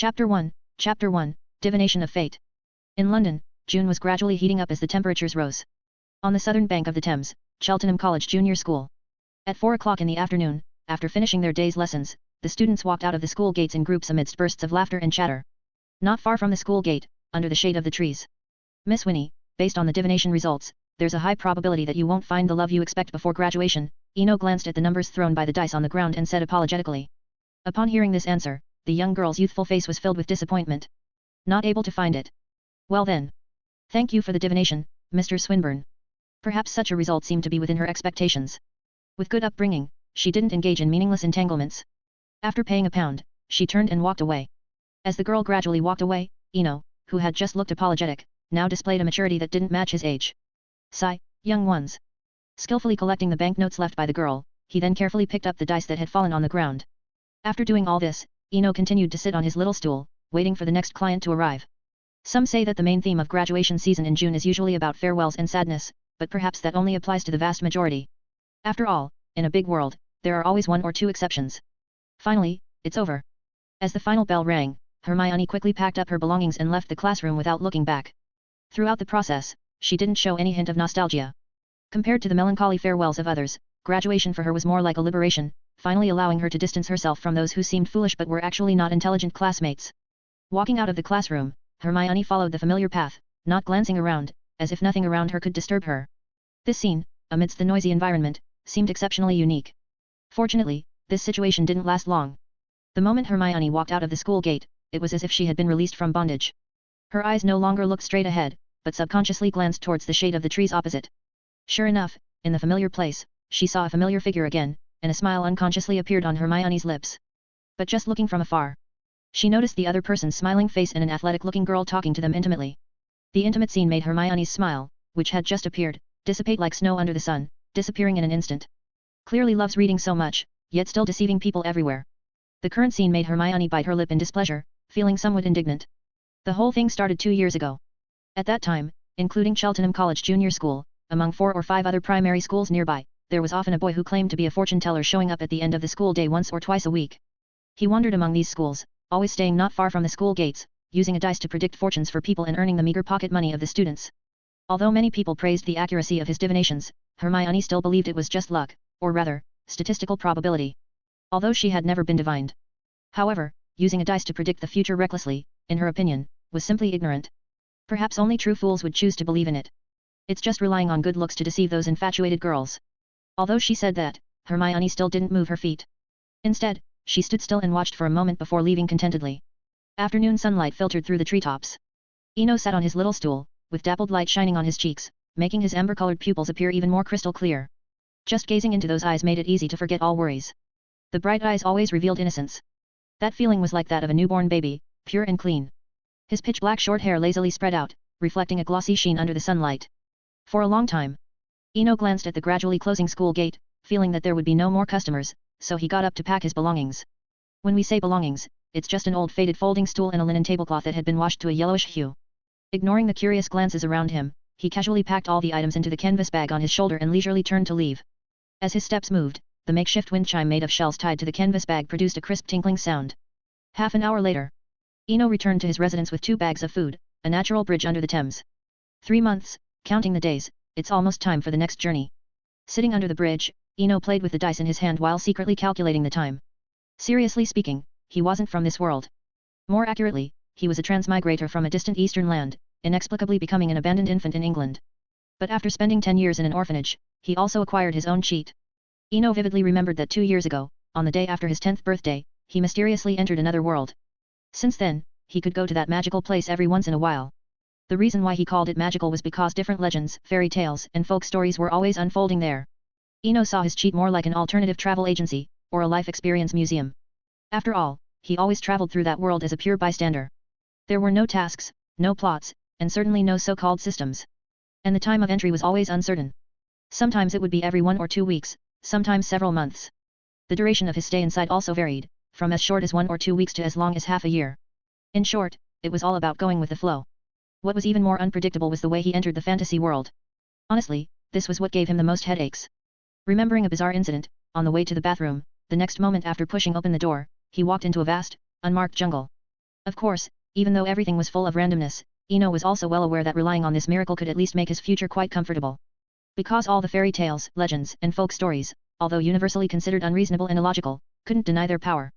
Chapter 1, Divination of Fate. In London, June was gradually heating up as the temperatures rose. On the southern bank of the Thames, Cheltenham College Junior School. At 4 o'clock in the afternoon, after finishing their day's lessons, the students walked out of the school gates in groups amidst bursts of laughter and chatter. Not far from the school gate, under the shade of the trees. Miss Winnie, based on the divination results, there's a high probability that you won't find the love you expect before graduation. Eno glanced at the numbers thrown by the dice on the ground and said apologetically. Upon hearing this answer, the young girl's youthful face was filled with disappointment. Not able to find it. Well then. Thank you for the divination, Mr. Swinburne. Perhaps such a result seemed to be within her expectations. With good upbringing, she didn't engage in meaningless entanglements. After paying £1, she turned and walked away. As the girl gradually walked away, Eno, who had just looked apologetic, now displayed a maturity that didn't match his age. Sigh, young ones. Skillfully collecting the banknotes left by the girl, he then carefully picked up the dice that had fallen on the ground. After doing all this, Eno continued to sit on his little stool, waiting for the next client to arrive. Some say that the main theme of graduation season in June is usually about farewells and sadness, but perhaps that only applies to the vast majority. After all, in a big world, there are always one or two exceptions. Finally, it's over. As the final bell rang, Hermione quickly packed up her belongings and left the classroom without looking back. Throughout the process, she didn't show any hint of nostalgia. Compared to the melancholy farewells of others, graduation for her was more like a liberation, finally allowing her to distance herself from those who seemed foolish but were actually not intelligent classmates. Walking out of the classroom, Hermione followed the familiar path, not glancing around, as if nothing around her could disturb her. This scene, amidst the noisy environment, seemed exceptionally unique. Fortunately, this situation didn't last long. The moment Hermione walked out of the school gate, it was as if she had been released from bondage. Her eyes no longer looked straight ahead, but subconsciously glanced towards the shade of the trees opposite. Sure enough, in the familiar place, she saw a familiar figure again, and a smile unconsciously appeared on Hermione's lips. But just looking from afar, she noticed the other person's smiling face and an athletic-looking girl talking to them intimately. The intimate scene made Hermione's smile, which had just appeared, dissipate like snow under the sun, disappearing in an instant. Clearly loves reading so much, yet still deceiving people everywhere. The current scene made Hermione bite her lip in displeasure, feeling somewhat indignant. The whole thing started 2 years ago. At that time, including Cheltenham College Junior School, among 4 or 5 other primary schools nearby, there was often a boy who claimed to be a fortune teller showing up at the end of the school day once or twice a week. He wandered among these schools, always staying not far from the school gates, using a dice to predict fortunes for people and earning the meager pocket money of the students. Although many people praised the accuracy of his divinations, Hermione still believed it was just luck, or rather, statistical probability. Although she had never been divined. However, using a dice to predict the future recklessly, in her opinion, was simply ignorant. Perhaps only true fools would choose to believe in it. It's just relying on good looks to deceive those infatuated girls. Although she said that, Hermione still didn't move her feet. Instead, she stood still and watched for a moment before leaving contentedly. Afternoon sunlight filtered through the treetops. Eno sat on his little stool, with dappled light shining on his cheeks, making his amber-colored pupils appear even more crystal clear. Just gazing into those eyes made it easy to forget all worries. The bright eyes always revealed innocence. That feeling was like that of a newborn baby, pure and clean. His pitch-black short hair lazily spread out, reflecting a glossy sheen under the sunlight. For a long time, Eno glanced at the gradually closing school gate, feeling that there would be no more customers, so he got up to pack his belongings. When we say belongings, it's just an old faded folding stool and a linen tablecloth that had been washed to a yellowish hue. Ignoring the curious glances around him, he casually packed all the items into the canvas bag on his shoulder and leisurely turned to leave. As his steps moved, the makeshift wind chime made of shells tied to the canvas bag produced a crisp tinkling sound. Half an hour later, Eno returned to his residence with 2 bags of food, a natural bridge under the Thames. 3 months, counting the days, it's almost time for the next journey. Sitting under the bridge, Eno played with the dice in his hand while secretly calculating the time. Seriously speaking, he wasn't from this world. More accurately, he was a transmigrator from a distant eastern land, inexplicably becoming an abandoned infant in England. But after spending 10 years in an orphanage, he also acquired his own cheat. Eno vividly remembered that 2 years ago, on the day after his 10th birthday, he mysteriously entered another world. Since then, he could go to that magical place every once in a while. The reason why he called it magical was because different legends, fairy tales, and folk stories were always unfolding there. Eno saw his cheat more like an alternative travel agency, or a life experience museum. After all, he always traveled through that world as a pure bystander. There were no tasks, no plots, and certainly no so-called systems. And the time of entry was always uncertain. Sometimes it would be every 1 or 2 weeks, sometimes several months. The duration of his stay inside also varied, from as short as 1 or 2 weeks to as long as half a year. In short, it was all about going with the flow. What was even more unpredictable was the way he entered the fantasy world. Honestly, this was what gave him the most headaches. Remembering a bizarre incident, on the way to the bathroom, the next moment after pushing open the door, he walked into a vast, unmarked jungle. Of course, even though everything was full of randomness, Eno was also well aware that relying on this miracle could at least make his future quite comfortable. Because all the fairy tales, legends, and folk stories, although universally considered unreasonable and illogical, couldn't deny their power.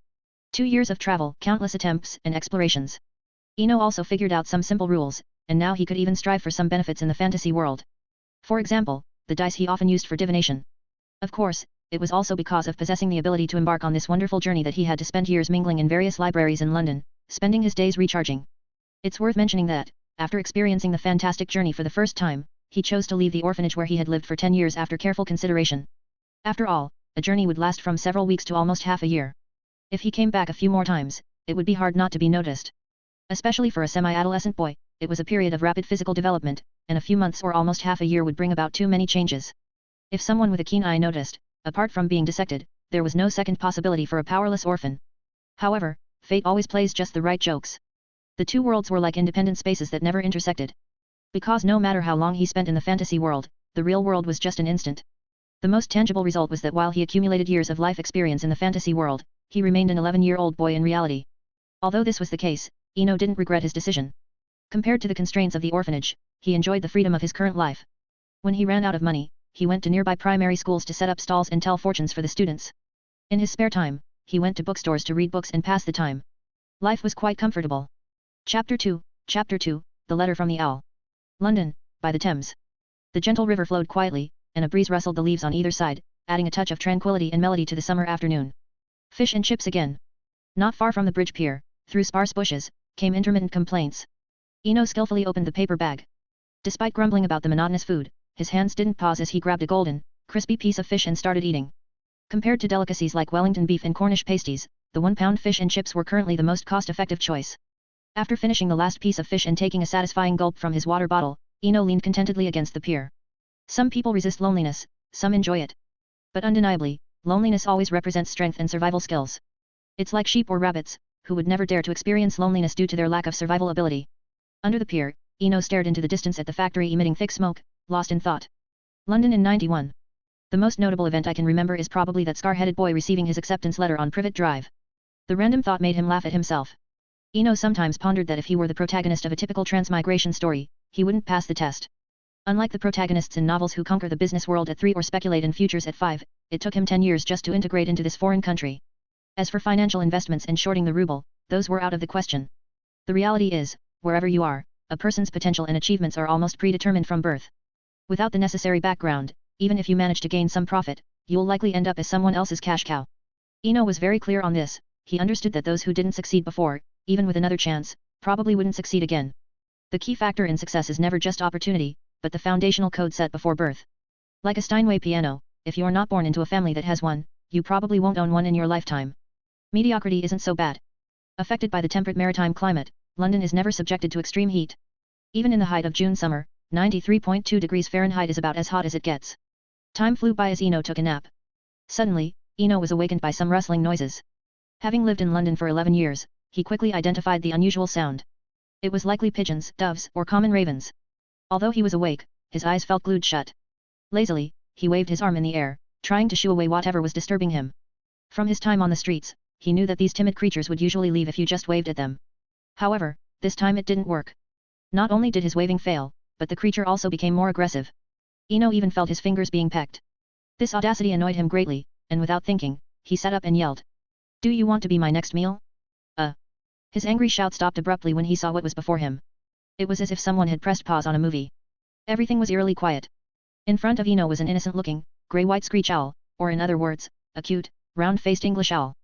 2 years of travel, countless attempts, and explorations. Eno also figured out some simple rules, and now he could even strive for some benefits in the fantasy world. For example, the dice he often used for divination. Of course, it was also because of possessing the ability to embark on this wonderful journey that he had to spend years mingling in various libraries in London, spending his days recharging. It's worth mentioning that, after experiencing the fantastic journey for the first time, he chose to leave the orphanage where he had lived for 10 years after careful consideration. After all, a journey would last from several weeks to almost half a year. If he came back a few more times, it would be hard not to be noticed. Especially for a semi-adolescent boy, it was a period of rapid physical development, and a few months or almost half a year would bring about too many changes. If someone with a keen eye noticed, apart from being dissected, there was no second possibility for a powerless orphan. However, fate always plays just the right jokes. The two worlds were like independent spaces that never intersected. Because no matter how long he spent in the fantasy world, the real world was just an instant. The most tangible result was that while he accumulated years of life experience in the fantasy world, he remained an 11-year-old boy in reality. Although this was the case, Eno didn't regret his decision. Compared to the constraints of the orphanage, he enjoyed the freedom of his current life. When he ran out of money, he went to nearby primary schools to set up stalls and tell fortunes for the students. In his spare time, he went to bookstores to read books and pass the time. Life was quite comfortable. Chapter 2, The Letter from the Owl. London, by the Thames. The gentle river flowed quietly, and a breeze rustled the leaves on either side, adding a touch of tranquility and melody to the summer afternoon. Fish and chips again. Not far from the bridge pier, through sparse bushes, came intermittent complaints. Eno skillfully opened the paper bag. Despite grumbling about the monotonous food, his hands didn't pause as he grabbed a golden, crispy piece of fish and started eating. Compared to delicacies like Wellington beef and Cornish pasties, the 1-pound fish and chips were currently the most cost-effective choice. After finishing the last piece of fish and taking a satisfying gulp from his water bottle, Eno leaned contentedly against the pier. Some people resist loneliness, some enjoy it. But undeniably, loneliness always represents strength and survival skills. It's like sheep or rabbits, who would never dare to experience loneliness due to their lack of survival ability. Under the pier, Eno stared into the distance at the factory emitting thick smoke, lost in thought. London in 91. The most notable event I can remember is probably that scar-headed boy receiving his acceptance letter on Privet Drive. The random thought made him laugh at himself. Eno sometimes pondered that if he were the protagonist of a typical transmigration story, he wouldn't pass the test. Unlike the protagonists in novels who conquer the business world at 3 or speculate in futures at 5, it took him 10 years just to integrate into this foreign country. As for financial investments and shorting the ruble, those were out of the question. The reality is, wherever you are, a person's potential and achievements are almost predetermined from birth. Without the necessary background, even if you manage to gain some profit, you'll likely end up as someone else's cash cow. Eno was very clear on this. He understood that those who didn't succeed before, even with another chance, probably wouldn't succeed again. The key factor in success is never just opportunity, but the foundational code set before birth. Like a Steinway piano, if you're not born into a family that has one, you probably won't own one in your lifetime. Mediocrity isn't so bad. Affected by the temperate maritime climate, London is never subjected to extreme heat. Even in the height of June summer, 93.2 degrees Fahrenheit is about as hot as it gets. Time flew by as Eno took a nap. Suddenly, Eno was awakened by some rustling noises. Having lived in London for 11 years, he quickly identified the unusual sound. It was likely pigeons, doves, or common ravens. Although he was awake, his eyes felt glued shut. Lazily, he waved his arm in the air, trying to shoo away whatever was disturbing him. From his time on the streets, he knew that these timid creatures would usually leave if you just waved at them. However, this time it didn't work. Not only did his waving fail, but the creature also became more aggressive. Eno even felt his fingers being pecked. This audacity annoyed him greatly, and without thinking, he sat up and yelled. "Do you want to be my next meal?" His angry shout stopped abruptly when he saw what was before him. It was as if someone had pressed pause on a movie. Everything was eerily quiet. In front of Eno was an innocent-looking, grey-white screech owl, or in other words, a cute, round-faced English owl.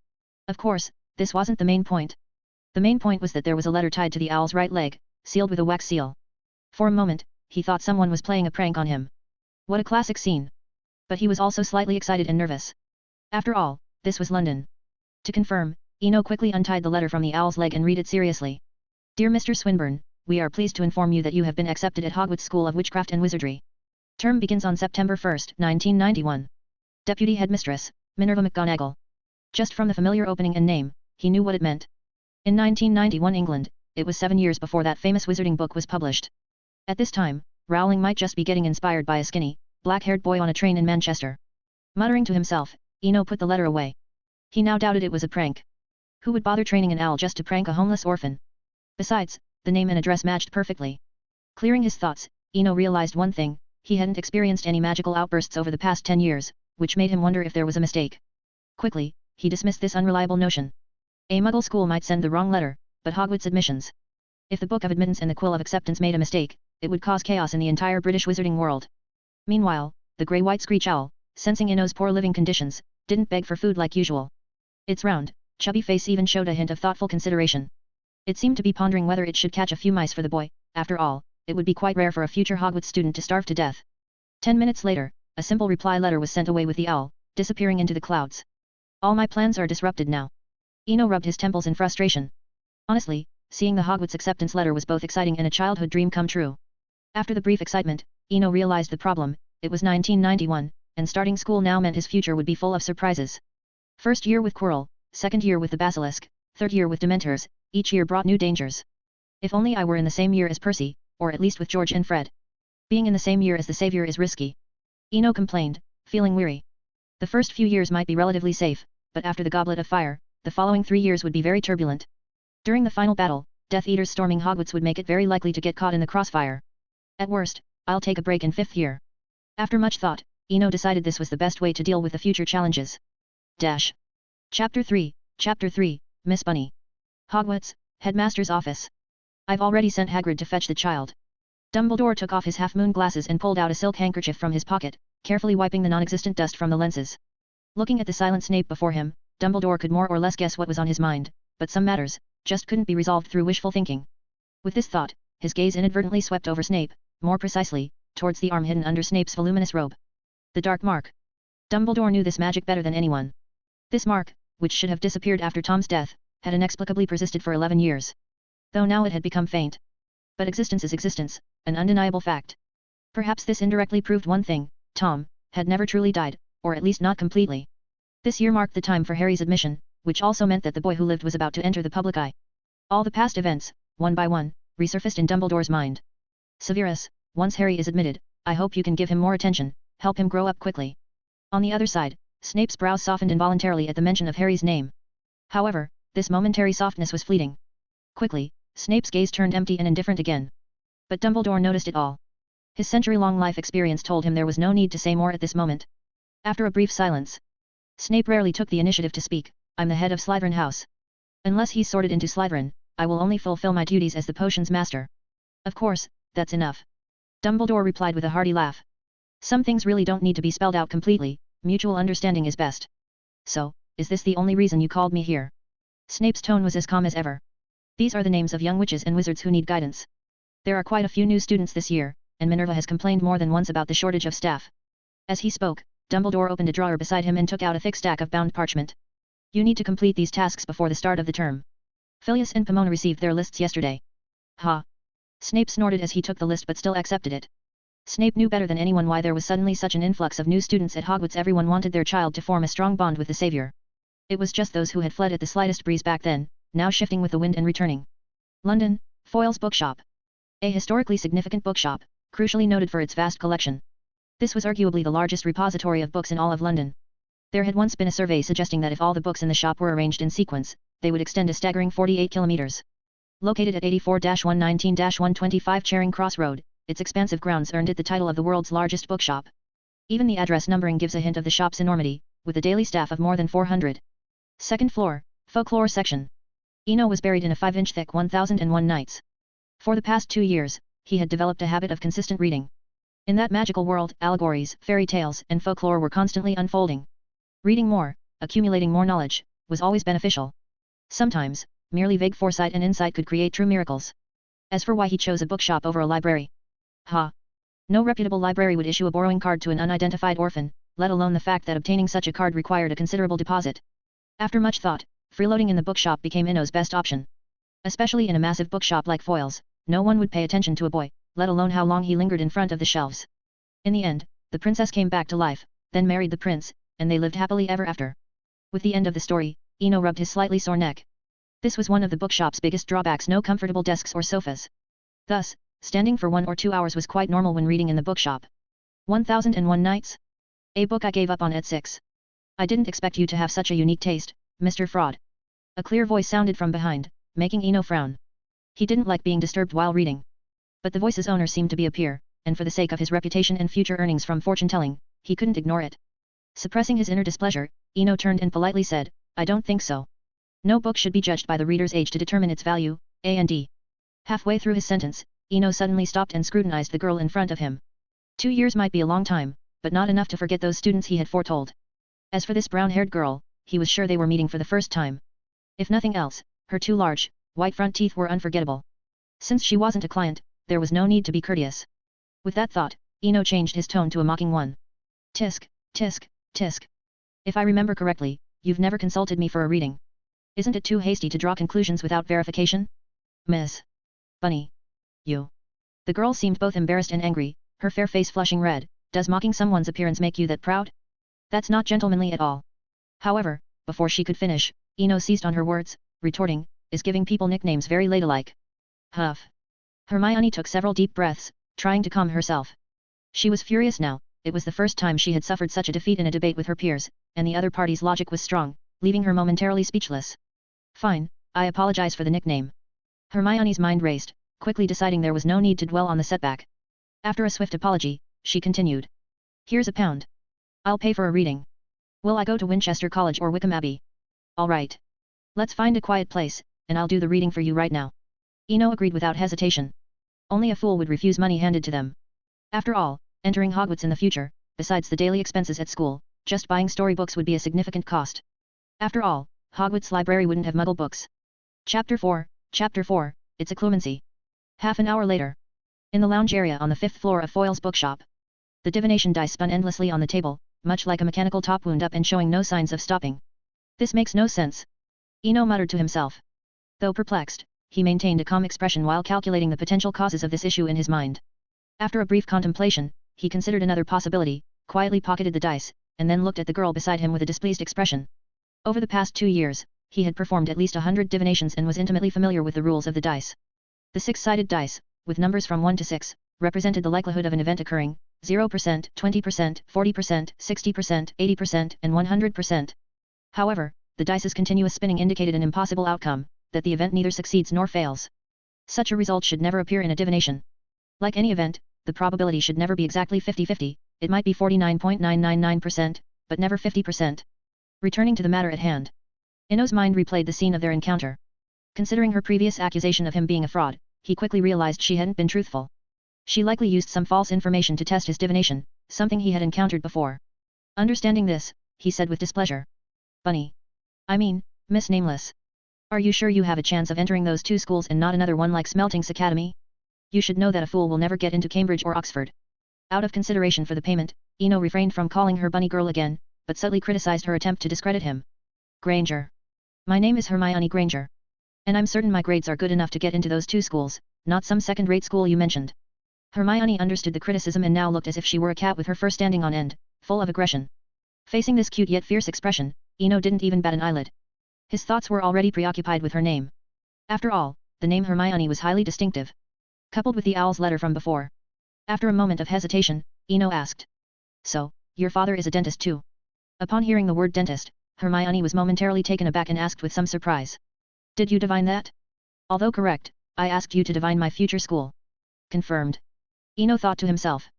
Of course, this wasn't the main point. The main point was that there was a letter tied to the owl's right leg, sealed with a wax seal. For a moment, he thought someone was playing a prank on him. What a classic scene. But he was also slightly excited and nervous. After all, this was London. To confirm, Eno quickly untied the letter from the owl's leg and read it seriously. "Dear Mr. Swinburne, we are pleased to inform you that you have been accepted at Hogwarts School of Witchcraft and Wizardry. Term begins on September 1, 1991. Deputy Headmistress, Minerva McGonagall." Just from the familiar opening and name, he knew what it meant. In 1991 England, it was 7 years before that famous wizarding book was published. At this time, Rowling might just be getting inspired by a skinny, black-haired boy on a train in Manchester. Muttering to himself, Eno put the letter away. He now doubted it was a prank. Who would bother training an owl just to prank a homeless orphan? Besides, the name and address matched perfectly. Clearing his thoughts, Eno realized one thing: he hadn't experienced any magical outbursts over the past 10 years, which made him wonder if there was a mistake. Quickly, he dismissed this unreliable notion. A Muggle school might send the wrong letter, but Hogwarts admissions. If the Book of Admittance and the Quill of Acceptance made a mistake, it would cause chaos in the entire British wizarding world. Meanwhile, the grey-white screech owl, sensing Eno's poor living conditions, didn't beg for food like usual. Its round, chubby face even showed a hint of thoughtful consideration. It seemed to be pondering whether it should catch a few mice for the boy. After all, it would be quite rare for a future Hogwarts student to starve to death. 10 minutes later, a simple reply letter was sent away with the owl, disappearing into the clouds. All my plans are disrupted now. Eno rubbed his temples in frustration. Honestly, seeing the Hogwarts acceptance letter was both exciting and a childhood dream come true. After the brief excitement, Eno realized the problem. It was 1991, and starting school now meant his future would be full of surprises. First year with Quirrell, second year with the Basilisk, third year with Dementors, each year brought new dangers. If only I were in the same year as Percy, or at least with George and Fred. Being in the same year as the Savior is risky. Eno complained, feeling weary. The first few years might be relatively safe, but after the Goblet of Fire, the following 3 years would be very turbulent. During the final battle, Death Eaters storming Hogwarts would make it very likely to get caught in the crossfire. At worst, I'll take a break in 5th year. After much thought, Eno decided this was the best way to deal with the future challenges. Chapter 3, Miss Bunny. Hogwarts, Headmaster's Office. I've already sent Hagrid to fetch the child. Dumbledore took off his half-moon glasses and pulled out a silk handkerchief from his pocket, carefully wiping the non-existent dust from the lenses. Looking at the silent Snape before him, Dumbledore could more or less guess what was on his mind, but some matters just couldn't be resolved through wishful thinking. With this thought, his gaze inadvertently swept over Snape, more precisely, towards the arm hidden under Snape's voluminous robe. The dark mark. Dumbledore knew this magic better than anyone. This mark, which should have disappeared after Tom's death, had inexplicably persisted for 11 years. Though now it had become faint. But existence is existence, an undeniable fact. Perhaps this indirectly proved one thing: Tom had never truly died, or at least not completely. This year marked the time for Harry's admission, which also meant that the boy who lived was about to enter the public eye. All the past events, one by one, resurfaced in Dumbledore's mind. Severus, once Harry is admitted, I hope you can give him more attention, help him grow up quickly. On the other side, Snape's brows softened involuntarily at the mention of Harry's name. However, this momentary softness was fleeting. Quickly, Snape's gaze turned empty and indifferent again. But Dumbledore noticed it all. His century-long life experience told him there was no need to say more at this moment. After a brief silence, Snape rarely took the initiative to speak. I'm the head of Slytherin House. Unless he's sorted into Slytherin, I will only fulfill my duties as the potions master. Of course, that's enough. Dumbledore replied with a hearty laugh. Some things really don't need to be spelled out completely, mutual understanding is best. So, is this the only reason you called me here? Snape's tone was as calm as ever. These are the names of young witches and wizards who need guidance. There are quite a few new students this year, and Minerva has complained more than once about the shortage of staff. As he spoke, Dumbledore opened a drawer beside him and took out a thick stack of bound parchment. You need to complete these tasks before the start of the term. Phileas and Pomona received their lists yesterday. Ha! Snape snorted as he took the list but still accepted it. Snape knew better than anyone why there was suddenly such an influx of new students at Hogwarts. Everyone wanted their child to form a strong bond with the Savior. It was just those who had fled at the slightest breeze back then, now shifting with the wind and returning. London, Foyle's bookshop. A historically significant bookshop, crucially noted for its vast collection. This was arguably the largest repository of books in all of London. There had once been a survey suggesting that if all the books in the shop were arranged in sequence, they would extend a staggering 48 kilometers. Located at 84-119-125 Charing Cross Road, its expansive grounds earned it the title of the world's largest bookshop. Even the address numbering gives a hint of the shop's enormity, with a daily staff of more than 400. Second floor, folklore section. Eno was buried in a 5-inch thick 1001 Nights. For the past 2 years, he had developed a habit of consistent reading. In that magical world, allegories, fairy tales, and folklore were constantly unfolding. Reading more, accumulating more knowledge, was always beneficial. Sometimes, merely vague foresight and insight could create true miracles. As for why he chose a bookshop over a library. No reputable library would issue a borrowing card to an unidentified orphan, let alone the fact that obtaining such a card required a considerable deposit. After much thought, freeloading in the bookshop became Eno's best option. Especially in a massive bookshop like Foyle's, no one would pay attention to a boy, let alone how long he lingered in front of the shelves. In the end, the princess came back to life, then married the prince, and they lived happily ever after. With the end of the story, Eno rubbed his slightly sore neck. This was one of the bookshop's biggest drawbacks: no comfortable desks or sofas. Thus, standing for 1 or 2 hours was quite normal when reading in the bookshop. 1001 Nights? A book I gave up on at 6. I didn't expect you to have such a unique taste, Mr. Fraud. A clear voice sounded from behind, making Eno frown. He didn't like being disturbed while reading. But the voice's owner seemed to be a peer, and for the sake of his reputation and future earnings from fortune-telling, he couldn't ignore it. Suppressing his inner displeasure, Ino turned and politely said, "I don't think so. No book should be judged by the reader's age to determine its value, and." Halfway through his sentence, Ino suddenly stopped and scrutinized the girl in front of him. 2 years might be a long time, but not enough to forget those students he had foretold. As for this brown-haired girl, he was sure they were meeting for the first time. If nothing else, her 2 large, white front teeth were unforgettable. Since she wasn't a client, there was no need to be courteous. With that thought, Ino changed his tone to a mocking one. "Tisk, tisk, tisk. If I remember correctly, you've never consulted me for a reading. Isn't it too hasty to draw conclusions without verification? Miss Bunny. You." The girl seemed both embarrassed and angry, her fair face flushing red. "Does mocking someone's appearance make you that proud? That's not gentlemanly at all." However, before she could finish, Ino seized on her words, retorting, "Is giving people nicknames very ladylike?" Huff. Hermione took several deep breaths, trying to calm herself. She was furious now. It was the first time she had suffered such a defeat in a debate with her peers, and the other party's logic was strong, leaving her momentarily speechless. "Fine, I apologize for the nickname." Hermione's mind raced, quickly deciding there was no need to dwell on the setback. After a swift apology, she continued. "Here's £1. I'll pay for a reading. Will I go to Winchester College or Wickham Abbey?" "All right. Let's find a quiet place, and I'll do the reading for you right now." Ino agreed without hesitation. Only a fool would refuse money handed to them. After all, entering Hogwarts in the future, besides the daily expenses at school, just buying storybooks would be a significant cost. After all, Hogwarts library wouldn't have muggle books. Chapter 4, It's a Clumsy. Half an hour later. In the lounge area on the 5th floor of Foyle's bookshop. The divination dice spun endlessly on the table, much like a mechanical top wound up and showing no signs of stopping. "This makes no sense," Ino muttered to himself. Though perplexed, he maintained a calm expression while calculating the potential causes of this issue in his mind. After a brief contemplation, he considered another possibility, quietly pocketed the dice, and then looked at the girl beside him with a displeased expression. Over the past 2 years, he had performed at least 100 divinations and was intimately familiar with the rules of the dice. The 6-sided dice, with numbers from 1 to 6, represented the likelihood of an event occurring, 0%, 20%, 40%, 60%, 80%, and 100%. However, the dice's continuous spinning indicated an impossible outcome, that the event neither succeeds nor fails. Such a result should never appear in a divination. Like any event, the probability should never be exactly 50-50, it might be 49.999%, but never 50%. Returning to the matter at hand. Ino's mind replayed the scene of their encounter. Considering her previous accusation of him being a fraud, he quickly realized she hadn't been truthful. She likely used some false information to test his divination, something he had encountered before. Understanding this, he said with displeasure. "Bunny. I mean, Miss Nameless. Are you sure you have a chance of entering those 2 schools and not another one like Smelting's Academy? You should know that a fool will never get into Cambridge or Oxford." Out of consideration for the payment, Ino refrained from calling her bunny girl again, but subtly criticized her attempt to discredit him. "Granger. My name is Hermione Granger. And I'm certain my grades are good enough to get into those 2 schools, not some second-rate school you mentioned." Hermione understood the criticism and now looked as if she were a cat with her fur standing on end, full of aggression. Facing this cute yet fierce expression, Ino didn't even bat an eyelid. His thoughts were already preoccupied with her name. After all, the name Hermione was highly distinctive. Coupled with the owl's letter from before. After a moment of hesitation, Ino asked. "So, your father is a dentist too?" Upon hearing the word dentist, Hermione was momentarily taken aback and asked with some surprise. "Did you divine that?" "Although correct, I asked you to divine my future school." "Confirmed." Ino thought to himself.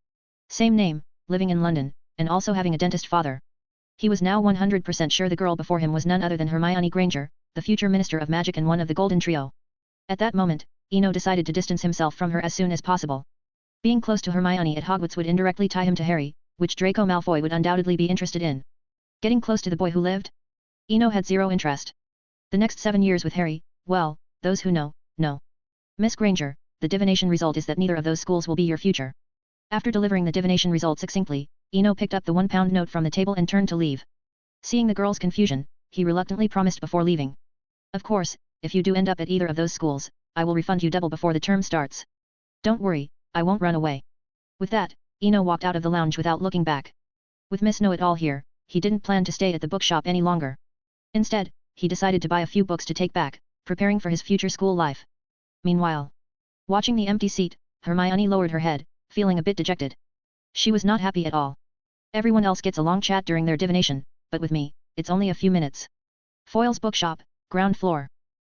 Same name, living in London, and also having a dentist father. He was now 100% sure the girl before him was none other than Hermione Granger, the future Minister of Magic and one of the Golden Trio. At that moment, Ino decided to distance himself from her as soon as possible. Being close to Hermione at Hogwarts would indirectly tie him to Harry, which Draco Malfoy would undoubtedly be interested in. Getting close to the boy who lived? Ino had zero interest. The next 7 years with Harry, well, those who know, know. "Miss Granger, the divination result is that neither of those schools will be your future." After delivering the divination result succinctly, Ino picked up the £1 note from the table and turned to leave. Seeing the girl's confusion, he reluctantly promised before leaving. "Of course, if you do end up at either of those schools, I will refund you double before the term starts. Don't worry, I won't run away." With that, Ino walked out of the lounge without looking back. With Miss Know-It-All here, he didn't plan to stay at the bookshop any longer. Instead, he decided to buy a few books to take back, preparing for his future school life. Meanwhile, watching the empty seat, Hermione lowered her head, feeling a bit dejected. She was not happy at all. Everyone else gets a long chat during their divination, but with me, it's only a few minutes. Foyle's bookshop, ground floor.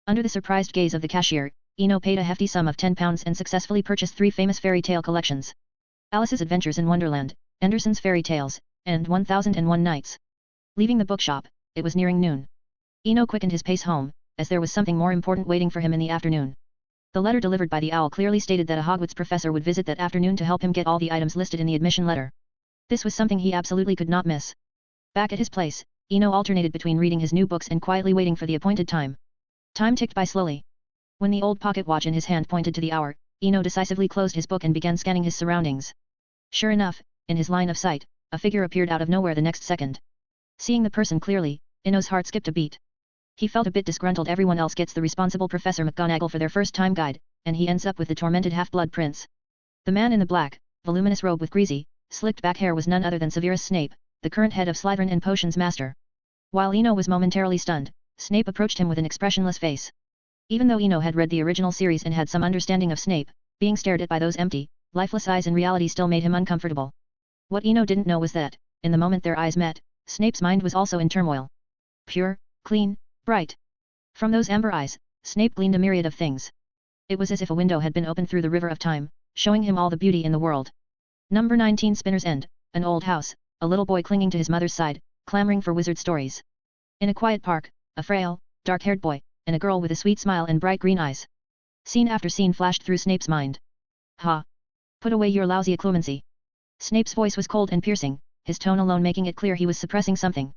Under the surprised gaze of the cashier, Eno paid a hefty sum of £10 and successfully purchased 3 famous fairy tale collections: Alice's Adventures in Wonderland, Andersen's Fairy Tales, and 1001 Nights. Leaving the bookshop, it was nearing noon. Eno quickened his pace home, as there was something more important waiting for him in the afternoon. The letter delivered by the owl clearly stated that a Hogwarts professor would visit that afternoon to help him get all the items listed in the admission letter. This was something he absolutely could not miss. Back at his place, Eno alternated between reading his new books and quietly waiting for the appointed time. Time ticked by slowly. When the old pocket watch in his hand pointed to the hour, Eno decisively closed his book and began scanning his surroundings. Sure enough, in his line of sight, a figure appeared out of nowhere the next second. Seeing the person clearly, Eno's heart skipped a beat. He felt a bit disgruntled. Everyone else gets the responsible Professor McGonagall for their first-time guide, and he ends up with the tormented half-blood prince. The man in the black, voluminous robe with greasy, slicked back hair was none other than Severus Snape, the current head of Slytherin and Potions Master. While Eno was momentarily stunned, Snape approached him with an expressionless face. Even though Eno had read the original series and had some understanding of Snape, being stared at by those empty, lifeless eyes in reality still made him uncomfortable. What Eno didn't know was that, in the moment their eyes met, Snape's mind was also in turmoil. Pure, clean, bright. From those amber eyes, Snape gleaned a myriad of things. It was as if a window had been opened through the river of time, showing him all the beauty in the world. Number 19 Spinner's End, an old house, a little boy clinging to his mother's side, clamoring for wizard stories. In a quiet park, a frail, dark-haired boy, and a girl with a sweet smile and bright green eyes. Scene after scene flashed through Snape's mind. Ha! Put away your lousy occlumency. Snape's voice was cold and piercing, his tone alone making it clear he was suppressing something.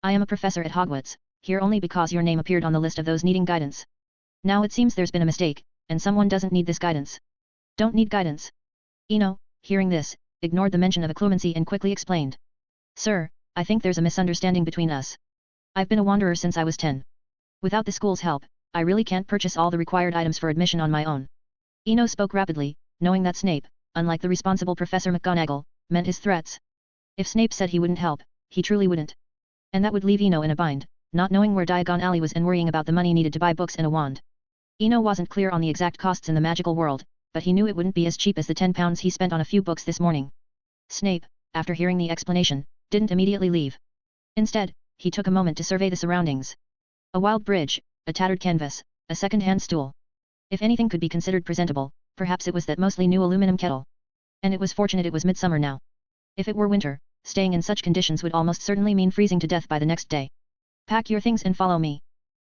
I am a professor at Hogwarts, here only because your name appeared on the list of those needing guidance. Now it seems there's been a mistake, and someone doesn't need this guidance. Don't need guidance. Eno, hearing this, ignored the mention of occlumency and quickly explained. Sir, I think there's a misunderstanding between us. I've been a wanderer since I was 10. Without the school's help, I really can't purchase all the required items for admission on my own. Eno spoke rapidly, knowing that Snape, unlike the responsible Professor McGonagall, meant his threats. If Snape said he wouldn't help, he truly wouldn't. And that would leave Eno in a bind, not knowing where Diagon Alley was and worrying about the money needed to buy books and a wand. Eno wasn't clear on the exact costs in the magical world, but he knew it wouldn't be as cheap as the £10 he spent on a few books this morning. Snape, after hearing the explanation, didn't immediately leave. Instead, he took a moment to survey the surroundings. A wild bridge, a tattered canvas, a second-hand stool. If anything could be considered presentable, perhaps it was that mostly new aluminum kettle. And it was fortunate it was midsummer now. If it were winter, staying in such conditions would almost certainly mean freezing to death by the next day. Pack your things and follow me.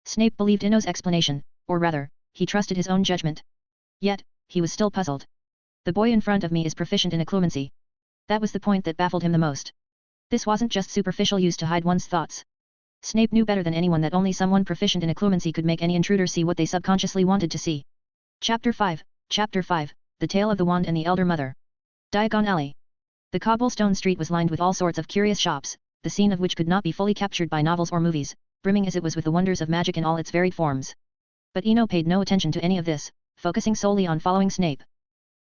Snape believed Eno's explanation, or rather, he trusted his own judgment. Yet, he was still puzzled. The boy in front of me is proficient in occlumency. That was the point that baffled him the most. This wasn't just superficial use to hide one's thoughts. Snape knew better than anyone that only someone proficient in occlumency could make any intruder see what they subconsciously wanted to see. Chapter 5, The Tale of the Wand and the Elder Mother. Diagon Alley. The cobblestone street was lined with all sorts of curious shops, the scene of which could not be fully captured by novels or movies, brimming as it was with the wonders of magic in all its varied forms. But Eno paid no attention to any of this, focusing solely on following Snape.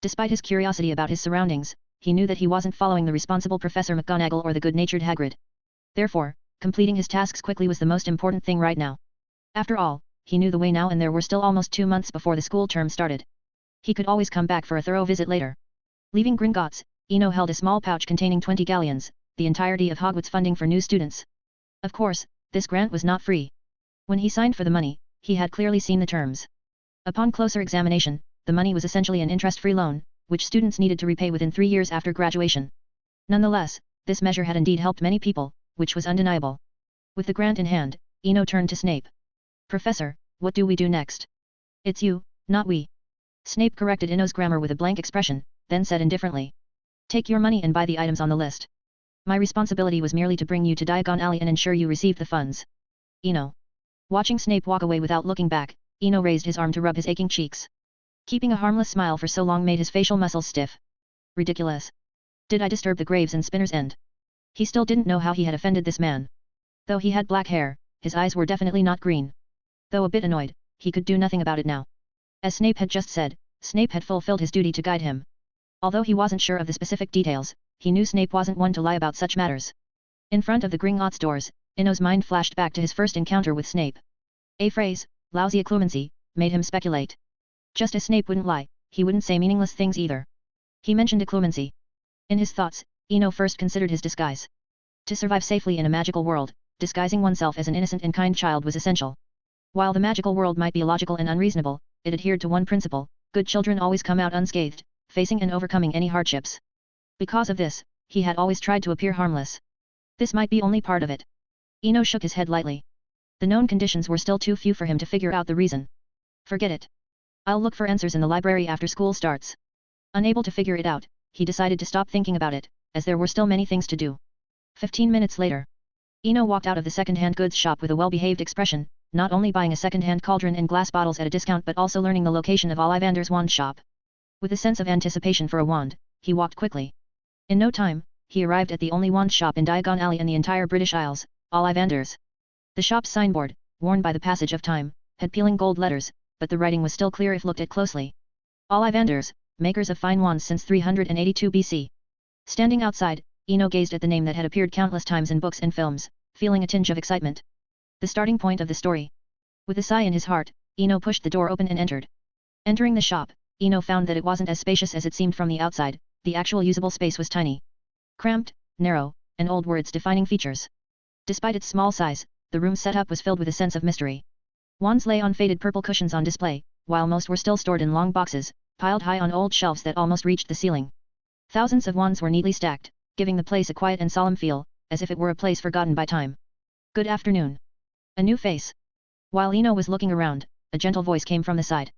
Despite his curiosity about his surroundings, he knew that he wasn't following the responsible Professor McGonagall or the good-natured Hagrid. Therefore, completing his tasks quickly was the most important thing right now. After all, he knew the way now and there were still almost 2 months before the school term started. He could always come back for a thorough visit later. Leaving Gringotts, Eno held a small pouch containing 20 galleons, the entirety of Hogwarts funding for new students. Of course, this grant was not free. When he signed for the money, he had clearly seen the terms. Upon closer examination, the money was essentially an interest-free loan, which students needed to repay within 3 years after graduation. Nonetheless, this measure had indeed helped many people, which was undeniable. With the grant in hand, Eno turned to Snape. Professor, what do we do next? It's you, not we. Snape corrected Eno's grammar with a blank expression, then said indifferently. Take your money and buy the items on the list. My responsibility was merely to bring you to Diagon Alley and ensure you received the funds. Eno. Watching Snape walk away without looking back, Eno raised his arm to rub his aching cheeks. Keeping a harmless smile for so long made his facial muscles stiff. Ridiculous. Did I disturb the graves in Spinner's End? He still didn't know how he had offended this man. Though he had black hair, his eyes were definitely not green. Though a bit annoyed, he could do nothing about it now. As Snape had just said, Snape had fulfilled his duty to guide him. Although he wasn't sure of the specific details, he knew Snape wasn't one to lie about such matters. In front of the Gringotts doors, Eno's mind flashed back to his first encounter with Snape. A phrase, lousy occlumency, made him speculate. Just as Snape wouldn't lie, he wouldn't say meaningless things either. He mentioned occlumency. In his thoughts, Eno first considered his disguise. To survive safely in a magical world, disguising oneself as an innocent and kind child was essential. While the magical world might be illogical and unreasonable, it adhered to one principle: good children always come out unscathed, facing and overcoming any hardships. Because of this, he had always tried to appear harmless. This might be only part of it. Ino shook his head lightly. The known conditions were still too few for him to figure out the reason. Forget it. I'll look for answers in the library after school starts. Unable to figure it out, he decided to stop thinking about it, as there were still many things to do. 15 minutes later. Ino walked out of the second-hand goods shop with a well-behaved expression, not only buying a second-hand cauldron and glass bottles at a discount but also learning the location of Ollivander's wand shop. With a sense of anticipation for a wand, he walked quickly. In no time, he arrived at the only wand shop in Diagon Alley in the entire British Isles, Ollivander's. The shop's signboard, worn by the passage of time, had peeling gold letters, but the writing was still clear if looked at closely. Ollivander's, makers of fine wands since 382 BC. Standing outside, Ino gazed at the name that had appeared countless times in books and films, feeling a tinge of excitement. The starting point of the story. With a sigh in his heart, Ino pushed the door open and entered. Entering the shop, Ino found that it wasn't as spacious as it seemed from the outside. The actual usable space was tiny. Cramped, narrow, and old were its defining features. Despite its small size, the room's setup was filled with a sense of mystery. Wands lay on faded purple cushions on display, while most were still stored in long boxes, piled high on old shelves that almost reached the ceiling. Thousands of wands were neatly stacked, giving the place a quiet and solemn feel, as if it were a place forgotten by time. Good afternoon. A new face. While Ino was looking around, a gentle voice came from the side.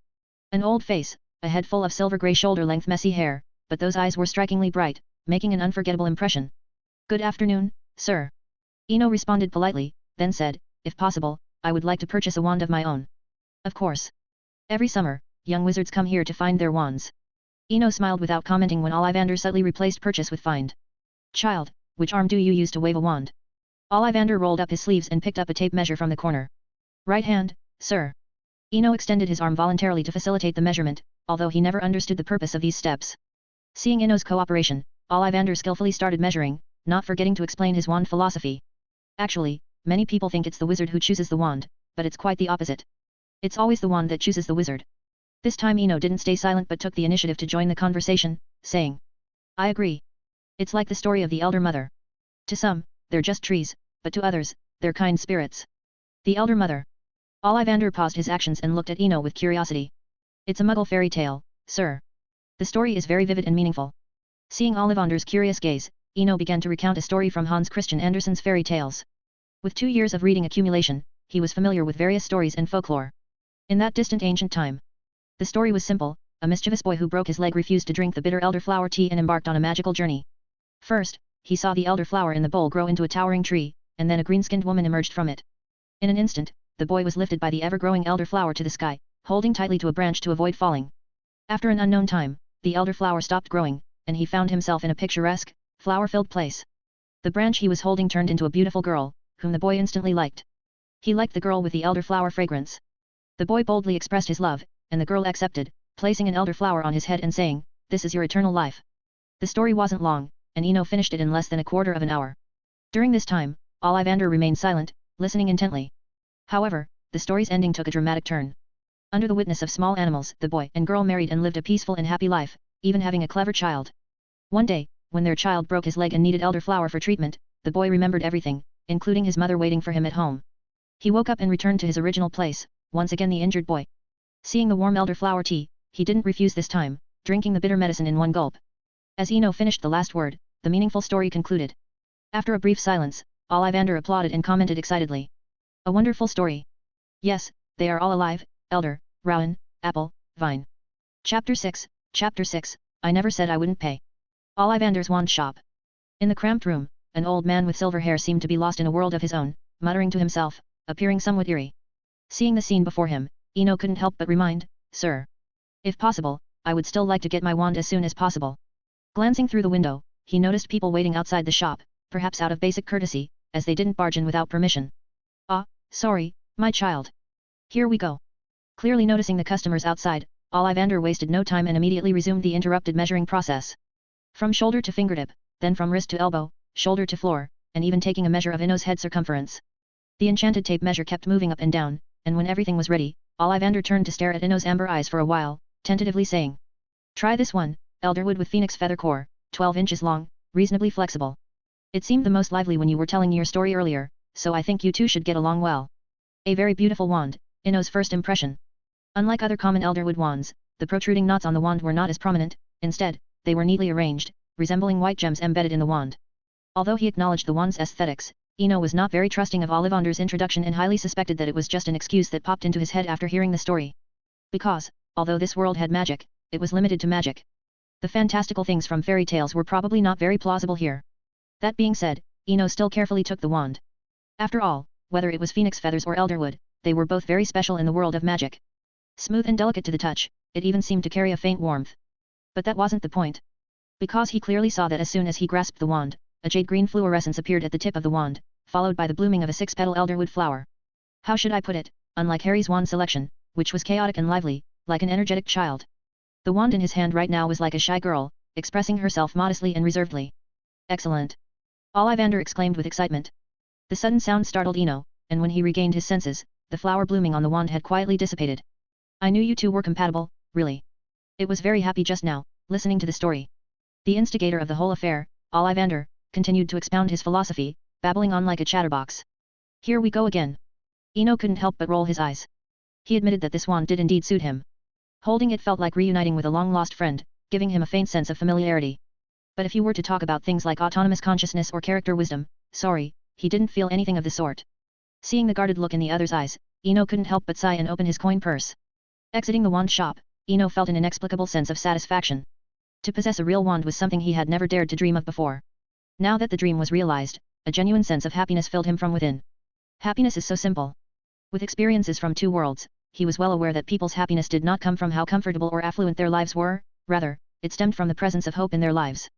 An old face, a head full of silver-grey shoulder-length messy hair, but those eyes were strikingly bright, making an unforgettable impression. Good afternoon, sir. Ino responded politely, then said, if possible, I would like to purchase a wand of my own. Of course. Every summer, young wizards come here to find their wands. Ino smiled without commenting when Ollivander subtly replaced purchase with find. Child, which arm do you use to wave a wand? Ollivander rolled up his sleeves and picked up a tape measure from the corner. Right hand, sir. Ino extended his arm voluntarily to facilitate the measurement, although he never understood the purpose of these steps. Seeing Ino's cooperation, Ollivander skillfully started measuring, not forgetting to explain his wand philosophy. Actually, many people think it's the wizard who chooses the wand, but it's quite the opposite. It's always the wand that chooses the wizard. This time Ino didn't stay silent but took the initiative to join the conversation, saying, I agree. It's like the story of the Elder Mother. To some, they're just trees, but to others, they're kind spirits. The Elder Mother. Ollivander paused his actions and looked at Ino with curiosity. It's a Muggle fairy tale, sir. The story is very vivid and meaningful. Seeing Ollivander's curious gaze, Ino began to recount a story from Hans Christian Andersen's fairy tales. With 2 years of reading accumulation, he was familiar with various stories and folklore. In that distant ancient time, the story was simple: a mischievous boy who broke his leg refused to drink the bitter elderflower tea and embarked on a magical journey. First, he saw the elderflower in the bowl grow into a towering tree, and then a green-skinned woman emerged from it. In an instant, the boy was lifted by the ever-growing elderflower to the sky, holding tightly to a branch to avoid falling. After an unknown time, the elderflower stopped growing, and he found himself in a picturesque, flower-filled place. The branch he was holding turned into a beautiful girl, whom the boy instantly liked. He liked the girl with the elderflower fragrance. The boy boldly expressed his love, and the girl accepted, placing an elderflower on his head and saying, "This is your eternal life." The story wasn't long, and Ino finished it in less than a quarter of an hour. During this time, Ollivander remained silent, listening intently. However, the story's ending took a dramatic turn. Under the witness of small animals, the boy and girl married and lived a peaceful and happy life, even having a clever child. One day, when their child broke his leg and needed elderflower for treatment, the boy remembered everything, including his mother waiting for him at home. He woke up and returned to his original place, once again the injured boy. Seeing the warm elderflower tea, he didn't refuse this time, drinking the bitter medicine in one gulp. As Ino finished the last word, the meaningful story concluded. After a brief silence, Ollivander applauded and commented excitedly. A wonderful story. Yes, they are all alive: elder, rowan, apple, vine. Chapter 6, I never said I wouldn't pay. Ollivander's wand shop. In the cramped room, an old man with silver hair seemed to be lost in a world of his own, muttering to himself, appearing somewhat eerie. Seeing the scene before him, Ino couldn't help but remind, "Sir. If possible, I would still like to get my wand as soon as possible." Glancing through the window, he noticed people waiting outside the shop, perhaps out of basic courtesy, as they didn't barge in without permission. "Ah, sorry, my child. Here we go." Clearly noticing the customers outside, Ollivander wasted no time and immediately resumed the interrupted measuring process. From shoulder to fingertip, then from wrist to elbow, shoulder to floor, and even taking a measure of Ino's head circumference. The enchanted tape measure kept moving up and down, and when everything was ready, Ollivander turned to stare at Ino's amber eyes for a while, tentatively saying, "Try this one, elderwood with phoenix feather core, 12 inches long, reasonably flexible. It seemed the most lively when you were telling your story earlier, so I think you two should get along well." A very beautiful wand, Ino's first impression. Unlike other common elderwood wands, the protruding knots on the wand were not as prominent, instead, they were neatly arranged, resembling white gems embedded in the wand. Although he acknowledged the wand's aesthetics, Eno was not very trusting of Ollivander's introduction and highly suspected that it was just an excuse that popped into his head after hearing the story. Because, although this world had magic, it was limited to magic. The fantastical things from fairy tales were probably not very plausible here. That being said, Eno still carefully took the wand. After all, whether it was phoenix feathers or elderwood, they were both very special in the world of magic. Smooth and delicate to the touch, it even seemed to carry a faint warmth. But that wasn't the point. Because he clearly saw that as soon as he grasped the wand, a jade-green fluorescence appeared at the tip of the wand, followed by the blooming of a six-petal elderwood flower. How should I put it? Unlike Harry's wand selection, which was chaotic and lively, like an energetic child. The wand in his hand right now was like a shy girl, expressing herself modestly and reservedly. Excellent! Ollivander exclaimed with excitement. The sudden sound startled Eno, and when he regained his senses, the flower blooming on the wand had quietly dissipated. I knew you two were compatible, really. It was very happy just now, listening to the story. The instigator of the whole affair, Ollivander, continued to expound his philosophy, babbling on like a chatterbox. Here we go again. Eno couldn't help but roll his eyes. He admitted that this wand did indeed suit him. Holding it felt like reuniting with a long-lost friend, giving him a faint sense of familiarity. But if you were to talk about things like autonomous consciousness or character wisdom, sorry, he didn't feel anything of the sort. Seeing the guarded look in the other's eyes, Eno couldn't help but sigh and open his coin purse. Exiting the wand shop, Eno felt an inexplicable sense of satisfaction. To possess a real wand was something he had never dared to dream of before. Now that the dream was realized, a genuine sense of happiness filled him from within. Happiness is so simple. With experiences from two worlds, he was well aware that people's happiness did not come from how comfortable or affluent their lives were, rather, it stemmed from the presence of hope in their lives.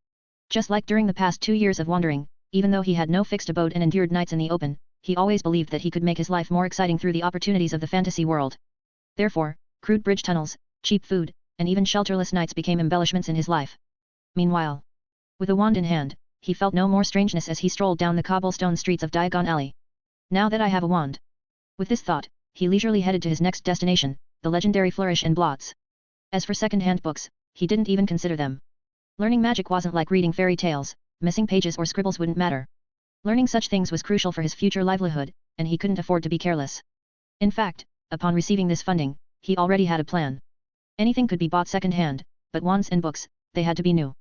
Just like during the past 2 years of wandering, even though he had no fixed abode and endured nights in the open, he always believed that he could make his life more exciting through the opportunities of the fantasy world. Therefore, crude bridge tunnels, cheap food, and even shelterless nights became embellishments in his life. Meanwhile, with a wand in hand, he felt no more strangeness as he strolled down the cobblestone streets of Diagon Alley. Now that I have a wand. With this thought, he leisurely headed to his next destination, the legendary Flourish and Blots. As for second-hand books, he didn't even consider them. Learning magic wasn't like reading fairy tales, missing pages or scribbles wouldn't matter. Learning such things was crucial for his future livelihood, and he couldn't afford to be careless. In fact, upon receiving this funding, he already had a plan. Anything could be bought second-hand, but wands and books, they had to be new.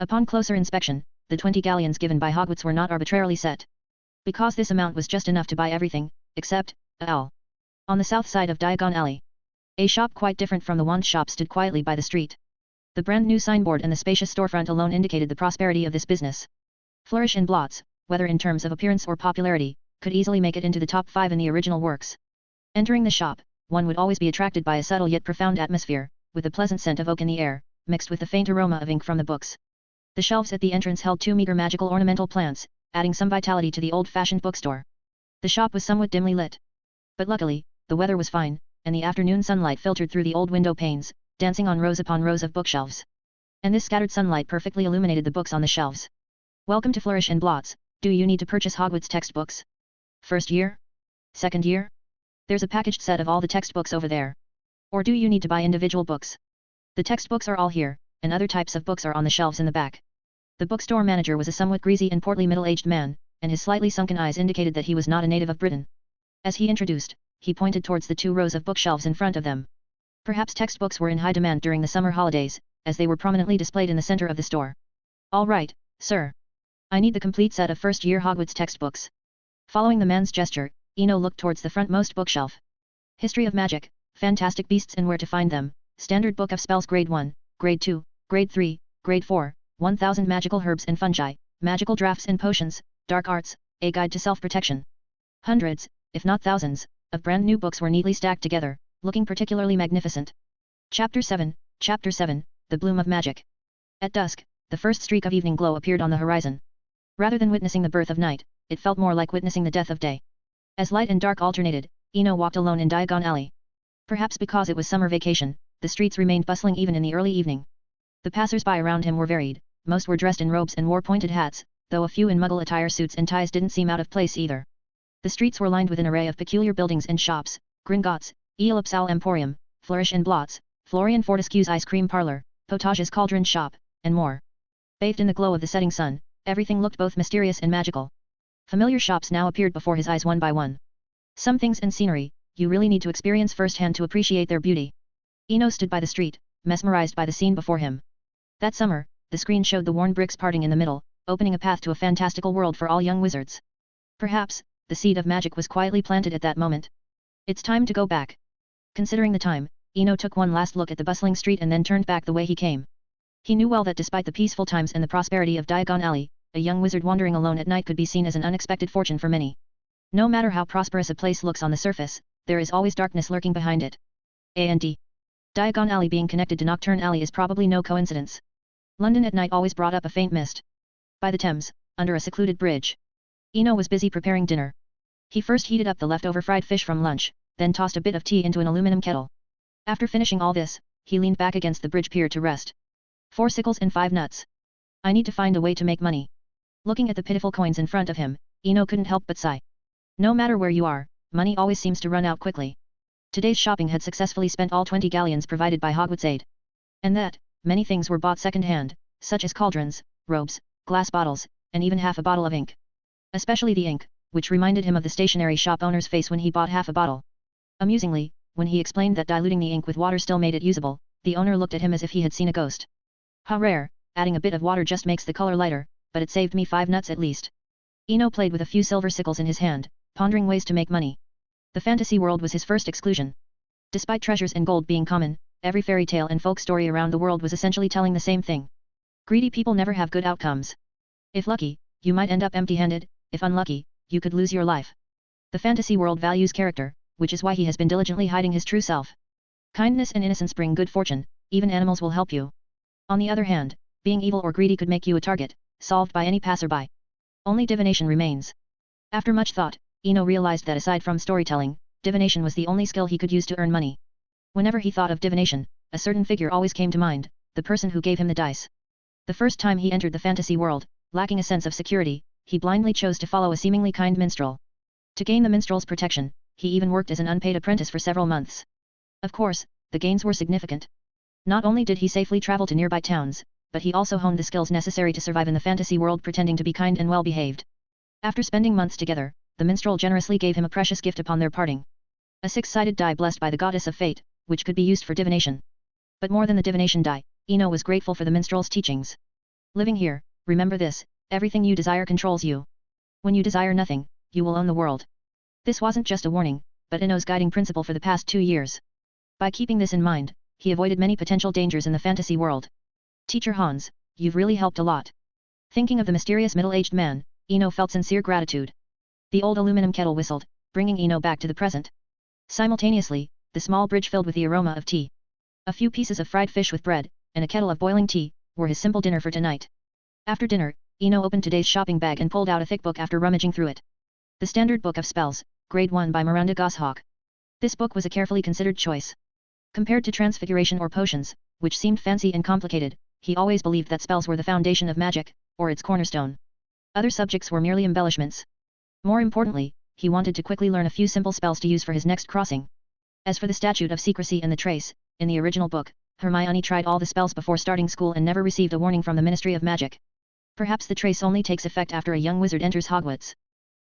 Upon closer inspection, the 20 galleons given by Hogwarts were not arbitrarily set. Because this amount was just enough to buy everything, except, a owl. On the south side of Diagon Alley, a shop quite different from the wand shop stood quietly by the street. The brand new signboard and the spacious storefront alone indicated the prosperity of this business. Flourish and Blots, whether in terms of appearance or popularity, could easily make it into the top 5 in the original works. Entering the shop, one would always be attracted by a subtle yet profound atmosphere, with a pleasant scent of oak in the air, mixed with the faint aroma of ink from the books. The shelves at the entrance held 2 meager magical ornamental plants, adding some vitality to the old-fashioned bookstore. The shop was somewhat dimly lit. But luckily, the weather was fine, and the afternoon sunlight filtered through the old window panes, dancing on rows upon rows of bookshelves. And this scattered sunlight perfectly illuminated the books on the shelves. Welcome to Flourish and Blots. Do you need to purchase Hogwarts textbooks? First year? Second year? There's a packaged set of all the textbooks over there. Or do you need to buy individual books? The textbooks are all here, and other types of books are on the shelves in the back. The bookstore manager was a somewhat greasy and portly middle-aged man, and his slightly sunken eyes indicated that he was not a native of Britain. As he introduced, he pointed towards the 2 rows of bookshelves in front of them. Perhaps textbooks were in high demand during the summer holidays, as they were prominently displayed in the center of the store. All right, sir. I need the complete set of first-year Hogwarts textbooks. Following the man's gesture, Eno looked towards the frontmost bookshelf. History of Magic, Fantastic Beasts and Where to Find Them, Standard Book of Spells Grade 1, Grade 2, Grade 3, Grade 4, 1000 Magical Herbs and Fungi, Magical Drafts and Potions, Dark Arts, A Guide to Self-Protection. Hundreds, if not thousands, of brand new books were neatly stacked together, looking particularly magnificent. Chapter 7, The Bloom of Magic. At dusk, the first streak of evening glow appeared on the horizon. Rather than witnessing the birth of night, it felt more like witnessing the death of day. As light and dark alternated, Eno walked alone in Diagon Alley. Perhaps because it was summer vacation, the streets remained bustling even in the early evening. The passers-by around him were varied, most were dressed in robes and wore pointed hats, though a few in Muggle attire suits and ties didn't seem out of place either. The streets were lined with an array of peculiar buildings and shops, Gringotts, Eolipsal Emporium, Flourish and Blots, Florian Fortescue's Ice Cream Parlor, Potage's Cauldron Shop, and more. Bathed in the glow of the setting sun, everything looked both mysterious and magical. Familiar shops now appeared before his eyes one by one. Some things and scenery, you really need to experience firsthand to appreciate their beauty. Eno stood by the street, mesmerized by the scene before him. That summer, the screen showed the worn bricks parting in the middle, opening a path to a fantastical world for all young wizards. Perhaps, the seed of magic was quietly planted at that moment. It's time to go back. Considering the time, Eno took one last look at the bustling street and then turned back the way he came. He knew well that despite the peaceful times and the prosperity of Diagon Alley, a young wizard wandering alone at night could be seen as an unexpected fortune for many. No matter how prosperous a place looks on the surface, there is always darkness lurking behind it. And Diagon Alley being connected to Nocturne Alley is probably no coincidence. London at night always brought up a faint mist. By the Thames, under a secluded bridge, Eno was busy preparing dinner. He first heated up the leftover fried fish from lunch, then tossed a bit of tea into an aluminum kettle. After finishing all this, he leaned back against the bridge pier to rest. 4 sickles and 5 nuts. I need to find a way to make money. Looking at the pitiful coins in front of him, Eno couldn't help but sigh. No matter where you are, money always seems to run out quickly. Today's shopping had successfully spent all 20 galleons provided by Hogwarts aid. And that, many things were bought second-hand, such as cauldrons, robes, glass bottles, and even half a bottle of ink. Especially the ink, which reminded him of the stationery shop owner's face when he bought half a bottle. Amusingly, when he explained that diluting the ink with water still made it usable, the owner looked at him as if he had seen a ghost. How rare, adding a bit of water just makes the color lighter, but it saved me 5 nuts at least. Eno played with a few silver sickles in his hand, pondering ways to make money. The fantasy world was his first exclusion. Despite treasures and gold being common, every fairy tale and folk story around the world was essentially telling the same thing. Greedy people never have good outcomes. If lucky, you might end up empty-handed, if unlucky, you could lose your life. The fantasy world values character, which is why he has been diligently hiding his true self. Kindness and innocence bring good fortune, even animals will help you. On the other hand, being evil or greedy could make you a target, solved by any passerby. Only divination remains. After much thought, Eno realized that aside from storytelling, divination was the only skill he could use to earn money. Whenever he thought of divination, a certain figure always came to mind, the person who gave him the dice. The first time he entered the fantasy world, lacking a sense of security, he blindly chose to follow a seemingly kind minstrel. To gain the minstrel's protection, he even worked as an unpaid apprentice for several months. Of course, the gains were significant. Not only did he safely travel to nearby towns, but he also honed the skills necessary to survive in the fantasy world pretending to be kind and well-behaved. After spending months together, the minstrel generously gave him a precious gift upon their parting. A 6-sided die blessed by the goddess of fate, which could be used for divination. But more than the divination die, Eno was grateful for the minstrel's teachings. Living here, remember this, everything you desire controls you. When you desire nothing, you will own the world. This wasn't just a warning, but Eno's guiding principle for the past 2 years. By keeping this in mind, he avoided many potential dangers in the fantasy world. Teacher Hans, you've really helped a lot. Thinking of the mysterious middle-aged man, Eno felt sincere gratitude. The old aluminum kettle whistled, bringing Eno back to the present. Simultaneously, the small bridge filled with the aroma of tea. A few pieces of fried fish with bread, and a kettle of boiling tea, were his simple dinner for tonight. After dinner, Eno opened today's shopping bag and pulled out a thick book after rummaging through it. The Standard Book of Spells, Grade 1 by Miranda Goshawk. This book was a carefully considered choice. Compared to transfiguration or potions, which seemed fancy and complicated, he always believed that spells were the foundation of magic, or its cornerstone. Other subjects were merely embellishments. More importantly, he wanted to quickly learn a few simple spells to use for his next crossing. As for the Statute of Secrecy and the Trace, in the original book, Hermione tried all the spells before starting school and never received a warning from the Ministry of Magic. Perhaps the trace only takes effect after a young wizard enters Hogwarts.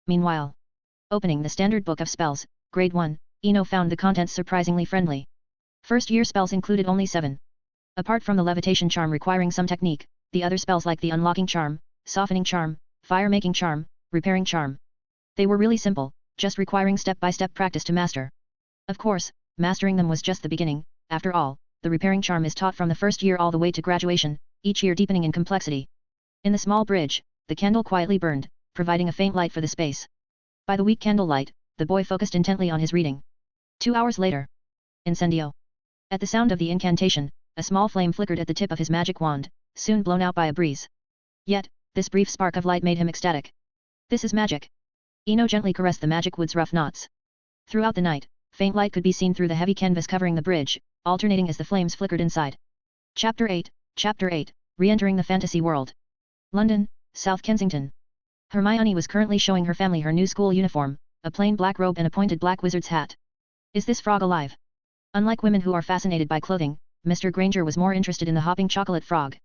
Meanwhile, opening the Standard Book of Spells, Grade 1, Eno found the contents surprisingly friendly. First-year spells included only 7. Apart from the levitation charm requiring some technique, the other spells like the unlocking charm, softening charm, fire-making charm, repairing charm. They were really simple, just requiring step-by-step practice to master. Of course, mastering them was just the beginning. After all, the repairing charm is taught from the first year all the way to graduation, each year deepening in complexity. In the small bridge, the candle quietly burned, providing a faint light for the space. By the weak candlelight, the boy focused intently on his reading. 2 hours later. Incendio. At the sound of the incantation, a small flame flickered at the tip of his magic wand, soon blown out by a breeze. Yet, this brief spark of light made him ecstatic. This is magic. Eno gently caressed the magic wood's rough knots. Throughout the night, faint light could be seen through the heavy canvas covering the bridge, alternating as the flames flickered inside. Chapter 8, Re-entering the Fantasy World. London, South Kensington. Hermione was currently showing her family her new school uniform, a plain black robe and a pointed black wizard's hat. Is this frog alive? Unlike women who are fascinated by clothing, Mr. Granger was more interested in the hopping chocolate frog.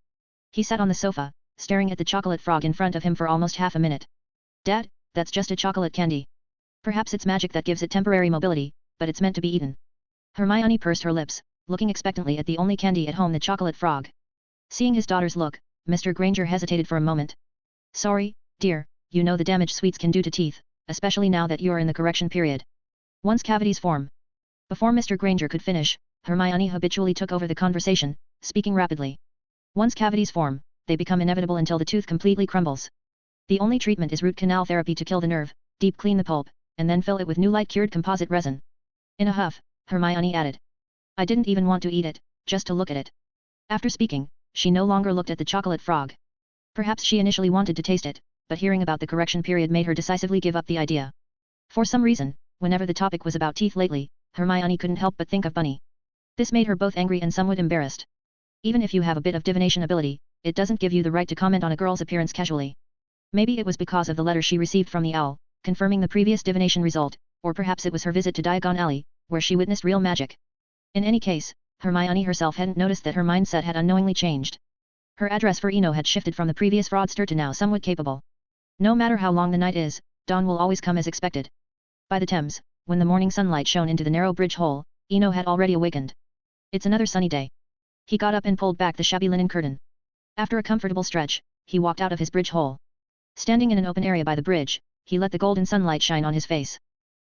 He sat on the sofa, staring at the chocolate frog in front of him for almost half a minute. Dad, that's just a chocolate candy. Perhaps it's magic that gives it temporary mobility, but it's meant to be eaten. Hermione pursed her lips, looking expectantly at the only candy at home, the chocolate frog. Seeing his daughter's look, Mr. Granger hesitated for a moment. Sorry, dear, you know the damage sweets can do to teeth, especially now that you are in the correction period. Once cavities form. Before Mr. Granger could finish, Hermione habitually took over the conversation, speaking rapidly. Once cavities form, they become inevitable until the tooth completely crumbles. The only treatment is root canal therapy to kill the nerve, deep clean the pulp, and then fill it with new light-cured composite resin. In a huff, Hermione added. I didn't even want to eat it, just to look at it. After speaking, she no longer looked at the chocolate frog. Perhaps she initially wanted to taste it, but hearing about the correction period made her decisively give up the idea. For some reason, whenever the topic was about teeth lately, Hermione couldn't help but think of Bunny. This made her both angry and somewhat embarrassed. Even if you have a bit of divination ability, it doesn't give you the right to comment on a girl's appearance casually. Maybe it was because of the letter she received from the owl, confirming the previous divination result, or perhaps it was her visit to Diagon Alley, where she witnessed real magic. In any case, Hermione herself hadn't noticed that her mindset had unknowingly changed. Her address for Eno had shifted from the previous fraudster to now somewhat capable. No matter how long the night is, dawn will always come as expected. By the Thames, when the morning sunlight shone into the narrow bridge hole, Eno had already awakened. It's another sunny day. He got up and pulled back the shabby linen curtain. After a comfortable stretch, he walked out of his bridge hole. Standing in an open area by the bridge, he let the golden sunlight shine on his face.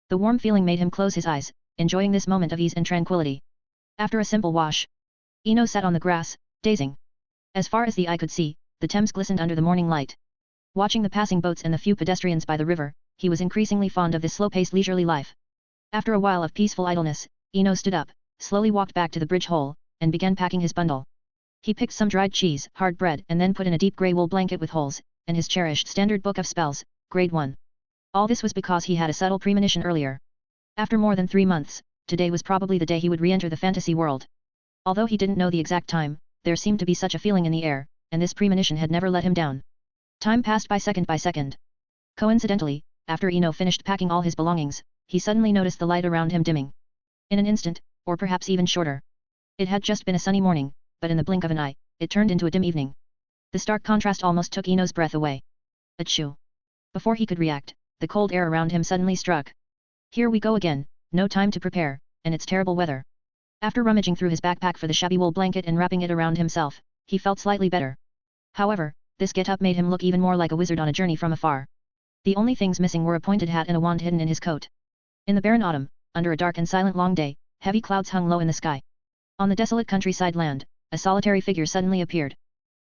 The warm feeling made him close his eyes, enjoying this moment of ease and tranquility. After a simple wash, Eno sat on the grass, dazing. As far as the eye could see, the Thames glistened under the morning light. Watching the passing boats and the few pedestrians by the river, he was increasingly fond of this slow-paced leisurely life. After a while of peaceful idleness, Eno stood up, slowly walked back to the bridge hole, and began packing his bundle. He picked some dried cheese, hard bread, and then put in a deep grey wool blanket with holes, and his cherished standard book of spells, grade 1. All this was because he had a subtle premonition earlier. After more than 3 months, today was probably the day he would re-enter the fantasy world. Although he didn't know the exact time, there seemed to be such a feeling in the air, and this premonition had never let him down. Time passed by second by second. Coincidentally, after Eno finished packing all his belongings, he suddenly noticed the light around him dimming. In an instant, or perhaps even shorter. It had just been a sunny morning, but in the blink of an eye, it turned into a dim evening. The stark contrast almost took Eno's breath away. Achoo! Before he could react, the cold air around him suddenly struck. Here we go again, no time to prepare, and it's terrible weather. After rummaging through his backpack for the shabby wool blanket and wrapping it around himself, he felt slightly better. However, this get-up made him look even more like a wizard on a journey from afar. The only things missing were a pointed hat and a wand hidden in his coat. In the barren autumn, under a dark and silent long day, heavy clouds hung low in the sky. On the desolate countryside land, a solitary figure suddenly appeared.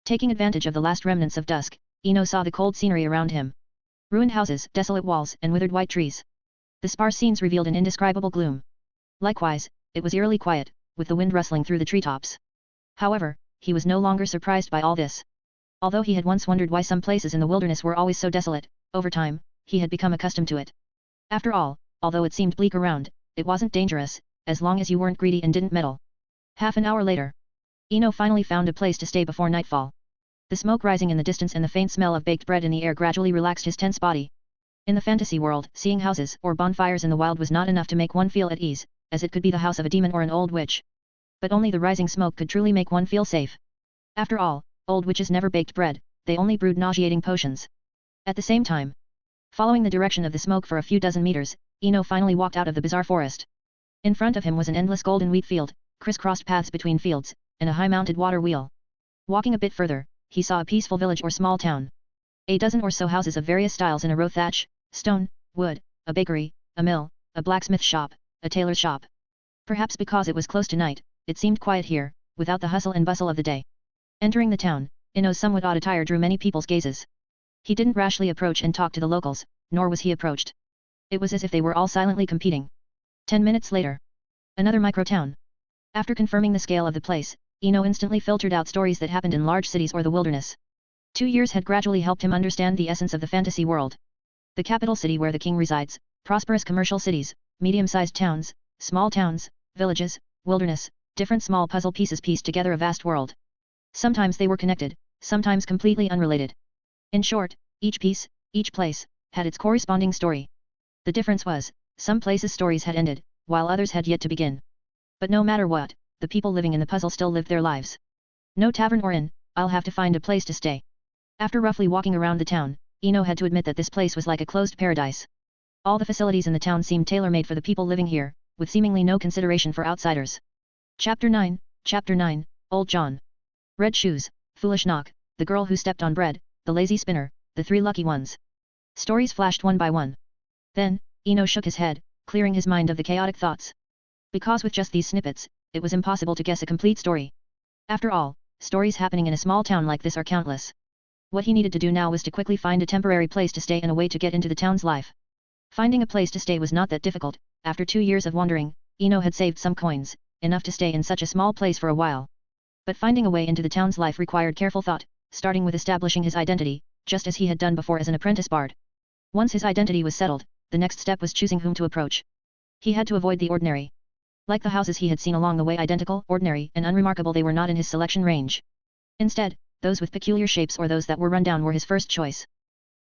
Taking advantage of the last remnants of dusk, Eno saw the cold scenery around him. Ruined houses, desolate walls, and withered white trees. The sparse scenes revealed an indescribable gloom. Likewise, it was eerily quiet, with the wind rustling through the treetops. However, he was no longer surprised by all this. Although he had once wondered why some places in the wilderness were always so desolate, over time, he had become accustomed to it. After all, although it seemed bleak around, it wasn't dangerous, as long as you weren't greedy and didn't meddle. Half an hour later, Eno finally found a place to stay before nightfall. The smoke rising in the distance and the faint smell of baked bread in the air gradually relaxed his tense body. In the fantasy world, seeing houses or bonfires in the wild was not enough to make one feel at ease, as it could be the house of a demon or an old witch. But only the rising smoke could truly make one feel safe. After all, old witches never baked bread, they only brewed nauseating potions. At the same time, following the direction of the smoke for a few dozen meters, Eno finally walked out of the bizarre forest. In front of him was an endless golden wheat field, crisscrossed paths between fields, and a high-mounted water wheel. Walking a bit further, he saw a peaceful village or small town. A dozen or so houses of various styles in a row: thatch, stone, wood, a bakery, a mill, a blacksmith shop, a tailor's shop. Perhaps because it was close to night, it seemed quiet here, without the hustle and bustle of the day. Entering the town, Eno's somewhat odd attire drew many people's gazes. He didn't rashly approach and talk to the locals, nor was he approached. It was as if they were all silently competing. 10 minutes later. Another microtown. After confirming the scale of the place, Eno instantly filtered out stories that happened in large cities or the wilderness. 2 years had gradually helped him understand the essence of the fantasy world. The capital city where the king resides, prosperous commercial cities, medium-sized towns, small towns, villages, wilderness, different small puzzle pieces pieced together a vast world. Sometimes they were connected, sometimes completely unrelated. In short, each piece, each place, had its corresponding story. The difference was, some places' stories had ended, while others had yet to begin. But no matter what, the people living in the puzzle still lived their lives. No tavern or inn, I'll have to find a place to stay. After roughly walking around the town, Eno had to admit that this place was like a closed paradise. All the facilities in the town seemed tailor-made for the people living here, with seemingly no consideration for outsiders. Chapter 9, Old John. Red shoes, foolish knock, the girl who stepped on bread, the lazy spinner, the three lucky ones. Stories flashed one by one. Then, Eno shook his head, clearing his mind of the chaotic thoughts. Because with just these snippets, it was impossible to guess a complete story. After all, stories happening in a small town like this are countless. What he needed to do now was to quickly find a temporary place to stay and a way to get into the town's life. Finding a place to stay was not that difficult. After 2 years of wandering, Eno had saved some coins, enough to stay in such a small place for a while. But finding a way into the town's life required careful thought, starting with establishing his identity, just as he had done before as an apprentice bard. Once his identity was settled, the next step was choosing whom to approach. He had to avoid the ordinary. Like the houses he had seen along the way, identical, ordinary, and unremarkable, they were not in his selection range. Instead, those with peculiar shapes or those that were run down were his first choice.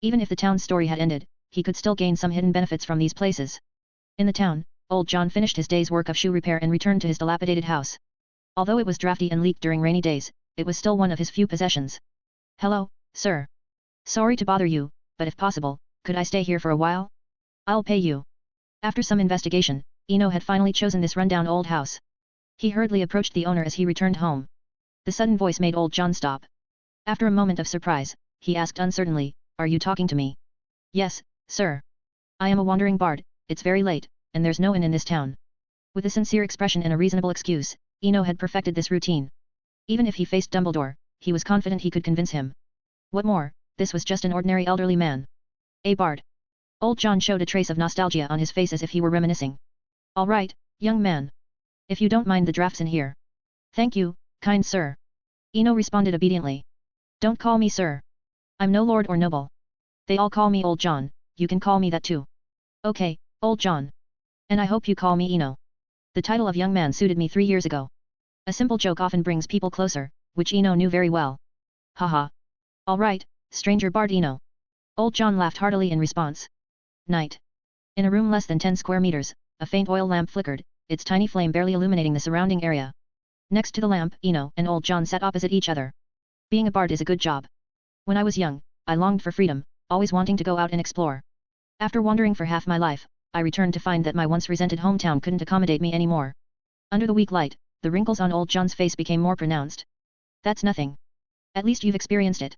Even if the town's story had ended, he could still gain some hidden benefits from these places. In the town, Old John finished his day's work of shoe repair and returned to his dilapidated house. Although it was drafty and leaked during rainy days, it was still one of his few possessions. "Hello, sir. Sorry to bother you, but if possible, could I stay here for a while? I'll pay you." After some investigation, Eno had finally chosen this rundown old house. He hurriedly approached the owner as he returned home. The sudden voice made Old John stop. After a moment of surprise, he asked uncertainly, "Are you talking to me?" "Yes, sir. I am a wandering bard, it's very late, and there's no inn in this town." With a sincere expression and a reasonable excuse, Eno had perfected this routine. Even if he faced Dumbledore, he was confident he could convince him. What more, this was just an ordinary elderly man. A bard. Old John showed a trace of nostalgia on his face as if he were reminiscing. "All right, young man. If you don't mind the drafts in here." "Thank you, kind sir." Eno responded obediently. "Don't call me sir. I'm no lord or noble. They all call me Old John, you can call me that too." "Okay, Old John. And I hope you call me Eno. The title of young man suited me 3 years ago." A simple joke often brings people closer, which Eno knew very well. "Haha. All right, stranger bard Eno." Old John laughed heartily in response. Night. In a room less than 10 square meters, a faint oil lamp flickered, its tiny flame barely illuminating the surrounding area. Next to the lamp, Eno and Old John sat opposite each other. "Being a bard is a good job. When I was young, I longed for freedom, always wanting to go out and explore. After wandering for half my life, I returned to find that my once resented hometown couldn't accommodate me anymore." Under the weak light, the wrinkles on Old John's face became more pronounced. "That's nothing. At least you've experienced it.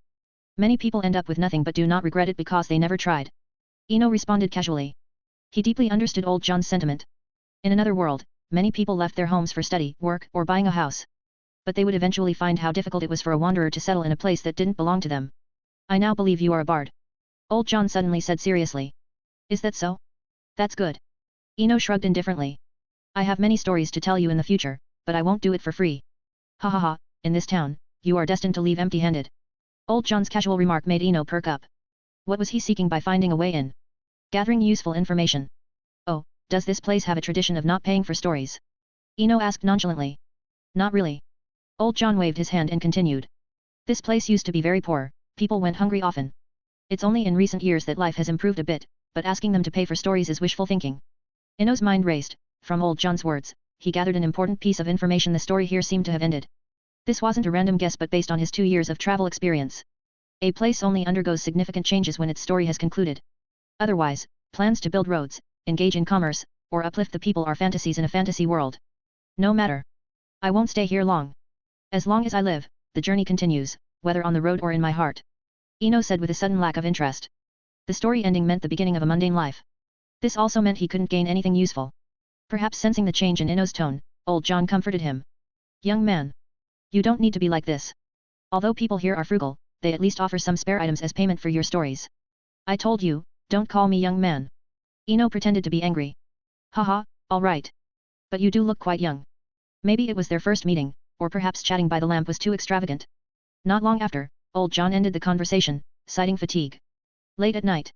Many people end up with nothing but do not regret it because they never tried." Eno responded casually. He deeply understood Old John's sentiment. In another world, many people left their homes for study, work, or buying a house. But they would eventually find how difficult it was for a wanderer to settle in a place that didn't belong to them. "I now believe you are a bard," Old John suddenly said seriously. "Is that so? That's good." Eno shrugged indifferently. "I have many stories to tell you in the future, but I won't do it for free." "Ha ha ha, in this town, you are destined to leave empty-handed." Old John's casual remark made Eno perk up. What was he seeking by finding a way in? Gathering useful information. "Oh, does this place have a tradition of not paying for stories?" Eno asked nonchalantly. "Not really." Old John waved his hand and continued. "This place used to be very poor, people went hungry often. It's only in recent years that life has improved a bit, but asking them to pay for stories is wishful thinking." Eno's mind raced. From Old John's words, he gathered an important piece of information. The story here seemed to have ended. This wasn't a random guess but based on his 2 years of travel experience. A place only undergoes significant changes when its story has concluded. Otherwise, plans to build roads, engage in commerce, or uplift the people are fantasies in a fantasy world. "No matter. I won't stay here long. As long as I live, the journey continues, whether on the road or in my heart," Eno said with a sudden lack of interest. The story ending meant the beginning of a mundane life. This also meant he couldn't gain anything useful. Perhaps sensing the change in Eno's tone, Old John comforted him. "Young man. You don't need to be like this. Although people here are frugal, they at least offer some spare items as payment for your stories. I told you, don't call me young man." Eno pretended to be angry. "Haha, all right. But you do look quite young." Maybe it was their first meeting, or perhaps chatting by the lamp was too extravagant. Not long after, Old John ended the conversation, citing fatigue. Late at night,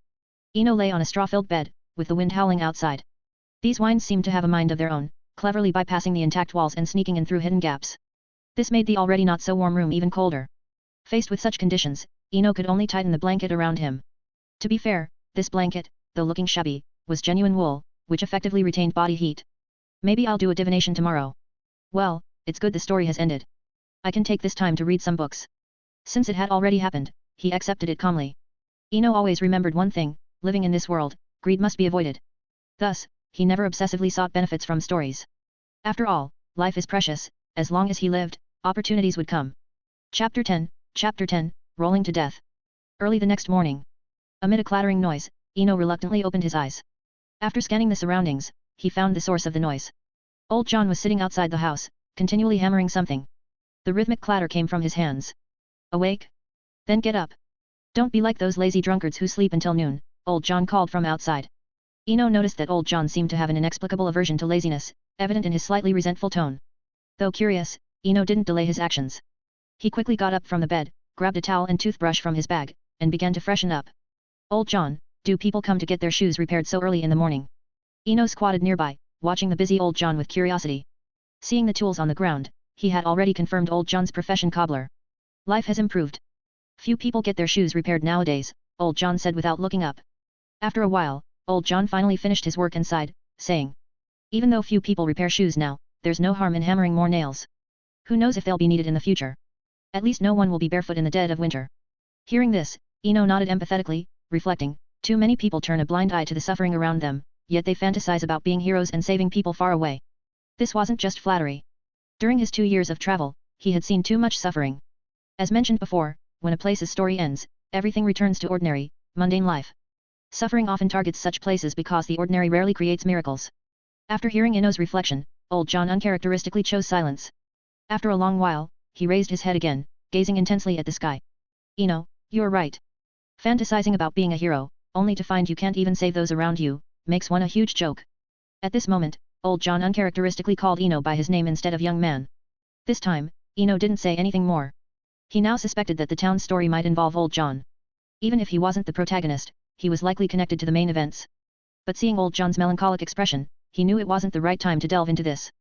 Eno lay on a straw-filled bed, with the wind howling outside. These winds seemed to have a mind of their own, cleverly bypassing the intact walls and sneaking in through hidden gaps. This made the already not so warm room even colder. Faced with such conditions, Eno could only tighten the blanket around him. To be fair, this blanket, though looking shabby, was genuine wool, which effectively retained body heat. "Maybe I'll do a divination tomorrow. Well, it's good the story has ended. I can take this time to read some books." Since it had already happened, he accepted it calmly. Eno always remembered one thing: living in this world, greed must be avoided. Thus, he never obsessively sought benefits from stories. After all, life is precious, as long as he lived, opportunities would come. Chapter 10, Rolling to Death. Early the next morning. Amid a clattering noise, Eno reluctantly opened his eyes. After scanning the surroundings, he found the source of the noise. Old John was sitting outside the house, continually hammering something. The rhythmic clatter came from his hands. Awake? Then get up. Don't be like those lazy drunkards who sleep until noon, Old John called from outside. Eno noticed that Old John seemed to have an inexplicable aversion to laziness, evident in his slightly resentful tone. Though curious, Eno didn't delay his actions. He quickly got up from the bed, grabbed a towel and toothbrush from his bag, and began to freshen up. Old John, do people come to get their shoes repaired so early in the morning? Eno squatted nearby, watching the busy Old John with curiosity. Seeing the tools on the ground, he had already confirmed Old John's profession: cobbler. Life has improved. Few people get their shoes repaired nowadays, Old John said without looking up. After a while, Old John finally finished his work and sighed, saying, even though few people repair shoes now, there's no harm in hammering more nails. Who knows if they'll be needed in the future? At least no one will be barefoot in the dead of winter. Hearing this, Eno nodded empathetically, reflecting, too many people turn a blind eye to the suffering around them, yet they fantasize about being heroes and saving people far away. This wasn't just flattery. During his 2 years of travel, he had seen too much suffering. As mentioned before, when a place's story ends, everything returns to ordinary, mundane life. Suffering often targets such places because the ordinary rarely creates miracles. After hearing Eno's reflection, Old John uncharacteristically chose silence. After a long while, he raised his head again, gazing intensely at the sky. Eno, you're right. Fantasizing about being a hero, only to find you can't even save those around you, makes one a huge joke. At this moment, Old John uncharacteristically called Eno by his name instead of young man. This time, Eno didn't say anything more. He now suspected that the town's story might involve Old John. Even if he wasn't the protagonist, he was likely connected to the main events. But seeing Old John's melancholic expression, he knew it wasn't the right time to delve into this.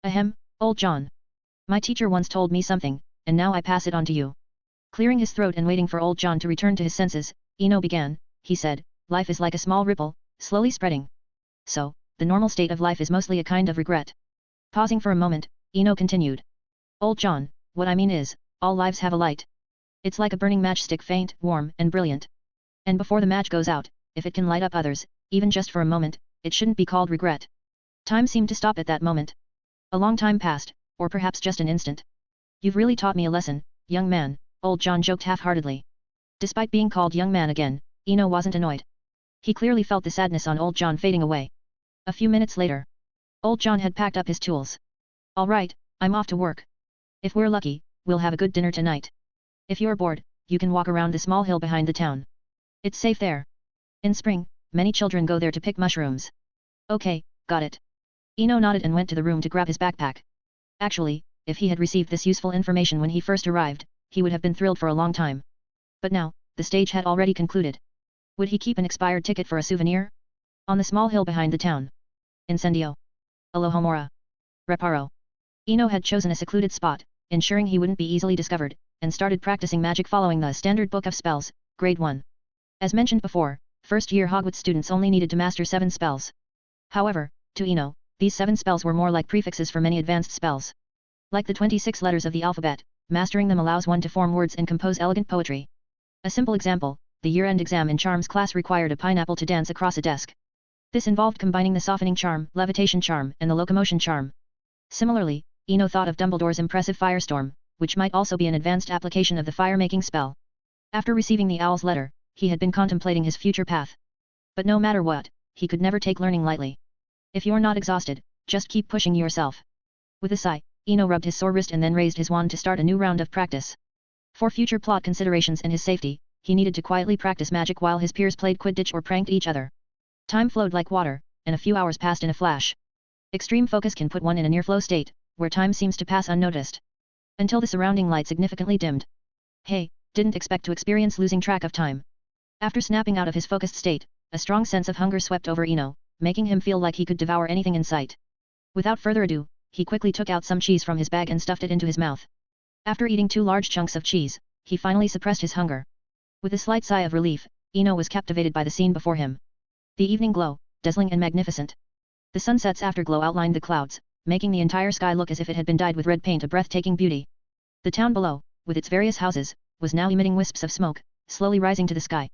Ahem, Old John. My teacher once told me something, and now I pass it on to you. Clearing his throat and waiting for Old John to return to his senses, Eno began, he said, life is like a small ripple, slowly spreading. So, the normal state of life is mostly a kind of regret. Pausing for a moment, Eno continued. Old John, what I mean is, all lives have a light. It's like a burning matchstick, faint, warm, and brilliant. And before the match goes out, if it can light up others, even just for a moment, it shouldn't be called regret. Time seemed to stop at that moment. A long time passed, or perhaps just an instant. You've really taught me a lesson, young man, Old John joked half-heartedly. Despite being called young man again, Eno wasn't annoyed. He clearly felt the sadness on Old John fading away. A few minutes later, Old John had packed up his tools. All right, I'm off to work. If we're lucky, we'll have a good dinner tonight. If you're bored, you can walk around the small hill behind the town. It's safe there. In spring, many children go there to pick mushrooms. Okay, got it. Eno nodded and went to the room to grab his backpack. Actually, if he had received this useful information when he first arrived, he would have been thrilled for a long time. But now, the stage had already concluded. Would he keep an expired ticket for a souvenir? On the small hill behind the town. Incendio. Alohomora. Reparo. Eno had chosen a secluded spot, ensuring he wouldn't be easily discovered, and started practicing magic following the standard book of spells, grade 1. As mentioned before, first-year Hogwarts students only needed to master 7 spells. However, to Eno, these 7 spells were more like prefixes for many advanced spells. Like the 26 letters of the alphabet, mastering them allows one to form words and compose elegant poetry. A simple example, the year-end exam in Charms class required a pineapple to dance across a desk. This involved combining the softening charm, levitation charm, and the locomotion charm. Similarly, Eno thought of Dumbledore's impressive firestorm, which might also be an advanced application of the fire-making spell. After receiving the owl's letter, he had been contemplating his future path. But no matter what, he could never take learning lightly. If you're not exhausted, just keep pushing yourself. With a sigh, Eno rubbed his sore wrist and then raised his wand to start a new round of practice. For future plot considerations and his safety, he needed to quietly practice magic while his peers played Quidditch or pranked each other. Time flowed like water, and a few hours passed in a flash. Extreme focus can put one in a near-flow state, where time seems to pass unnoticed. Until the surrounding light significantly dimmed. Hey, didn't expect to experience losing track of time. After snapping out of his focused state, a strong sense of hunger swept over Eno, making him feel like he could devour anything in sight. Without further ado, he quickly took out some cheese from his bag and stuffed it into his mouth. After eating 2 large chunks of cheese, he finally suppressed his hunger. With a slight sigh of relief, Eno was captivated by the scene before him. The evening glow, dazzling and magnificent. The sunset's afterglow outlined the clouds, making the entire sky look as if it had been dyed with red paint, a breathtaking beauty. The town below, with its various houses, was now emitting wisps of smoke, slowly rising to the sky.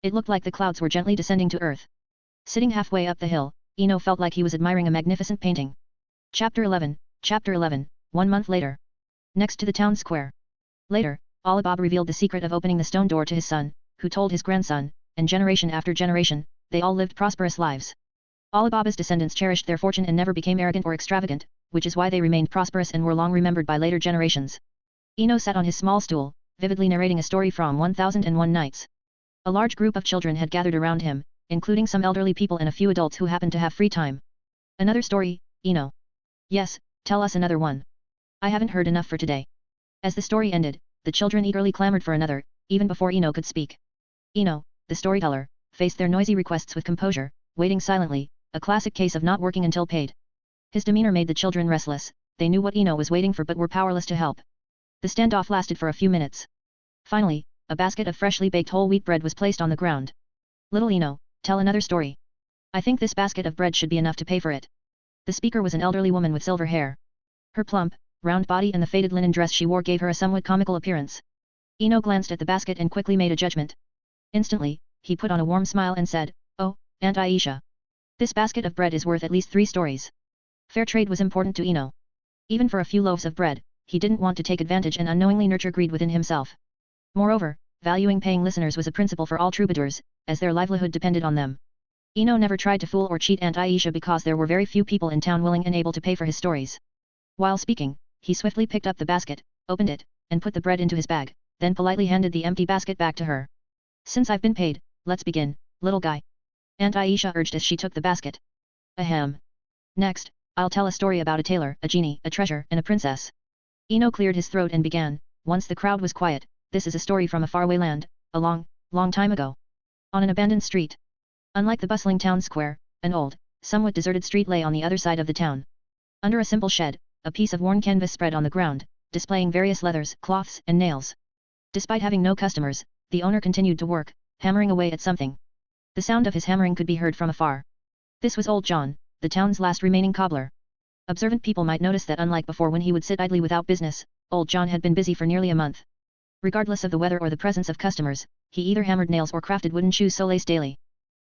It looked like the clouds were gently descending to earth. Sitting halfway up the hill, Ino felt like he was admiring a magnificent painting. Chapter 11, 1 month later. Next to the town square. Later, Ali Baba revealed the secret of opening the stone door to his son, who told his grandson, and generation after generation, they all lived prosperous lives. Ali Baba's descendants cherished their fortune and never became arrogant or extravagant, which is why they remained prosperous and were long remembered by later generations. Ino sat on his small stool, vividly narrating a story from 1001 Nights. A large group of children had gathered around him, including some elderly people and a few adults who happened to have free time. Another story, Ino? Yes, tell us another one. I haven't heard enough for today. As the story ended, the children eagerly clamored for another, even before Ino could speak. Ino, the storyteller, faced their noisy requests with composure, waiting silently, a classic case of not working until paid. His demeanor made the children restless, they knew what Ino was waiting for but were powerless to help. The standoff lasted for a few minutes. Finally, a basket of freshly baked whole wheat bread was placed on the ground. Little Ino, tell another story. I think this basket of bread should be enough to pay for it. The speaker was an elderly woman with silver hair. Her plump, round body and the faded linen dress she wore gave her a somewhat comical appearance. Ino glanced at the basket and quickly made a judgment. Instantly, he put on a warm smile and said, "Oh, Aunt Aisha. This basket of bread is worth at least 3 stories." Fair trade was important to Ino. Even for a few loaves of bread, he didn't want to take advantage and unknowingly nurture greed within himself. Moreover, valuing paying listeners was a principle for all troubadours, as their livelihood depended on them. Ino never tried to fool or cheat Aunt Aisha because there were very few people in town willing and able to pay for his stories. While speaking, he swiftly picked up the basket, opened it, and put the bread into his bag, then politely handed the empty basket back to her. "Since I've been paid, let's begin, little guy," Aunt Aisha urged as she took the basket. "Ahem. Next, I'll tell a story about a tailor, a genie, a treasure, and a princess." Ino cleared his throat and began, once the crowd was quiet, "This is a story from a faraway land, a long, long time ago. On an abandoned street. Unlike the bustling town square, an old, somewhat deserted street lay on the other side of the town. Under a simple shed, a piece of worn canvas spread on the ground, displaying various leathers, cloths, and nails. Despite having no customers, the owner continued to work, hammering away at something. The sound of his hammering could be heard from afar. This was old John, the town's last remaining cobbler. Observant people might notice that unlike before when he would sit idly without business, old John had been busy for nearly a month. Regardless of the weather or the presence of customers, he either hammered nails or crafted wooden shoe soles daily.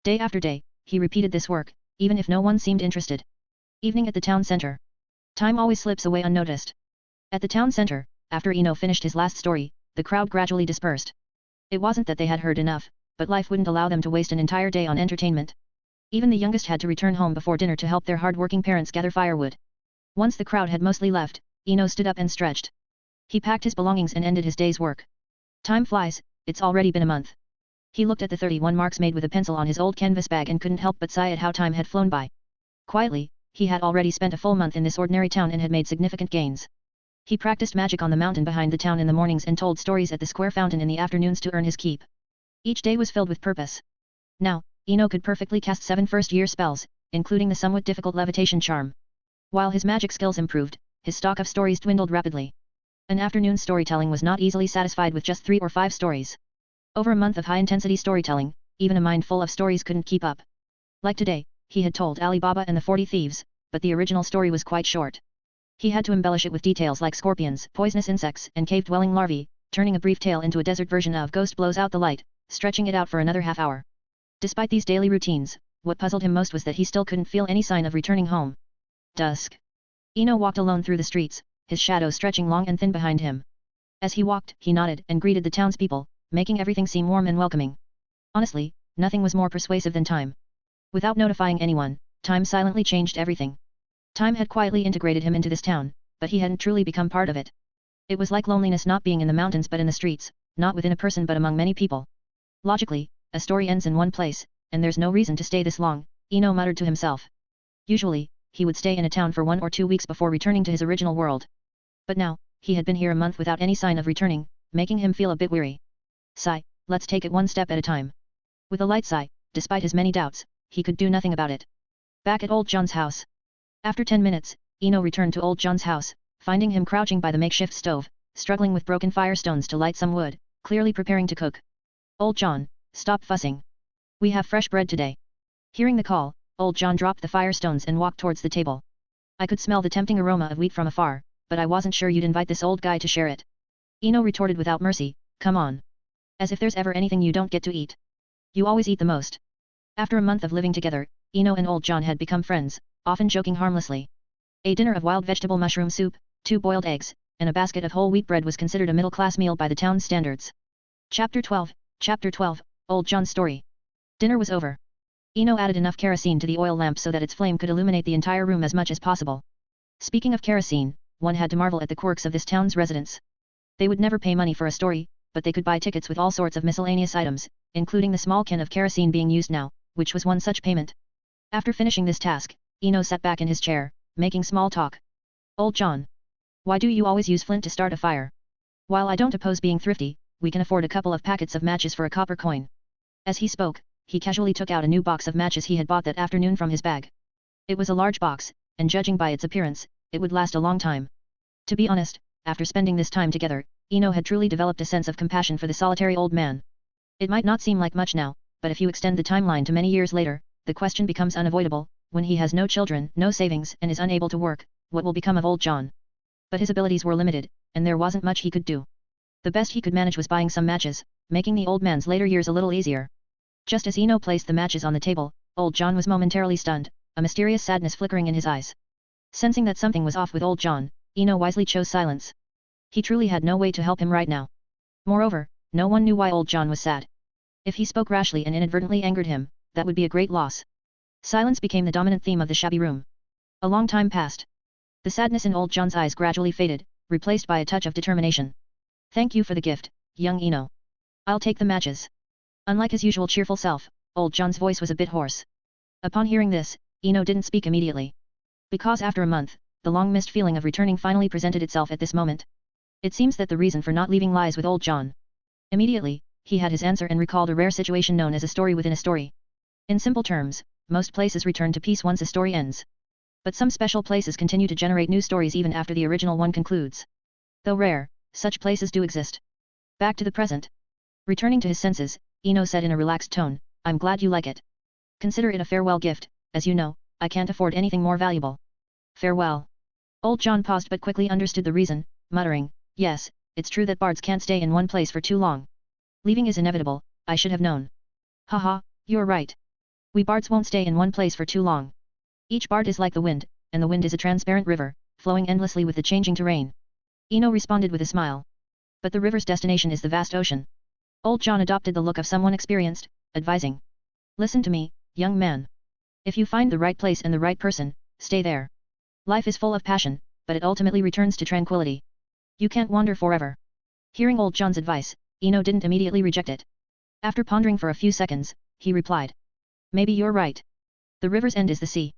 Day after day, he repeated this work, even if no one seemed interested. Evening at the town center. Time always slips away unnoticed. At the town center, after Ino finished his last story, the crowd gradually dispersed. It wasn't that they had heard enough, but life wouldn't allow them to waste an entire day on entertainment. Even the youngest had to return home before dinner to help their hard-working parents gather firewood. Once the crowd had mostly left, Ino stood up and stretched. He packed his belongings and ended his day's work. Time flies, it's already been a month. He looked at the 31 marks made with a pencil on his old canvas bag and couldn't help but sigh at how time had flown by. Quietly, he had already spent a full month in this ordinary town and had made significant gains. He practiced magic on the mountain behind the town in the mornings and told stories at the square fountain in the afternoons to earn his keep. Each day was filled with purpose. Now, Ino could perfectly cast 7 first-year spells, including the somewhat difficult levitation charm. While his magic skills improved, his stock of stories dwindled rapidly. An afternoon's storytelling was not easily satisfied with just 3 or 5 stories. Over a month of high-intensity storytelling, even a mind full of stories couldn't keep up. Like today, he had told Ali Baba and the 40 Thieves, but the original story was quite short. He had to embellish it with details like scorpions, poisonous insects, and cave-dwelling larvae, turning a brief tale into a desert version of Ghost Blows Out the Light, stretching it out for another half hour. Despite these daily routines, what puzzled him most was that he still couldn't feel any sign of returning home. Dusk. Ino walked alone through the streets, his shadow stretching long and thin behind him. As he walked, he nodded and greeted the townspeople, making everything seem warm and welcoming. Honestly, nothing was more persuasive than time. Without notifying anyone, time silently changed everything. Time had quietly integrated him into this town, but he hadn't truly become part of it. It was like loneliness not being in the mountains but in the streets, not within a person but among many people. Logically, a story ends in one place, and there's no reason to stay this long, Ino muttered to himself. Usually, he would stay in a town for 1 or 2 weeks before returning to his original world. But now, he had been here a month without any sign of returning, making him feel a bit weary. Sigh, let's take it one step at a time. With a light sigh, despite his many doubts, he could do nothing about it. Back at old John's house. After 10 minutes, Ino returned to old John's house, finding him crouching by the makeshift stove, struggling with broken firestones to light some wood, clearly preparing to cook. Old John, stop fussing. We have fresh bread today. Hearing the call, old John dropped the firestones and walked towards the table. I could smell the tempting aroma of wheat from afar, but I wasn't sure you'd invite this old guy to share it. Ino retorted without mercy, come on. As if there's ever anything you don't get to eat. You always eat the most. After a month of living together, Eno and old John had become friends, often joking harmlessly. A dinner of wild vegetable mushroom soup, 2 boiled eggs, and a basket of whole wheat bread was considered a middle-class meal by the town's standards. Chapter 12, Old John's Story. Dinner was over. Eno added enough kerosene to the oil lamp so that its flame could illuminate the entire room as much as possible. Speaking of kerosene, one had to marvel at the quirks of this town's residents. They would never pay money for a story, but they could buy tickets with all sorts of miscellaneous items, including the small can of kerosene being used now, which was one such payment. After finishing this task, Eno sat back in his chair, making small talk. Old John. Why do you always use flint to start a fire? While I don't oppose being thrifty, we can afford a couple of packets of matches for a copper coin. As he spoke, he casually took out a new box of matches he had bought that afternoon from his bag. It was a large box, and judging by its appearance, it would last a long time. To be honest, after spending this time together, Eno had truly developed a sense of compassion for the solitary old man. It might not seem like much now, but if you extend the timeline to many years later, the question becomes unavoidable: when he has no children, no savings, and is unable to work, what will become of old John? But his abilities were limited, and there wasn't much he could do. The best he could manage was buying some matches, making the old man's later years a little easier. Just as Eno placed the matches on the table, old John was momentarily stunned, a mysterious sadness flickering in his eyes. Sensing that something was off with old John, Eno wisely chose silence. He truly had no way to help him right now. Moreover, no one knew why old John was sad. If he spoke rashly and inadvertently angered him, that would be a great loss. Silence became the dominant theme of the shabby room. A long time passed. The sadness in old John's eyes gradually faded, replaced by a touch of determination. Thank you for the gift, young Eno. I'll take the matches. Unlike his usual cheerful self, old John's voice was a bit hoarse. Upon hearing this, Eno didn't speak immediately. Because after a month, the long-missed feeling of returning finally presented itself at this moment. It seems that the reason for not leaving lies with old John. Immediately, he had his answer and recalled a rare situation known as a story within a story. In simple terms, most places return to peace once a story ends. But some special places continue to generate new stories even after the original one concludes. Though rare, such places do exist. Back to the present. Returning to his senses, Eno said in a relaxed tone, I'm glad you like it. Consider it a farewell gift, as you know, I can't afford anything more valuable. Farewell. Old John paused but quickly understood the reason, muttering, yes, it's true that bards can't stay in one place for too long. Leaving is inevitable, I should have known. Haha, you're right. We bards won't stay in one place for too long. Each bard is like the wind, and the wind is a transparent river, flowing endlessly with the changing terrain. Eno responded with a smile. But the river's destination is the vast ocean. Old John adopted the look of someone experienced, advising. Listen to me, young man. If you find the right place and the right person, stay there. Life is full of passion, but it ultimately returns to tranquility. You can't wander forever. Hearing old John's advice, Eno didn't immediately reject it. After pondering for a few seconds, he replied. Maybe you're right. The river's end is the sea.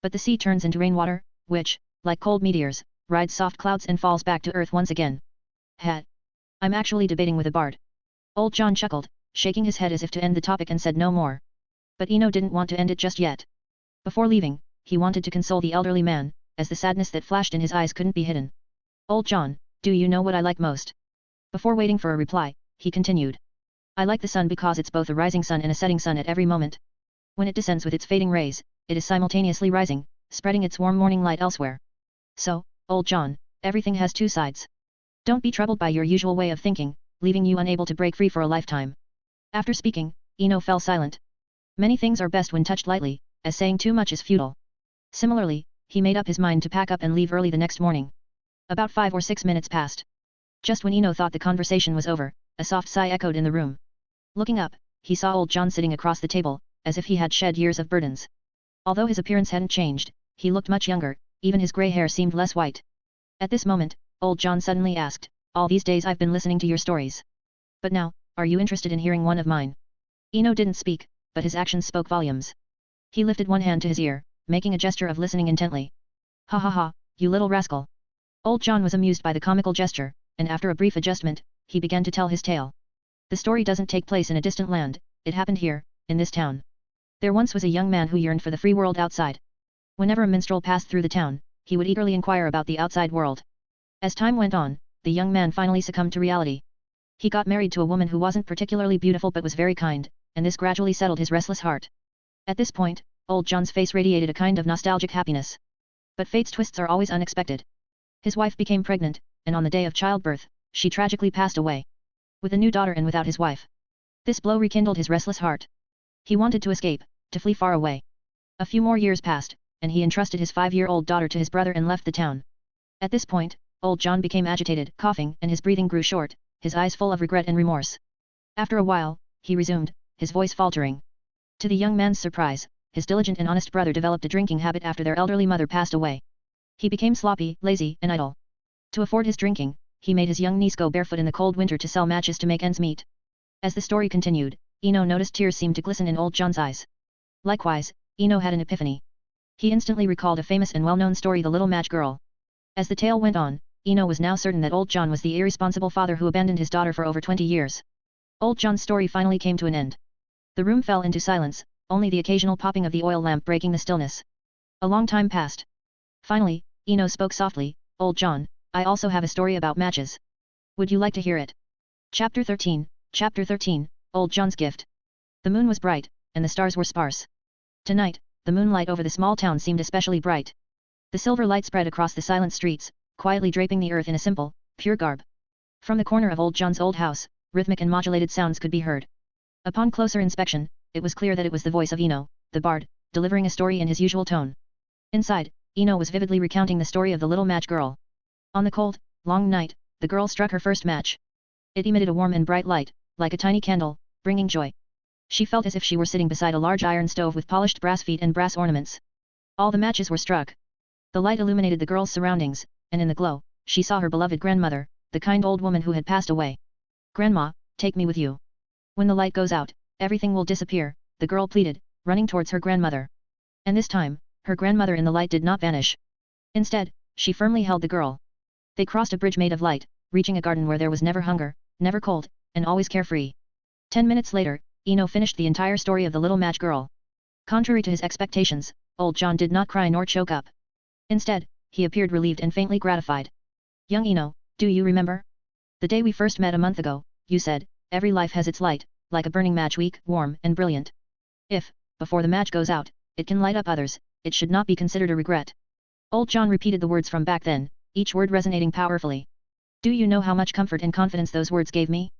But the sea turns into rainwater, which, like cold meteors, rides soft clouds and falls back to earth once again. I'm actually debating with a bard. Old John chuckled, shaking his head as if to end the topic and said no more. But Eno didn't want to end it just yet. Before leaving, he wanted to console the elderly man, as the sadness that flashed in his eyes couldn't be hidden. Old John, do you know what I like most? Before waiting for a reply, he continued. I like the sun because it's both a rising sun and a setting sun at every moment. When it descends with its fading rays, it is simultaneously rising, spreading its warm morning light elsewhere. So, old John, everything has two sides. Don't be troubled by your usual way of thinking, leaving you unable to break free for a lifetime. After speaking, Eno fell silent. Many things are best when touched lightly, as saying too much is futile. Similarly, he made up his mind to pack up and leave early the next morning. About 5 or 6 minutes passed. Just when Eno thought the conversation was over, a soft sigh echoed in the room. Looking up, he saw old John sitting across the table, as if he had shed years of burdens. Although his appearance hadn't changed, he looked much younger, even his grey hair seemed less white. At this moment, old John suddenly asked, all these days I've been listening to your stories. But now, are you interested in hearing one of mine? Eno didn't speak, but his actions spoke volumes. He lifted one hand to his ear, making a gesture of listening intently. Ha ha ha, you little rascal. Old John was amused by the comical gesture, and after a brief adjustment, he began to tell his tale. The story doesn't take place in a distant land, it happened here, in this town. There once was a young man who yearned for the free world outside. Whenever a minstrel passed through the town, he would eagerly inquire about the outside world. As time went on, the young man finally succumbed to reality. He got married to a woman who wasn't particularly beautiful but was very kind, and this gradually settled his restless heart. At this point, old John's face radiated a kind of nostalgic happiness. But fate's twists are always unexpected. His wife became pregnant, and on the day of childbirth, she tragically passed away. With a new daughter and without his wife. This blow rekindled his restless heart. He wanted to escape, to flee far away. A few more years passed, and he entrusted his 5-year-old daughter to his brother and left the town. At this point, old John became agitated, coughing, and his breathing grew short, his eyes full of regret and remorse. After a while, he resumed, his voice faltering. To the young man's surprise, his diligent and honest brother developed a drinking habit after their elderly mother passed away. He became sloppy, lazy, and idle. To afford his drinking, he made his young niece go barefoot in the cold winter to sell matches to make ends meet. As the story continued, Eno noticed tears seemed to glisten in old John's eyes. Likewise, Eno had an epiphany. He instantly recalled a famous and well-known story, the little match girl. As the tale went on, Eno was now certain that old John was the irresponsible father who abandoned his daughter for over 20 years. Old John's story finally came to an end. The room fell into silence, only the occasional popping of the oil lamp breaking the stillness. A long time passed. Finally, Eno spoke softly, "Old John, I also have a story about matches. Would you like to hear it?" Chapter 13, Old John's Gift. The moon was bright, and the stars were sparse. Tonight, the moonlight over the small town seemed especially bright. The silver light spread across the silent streets, quietly draping the earth in a simple, pure garb. From the corner of old John's old house, rhythmic and modulated sounds could be heard. Upon closer inspection, it was clear that it was the voice of Eno, the bard, delivering a story in his usual tone. Inside, Eno was vividly recounting the story of the little match girl. On the cold, long night, the girl struck her first match. It emitted a warm and bright light, like a tiny candle, bringing joy. She felt as if she were sitting beside a large iron stove with polished brass feet and brass ornaments. All the matches were struck. The light illuminated the girl's surroundings, and in the glow, she saw her beloved grandmother, the kind old woman who had passed away. "Grandma, take me with you. When the light goes out, everything will disappear," the girl pleaded, running towards her grandmother. And this time, her grandmother in the light did not vanish. Instead, she firmly held the girl. They crossed a bridge made of light, reaching a garden where there was never hunger, never cold, and always carefree. 10 minutes later, Eno finished the entire story of the little match girl. Contrary to his expectations, old John did not cry nor choke up. Instead, he appeared relieved and faintly gratified. "Young Eno, do you remember? The day we first met a month ago, you said, every life has its light, like a burning match, weak, warm, and brilliant. If, before the match goes out, it can light up others, it should not be considered a regret." Old John repeated the words from back then, each word resonating powerfully. "Do you know how much comfort and confidence those words gave me?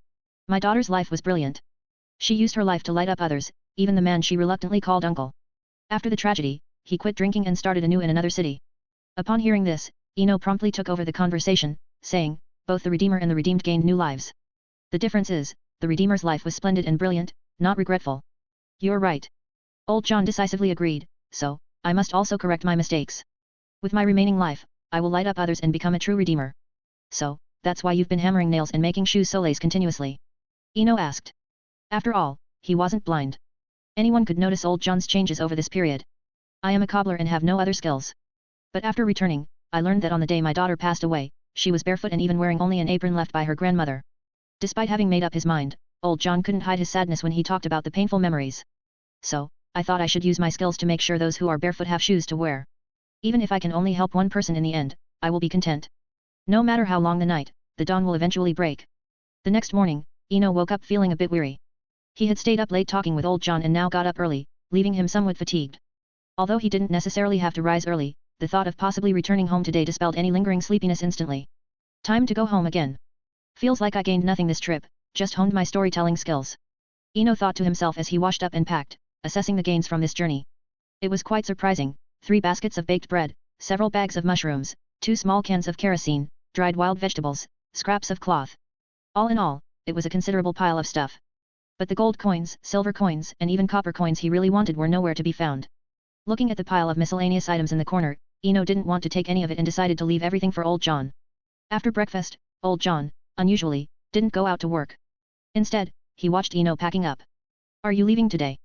My daughter's life was brilliant. She used her life to light up others, even the man she reluctantly called uncle. After the tragedy, he quit drinking and started anew in another city." Upon hearing this, Eno promptly took over the conversation, saying, "Both the Redeemer and the redeemed gained new lives. The difference is, the Redeemer's life was splendid and brilliant, not regretful." "You're right." Old John decisively agreed, "So, I must also correct my mistakes. With my remaining life, I will light up others and become a true Redeemer." "So, that's why you've been hammering nails and making shoes soles continuously?" Eno asked. After all, he wasn't blind. Anyone could notice old John's changes over this period. "I am a cobbler and have no other skills. But after returning, I learned that on the day my daughter passed away, she was barefoot and even wearing only an apron left by her grandmother." Despite having made up his mind, old John couldn't hide his sadness when he talked about the painful memories. "So, I thought I should use my skills to make sure those who are barefoot have shoes to wear. Even if I can only help one person in the end, I will be content. No matter how long the night, the dawn will eventually break." The next morning, Eno woke up feeling a bit weary. He had stayed up late talking with old John and now got up early, leaving him somewhat fatigued. Although he didn't necessarily have to rise early, the thought of possibly returning home today dispelled any lingering sleepiness instantly. "Time to go home again. Feels like I gained nothing this trip, just honed my storytelling skills." Eno thought to himself as he washed up and packed, assessing the gains from this journey. It was quite surprising: 3 baskets of baked bread, several bags of mushrooms, 2 small cans of kerosene, dried wild vegetables, scraps of cloth. All in all, it was a considerable pile of stuff. But the gold coins, silver coins, and even copper coins he really wanted were nowhere to be found. Looking at the pile of miscellaneous items in the corner, Eno didn't want to take any of it and decided to leave everything for old John. After breakfast, old John, unusually, didn't go out to work. Instead, he watched Eno packing up. "Are you leaving today?"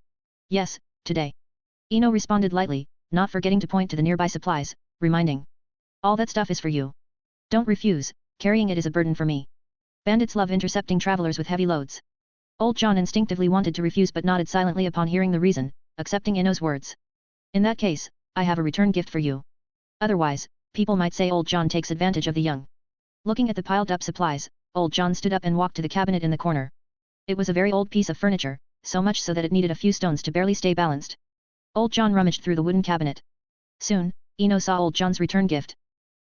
"Yes, today." Eno responded lightly, not forgetting to point to the nearby supplies, reminding, "All that stuff is for you. Don't refuse, carrying it is a burden for me. Bandits love intercepting travelers with heavy loads." Old John instinctively wanted to refuse but nodded silently upon hearing the reason, accepting Eno's words. "In that case, I have a return gift for you. Otherwise, people might say old John takes advantage of the young." Looking at the piled up supplies, old John stood up and walked to the cabinet in the corner. It was a very old piece of furniture, so much so that it needed a few stones to barely stay balanced. Old John rummaged through the wooden cabinet. Soon, Eno saw old John's return gift.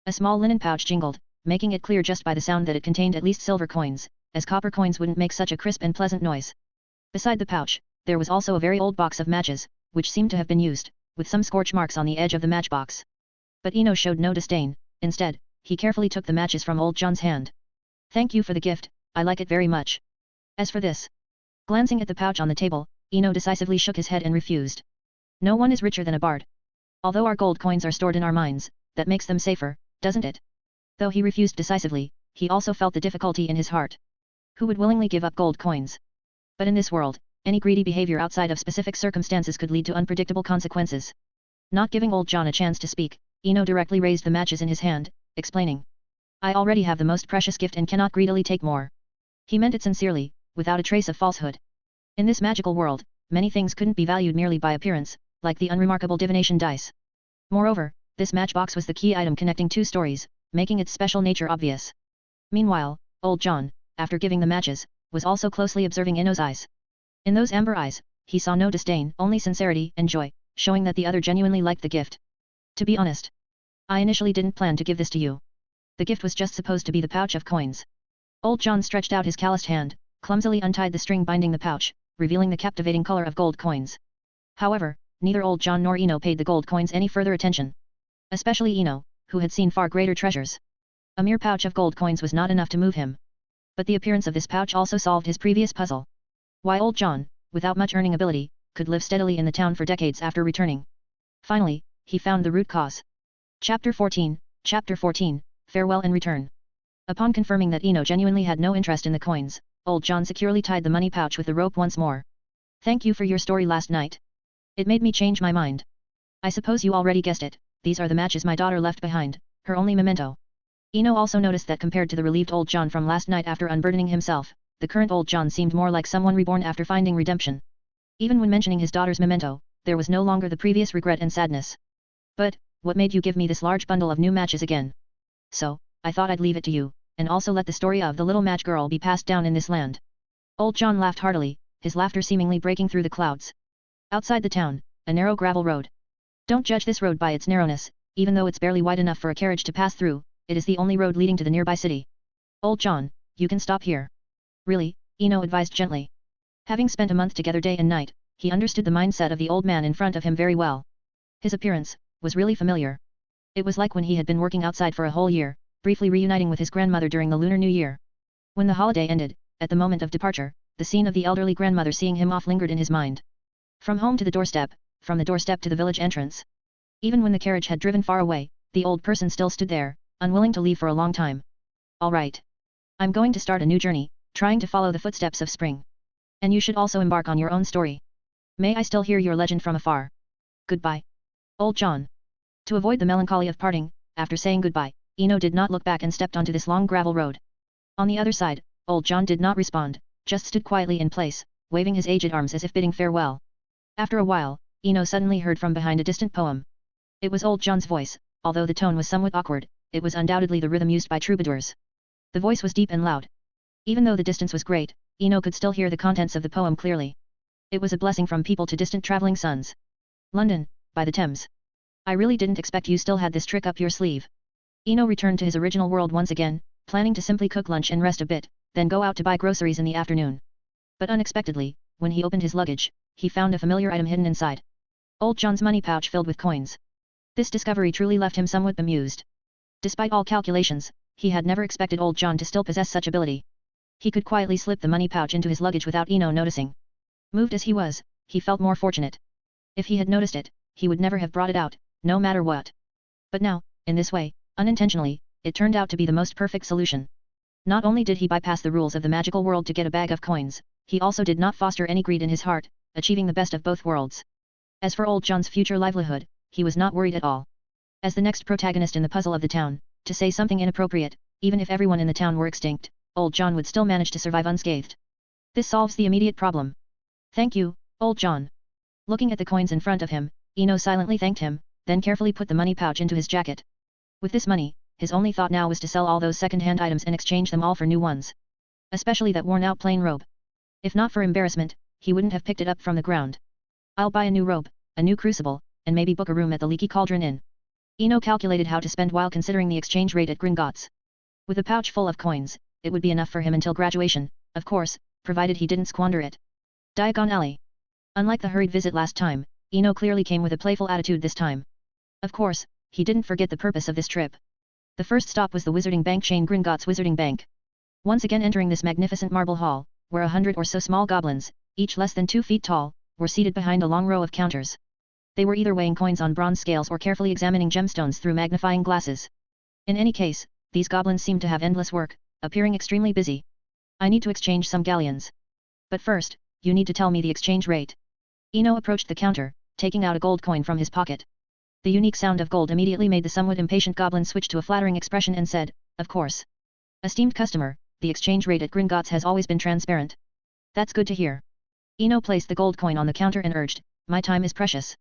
A small linen pouch jingled, making it clear just by the sound that it contained at least silver coins, as copper coins wouldn't make such a crisp and pleasant noise. Beside the pouch, there was also a very old box of matches, which seemed to have been used, with some scorch marks on the edge of the matchbox. But Eno showed no disdain. Instead, he carefully took the matches from old John's hand. "Thank you for the gift, I like it very much. As for this..." Glancing at the pouch on the table, Eno decisively shook his head and refused. "No one is richer than a bard. Although our gold coins are stored in our mines, that makes them safer, doesn't it?" Though he refused decisively, he also felt the difficulty in his heart. Who would willingly give up gold coins? But in this world, any greedy behavior outside of specific circumstances could lead to unpredictable consequences. Not giving old John a chance to speak, Eno directly raised the matches in his hand, explaining. "I already have the most precious gift and cannot greedily take more." He meant it sincerely, without a trace of falsehood. In this magical world, many things couldn't be valued merely by appearance, like the unremarkable divination dice. Moreover, this matchbox was the key item connecting two stories, making its special nature obvious. Meanwhile, old John, after giving the matches, was also closely observing Eno's eyes. In those amber eyes, he saw no disdain, only sincerity and joy, showing that the other genuinely liked the gift. "To be honest, I initially didn't plan to give this to you. The gift was just supposed to be the pouch of coins." Old John stretched out his calloused hand, clumsily untied the string binding the pouch, revealing the captivating color of gold coins. However, neither old John nor Eno paid the gold coins any further attention. Especially Eno, who had seen far greater treasures. A mere pouch of gold coins was not enough to move him. But the appearance of this pouch also solved his previous puzzle. Why old John, without much earning ability, could live steadily in the town for decades after returning. Finally, he found the root cause. Chapter 14, Farewell and Return. Upon confirming that Eno genuinely had no interest in the coins, old John securely tied the money pouch with the rope once more. "Thank you for your story last night. It made me change my mind. I suppose you already guessed it, these are the matches my daughter left behind, her only memento." Eno also noticed that compared to the relieved old John from last night after unburdening himself, the current old John seemed more like someone reborn after finding redemption. Even when mentioning his daughter's memento, there was no longer the previous regret and sadness. "But, what made you give me this large bundle of new matches again?" "So, I thought I'd leave it to you, and also let the story of the little match girl be passed down in this land." Old John laughed heartily, his laughter seemingly breaking through the clouds. Outside the town, a narrow gravel road. "Don't judge this road by its narrowness, even though it's barely wide enough for a carriage to pass through, it is the only road leading to the nearby city. Old John, you can stop here." "Really?" Eno advised gently. Having spent a month together day and night, he understood the mindset of the old man in front of him very well. His appearance was really familiar. It was like when he had been working outside for a whole year, briefly reuniting with his grandmother during the Lunar New Year. When the holiday ended, at the moment of departure, the scene of the elderly grandmother seeing him off lingered in his mind. From home to the doorstep, from the doorstep to the village entrance. Even when the carriage had driven far away, the old person still stood there, unwilling to leave for a long time. "All right. I'm going to start a new journey, trying to follow the footsteps of spring. And you should also embark on your own story. May I still hear your legend from afar. Goodbye. Old John." To avoid the melancholy of parting, after saying goodbye, Eno did not look back and stepped onto this long gravel road. On the other side, old John did not respond, just stood quietly in place, waving his aged arms as if bidding farewell. After a while, Eno suddenly heard from behind a distant poem. It was old John's voice, although the tone was somewhat awkward, it was undoubtedly the rhythm used by troubadours. The voice was deep and loud. Even though the distance was great, Eno could still hear the contents of the poem clearly. It was a blessing from people to distant traveling sons. "London, by the Thames. I really didn't expect you still had this trick up your sleeve." Eno returned to his original world once again, planning to simply cook lunch and rest a bit, then go out to buy groceries in the afternoon. But unexpectedly, when he opened his luggage, he found a familiar item hidden inside. Old John's money pouch filled with coins. This discovery truly left him somewhat bemused. Despite all calculations, he had never expected old John to still possess such ability. He could quietly slip the money pouch into his luggage without Eno noticing. Moved as he was, he felt more fortunate. If he had noticed it, he would never have brought it out, no matter what. But now, in this way, unintentionally, it turned out to be the most perfect solution. Not only did he bypass the rules of the magical world to get a bag of coins, he also did not foster any greed in his heart, achieving the best of both worlds. As for old John's future livelihood, he was not worried at all. As the next protagonist in the puzzle of the town, to say something inappropriate, even if everyone in the town were extinct, old John would still manage to survive unscathed. This solves the immediate problem. "Thank you, old John." Looking at the coins in front of him, Eno silently thanked him, then carefully put the money pouch into his jacket. With this money, his only thought now was to sell all those second-hand items and exchange them all for new ones. Especially that worn-out plain robe. If not for embarrassment, he wouldn't have picked it up from the ground. "I'll buy a new robe, a new crucible, and maybe book a room at the Leaky Cauldron Inn." Eno calculated how to spend while considering the exchange rate at Gringotts. With a pouch full of coins, it would be enough for him until graduation, of course, provided he didn't squander it. Diagon Alley. Unlike the hurried visit last time, Eno clearly came with a playful attitude this time. Of course, he didn't forget the purpose of this trip. The first stop was the Wizarding Bank chain Gringotts Wizarding Bank. Once again entering this magnificent marble hall, where 100 or so small goblins, each less than 2 feet tall, were seated behind a long row of counters. They were either weighing coins on bronze scales or carefully examining gemstones through magnifying glasses. In any case, these goblins seemed to have endless work, appearing extremely busy. I need to exchange some galleons. But first, you need to tell me the exchange rate. Eno approached the counter, taking out a gold coin from his pocket. The unique sound of gold immediately made the somewhat impatient goblin switch to a flattering expression and said, "Of course. Esteemed customer, the exchange rate at Gringotts has always been transparent." "That's good to hear." Eno placed the gold coin on the counter and urged, "My time is precious.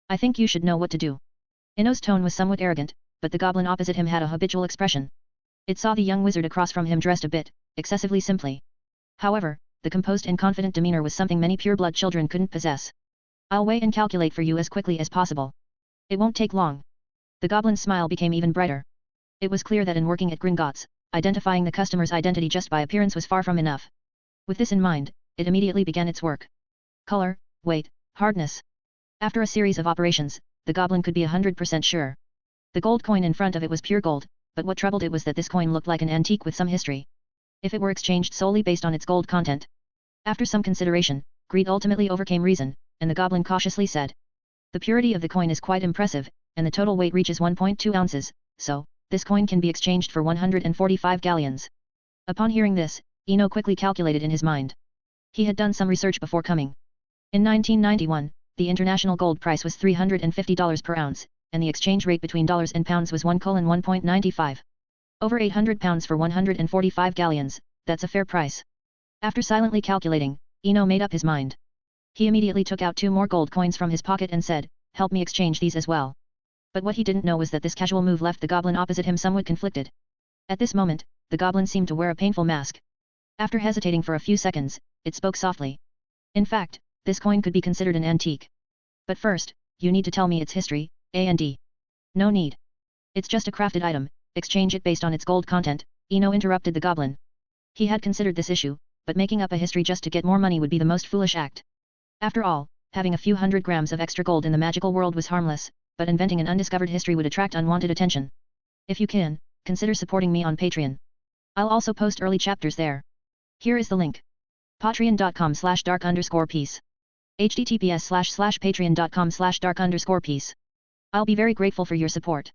I think you should know what to do." Eno's tone was somewhat arrogant, but the goblin opposite him had a habitual expression. It saw the young wizard across from him dressed a bit, excessively simply. However, the composed and confident demeanor was something many pure-blood children couldn't possess. "I'll weigh and calculate for you as quickly as possible. It won't take long." The goblin's smile became even brighter. It was clear that in working at Gringotts, identifying the customer's identity just by appearance was far from enough. With this in mind, it immediately began its work. Color, weight, hardness. After a series of operations, the goblin could be 100% sure. The gold coin in front of it was pure gold, but what troubled it was that this coin looked like an antique with some history. If it were exchanged solely based on its gold content. After some consideration, greed ultimately overcame reason, and the goblin cautiously said, "The purity of the coin is quite impressive, and the total weight reaches 1.2 ounces, so, this coin can be exchanged for 145 galleons." Upon hearing this, Eno quickly calculated in his mind. He had done some research before coming. In 1991, the international gold price was $350 per ounce, and the exchange rate between dollars and pounds was 1:1.95. Over 800 pounds for 145 galleons, that's a fair price. After silently calculating, Eno made up his mind. He immediately took out 2 more gold coins from his pocket and said, "Help me exchange these as well." But what he didn't know was that this casual move left the goblin opposite him somewhat conflicted. At this moment, the goblin seemed to wear a painful mask. After hesitating for a few seconds, it spoke softly. "In fact, this coin could be considered an antique. But first, you need to tell me its history, and." "No need. It's just a crafted item, exchange it based on its gold content," Eno interrupted the goblin. He had considered this issue, but making up a history just to get more money would be the most foolish act. After all, having a few hundred grams of extra gold in the magical world was harmless, but inventing an undiscovered history would attract unwanted attention. If you can, consider supporting me on Patreon. I'll also post early chapters there. Here is the link. patreon.com/dark_peace. https://patreon.com/dark_peace. I'll be very grateful for your support.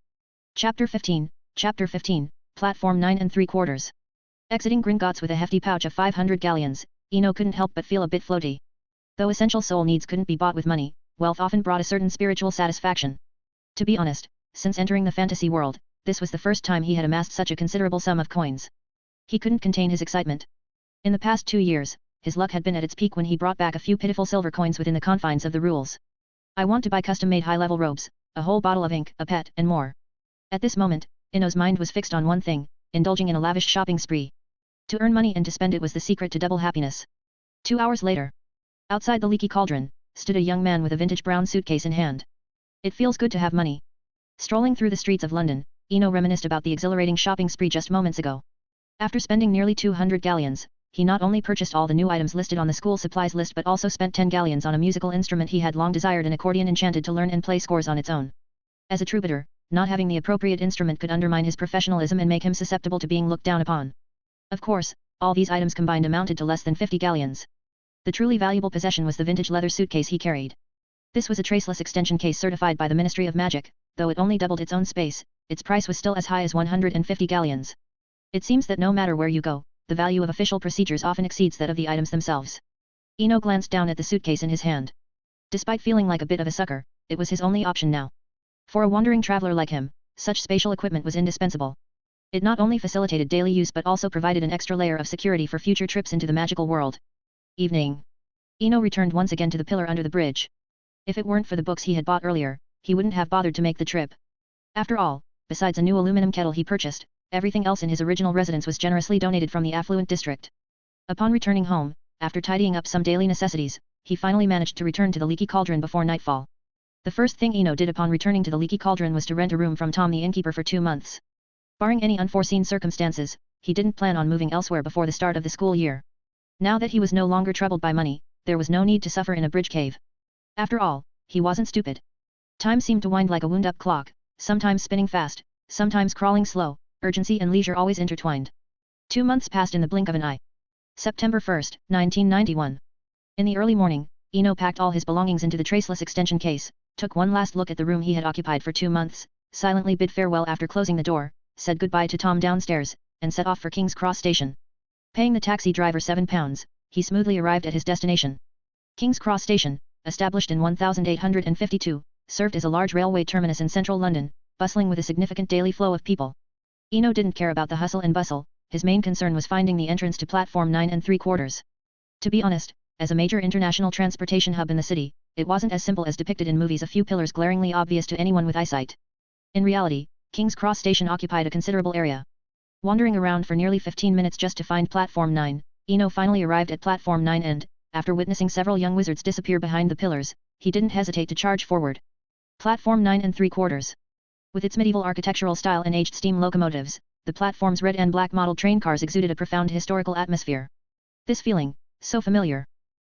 Chapter 15, Platform 9 3/4. Exiting Gringotts with a hefty pouch of 500 galleons, Eno couldn't help but feel a bit floaty. Though essential soul needs couldn't be bought with money, wealth often brought a certain spiritual satisfaction. To be honest, since entering the fantasy world, this was the first time he had amassed such a considerable sum of coins. He couldn't contain his excitement. In the past 2 years, his luck had been at its peak when he brought back a few pitiful silver coins within the confines of the rules. "I want to buy custom-made high-level robes, a whole bottle of ink, a pet, and more." At this moment, Eno's mind was fixed on one thing, indulging in a lavish shopping spree. To earn money and to spend it was the secret to double happiness. 2 hours later. Outside the Leaky Cauldron, stood a young man with a vintage brown suitcase in hand. It feels good to have money. Strolling through the streets of London, Eno reminisced about the exhilarating shopping spree just moments ago. After spending nearly 200 galleons, he not only purchased all the new items listed on the school supplies list but also spent 10 galleons on a musical instrument he had long desired, an accordion enchanted to learn and play scores on its own. As a troubadour, not having the appropriate instrument could undermine his professionalism and make him susceptible to being looked down upon. Of course, all these items combined amounted to less than 50 galleons. The truly valuable possession was the vintage leather suitcase he carried. This was a traceless extension case certified by the Ministry of Magic, though it only doubled its own space, its price was still as high as 150 galleons. It seems that no matter where you go, the value of official procedures often exceeds that of the items themselves. Eno glanced down at the suitcase in his hand. Despite feeling like a bit of a sucker, it was his only option now. For a wandering traveler like him, such spatial equipment was indispensable. It not only facilitated daily use but also provided an extra layer of security for future trips into the magical world. Evening. Eno returned once again to the pillar under the bridge. If it weren't for the books he had bought earlier, he wouldn't have bothered to make the trip. After all, besides a new aluminum kettle he purchased, everything else in his original residence was generously donated from the affluent district. Upon returning home, after tidying up some daily necessities, he finally managed to return to the Leaky Cauldron before nightfall. The first thing Eno did upon returning to the Leaky Cauldron was to rent a room from Tom the innkeeper for 2 months. Barring any unforeseen circumstances, he didn't plan on moving elsewhere before the start of the school year. Now that he was no longer troubled by money, there was no need to suffer in a bridge cave. After all, he wasn't stupid. Time seemed to wind like a wound-up clock, sometimes spinning fast, sometimes crawling slow, urgency and leisure always intertwined. 2 months passed in the blink of an eye. September 1, 1991. In the early morning, Eno packed all his belongings into the traceless extension case, took one last look at the room he had occupied for 2 months, silently bid farewell after closing the door, said goodbye to Tom downstairs, and set off for King's Cross Station. Paying the taxi driver £7, he smoothly arrived at his destination. King's Cross Station, established in 1852, served as a large railway terminus in central London, bustling with a significant daily flow of people. Eno didn't care about the hustle and bustle, his main concern was finding the entrance to platform 9 3/4. To be honest, as a major international transportation hub in the city, it wasn't as simple as depicted in movies, a few pillars glaringly obvious to anyone with eyesight. In reality, King's Cross Station occupied a considerable area. Wandering around for nearly 15 minutes just to find platform 9, Eno finally arrived at platform 9 and, after witnessing several young wizards disappear behind the pillars, he didn't hesitate to charge forward. Platform 9 3/4. With its medieval architectural style and aged steam locomotives, the platform's red and black model train cars exuded a profound historical atmosphere. This feeling, so familiar.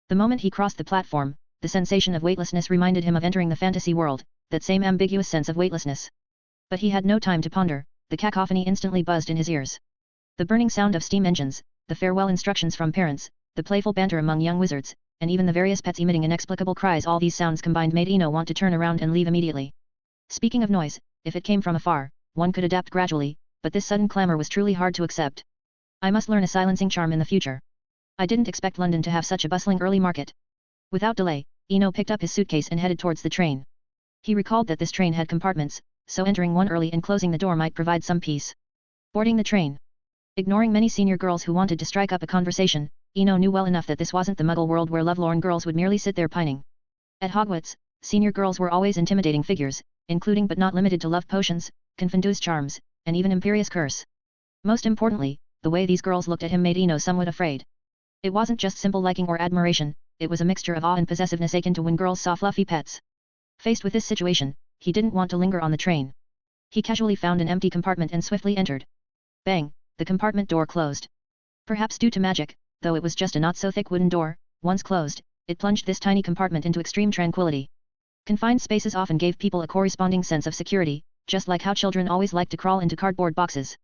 The moment he crossed the platform, the sensation of weightlessness reminded him of entering the fantasy world, that same ambiguous sense of weightlessness. But he had no time to ponder, the cacophony instantly buzzed in his ears. The burning sound of steam engines, the farewell instructions from parents, the playful banter among young wizards, and even the various pets emitting inexplicable cries, all these sounds combined made Eno want to turn around and leave immediately. Speaking of noise, if it came from afar, one could adapt gradually, but this sudden clamor was truly hard to accept. I must learn a silencing charm in the future. I didn't expect London to have such a bustling early market. Without delay, Eno picked up his suitcase and headed towards the train. He recalled that this train had compartments, so entering one early and closing the door might provide some peace. Boarding the train. Ignoring many senior girls who wanted to strike up a conversation, Eno knew well enough that this wasn't the Muggle world where lovelorn girls would merely sit there pining. At Hogwarts, senior girls were always intimidating figures, including but not limited to love potions, confuse charms, and even imperious curse. Most importantly, the way these girls looked at him made Eno somewhat afraid. It wasn't just simple liking or admiration, it was a mixture of awe and possessiveness akin to when girls saw fluffy pets. Faced with this situation, he didn't want to linger on the train. He casually found an empty compartment and swiftly entered. Bang, the compartment door closed. Perhaps due to magic, though it was just a not-so-thick wooden door, once closed, it plunged this tiny compartment into extreme tranquility. Confined spaces often gave people a corresponding sense of security, just like how children always like to crawl into cardboard boxes.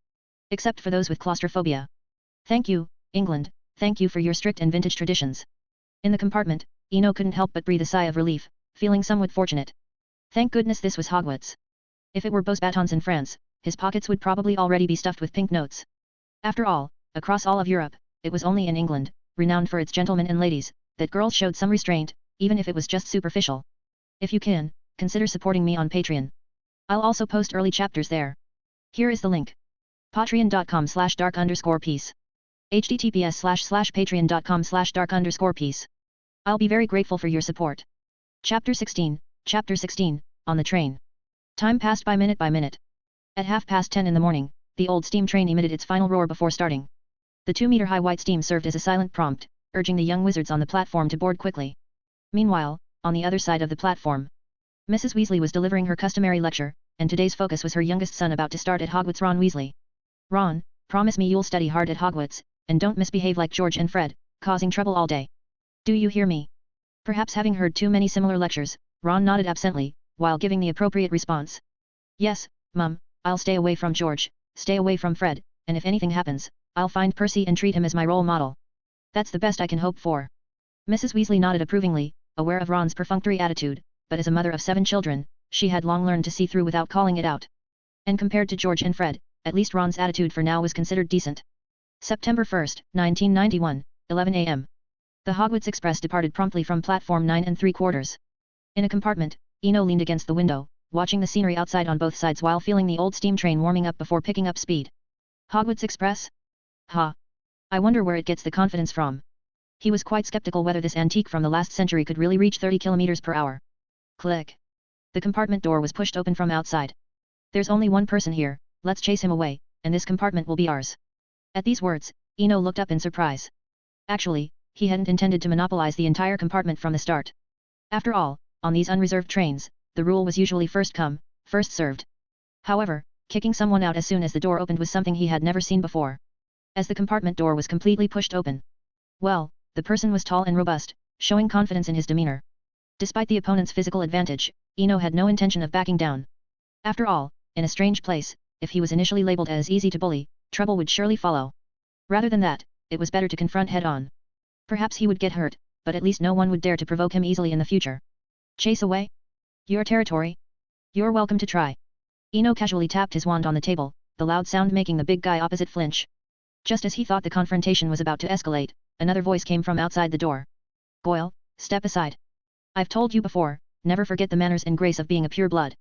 Except for those with claustrophobia. Thank you, England, thank you for your strict and vintage traditions. In the compartment, Eno couldn't help but breathe a sigh of relief, feeling somewhat fortunate. Thank goodness this was Hogwarts. If it were Beauxbatons in France, his pockets would probably already be stuffed with pink notes. After all, across all of Europe, it was only in England, renowned for its gentlemen and ladies, that girls showed some restraint, even if it was just superficial. If you can, consider supporting me on Patreon. I'll also post early chapters there. Here is the link. patreon.com/dark_peace. https://patreon.com/dark_peace. I'll be very grateful for your support. Chapter 16, on the train. Time passed by minute. At 10:30 in the morning, the old steam train emitted its final roar before starting. The 2-meter-high white steam served as a silent prompt, urging the young wizards on the platform to board quickly. Meanwhile, on the other side of the platform, Mrs. Weasley was delivering her customary lecture, and today's focus was her youngest son about to start at Hogwarts, Ron Weasley. Ron, promise me you'll study hard at Hogwarts, and don't misbehave like George and Fred, causing trouble all day. Do you hear me? Perhaps having heard too many similar lectures, Ron nodded absently, while giving the appropriate response. Yes, Mum, I'll stay away from George, stay away from Fred, and if anything happens, I'll find Percy and treat him as my role model. That's the best I can hope for. Mrs. Weasley nodded approvingly, aware of Ron's perfunctory attitude, but as a mother of 7 children, she had long learned to see through without calling it out. And compared to George and Fred, at least Ron's attitude for now was considered decent. September 1, 1991, 11 a.m. The Hogwarts Express departed promptly from platform 9 3/4. In a compartment, Eno leaned against the window, watching the scenery outside on both sides while feeling the old steam train warming up before picking up speed. Hogwarts Express? Ha! I wonder where it gets the confidence from. He was quite skeptical whether this antique from the last century could really reach 30 km per hour. Click. The compartment door was pushed open from outside. There's only one person here, let's chase him away, and this compartment will be ours. At these words, Eno looked up in surprise. Actually, he hadn't intended to monopolize the entire compartment from the start. After all, on these unreserved trains, the rule was usually first come, first served. However, kicking someone out as soon as the door opened was something he had never seen before. As the compartment door was completely pushed open. Well, the person was tall and robust, showing confidence in his demeanor. Despite the opponent's physical advantage, Eno had no intention of backing down. After all, in a strange place, if he was initially labeled as easy to bully, trouble would surely follow. Rather than that, it was better to confront head-on. Perhaps he would get hurt, but at least no one would dare to provoke him easily in the future. Chase away? Your territory? You're welcome to try. Eno casually tapped his wand on the table, the loud sound making the big guy opposite flinch. Just as he thought the confrontation was about to escalate, another voice came from outside the door. Goyle, step aside. I've told you before, never forget the manners and grace of being a pure blood.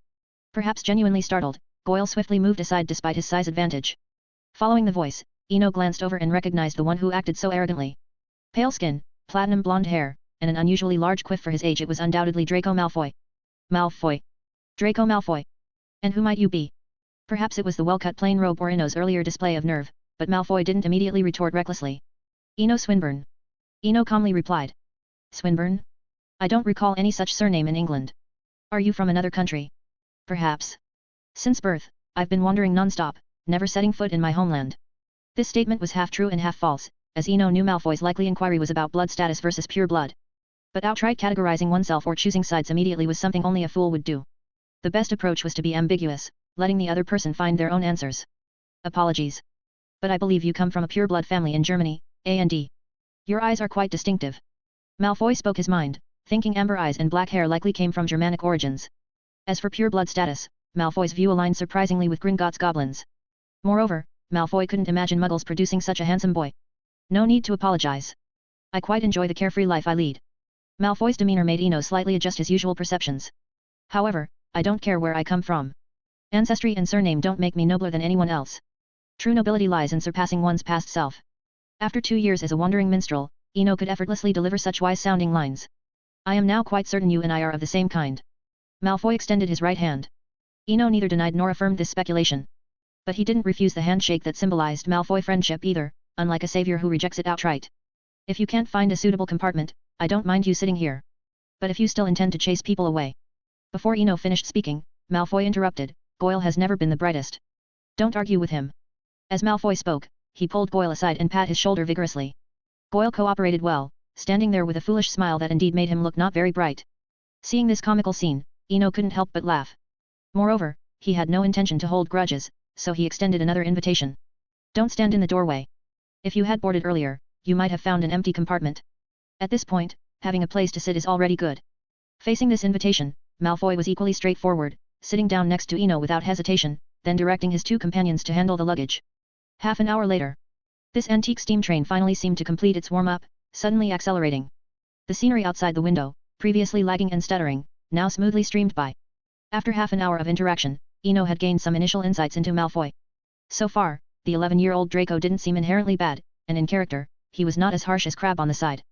Perhaps genuinely startled, Goyle swiftly moved aside despite his size advantage. Following the voice, Eno glanced over and recognized the one who acted so arrogantly. Pale skin, platinum blonde hair, and an unusually large quiff for his age, it was undoubtedly Draco Malfoy. Malfoy. Draco Malfoy. And who might you be? Perhaps it was the well-cut plain robe or Eno's earlier display of nerve, but Malfoy didn't immediately retort recklessly. Eno Swinburne. Eno calmly replied. Swinburne? I don't recall any such surname in England. Are you from another country? Perhaps. Since birth, I've been wandering non-stop, never setting foot in my homeland. This statement was half true and half false, as Eno knew Malfoy's likely inquiry was about blood status versus pure blood. But outright categorizing oneself or choosing sides immediately was something only a fool would do. The best approach was to be ambiguous, letting the other person find their own answers. Apologies. But I believe you come from a pure blood family in Germany, A&D. Your eyes are quite distinctive. Malfoy spoke his mind, thinking amber eyes and black hair likely came from Germanic origins. As for pure blood status, Malfoy's view aligned surprisingly with Gringotts goblins. Moreover, Malfoy couldn't imagine muggles producing such a handsome boy. No need to apologize. I quite enjoy the carefree life I lead. Malfoy's demeanor made Eno slightly adjust his usual perceptions. However, I don't care where I come from. Ancestry and surname don't make me nobler than anyone else. True nobility lies in surpassing one's past self. After 2 years as a wandering minstrel, Eno could effortlessly deliver such wise-sounding lines. I am now quite certain you and I are of the same kind. Malfoy extended his right hand. Eno neither denied nor affirmed this speculation. But he didn't refuse the handshake that symbolized Malfoy friendship either, unlike a savior who rejects it outright. If you can't find a suitable compartment, I don't mind you sitting here. But if you still intend to chase people away. Before Eno finished speaking, Malfoy interrupted, Goyle has never been the brightest. Don't argue with him. As Malfoy spoke, he pulled Goyle aside and pat his shoulder vigorously. Goyle cooperated well, standing there with a foolish smile that indeed made him look not very bright. Seeing this comical scene, Eno couldn't help but laugh. Moreover, he had no intention to hold grudges, so he extended another invitation. Don't stand in the doorway. If you had boarded earlier, you might have found an empty compartment. At this point, having a place to sit is already good. Facing this invitation, Malfoy was equally straightforward, sitting down next to Eno without hesitation, then directing his 2 companions to handle the luggage. Half an hour later. This antique steam train finally seemed to complete its warm-up, suddenly accelerating. The scenery outside the window, previously lagging and stuttering, now smoothly streamed by. After half an hour of interaction, Eno had gained some initial insights into Malfoy. So far, the 11-year-old Draco didn't seem inherently bad, and in character, he was not as harsh as Crabbe on the side.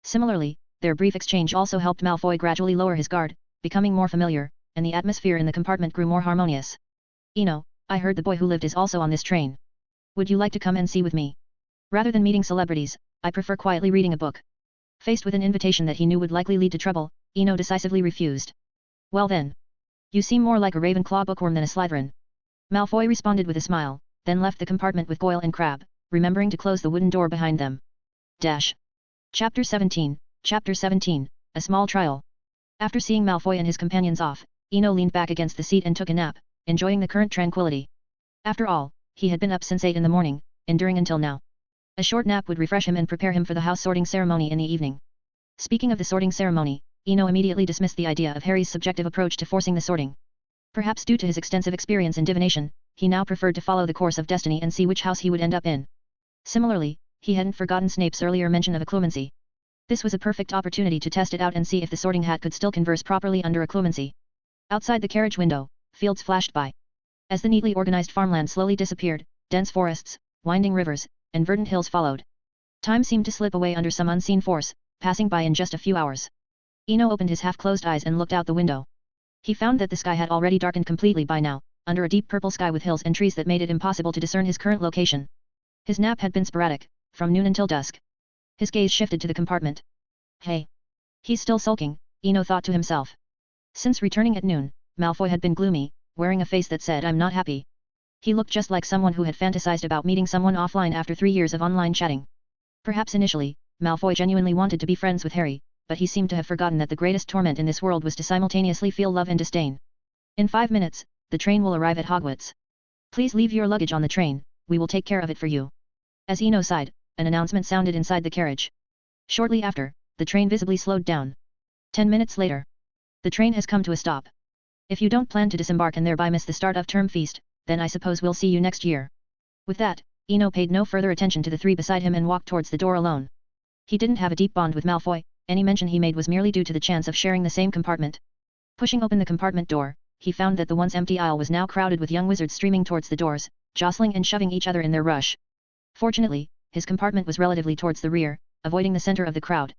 Similarly, their brief exchange also helped Malfoy gradually lower his guard, becoming more familiar, and the atmosphere in the compartment grew more harmonious. Eno, I heard the boy who lived is also on this train. Would you like to come and see with me? Rather than meeting celebrities, I prefer quietly reading a book. Faced with an invitation that he knew would likely lead to trouble, Eno decisively refused. Well then. You seem more like a Ravenclaw bookworm than a Slytherin. Malfoy responded with a smile, then left the compartment with Goyle and Crabbe, remembering to close the wooden door behind them. Chapter 17, A Small Trial. After seeing Malfoy and his companions off, Eno leaned back against the seat and took a nap, enjoying the current tranquility. After all, he had been up since 8 in the morning, enduring until now. A short nap would refresh him and prepare him for the house sorting ceremony in the evening. Speaking of the sorting ceremony, Eno immediately dismissed the idea of Harry's subjective approach to forcing the sorting. Perhaps due to his extensive experience in divination, he now preferred to follow the course of destiny and see which house he would end up in. Similarly, he hadn't forgotten Snape's earlier mention of occlumency. This was a perfect opportunity to test it out and see if the sorting hat could still converse properly under occlumency. Outside the carriage window, fields flashed by. As the neatly organized farmland slowly disappeared, dense forests, winding rivers, and verdant hills followed. Time seemed to slip away under some unseen force, passing by in just a few hours. Eno opened his half-closed eyes and looked out the window. He found that the sky had already darkened completely by now, under a deep purple sky with hills and trees that made it impossible to discern his current location. His nap had been sporadic, from noon until dusk. His gaze shifted to the compartment. Hey! He's still sulking, Eno thought to himself. Since returning at noon, Malfoy had been gloomy, wearing a face that said I'm not happy. He looked just like someone who had fantasized about meeting someone offline after 3 years of online chatting. Perhaps initially, Malfoy genuinely wanted to be friends with Harry, but he seemed to have forgotten that the greatest torment in this world was to simultaneously feel love and disdain. In 5 minutes, the train will arrive at Hogwarts. Please leave your luggage on the train, we will take care of it for you. As Eno sighed, an announcement sounded inside the carriage. Shortly after, the train visibly slowed down. 10 minutes later. The train has come to a stop. If you don't plan to disembark and thereby miss the start of term feast, then I suppose we'll see you next year. With that, Eno paid no further attention to the three beside him and walked towards the door alone. He didn't have a deep bond with Malfoy, any mention he made was merely due to the chance of sharing the same compartment. Pushing open the compartment door, he found that the once empty aisle was now crowded with young wizards streaming towards the doors, jostling and shoving each other in their rush. Fortunately, his compartment was relatively towards the rear, avoiding the center of the crowd.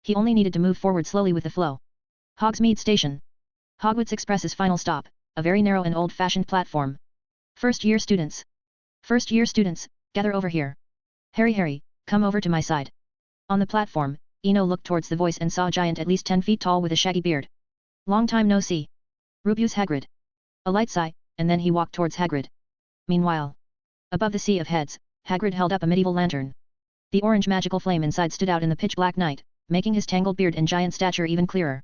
He only needed to move forward slowly with the flow. Hogsmeade Station. Hogwarts Express's final stop, a very narrow and old-fashioned platform. First-year students. First-year students, gather over here. Harry, come over to my side. On the platform, Eno looked towards the voice and saw a giant at least 10 feet tall with a shaggy beard. Long time no see. Rubius Hagrid. A light sigh, and then he walked towards Hagrid. Meanwhile, above the sea of heads, Hagrid held up a medieval lantern. The orange magical flame inside stood out in the pitch-black night, making his tangled beard and giant stature even clearer.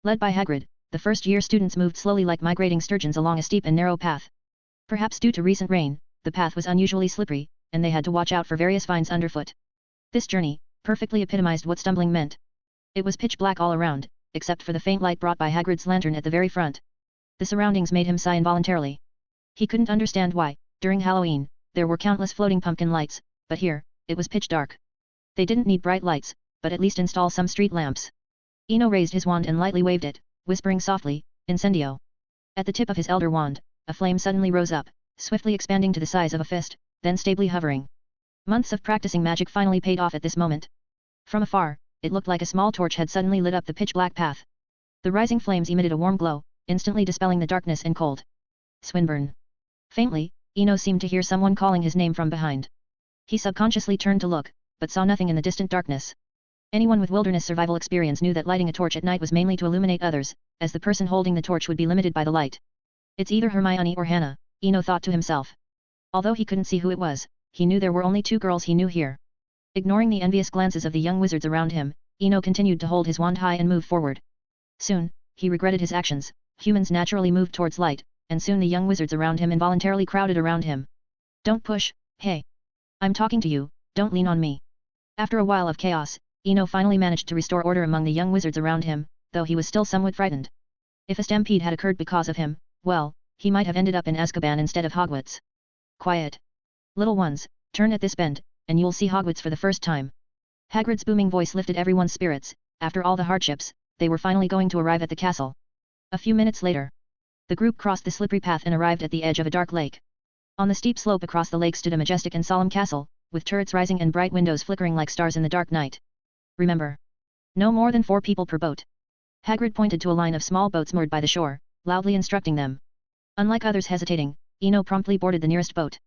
Led by Hagrid, the first-year students moved slowly like migrating sturgeons along a steep and narrow path. Perhaps due to recent rain, the path was unusually slippery, and they had to watch out for various vines underfoot. This journey perfectly epitomized what stumbling meant. It was pitch black all around, except for the faint light brought by Hagrid's lantern at the very front. The surroundings made him sigh involuntarily. He couldn't understand why, during Halloween, there were countless floating pumpkin lights, but here, it was pitch dark. They didn't need bright lights, but at least install some street lamps. Eno raised his wand and lightly waved it, whispering softly, Incendio. At the tip of his elder wand, a flame suddenly rose up, swiftly expanding to the size of a fist, then stably hovering. Months of practicing magic finally paid off at this moment. From afar, it looked like a small torch had suddenly lit up the pitch-black path. The rising flames emitted a warm glow, instantly dispelling the darkness and cold. Swinburne. Faintly, Eno seemed to hear someone calling his name from behind. He subconsciously turned to look, but saw nothing in the distant darkness. Anyone with wilderness survival experience knew that lighting a torch at night was mainly to illuminate others, as the person holding the torch would be limited by the light. It's either Hermione or Hannah, Eno thought to himself. Although he couldn't see who it was, he knew there were only two girls he knew here. Ignoring the envious glances of the young wizards around him, Eno continued to hold his wand high and move forward. Soon, he regretted his actions. Humans naturally moved towards light, and soon the young wizards around him involuntarily crowded around him. Don't push, hey. I'm talking to you, don't lean on me. After a while of chaos, Eno finally managed to restore order among the young wizards around him, though he was still somewhat frightened. If a stampede had occurred because of him, well, he might have ended up in Azkaban instead of Hogwarts. Quiet. Little ones, turn at this bend, and you'll see Hogwarts for the first time. Hagrid's booming voice lifted everyone's spirits. After all the hardships, they were finally going to arrive at the castle. A few minutes later, the group crossed the slippery path and arrived at the edge of a dark lake. On the steep slope across the lake stood a majestic and solemn castle, with turrets rising and bright windows flickering like stars in the dark night. Remember, no more than 4 people per boat. Hagrid pointed to a line of small boats moored by the shore, loudly instructing them. Unlike others hesitating, Eno promptly boarded the nearest boat.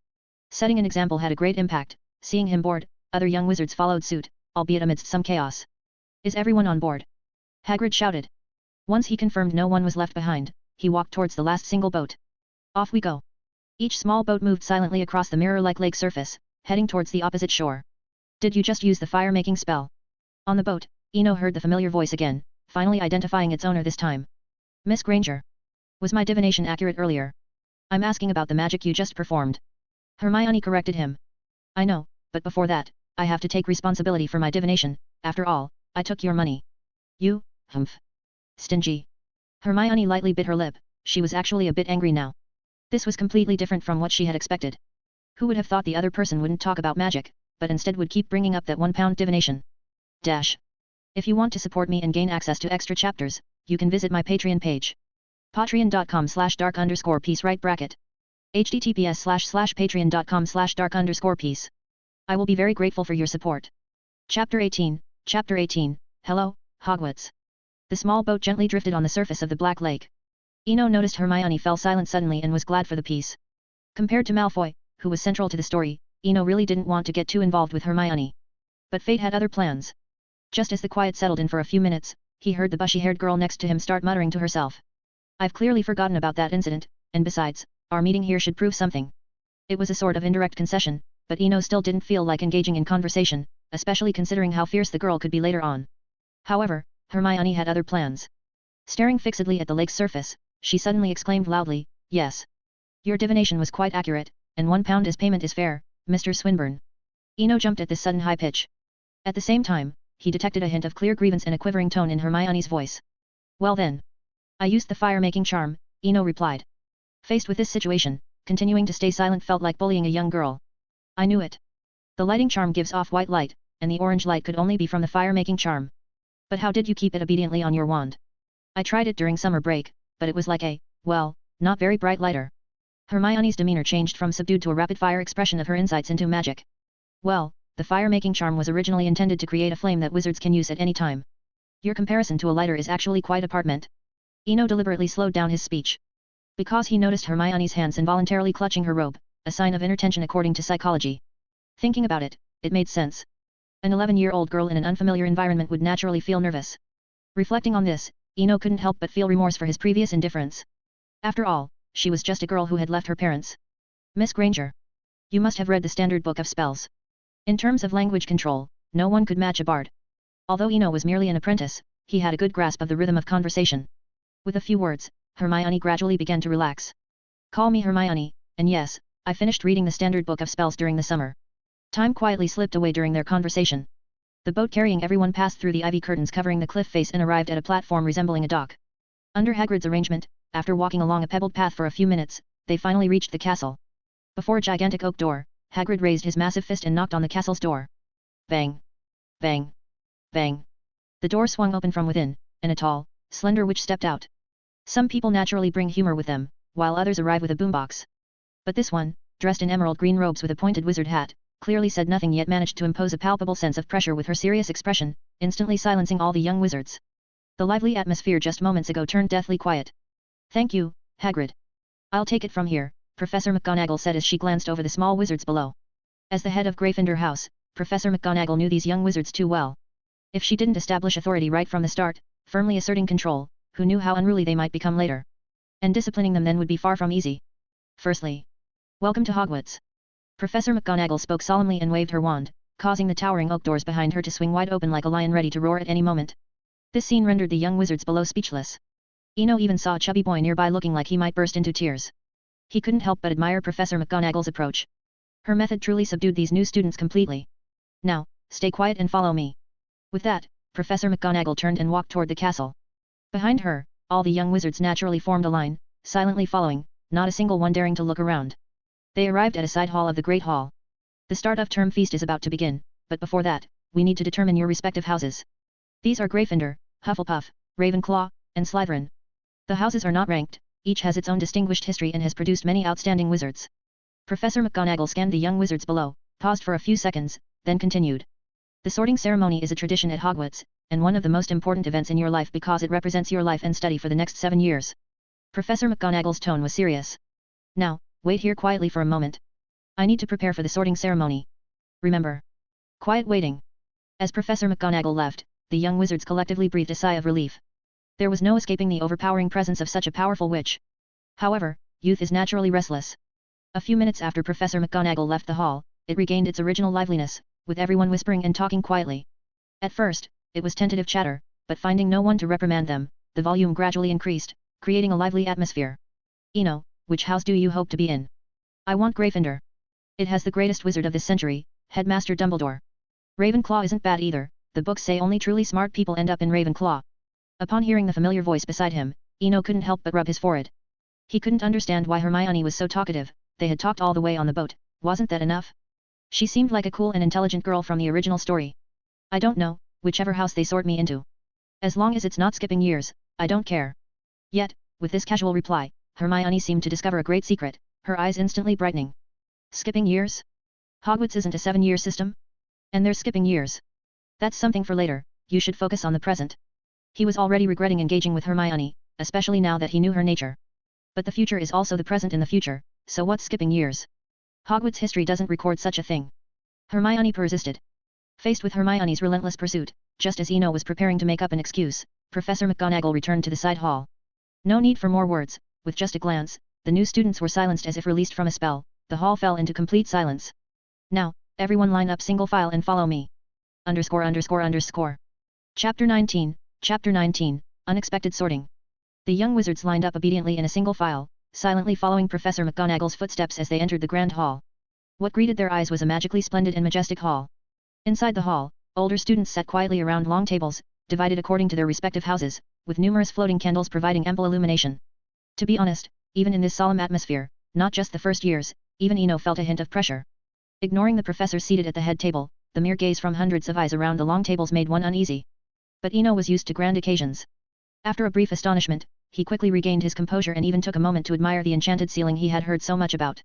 Setting an example had a great impact. Seeing him board, other young wizards followed suit, albeit amidst some chaos. Is everyone on board? Hagrid shouted. Once he confirmed no one was left behind, he walked towards the last single boat. Off we go. Each small boat moved silently across the mirror-like lake surface, heading towards the opposite shore. Did you just use the fire-making spell? On the boat, Eno heard the familiar voice again, finally identifying its owner this time. Miss Granger. Was my divination accurate earlier? I'm asking about the magic you just performed. Hermione corrected him. I know, but before that, I have to take responsibility for my divination. After all, I took your money. You, humph. Stingy. Hermione lightly bit her lip. She was actually a bit angry now. This was completely different from what she had expected. Who would have thought the other person wouldn't talk about magic, but instead would keep bringing up that £1 divination? Dash. If you want to support me and gain access to extra chapters, you can visit my Patreon page. patreon.com/dark_peace right bracket. https://patreon.com/dark_peace. I will be very grateful for your support. Chapter 18, Hello, Hogwarts. The small boat gently drifted on the surface of the Black Lake. Eno noticed Hermione fell silent suddenly and was glad for the peace. Compared to Malfoy, who was central to the story, Eno really didn't want to get too involved with Hermione. But fate had other plans. Just as the quiet settled in for a few minutes, he heard the bushy-haired girl next to him start muttering to herself. I've clearly forgotten about that incident, and besides, our meeting here should prove something. It was a sort of indirect concession, but Eno still didn't feel like engaging in conversation, especially considering how fierce the girl could be later on. However, Hermione had other plans. Staring fixedly at the lake's surface, she suddenly exclaimed loudly, "Yes. Your divination was quite accurate, and £1 as payment is fair, Mr. Swinburne." Eno jumped at this sudden high pitch. At the same time, he detected a hint of clear grievance and a quivering tone in Hermione's voice. "Well then. I used the fire-making charm," Eno replied. Faced with this situation, continuing to stay silent felt like bullying a young girl. "I knew it. The lighting charm gives off white light, and the orange light could only be from the fire-making charm. But how did you keep it obediently on your wand?" "I tried it during summer break, but it was like a, well, not very bright lighter." Hermione's demeanor changed from subdued to a rapid-fire expression of her insights into magic. "Well, the fire-making charm was originally intended to create a flame that wizards can use at any time. Your comparison to a lighter is actually quite apartment." Eno deliberately slowed down his speech. Because he noticed Hermione's hands involuntarily clutching her robe, a sign of inner tension according to psychology. Thinking about it, it made sense. An 11-year-old girl in an unfamiliar environment would naturally feel nervous. Reflecting on this, Eno couldn't help but feel remorse for his previous indifference. After all, she was just a girl who had left her parents. "Miss Granger. You must have read the standard book of spells. In terms of language control, no one could match a bard." Although Eno was merely an apprentice, he had a good grasp of the rhythm of conversation. With a few words, Hermione gradually began to relax. "Call me Hermione, and yes, I finished reading the standard book of spells during the summer." Time quietly slipped away during their conversation. The boat carrying everyone passed through the ivy curtains covering the cliff face and arrived at a platform resembling a dock. Under Hagrid's arrangement, after walking along a pebbled path for a few minutes, they finally reached the castle. Before a gigantic oak door, Hagrid raised his massive fist and knocked on the castle's door. Bang! Bang! Bang! The door swung open from within, and a tall, slender witch stepped out. Some people naturally bring humor with them, while others arrive with a boombox. But this one, dressed in emerald green robes with a pointed wizard hat, clearly said nothing yet managed to impose a palpable sense of pressure with her serious expression, instantly silencing all the young wizards. The lively atmosphere just moments ago turned deathly quiet. "Thank you, Hagrid. I'll take it from here," Professor McGonagall said as she glanced over the small wizards below. As the head of Gryffindor House, Professor McGonagall knew these young wizards too well. If she didn't establish authority right from the start, firmly asserting control, who knew how unruly they might become later? And disciplining them then would be far from easy. "Firstly, welcome to Hogwarts." Professor McGonagall spoke solemnly and waved her wand, causing the towering oak doors behind her to swing wide open like a lion ready to roar at any moment. This scene rendered the young wizards below speechless. Eno even saw a chubby boy nearby looking like he might burst into tears. He couldn't help but admire Professor McGonagall's approach. Her method truly subdued these new students completely. "Now, stay quiet and follow me." With that, Professor McGonagall turned and walked toward the castle. Behind her, all the young wizards naturally formed a line, silently following, not a single one daring to look around. They arrived at a side hall of the Great Hall. "The start of term feast is about to begin, but before that, we need to determine your respective houses. These are Gryffindor, Hufflepuff, Ravenclaw, and Slytherin. The houses are not ranked, each has its own distinguished history and has produced many outstanding wizards." Professor McGonagall scanned the young wizards below, paused for a few seconds, then continued. "The sorting ceremony is a tradition at Hogwarts, and one of the most important events in your life because it represents your life and study for the next 7 years. Professor McGonagall's tone was serious. "Now, wait here quietly for a moment. I need to prepare for the sorting ceremony. Remember." Quiet waiting. As Professor McGonagall left, the young wizards collectively breathed a sigh of relief. There was no escaping the overpowering presence of such a powerful witch. However, youth is naturally restless. A few minutes after Professor McGonagall left the hall, it regained its original liveliness, with everyone whispering and talking quietly. At first, it was tentative chatter, but finding no one to reprimand them, the volume gradually increased, creating a lively atmosphere. "Eno, which house do you hope to be in?" "I want Gryffindor. It has the greatest wizard of this century, Headmaster Dumbledore." "Ravenclaw isn't bad either, the books say only truly smart people end up in Ravenclaw." Upon hearing the familiar voice beside him, Eno couldn't help but rub his forehead. He couldn't understand why Hermione was so talkative. They had talked all the way on the boat, wasn't that enough? She seemed like a cool and intelligent girl from the original story. "I don't know, whichever house they sort me into. As long as it's not skipping years, I don't care." Yet, with this casual reply, Hermione seemed to discover a great secret, her eyes instantly brightening. "Skipping years? Hogwarts isn't a 7-year system? And there's skipping years. That's something for later, you should focus on the present." He was already regretting engaging with Hermione, especially now that he knew her nature. But the future is also the present in the future, so what's skipping years? Hogwarts history doesn't record such a thing. Hermione persisted. Faced with Hermione's relentless pursuit, just as Eno was preparing to make up an excuse, Professor McGonagall returned to the side hall. No need for more words, with just a glance, the new students were silenced as if released from a spell. The hall fell into complete silence. "Now, everyone line up single file and follow me. _______________________________________________________________________________________ Chapter 19, Chapter 19, Unexpected Sorting. The young wizards lined up obediently in a single file, silently following Professor McGonagall's footsteps as they entered the grand hall. What greeted their eyes was a magically splendid and majestic hall. Inside the hall, older students sat quietly around long tables, divided according to their respective houses, with numerous floating candles providing ample illumination. To be honest, even in this solemn atmosphere, not just the first years, even Eno felt a hint of pressure. Ignoring the professor seated at the head table, the mere gaze from hundreds of eyes around the long tables made one uneasy. But Eno was used to grand occasions. After a brief astonishment, he quickly regained his composure and even took a moment to admire the enchanted ceiling he had heard so much about.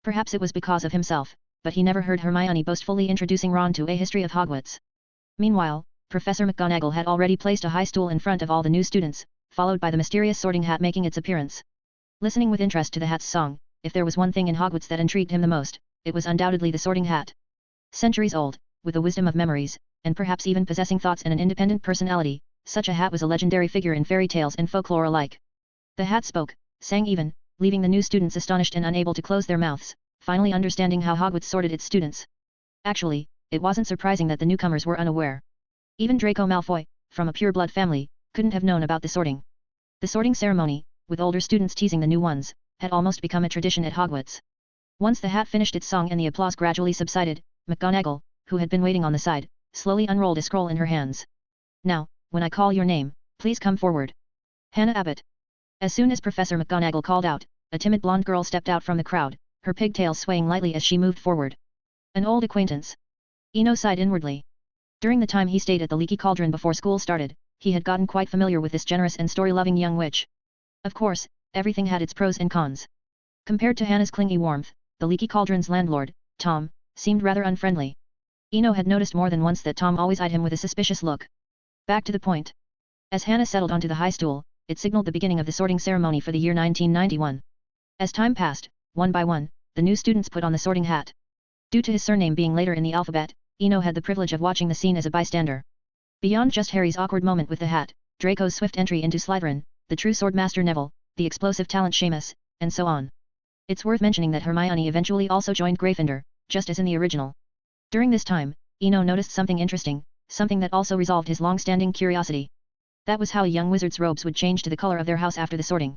Perhaps it was because of himself, but he never heard Hermione boastfully introducing Ron to a history of Hogwarts. Meanwhile, Professor McGonagall had already placed a high stool in front of all the new students, followed by the mysterious sorting hat making its appearance. Listening with interest to the hat's song, if there was one thing in Hogwarts that intrigued him the most, it was undoubtedly the sorting hat. Centuries old, with the wisdom of memories, and perhaps even possessing thoughts and an independent personality, such a hat was a legendary figure in fairy tales and folklore alike. The hat spoke, sang even, leaving the new students astonished and unable to close their mouths, finally understanding how Hogwarts sorted its students. Actually, it wasn't surprising that the newcomers were unaware. Even Draco Malfoy, from a pure-blood family, couldn't have known about the sorting. The sorting ceremony, with older students teasing the new ones, had almost become a tradition at Hogwarts. Once the hat finished its song and the applause gradually subsided, McGonagall, who had been waiting on the side, slowly unrolled a scroll in her hands. Now, when I call your name, please come forward. Hannah Abbott. As soon as Professor McGonagall called out, a timid blonde girl stepped out from the crowd, her pigtails swaying lightly as she moved forward. An old acquaintance. Eno sighed inwardly. During the time he stayed at the Leaky Cauldron before school started, he had gotten quite familiar with this generous and story-loving young witch. Of course, everything had its pros and cons. Compared to Hannah's clingy warmth, the Leaky Cauldron's landlord, Tom, seemed rather unfriendly. Eno had noticed more than once that Tom always eyed him with a suspicious look. Back to the point. As Hannah settled onto the high stool, it signaled the beginning of the sorting ceremony for the year 1991. As time passed, one by one, the new students put on the sorting hat. Due to his surname being later in the alphabet, Eno had the privilege of watching the scene as a bystander. Beyond just Harry's awkward moment with the hat, Draco's swift entry into Slytherin, the true swordmaster Neville, the explosive talent Seamus, and so on. It's worth mentioning that Hermione eventually also joined Gryffindor, just as in the original. During this time, Eno noticed something interesting, something that also resolved his long-standing curiosity. That was how a young wizard's robes would change to the color of their house after the sorting.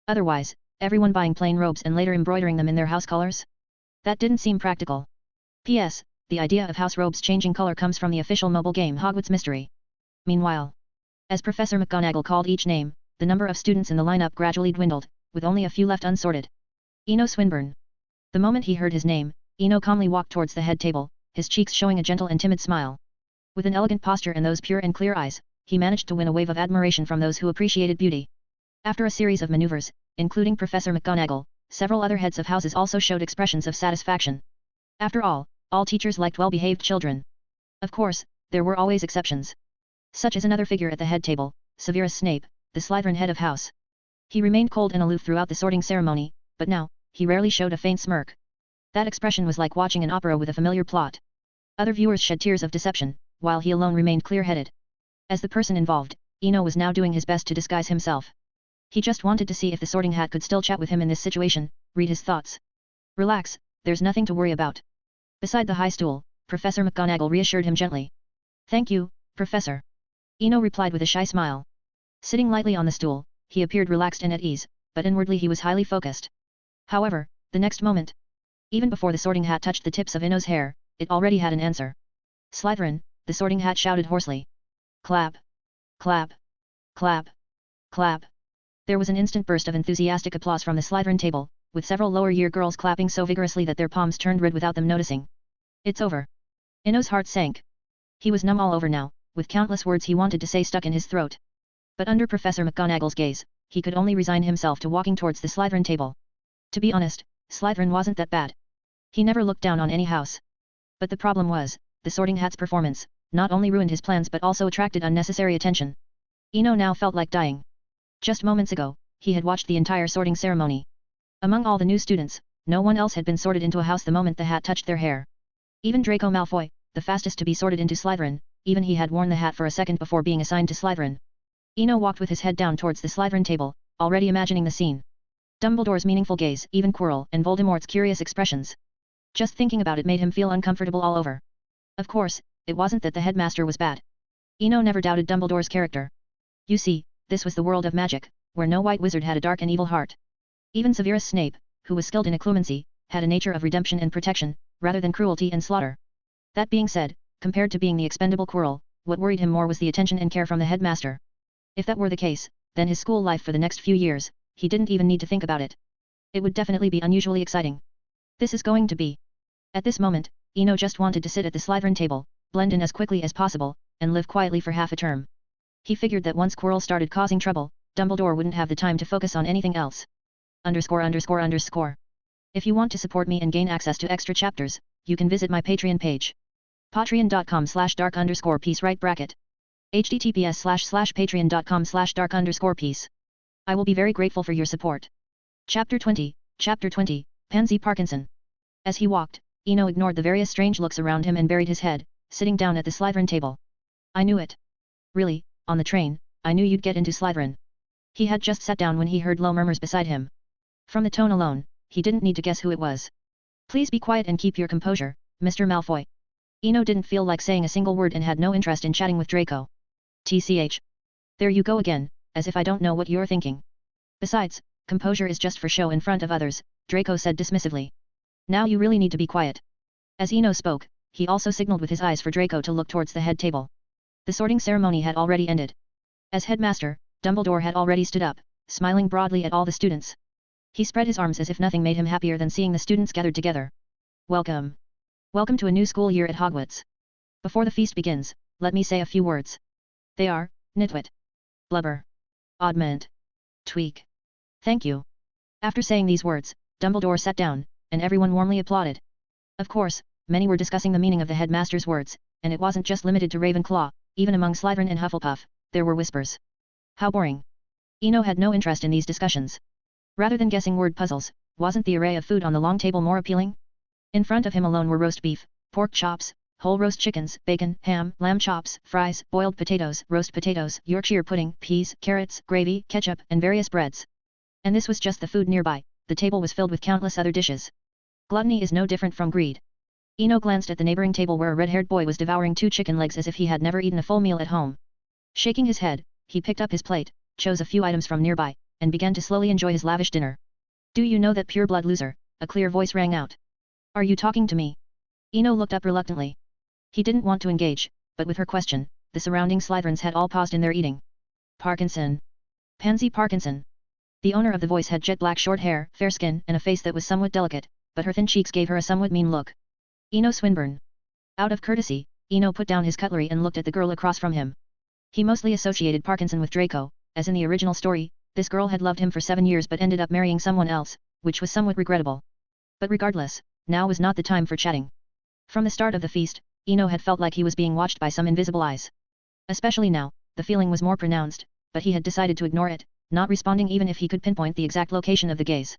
Otherwise, everyone buying plain robes and later embroidering them in their house colors? That didn't seem practical. P.S. The idea of house robes changing color comes from the official mobile game Hogwarts Mystery. Meanwhile, as Professor McGonagall called each name, the number of students in the lineup gradually dwindled, with only a few left unsorted. Eno Swinburne. The moment he heard his name, Eno calmly walked towards the head table, his cheeks showing a gentle and timid smile. With an elegant posture and those pure and clear eyes, he managed to win a wave of admiration from those who appreciated beauty. After a series of maneuvers, including Professor McGonagall, several other heads of houses also showed expressions of satisfaction. After all teachers liked well-behaved children. Of course, there were always exceptions. Such as another figure at the head table, Severus Snape, the Slytherin head of house. He remained cold and aloof throughout the sorting ceremony, but now, he rarely showed a faint smirk. That expression was like watching an opera with a familiar plot. Other viewers shed tears of deception, while he alone remained clear-headed. As the person involved, Eno was now doing his best to disguise himself. He just wanted to see if the sorting hat could still chat with him in this situation, read his thoughts. Relax, there's nothing to worry about. Beside the high stool, Professor McGonagall reassured him gently. Thank you, Professor. Eno replied with a shy smile. Sitting lightly on the stool, he appeared relaxed and at ease, but inwardly he was highly focused. However, the next moment, even before the sorting hat touched the tips of Eno's hair, it already had an answer. Slytherin, the sorting hat shouted hoarsely. Clap. Clap. Clap. Clap. There was an instant burst of enthusiastic applause from the Slytherin table, with several lower-year girls clapping so vigorously that their palms turned red without them noticing. It's over. Eno's heart sank. He was numb all over now, with countless words he wanted to say stuck in his throat. But under Professor McGonagall's gaze, he could only resign himself to walking towards the Slytherin table. To be honest, Slytherin wasn't that bad. He never looked down on any house. But the problem was, the sorting hat's performance, not only ruined his plans but also attracted unnecessary attention. Eno now felt like dying. Just moments ago, he had watched the entire sorting ceremony. Among all the new students, no one else had been sorted into a house the moment the hat touched their hair. Even Draco Malfoy, the fastest to be sorted into Slytherin, even he had worn the hat for a second before being assigned to Slytherin. Eno walked with his head down towards the Slytherin table, already imagining the scene. Dumbledore's meaningful gaze, even Quirrell and Voldemort's curious expressions. Just thinking about it made him feel uncomfortable all over. Of course, it wasn't that the headmaster was bad. Eno never doubted Dumbledore's character, You see, this was the world of magic, where no white wizard had a dark and evil heart. Even Severus Snape, who was skilled in occlumency, had a nature of redemption and protection, rather than cruelty and slaughter. That being said, compared to being the expendable Quirrell, what worried him more was the attention and care from the headmaster. If that were the case, then his school life for the next few years, he didn't even need to think about it. It would definitely be unusually exciting. This is going to be. At this moment, Eno just wanted to sit at the Slytherin table, blend in as quickly as possible, and live quietly for half a term. He figured that once Quirrell started causing trouble, Dumbledore wouldn't have the time to focus on anything else. _____. If you want to support me and gain access to extra chapters, you can visit my Patreon page. patreon.com/dark_peace right bracket. https://patreon.com/dark_peace. I will be very grateful for your support. Chapter 20, Pansy Parkinson. As he walked, Eno ignored the various strange looks around him and buried his head, sitting down at the Slytherin table. I knew it. Really, on the train, I knew you'd get into Slytherin. He had just sat down when he heard low murmurs beside him. From the tone alone, he didn't need to guess who it was. Please be quiet and keep your composure, Mr. Malfoy. Eno didn't feel like saying a single word and had no interest in chatting with Draco. TCH. There you go again, as if I don't know what you're thinking. Besides, composure is just for show in front of others, Draco said dismissively. Now you really need to be quiet. As Eno spoke, he also signaled with his eyes for Draco to look towards the head table. The sorting ceremony had already ended. As headmaster, Dumbledore had already stood up, smiling broadly at all the students. He spread his arms as if nothing made him happier than seeing the students gathered together. Welcome. Welcome to a new school year at Hogwarts. Before the feast begins, let me say a few words. They are, nitwit. Blubber. Oddment. Tweak. Thank you. After saying these words, Dumbledore sat down, and everyone warmly applauded. Of course, many were discussing the meaning of the headmaster's words, and it wasn't just limited to Ravenclaw, even among Slytherin and Hufflepuff, there were whispers. How boring. Eno had no interest in these discussions. Rather than guessing word puzzles, wasn't the array of food on the long table more appealing? In front of him alone were roast beef, pork chops, whole roast chickens, bacon, ham, lamb chops, fries, boiled potatoes, roast potatoes, Yorkshire pudding, peas, carrots, gravy, ketchup, and various breads. And this was just the food nearby, the table was filled with countless other dishes. Gluttony is no different from greed. Eno glanced at the neighboring table where a red-haired boy was devouring 2 chicken legs as if he had never eaten a full meal at home. Shaking his head, he picked up his plate, chose a few items from nearby, and began to slowly enjoy his lavish dinner. Do you know that pure-blood loser? A clear voice rang out. Are you talking to me? Eno looked up reluctantly. He didn't want to engage, but with her question, the surrounding Slytherins had all paused in their eating. Parkinson. Pansy Parkinson. The owner of the voice had jet-black short hair, fair skin, and a face that was somewhat delicate, but her thin cheeks gave her a somewhat mean look. Eno Swinburne. Out of courtesy, Eno put down his cutlery and looked at the girl across from him. He mostly associated Parkinson with Draco, as in the original story, this girl had loved him for 7 years but ended up marrying someone else, which was somewhat regrettable. But regardless, now was not the time for chatting. From the start of the feast, Eno had felt like he was being watched by some invisible eyes. Especially now, the feeling was more pronounced, but he had decided to ignore it, not responding even if he could pinpoint the exact location of the gaze.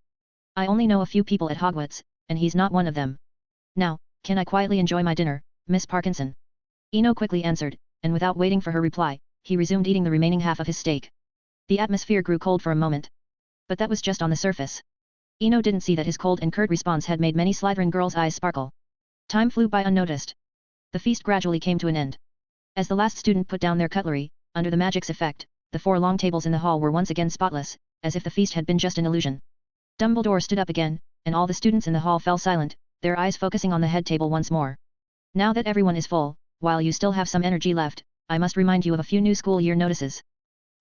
I only know a few people at Hogwarts, and he's not one of them. Now, can I quietly enjoy my dinner, Miss Parkinson? Eno quickly answered, and without waiting for her reply, he resumed eating the remaining half of his steak. The atmosphere grew cold for a moment. But that was just on the surface. Eno didn't see that his cold and curt response had made many Slytherin girls' eyes sparkle. Time flew by unnoticed. The feast gradually came to an end. As the last student put down their cutlery, under the magic's effect, the 4 long tables in the hall were once again spotless, as if the feast had been just an illusion. Dumbledore stood up again, and all the students in the hall fell silent, their eyes focusing on the head table once more. Now that everyone is full, while you still have some energy left, I must remind you of a few new school year notices.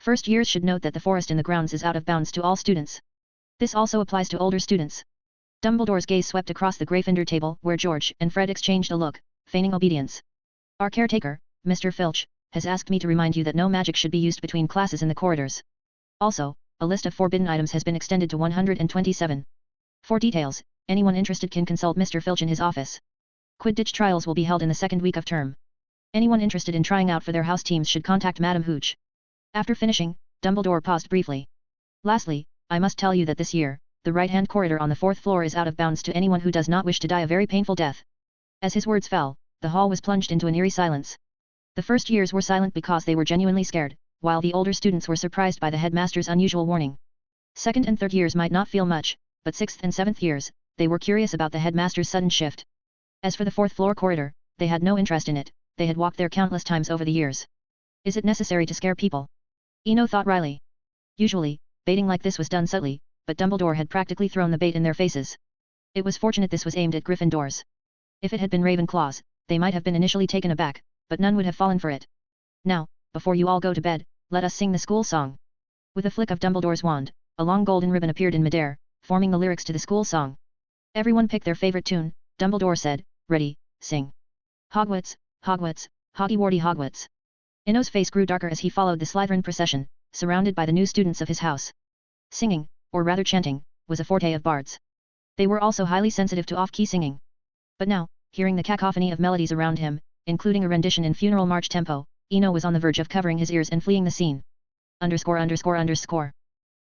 First years should note that the forest in the grounds is out of bounds to all students. This also applies to older students. Dumbledore's gaze swept across the Gryffindor table where George and Fred exchanged a look, feigning obedience. Our caretaker, Mr. Filch, has asked me to remind you that no magic should be used between classes in the corridors. Also, a list of forbidden items has been extended to 127. For details, anyone interested can consult Mr. Filch in his office. Quidditch trials will be held in the 2nd week of term. Anyone interested in trying out for their house teams should contact Madame Hooch. After finishing, Dumbledore paused briefly. Lastly, I must tell you that this year, the right-hand corridor on the 4th floor is out of bounds to anyone who does not wish to die a very painful death. As his words fell, the hall was plunged into an eerie silence. The first years were silent because they were genuinely scared, while the older students were surprised by the headmaster's unusual warning. 2nd and 3rd years might not feel much, but 6th and 7th years, they were curious about the headmaster's sudden shift. As for the 4th floor corridor, they had no interest in it, they had walked there countless times over the years. Is it necessary to scare people? Eno thought wryly. Usually, baiting like this was done subtly, but Dumbledore had practically thrown the bait in their faces. It was fortunate this was aimed at Gryffindors. If it had been Ravenclaws, they might have been initially taken aback, but none would have fallen for it. Now, before you all go to bed, let us sing the school song. With a flick of Dumbledore's wand, a long golden ribbon appeared in midair, forming the lyrics to the school song. Everyone picked their favorite tune. Dumbledore said, "Ready, sing. Hogwarts, Hogwarts, Hogwarty Hogwarts." Eno's face grew darker as he followed the Slytherin procession, surrounded by the new students of his house. Singing, or rather chanting, was a forte of bards. They were also highly sensitive to off-key singing. But now, hearing the cacophony of melodies around him, including a rendition in funeral march tempo, Eno was on the verge of covering his ears and fleeing the scene. _____.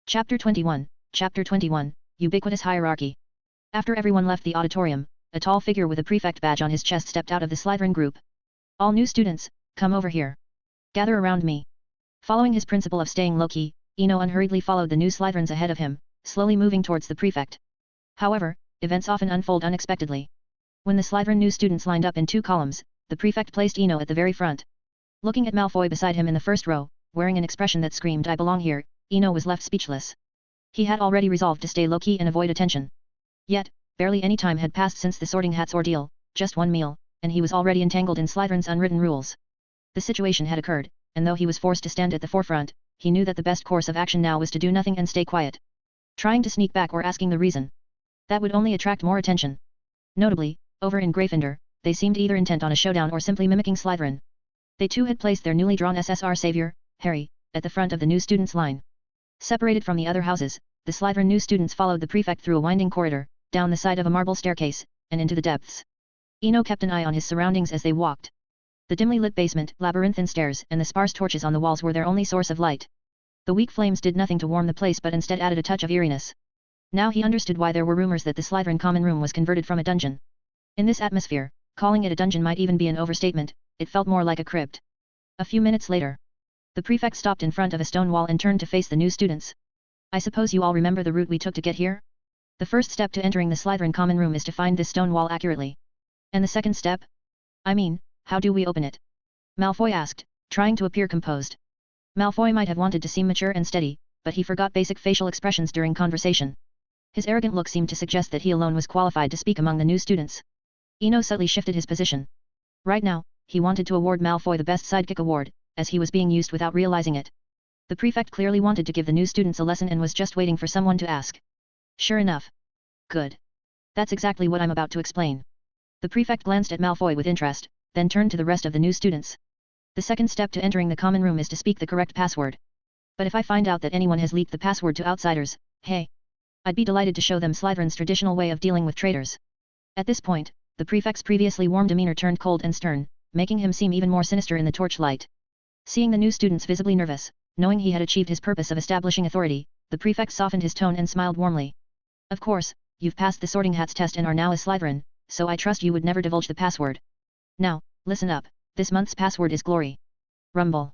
Chapter 21, Chapter 21, Ubiquitous Hierarchy. After everyone left the auditorium, a tall figure with a prefect badge on his chest stepped out of the Slytherin group. "All new students, come over here. Gather around me." Following his principle of staying low-key, Eno unhurriedly followed the new Slytherins ahead of him, slowly moving towards the prefect. However, events often unfold unexpectedly. When the Slytherin new students lined up in 2 columns, the prefect placed Eno at the very front. Looking at Malfoy beside him in the first row, wearing an expression that screamed "I belong here," Eno was left speechless. He had already resolved to stay low-key and avoid attention. Yet, barely any time had passed since the Sorting Hat's ordeal, just one meal, and he was already entangled in Slytherin's unwritten rules. The situation had occurred, and though he was forced to stand at the forefront, he knew that the best course of action now was to do nothing and stay quiet. Trying to sneak back or asking the reason, that would only attract more attention. Notably, over in Gryffindor, they seemed either intent on a showdown or simply mimicking Slytherin. They too had placed their newly drawn SSR savior, Harry, at the front of the new students' line. Separated from the other houses, the Slytherin new students followed the prefect through a winding corridor, down the side of a marble staircase, and into the depths. Eno kept an eye on his surroundings as they walked. The dimly lit basement, labyrinthine stairs, and the sparse torches on the walls were their only source of light. The weak flames did nothing to warm the place but instead added a touch of eeriness. Now he understood why there were rumors that the Slytherin common room was converted from a dungeon. In this atmosphere, calling it a dungeon might even be an overstatement, it felt more like a crypt. A few minutes later, the prefect stopped in front of a stone wall and turned to face the new students. "I suppose you all remember the route we took to get here? The first step to entering the Slytherin common room is to find this stone wall accurately. And the second step? I mean, how do we open it?" Malfoy asked, trying to appear composed. Malfoy might have wanted to seem mature and steady, but he forgot basic facial expressions during conversation. His arrogant look seemed to suggest that he alone was qualified to speak among the new students. Eno subtly shifted his position. Right now, he wanted to award Malfoy the Best Sidekick award, as he was being used without realizing it. The prefect clearly wanted to give the new students a lesson and was just waiting for someone to ask. "Sure enough. Good. That's exactly what I'm about to explain." The prefect glanced at Malfoy with interest, then turned to the rest of the new students. "The second step to entering the common room is to speak the correct password. But if I find out that anyone has leaked the password to outsiders, hey, I'd be delighted to show them Slytherin's traditional way of dealing with traitors." At this point, the prefect's previously warm demeanor turned cold and stern, making him seem even more sinister in the torchlight. Seeing the new students visibly nervous, knowing he had achieved his purpose of establishing authority, the prefect softened his tone and smiled warmly. "Of course, you've passed the Sorting Hat's test and are now a Slytherin, so I trust you would never divulge the password. Now, listen up, this month's password is Glory. Rumble."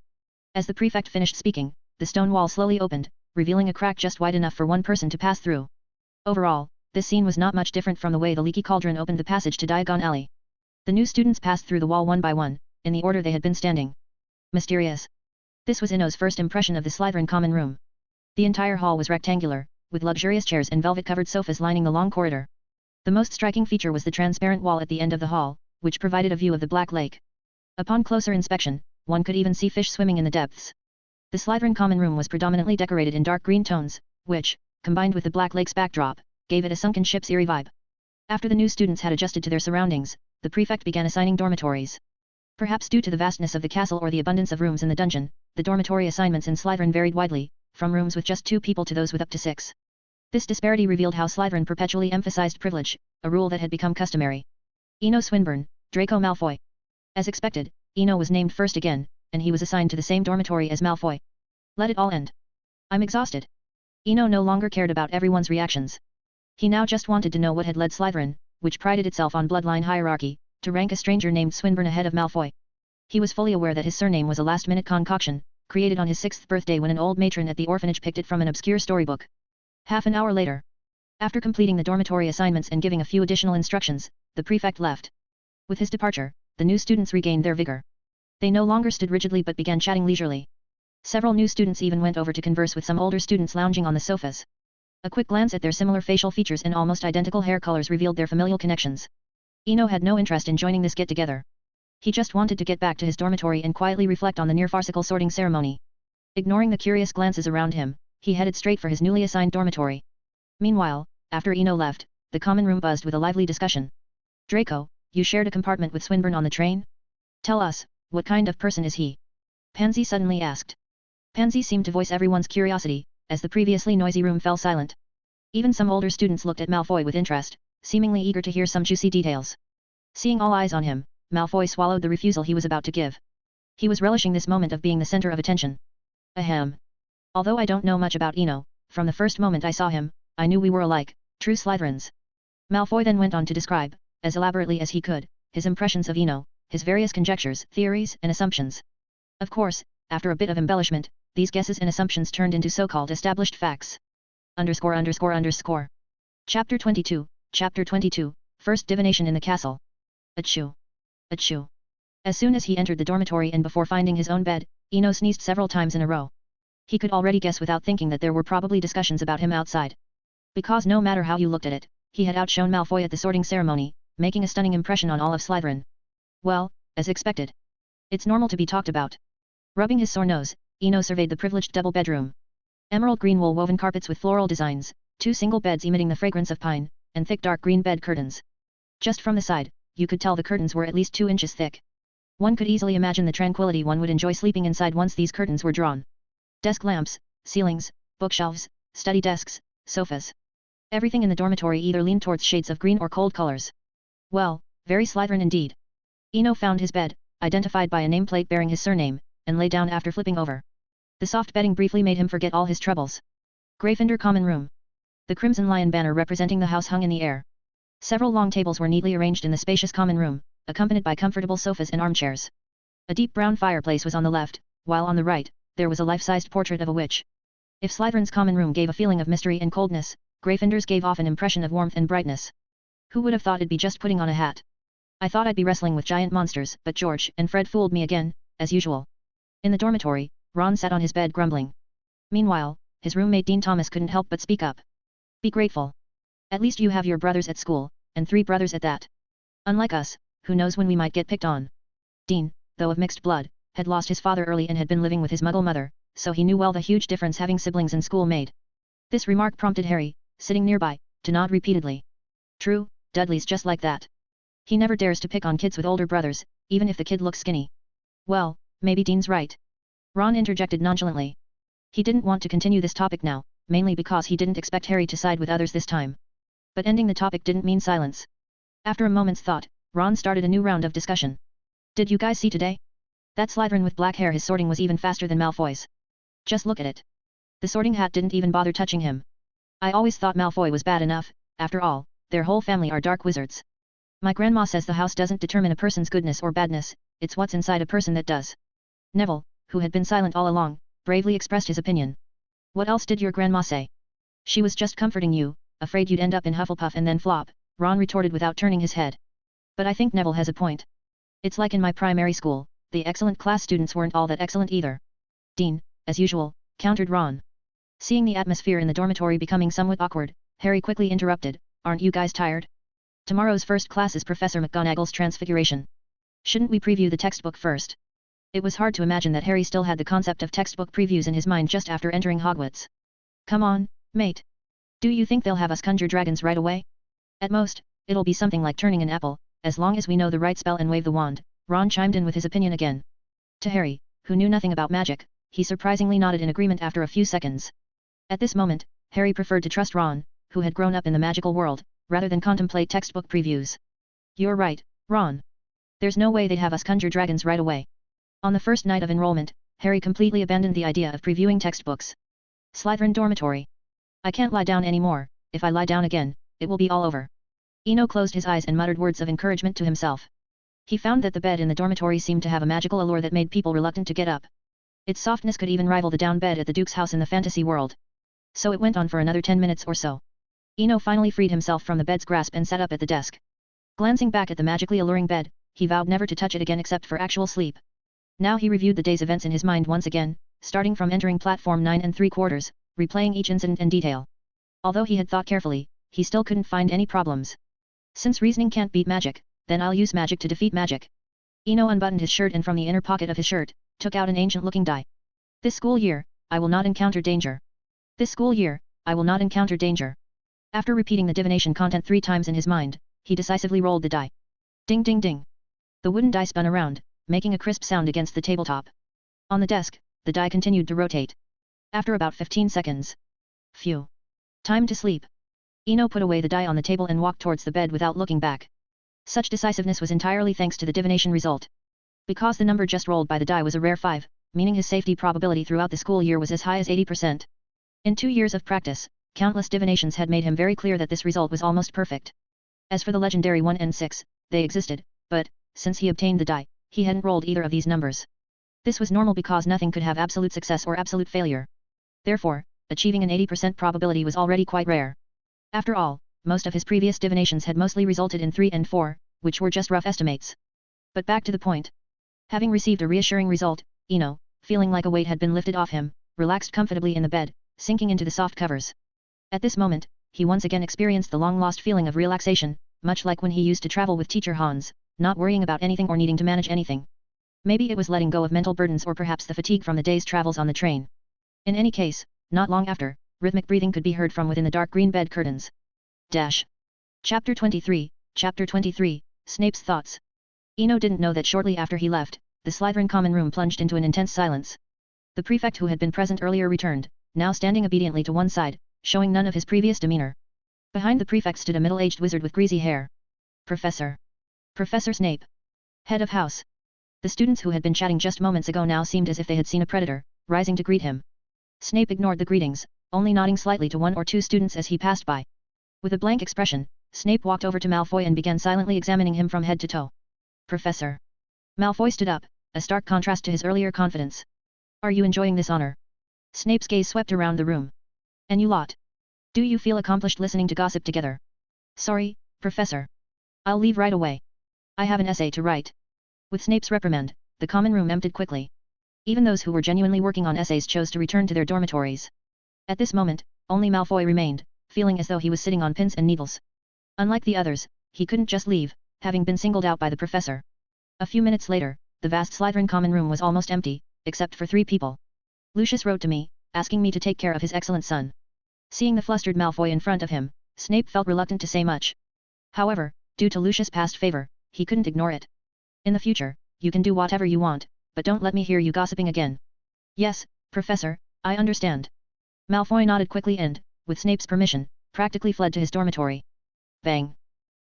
As the prefect finished speaking, the stone wall slowly opened, revealing a crack just wide enough for one person to pass through. Overall, this scene was not much different from the way the leaky cauldron opened the passage to Diagon Alley. The new students passed through the wall one by one, in the order they had been standing. Mysterious. This was Eno's first impression of the Slytherin common room. The entire hall was rectangular, with luxurious chairs and velvet-covered sofas lining the long corridor. The most striking feature was the transparent wall at the end of the hall, which provided a view of the Black Lake. Upon closer inspection, one could even see fish swimming in the depths. The Slytherin common room was predominantly decorated in dark green tones, which, combined with the Black Lake's backdrop, gave it a sunken ship's eerie vibe. After the new students had adjusted to their surroundings, the prefect began assigning dormitories. Perhaps due to the vastness of the castle or the abundance of rooms in the dungeon, the dormitory assignments in Slytherin varied widely, from rooms with just 2 people to those with up to 6. This disparity revealed how Slytherin perpetually emphasized privilege, a rule that had become customary. Eno Swinburne, Draco Malfoy. As expected, Eno was named first again, and he was assigned to the same dormitory as Malfoy. Let it all end. I'm exhausted. Eno no longer cared about everyone's reactions. He now just wanted to know what had led Slytherin, which prided itself on bloodline hierarchy, to rank a stranger named Swinburne ahead of Malfoy. He was fully aware that his surname was a last-minute concoction, created on his 6th birthday when an old matron at the orphanage picked it from an obscure storybook. Half an hour later, after completing the dormitory assignments and giving a few additional instructions, the prefect left. With his departure, the new students regained their vigor. They no longer stood rigidly but began chatting leisurely. Several new students even went over to converse with some older students lounging on the sofas. A quick glance at their similar facial features and almost identical hair colors revealed their familial connections. Ino had no interest in joining this get-together. He just wanted to get back to his dormitory and quietly reflect on the near-farcical sorting ceremony. Ignoring the curious glances around him, he headed straight for his newly assigned dormitory. Meanwhile, after Ino left, the common room buzzed with a lively discussion. Draco, you shared a compartment with Swinburne on the train? Tell us, what kind of person is he? Pansy suddenly asked. Pansy seemed to voice everyone's curiosity, as the previously noisy room fell silent. Even some older students looked at Malfoy with interest, seemingly eager to hear some juicy details. Seeing all eyes on him, Malfoy swallowed the refusal he was about to give. He was relishing this moment of being the center of attention. Ahem. Although I don't know much about Ino, from the first moment I saw him, I knew we were alike, true Slytherins. Malfoy then went on to describe, as elaborately as he could, his impressions of Ino, his various conjectures, theories, and assumptions. Of course, after a bit of embellishment, these guesses and assumptions turned into so-called established facts. _____. Chapter 22, First Divination in the Castle. Achoo. Achoo. As soon as he entered the dormitory and before finding his own bed, Ino sneezed several times in a row. He could already guess without thinking that there were probably discussions about him outside. Because no matter how you looked at it, he had outshone Malfoy at the sorting ceremony, making a stunning impression on all of Slytherin. Well, as expected. It's normal to be talked about. Rubbing his sore nose, Ino surveyed the privileged double bedroom. Emerald green wool-woven carpets with floral designs, 2 single beds emitting the fragrance of pine, and thick dark green bed curtains. Just from the side, you could tell the curtains were at least 2 inches thick. One could easily imagine the tranquility one would enjoy sleeping inside once these curtains were drawn. Desk lamps, ceilings, bookshelves, study desks, sofas. Everything in the dormitory either leaned towards shades of green or cold colors. Well, very Slytherin indeed. Ino found his bed, identified by a nameplate bearing his surname, and lay down after flipping over. The soft bedding briefly made him forget all his troubles. Gryffindor Common Room. The crimson lion banner representing the house hung in the air. Several long tables were neatly arranged in the spacious common room, accompanied by comfortable sofas and armchairs. A deep brown fireplace was on the left, while on the right, there was a life-sized portrait of a witch. If Slytherin's common room gave a feeling of mystery and coldness, Gryffindor's gave off an impression of warmth and brightness. Who would have thought it'd be just putting on a hat? I thought I'd be wrestling with giant monsters, but George and Fred fooled me again, as usual. In the dormitory, Ron sat on his bed grumbling. Meanwhile, his roommate Dean Thomas couldn't help but speak up. Be grateful. At least you have your brothers at school, and 3 brothers at that. Unlike us, who knows when we might get picked on. Dean, though of mixed blood, had lost his father early and had been living with his Muggle mother, so he knew well the huge difference having siblings in school made. This remark prompted Harry, sitting nearby, to nod repeatedly. True, Dudley's just like that. He never dares to pick on kids with older brothers, even if the kid looks skinny. Well, maybe Dean's right. Ron interjected nonchalantly. He didn't want to continue this topic now, mainly because he didn't expect Harry to side with others this time. But ending the topic didn't mean silence. After a moment's thought, Ron started a new round of discussion. Did you guys see today? That Slytherin with black hair, his sorting was even faster than Malfoy's. Just look at it. The sorting hat didn't even bother touching him. I always thought Malfoy was bad enough, after all, their whole family are dark wizards. My grandma says the house doesn't determine a person's goodness or badness, it's what's inside a person that does. Neville, who had been silent all along, bravely expressed his opinion. What else did your grandma say? She was just comforting you, afraid you'd end up in Hufflepuff and then flop, Ron retorted without turning his head. But I think Neville has a point. It's like in my primary school, the excellent class students weren't all that excellent either. Dean, as usual, countered Ron. Seeing the atmosphere in the dormitory becoming somewhat awkward, Harry quickly interrupted, aren't you guys tired? Tomorrow's first class is Professor McGonagall's Transfiguration. Shouldn't we preview the textbook first? It was hard to imagine that Harry still had the concept of textbook previews in his mind just after entering Hogwarts. Come on, mate. Do you think they'll have us conjure dragons right away? At most, it'll be something like turning an apple, as long as we know the right spell and wave the wand, Ron chimed in with his opinion again. To Harry, who knew nothing about magic, he surprisingly nodded in agreement after a few seconds. At this moment, Harry preferred to trust Ron, who had grown up in the magical world, rather than contemplate textbook previews. You're right, Ron. There's no way they'd have us conjure dragons right away. On the first night of enrollment, Harry completely abandoned the idea of previewing textbooks. Slytherin dormitory. I can't lie down anymore, if I lie down again, it will be all over. Eno closed his eyes and muttered words of encouragement to himself. He found that the bed in the dormitory seemed to have a magical allure that made people reluctant to get up. Its softness could even rival the down bed at the Duke's house in the fantasy world. So it went on for another 10 minutes or so. Eno finally freed himself from the bed's grasp and sat up at the desk. Glancing back at the magically alluring bed, he vowed never to touch it again except for actual sleep. Now he reviewed the day's events in his mind once again, starting from entering platform 9 and 3/4, replaying each incident in detail. Although he had thought carefully, he still couldn't find any problems. Since reasoning can't beat magic, then I'll use magic to defeat magic. Ino unbuttoned his shirt and from the inner pocket of his shirt, took out an ancient-looking die. This school year, I will not encounter danger. This school year, I will not encounter danger. After repeating the divination content 3 times in his mind, he decisively rolled the die. Ding ding ding. The wooden die spun around, making a crisp sound against the tabletop. On the desk, the die continued to rotate. After about 15 seconds. Phew. Time to sleep. Ino put away the die on the table and walked towards the bed without looking back. Such decisiveness was entirely thanks to the divination result. Because the number just rolled by the die was a rare 5, meaning his safety probability throughout the school year was as high as 80%. In 2 years of practice, countless divinations had made him very clear that this result was almost perfect. As for the legendary 1 and 6, they existed, but, since he obtained the die, he hadn't rolled either of these numbers. This was normal because nothing could have absolute success or absolute failure. Therefore, achieving an 80% probability was already quite rare. After all, most of his previous divinations had mostly resulted in 3 and 4, which were just rough estimates. But back to the point. Having received a reassuring result, Ino, feeling like a weight had been lifted off him, relaxed comfortably in the bed, sinking into the soft covers. At this moment, he once again experienced the long-lost feeling of relaxation, much like when he used to travel with teacher Hans, not worrying about anything or needing to manage anything. Maybe it was letting go of mental burdens or perhaps the fatigue from the day's travels on the train. In any case, not long after, rhythmic breathing could be heard from within the dark green bed curtains. Chapter 23, Snape's Thoughts. Ino didn't know that shortly after he left, the Slytherin common room plunged into an intense silence. The prefect who had been present earlier returned, now standing obediently to one side, showing none of his previous demeanor. Behind the prefect stood a middle-aged wizard with greasy hair. Professor Snape. Head of house. The students who had been chatting just moments ago now seemed as if they had seen a predator, rising to greet him. Snape ignored the greetings, only nodding slightly to 1 or 2 students as he passed by. With a blank expression, Snape walked over to Malfoy and began silently examining him from head to toe. Professor. Malfoy stood up, a stark contrast to his earlier confidence. Are you enjoying this honor? Snape's gaze swept around the room. And you lot. Do you feel accomplished listening to gossip together? Sorry, Professor. I'll leave right away. I have an essay to write. With Snape's reprimand, the common room emptied quickly. Even those who were genuinely working on essays chose to return to their dormitories. At this moment, only Malfoy remained, feeling as though he was sitting on pins and needles. Unlike the others, he couldn't just leave, having been singled out by the professor. A few minutes later, the vast Slytherin common room was almost empty, except for 3 people. Lucius wrote to me, asking me to take care of his excellent son. Seeing the flustered Malfoy in front of him, Snape felt reluctant to say much. However, due to Lucius' past favor, he couldn't ignore it. In the future, you can do whatever you want, but don't let me hear you gossiping again. Yes, Professor, I understand. Malfoy nodded quickly and, with Snape's permission, practically fled to his dormitory. Bang.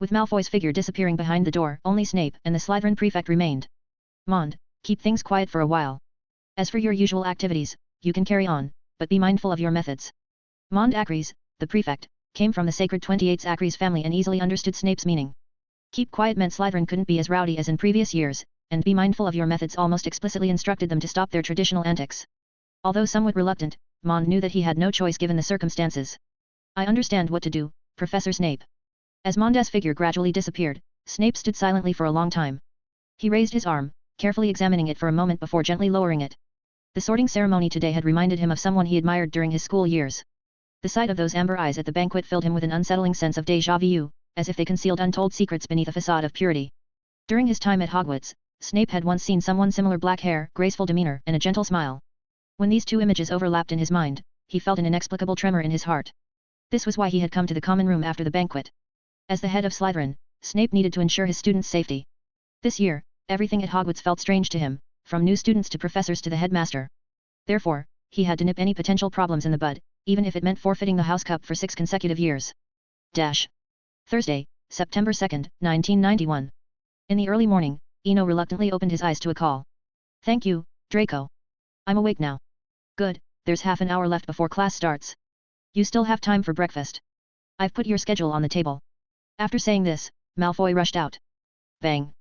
With Malfoy's figure disappearing behind the door, only Snape and the Slytherin prefect remained. Mond, keep things quiet for a while. As for your usual activities, you can carry on, but be mindful of your methods. Mond Acres, the prefect, came from the sacred 28th Acres family and easily understood Snape's meaning. Keep quiet meant Slytherin couldn't be as rowdy as in previous years, and be mindful of your methods almost explicitly instructed them to stop their traditional antics. Although somewhat reluctant, Mond knew that he had no choice given the circumstances. I understand what to do, Professor Snape. As Mond's figure gradually disappeared, Snape stood silently for a long time. He raised his arm, carefully examining it for a moment before gently lowering it. The sorting ceremony today had reminded him of someone he admired during his school years. The sight of those amber eyes at the banquet filled him with an unsettling sense of déjà vu, as if they concealed untold secrets beneath a facade of purity. During his time at Hogwarts, Snape had once seen someone similar: black hair, graceful demeanor, and a gentle smile. When these 2 images overlapped in his mind, he felt an inexplicable tremor in his heart. This was why he had come to the common room after the banquet. As the head of Slytherin, Snape needed to ensure his students' safety. This year, everything at Hogwarts felt strange to him, from new students to professors to the headmaster. Therefore, he had to nip any potential problems in the bud, even if it meant forfeiting the House Cup for 6 consecutive years. Thursday, September 2, 1991. In the early morning, Ino reluctantly opened his eyes to a call. Thank you, Draco. I'm awake now. Good, there's half an hour left before class starts. You still have time for breakfast. I've put your schedule on the table. After saying this, Malfoy rushed out. Bang.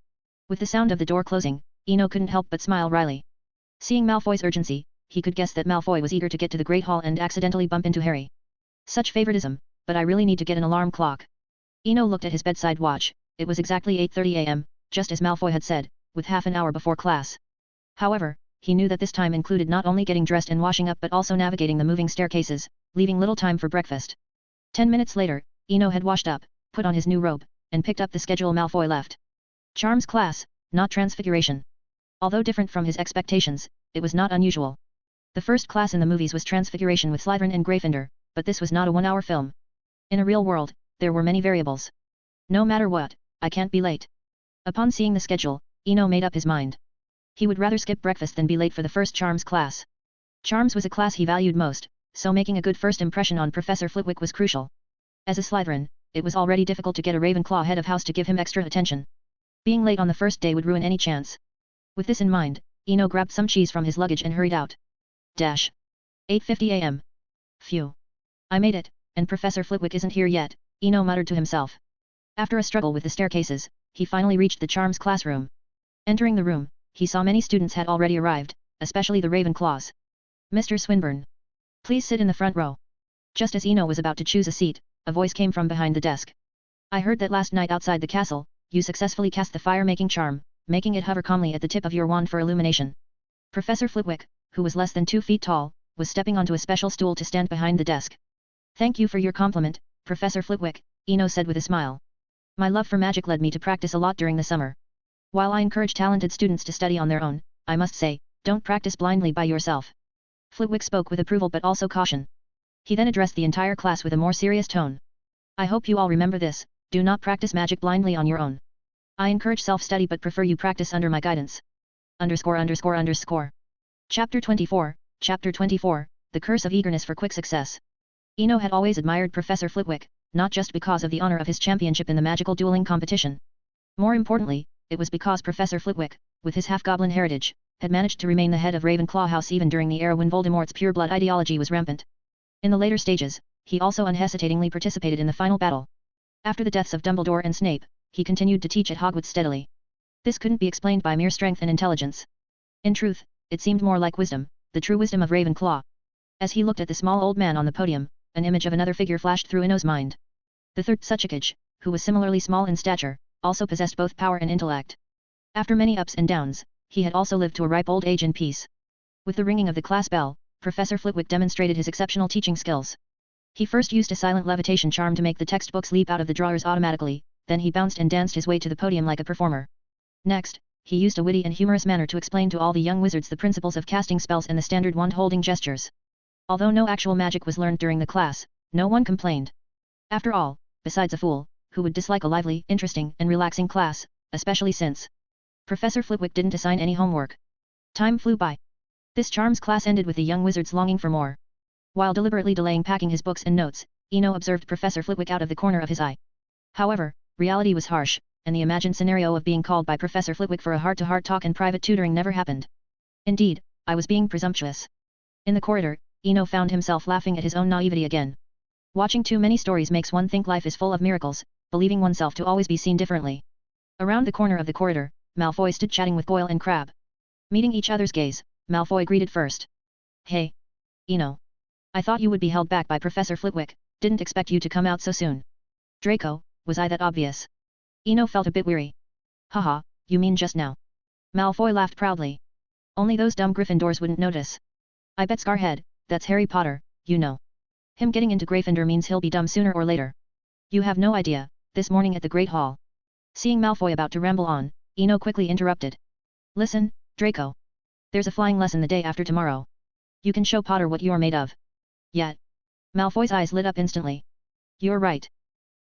With the sound of the door closing, Ino couldn't help but smile wryly. Seeing Malfoy's urgency, he could guess that Malfoy was eager to get to the Great Hall and accidentally bump into Harry. Such favoritism, but I really need to get an alarm clock. Ino looked at his bedside watch. It was exactly 8:30 a.m., just as Malfoy had said, with half an hour before class. However, he knew that this time included not only getting dressed and washing up but also navigating the moving staircases, leaving little time for breakfast. 10 minutes later, Eno had washed up, put on his new robe, and picked up the schedule Malfoy left. Charms class, not Transfiguration. Although different from his expectations, it was not unusual. The first class in the movies was Transfiguration with Slytherin and Gryffindor, but this was not a 1-hour film. In a real world, there were many variables. No matter what, I can't be late. Upon seeing the schedule, Eno made up his mind. He would rather skip breakfast than be late for the first Charms class. Charms was a class he valued most, so making a good first impression on Professor Flitwick was crucial. As a Slytherin, it was already difficult to get a Ravenclaw head of house to give him extra attention. Being late on the first day would ruin any chance. With this in mind, Eno grabbed some cheese from his luggage and hurried out. 8:50 am. Phew. I made it, and Professor Flitwick isn't here yet, Eno muttered to himself. After a struggle with the staircases, he finally reached the Charms classroom. Entering the room, he saw many students had already arrived, especially the Ravenclaws. Mr. Swinburne. Please sit in the front row. Just as Eno was about to choose a seat, a voice came from behind the desk. I heard that last night outside the castle, you successfully cast the fire-making charm, making it hover calmly at the tip of your wand for illumination. Professor Flitwick, who was less than 2 feet tall, was stepping onto a special stool to stand behind the desk. Thank you for your compliment, Professor Flitwick, Eno said with a smile. My love for magic led me to practice a lot during the summer. While I encourage talented students to study on their own, I must say, don't practice blindly by yourself. Flitwick spoke with approval but also caution. He then addressed the entire class with a more serious tone. I hope you all remember this, do not practice magic blindly on your own. I encourage self-study but prefer you practice under my guidance. Chapter 24, The Curse of Eagerness for Quick Success. Eno had always admired Professor Flitwick, not just because of the honor of his championship in the magical dueling competition. More importantly, it was because Professor Flitwick, with his half-goblin heritage, had managed to remain the head of Ravenclaw House even during the era when Voldemort's pure-blood ideology was rampant. In the later stages, he also unhesitatingly participated in the final battle. After the deaths of Dumbledore and Snape, he continued to teach at Hogwarts steadily. This couldn't be explained by mere strength and intelligence. In truth, it seemed more like wisdom, the true wisdom of Ravenclaw. As he looked at the small old man on the podium, an image of another figure flashed through Eno's mind. The third Suchikage, who was similarly small in stature, also possessed both power and intellect. After many ups and downs, he had also lived to a ripe old age in peace. With the ringing of the class bell, Professor Flitwick demonstrated his exceptional teaching skills. He first used a silent levitation charm to make the textbooks leap out of the drawers automatically, then he bounced and danced his way to the podium like a performer. Next, he used a witty and humorous manner to explain to all the young wizards the principles of casting spells and the standard wand-holding gestures. Although no actual magic was learned during the class, no one complained. After all, besides a fool, who would dislike a lively, interesting, and relaxing class, especially since Professor Flitwick didn't assign any homework. Time flew by. This charms class ended with the young wizards longing for more. While deliberately delaying packing his books and notes, Eno observed Professor Flitwick out of the corner of his eye. However, reality was harsh, and the imagined scenario of being called by Professor Flitwick for a heart-to-heart talk and private tutoring never happened. Indeed, I was being presumptuous. In the corridor, Eno found himself laughing at his own naivety again. Watching too many stories makes one think life is full of miracles, believing oneself to always be seen differently. Around the corner of the corridor, Malfoy stood chatting with Goyle and Crabbe. Meeting each other's gaze, Malfoy greeted first. Hey. Eno. I thought you would be held back by Professor Flitwick, didn't expect you to come out so soon. Draco, was I that obvious? Eno felt a bit weary. Haha, you mean just now. Malfoy laughed proudly. Only those dumb Gryffindors wouldn't notice. I bet Scarhead, that's Harry Potter, you know. Him getting into Gryffindor means he'll be dumb sooner or later. You have no idea, this morning at the Great Hall. Seeing Malfoy about to ramble on, Eno quickly interrupted. Listen, Draco. There's a flying lesson the day after tomorrow. You can show Potter what you're made of. Yet. Malfoy's eyes lit up instantly. You're right.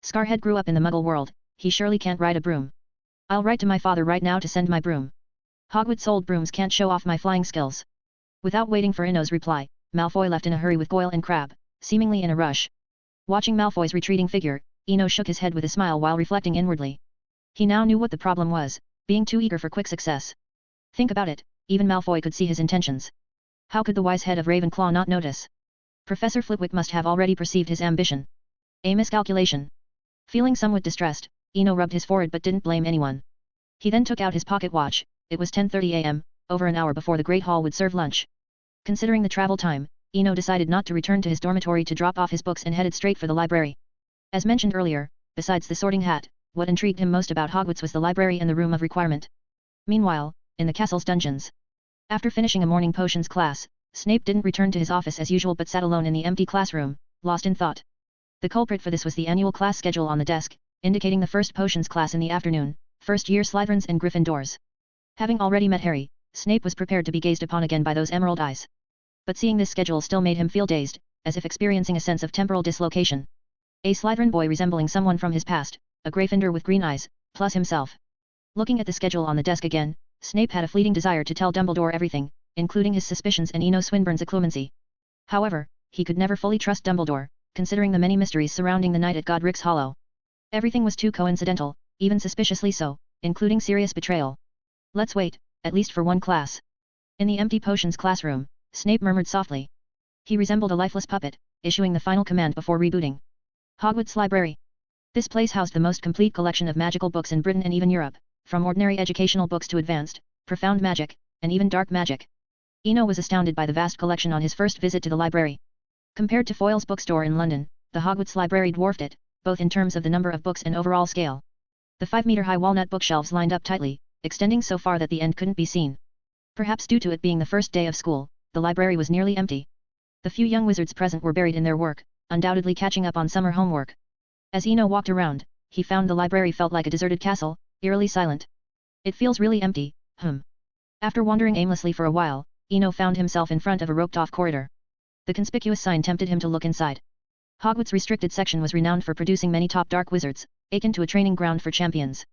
Scarhead grew up in the Muggle world, he surely can't ride a broom. I'll write to my father right now to send my broom. Hogwarts old brooms can't show off my flying skills. Without waiting for Eno's reply, Malfoy left in a hurry with Goyle and Crabbe, seemingly in a rush. Watching Malfoy's retreating figure, Eno shook his head with a smile while reflecting inwardly. He now knew what the problem was, being too eager for quick success. Think about it, even Malfoy could see his intentions. How could the wise head of Ravenclaw not notice? Professor Flitwick must have already perceived his ambition. A miscalculation. Feeling somewhat distressed, Eno rubbed his forehead but didn't blame anyone. He then took out his pocket watch. It was 10:30 am, over an hour before the Great Hall would serve lunch. Considering the travel time, Eno decided not to return to his dormitory to drop off his books and headed straight for the library. As mentioned earlier, besides the Sorting Hat, what intrigued him most about Hogwarts was the library and the Room of Requirement. Meanwhile, in the castle's dungeons, After finishing a morning potions class, Snape didn't return to his office as usual but sat alone in the empty classroom, lost in thought. The culprit for this was the annual class schedule on the desk, indicating the first potions class in the afternoon, first-year Slytherins and Gryffindors. Having already met Harry, Snape was prepared to be gazed upon again by those emerald eyes. But seeing this schedule still made him feel dazed, as if experiencing a sense of temporal dislocation. A Slytherin boy resembling someone from his past, a Gryffindor with green eyes, plus himself. Looking at the schedule on the desk again, Snape had a fleeting desire to tell Dumbledore everything, including his suspicions and Eno Swinburne's occlumency. However, he could never fully trust Dumbledore, considering the many mysteries surrounding the night at Godric's Hollow. Everything was too coincidental, even suspiciously so, including serious betrayal. Let's wait, at least for one class. In the empty potions classroom, Snape murmured softly. He resembled a lifeless puppet, issuing the final command before rebooting. Hogwarts Library. This place housed the most complete collection of magical books in Britain and even Europe, from ordinary educational books to advanced, profound magic, and even dark magic. Eno was astounded by the vast collection on his first visit to the library. Compared to Foyle's bookstore in London, the Hogwarts Library dwarfed it, both in terms of the number of books and overall scale. The 5-meter-high walnut bookshelves lined up tightly, extending so far that the end couldn't be seen. Perhaps due to it being the first day of school, the library was nearly empty. The few young wizards present were buried in their work, undoubtedly catching up on summer homework. As Eno walked around, he found the library felt like a deserted castle, eerily silent. It feels really empty, After wandering aimlessly for a while, Eno found himself in front of a roped-off corridor. The conspicuous sign tempted him to look inside. Hogwarts' restricted section was renowned for producing many top dark wizards, akin to a training ground for champions.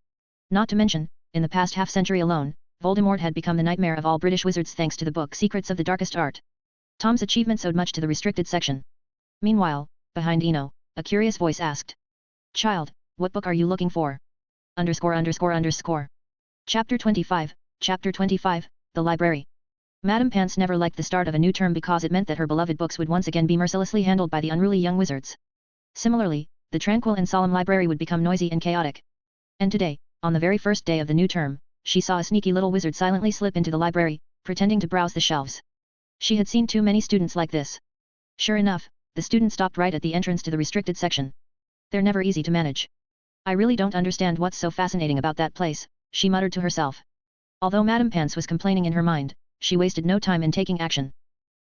Not to mention, in the past half-century alone, Voldemort had become the nightmare of all British wizards thanks to the book Secrets of the Darkest Art. Tom's achievements owed much to the restricted section. Meanwhile, behind Eno, a curious voice asked. Child, what book are you looking for? _____. Chapter 25, The Library. Madame Pants never liked the start of a new term because it meant that her beloved books would once again be mercilessly handled by the unruly young wizards. Similarly, the tranquil and solemn library would become noisy and chaotic. And today, on the very first day of the new term, she saw a sneaky little wizard silently slip into the library, pretending to browse the shelves. She had seen too many students like this. Sure enough, the student stopped right at the entrance to the restricted section. They're never easy to manage. I really don't understand what's so fascinating about that place, she muttered to herself. Although Madame Pants was complaining in her mind, she wasted no time in taking action.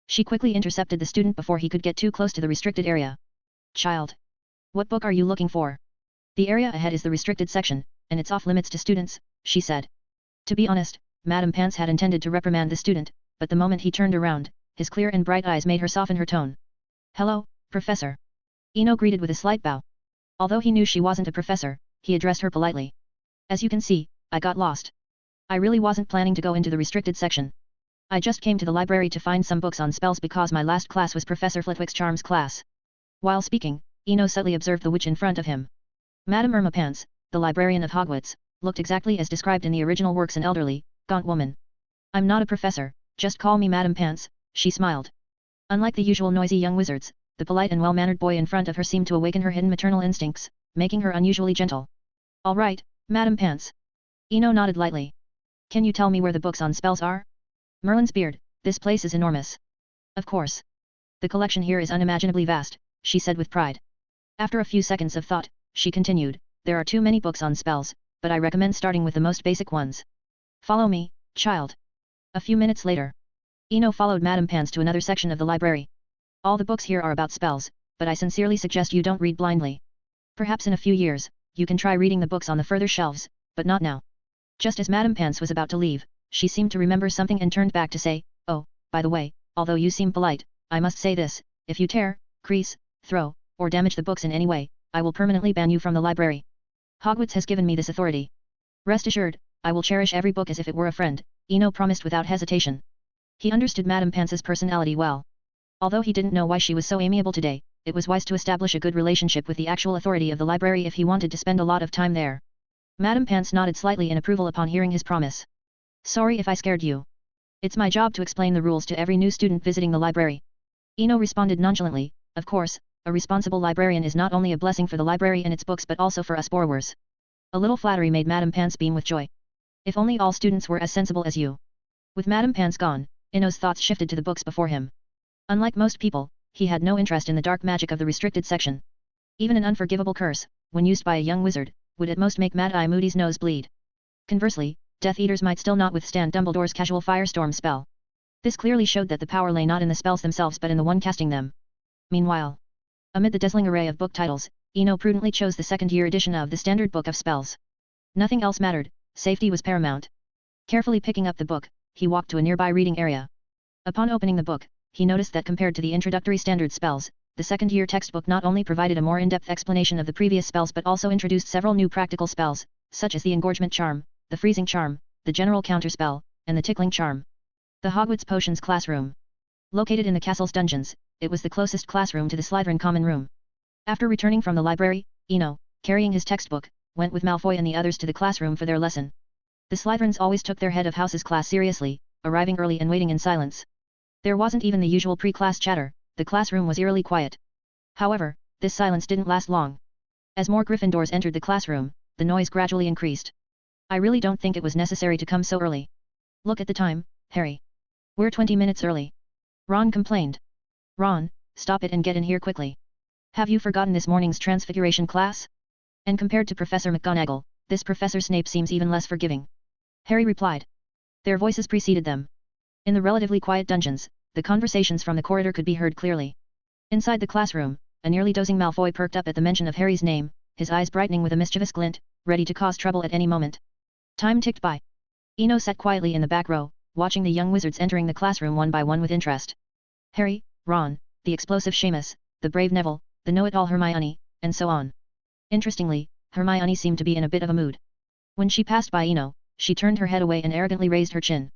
She quickly intercepted the student before he could get too close to the restricted area. Child. What book are you looking for? The area ahead is the restricted section, and it's off limits to students, she said. To be honest, Madame Pants had intended to reprimand the student, but the moment he turned around, his clear and bright eyes made her soften her tone. Hello, Professor. Eno greeted with a slight bow. Although he knew she wasn't a professor, he addressed her politely. As you can see, I got lost. I really wasn't planning to go into the restricted section. I just came to the library to find some books on spells because my last class was Professor Flitwick's charms class. While speaking, Eno subtly observed the witch in front of him. Madame Irma Pants, the librarian of Hogwarts, looked exactly as described in the original works, an elderly, gaunt woman. I'm not a professor, just call me Madame Pants, she smiled. Unlike the usual noisy young wizards, the polite and well-mannered boy in front of her seemed to awaken her hidden maternal instincts, making her unusually gentle. All right, Madame Pants. Eno nodded lightly. Can you tell me where the books on spells are? Merlin's beard, this place is enormous. Of course. The collection here is unimaginably vast, she said with pride. After a few seconds of thought, she continued, there are too many books on spells, but I recommend starting with the most basic ones. Follow me, child. A few minutes later, Eno followed Madame Pants to another section of the library. All the books here are about spells, but I sincerely suggest you don't read blindly. Perhaps in a few years, you can try reading the books on the further shelves, but not now. Just as Madame Pants was about to leave, she seemed to remember something and turned back to say, oh, by the way, although you seem polite, I must say this, if you tear, crease, throw, or damage the books in any way, I will permanently ban you from the library. Hogwarts has given me this authority. Rest assured, I will cherish every book as if it were a friend, Eno promised without hesitation. He understood Madame Pants's personality well. Although he didn't know why she was so amiable today, it was wise to establish a good relationship with the actual authority of the library if he wanted to spend a lot of time there. Madame Pants nodded slightly in approval upon hearing his promise. Sorry if I scared you. It's my job to explain the rules to every new student visiting the library. Eno responded nonchalantly, of course, a responsible librarian is not only a blessing for the library and its books but also for us borrowers. A little flattery made Madame Pants beam with joy. If only all students were as sensible as you. With Madame Pants gone, Eno's thoughts shifted to the books before him. Unlike most people, he had no interest in the dark magic of the restricted section. Even an unforgivable curse, when used by a young wizard, would at most make Mad-Eye Moody's nose bleed. Conversely, Death Eaters might still not withstand Dumbledore's casual firestorm spell. This clearly showed that the power lay not in the spells themselves but in the one casting them. Meanwhile, amid the dazzling array of book titles, Ino prudently chose the second-year edition of the Standard Book of Spells. Nothing else mattered, safety was paramount. Carefully picking up the book, he walked to a nearby reading area. Upon opening the book, he noticed that compared to the introductory standard spells, the second-year textbook not only provided a more in-depth explanation of the previous spells but also introduced several new practical spells, such as the engorgement charm, the freezing charm, the general counterspell, and the tickling charm. The Hogwarts Potions Classroom. Located in the castle's dungeons, it was the closest classroom to the Slytherin common room. After returning from the library, Ino, carrying his textbook, went with Malfoy and the others to the classroom for their lesson. The Slytherins always took their head of house's class seriously, arriving early and waiting in silence. There wasn't even the usual pre-class chatter, the classroom was eerily quiet. However, this silence didn't last long. As more Gryffindors entered the classroom, the noise gradually increased. I really don't think it was necessary to come so early. Look at the time, Harry. We're 20 minutes early. Ron complained. Ron, stop it and get in here quickly. Have you forgotten this morning's Transfiguration class? And compared to Professor McGonagall, this Professor Snape seems even less forgiving. Harry replied. Their voices preceded them. In the relatively quiet dungeons, the conversations from the corridor could be heard clearly. Inside the classroom, a nearly dozing Malfoy perked up at the mention of Harry's name, his eyes brightening with a mischievous glint, ready to cause trouble at any moment. Time ticked by. Ino sat quietly in the back row, watching the young wizards entering the classroom one by one with interest. Harry, Ron, the explosive Seamus, the brave Neville, the know-it-all Hermione, and so on. Interestingly, Hermione seemed to be in a bit of a mood. When she passed by Ino, she turned her head away and arrogantly raised her chin.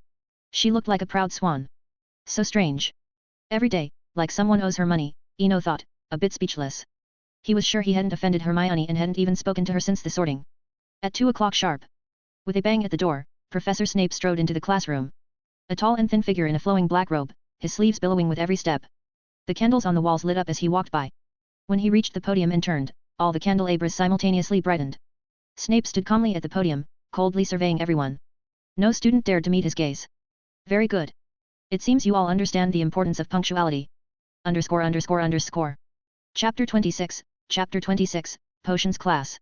She looked like a proud swan. So strange. Every day, like someone owes her money, Ino thought, a bit speechless. He was sure he hadn't offended Hermione and hadn't even spoken to her since the sorting. At 2 o'clock sharp. With a bang at the door, Professor Snape strode into the classroom. A tall and thin figure in a flowing black robe, his sleeves billowing with every step. The candles on the walls lit up as he walked by. When he reached the podium and turned, all the candelabras simultaneously brightened. Snape stood calmly at the podium, coldly surveying everyone. No student dared to meet his gaze. Very good. It seems you all understand the importance of punctuality. _____. Chapter 26, Chapter 26, Potions Class.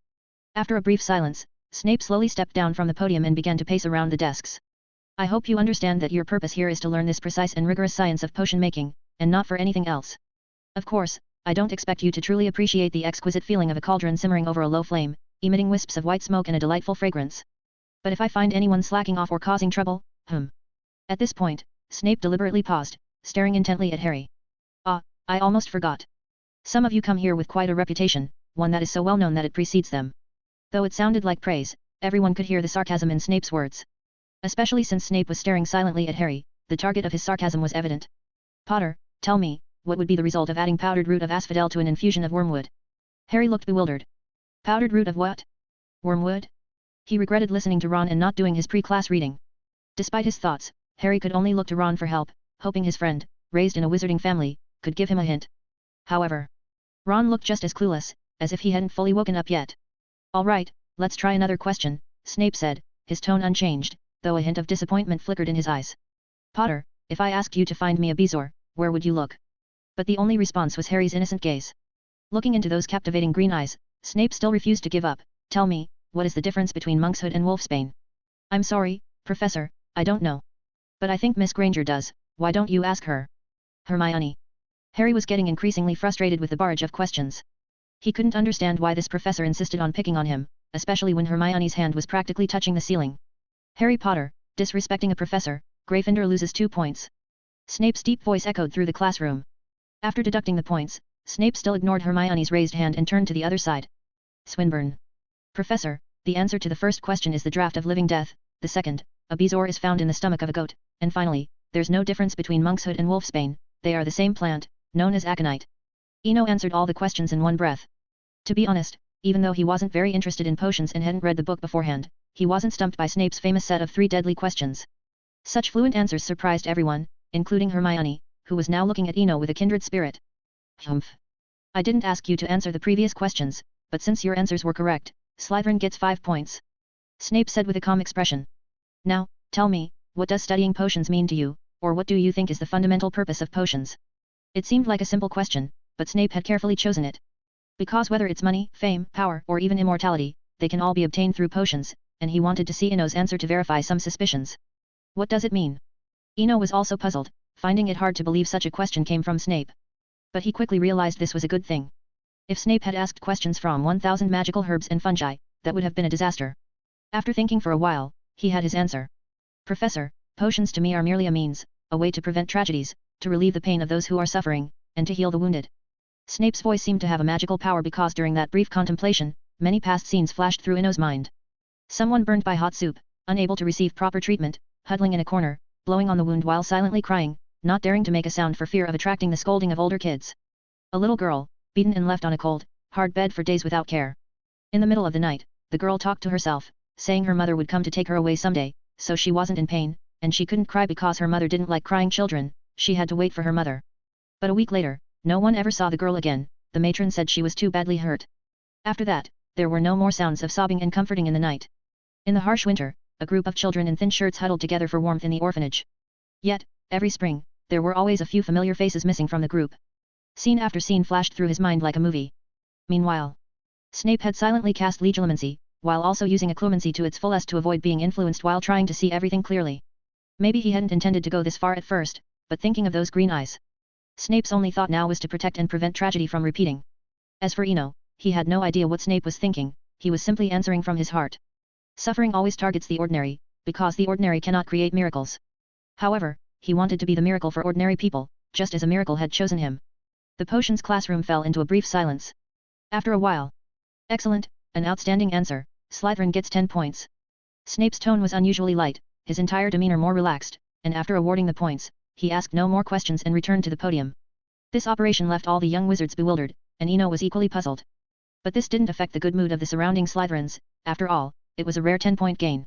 After a brief silence, Snape slowly stepped down from the podium and began to pace around the desks. I hope you understand that your purpose here is to learn this precise and rigorous science of potion making, and not for anything else. Of course, I don't expect you to truly appreciate the exquisite feeling of a cauldron simmering over a low flame, emitting wisps of white smoke and a delightful fragrance. But if I find anyone slacking off or causing trouble, At this point, Snape deliberately paused, staring intently at Harry. Ah, I almost forgot. Some of you come here with quite a reputation, one that is so well known that it precedes them. Though it sounded like praise, everyone could hear the sarcasm in Snape's words. Especially since Snape was staring silently at Harry, the target of his sarcasm was evident. Potter, tell me, what would be the result of adding powdered root of asphodel to an infusion of wormwood? Harry looked bewildered. Powdered root of what? Wormwood? He regretted listening to Ron and not doing his pre-class reading. Despite his thoughts, Harry could only look to Ron for help, hoping his friend, raised in a wizarding family, could give him a hint. However, Ron looked just as clueless, as if he hadn't fully woken up yet. All right, let's try another question, Snape said, his tone unchanged, though a hint of disappointment flickered in his eyes. Potter, if I asked you to find me a bezoar, where would you look? But the only response was Harry's innocent gaze. Looking into those captivating green eyes, Snape still refused to give up. Tell me, what is the difference between monkshood and wolfsbane? I'm sorry, Professor, I don't know. But I think Miss Granger does, why don't you ask her? Hermione. Harry was getting increasingly frustrated with the barrage of questions. He couldn't understand why this professor insisted on picking on him, especially when Hermione's hand was practically touching the ceiling. Harry Potter, disrespecting a professor, Gryffindor loses 2 points. Snape's deep voice echoed through the classroom. After deducting the points, Snape still ignored Hermione's raised hand and turned to the other side. Swinburne. Professor, the answer to the first question is the draught of living death, the second, a bezoar is found in the stomach of a goat, and finally, there's no difference between monkshood and wolfsbane, they are the same plant, known as aconite. Eno answered all the questions in one breath. To be honest, even though he wasn't very interested in potions and hadn't read the book beforehand, he wasn't stumped by Snape's famous set of 3 deadly questions. Such fluent answers surprised everyone, including Hermione, who was now looking at Eno with a kindred spirit. Humph. I didn't ask you to answer the previous questions, but since your answers were correct, Slytherin gets 5 points. Snape said with a calm expression. Now, tell me, what does studying potions mean to you, or what do you think is the fundamental purpose of potions? It seemed like a simple question, but Snape had carefully chosen it. Because whether it's money, fame, power, or even immortality, they can all be obtained through potions, and he wanted to see Eno's answer to verify some suspicions. What does it mean? Eno was also puzzled, finding it hard to believe such a question came from Snape. But he quickly realized this was a good thing. If Snape had asked questions from 1000 magical herbs and fungi, that would have been a disaster. After thinking for a while, he had his answer. Professor, potions to me are merely a means, a way to prevent tragedies, to relieve the pain of those who are suffering, and to heal the wounded. Snape's voice seemed to have a magical power because during that brief contemplation, many past scenes flashed through Eno's mind. Someone burned by hot soup, unable to receive proper treatment, huddling in a corner, blowing on the wound while silently crying, not daring to make a sound for fear of attracting the scolding of older kids. A little girl, beaten and left on a cold, hard bed for days without care. In the middle of the night, the girl talked to herself, saying her mother would come to take her away someday, so she wasn't in pain, and she couldn't cry because her mother didn't like crying children, she had to wait for her mother. But a week later, no one ever saw the girl again, the matron said she was too badly hurt. After that, there were no more sounds of sobbing and comforting in the night. In the harsh winter, a group of children in thin shirts huddled together for warmth in the orphanage. Yet, every spring, there were always a few familiar faces missing from the group. Scene after scene flashed through his mind like a movie. Meanwhile, Snape had silently cast legilimency, while also using occlumency to its fullest to avoid being influenced while trying to see everything clearly. Maybe he hadn't intended to go this far at first, but thinking of those green eyes. Snape's only thought now was to protect and prevent tragedy from repeating. As for Eno, he had no idea what Snape was thinking, he was simply answering from his heart. Suffering always targets the ordinary, because the ordinary cannot create miracles. However, he wanted to be the miracle for ordinary people, just as a miracle had chosen him. The potions classroom fell into a brief silence. After a while. Excellent, an outstanding answer, Slytherin gets 10 points. Snape's tone was unusually light, his entire demeanor more relaxed, and after awarding the points, he asked no more questions and returned to the podium. This operation left all the young wizards bewildered, and Eno was equally puzzled. But this didn't affect the good mood of the surrounding Slytherins, after all, it was a rare 10-point gain.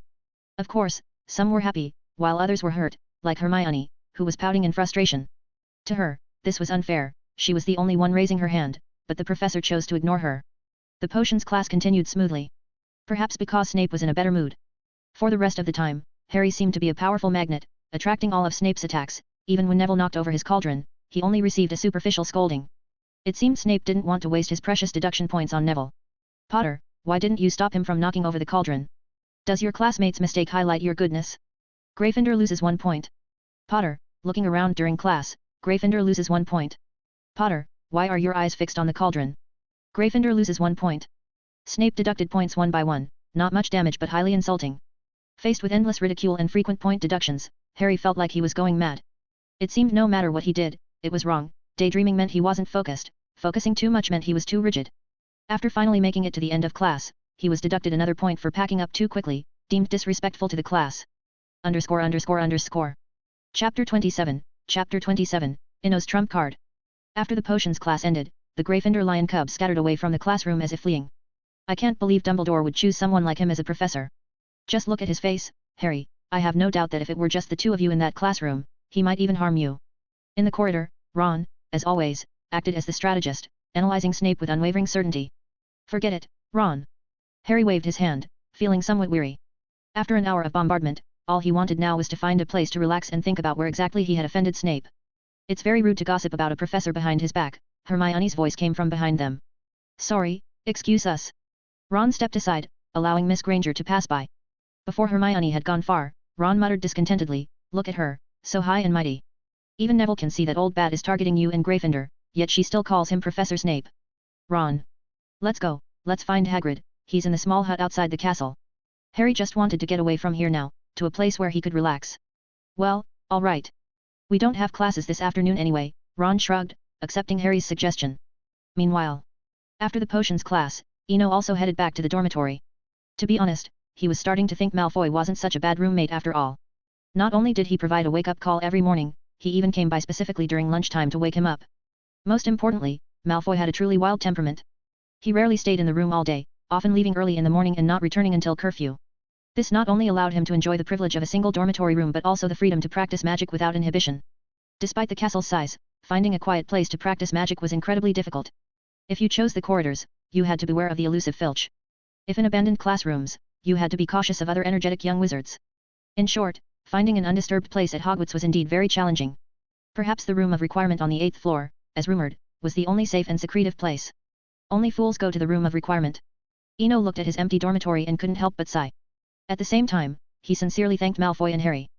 Of course, some were happy, while others were hurt, like Hermione, who was pouting in frustration. To her, this was unfair, she was the only one raising her hand, but the professor chose to ignore her. The potions class continued smoothly. Perhaps because Snape was in a better mood. For the rest of the time, Harry seemed to be a powerful magnet, attracting all of Snape's attacks, even when Neville knocked over his cauldron, he only received a superficial scolding. It seemed Snape didn't want to waste his precious deduction points on Neville. Potter, why didn't you stop him from knocking over the cauldron? Does your classmate's mistake highlight your goodness? Gryffindor loses 1 point. Potter, looking around during class, Gryffindor loses 1 point. Potter, why are your eyes fixed on the cauldron? Gryffindor loses 1 point. Snape deducted points one by one, not much damage but highly insulting. Faced with endless ridicule and frequent point deductions, Harry felt like he was going mad. It seemed no matter what he did, it was wrong, daydreaming meant he wasn't focused, focusing too much meant he was too rigid. After finally making it to the end of class, he was deducted another point for packing up too quickly, deemed disrespectful to the class. _____. Chapter 27, Chapter 27, Eno's Trump Card. After the potions class ended, the Gryffindor lion cubs scattered away from the classroom as if fleeing. I can't believe Dumbledore would choose someone like him as a professor. Just look at his face, Harry, I have no doubt that if it were just the two of you in that classroom, he might even harm you. In the corridor, Ron, as always, acted as the strategist, analyzing Snape with unwavering certainty. Forget it, Ron. Harry waved his hand, feeling somewhat weary. After an hour of bombardment, all he wanted now was to find a place to relax and think about where exactly he had offended Snape. It's very rude to gossip about a professor behind his back, Hermione's voice came from behind them. Sorry, excuse us. Ron stepped aside, allowing Miss Granger to pass by. Before Hermione had gone far, Ron muttered discontentedly, look at her, so high and mighty. Even Neville can see that old bat is targeting you and Gryffindor, yet she still calls him Professor Snape. Ron. Let's go, let's find Hagrid, he's in the small hut outside the castle. Harry just wanted to get away from here now, to a place where he could relax. Well, all right. We don't have classes this afternoon anyway, Ron shrugged, accepting Harry's suggestion. Meanwhile, after the potions class, Eno also headed back to the dormitory. To be honest, he was starting to think Malfoy wasn't such a bad roommate after all. Not only did he provide a wake-up call every morning, he even came by specifically during lunchtime to wake him up. Most importantly, Malfoy had a truly wild temperament. He rarely stayed in the room all day, often leaving early in the morning and not returning until curfew. This not only allowed him to enjoy the privilege of a single dormitory room but also the freedom to practice magic without inhibition. Despite the castle's size, finding a quiet place to practice magic was incredibly difficult. If you chose the corridors, you had to beware of the elusive Filch. If in abandoned classrooms, you had to be cautious of other energetic young wizards. In short, finding an undisturbed place at Hogwarts was indeed very challenging. Perhaps the room of requirement on the 8th floor, as rumored, was the only safe and secretive place. Only fools go to the room of requirement. Eno looked at his empty dormitory and couldn't help but sigh. At the same time, he sincerely thanked Malfoy and Harry.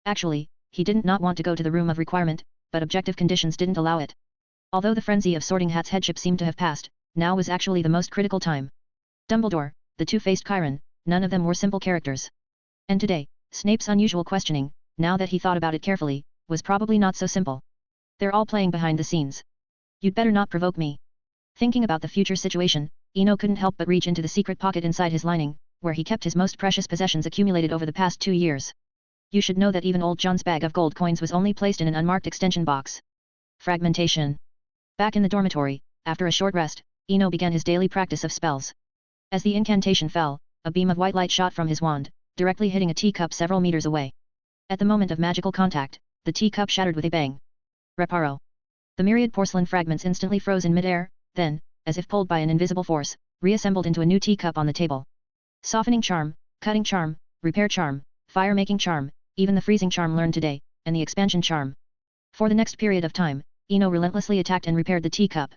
Actually, he didn't not want to go to the room of requirement, but objective conditions didn't allow it. Although the frenzy of Sorting Hat's headship seemed to have passed, now was actually the most critical time. Dumbledore, the two-faced Chiron, none of them were simple characters. And today, Snape's unusual questioning, now that he thought about it carefully, was probably not so simple. They're all playing behind the scenes. You'd better not provoke me. Thinking about the future situation, Eno couldn't help but reach into the secret pocket inside his lining, where he kept his most precious possessions accumulated over the past 2 years. You should know that even old John's bag of gold coins was only placed in an unmarked extension box. Fragmentation. Back in the dormitory, after a short rest, Eno began his daily practice of spells. As the incantation fell, a beam of white light shot from his wand, directly hitting a teacup several meters away. At the moment of magical contact, the teacup shattered with a bang. Reparo. The myriad porcelain fragments instantly froze in midair, then, as if pulled by an invisible force, reassembled into a new teacup on the table. Softening charm, cutting charm, repair charm, fire-making charm, even the freezing charm learned today, and the expansion charm. For the next period of time, Eno relentlessly attacked and repaired the teacup.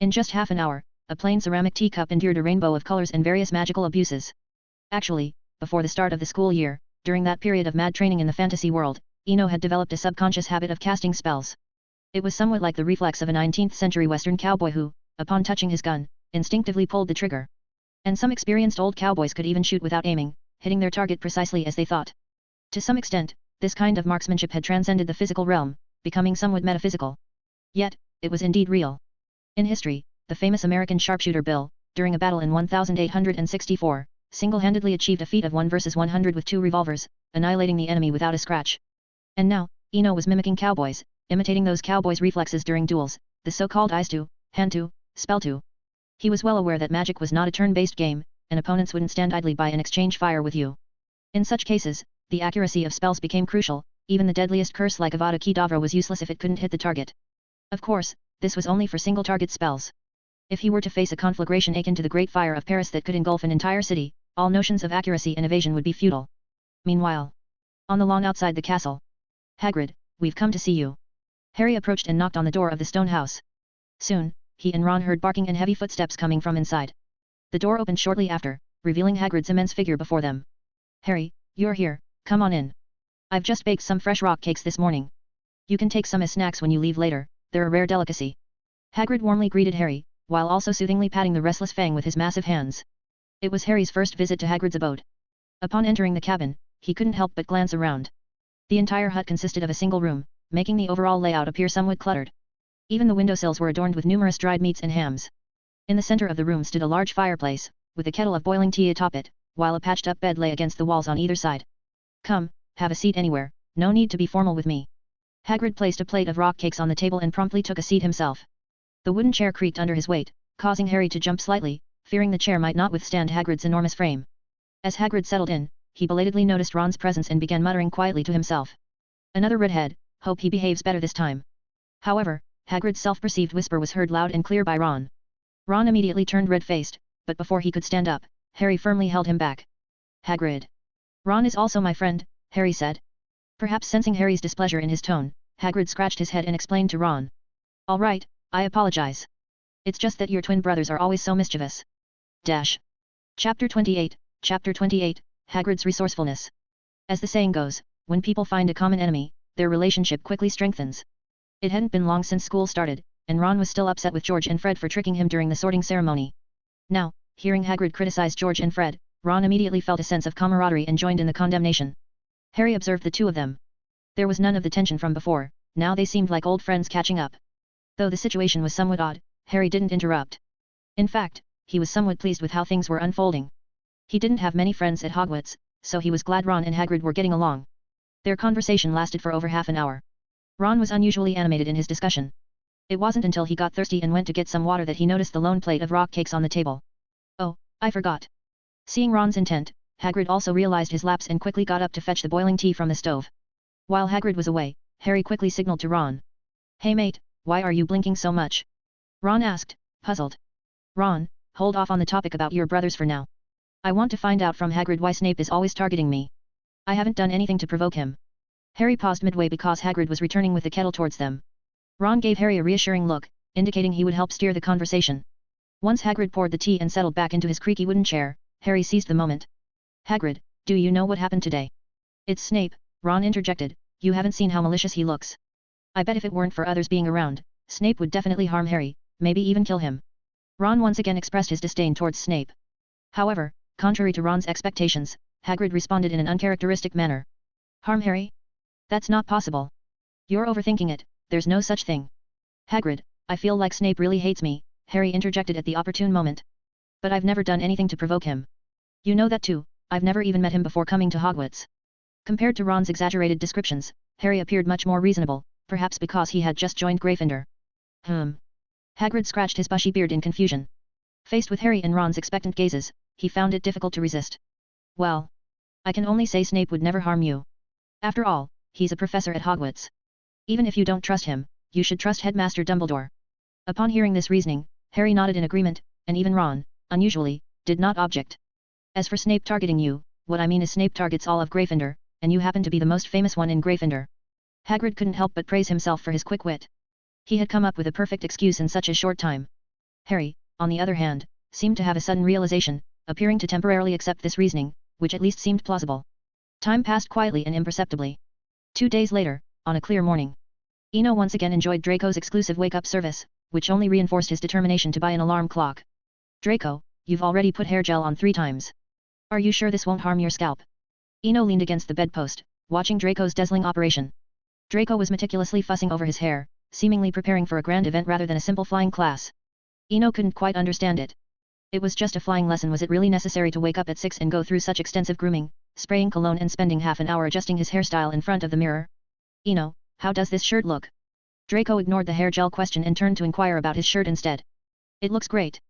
In just half an hour, a plain ceramic teacup endured a rainbow of colors and various magical abuses. Actually, before the start of the school year, during that period of mad training in the fantasy world, Eno had developed a subconscious habit of casting spells. It was somewhat like the reflex of a 19th-century Western cowboy who, upon touching his gun, instinctively pulled the trigger. And some experienced old cowboys could even shoot without aiming, hitting their target precisely as they thought. To some extent, this kind of marksmanship had transcended the physical realm, becoming somewhat metaphysical. Yet, it was indeed real. In history, the famous American sharpshooter Bill, during a battle in 1864, single-handedly achieved a feat of 1 versus 100 with 2 revolvers, annihilating the enemy without a scratch. And now, Eno was mimicking cowboys, imitating those cowboys' reflexes during duels, the so-called eyes to, hand to, spell to. He was well aware that magic was not a turn-based game, and opponents wouldn't stand idly by and exchange fire with you. In such cases, the accuracy of spells became crucial, even the deadliest curse like Avada Kedavra was useless if it couldn't hit the target. Of course, this was only for single-target spells. If he were to face a conflagration akin to the Great Fire of Paris that could engulf an entire city, all notions of accuracy and evasion would be futile. Meanwhile, on the lawn outside the castle. Hagrid, we've come to see you. Harry approached and knocked on the door of the stone house. Soon, he and Ron heard barking and heavy footsteps coming from inside. The door opened shortly after, revealing Hagrid's immense figure before them. Harry, you're here, come on in. I've just baked some fresh rock cakes this morning. You can take some as snacks when you leave later, they're a rare delicacy. Hagrid warmly greeted Harry, while also soothingly patting the restless Fang with his massive hands. It was Harry's first visit to Hagrid's abode. Upon entering the cabin, he couldn't help but glance around. The entire hut consisted of a single room, making the overall layout appear somewhat cluttered. Even the windowsills were adorned with numerous dried meats and hams. In the center of the room stood a large fireplace, with a kettle of boiling tea atop it, while a patched-up bed lay against the walls on either side. Come, have a seat anywhere, no need to be formal with me. Hagrid placed a plate of rock cakes on the table and promptly took a seat himself. The wooden chair creaked under his weight, causing Harry to jump slightly, fearing the chair might not withstand Hagrid's enormous frame. As Hagrid settled in, he belatedly noticed Ron's presence and began muttering quietly to himself. Another redhead, hope he behaves better this time. However, Hagrid's self-perceived whisper was heard loud and clear by Ron. Ron immediately turned red-faced, but before he could stand up, Harry firmly held him back. Hagrid. Ron is also my friend, Harry said. Perhaps sensing Harry's displeasure in his tone, Hagrid scratched his head and explained to Ron. All right, I apologize. It's just that your twin brothers are always so mischievous. Chapter 28, Hagrid's resourcefulness. As the saying goes, when people find a common enemy, their relationship quickly strengthens. It hadn't been long since school started, and Ron was still upset with George and Fred for tricking him during the sorting ceremony. Now, hearing Hagrid criticize George and Fred, Ron immediately felt a sense of camaraderie and joined in the condemnation. Harry observed the two of them. There was none of the tension from before, now they seemed like old friends catching up. Though the situation was somewhat odd, Harry didn't interrupt. In fact, he was somewhat pleased with how things were unfolding. He didn't have many friends at Hogwarts, so he was glad Ron and Hagrid were getting along. Their conversation lasted for over half an hour. Ron was unusually animated in his discussion. It wasn't until he got thirsty and went to get some water that he noticed the lone plate of rock cakes on the table. Oh, I forgot. Seeing Ron's intent, Hagrid also realized his lapse and quickly got up to fetch the boiling tea from the stove. While Hagrid was away, Harry quickly signaled to Ron. Hey mate, why are you blinking so much? Ron asked, puzzled. Ron, hold off on the topic about your brothers for now. I want to find out from Hagrid why Snape is always targeting me. I haven't done anything to provoke him. Harry paused midway because Hagrid was returning with the kettle towards them. Ron gave Harry a reassuring look, indicating he would help steer the conversation. Once Hagrid poured the tea and settled back into his creaky wooden chair, Harry seized the moment. Hagrid, do you know what happened today? It's Snape, Ron interjected, You haven't seen how malicious he looks. I bet if it weren't for others being around, Snape would definitely harm Harry, maybe even kill him. Ron once again expressed his disdain towards Snape. However, contrary to Ron's expectations, Hagrid responded in an uncharacteristic manner. Harm Harry? That's not possible. You're overthinking it, there's no such thing. Hagrid, I feel like Snape really hates me, Harry interjected at the opportune moment. But I've never done anything to provoke him. You know that too, I've never even met him before coming to Hogwarts. Compared to Ron's exaggerated descriptions, Harry appeared much more reasonable, perhaps because he had just joined Gryffindor. Hagrid scratched his bushy beard in confusion. Faced with Harry and Ron's expectant gazes, he found it difficult to resist. Well, I can only say Snape would never harm you. After all, he's a professor at Hogwarts. Even if you don't trust him, you should trust Headmaster Dumbledore. Upon hearing this reasoning, Harry nodded in agreement, and even Ron, unusually, did not object. As for Snape targeting you, what I mean is Snape targets all of Gryffindor, and you happen to be the most famous one in Gryffindor. Hagrid couldn't help but praise himself for his quick wit. He had come up with a perfect excuse in such a short time. Harry, on the other hand, seemed to have a sudden realization, appearing to temporarily accept this reasoning, which at least seemed plausible. Time passed quietly and imperceptibly. 2 days later, on a clear morning, Eno once again enjoyed Draco's exclusive wake-up service, which only reinforced his determination to buy an alarm clock. Draco, you've already put hair gel on 3 times. Are you sure this won't harm your scalp? Eno leaned against the bedpost, watching Draco's dazzling operation. Draco was meticulously fussing over his hair, seemingly preparing for a grand event rather than a simple flying class. Eno couldn't quite understand it. It was just a flying lesson. Was it really necessary to wake up at 6 and go through such extensive grooming, spraying cologne and spending half an hour adjusting his hairstyle in front of the mirror? Eno, how does this shirt look? Draco ignored the hair gel question and turned to inquire about his shirt instead. It looks great.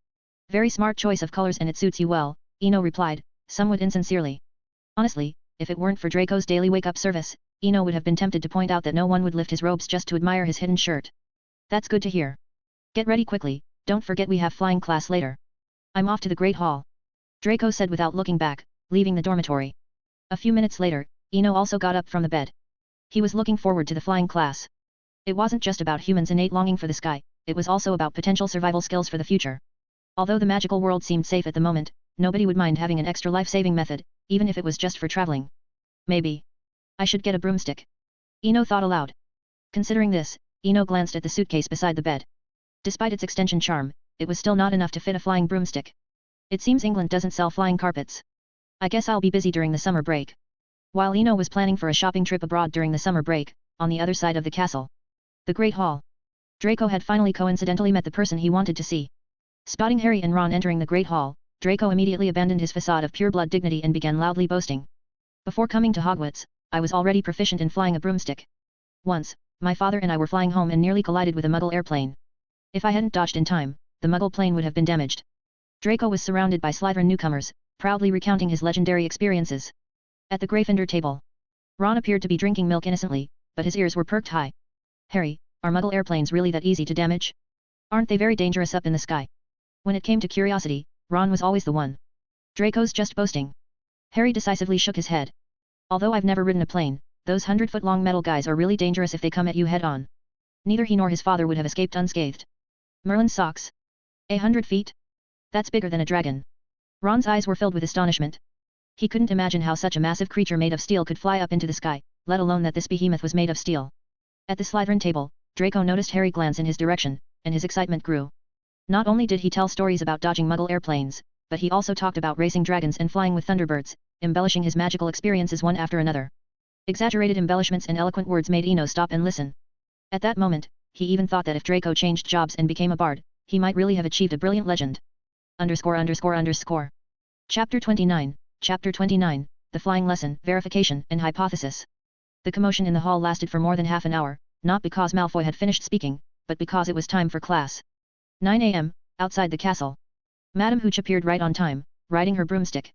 Very smart choice of colors and it suits you well, Eno replied, somewhat insincerely. Honestly, if it weren't for Draco's daily wake-up service, Eno would have been tempted to point out that no one would lift his robes just to admire his hidden shirt. That's good to hear. Get ready quickly, don't forget we have flying class later. I'm off to the Great Hall. Draco said without looking back, leaving the dormitory. A few minutes later, Eno also got up from the bed. He was looking forward to the flying class. It wasn't just about humans' innate longing for the sky, it was also about potential survival skills for the future. Although the magical world seemed safe at the moment, nobody would mind having an extra life-saving method, even if it was just for traveling. Maybe I should get a broomstick. Eno thought aloud. Considering this, Eno glanced at the suitcase beside the bed. Despite its extension charm, it was still not enough to fit a flying broomstick. It seems England doesn't sell flying carpets. I guess I'll be busy during the summer break. While Eno was planning for a shopping trip abroad during the summer break, on the other side of the castle, the Great Hall, Draco had finally coincidentally met the person he wanted to see. Spotting Harry and Ron entering the Great Hall, Draco immediately abandoned his facade of pure-blood dignity and began loudly boasting. Before coming to Hogwarts, I was already proficient in flying a broomstick. Once, my father and I were flying home and nearly collided with a Muggle airplane. If I hadn't dodged in time, the Muggle plane would have been damaged. Draco was surrounded by Slytherin newcomers, proudly recounting his legendary experiences. At the Gryffindor table, Ron appeared to be drinking milk innocently, but his ears were perked high. Harry, are Muggle airplanes really that easy to damage? Aren't they very dangerous up in the sky? When it came to curiosity, Ron was always the one. Draco's just boasting. Harry decisively shook his head. Although I've never ridden a plane, those 100-foot-long metal guys are really dangerous if they come at you head-on. Neither he nor his father would have escaped unscathed. Merlin's socks. 100 feet? That's bigger than a dragon. Ron's eyes were filled with astonishment. He couldn't imagine how such a massive creature made of steel could fly up into the sky, let alone that this behemoth was made of steel. At the Slytherin table, Draco noticed Harry glance in his direction, and his excitement grew. Not only did he tell stories about dodging Muggle airplanes, but he also talked about racing dragons and flying with thunderbirds, embellishing his magical experiences one after another. Exaggerated embellishments and eloquent words made Eno stop and listen. At that moment, he even thought that if Draco changed jobs and became a bard, he might really have achieved a brilliant legend. _____. Chapter 29, The Flying Lesson, Verification and Hypothesis. The commotion in the hall lasted for more than half an hour, not because Malfoy had finished speaking, but because it was time for class. 9 a.m., outside the castle. Madame Hooch appeared right on time, riding her broomstick.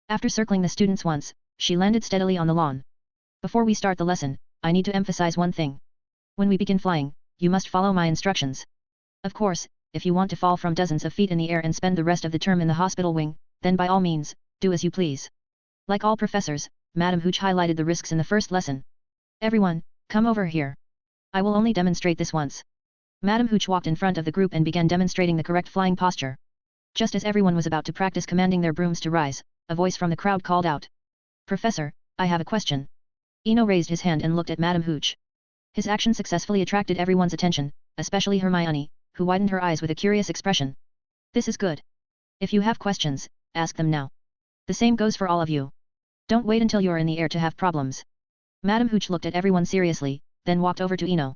After circling the students once, she landed steadily on the lawn. Before we start the lesson, I need to emphasize one thing. When we begin flying, you must follow my instructions. Of course, if you want to fall from dozens of feet in the air and spend the rest of the term in the hospital wing, then by all means, do as you please. Like all professors, Madame Hooch highlighted the risks in the first lesson. Everyone, come over here. I will only demonstrate this once. Madame Hooch walked in front of the group and began demonstrating the correct flying posture. Just as everyone was about to practice commanding their brooms to rise, a voice from the crowd called out. Professor, I have a question. Eno raised his hand and looked at Madame Hooch. His action successfully attracted everyone's attention, especially Hermione, who widened her eyes with a curious expression. This is good. If you have questions, ask them now. The same goes for all of you. Don't wait until you're in the air to have problems. Madame Hooch looked at everyone seriously, then walked over to Eno.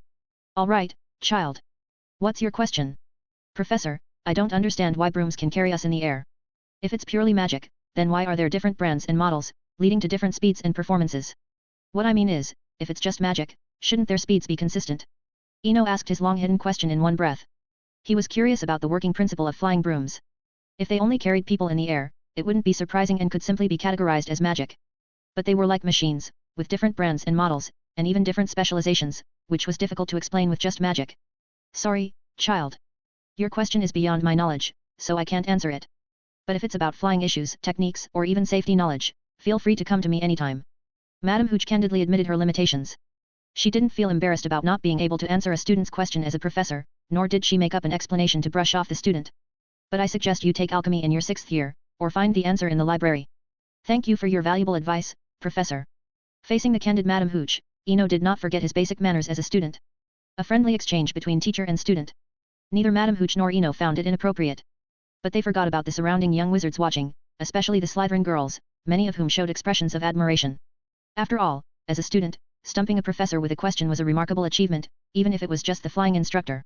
All right, child. What's your question? Professor, I don't understand why brooms can carry us in the air. If it's purely magic, then why are there different brands and models, leading to different speeds and performances? What I mean is, if it's just magic, shouldn't their speeds be consistent? Eno asked his long-hidden question in one breath. He was curious about the working principle of flying brooms. If they only carried people in the air, it wouldn't be surprising and could simply be categorized as magic. But they were like machines, with different brands and models, and even different specializations, which was difficult to explain with just magic. Sorry, child. Your question is beyond my knowledge, so I can't answer it. But if it's about flying issues, techniques, or even safety knowledge, feel free to come to me anytime. Madame Hooch candidly admitted her limitations. She didn't feel embarrassed about not being able to answer a student's question as a professor, nor did she make up an explanation to brush off the student. But I suggest you take alchemy in your 6th year, or find the answer in the library. Thank you for your valuable advice, Professor. Facing the candid Madame Hooch, Eno did not forget his basic manners as a student. A friendly exchange between teacher and student. Neither Madame Hooch nor Eno found it inappropriate. But they forgot about the surrounding young wizards watching, especially the Slytherin girls, many of whom showed expressions of admiration. After all, as a student, stumping a professor with a question was a remarkable achievement, even if it was just the flying instructor.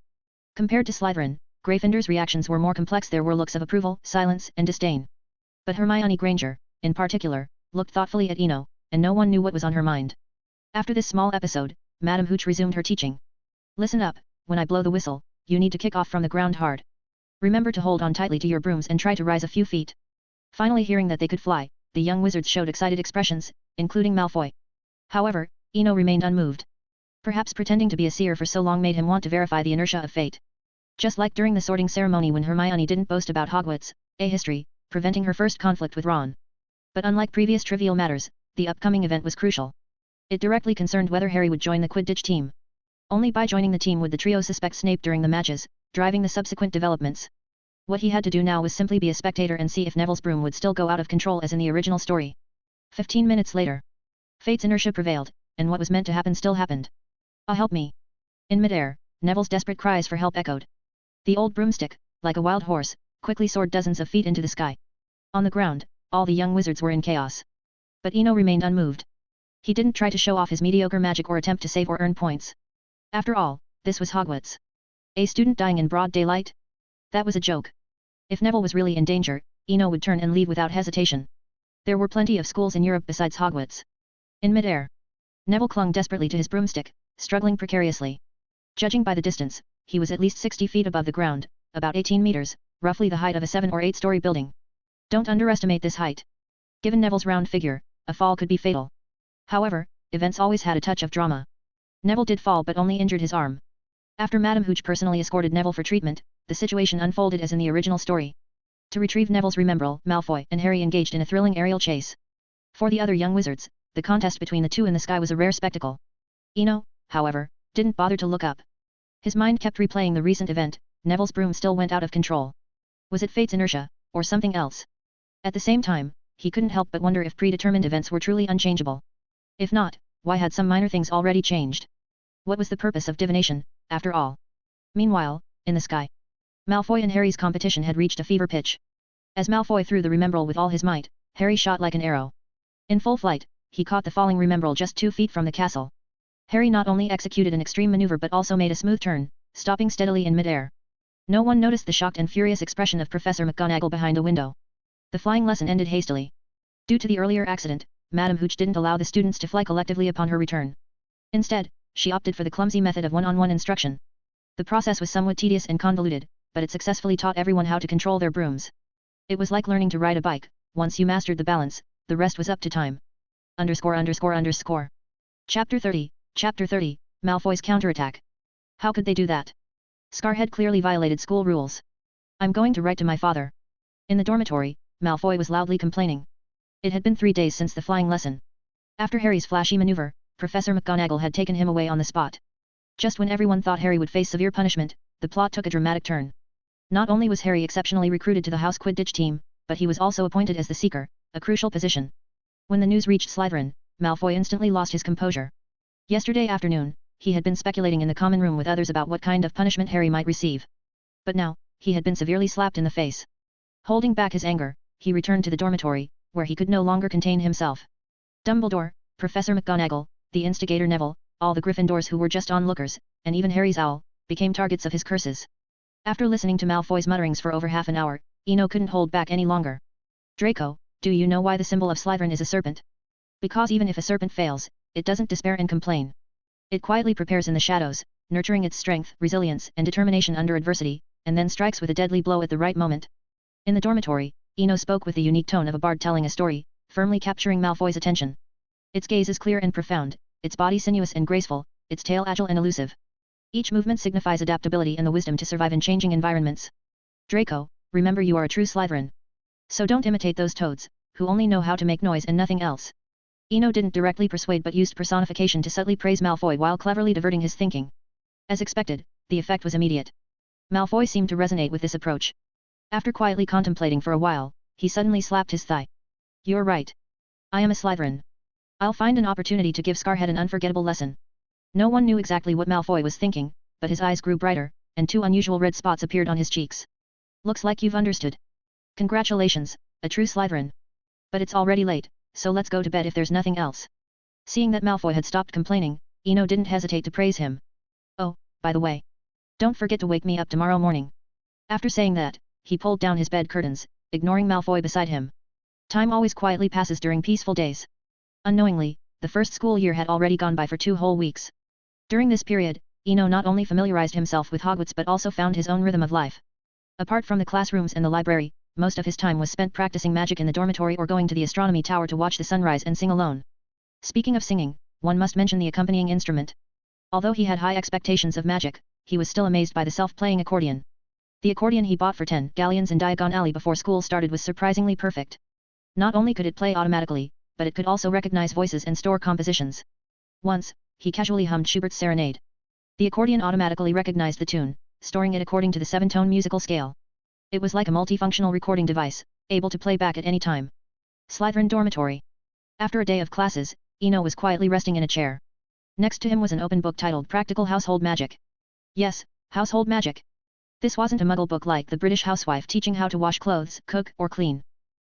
Compared to Slytherin, Gryffindor's reactions were more complex. There were looks of approval, silence, and disdain. But Hermione Granger, in particular, looked thoughtfully at Eno, and no one knew what was on her mind. After this small episode, Madame Hooch resumed her teaching. Listen up, when I blow the whistle, you need to kick off from the ground hard. Remember to hold on tightly to your brooms and try to rise a few feet. Finally hearing that they could fly, the young wizards showed excited expressions, including Malfoy. However, Eno remained unmoved. Perhaps pretending to be a seer for so long made him want to verify the inertia of fate. Just like during the sorting ceremony when Hermione didn't boast about Hogwarts, a history, preventing her first conflict with Ron. But unlike previous trivial matters, the upcoming event was crucial. It directly concerned whether Harry would join the Quidditch team. Only by joining the team would the trio suspect Snape during the matches, driving the subsequent developments. What he had to do now was simply be a spectator and see if Neville's broom would still go out of control as in the original story. 15 minutes later. Fate's inertia prevailed, and what was meant to happen still happened. Ah, help me! In midair, Neville's desperate cries for help echoed. The old broomstick, like a wild horse, quickly soared dozens of feet into the sky. On the ground, all the young wizards were in chaos. But Eno remained unmoved. He didn't try to show off his mediocre magic or attempt to save or earn points. After all, this was Hogwarts. A student dying in broad daylight? That was a joke. If Neville was really in danger, Eno would turn and leave without hesitation. There were plenty of schools in Europe besides Hogwarts. In midair, Neville clung desperately to his broomstick, struggling precariously. Judging by the distance, he was at least 60 feet above the ground, about 18 meters, roughly the height of a 7- or 8-story building. Don't underestimate this height. Given Neville's round figure, a fall could be fatal. However, events always had a touch of drama. Neville did fall but only injured his arm. After Madame Hooch personally escorted Neville for treatment, the situation unfolded as in the original story. To retrieve Neville's remembrall, Malfoy and Harry engaged in a thrilling aerial chase. For the other young wizards, the contest between the two in the sky was a rare spectacle. Eno, however, didn't bother to look up. His mind kept replaying the recent event. Neville's broom still went out of control. Was it fate's inertia, or something else? At the same time, he couldn't help but wonder if predetermined events were truly unchangeable. If not, why had some minor things already changed? What was the purpose of divination, after all? Meanwhile, in the sky, Malfoy and Harry's competition had reached a fever pitch. As Malfoy threw the remembrall with all his might, Harry shot like an arrow. In full flight, he caught the falling remembrall just 2 feet from the castle. Harry not only executed an extreme maneuver but also made a smooth turn, stopping steadily in midair. No one noticed the shocked and furious expression of Professor McGonagall behind a window. The flying lesson ended hastily. Due to the earlier accident, Madame Hooch didn't allow the students to fly collectively upon her return. Instead, she opted for the clumsy method of one-on-one instruction. The process was somewhat tedious and convoluted, but it successfully taught everyone how to control their brooms. It was like learning to ride a bike. Once you mastered the balance, the rest was up to time. _____. Chapter 30, Malfoy's counterattack. How could they do that? Scarhead clearly violated school rules. I'm going to write to my father. In the dormitory, Malfoy was loudly complaining. It had been 3 days since the flying lesson. After Harry's flashy maneuver, Professor McGonagall had taken him away on the spot. Just when everyone thought Harry would face severe punishment, the plot took a dramatic turn. Not only was Harry exceptionally recruited to the House Quidditch team, but he was also appointed as the Seeker, a crucial position. When the news reached Slytherin, Malfoy instantly lost his composure. Yesterday afternoon, he had been speculating in the common room with others about what kind of punishment Harry might receive. But now, he had been severely slapped in the face. Holding back his anger, he returned to the dormitory, where he could no longer contain himself. Dumbledore, Professor McGonagall, the instigator Neville, all the Gryffindors who were just onlookers, and even Harry's owl, became targets of his curses. After listening to Malfoy's mutterings for over half an hour, Eno couldn't hold back any longer. Draco, do you know why the symbol of Slytherin is a serpent? Because even if a serpent fails, it doesn't despair and complain. It quietly prepares in the shadows, nurturing its strength, resilience, and determination under adversity, and then strikes with a deadly blow at the right moment. In the dormitory, Eno spoke with the unique tone of a bard telling a story, firmly capturing Malfoy's attention. Its gaze is clear and profound, its body sinuous and graceful, its tail agile and elusive. Each movement signifies adaptability and the wisdom to survive in changing environments. Draco, remember you are a true Slytherin. So don't imitate those toads, who only know how to make noise and nothing else. Eno didn't directly persuade but used personification to subtly praise Malfoy while cleverly diverting his thinking. As expected, the effect was immediate. Malfoy seemed to resonate with this approach. After quietly contemplating for a while, he suddenly slapped his thigh. You're right. I am a Slytherin. I'll find an opportunity to give Scarhead an unforgettable lesson. No one knew exactly what Malfoy was thinking, but his eyes grew brighter, and 2 unusual red spots appeared on his cheeks. Looks like you've understood. Congratulations, a true Slytherin. But it's already late, so let's go to bed if there's nothing else. Seeing that Malfoy had stopped complaining, Eno didn't hesitate to praise him. Oh, by the way. Don't forget to wake me up tomorrow morning. After saying that, he pulled down his bed curtains, ignoring Malfoy beside him. Time always quietly passes during peaceful days. Unknowingly, the first school year had already gone by for 2 whole weeks. During this period, Eno not only familiarized himself with Hogwarts but also found his own rhythm of life. Apart from the classrooms and the library, most of his time was spent practicing magic in the dormitory or going to the astronomy tower to watch the sunrise and sing alone. Speaking of singing, one must mention the accompanying instrument. Although he had high expectations of magic, he was still amazed by the self-playing accordion. The accordion he bought for 10 galleons in Diagon Alley before school started was surprisingly perfect. Not only could it play automatically, but it could also recognize voices and store compositions. Once, he casually hummed Schubert's Serenade. The accordion automatically recognized the tune, storing it according to the 7-tone musical scale. It was like a multifunctional recording device, able to play back at any time. Slytherin Dormitory. After a day of classes, Eno was quietly resting in a chair. Next to him was an open book titled Practical Household Magic. Yes, household magic. This wasn't a muggle book like the British housewife teaching how to wash clothes, cook, or clean.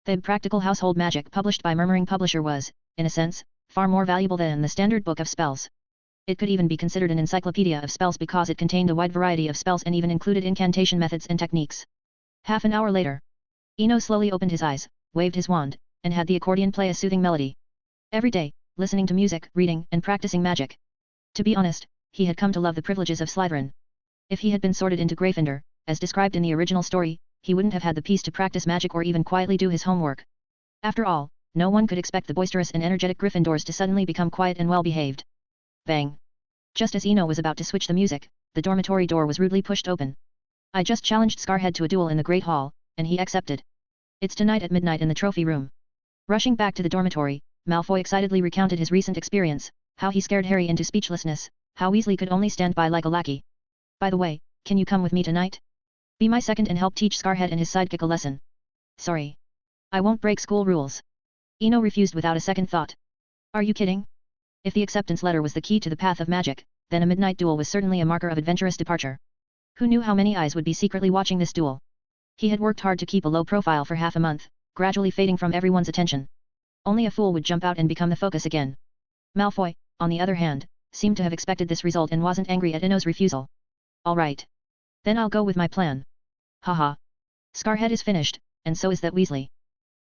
The Practical Household Magic published by Murmuring Publisher was, in a sense, far more valuable than the standard book of spells. It could even be considered an encyclopedia of spells because it contained a wide variety of spells and even included incantation methods and techniques. Half an hour later, Eno slowly opened his eyes, waved his wand, and had the accordion play a soothing melody. Every day, listening to music, reading, and practicing magic. To be honest, he had come to love the privileges of Slytherin. If he had been sorted into Gryffindor, as described in the original story, he wouldn't have had the peace to practice magic or even quietly do his homework. After all, no one could expect the boisterous and energetic Gryffindors to suddenly become quiet and well-behaved. Bang! Just as Eno was about to switch the music, the dormitory door was rudely pushed open. I just challenged Scarhead to a duel in the Great Hall, and he accepted. It's tonight at midnight in the trophy room. Rushing back to the dormitory, Malfoy excitedly recounted his recent experience, how he scared Harry into speechlessness, how Weasley could only stand by like a lackey. By the way, can you come with me tonight? Be my second and help teach Scarhead and his sidekick a lesson. Sorry. I won't break school rules. Eno refused without a second thought. Are you kidding? If the acceptance letter was the key to the path of magic, then a midnight duel was certainly a marker of adventurous departure. Who knew how many eyes would be secretly watching this duel? He had worked hard to keep a low profile for half a month, gradually fading from everyone's attention. Only a fool would jump out and become the focus again. Malfoy, on the other hand, seemed to have expected this result and wasn't angry at Eno's refusal. All right. Then I'll go with my plan. Haha. Scarhead is finished, and so is that Weasley.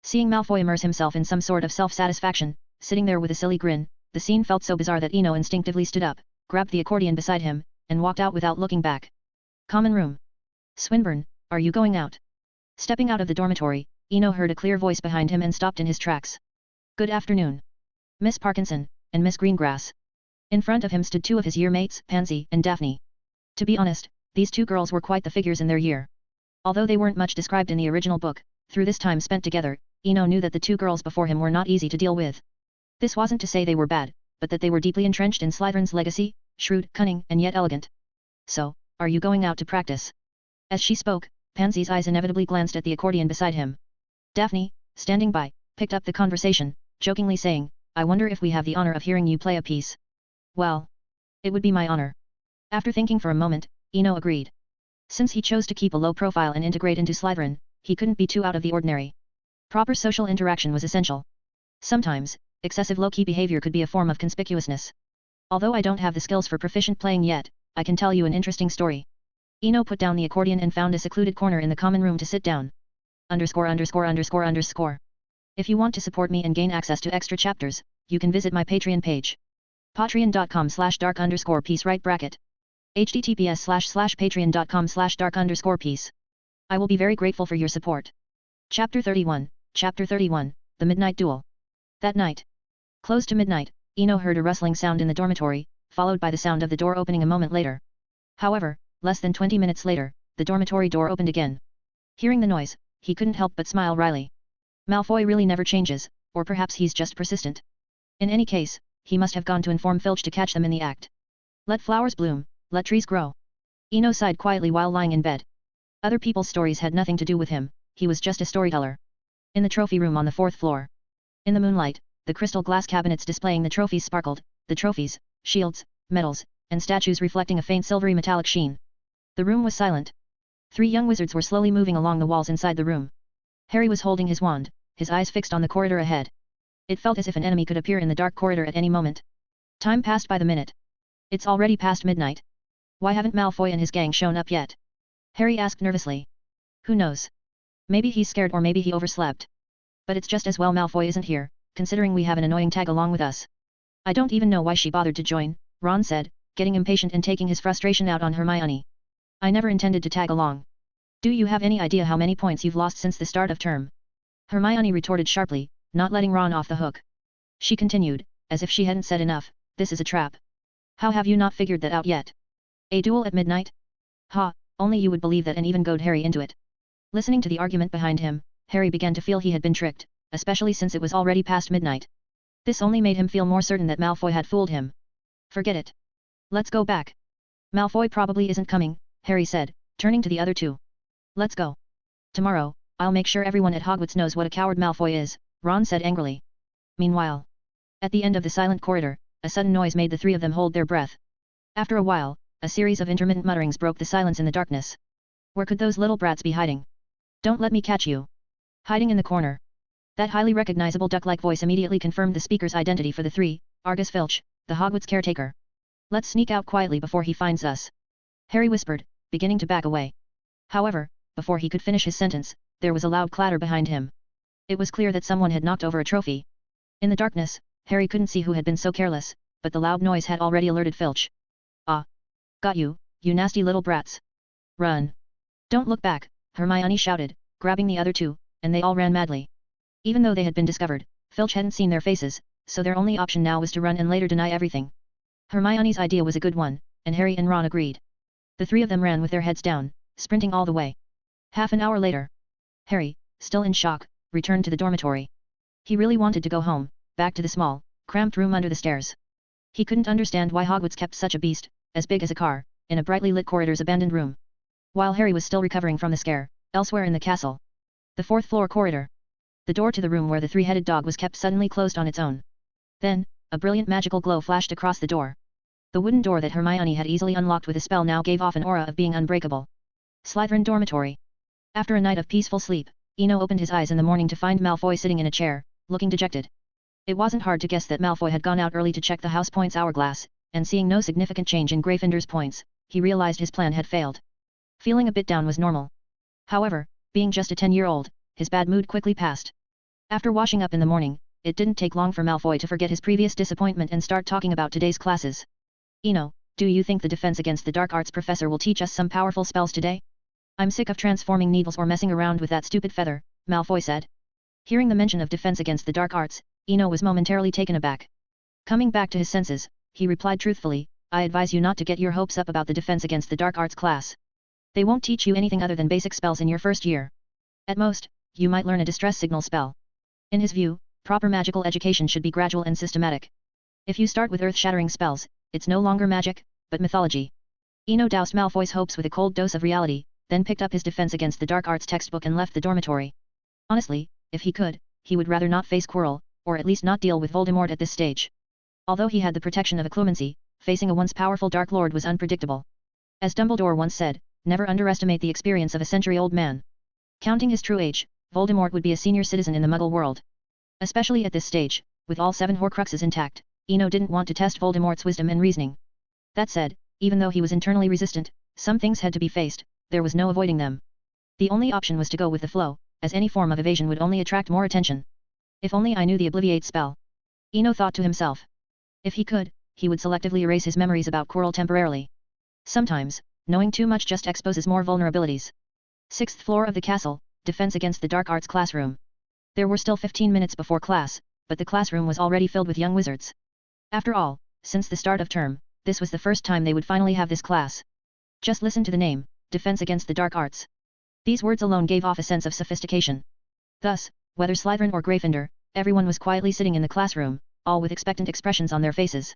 Seeing Malfoy immerse himself in some sort of self-satisfaction, sitting there with a silly grin, the scene felt so bizarre that Eno instinctively stood up, grabbed the accordion beside him, and walked out without looking back. Common room. Swinburne, are you going out? Stepping out of the dormitory, Eno heard a clear voice behind him and stopped in his tracks. Good afternoon. Miss Parkinson, and Miss Greengrass. In front of him stood 2 of his year mates, Pansy and Daphne. To be honest, these 2 girls were quite the figures in their year. Although they weren't much described in the original book, through this time spent together, Eno knew that the 2 girls before him were not easy to deal with. This wasn't to say they were bad, but that they were deeply entrenched in Slytherin's legacy, shrewd, cunning, and yet elegant. So, are you going out to practice? As she spoke, Pansy's eyes inevitably glanced at the accordion beside him. Daphne, standing by, picked up the conversation, jokingly saying, I wonder if we have the honor of hearing you play a piece. Well, it would be my honor. After thinking for a moment, Eno agreed. Since he chose to keep a low profile and integrate into Slytherin, he couldn't be too out of the ordinary. Proper social interaction was essential. Sometimes, excessive low-key behavior could be a form of conspicuousness. Although I don't have the skills for proficient playing yet, I can tell you an interesting story. Eno put down the accordion and found a secluded corner in the common room to sit down. If you want to support me and gain access to extra chapters, you can visit my Patreon page. patreon.com/dark_peace right bracket. https://patreon.com/dark_peace. I will be very grateful for your support. Chapter 31, The Midnight Duel. That night. Close to midnight, Eno heard a rustling sound in the dormitory, followed by the sound of the door opening a moment later. However, less than 20 minutes later, the dormitory door opened again. Hearing the noise, he couldn't help but smile wryly. Malfoy really never changes, or perhaps he's just persistent. In any case, he must have gone to inform Filch to catch them in the act. Let flowers bloom, let trees grow. Eno sighed quietly while lying in bed. Other people's stories had nothing to do with him, he was just a storyteller. In the trophy room on the 4th floor. In the moonlight, the crystal glass cabinets displaying the trophies sparkled, the trophies, shields, medals, and statues reflecting a faint silvery metallic sheen. The room was silent. 3 young wizards were slowly moving along the walls inside the room. Harry was holding his wand, his eyes fixed on the corridor ahead. It felt as if an enemy could appear in the dark corridor at any moment. Time passed by the minute. It's already past midnight. Why haven't Malfoy and his gang shown up yet? Harry asked nervously. Who knows? Maybe he's scared or maybe he overslept. But it's just as well Malfoy isn't here, considering we have an annoying tag along with us. I don't even know why she bothered to join, Ron said, getting impatient and taking his frustration out on Hermione. I never intended to tag along. Do you have any idea how many points you've lost since the start of term? Hermione retorted sharply, not letting Ron off the hook. She continued, as if she hadn't said enough, this is a trap. How have you not figured that out yet? A duel at midnight? Ha, only you would believe that and even goad Harry into it. Listening to the argument behind him, Harry began to feel he had been tricked, especially since it was already past midnight. This only made him feel more certain that Malfoy had fooled him. Forget it. Let's go back. Malfoy probably isn't coming, Harry said, turning to the other two. Let's go. Tomorrow, I'll make sure everyone at Hogwarts knows what a coward Malfoy is, Ron said angrily. Meanwhile, at the end of the silent corridor, a sudden noise made the 3 of them hold their breath. After a while, a series of intermittent mutterings broke the silence in the darkness. Where could those little brats be hiding? Don't let me catch you. Hiding in the corner. That highly recognizable duck-like voice immediately confirmed the speaker's identity for the 3, Argus Filch, the Hogwarts caretaker. Let's sneak out quietly before he finds us. Harry whispered, beginning to back away. However, before he could finish his sentence, there was a loud clatter behind him. It was clear that someone had knocked over a trophy. In the darkness, Harry couldn't see who had been so careless, but the loud noise had already alerted Filch. Ah! Got you, you nasty little brats. Run. Don't look back, Hermione shouted, grabbing the other 2, and they all ran madly. Even though they had been discovered, Filch hadn't seen their faces, so their only option now was to run and later deny everything. Hermione's idea was a good one, and Harry and Ron agreed. The 3 of them ran with their heads down, sprinting all the way. Half an hour later, Harry, still in shock, returned to the dormitory. He really wanted to go home, back to the small, cramped room under the stairs. He couldn't understand why Hogwarts kept such a beast, as big as a car, in a brightly lit corridor's abandoned room. While Harry was still recovering from the scare, elsewhere in the castle. The 4th floor corridor. The door to the room where the 3-headed dog was kept suddenly closed on its own. Then, a brilliant magical glow flashed across the door. The wooden door that Hermione had easily unlocked with a spell now gave off an aura of being unbreakable. Slytherin Dormitory. After a night of peaceful sleep, Eno opened his eyes in the morning to find Malfoy sitting in a chair, looking dejected. It wasn't hard to guess that Malfoy had gone out early to check the house points hourglass, and seeing no significant change in Gryffindor's points, he realized his plan had failed. Feeling a bit down was normal. However, being just a 10-year-old, his bad mood quickly passed. After washing up in the morning, it didn't take long for Malfoy to forget his previous disappointment and start talking about today's classes. Eno, do you think the defense against the dark arts professor will teach us some powerful spells today? I'm sick of transforming needles or messing around with that stupid feather, Malfoy said. Hearing the mention of defense against the dark arts, Eno was momentarily taken aback. Coming back to his senses, he replied truthfully, I advise you not to get your hopes up about the defense against the dark arts class. They won't teach you anything other than basic spells in your first year. At most, you might learn a distress signal spell. In his view, proper magical education should be gradual and systematic. If you start with earth-shattering spells, it's no longer magic, but mythology. Eno doused Malfoy's hopes with a cold dose of reality, then picked up his defense against the dark arts textbook and left the dormitory. Honestly, if he could, he would rather not face Quirrell, or at least not deal with Voldemort at this stage. Although he had the protection of occlumency, facing a once powerful Dark Lord was unpredictable. As Dumbledore once said, never underestimate the experience of a century-old man. Counting his true age, Voldemort would be a senior citizen in the Muggle world. Especially at this stage, with all 7 Horcruxes intact, Eno didn't want to test Voldemort's wisdom and reasoning. That said, even though he was internally resistant, some things had to be faced, there was no avoiding them. The only option was to go with the flow, as any form of evasion would only attract more attention. If only I knew the Obliviate spell. Eno thought to himself. If he could, he would selectively erase his memories about Quirrell temporarily. Sometimes, knowing too much just exposes more vulnerabilities. 6th floor of the castle, Defense Against the Dark Arts classroom. There were still 15 minutes before class, but the classroom was already filled with young wizards. After all, since the start of term, this was the first time they would finally have this class. Just listen to the name, Defense Against the Dark Arts. These words alone gave off a sense of sophistication. Thus, whether Slytherin or Gryffindor, everyone was quietly sitting in the classroom, all with expectant expressions on their faces.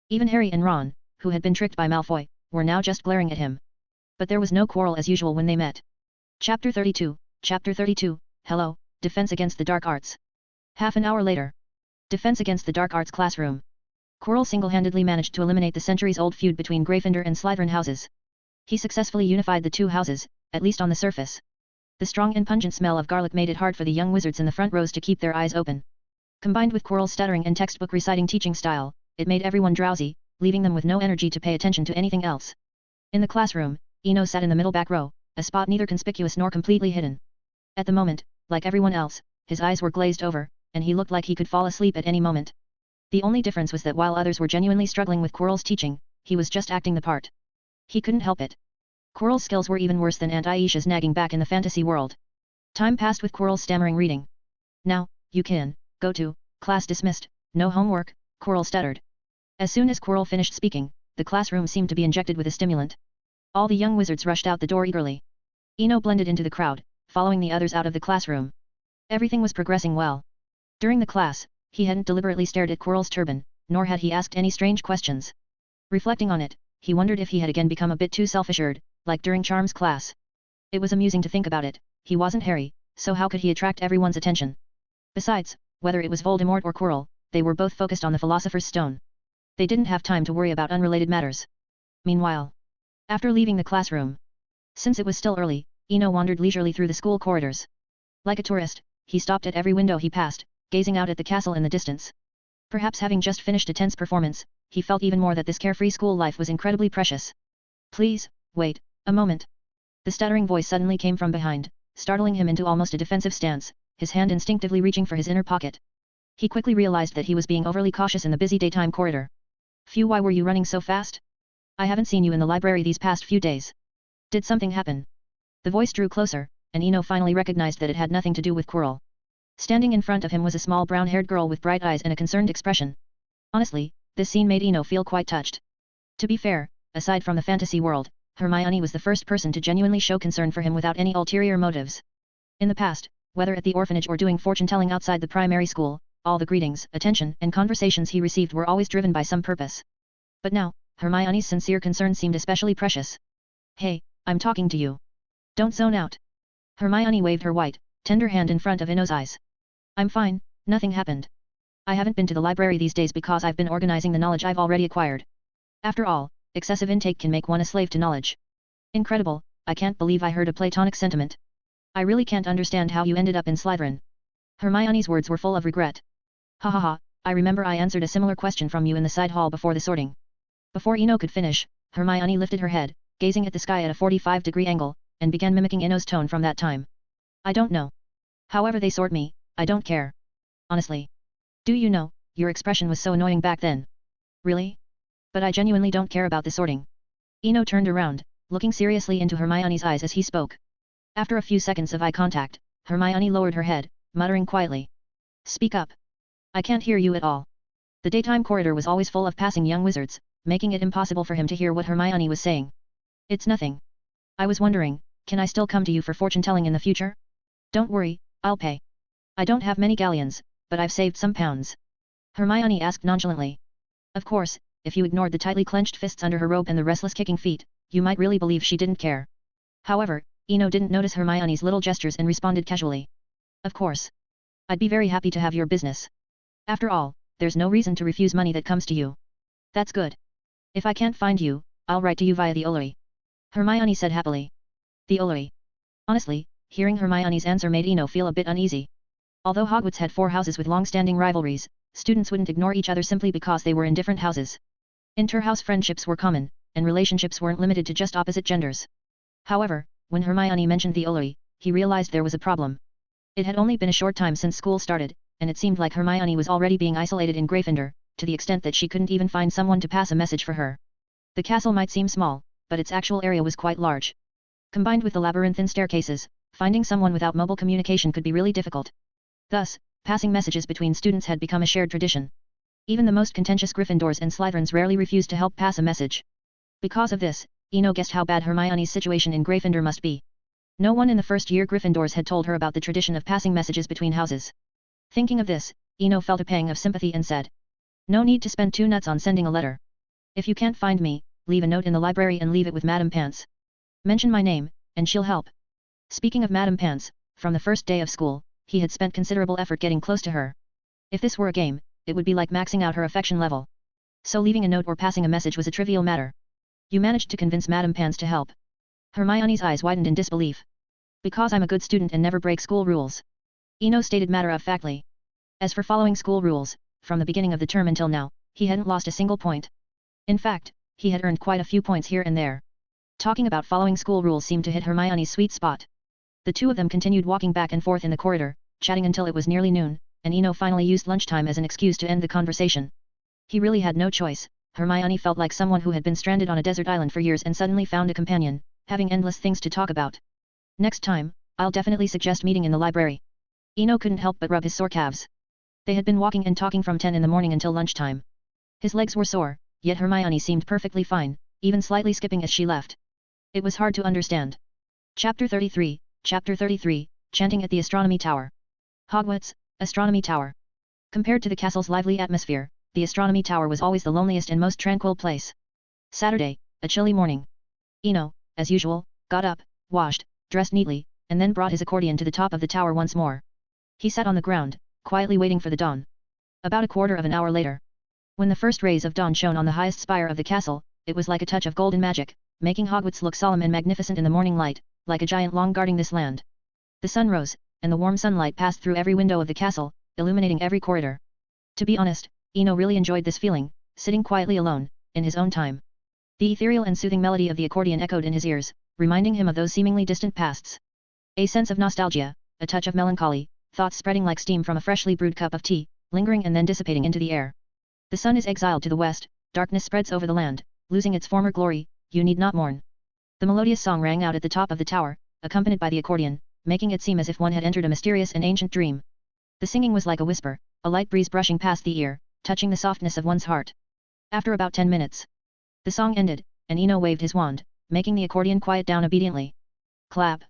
Even Harry and Ron, who had been tricked by Malfoy, were now just glaring at him. But there was no quarrel as usual when they met. Chapter 32, Hello, Defense Against the Dark Arts. Half an hour later. Defense Against the Dark Arts classroom. Quirrell single-handedly managed to eliminate the centuries-old feud between Gryffindor and Slytherin houses. He successfully unified the two houses, at least on the surface. The strong and pungent smell of garlic made it hard for the young wizards in the front rows to keep their eyes open. Combined with Quirrell's stuttering and textbook reciting teaching style, it made everyone drowsy, leaving them with no energy to pay attention to anything else. In the classroom, Eno sat in the middle back row, a spot neither conspicuous nor completely hidden. At the moment, like everyone else, his eyes were glazed over, and he looked like he could fall asleep at any moment. The only difference was that while others were genuinely struggling with Quirrell's teaching, he was just acting the part. He couldn't help it. Quirrell's skills were even worse than Aunt Aisha's nagging back in the fantasy world. Time passed with Quirrell's stammering reading. Now, you can, go to, class dismissed, no homework, Quirrell stuttered. As soon as Quirrell finished speaking, the classroom seemed to be injected with a stimulant. All the young wizards rushed out the door eagerly. Eno blended into the crowd, following the others out of the classroom. Everything was progressing well. During the class, he hadn't deliberately stared at Quirrell's turban, nor had he asked any strange questions. Reflecting on it, he wondered if he had again become a bit too self-assured, like during Charm's class. It was amusing to think about it, he wasn't Harry, so how could he attract everyone's attention? Besides, whether it was Voldemort or Quirrell, they were both focused on the Philosopher's Stone. They didn't have time to worry about unrelated matters. Meanwhile, after leaving the classroom, since it was still early, Eno wandered leisurely through the school corridors. Like a tourist, he stopped at every window he passed, gazing out at the castle in the distance. Perhaps having just finished a tense performance, he felt even more that this carefree school life was incredibly precious. Please, wait, a moment. The stuttering voice suddenly came from behind, startling him into almost a defensive stance, his hand instinctively reaching for his inner pocket. He quickly realized that he was being overly cautious in the busy daytime corridor. Phew, why were you running so fast? I haven't seen you in the library these past few days. Did something happen? The voice drew closer, and Eno finally recognized that it had nothing to do with Quirrell. Standing in front of him was a small brown-haired girl with bright eyes and a concerned expression. Honestly, this scene made Eno feel quite touched. To be fair, aside from the fantasy world, Hermione was the first person to genuinely show concern for him without any ulterior motives. In the past, whether at the orphanage or doing fortune-telling outside the primary school, all the greetings, attention, and conversations he received were always driven by some purpose. But now, Hermione's sincere concern seemed especially precious. Hey, I'm talking to you. Don't zone out. Hermione waved her white, tender hand in front of Eno's eyes. I'm fine, nothing happened. I haven't been to the library these days because I've been organizing the knowledge I've already acquired. After all, excessive intake can make one a slave to knowledge. Incredible, I can't believe I heard a platonic sentiment. I really can't understand how you ended up in Slytherin. Hermione's words were full of regret. Ha ha ha, I remember I answered a similar question from you in the side hall before the sorting. Before Eno could finish, Hermione lifted her head, gazing at the sky at a 45-degree angle, and began mimicking Eno's tone from that time. I don't know. However they sort me, I don't care. Honestly. Do you know, your expression was so annoying back then. Really? But I genuinely don't care about the sorting. Eno turned around, looking seriously into Hermione's eyes as he spoke. After a few seconds of eye contact, Hermione lowered her head, muttering quietly. Speak up. I can't hear you at all. The daytime corridor was always full of passing young wizards, making it impossible for him to hear what Hermione was saying. It's nothing. I was wondering, can I still come to you for fortune-telling in the future? Don't worry, I'll pay. I don't have many galleons, but I've saved some pounds. Hermione asked nonchalantly. Of course, if you ignored the tightly clenched fists under her robe and the restless kicking feet, you might really believe she didn't care. However, Eno didn't notice Hermione's little gestures and responded casually. Of course. I'd be very happy to have your business. After all, there's no reason to refuse money that comes to you. That's good. If I can't find you, I'll write to you via the Olori. Hermione said happily. The Olori. Honestly, hearing Hermione's answer made Eno feel a bit uneasy. Although Hogwarts had 4 houses with long-standing rivalries, students wouldn't ignore each other simply because they were in different houses. Inter-house friendships were common, and relationships weren't limited to just opposite genders. However, when Hermione mentioned the Olori, he realized there was a problem. It had only been a short time since school started, and it seemed like Hermione was already being isolated in Gryffindor, to the extent that she couldn't even find someone to pass a message for her. The castle might seem small, but its actual area was quite large. Combined with the labyrinthine staircases, finding someone without mobile communication could be really difficult. Thus, passing messages between students had become a shared tradition. Even the most contentious Gryffindors and Slytherins rarely refused to help pass a message. Because of this, Eno guessed how bad Hermione's situation in Gryffindor must be. No one in the first year Gryffindors had told her about the tradition of passing messages between houses. Thinking of this, Eno felt a pang of sympathy and said, "No need to spend 2 nuts on sending a letter. If you can't find me, leave a note in the library and leave it with Madame Pants. Mention my name, and she'll help." Speaking of Madame Pants, from the first day of school, he had spent considerable effort getting close to her. If this were a game, it would be like maxing out her affection level. So leaving a note or passing a message was a trivial matter. "You managed to convince Madame Pants to help." Hermione's eyes widened in disbelief. "Because I'm a good student and never break school rules," Eno stated matter-of-factly. As for following school rules, from the beginning of the term until now, he hadn't lost a single point. In fact, he had earned quite a few points here and there. Talking about following school rules seemed to hit Hermione's sweet spot. The two of them continued walking back and forth in the corridor, chatting until it was nearly noon, and Eno finally used lunchtime as an excuse to end the conversation. He really had no choice. Hermione felt like someone who had been stranded on a desert island for years and suddenly found a companion, having endless things to talk about. "Next time, I'll definitely suggest meeting in the library." Eno couldn't help but rub his sore calves. They had been walking and talking from 10 in the morning until lunchtime. His legs were sore, yet Hermione seemed perfectly fine, even slightly skipping as she left. It was hard to understand. Chapter 33, Chanting at the Astronomy Tower. Hogwarts, Astronomy Tower. Compared to the castle's lively atmosphere, the Astronomy Tower was always the loneliest and most tranquil place. Saturday, a chilly morning. Eno, as usual, got up, washed, dressed neatly, and then brought his accordion to the top of the tower once more. He sat on the ground, quietly waiting for the dawn. About a quarter of an hour later, when the first rays of dawn shone on the highest spire of the castle, it was like a touch of golden magic, making Hogwarts look solemn and magnificent in the morning light, like a giant long guarding this land. The sun rose, and the warm sunlight passed through every window of the castle, illuminating every corridor. To be honest, Eno really enjoyed this feeling, sitting quietly alone, in his own time. The ethereal and soothing melody of the accordion echoed in his ears, reminding him of those seemingly distant pasts. A sense of nostalgia, a touch of melancholy, thoughts spreading like steam from a freshly brewed cup of tea, lingering and then dissipating into the air. The sun is exiled to the west, darkness spreads over the land, losing its former glory, you need not mourn. The melodious song rang out at the top of the tower, accompanied by the accordion, making it seem as if one had entered a mysterious and ancient dream. The singing was like a whisper, a light breeze brushing past the ear, touching the softness of one's heart. After about 10 minutes, the song ended, and Eno waved his wand, making the accordion quiet down obediently. Clap.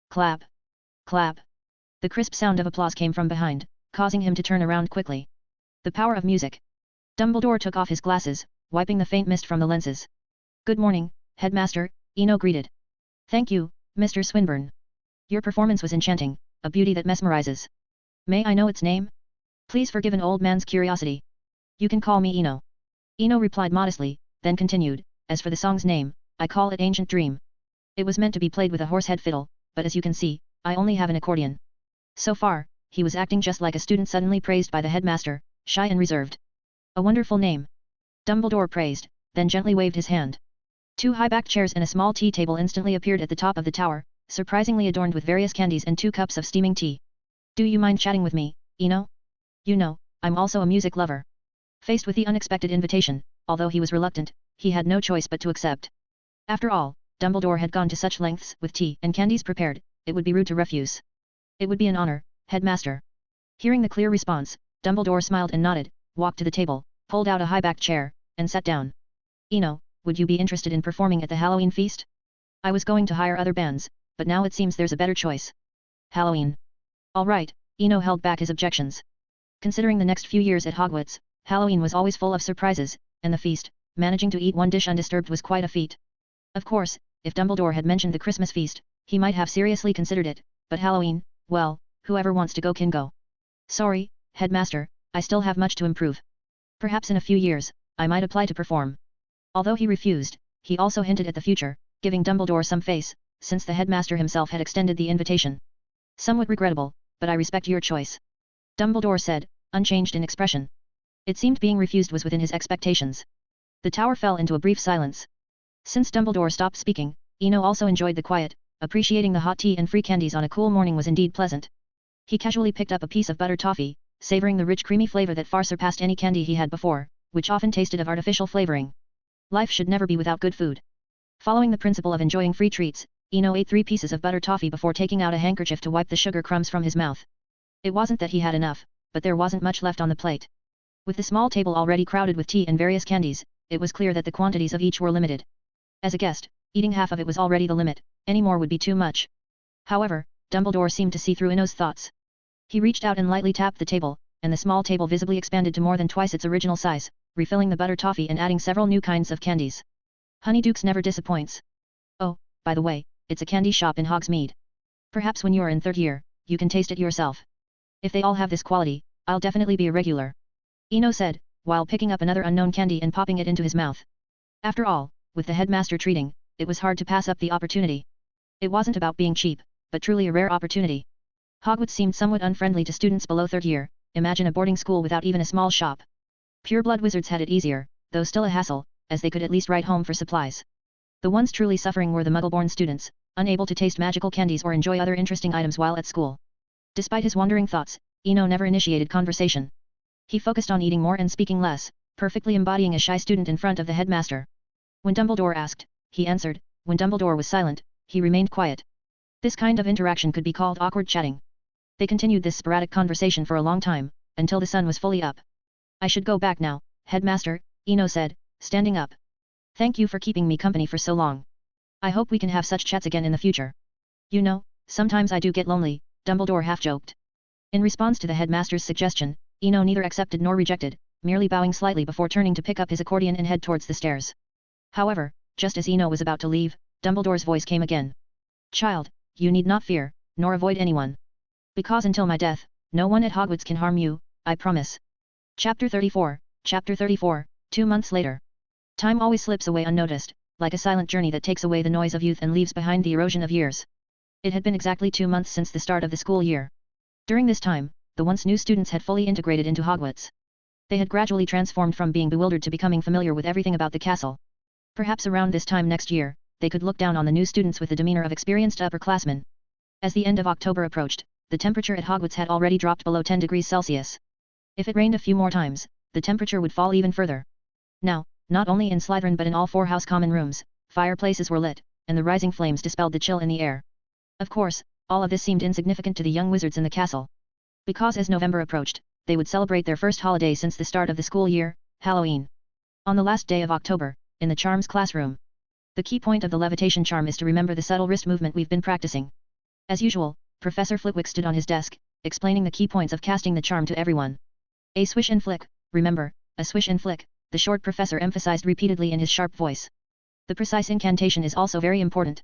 Clap. Clap. The crisp sound of applause came from behind, causing him to turn around quickly. The power of music. Dumbledore took off his glasses, wiping the faint mist from the lenses. "Good morning, Headmaster," Eno greeted. "Thank you, Mr. Swinburne. Your performance was enchanting, a beauty that mesmerizes. May I know its name? Please forgive an old man's curiosity." "You can call me Eno." Eno replied modestly, then continued, "As for the song's name, I call it Ancient Dream. It was meant to be played with a horsehead fiddle, but as you can see, I only have an accordion." So far, he was acting just like a student suddenly praised by the headmaster, shy and reserved. "A wonderful name," Dumbledore praised, then gently waved his hand. 2 high-backed chairs and a small tea table instantly appeared at the top of the tower, surprisingly adorned with various candies and 2 cups of steaming tea. "Do you mind chatting with me, Eno? You know, I'm also a music lover." Faced with the unexpected invitation, although he was reluctant, he had no choice but to accept. After all, Dumbledore had gone to such lengths with tea and candies prepared, it would be rude to refuse. "It would be an honor, Headmaster." Hearing the clear response, Dumbledore smiled and nodded, walked to the table, pulled out a high-backed chair, and sat down. "Eno, would you be interested in performing at the Halloween feast? I was going to hire other bands, but now it seems there's a better choice." "Halloween. All right," Eno held back his objections. Considering the next few years at Hogwarts, Halloween was always full of surprises, and the feast, managing to eat one dish undisturbed was quite a feat. Of course, if Dumbledore had mentioned the Christmas feast, he might have seriously considered it, but Halloween, well, whoever wants to go can go. "Sorry, Headmaster, I still have much to improve. Perhaps in a few years, I might apply to perform. Although he refused, he also hinted at the future, giving Dumbledore some face, since the headmaster himself had extended the invitation. Somewhat regrettable, but I respect your choice. Dumbledore said, unchanged in expression. It seemed being refused was within his expectations. The tower fell into a brief silence. Since Dumbledore stopped speaking, Eno also enjoyed the quiet, appreciating the hot tea and free candies on a cool morning was indeed pleasant. He casually picked up a piece of buttered toffee, savoring the rich creamy flavor that far surpassed any candy he had before, which often tasted of artificial flavoring. Life should never be without good food. Following the principle of enjoying free treats, Eno ate 3 pieces of buttered toffee before taking out a handkerchief to wipe the sugar crumbs from his mouth. It wasn't that he had enough, but there wasn't much left on the plate. With the small table already crowded with tea and various candies, it was clear that the quantities of each were limited. As a guest, eating half of it was already the limit, any more would be too much. However, Dumbledore seemed to see through Eno's thoughts. He reached out and lightly tapped the table, and the small table visibly expanded to more than twice its original size, refilling the buttered toffee and adding several new kinds of candies. Honeydukes never disappoints. Oh, by the way, it's a candy shop in Hogsmeade. Perhaps when you are in 3rd year, you can taste it yourself. If they all have this quality, I'll definitely be a regular. Eno said, while picking up another unknown candy and popping it into his mouth. After all, with the headmaster treating, it was hard to pass up the opportunity. It wasn't about being cheap, but truly a rare opportunity. Hogwarts seemed somewhat unfriendly to students below 3rd year, imagine a boarding school without even a small shop. Pure-blood wizards had it easier, though still a hassle, as they could at least write home for supplies. The ones truly suffering were the Muggle-born students, unable to taste magical candies or enjoy other interesting items while at school. Despite his wandering thoughts, Eno never initiated conversation. He focused on eating more and speaking less, perfectly embodying a shy student in front of the headmaster. When Dumbledore asked, he answered. When Dumbledore was silent, he remained quiet. This kind of interaction could be called awkward chatting. They continued this sporadic conversation for a long time, until the sun was fully up. I should go back now, headmaster, Eno said, standing up. Thank you for keeping me company for so long. I hope we can have such chats again in the future. You know, sometimes I do get lonely, Dumbledore half-joked. In response to the headmaster's suggestion, Eno neither accepted nor rejected, merely bowing slightly before turning to pick up his accordion and head towards the stairs. However, just as Eno was about to leave, Dumbledore's voice came again. Child, you need not fear, nor avoid anyone. Because until my death, no one at Hogwarts can harm you, I promise. Chapter 34, 2 months later. Time always slips away unnoticed, like a silent journey that takes away the noise of youth and leaves behind the erosion of years. It had been exactly 2 months since the start of the school year. During this time, the once new students had fully integrated into Hogwarts. They had gradually transformed from being bewildered to becoming familiar with everything about the castle. Perhaps around this time next year, they could look down on the new students with the demeanor of experienced upperclassmen. As the end of October approached, the temperature at Hogwarts had already dropped below 10 degrees Celsius. If it rained a few more times, the temperature would fall even further. Now, not only in Slytherin but in all 4 house common rooms, fireplaces were lit, and the rising flames dispelled the chill in the air. Of course, all of this seemed insignificant to the young wizards in the castle. Because as November approached, they would celebrate their first holiday since the start of the school year, Halloween. On the last day of October, in the charms classroom. The key point of the levitation charm is to remember the subtle wrist movement we've been practicing. As usual, Professor Flitwick stood on his desk, explaining the key points of casting the charm to everyone. A swish and flick, remember, a swish and flick, the short professor emphasized repeatedly in his sharp voice. The precise incantation is also very important.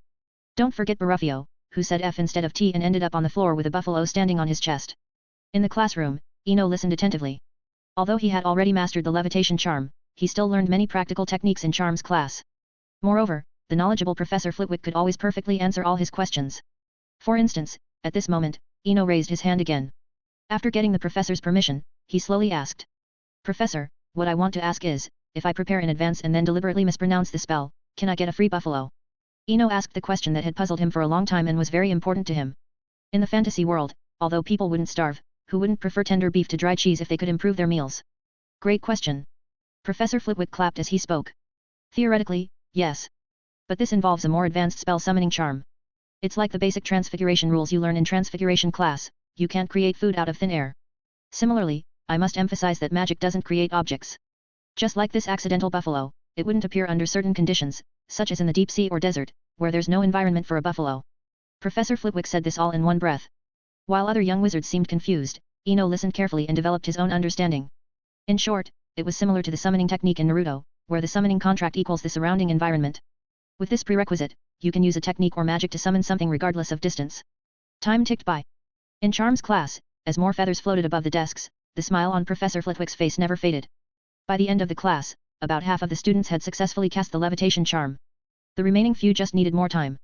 Don't forget Baruffio, who said F instead of T and ended up on the floor with a buffalo standing on his chest. In the classroom, Eno listened attentively. Although he had already mastered the levitation charm, he still learned many practical techniques in charms class. Moreover, the knowledgeable Professor Flitwick could always perfectly answer all his questions. For instance, at this moment, Eno raised his hand again. After getting the professor's permission, he slowly asked. Professor, what I want to ask is, if I prepare in advance and then deliberately mispronounce the spell, can I get a free buffalo? Eno asked the question that had puzzled him for a long time and was very important to him. In the fantasy world, although people wouldn't starve, who wouldn't prefer tender beef to dry cheese if they could improve their meals? Great question. Professor Flitwick clapped as he spoke. Theoretically, yes. But this involves a more advanced spell summoning charm. It's like the basic transfiguration rules you learn in transfiguration class, you can't create food out of thin air. Similarly, I must emphasize that magic doesn't create objects. Just like this accidental buffalo, it wouldn't appear under certain conditions, such as in the deep sea or desert, where there's no environment for a buffalo. Professor Flitwick said this all in one breath. While other young wizards seemed confused, Eno listened carefully and developed his own understanding. In short, it was similar to the summoning technique in Naruto, where the summoning contract equals the surrounding environment. With this prerequisite, you can use a technique or magic to summon something regardless of distance. Time ticked by. In charms class, as more feathers floated above the desks, the smile on Professor Flitwick's face never faded. By the end of the class, about half of the students had successfully cast the levitation charm. The remaining few just needed more time.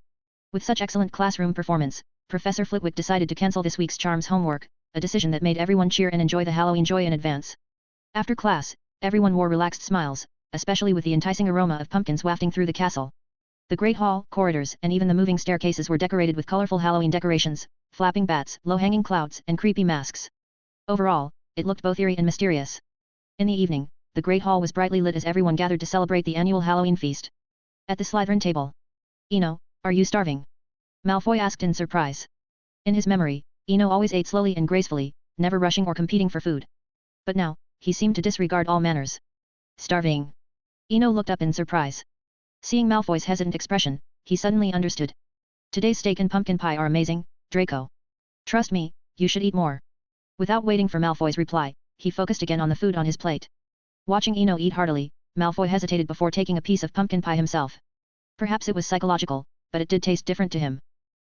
With such excellent classroom performance, Professor Flitwick decided to cancel this week's charms homework, a decision that made everyone cheer and enjoy the Halloween joy in advance. After class, everyone wore relaxed smiles, especially with the enticing aroma of pumpkins wafting through the castle. The great hall, corridors, and even the moving staircases were decorated with colorful Halloween decorations, flapping bats, low-hanging clouds, and creepy masks. Overall, it looked both eerie and mysterious. In the evening, the great hall was brightly lit as everyone gathered to celebrate the annual Halloween feast. At the Slytherin table. Eno, are you starving? Malfoy asked in surprise. In his memory, Eno always ate slowly and gracefully, never rushing or competing for food. But now, he seemed to disregard all manners. Starving. Eno looked up in surprise. Seeing Malfoy's hesitant expression, he suddenly understood. Today's steak and pumpkin pie are amazing, Draco. Trust me, you should eat more. Without waiting for Malfoy's reply, he focused again on the food on his plate. Watching Eno eat heartily, Malfoy hesitated before taking a piece of pumpkin pie himself. Perhaps it was psychological, but it did taste different to him.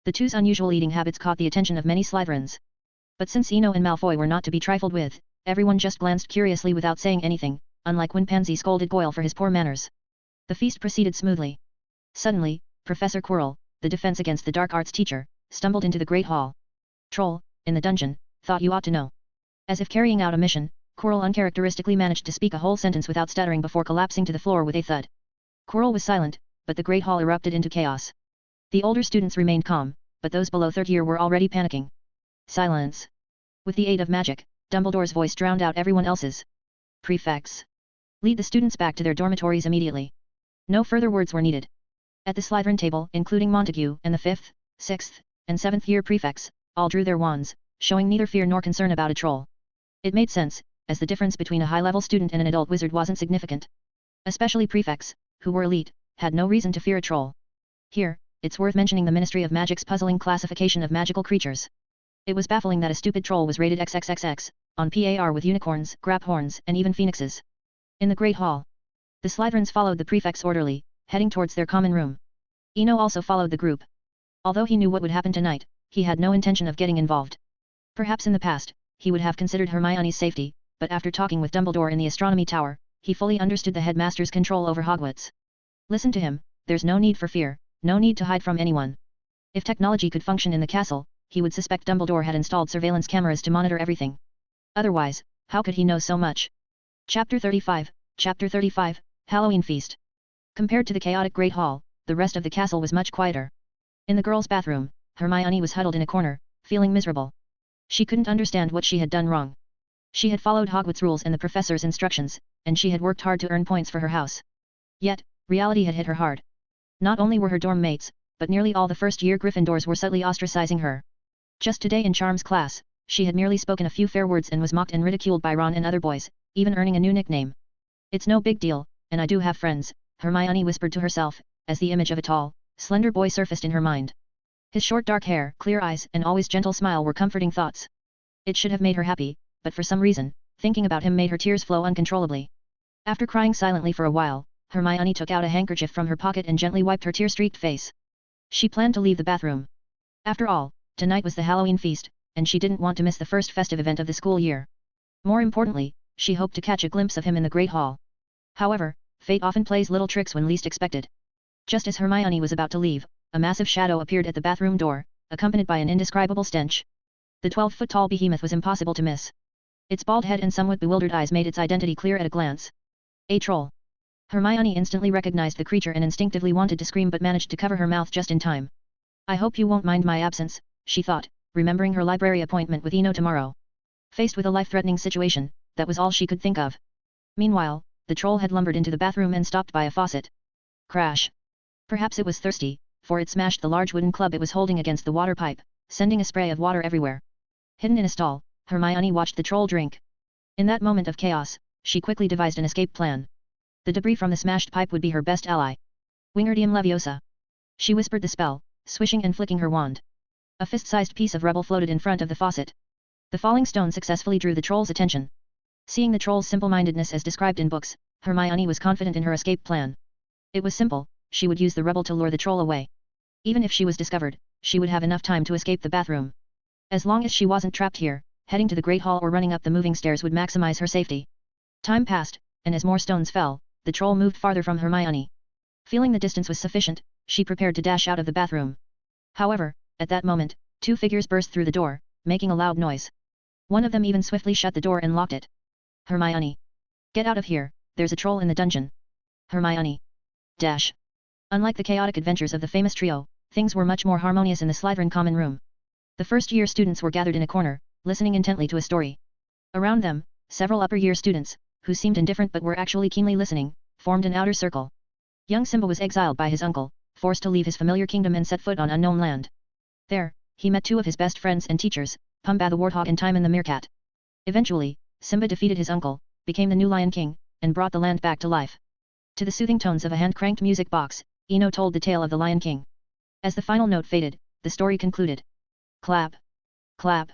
The two's unusual eating habits caught the attention of many Slytherins. But since Eno and Malfoy were not to be trifled with, everyone just glanced curiously without saying anything, unlike when Pansy scolded Goyle for his poor manners. The feast proceeded smoothly. Suddenly, Professor Quirrell, the defense against the dark arts teacher, stumbled into the great hall. Troll, in the dungeon, thought you ought to know. As if carrying out a mission, Quirrell uncharacteristically managed to speak a whole sentence without stuttering before collapsing to the floor with a thud. Quirrell was silent, but the great hall erupted into chaos. The older students remained calm, but those below third year were already panicking. Silence. With the aid of magic, Dumbledore's voice drowned out everyone else's. Prefects. Lead the students back to their dormitories immediately. No further words were needed. At the Slytherin table, including Montague and the 5th, 6th, and 7th year prefects, all drew their wands, showing neither fear nor concern about a troll. It made sense, as the difference between a high-level student and an adult wizard wasn't significant. Especially prefects, who were elite, had no reason to fear a troll. Here, it's worth mentioning the Ministry of Magic's puzzling classification of magical creatures. It was baffling that a stupid troll was rated XXXX, on par with unicorns, grabhorns, and even phoenixes. In the Great Hall, the Slytherins followed the prefects orderly, heading towards their common room. Eno also followed the group. Although he knew what would happen tonight, he had no intention of getting involved. Perhaps in the past, he would have considered Hermione's safety, but after talking with Dumbledore in the astronomy tower, he fully understood the headmaster's control over Hogwarts. Listen to him, there's no need for fear, no need to hide from anyone. If technology could function in the castle, he would suspect Dumbledore had installed surveillance cameras to monitor everything. Otherwise, how could he know so much? Chapter 35, Halloween Feast. Compared to the chaotic Great Hall, the rest of the castle was much quieter. In the girls' bathroom, Hermione was huddled in a corner, feeling miserable. She couldn't understand what she had done wrong. She had followed Hogwarts rules and the professor's instructions, and she had worked hard to earn points for her house. Yet, reality had hit her hard. Not only were her dorm mates, but nearly all the first-year Gryffindors were subtly ostracizing her. Just today in Charms class, she had merely spoken a few fair words and was mocked and ridiculed by Ron and other boys, even earning a new nickname. It's no big deal, and I do have friends, Hermione whispered to herself, as the image of a tall, slender boy surfaced in her mind. His short dark hair, clear eyes, and always gentle smile were comforting thoughts. It should have made her happy, but for some reason, thinking about him made her tears flow uncontrollably. After crying silently for a while, Hermione took out a handkerchief from her pocket and gently wiped her tear-streaked face. She planned to leave the bathroom. After all, tonight was the Halloween feast, and she didn't want to miss the first festive event of the school year. More importantly, she hoped to catch a glimpse of him in the Great Hall. However, fate often plays little tricks when least expected. Just as Hermione was about to leave, a massive shadow appeared at the bathroom door, accompanied by an indescribable stench. The 12-foot-tall behemoth was impossible to miss. Its bald head and somewhat bewildered eyes made its identity clear at a glance. A troll. Hermione instantly recognized the creature and instinctively wanted to scream but managed to cover her mouth just in time. I hope you won't mind my absence, she thought, remembering her library appointment with Eno tomorrow. Faced with a life-threatening situation, that was all she could think of. Meanwhile, the troll had lumbered into the bathroom and stopped by a faucet. Crash. Perhaps it was thirsty, for it smashed the large wooden club it was holding against the water pipe, sending a spray of water everywhere. Hidden in a stall, Hermione watched the troll drink. In that moment of chaos, she quickly devised an escape plan. The debris from the smashed pipe would be her best ally. Wingardium Leviosa. She whispered the spell, swishing and flicking her wand. A fist-sized piece of rubble floated in front of the faucet. The falling stone successfully drew the troll's attention. Seeing the troll's simple-mindedness as described in books, Hermione was confident in her escape plan. It was simple, she would use the rubble to lure the troll away. Even if she was discovered, she would have enough time to escape the bathroom. As long as she wasn't trapped here, heading to the Great Hall or running up the moving stairs would maximize her safety. Time passed, and as more stones fell, the troll moved farther from Hermione. Feeling the distance was sufficient, she prepared to dash out of the bathroom. However, at that moment, two figures burst through the door, making a loud noise. One of them even swiftly shut the door and locked it. Hermione! Get out of here, there's a troll in the dungeon. Hermione! Dash! Unlike the chaotic adventures of the famous trio, things were much more harmonious in the Slytherin common room. The first-year students were gathered in a corner, listening intently to a story. Around them, several upper-year students, who seemed indifferent but were actually keenly listening, formed an outer circle. Young Simba was exiled by his uncle, forced to leave his familiar kingdom and set foot on unknown land. There, he met two of his best friends and teachers, Pumbaa the Warthog and Timon the Meerkat. Eventually, Simba defeated his uncle, became the new Lion King, and brought the land back to life. To the soothing tones of a hand-cranked music box, Eno told the tale of the Lion King. As the final note faded, the story concluded. Clap! Clap!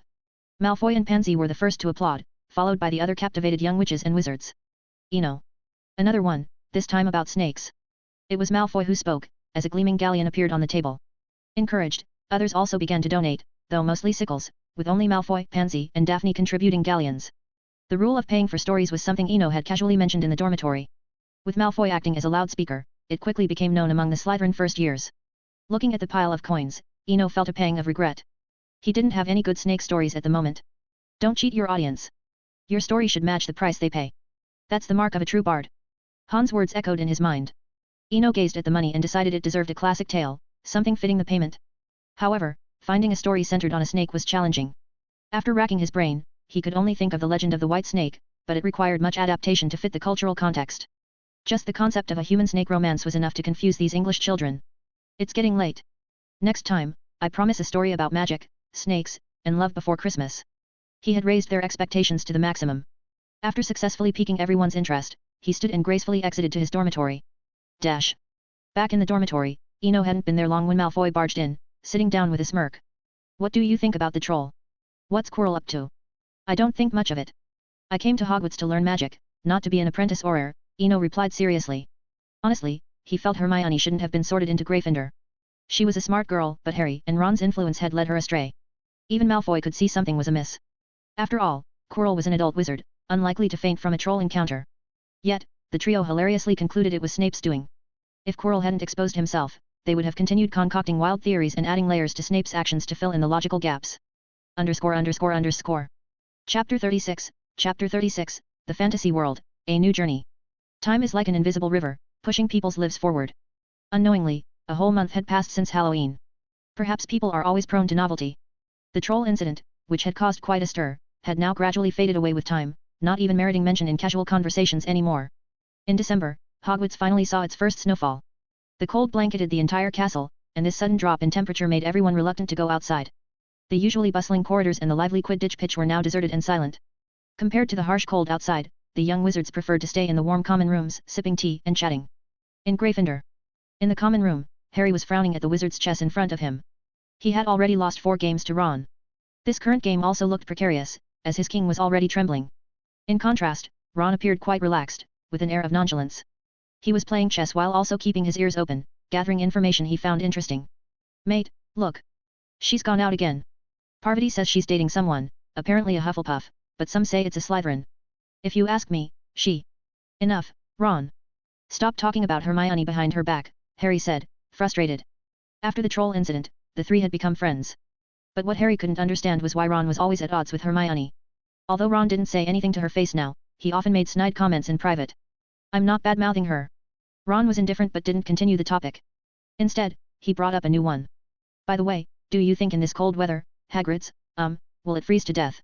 Malfoy and Pansy were the first to applaud, followed by the other captivated young witches and wizards. Eno. Another one, this time about snakes. It was Malfoy who spoke, as a gleaming galleon appeared on the table. Encouraged, others also began to donate, though mostly sickles, with only Malfoy, Pansy, and Daphne contributing galleons. The rule of paying for stories was something Eno had casually mentioned in the dormitory. With Malfoy acting as a loudspeaker, it quickly became known among the Slytherin first years. Looking at the pile of coins, Eno felt a pang of regret. He didn't have any good snake stories at the moment. Don't cheat your audience. Your story should match the price they pay. That's the mark of a true bard. Han's words echoed in his mind. Eno gazed at the money and decided it deserved a classic tale, something fitting the payment. However, finding a story centered on a snake was challenging. After racking his brain, he could only think of the legend of the white snake, but it required much adaptation to fit the cultural context. Just the concept of a human-snake romance was enough to confuse these English children. It's getting late. Next time, I promise a story about magic, snakes, and love before Christmas. He had raised their expectations to the maximum. After successfully piquing everyone's interest, he stood and gracefully exited to his dormitory. Dash. Back in the dormitory, Eno hadn't been there long when Malfoy barged in, sitting down with a smirk. What do you think about the troll? What's Quirrell up to? I don't think much of it. I came to Hogwarts to learn magic, not to be an apprentice or heir, Eno replied seriously. Honestly, he felt Hermione shouldn't have been sorted into Gryffindor. She was a smart girl, but Harry and Ron's influence had led her astray. Even Malfoy could see something was amiss. After all, Quirrell was an adult wizard, unlikely to faint from a troll encounter. Yet, the trio hilariously concluded it was Snape's doing. If Quirrell hadn't exposed himself, they would have continued concocting wild theories and adding layers to Snape's actions to fill in the logical gaps. Chapter 36, The Fantasy World, A New Journey. Time is like an invisible river, pushing people's lives forward. Unknowingly, a whole month had passed since Halloween. Perhaps people are always prone to novelty. The troll incident, which had caused quite a stir, had now gradually faded away with time, not even meriting mention in casual conversations anymore. In December, Hogwarts finally saw its first snowfall. The cold blanketed the entire castle, and this sudden drop in temperature made everyone reluctant to go outside. The usually bustling corridors and the lively Quidditch pitch were now deserted and silent. Compared to the harsh cold outside, the young wizards preferred to stay in the warm common rooms, sipping tea and chatting. In Gryffindor. In the common room, Harry was frowning at the wizard's chess in front of him. He had already lost 4 games to Ron. This current game also looked precarious, as his king was already trembling. In contrast, Ron appeared quite relaxed, with an air of nonchalance. He was playing chess while also keeping his ears open, gathering information he found interesting. Mate, look. She's gone out again. Parvati says she's dating someone, apparently a Hufflepuff, but some say it's a Slytherin. If you ask me, she... Enough, Ron. Stop talking about Hermione behind her back, Harry said, frustrated. After the troll incident, the three had become friends. But what Harry couldn't understand was why Ron was always at odds with Hermione. Although Ron didn't say anything to her face now, he often made snide comments in private. I'm not bad-mouthing her. Ron was indifferent but didn't continue the topic. Instead, he brought up a new one. By the way, do you think in this cold weather, Hagrid's, will it freeze to death?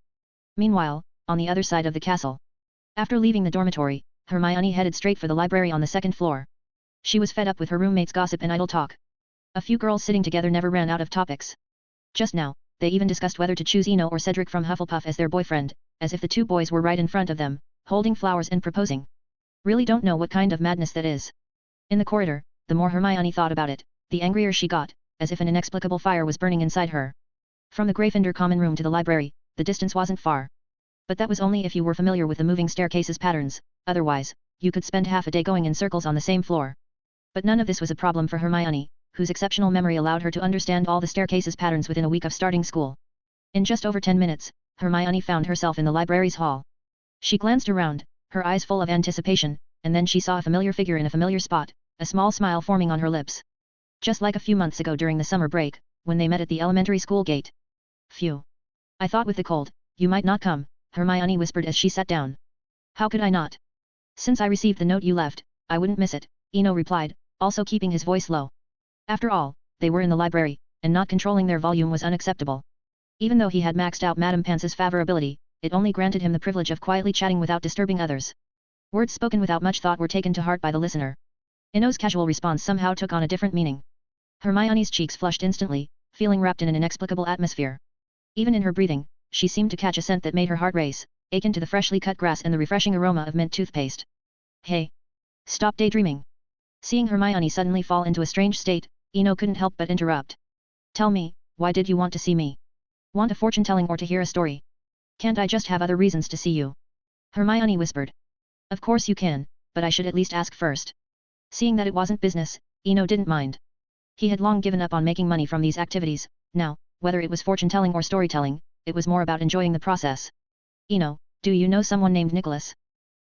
Meanwhile, on the other side of the castle. After leaving the dormitory, Hermione headed straight for the library on the 2nd floor. She was fed up with her roommates' gossip and idle talk. A few girls sitting together never ran out of topics. Just now, they even discussed whether to choose Eno or Cedric from Hufflepuff as their boyfriend, as if the two boys were right in front of them, holding flowers and proposing. Really don't know what kind of madness that is. In the corridor, the more Hermione thought about it, the angrier she got, as if an inexplicable fire was burning inside her. From the Gryffindor common room to the library, the distance wasn't far. But that was only if you were familiar with the moving staircase's patterns, otherwise, you could spend half a day going in circles on the same floor. But none of this was a problem for Hermione, whose exceptional memory allowed her to understand all the staircase's patterns within a week of starting school. In just over 10 minutes, Hermione found herself in the library's hall. She glanced around, her eyes full of anticipation, and then she saw a familiar figure in a familiar spot, a small smile forming on her lips. Just like a few months ago during the summer break, when they met at the elementary school gate. Phew. I thought with the cold, you might not come, Hermione whispered as she sat down. How could I not? Since I received the note you left, I wouldn't miss it, Eno replied, also keeping his voice low. After all, they were in the library, and not controlling their volume was unacceptable. Even though he had maxed out Madame Pance's favorability, it only granted him the privilege of quietly chatting without disturbing others. Words spoken without much thought were taken to heart by the listener. Eno's casual response somehow took on a different meaning. Hermione's cheeks flushed instantly, feeling wrapped in an inexplicable atmosphere. Even in her breathing, she seemed to catch a scent that made her heart race, akin to the freshly cut grass and the refreshing aroma of mint toothpaste. Hey! Stop daydreaming! Seeing Hermione suddenly fall into a strange state, Eno couldn't help but interrupt. Tell me, why did you want to see me? Want a fortune-telling or to hear a story? Can't I just have other reasons to see you? Hermione whispered. Of course you can, but I should at least ask first. Seeing that it wasn't business, Eno didn't mind. He had long given up on making money from these activities, now, whether it was fortune-telling or storytelling, it was more about enjoying the process. Eno, do you know someone named Nicholas?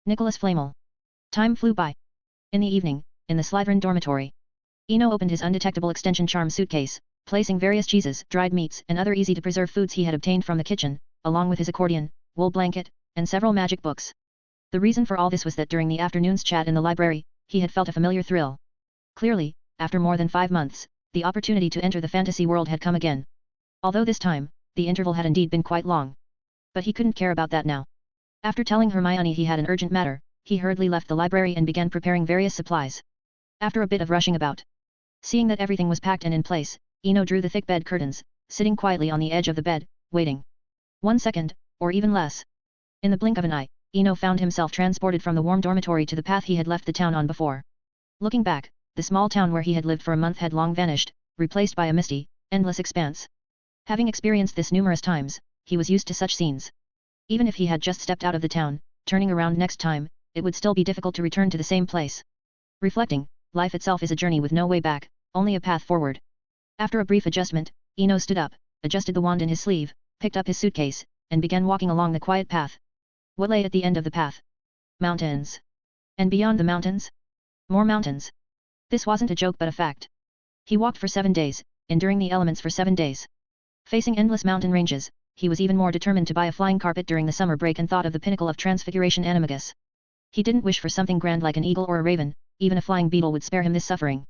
Nicholas Flamel. Time flew by. In the evening, in the Slytherin dormitory. Eno opened his undetectable extension charm suitcase, placing various cheeses, dried meats and other easy-to-preserve foods he had obtained from the kitchen, along with his accordion, wool blanket, and several magic books. The reason for all this was that during the afternoon's chat in the library, he had felt a familiar thrill. Clearly, after more than 5 months, the opportunity to enter the fantasy world had come again. Although this time, the interval had indeed been quite long. But he couldn't care about that now. After telling Hermione he had an urgent matter, he hurriedly left the library and began preparing various supplies. After a bit of rushing about, seeing that everything was packed and in place, Eno drew the thick bed curtains, sitting quietly on the edge of the bed, waiting. 1 second, or even less. In the blink of an eye, Eno found himself transported from the warm dormitory to the path he had left the town on before. Looking back, the small town where he had lived for a month had long vanished, replaced by a misty, endless expanse. Having experienced this numerous times, he was used to such scenes. Even if he had just stepped out of the town, turning around next time, it would still be difficult to return to the same place. Reflecting, life itself is a journey with no way back, only a path forward. After a brief adjustment, Eno stood up, adjusted the wand in his sleeve, picked up his suitcase, and began walking along the quiet path. What lay at the end of the path? Mountains. And beyond the mountains? More mountains. This wasn't a joke but a fact. He walked for 7 days, enduring the elements for 7 days. Facing endless mountain ranges, he was even more determined to buy a flying carpet during the summer break and thought of the pinnacle of transfiguration animagus. He didn't wish for something grand like an eagle or a raven, even a flying beetle would spare him this suffering.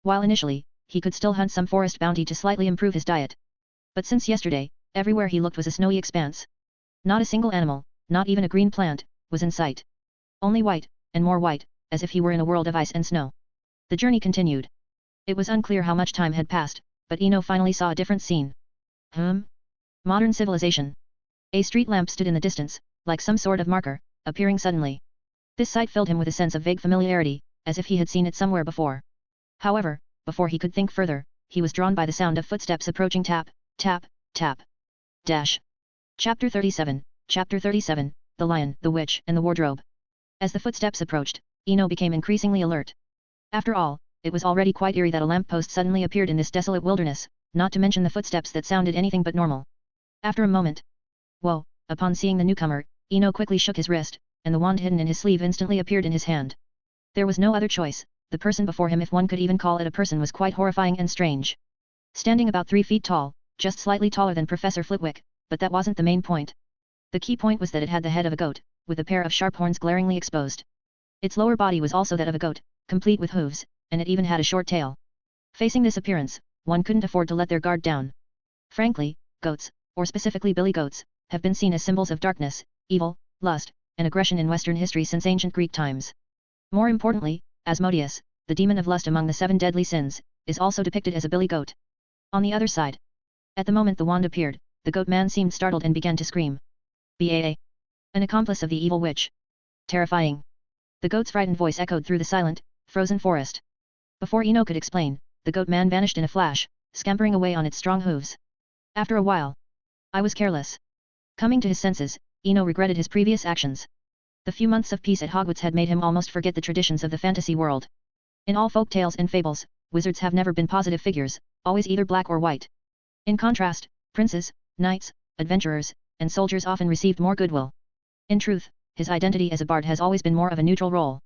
While initially, he could still hunt some forest bounty to slightly improve his diet. But since yesterday, everywhere he looked was a snowy expanse. Not a single animal, not even a green plant, was in sight. Only white, and more white, as if he were in a world of ice and snow. The journey continued. It was unclear how much time had passed, but Eno finally saw a different scene. Modern civilization. A street lamp stood in the distance, like some sort of marker, appearing suddenly. This sight filled him with a sense of vague familiarity, as if he had seen it somewhere before. However, before he could think further, he was drawn by the sound of footsteps approaching tap, tap, tap. Dash. Chapter 37, Chapter 37, The Lion, the Witch, and the Wardrobe. As the footsteps approached, Eno became increasingly alert. After all, it was already quite eerie that a lamppost suddenly appeared in this desolate wilderness, not to mention the footsteps that sounded anything but normal. After a moment. Whoa, upon seeing the newcomer, Eno quickly shook his wrist, and the wand hidden in his sleeve instantly appeared in his hand. There was no other choice, the person before him, if one could even call it a person, was quite horrifying and strange. Standing about 3 feet tall, just slightly taller than Professor Flitwick, but that wasn't the main point. The key point was that it had the head of a goat, with a pair of sharp horns glaringly exposed. Its lower body was also that of a goat, complete with hooves, and it even had a short tail. Facing this appearance, one couldn't afford to let their guard down. Frankly, goats, or specifically billy goats, have been seen as symbols of darkness, evil, lust, and aggression in Western history since ancient Greek times. More importantly, Asmodeus, the demon of lust among the 7 deadly sins, is also depicted as a billy goat. On the other side. At the moment the wand appeared, the goat man seemed startled and began to scream. Baa. An accomplice of the evil witch. Terrifying. The goat's frightened voice echoed through the silent, frozen forest. Before Eno could explain, the goat man vanished in a flash, scampering away on its strong hooves. After a while. I was careless. Coming to his senses, Eno regretted his previous actions. The few months of peace at Hogwarts had made him almost forget the traditions of the fantasy world. In all folk tales and fables, wizards have never been positive figures, always either black or white. In contrast, princes, knights, adventurers, and soldiers often received more goodwill. In truth, his identity as a bard has always been more of a neutral role.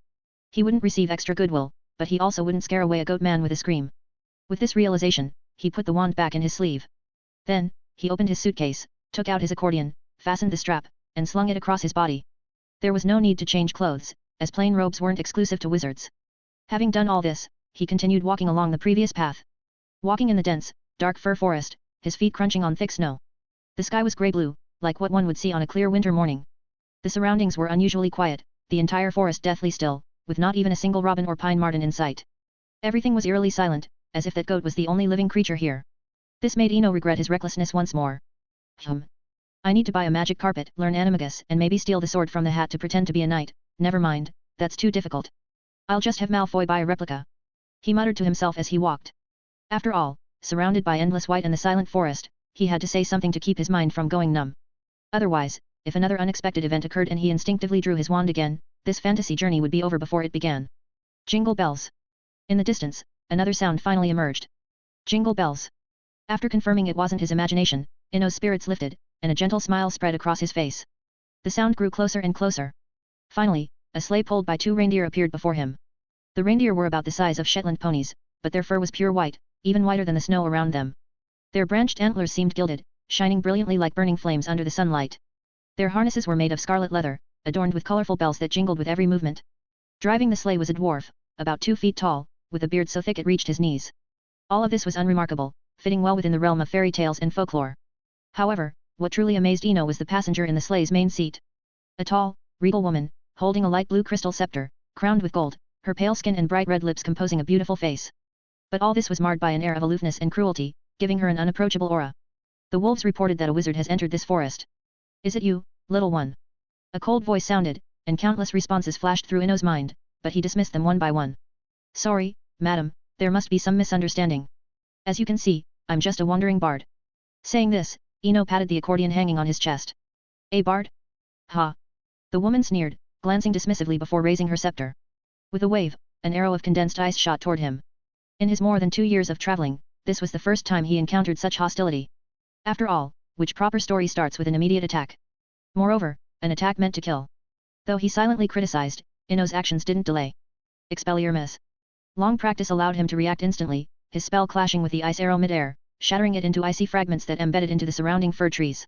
He wouldn't receive extra goodwill, but he also wouldn't scare away a goat man with a scream. With this realization, he put the wand back in his sleeve. Then, he opened his suitcase, took out his accordion, fastened the strap, and slung it across his body. There was no need to change clothes, as plain robes weren't exclusive to wizards. Having done all this, he continued walking along the previous path. Walking in the dense, dark fir forest, his feet crunching on thick snow. The sky was grey-blue, like what one would see on a clear winter morning. The surroundings were unusually quiet, the entire forest deathly still, with not even a single robin or pine marten in sight. Everything was eerily silent, as if that goat was the only living creature here. This made Ino regret his recklessness once more. I need to buy a magic carpet, learn animagus, and maybe steal the sword from the hat to pretend to be a knight. Never mind, that's too difficult. I'll just have Malfoy buy a replica. He muttered to himself as he walked. After all, surrounded by endless white and the silent forest, he had to say something to keep his mind from going numb. Otherwise, if another unexpected event occurred and he instinctively drew his wand again, this fantasy journey would be over before it began. Jingle bells. In the distance, another sound finally emerged. Jingle bells. After confirming it wasn't his imagination, Ino's spirits lifted, and a gentle smile spread across his face. The sound grew closer and closer. Finally, a sleigh pulled by 2 reindeer appeared before him. The reindeer were about the size of Shetland ponies, but their fur was pure white, even whiter than the snow around them. Their branched antlers seemed gilded, shining brilliantly like burning flames under the sunlight. Their harnesses were made of scarlet leather, adorned with colorful bells that jingled with every movement. Driving the sleigh was a dwarf, about 2 feet tall, with a beard so thick it reached his knees. All of this was unremarkable, fitting well within the realm of fairy tales and folklore. However, what truly amazed Ino was the passenger in the sleigh's main seat. A tall, regal woman, holding a light blue crystal scepter, crowned with gold, her pale skin and bright red lips composing a beautiful face. But all this was marred by an air of aloofness and cruelty, giving her an unapproachable aura. The wolves reported that a wizard has entered this forest. Is it you, little one? A cold voice sounded, and countless responses flashed through Ino's mind, but he dismissed them one by one. Sorry, madam, there must be some misunderstanding. As you can see, I'm just a wandering bard. Saying this, Ino patted the accordion hanging on his chest. A bard? Ha! The woman sneered, glancing dismissively before raising her scepter. With a wave, an arrow of condensed ice shot toward him. In his more than 2 years of traveling, this was the first time he encountered such hostility. After all, which proper story starts with an immediate attack? Moreover, an attack meant to kill. Though he silently criticized, Ino's actions didn't delay. Expelliarmus. Long practice allowed him to react instantly, his spell clashing with the ice arrow mid-air, shattering it into icy fragments that embedded into the surrounding fir trees.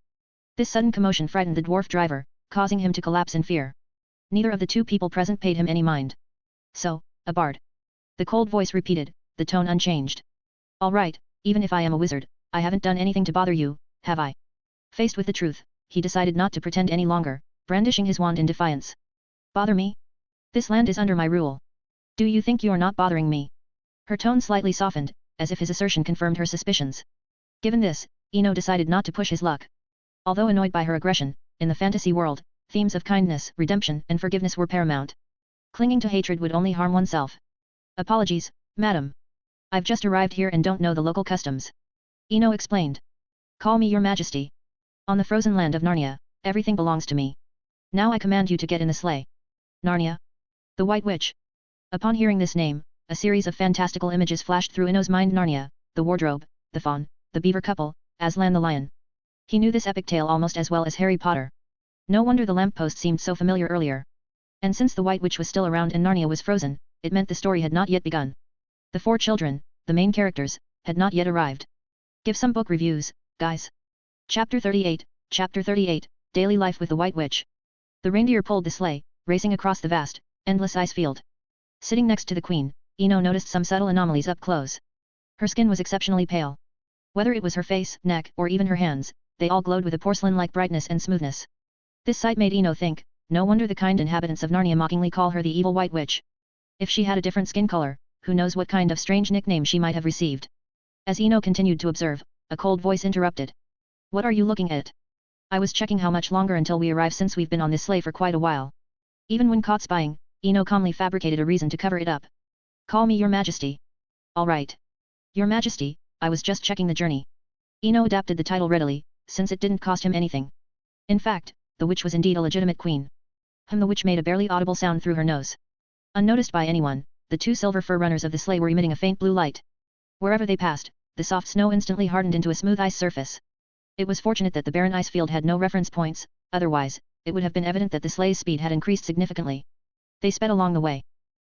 This sudden commotion frightened the dwarf driver, causing him to collapse in fear. Neither of the 2 people present paid him any mind. So, a bard. The cold voice repeated, the tone unchanged. All right, even if I am a wizard, I haven't done anything to bother you, have I? Faced with the truth, he decided not to pretend any longer, brandishing his wand in defiance. Bother me? This land is under my rule. Do you think you're not bothering me? Her tone slightly softened, as if his assertion confirmed her suspicions. Given this, Ino decided not to push his luck. Although annoyed by her aggression, in the fantasy world, themes of kindness, redemption, and forgiveness were paramount. Clinging to hatred would only harm oneself. Apologies, madam. I've just arrived here and don't know the local customs. Ino explained. Call me your majesty. On the frozen land of Narnia, everything belongs to me. Now I command you to get in the sleigh. Narnia? The White Witch. Upon hearing this name, a series of fantastical images flashed through Ino's mind. Narnia, the wardrobe, the fawn, the beaver couple, Aslan the lion. He knew this epic tale almost as well as Harry Potter. No wonder the lamppost seemed so familiar earlier. And since the White Witch was still around and Narnia was frozen, it meant the story had not yet begun. The 4 children, the main characters, had not yet arrived. Give some book reviews, guys. Chapter 38, Chapter 38, Daily Life with the White Witch. The reindeer pulled the sleigh, racing across the vast, endless ice field. Sitting next to the queen, Ino noticed some subtle anomalies up close. Her skin was exceptionally pale. Whether it was her face, neck, or even her hands, they all glowed with a porcelain-like brightness and smoothness. This sight made Ino think, no wonder the kind inhabitants of Narnia mockingly call her the evil White Witch. If she had a different skin color, who knows what kind of strange nickname she might have received. As Ino continued to observe, a cold voice interrupted. What are you looking at? I was checking how much longer until we arrive since we've been on this sleigh for quite a while. Even when caught spying, Ino calmly fabricated a reason to cover it up. Call me your majesty. All right. Your majesty, I was just checking the journey. Ino adapted the title readily, since it didn't cost him anything. In fact, the witch was indeed a legitimate queen. The witch made a barely audible sound through her nose. Unnoticed by anyone, the 2 silver fur runners of the sleigh were emitting a faint blue light. Wherever they passed, the soft snow instantly hardened into a smooth ice surface. It was fortunate that the barren ice field had no reference points, otherwise, it would have been evident that the sleigh's speed had increased significantly. They sped along the way.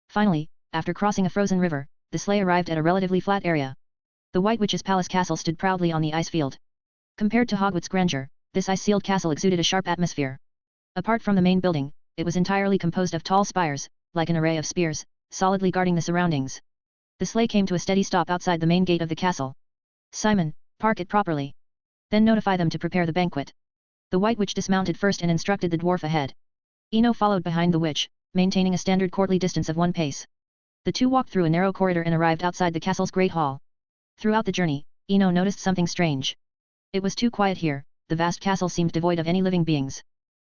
Finally, after crossing a frozen river, the sleigh arrived at a relatively flat area. The White Witch's palace castle stood proudly on the ice field. Compared to Hogwarts' grandeur, this ice-sealed castle exuded a sharp atmosphere. Apart from the main building, it was entirely composed of tall spires, like an array of spears, solidly guarding the surroundings. The sleigh came to a steady stop outside the main gate of the castle. "Simon, park it properly. Then notify them to prepare the banquet." The White Witch dismounted first and instructed the dwarf ahead. Eno followed behind the witch, maintaining a standard courtly distance of 1 pace. The two walked through a narrow corridor and arrived outside the castle's great hall. Throughout the journey, Eno noticed something strange. It was too quiet here, the vast castle seemed devoid of any living beings.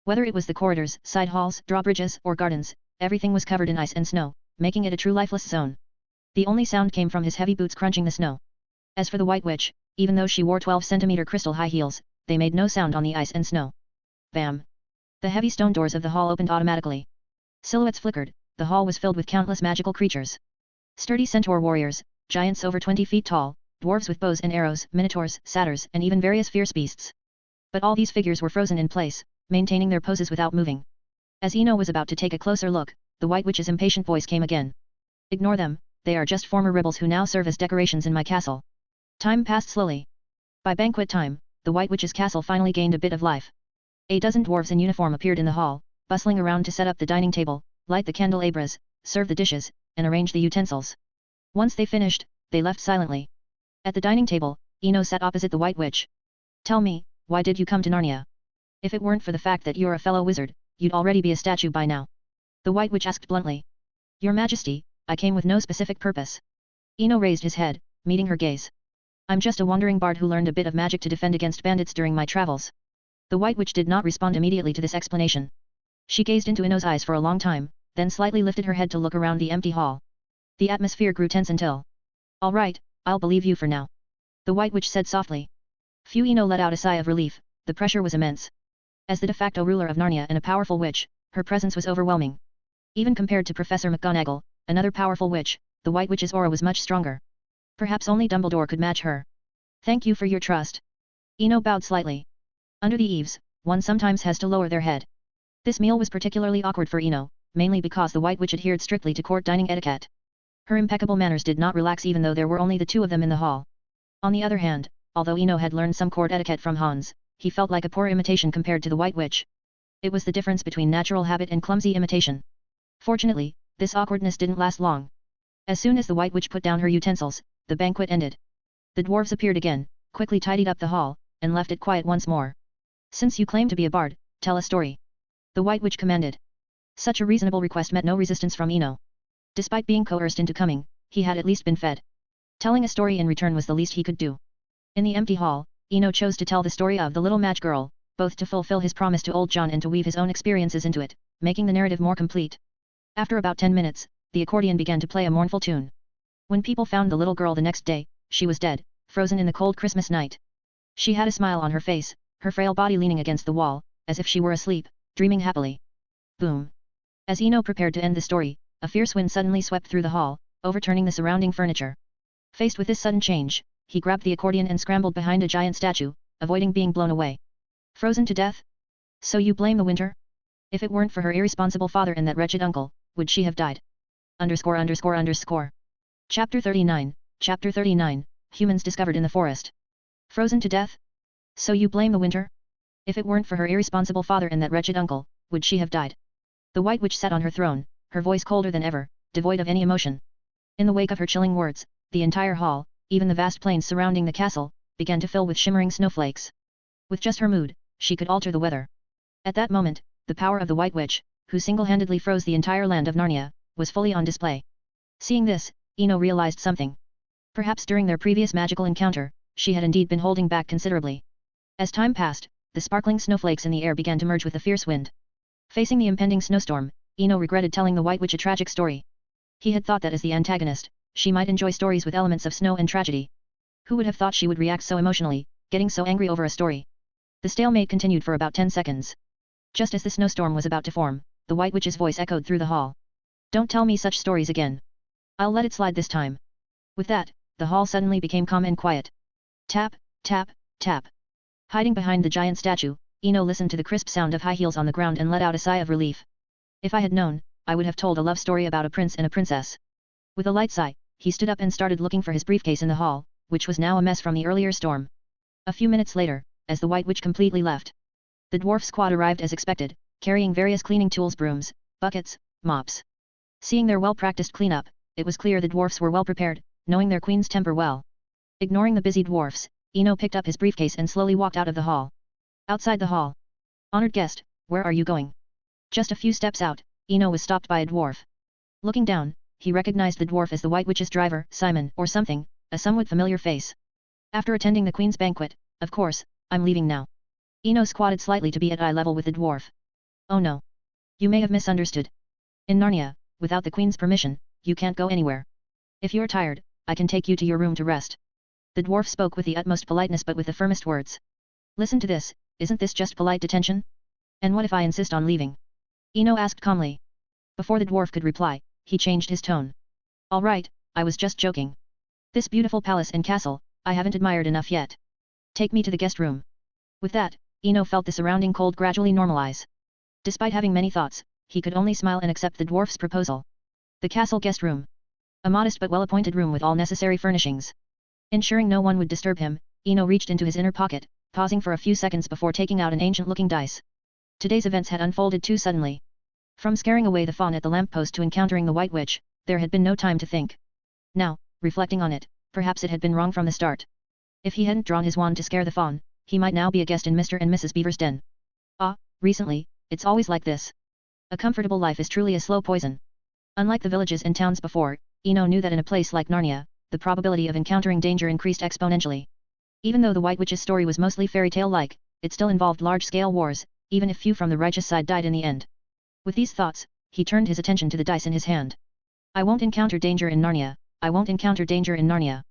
Whether it was the corridors, side halls, drawbridges, or gardens, everything was covered in ice and snow, making it a true lifeless zone. The only sound came from his heavy boots crunching the snow. As for the White Witch, even though she wore 12-centimeter crystal high heels, they made no sound on the ice and snow. Bam! The heavy stone doors of the hall opened automatically. Silhouettes flickered, the hall was filled with countless magical creatures. Sturdy centaur warriors, giants over 20 feet tall, dwarves with bows and arrows, minotaurs, satyrs, and even various fierce beasts. But all these figures were frozen in place, maintaining their poses without moving. As Eno was about to take a closer look, the White Witch's impatient voice came again. "Ignore them, they are just former rebels who now serve as decorations in my castle." Time passed slowly. By banquet time, the White Witch's castle finally gained a bit of life. A dozen dwarves in uniform appeared in the hall, bustling around to set up the dining table, light the candelabras, serve the dishes, and arrange the utensils. Once they finished, they left silently. At the dining table, Eno sat opposite the White Witch. "Tell me, why did you come to Narnia? If it weren't for the fact that you're a fellow wizard, you'd already be a statue by now." The White Witch asked bluntly. "Your Majesty, I came with no specific purpose." Eno raised his head, meeting her gaze. "I'm just a wandering bard who learned a bit of magic to defend against bandits during my travels." The White Witch did not respond immediately to this explanation. She gazed into Eno's eyes for a long time, then slightly lifted her head to look around the empty hall. The atmosphere grew tense until... "All right, I'll believe you for now," the White Witch said softly. Phew! Eno let out a sigh of relief, the pressure was immense. As the de facto ruler of Narnia and a powerful witch, her presence was overwhelming. Even compared to Professor McGonagall, another powerful witch, the White Witch's aura was much stronger. Perhaps only Dumbledore could match her. "Thank you for your trust." Eno bowed slightly. Under the eaves, one sometimes has to lower their head. This meal was particularly awkward for Eno, mainly because the White Witch adhered strictly to court dining etiquette. Her impeccable manners did not relax even though there were only the two of them in the hall. On the other hand, although Eno had learned some court etiquette from Hans, he felt like a poor imitation compared to the White Witch. It was the difference between natural habit and clumsy imitation. Fortunately, this awkwardness didn't last long. As soon as the White Witch put down her utensils, the banquet ended. The dwarves appeared again, quickly tidied up the hall, and left it quiet once more. "Since you claim to be a bard, tell a story," the White Witch commanded. Such a reasonable request met no resistance from Eno. Despite being coerced into coming, he had at least been fed. Telling a story in return was the least he could do. In the empty hall, Eno chose to tell the story of the little match girl, both to fulfill his promise to old John and to weave his own experiences into it, making the narrative more complete. After about 10 minutes, the accordion began to play a mournful tune. When people found the little girl the next day, she was dead, frozen in the cold Christmas night. She had a smile on her face, her frail body leaning against the wall, as if she were asleep, dreaming happily. Boom! As Eno prepared to end the story, a fierce wind suddenly swept through the hall, overturning the surrounding furniture. Faced with this sudden change, he grabbed the accordion and scrambled behind a giant statue, avoiding being blown away. "Frozen to death? So you blame the winter? If it weren't for her irresponsible father and that wretched uncle, would she have died?" Chapter 39, Humans discovered in the forest. "Frozen to death? So you blame the winter? If it weren't for her irresponsible father and that wretched uncle, would she have died?" The White Witch sat on her throne, her voice colder than ever, devoid of any emotion. In the wake of her chilling words, the entire hall, even the vast plains surrounding the castle, began to fill with shimmering snowflakes. With just her mood, she could alter the weather. At that moment, the power of the White Witch, who single-handedly froze the entire land of Narnia, was fully on display. Seeing this, Eno realized something. Perhaps during their previous magical encounter, she had indeed been holding back considerably. As time passed, the sparkling snowflakes in the air began to merge with the fierce wind. Facing the impending snowstorm, Eno regretted telling the White Witch a tragic story. He had thought that as the antagonist, she might enjoy stories with elements of snow and tragedy. Who would have thought she would react so emotionally, getting so angry over a story? The stalemate continued for about 10 seconds. Just as the snowstorm was about to form, the White Witch's voice echoed through the hall. "Don't tell me such stories again. I'll let it slide this time." With that, the hall suddenly became calm and quiet. Tap, tap, tap. Hiding behind the giant statue, Eno listened to the crisp sound of high heels on the ground and let out a sigh of relief. If I had known, I would have told a love story about a prince and a princess. With a light sigh, he stood up and started looking for his briefcase in the hall, which was now a mess from the earlier storm. A few minutes later, as the White Witch completely left, the dwarf squad arrived as expected, carrying various cleaning tools, brooms, buckets, mops. Seeing their well-practiced cleanup, it was clear the dwarfs were well prepared, knowing their queen's temper well. Ignoring the busy dwarfs, Eno picked up his briefcase and slowly walked out of the hall. Outside the hall. Honored guest, where are you going? Just a few steps out, Eno was stopped by a dwarf. Looking down, he recognized the dwarf as the White Witch's driver, Simon, or something, a somewhat familiar face. After attending the queen's banquet, of course, I'm leaving now. Eno squatted slightly to be at eye level with the dwarf. Oh no. You may have misunderstood. In Narnia, without the queen's permission, you can't go anywhere. If you're tired, I can take you to your room to rest. The dwarf spoke with the utmost politeness but with the firmest words. Listen to this, isn't this just polite detention? And what if I insist on leaving? Eno asked calmly. Before the dwarf could reply, he changed his tone. All right, I was just joking. This beautiful palace and castle, I haven't admired enough yet. Take me to the guest room. With that, Eno felt the surrounding cold gradually normalize. Despite having many thoughts, he could only smile and accept the dwarf's proposal. The castle guest room. A modest but well-appointed room with all necessary furnishings. Ensuring no one would disturb him, Eno reached into his inner pocket, pausing for a few seconds before taking out an ancient-looking dice. Today's events had unfolded too suddenly. From scaring away the fawn at the lamppost to encountering the White Witch, there had been no time to think. Now, reflecting on it, perhaps it had been wrong from the start. If he hadn't drawn his wand to scare the fawn, he might now be a guest in Mr. and Mrs. Beaver's den. Ah, recently, it's always like this. A comfortable life is truly a slow poison. Unlike the villages and towns before, Eno knew that in a place like Narnia, the probability of encountering danger increased exponentially. Even though the White Witch's story was mostly fairy tale-like, it still involved large-scale wars, even if few from the righteous side died in the end. With these thoughts, he turned his attention to the dice in his hand. I won't encounter danger in Narnia, I won't encounter danger in Narnia.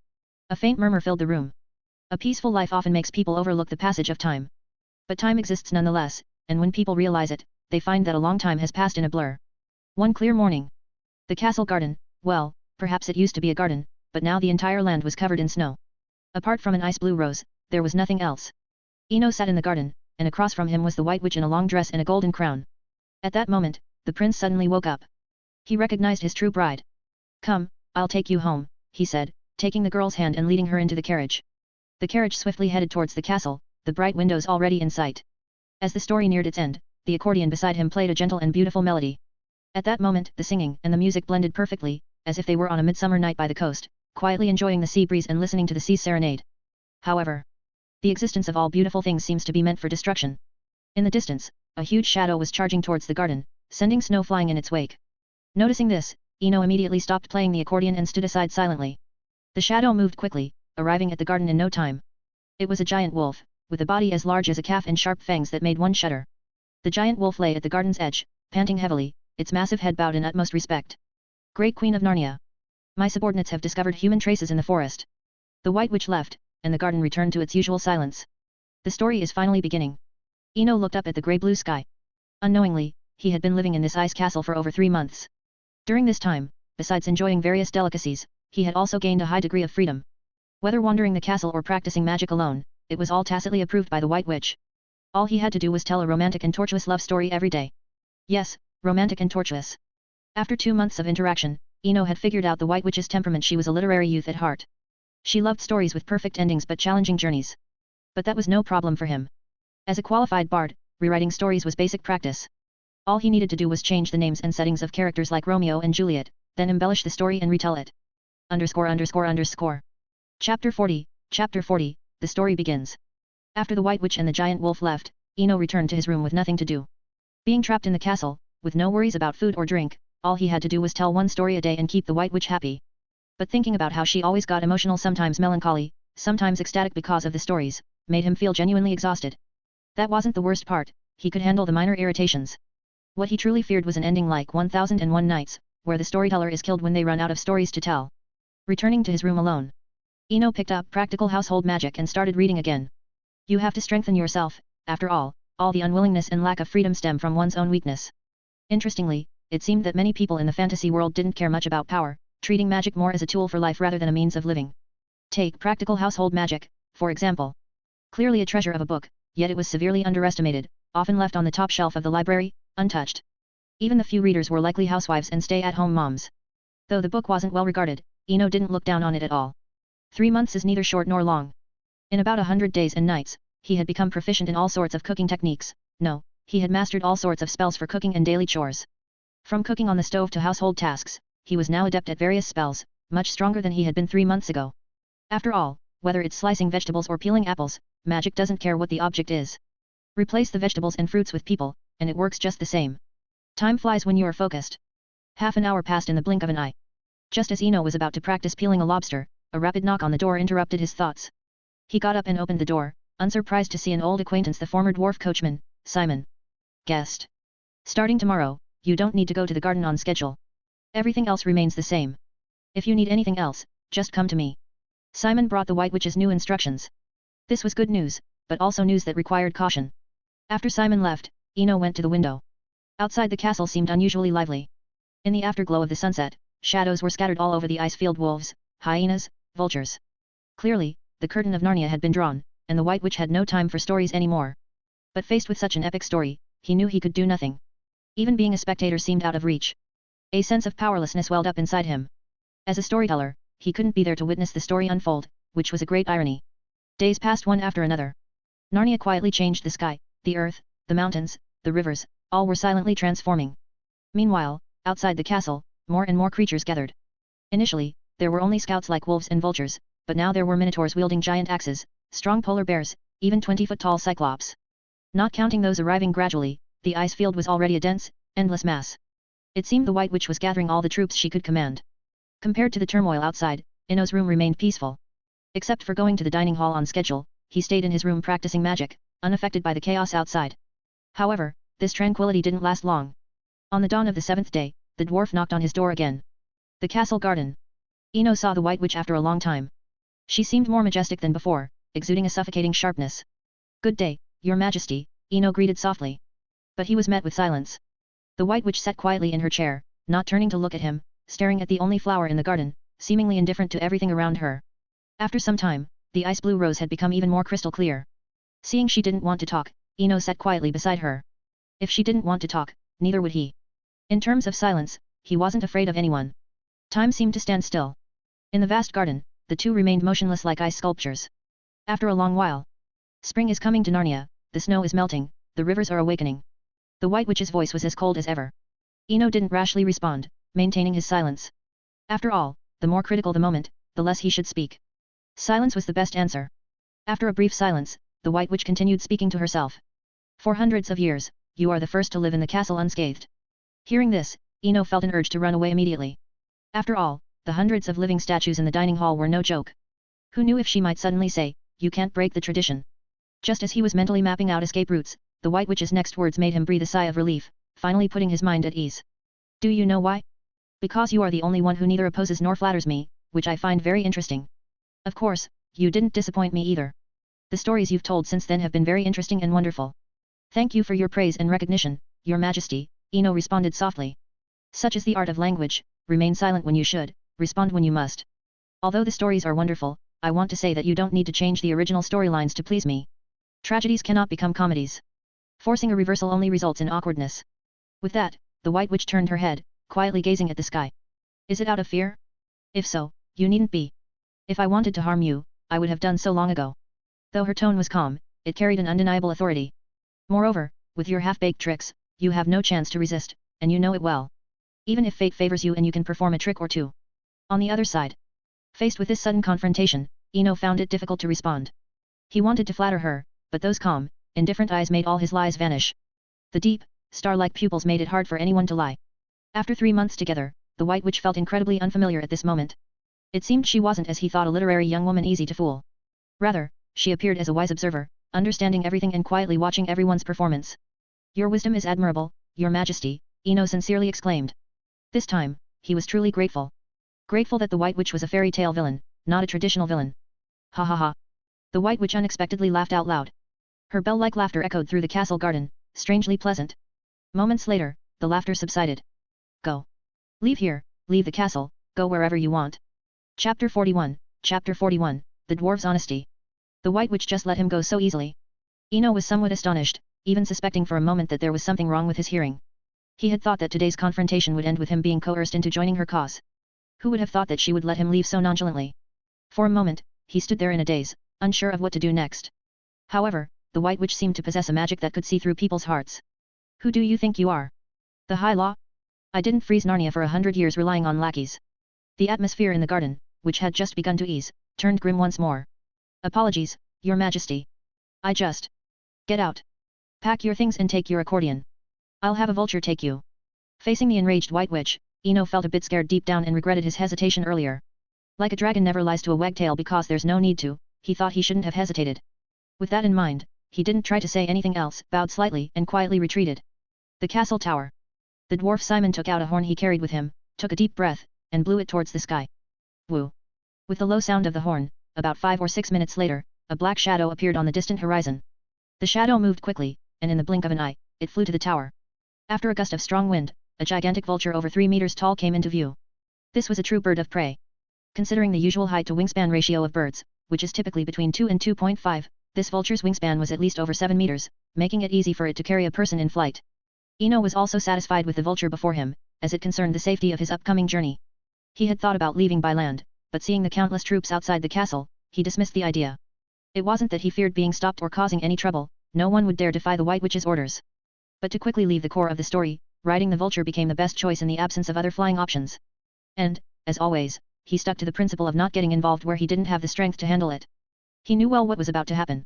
A faint murmur filled the room. A peaceful life often makes people overlook the passage of time. But time exists nonetheless, and when people realize it, they find that a long time has passed in a blur. One clear morning. The castle garden, well, perhaps it used to be a garden, but now the entire land was covered in snow. Apart from an ice-blue rose, there was nothing else. Eno sat in the garden, and across from him was the White Witch in a long dress and a golden crown. At that moment, the prince suddenly woke up. He recognized his true bride. Come, I'll take you home, he said, taking the girl's hand and leading her into the carriage. The carriage swiftly headed towards the castle, the bright windows already in sight. As the story neared its end, the accordion beside him played a gentle and beautiful melody. At that moment the singing and the music blended perfectly, as if they were on a midsummer night by the coast, quietly enjoying the sea breeze and listening to the sea's serenade. However, the existence of all beautiful things seems to be meant for destruction. In the distance, a huge shadow was charging towards the garden, sending snow flying in its wake. Noticing this, Eno immediately stopped playing the accordion and stood aside silently. The shadow moved quickly, arriving at the garden in no time. It was a giant wolf, with a body as large as a calf and sharp fangs that made one shudder. The giant wolf lay at the garden's edge, panting heavily, its massive head bowed in utmost respect. Great Queen of Narnia. My subordinates have discovered human traces in the forest. The White Witch left, and the garden returned to its usual silence. The story is finally beginning. Eno looked up at the grey-blue sky. Unknowingly, he had been living in this ice castle for over 3 months. During this time, besides enjoying various delicacies, he had also gained a high degree of freedom. Whether wandering the castle or practicing magic alone, it was all tacitly approved by the White Witch. All he had to do was tell a romantic and tortuous love story every day. Yes, romantic and tortuous. After 2 months of interaction, Eno had figured out the White Witch's temperament. She was a literary youth at heart. She loved stories with perfect endings but challenging journeys. But that was no problem for him. As a qualified bard, rewriting stories was basic practice. All he needed to do was change the names and settings of characters like Romeo and Juliet, then embellish the story and retell it. Chapter 40, the story begins. After the White Witch and the giant wolf left, Eno returned to his room with nothing to do. Being trapped in the castle, with no worries about food or drink, all he had to do was tell one story a day and keep the White Witch happy. But thinking about how she always got emotional, sometimes melancholy, sometimes ecstatic because of the stories, made him feel genuinely exhausted. That wasn't the worst part, he could handle the minor irritations. What he truly feared was an ending like 1001 Nights, where the storyteller is killed when they run out of stories to tell. Returning to his room alone, Eno picked up Practical Household Magic and started reading again. You have to strengthen yourself, after all the unwillingness and lack of freedom stem from one's own weakness. Interestingly, it seemed that many people in the fantasy world didn't care much about power, treating magic more as a tool for life rather than a means of living. Take Practical Household Magic, for example. Clearly a treasure of a book, yet it was severely underestimated, often left on the top shelf of the library, untouched. Even the few readers were likely housewives and stay-at-home moms. Though the book wasn't well regarded, Ino didn't look down on it at all. 3 months is neither short nor long. In about 100 days and nights, he had become proficient in all sorts of cooking techniques. No, he had mastered all sorts of spells for cooking and daily chores. From cooking on the stove to household tasks, he was now adept at various spells, much stronger than he had been 3 months ago. After all, whether it's slicing vegetables or peeling apples, magic doesn't care what the object is. Replace the vegetables and fruits with people, and it works just the same. Time flies when you are focused. Half an hour passed in the blink of an eye. Just as Ino was about to practice peeling a lobster, a rapid knock on the door interrupted his thoughts. He got up and opened the door, unsurprised to see an old acquaintance, the former dwarf coachman, Simon. Guest. Starting tomorrow, you don't need to go to the garden on schedule. Everything else remains the same. If you need anything else, just come to me. Simon brought the White Witch's new instructions. This was good news, but also news that required caution. After Simon left, Ino went to the window. Outside the castle seemed unusually lively. In the afterglow of the sunset, shadows were scattered all over the ice-field. Wolves, hyenas, vultures. Clearly, the curtain of Narnia had been drawn, and the White Witch had no time for stories anymore. But faced with such an epic story, he knew he could do nothing. Even being a spectator seemed out of reach. A sense of powerlessness welled up inside him. As a storyteller, he couldn't be there to witness the story unfold, which was a great irony. Days passed one after another. Narnia quietly changed the sky, the earth, the mountains, the rivers, all were silently transforming. Meanwhile, outside the castle, more and more creatures gathered. Initially, there were only scouts like wolves and vultures, but now there were minotaurs wielding giant axes, strong polar bears, even 20-foot-tall cyclops. Not counting those arriving gradually, the ice field was already a dense, endless mass. It seemed the White Witch was gathering all the troops she could command. Compared to the turmoil outside, Ino's room remained peaceful. Except for going to the dining hall on schedule, he stayed in his room practicing magic, unaffected by the chaos outside. However, this tranquility didn't last long. On the dawn of the 7th day, the dwarf knocked on his door again. The castle garden. Ino saw the White Witch after a long time. She seemed more majestic than before, exuding a suffocating sharpness. "Good day, Your Majesty," Ino greeted softly. But he was met with silence. The White Witch sat quietly in her chair, not turning to look at him, staring at the only flower in the garden, seemingly indifferent to everything around her. After some time, the ice blue rose had become even more crystal clear. Seeing she didn't want to talk, Ino sat quietly beside her. If she didn't want to talk, neither would he. In terms of silence, he wasn't afraid of anyone. Time seemed to stand still. In the vast garden, the two remained motionless like ice sculptures. After a long while. "Spring is coming to Narnia, the snow is melting, the rivers are awakening." The White Witch's voice was as cold as ever. Ino didn't rashly respond, maintaining his silence. After all, the more critical the moment, the less he should speak. Silence was the best answer. After a brief silence, the White Witch continued speaking to herself. "For hundreds of years, you are the first to live in the castle unscathed." Hearing this, Ino felt an urge to run away immediately. After all, the hundreds of living statues in the dining hall were no joke. Who knew if she might suddenly say, "You can't break the tradition." Just as he was mentally mapping out escape routes, the White Witch's next words made him breathe a sigh of relief, finally putting his mind at ease. "Do you know why? Because you are the only one who neither opposes nor flatters me, which I find very interesting. Of course, you didn't disappoint me either. The stories you've told since then have been very interesting and wonderful." "Thank you for your praise and recognition, Your Majesty," Ino responded softly. "Such is the art of language, remain silent when you should, respond when you must. Although the stories are wonderful, I want to say that you don't need to change the original storylines to please me. Tragedies cannot become comedies. Forcing a reversal only results in awkwardness." With that, the White Witch turned her head, quietly gazing at the sky. "Is it out of fear? If so, you needn't be. If I wanted to harm you, I would have done so long ago." Though her tone was calm, it carried an undeniable authority. "Moreover, with your half-baked tricks, you have no chance to resist, and you know it well. Even if fate favors you and you can perform a trick or two. On the other side." Faced with this sudden confrontation, Ino found it difficult to respond. He wanted to flatter her, but those calm, indifferent eyes made all his lies vanish. The deep, star-like pupils made it hard for anyone to lie. After 3 months together, the White Witch felt incredibly unfamiliar at this moment. It seemed she wasn't as he thought, a literary young woman easy to fool. Rather, she appeared as a wise observer, understanding everything and quietly watching everyone's performance. "Your wisdom is admirable, Your Majesty," Ino sincerely exclaimed. This time, he was truly grateful. Grateful that the White Witch was a fairy tale villain, not a traditional villain. "Ha ha ha." The White Witch unexpectedly laughed out loud. Her bell-like laughter echoed through the castle garden, strangely pleasant. Moments later, the laughter subsided. "Go. Leave here, leave the castle, go wherever you want." Chapter 41, The Dwarf's Honesty. The White Witch just let him go so easily. Ino was somewhat astonished, even suspecting for a moment that there was something wrong with his hearing. He had thought that today's confrontation would end with him being coerced into joining her cause. Who would have thought that she would let him leave so nonchalantly? For a moment, he stood there in a daze, unsure of what to do next. However, the White Witch seemed to possess a magic that could see through people's hearts. Who do you think you are? The High Law? I didn't freeze Narnia for 100 years relying on lackeys. The atmosphere in the garden, which had just begun to ease, turned grim once more. Apologies, Your Majesty. I just... Get out. Pack your things and take your accordion. I'll have a vulture take you. Facing the enraged White Witch, Ino felt a bit scared deep down and regretted his hesitation earlier. Like a dragon never lies to a wagtail because there's no need to, he thought he shouldn't have hesitated. With that in mind, he didn't try to say anything else, bowed slightly and quietly retreated. The castle tower. The dwarf Simon took out a horn he carried with him, took a deep breath, and blew it towards the sky. Woo! With the low sound of the horn, about 5 or 6 minutes later, a black shadow appeared on the distant horizon. The shadow moved quickly, and in the blink of an eye, it flew to the tower. After a gust of strong wind, a gigantic vulture over 3 meters tall came into view. This was a true bird of prey. Considering the usual height to wingspan ratio of birds, which is typically between 2 and 2.5, this vulture's wingspan was at least over 7 meters, making it easy for it to carry a person in flight. Ino was also satisfied with the vulture before him, as it concerned the safety of his upcoming journey. He had thought about leaving by land, but seeing the countless troops outside the castle, he dismissed the idea. It wasn't that he feared being stopped or causing any trouble, no one would dare defy the White Witch's orders. But to quickly leave the core of the story, riding the vulture became the best choice in the absence of other flying options. And, as always, he stuck to the principle of not getting involved where he didn't have the strength to handle it. He knew well what was about to happen.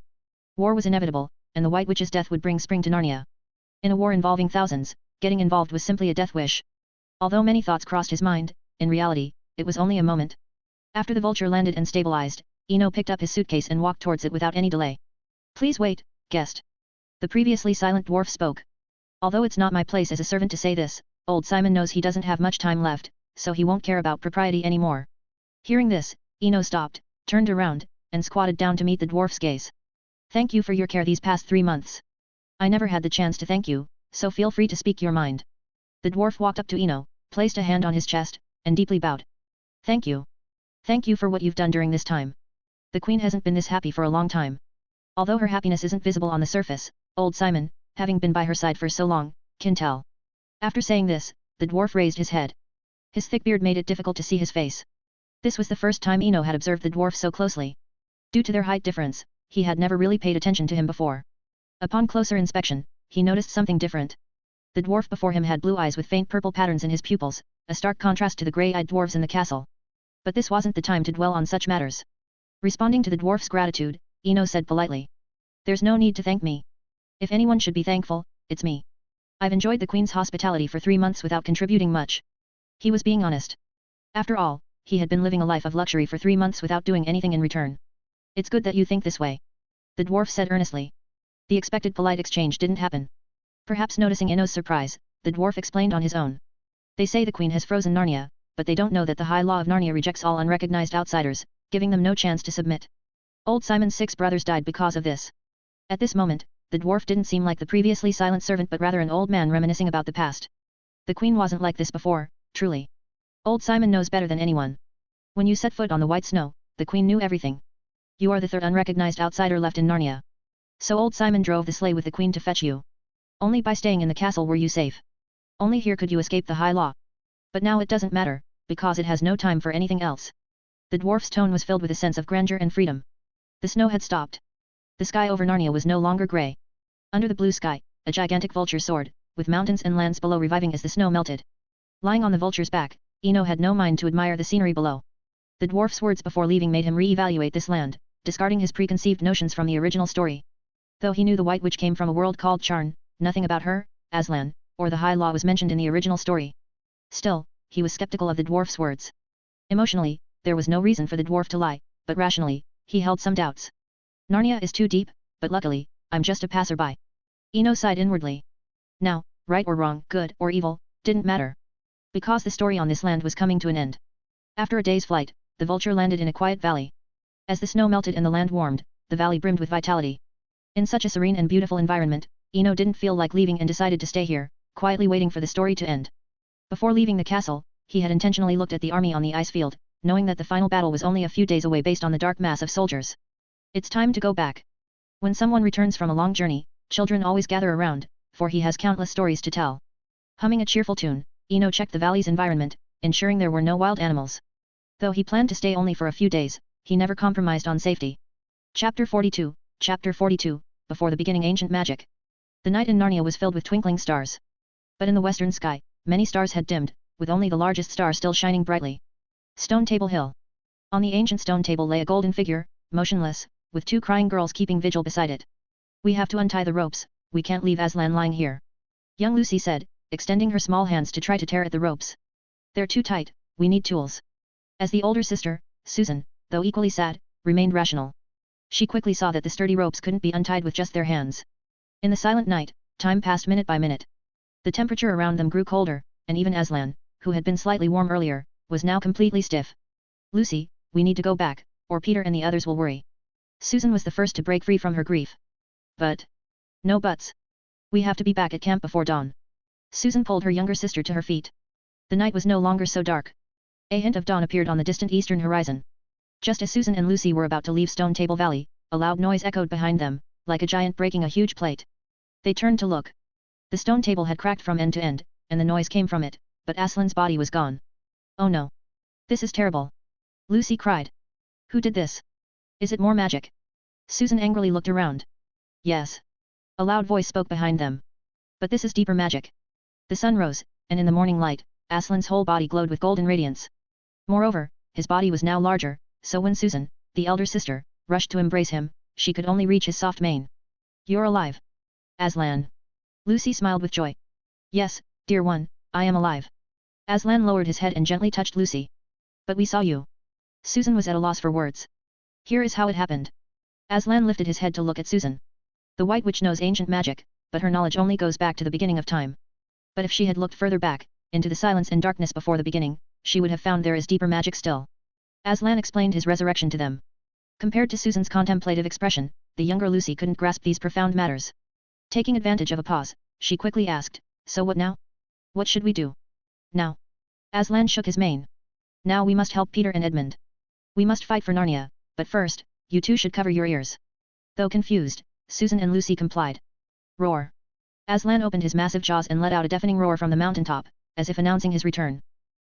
War was inevitable, and the White Witch's death would bring spring to Narnia. In a war involving thousands, getting involved was simply a death wish. Although many thoughts crossed his mind, in reality, it was only a moment. After the vulture landed and stabilized, Ino picked up his suitcase and walked towards it without any delay. Please wait, guest. The previously silent dwarf spoke. Although it's not my place as a servant to say this, old Simon knows he doesn't have much time left, so he won't care about propriety anymore. Hearing this, Ino stopped, turned around, and squatted down to meet the dwarf's gaze. Thank you for your care these past 3 months. I never had the chance to thank you, so feel free to speak your mind. The dwarf walked up to Ino, placed a hand on his chest, and deeply bowed. Thank you. Thank you for what you've done during this time. The queen hasn't been this happy for a long time. Although her happiness isn't visible on the surface, old Simon, having been by her side for so long, can tell. After saying this, the dwarf raised his head. His thick beard made it difficult to see his face. This was the first time Ino had observed the dwarf so closely. Due to their height difference, he had never really paid attention to him before. Upon closer inspection, he noticed something different. The dwarf before him had blue eyes with faint purple patterns in his pupils, a stark contrast to the grey-eyed dwarves in the castle. But this wasn't the time to dwell on such matters. Responding to the dwarf's gratitude, Ino said politely. There's no need to thank me. If anyone should be thankful, it's me. I've enjoyed the queen's hospitality for 3 months without contributing much. He was being honest. After all, he had been living a life of luxury for 3 months without doing anything in return. It's good that you think this way. The dwarf said earnestly. The expected polite exchange didn't happen. Perhaps noticing Ino's surprise, the dwarf explained on his own. They say the queen has frozen Narnia, but they don't know that the High Law of Narnia rejects all unrecognized outsiders, giving them no chance to submit. Old Simon's 6 brothers died because of this. At this moment, the dwarf didn't seem like the previously silent servant but rather an old man reminiscing about the past. The queen wasn't like this before, truly. Old Simon knows better than anyone. When you set foot on the white snow, the queen knew everything. You are the 3rd unrecognized outsider left in Narnia. So old Simon drove the sleigh with the queen to fetch you. Only by staying in the castle were you safe. Only here could you escape the High Law. But now it doesn't matter, because it has no time for anything else. The dwarf's tone was filled with a sense of grandeur and freedom. The snow had stopped. The sky over Narnia was no longer grey. Under the blue sky, a gigantic vulture soared, with mountains and lands below reviving as the snow melted. Lying on the vulture's back, Ino had no mind to admire the scenery below. The dwarf's words before leaving made him re-evaluate this land, discarding his preconceived notions from the original story. Though he knew the White Witch came from a world called Charn, nothing about her, Aslan, or the High Law was mentioned in the original story. Still, he was skeptical of the dwarf's words. Emotionally, there was no reason for the dwarf to lie, but rationally, he held some doubts. Narnia is too deep, but luckily, I'm just a passerby. Ino sighed inwardly. Now, right or wrong, good or evil, didn't matter. Because the story on this land was coming to an end. After a day's flight, the vulture landed in a quiet valley. As the snow melted and the land warmed, the valley brimmed with vitality. In such a serene and beautiful environment, Ino didn't feel like leaving and decided to stay here, quietly waiting for the story to end. Before leaving the castle, he had intentionally looked at the army on the ice field, knowing that the final battle was only a few days away based on the dark mass of soldiers. It's time to go back. When someone returns from a long journey, children always gather around, for he has countless stories to tell. Humming a cheerful tune, Ino checked the valley's environment, ensuring there were no wild animals. Though he planned to stay only for a few days, he never compromised on safety. Chapter 42, Before the beginning ancient magic. The night in Narnia was filled with twinkling stars. But in the western sky, many stars had dimmed, with only the largest star still shining brightly. Stone Table Hill. On the ancient stone table lay a golden figure, motionless, with two crying girls keeping vigil beside it. We have to untie the ropes, we can't leave Aslan lying here. Young Lucy said, extending her small hands to try to tear at the ropes. They're too tight, we need tools. As the older sister, Susan, though equally sad, remained rational. She quickly saw that the sturdy ropes couldn't be untied with just their hands. In the silent night, time passed minute by minute. The temperature around them grew colder, and even Aslan, who had been slightly warm earlier, was now completely stiff. Lucy, we need to go back, or Peter and the others will worry. Susan was the first to break free from her grief. But. No buts. We have to be back at camp before dawn. Susan pulled her younger sister to her feet. The night was no longer so dark. A hint of dawn appeared on the distant eastern horizon. Just as Susan and Lucy were about to leave Stone Table Valley, a loud noise echoed behind them, like a giant breaking a huge plate. They turned to look. The stone table had cracked from end to end, and the noise came from it, but Aslan's body was gone. Oh no! This is terrible! Lucy cried. Who did this? Is it more magic? Susan angrily looked around. Yes. A loud voice spoke behind them. But this is deeper magic. The sun rose, and in the morning light, Aslan's whole body glowed with golden radiance. Moreover, his body was now larger, so when Susan, the elder sister, rushed to embrace him, she could only reach his soft mane. You're alive. Aslan. Lucy smiled with joy. Yes, dear one, I am alive. Aslan lowered his head and gently touched Lucy. But we saw you. Susan was at a loss for words. Here is how it happened. Aslan lifted his head to look at Susan. The White Witch knows ancient magic, but her knowledge only goes back to the beginning of time. But if she had looked further back, into the silence and darkness before the beginning, she would have found there is deeper magic still. Aslan explained his resurrection to them. Compared to Susan's contemplative expression, the younger Lucy couldn't grasp these profound matters. Taking advantage of a pause, she quickly asked, So what now? What should we do? Now. Aslan shook his mane. Now we must help Peter and Edmund. We must fight for Narnia, but first, you two should cover your ears. Though confused, Susan and Lucy complied. Roar. Aslan opened his massive jaws and let out a deafening roar from the mountaintop, as if announcing his return.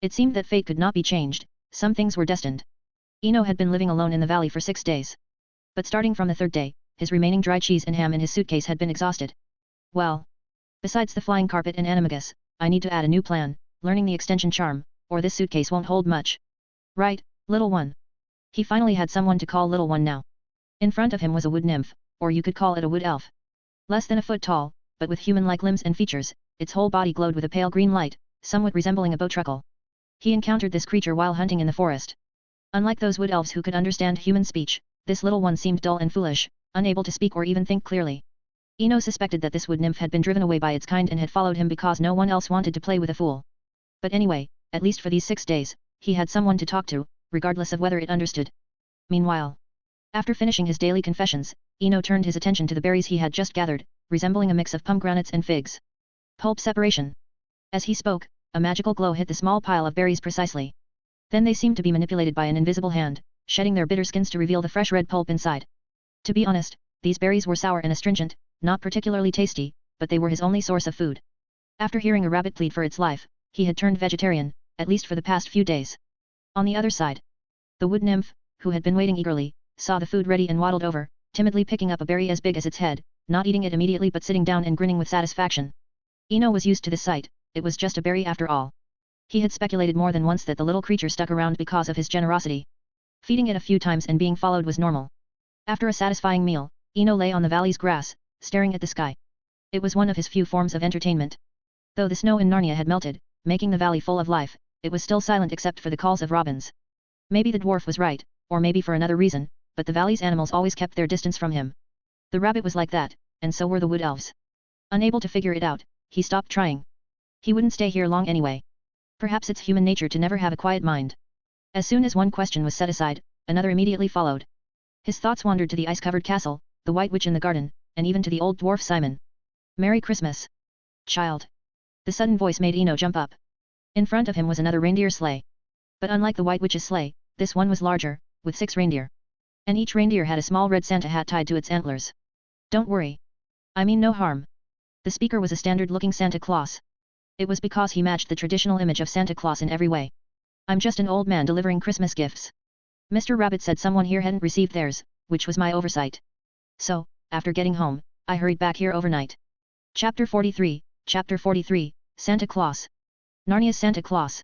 It seemed that fate could not be changed, some things were destined. Eno had been living alone in the valley for 6 days. But starting from the third day, his remaining dry cheese and ham in his suitcase had been exhausted. Well. Besides the flying carpet and animagus, I need to add a new plan, learning the extension charm, or this suitcase won't hold much. Right, little one. He finally had someone to call little one now. In front of him was a wood nymph, or you could call it a wood elf. Less than a foot tall, but with human-like limbs and features, its whole body glowed with a pale green light, somewhat resembling a bowtruckle. He encountered this creature while hunting in the forest. Unlike those wood elves who could understand human speech, this little one seemed dull and foolish, unable to speak or even think clearly. Eno suspected that this wood nymph had been driven away by its kind and had followed him because no one else wanted to play with a fool. But anyway, at least for these 6 days, he had someone to talk to, regardless of whether it understood. Meanwhile, after finishing his daily confessions, Eno turned his attention to the berries he had just gathered, resembling a mix of pomegranates and figs. Pulp separation. As he spoke, a magical glow hit the small pile of berries precisely. Then they seemed to be manipulated by an invisible hand, shedding their bitter skins to reveal the fresh red pulp inside. To be honest, these berries were sour and astringent, not particularly tasty, but they were his only source of food. After hearing a rabbit plead for its life, he had turned vegetarian, at least for the past few days. On the other side, the wood nymph, who had been waiting eagerly, saw the food ready and waddled over, timidly picking up a berry as big as its head, not eating it immediately but sitting down and grinning with satisfaction. Eno was used to this sight, it was just a berry after all. He had speculated more than once that the little creature stuck around because of his generosity. Feeding it a few times and being followed was normal. After a satisfying meal, Eno lay on the valley's grass, staring at the sky. It was one of his few forms of entertainment. Though the snow in Narnia had melted, making the valley full of life, it was still silent except for the calls of robins. Maybe the dwarf was right, or maybe for another reason, but the valley's animals always kept their distance from him. The rabbit was like that, and so were the wood elves. Unable to figure it out, he stopped trying. He wouldn't stay here long anyway. Perhaps it's human nature to never have a quiet mind. As soon as one question was set aside, another immediately followed. His thoughts wandered to the ice-covered castle, the White Witch in the garden, and even to the old dwarf Simon. Merry Christmas, child. The sudden voice made Eno jump up. In front of him was another reindeer sleigh. But unlike the White Witch's sleigh, this one was larger, with 6 reindeer. And each reindeer had a small red Santa hat tied to its antlers. Don't worry. I mean no harm. The speaker was a standard-looking Santa Claus. It was because he matched the traditional image of Santa Claus in every way. I'm just an old man delivering Christmas gifts. Mr. Rabbit said someone here hadn't received theirs, which was my oversight. So, after getting home, I hurried back here overnight. Chapter 43, Santa Claus. Narnia's Santa Claus.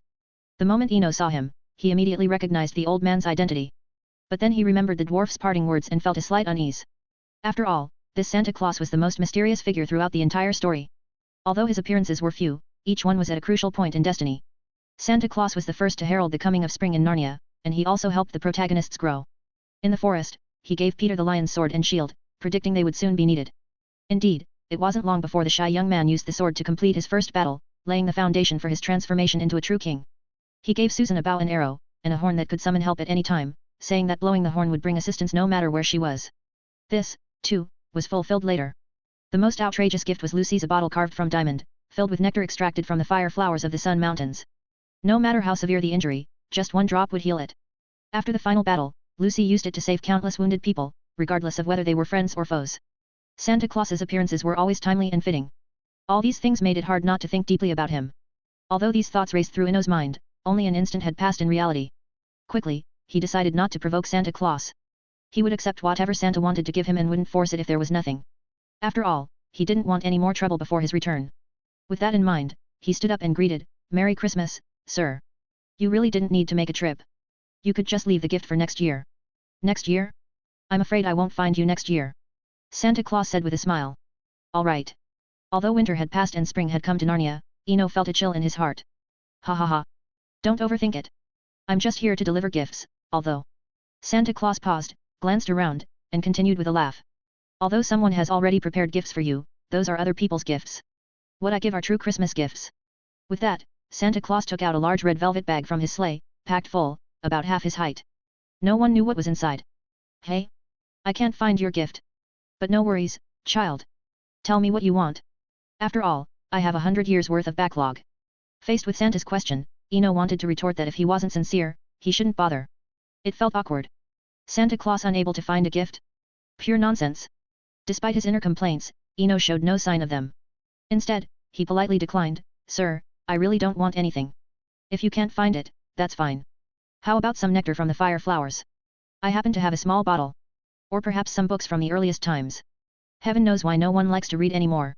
The moment Eno saw him, he immediately recognized the old man's identity. But then he remembered the dwarf's parting words and felt a slight unease. After all, this Santa Claus was the most mysterious figure throughout the entire story. Although his appearances were few, each one was at a crucial point in destiny. Santa Claus was the first to herald the coming of spring in Narnia, and he also helped the protagonists grow. In the forest, he gave Peter the lion's sword and shield, predicting they would soon be needed. Indeed, it wasn't long before the shy young man used the sword to complete his first battle, laying the foundation for his transformation into a true king. He gave Susan a bow and arrow, and a horn that could summon help at any time, saying that blowing the horn would bring assistance no matter where she was. This, too, was fulfilled later. The most outrageous gift was Lucy's a bottle carved from diamond, filled with nectar extracted from the fire flowers of the Sun Mountains. No matter how severe the injury, just one drop would heal it. After the final battle, Lucy used it to save countless wounded people, regardless of whether they were friends or foes. Santa Claus's appearances were always timely and fitting. All these things made it hard not to think deeply about him. Although these thoughts raced through Eno's mind, only an instant had passed in reality. Quickly, he decided not to provoke Santa Claus. He would accept whatever Santa wanted to give him and wouldn't force it if there was nothing. After all, he didn't want any more trouble before his return. With that in mind, he stood up and greeted, "Merry Christmas, sir. You really didn't need to make a trip. You could just leave the gift for next year." "Next year? I'm afraid I won't find you next year," Santa Claus said with a smile. "All right." Although winter had passed and spring had come to Narnia, Eno felt a chill in his heart. "Ha ha ha. Don't overthink it. I'm just here to deliver gifts, although..." Santa Claus paused, glanced around, and continued with a laugh. "Although someone has already prepared gifts for you, those are other people's gifts. What I give are true Christmas gifts." With that, Santa Claus took out a large red velvet bag from his sleigh, packed full, about half his height. No one knew what was inside. "Hey? I can't find your gift. But no worries, child. Tell me what you want. After all, I have 100 years worth of backlog." Faced with Santa's question, Eno wanted to retort that if he wasn't sincere, he shouldn't bother. It felt awkward. Santa Claus unable to find a gift? Pure nonsense. Despite his inner complaints, Eno showed no sign of them. Instead, he politely declined, "Sir, I really don't want anything. If you can't find it, that's fine. How about some nectar from the fire flowers? I happen to have a small bottle. Or perhaps some books from the earliest times. Heaven knows why no one likes to read anymore.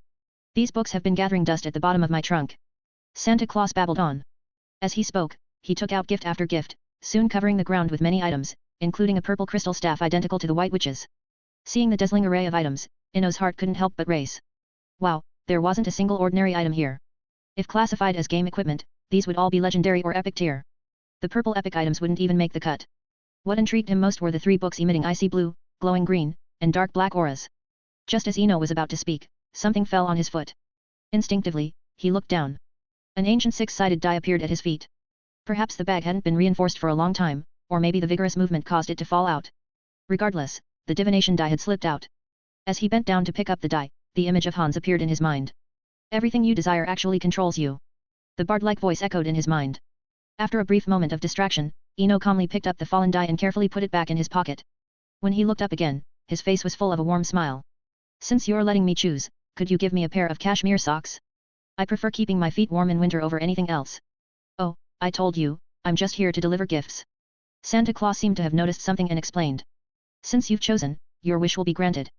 These books have been gathering dust at the bottom of my trunk." Santa Claus babbled on. As he spoke, he took out gift after gift, soon covering the ground with many items, including a purple crystal staff identical to the White Witch's. Seeing the dazzling array of items, Eno's heart couldn't help but race. Wow, there wasn't a single ordinary item here. If classified as game equipment, these would all be legendary or epic tier. The purple epic items wouldn't even make the cut. What intrigued him most were the 3 books emitting icy blue, glowing green, and dark black auras. Just as Eno was about to speak, something fell on his foot. Instinctively, he looked down. An ancient 6-sided die appeared at his feet. Perhaps the bag hadn't been reinforced for a long time, or maybe the vigorous movement caused it to fall out. Regardless, the divination die had slipped out. As he bent down to pick up the die, the image of Hans appeared in his mind. "Everything you desire actually controls you." The bard-like voice echoed in his mind. After a brief moment of distraction, Eno calmly picked up the fallen die and carefully put it back in his pocket. When he looked up again, his face was full of a warm smile. "Since you're letting me choose, could you give me a pair of cashmere socks? I prefer keeping my feet warm in winter over anything else." "Oh, I told you, I'm just here to deliver gifts." Santa Claus seemed to have noticed something and explained. "Since you've chosen, your wish will be granted."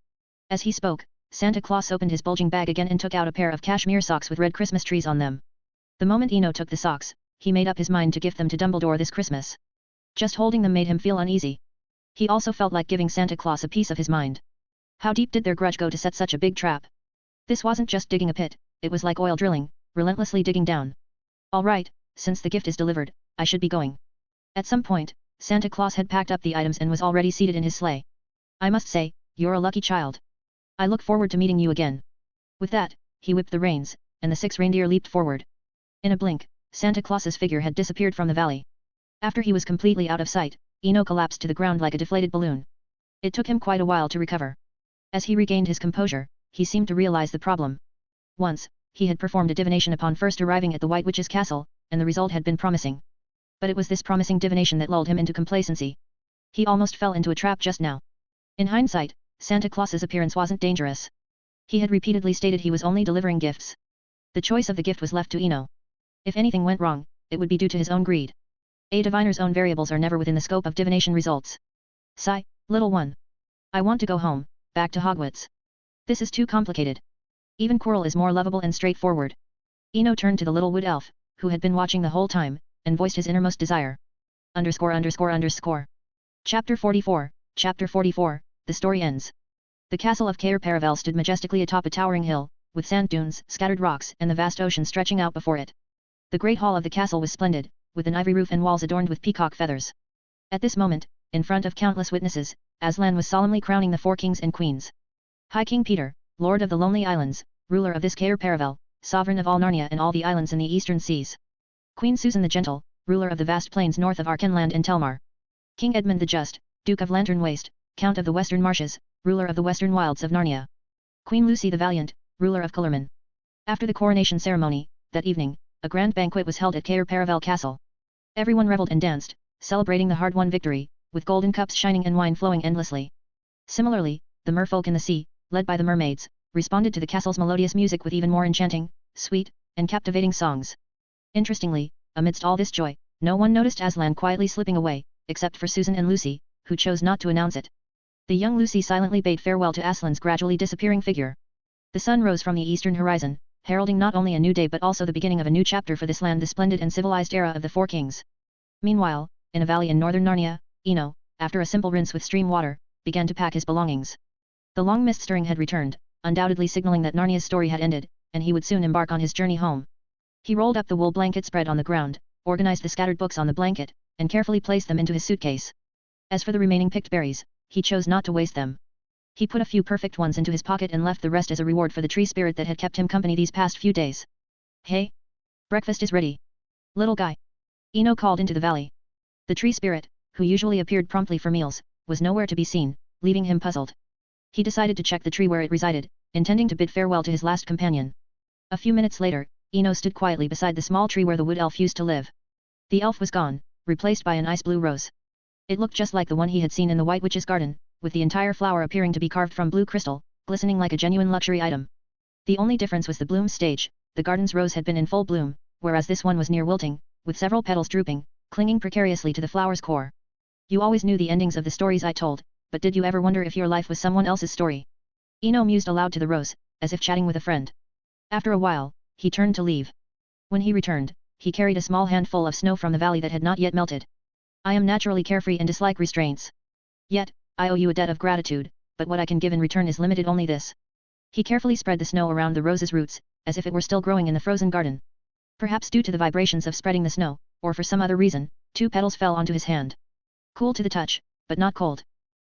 As he spoke, Santa Claus opened his bulging bag again and took out a pair of cashmere socks with red Christmas trees on them. The moment Eno took the socks, he made up his mind to gift them to Dumbledore this Christmas. Just holding them made him feel uneasy. He also felt like giving Santa Claus a piece of his mind. How deep did their grudge go to set such a big trap? This wasn't just digging a pit, it was like oil drilling, relentlessly digging down. "All right, since the gift is delivered, I should be going." At some point, Santa Claus had packed up the items and was already seated in his sleigh. "I must say, you're a lucky child. I look forward to meeting you again." With that, he whipped the reins, and the 6 reindeer leaped forward. In a blink, Santa Claus's figure had disappeared from the valley. After he was completely out of sight, Eno collapsed to the ground like a deflated balloon. It took him quite a while to recover. As he regained his composure, he seemed to realize the problem. Once, he had performed a divination upon first arriving at the White Witch's castle, and the result had been promising. But it was this promising divination that lulled him into complacency. He almost fell into a trap just now. In hindsight, Santa Claus's appearance wasn't dangerous. He had repeatedly stated he was only delivering gifts. The choice of the gift was left to Eno. If anything went wrong, it would be due to his own greed. A diviner's own variables are never within the scope of divination results. Sigh, little one. I want to go home, back to Hogwarts. This is too complicated. Even Quirrell is more lovable and straightforward. Eno turned to the little wood elf, who had been watching the whole time, and voiced his innermost desire. Chapter 44, the story ends. The castle of Cair Paravel stood majestically atop a towering hill, with sand dunes, scattered rocks and the vast ocean stretching out before it. The great hall of the castle was splendid, with an ivory roof and walls adorned with peacock feathers. At this moment, in front of countless witnesses, Aslan was solemnly crowning the 4 kings and queens. High King Peter, Lord of the Lonely Islands, ruler of this Cair Paravel, sovereign of all Narnia and all the islands in the eastern seas. Queen Susan the Gentle, ruler of the vast plains north of Arkenland and Telmar. King Edmund the Just, Duke of Lantern Waste, Count of the Western Marshes, ruler of the western wilds of Narnia. Queen Lucy the Valiant, ruler of Cullerman. After the coronation ceremony, that evening, a grand banquet was held at Cair Paravel Castle. Everyone reveled and danced, celebrating the hard-won victory, with golden cups shining and wine flowing endlessly. Similarly, the merfolk in the sea, led by the mermaids, responded to the castle's melodious music with even more enchanting, sweet, and captivating songs. Interestingly, amidst all this joy, no one noticed Aslan quietly slipping away, except for Susan and Lucy, who chose not to announce it. The young Lucy silently bade farewell to Aslan's gradually disappearing figure. The sun rose from the eastern horizon, heralding not only a new day but also the beginning of a new chapter for this land, the splendid and civilized era of the 4 kings. Meanwhile, in a valley in northern Narnia, Eno, after a simple rinse with stream water, began to pack his belongings. The long mist stirring had returned, undoubtedly signaling that Narnia's story had ended, and he would soon embark on his journey home. He rolled up the wool blanket spread on the ground, organized the scattered books on the blanket, and carefully placed them into his suitcase. As for the remaining picked berries, he chose not to waste them. He put a few perfect ones into his pocket and left the rest as a reward for the tree spirit that had kept him company these past few days. Hey! Breakfast is ready. Little guy. Eno called into the valley. The tree spirit, who usually appeared promptly for meals, was nowhere to be seen, leaving him puzzled. He decided to check the tree where it resided, intending to bid farewell to his last companion. A few minutes later, Eno stood quietly beside the small tree where the wood elf used to live. The elf was gone, replaced by an ice blue rose. It looked just like the one he had seen in the White Witch's garden, with the entire flower appearing to be carved from blue crystal, glistening like a genuine luxury item. The only difference was the bloom stage. The garden's rose had been in full bloom, whereas this one was near wilting, with several petals drooping, clinging precariously to the flower's core. You always knew the endings of the stories I told, but did you ever wonder if your life was someone else's story? Eno mused aloud to the rose, as if chatting with a friend. After a while, he turned to leave. When he returned, he carried a small handful of snow from the valley that had not yet melted. I am naturally carefree and dislike restraints. Yet, I owe you a debt of gratitude, but what I can give in return is limited, only this. He carefully spread the snow around the rose's roots, as if it were still growing in the frozen garden. Perhaps due to the vibrations of spreading the snow, or for some other reason, 2 petals fell onto his hand. Cool to the touch, but not cold.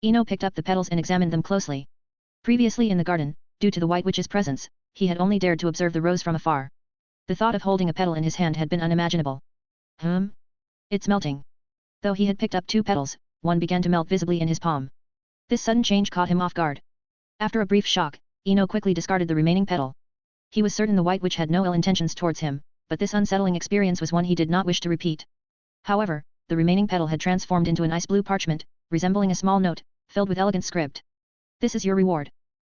Eno picked up the petals and examined them closely. Previously in the garden, due to the White Witch's presence, he had only dared to observe the rose from afar. The thought of holding a petal in his hand had been unimaginable. It's melting. Though he had picked up 2 petals, one began to melt visibly in his palm. This sudden change caught him off guard. After a brief shock, Eno quickly discarded the remaining petal. He was certain the White Witch had no ill intentions towards him, but this unsettling experience was one he did not wish to repeat. However, the remaining petal had transformed into an ice blue parchment, resembling a small note, filled with elegant script. This is your reward.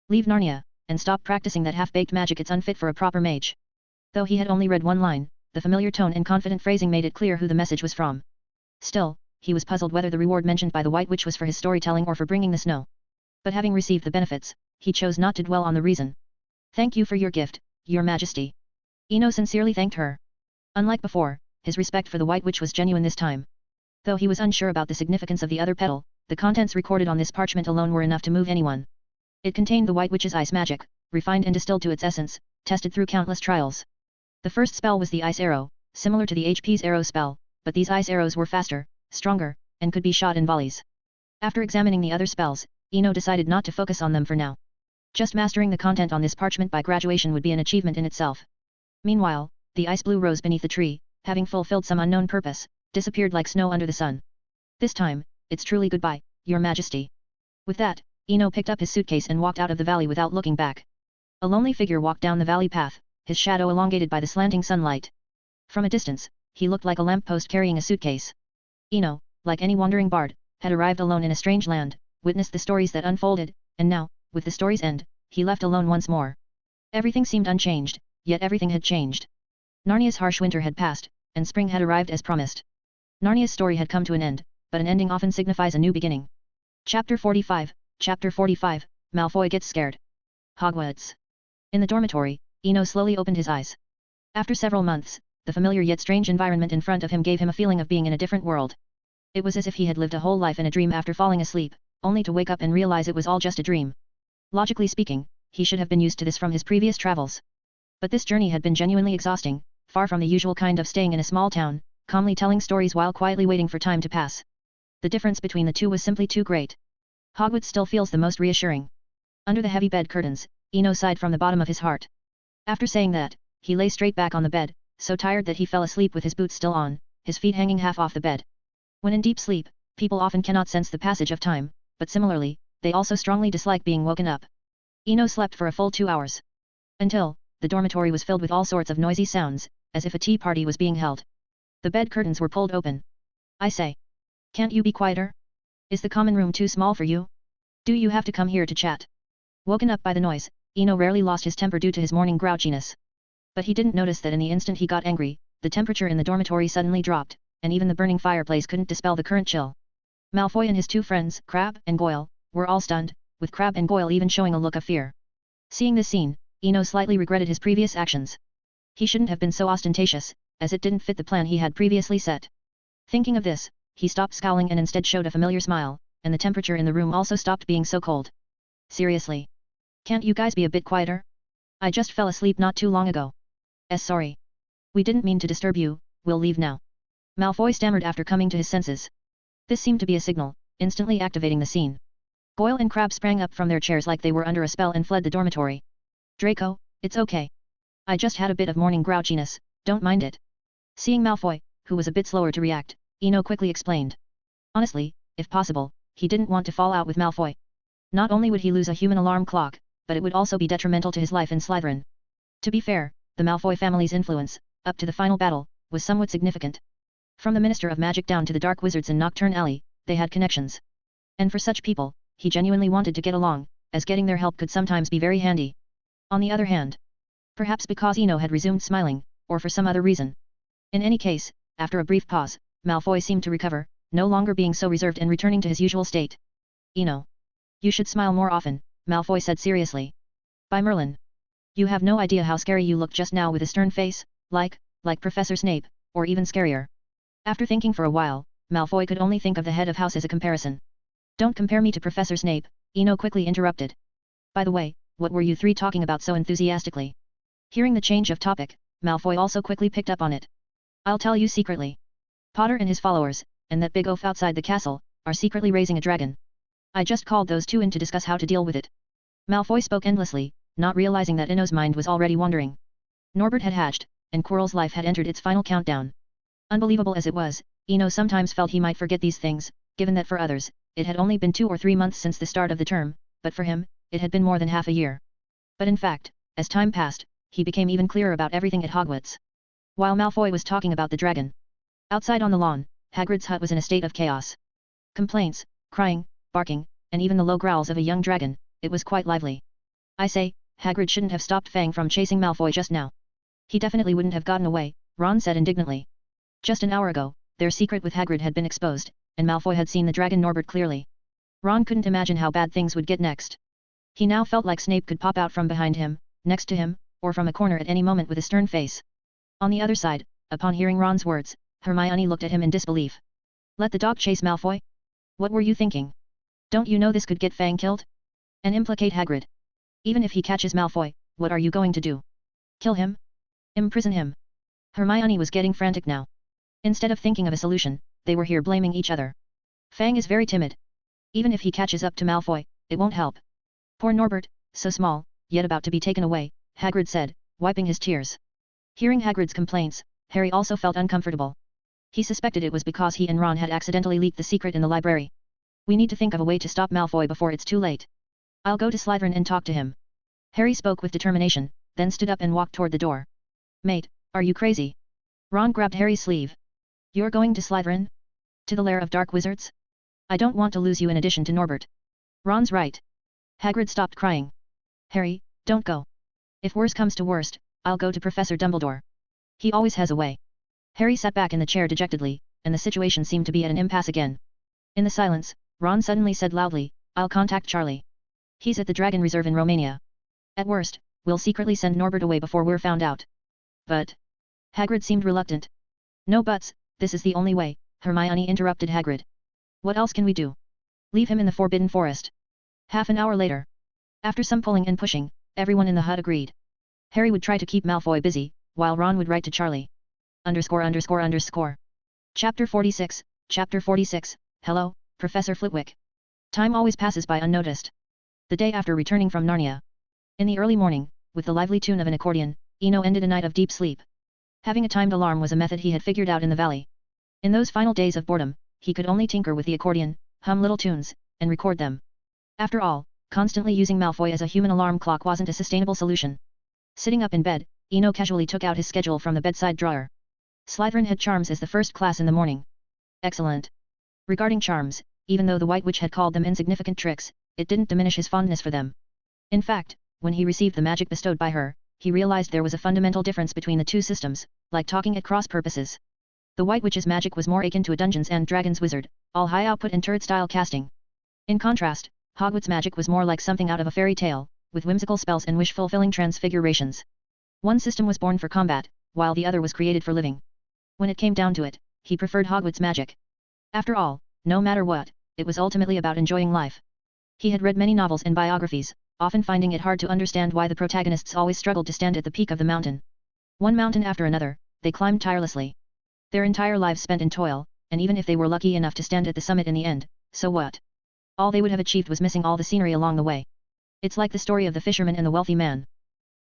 Leave Narnia, and stop practicing that half-baked magic, it's unfit for a proper mage. Though he had only read one line, the familiar tone and confident phrasing made it clear who the message was from. Still, he was puzzled whether the reward mentioned by the White Witch was for his storytelling or for bringing the snow. But having received the benefits, he chose not to dwell on the reason. Thank you for your gift, your majesty. Eno sincerely thanked her. Unlike before, his respect for the White Witch was genuine this time. Though he was unsure about the significance of the other petal, the contents recorded on this parchment alone were enough to move anyone. It contained the White Witch's ice magic, refined and distilled to its essence, tested through countless trials. The first spell was the ice arrow, similar to the HP's arrow spell, but these ice arrows were faster, stronger, and could be shot in volleys. After examining the other spells, Eno decided not to focus on them for now. Just mastering the content on this parchment by graduation would be an achievement in itself. Meanwhile, the ice blue rose beneath the tree, having fulfilled some unknown purpose, disappeared like snow under the sun. This time, it's truly goodbye, your majesty. With that, Eno picked up his suitcase and walked out of the valley without looking back. A lonely figure walked down the valley path, his shadow elongated by the slanting sunlight. From a distance, he looked like a lamppost carrying a suitcase. Eno, like any wandering bard, had arrived alone in a strange land, witnessed the stories that unfolded, and now, with the story's end, he left alone once more. Everything seemed unchanged, yet everything had changed. Narnia's harsh winter had passed, and spring had arrived as promised. Narnia's story had come to an end, but an ending often signifies a new beginning. Chapter 45, Malfoy gets scared. Hogwarts. In the dormitory, Eno slowly opened his eyes. After several months, the familiar yet strange environment in front of him gave him a feeling of being in a different world. It was as if he had lived a whole life in a dream after falling asleep, only to wake up and realize it was all just a dream. Logically speaking, he should have been used to this from his previous travels. But this journey had been genuinely exhausting, far from the usual kind of staying in a small town, calmly telling stories while quietly waiting for time to pass. The difference between the two was simply too great. Hogwarts still feels the most reassuring. Under the heavy bed curtains, Eno sighed from the bottom of his heart. After saying that, he lay straight back on the bed, so tired that he fell asleep with his boots still on, his feet hanging half off the bed. When in deep sleep, people often cannot sense the passage of time, but similarly, they also strongly dislike being woken up. Eno slept for a full 2 hours. Until, the dormitory was filled with all sorts of noisy sounds, as if a tea party was being held. The bed curtains were pulled open. I say. Can't you be quieter? Is the common room too small for you? Do you have to come here to chat? Woken up by the noise, Eno rarely lost his temper due to his morning grouchiness. But he didn't notice that in the instant he got angry, the temperature in the dormitory suddenly dropped, and even the burning fireplace couldn't dispel the current chill. Malfoy and his two friends, Crabbe and Goyle, were all stunned, with Crabbe and Goyle even showing a look of fear. Seeing this scene, Eno slightly regretted his previous actions. He shouldn't have been so ostentatious, as it didn't fit the plan he had previously set. Thinking of this, he stopped scowling and instead showed a familiar smile, and the temperature in the room also stopped being so cold. Seriously? Can't you guys be a bit quieter? I just fell asleep not too long ago. Sorry. We didn't mean to disturb you, we'll leave now. Malfoy stammered after coming to his senses. This seemed to be a signal, instantly activating the scene. Goyle and Crabbe sprang up from their chairs like they were under a spell and fled the dormitory. Draco, it's okay. I just had a bit of morning grouchiness, don't mind it. Seeing Malfoy, who was a bit slower to react, Eno quickly explained. Honestly, if possible, he didn't want to fall out with Malfoy. Not only would he lose a human alarm clock, but it would also be detrimental to his life in Slytherin. To be fair, the Malfoy family's influence, up to the final battle, was somewhat significant. From the Minister of Magic down to the Dark Wizards in Nocturne Alley, they had connections. And for such people, he genuinely wanted to get along, as getting their help could sometimes be very handy. On the other hand, perhaps because Eno had resumed smiling, or for some other reason. In any case, after a brief pause, Malfoy seemed to recover, no longer being so reserved and returning to his usual state. Eno. You should smile more often, Malfoy said seriously. By Merlin. You have no idea how scary you looked just now with a stern face, like Professor Snape, or even scarier. After thinking for a while, Malfoy could only think of the head of house as a comparison. Don't compare me to Professor Snape, Eno quickly interrupted. By the way, what were you three talking about so enthusiastically? Hearing the change of topic, Malfoy also quickly picked up on it. I'll tell you secretly. Potter and his followers, and that big oaf outside the castle, are secretly raising a dragon. I just called those two in to discuss how to deal with it. Malfoy spoke endlessly, not realizing that Eno's mind was already wandering. Norbert had hatched, and Quirrell's life had entered its final countdown. Unbelievable as it was, Eno sometimes felt he might forget these things, given that for others, it had only been 2 or 3 months since the start of the term, but for him, it had been more than half a year. But in fact, as time passed, he became even clearer about everything at Hogwarts. While Malfoy was talking about the dragon, outside on the lawn, Hagrid's hut was in a state of chaos. Complaints, crying, barking, and even the low growls of a young dragon, it was quite lively. I say, Hagrid shouldn't have stopped Fang from chasing Malfoy just now. He definitely wouldn't have gotten away, Ron said indignantly. Just an hour ago, their secret with Hagrid had been exposed, and Malfoy had seen the dragon Norbert clearly. Ron couldn't imagine how bad things would get next. He now felt like Snape could pop out from behind him, next to him, or from a corner at any moment with a stern face. On the other side, upon hearing Ron's words, Hermione looked at him in disbelief. Let the dog chase Malfoy? What were you thinking? Don't you know this could get Fang killed? And implicate Hagrid? Even if he catches Malfoy, what are you going to do? Kill him? Imprison him? Hermione was getting frantic now. Instead of thinking of a solution, they were here blaming each other. Fang is very timid. Even if he catches up to Malfoy, it won't help. Poor Norbert, so small, yet about to be taken away, Hagrid said, wiping his tears. Hearing Hagrid's complaints, Harry also felt uncomfortable. He suspected it was because he and Ron had accidentally leaked the secret in the library. We need to think of a way to stop Malfoy before it's too late. I'll go to Slytherin and talk to him. Harry spoke with determination, then stood up and walked toward the door. Mate, are you crazy? Ron grabbed Harry's sleeve. You're going to Slytherin? To the lair of dark wizards? I don't want to lose you in addition to Norbert. Ron's right. Hagrid stopped crying. Harry, don't go. If worse comes to worst, I'll go to Professor Dumbledore. He always has a way. Harry sat back in the chair dejectedly, and the situation seemed to be at an impasse again. In the silence, Ron suddenly said loudly, I'll contact Charlie. He's at the Dragon Reserve in Romania. At worst, we'll secretly send Norbert away before we're found out. But... Hagrid seemed reluctant. No buts, this is the only way, Hermione interrupted Hagrid. What else can we do? Leave him in the Forbidden Forest. Half an hour later. After some pulling and pushing, everyone in the hut agreed. Harry would try to keep Malfoy busy, while Ron would write to Charlie. Chapter 46, Chapter 46, Hello, Professor Flitwick. Time always passes by unnoticed. The day after returning from Narnia. In the early morning, with the lively tune of an accordion, Eno ended a night of deep sleep. Having a timed alarm was a method he had figured out in the valley. In those final days of boredom, he could only tinker with the accordion, hum little tunes, and record them. After all, constantly using Malfoy as a human alarm clock wasn't a sustainable solution. Sitting up in bed, Eno casually took out his schedule from the bedside drawer. Slytherin had charms as the first class in the morning. Excellent. Regarding charms, even though the White Witch had called them insignificant tricks, it didn't diminish his fondness for them. In fact, when he received the magic bestowed by her, he realized there was a fundamental difference between the two systems, like talking at cross purposes. The White Witch's magic was more akin to a Dungeons and Dragons wizard, all high output and turret-style casting. In contrast, Hogwarts magic was more like something out of a fairy tale, with whimsical spells and wish-fulfilling transfigurations. One system was born for combat, while the other was created for living. When it came down to it, he preferred Hogwarts magic. After all, no matter what, it was ultimately about enjoying life. He had read many novels and biographies, often finding it hard to understand why the protagonists always struggled to stand at the peak of the mountain. One mountain after another, they climbed tirelessly. Their entire lives spent in toil, and even if they were lucky enough to stand at the summit in the end, so what? All they would have achieved was missing all the scenery along the way. It's like the story of the fisherman and the wealthy man.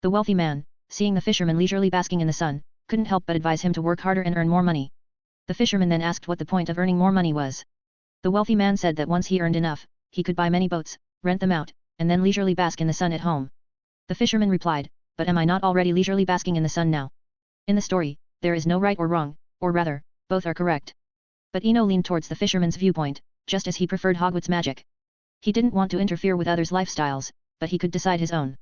The wealthy man, seeing the fisherman leisurely basking in the sun, couldn't help but advise him to work harder and earn more money. The fisherman then asked what the point of earning more money was. The wealthy man said that once he earned enough, he could buy many boats, rent them out, and then leisurely bask in the sun at home. The fisherman replied, but am I not already leisurely basking in the sun now? In the story, there is no right or wrong, or rather, both are correct. But Eno leaned towards the fisherman's viewpoint, just as he preferred Hogwarts magic. He didn't want to interfere with others' lifestyles, but he could decide his own.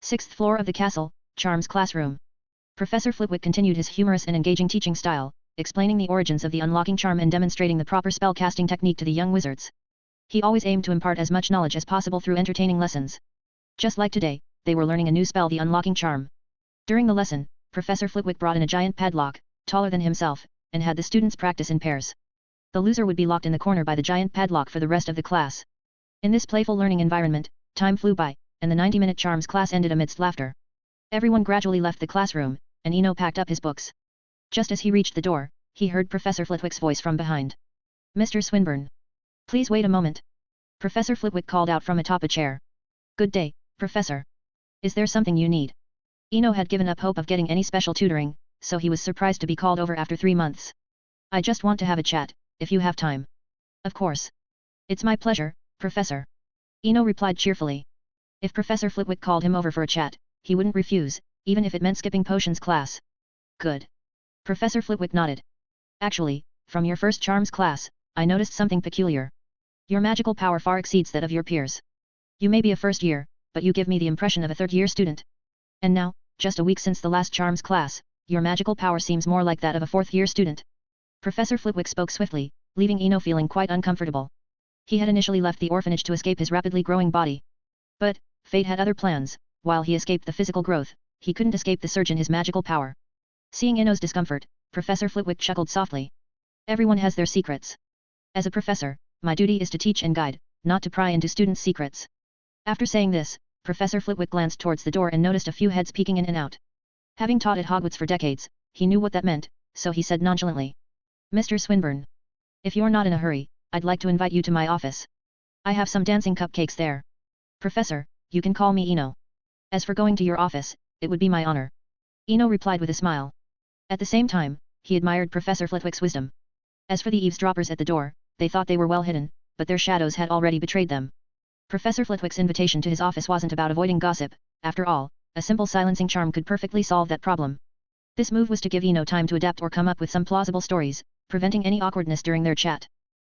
6th floor of the castle, Charms classroom. Professor Flitwick continued his humorous and engaging teaching style, explaining the origins of the unlocking charm and demonstrating the proper spell casting technique to the young wizards. He always aimed to impart as much knowledge as possible through entertaining lessons. Just like today, they were learning a new spell, the unlocking charm. During the lesson, Professor Flitwick brought in a giant padlock, taller than himself, and had the students practice in pairs. The loser would be locked in the corner by the giant padlock for the rest of the class. In this playful learning environment, time flew by, and the 90-minute charms class ended amidst laughter. Everyone gradually left the classroom, and Eno packed up his books. Just as he reached the door, he heard Professor Flitwick's voice from behind. Mr. Swinburne. Please wait a moment. Professor Flitwick called out from atop a chair. Good day, Professor. Is there something you need? Eno had given up hope of getting any special tutoring, so he was surprised to be called over after 3 months. I just want to have a chat, if you have time. Of course. It's my pleasure, Professor. Eno replied cheerfully. If Professor Flitwick called him over for a chat, he wouldn't refuse, even if it meant skipping potions class. Good. Professor Flitwick nodded. Actually, from your first charms class, I noticed something peculiar. Your magical power far exceeds that of your peers. You may be a first year, but you give me the impression of a third-year student. And now, just a week since the last charms class, your magical power seems more like that of a fourth-year student. Professor Flitwick spoke swiftly, leaving Eno feeling quite uncomfortable. He had initially left the orphanage to escape his rapidly growing body. But, fate had other plans. While he escaped the physical growth, he couldn't escape the surge in his magical power. Seeing Eno's discomfort, Professor Flitwick chuckled softly. Everyone has their secrets. As a professor, my duty is to teach and guide, not to pry into students' secrets. After saying this, Professor Flitwick glanced towards the door and noticed a few heads peeking in and out. Having taught at Hogwarts for decades, he knew what that meant, so he said nonchalantly. Mr. Swinburne. If you're not in a hurry, I'd like to invite you to my office. I have some dancing cupcakes there. Professor, you can call me Eno. As for going to your office, it would be my honor. Eno replied with a smile. At the same time, he admired Professor Flitwick's wisdom. As for the eavesdroppers at the door, they thought they were well hidden, but their shadows had already betrayed them. Professor Flitwick's invitation to his office wasn't about avoiding gossip. After all, a simple silencing charm could perfectly solve that problem. This move was to give Eno time to adapt or come up with some plausible stories, preventing any awkwardness during their chat.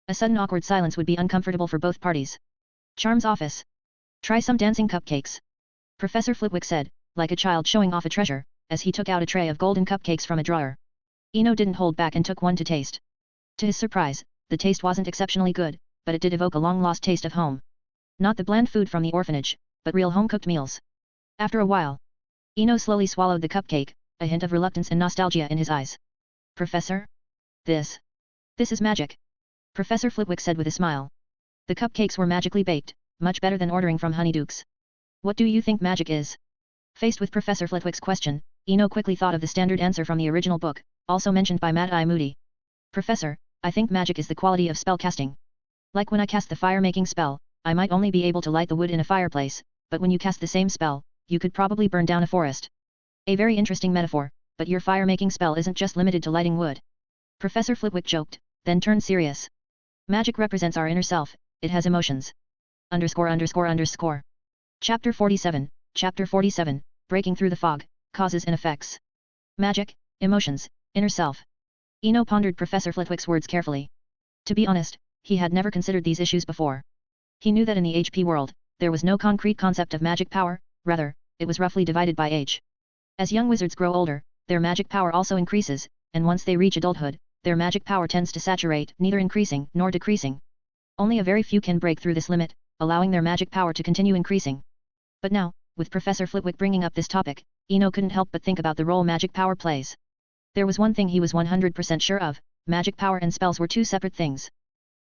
A sudden awkward silence would be uncomfortable for both parties. Charm's office. Try some dancing cupcakes. Professor Flitwick said, like a child showing off a treasure, as he took out a tray of golden cupcakes from a drawer. Eno didn't hold back and took one to taste. To his surprise, the taste wasn't exceptionally good, but it did evoke a long-lost taste of home. Not the bland food from the orphanage, but real home-cooked meals. After a while, Eno slowly swallowed the cupcake, a hint of reluctance and nostalgia in his eyes. Professor? This is magic. Professor Flitwick said with a smile. The cupcakes were magically baked, much better than ordering from Honeydukes. What do you think magic is? Faced with Professor Flitwick's question, Eno quickly thought of the standard answer from the original book, also mentioned by Mad-Eye Moody. Professor, I think magic is the quality of spell casting. Like when I cast the fire-making spell, I might only be able to light the wood in a fireplace, but when you cast the same spell, you could probably burn down a forest. A very interesting metaphor, but your fire-making spell isn't just limited to lighting wood. Professor Flitwick joked, then turned serious. Magic represents our inner self, it has emotions. _____. Chapter 47, Chapter 47, Breaking Through the Fog, Causes and Effects. Magic, emotions, inner self. Eno pondered Professor Flitwick's words carefully. To be honest, he had never considered these issues before. He knew that in the HP world, there was no concrete concept of magic power, rather, it was roughly divided by age. As young wizards grow older, their magic power also increases, and once they reach adulthood, their magic power tends to saturate, neither increasing nor decreasing. Only a very few can break through this limit, allowing their magic power to continue increasing. But now, with Professor Flitwick bringing up this topic, Eno couldn't help but think about the role magic power plays. There was one thing he was 100% sure of, magic power and spells were two separate things.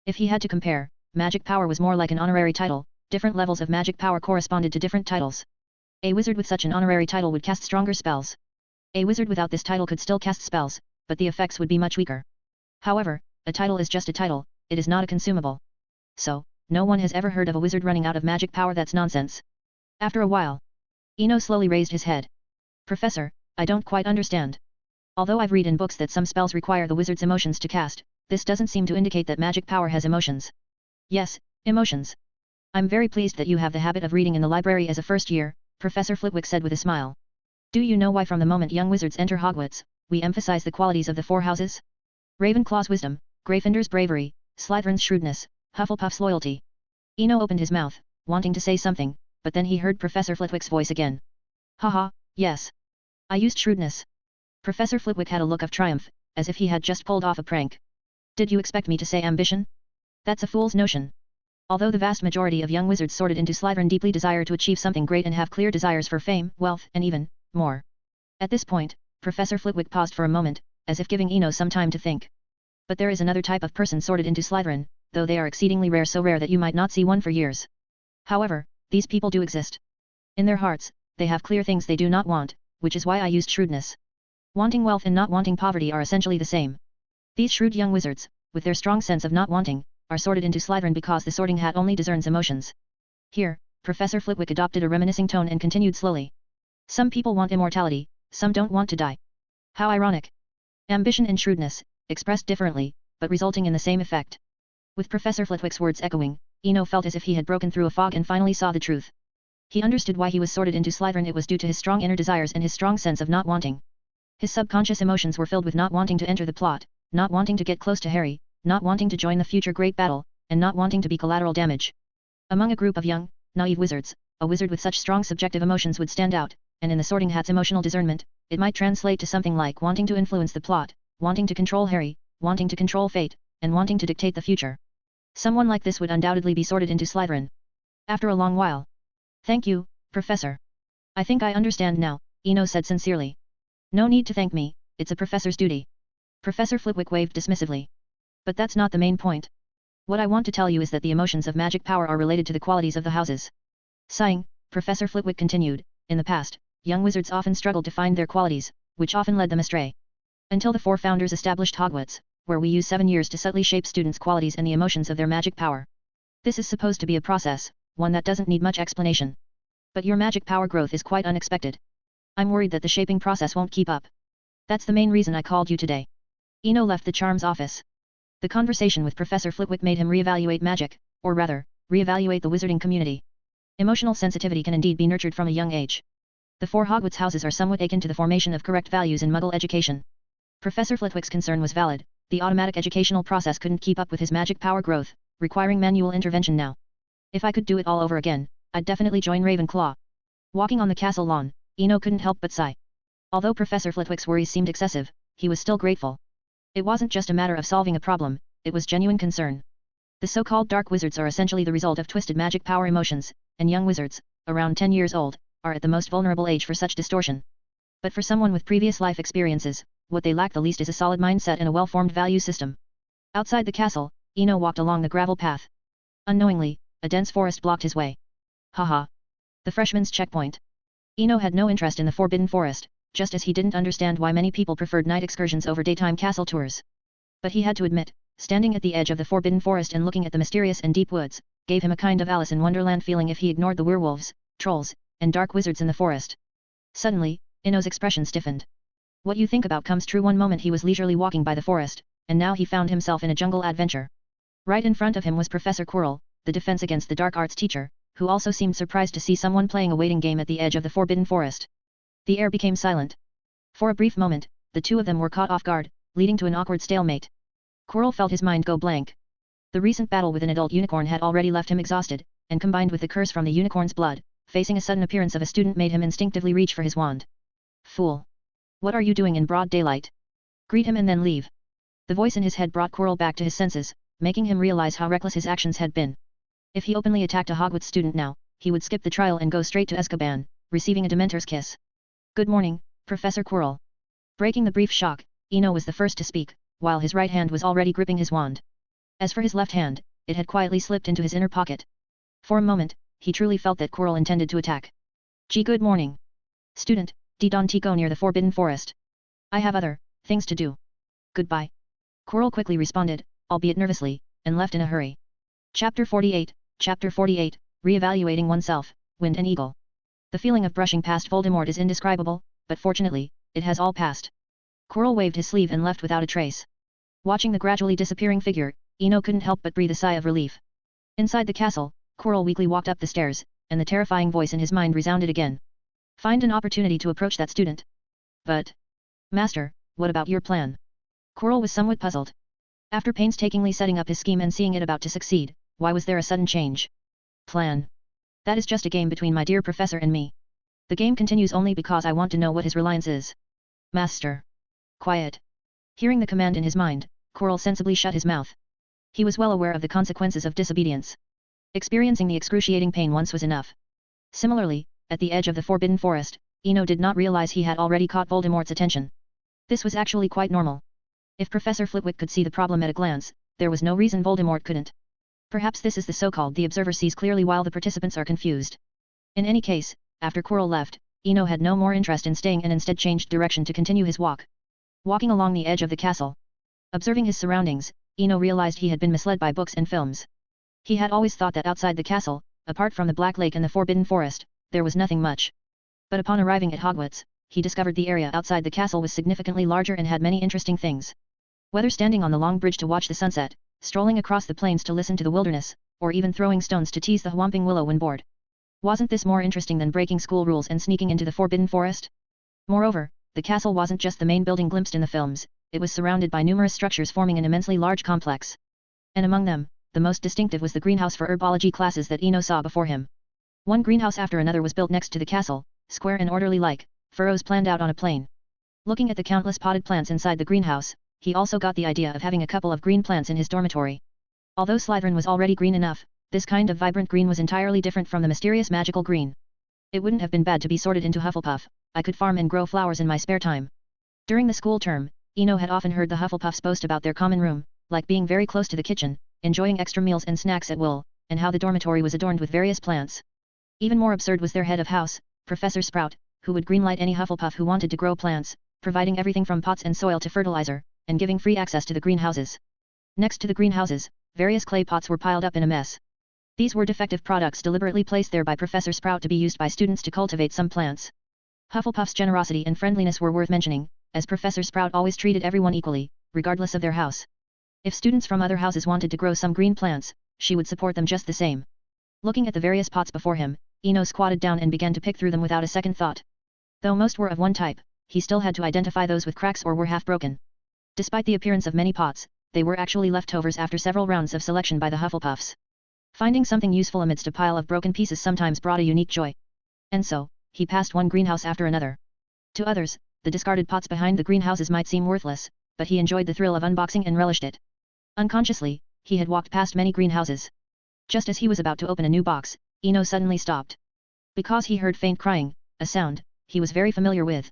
If he had to compare, magic power was more like an honorary title, different levels of magic power corresponded to different titles. A wizard with such an honorary title would cast stronger spells. A wizard without this title could still cast spells, but the effects would be much weaker. However, a title is just a title, it is not a consumable. So, no one has ever heard of a wizard running out of magic power. That's nonsense. After a while, Eno slowly raised his head. Professor, I don't quite understand. Although I've read in books that some spells require the wizard's emotions to cast, this doesn't seem to indicate that magic power has emotions. Yes, emotions. I'm very pleased that you have the habit of reading in the library as a first year, Professor Flitwick said with a smile. Do you know why from the moment young wizards enter Hogwarts, we emphasize the qualities of the four houses? Ravenclaw's wisdom, Gryffindor's bravery, Slytherin's shrewdness, Hufflepuff's loyalty. Eno opened his mouth, wanting to say something, but then he heard Professor Flitwick's voice again. Haha, yes. I used shrewdness. Professor Flitwick had a look of triumph, as if he had just pulled off a prank. Did you expect me to say ambition? That's a fool's notion. Although the vast majority of young wizards sorted into Slytherin deeply desire to achieve something great and have clear desires for fame, wealth, and even more. At this point, Professor Flitwick paused for a moment, as if giving Eno some time to think. But there is another type of person sorted into Slytherin, though they are exceedingly rare, so rare that you might not see one for years. However, these people do exist. In their hearts, they have clear things they do not want, which is why I used shrewdness. Wanting wealth and not wanting poverty are essentially the same. These shrewd young wizards, with their strong sense of not wanting, are sorted into Slytherin because the sorting hat only discerns emotions. Here, Professor Flitwick adopted a reminiscing tone and continued slowly. Some people want immortality, some don't want to die. How ironic. Ambition and shrewdness, expressed differently, but resulting in the same effect. With Professor Flitwick's words echoing, Eno felt as if he had broken through a fog and finally saw the truth. He understood why he was sorted into Slytherin. It was due to his strong inner desires and his strong sense of not wanting. His subconscious emotions were filled with not wanting to enter the plot, not wanting to get close to Harry, not wanting to join the future great battle, and not wanting to be collateral damage. Among a group of young, naive wizards, a wizard with such strong subjective emotions would stand out, and in the sorting hat's emotional discernment, it might translate to something like wanting to influence the plot, wanting to control Harry, wanting to control fate, and wanting to dictate the future. Someone like this would undoubtedly be sorted into Slytherin. After a long while. Thank you, Professor. I think I understand now, Eno said sincerely. No need to thank me, it's a professor's duty. Professor Flitwick waved dismissively. But that's not the main point. What I want to tell you is that the emotions of magic power are related to the qualities of the houses. Sighing, Professor Flitwick continued, in the past, young wizards often struggled to find their qualities, which often led them astray. Until the four founders established Hogwarts, where we use 7 years to subtly shape students' qualities and the emotions of their magic power. This is supposed to be a process, one that doesn't need much explanation. But your magic power growth is quite unexpected. I'm worried that the shaping process won't keep up. That's the main reason I called you today. Eno left the charms office. The conversation with Professor Flitwick made him reevaluate magic, or rather, reevaluate the wizarding community. Emotional sensitivity can indeed be nurtured from a young age. The 4 Hogwarts houses are somewhat akin to the formation of correct values in Muggle education. Professor Flitwick's concern was valid. the automatic educational process couldn't keep up with his magic power growth, requiring manual intervention now. If I could do it all over again, I'd definitely join Ravenclaw. Walking on the castle lawn, Eno couldn't help but sigh. Although Professor Flitwick's worries seemed excessive, he was still grateful. It wasn't just a matter of solving a problem, it was genuine concern. The so-called dark wizards are essentially the result of twisted magic power emotions, and young wizards, around 10 years old, are at the most vulnerable age for such distortion. But for someone with previous life experiences, what they lack the least is a solid mindset and a well-formed value system. Outside the castle, Eno walked along the gravel path. Unknowingly, a dense forest blocked his way. Haha. The freshman's checkpoint. Eno had no interest in the Forbidden Forest, just as he didn't understand why many people preferred night excursions over daytime castle tours. But he had to admit, standing at the edge of the Forbidden Forest and looking at the mysterious and deep woods, gave him a kind of Alice in Wonderland feeling if he ignored the werewolves, trolls, and dark wizards in the forest. Suddenly, Eno's expression stiffened. What you think about comes true. One moment he was leisurely walking by the forest, and now he found himself in a jungle adventure. Right in front of him was Professor Quirrell, the Defense Against the Dark Arts teacher, who also seemed surprised to see someone playing a waiting game at the edge of the Forbidden Forest. The air became silent. For a brief moment, the two of them were caught off guard, leading to an awkward stalemate. Quirrell felt his mind go blank. The recent battle with an adult unicorn had already left him exhausted, and combined with the curse from the unicorn's blood, facing a sudden appearance of a student made him instinctively reach for his wand. Fool! What are you doing in broad daylight? Greet him and then leave. The voice in his head brought Quirrell back to his senses, making him realize how reckless his actions had been. If he openly attacked a Hogwarts student now, he would skip the trial and go straight to Azkaban, receiving a Dementor's kiss. Good morning, Professor Quirrell. Breaking the brief shock, Eno was the first to speak, while his right hand was already gripping his wand. As for his left hand, it had quietly slipped into his inner pocket. For a moment, he truly felt that Quirrell intended to attack. Gee, good morning. Student, don't go near the Forbidden Forest. I have other things to do. Goodbye. Quirrell quickly responded, albeit nervously, and left in a hurry. Chapter 48, Re-evaluating oneself, Wind and Eagle. The feeling of brushing past Voldemort is indescribable, but fortunately, it has all passed. Quirrell waved his sleeve and left without a trace. Watching the gradually disappearing figure, Eno couldn't help but breathe a sigh of relief. Inside the castle, Quirrell weakly walked up the stairs, and the terrifying voice in his mind resounded again. Find an opportunity to approach that student. But... Master, what about your plan? Quirrell was somewhat puzzled. After painstakingly setting up his scheme and seeing it about to succeed, why was there a sudden change? Plan. That is just a game between my dear professor and me. The game continues only because I want to know what his reliance is. Master. Quiet. Hearing the command in his mind, Quirrell sensibly shut his mouth. He was well aware of the consequences of disobedience. Experiencing the excruciating pain once was enough. Similarly, at the edge of the Forbidden Forest, Eno did not realize he had already caught Voldemort's attention. This was actually quite normal. If Professor Flitwick could see the problem at a glance, there was no reason Voldemort couldn't. Perhaps this is the so-called the observer sees clearly while the participants are confused. In any case, after Quirrell left, Eno had no more interest in staying and instead changed direction to continue his walk. Walking along the edge of the castle. Observing his surroundings, Eno realized he had been misled by books and films. He had always thought that outside the castle, apart from the Black Lake and the Forbidden Forest, there was nothing much. But upon arriving at Hogwarts, he discovered the area outside the castle was significantly larger and had many interesting things. Whether standing on the long bridge to watch the sunset, strolling across the plains to listen to the wilderness, or even throwing stones to tease the Whomping Willow when bored. Wasn't this more interesting than breaking school rules and sneaking into the Forbidden Forest? Moreover, the castle wasn't just the main building glimpsed in the films, it was surrounded by numerous structures forming an immensely large complex. And among them, the most distinctive was the greenhouse for herbology classes that Eno saw before him. One greenhouse after another was built next to the castle, square and orderly like, furrows planned out on a plain. Looking at the countless potted plants inside the greenhouse, he also got the idea of having a couple of green plants in his dormitory. Although Slytherin was already green enough, this kind of vibrant green was entirely different from the mysterious magical green. It wouldn't have been bad to be sorted into Hufflepuff. I could farm and grow flowers in my spare time. During the school term, Eno had often heard the Hufflepuffs boast about their common room, like being very close to the kitchen, enjoying extra meals and snacks at will, and how the dormitory was adorned with various plants. Even more absurd was their head of house, Professor Sprout, who would greenlight any Hufflepuff who wanted to grow plants, providing everything from pots and soil to fertilizer, and giving free access to the greenhouses. Next to the greenhouses, various clay pots were piled up in a mess. These were defective products deliberately placed there by Professor Sprout to be used by students to cultivate some plants. Hufflepuff's generosity and friendliness were worth mentioning, as Professor Sprout always treated everyone equally, regardless of their house. If students from other houses wanted to grow some green plants, she would support them just the same. Looking at the various pots before him, Eno squatted down and began to pick through them without a second thought. Though most were of one type, he still had to identify those with cracks or were half broken. Despite the appearance of many pots, they were actually leftovers after several rounds of selection by the Hufflepuffs. Finding something useful amidst a pile of broken pieces sometimes brought a unique joy. And so, he passed one greenhouse after another. To others, the discarded pots behind the greenhouses might seem worthless, but he enjoyed the thrill of unboxing and relished it. Unconsciously, he had walked past many greenhouses. Just as he was about to open a new box, Eno suddenly stopped. Because he heard faint crying, a sound he was very familiar with.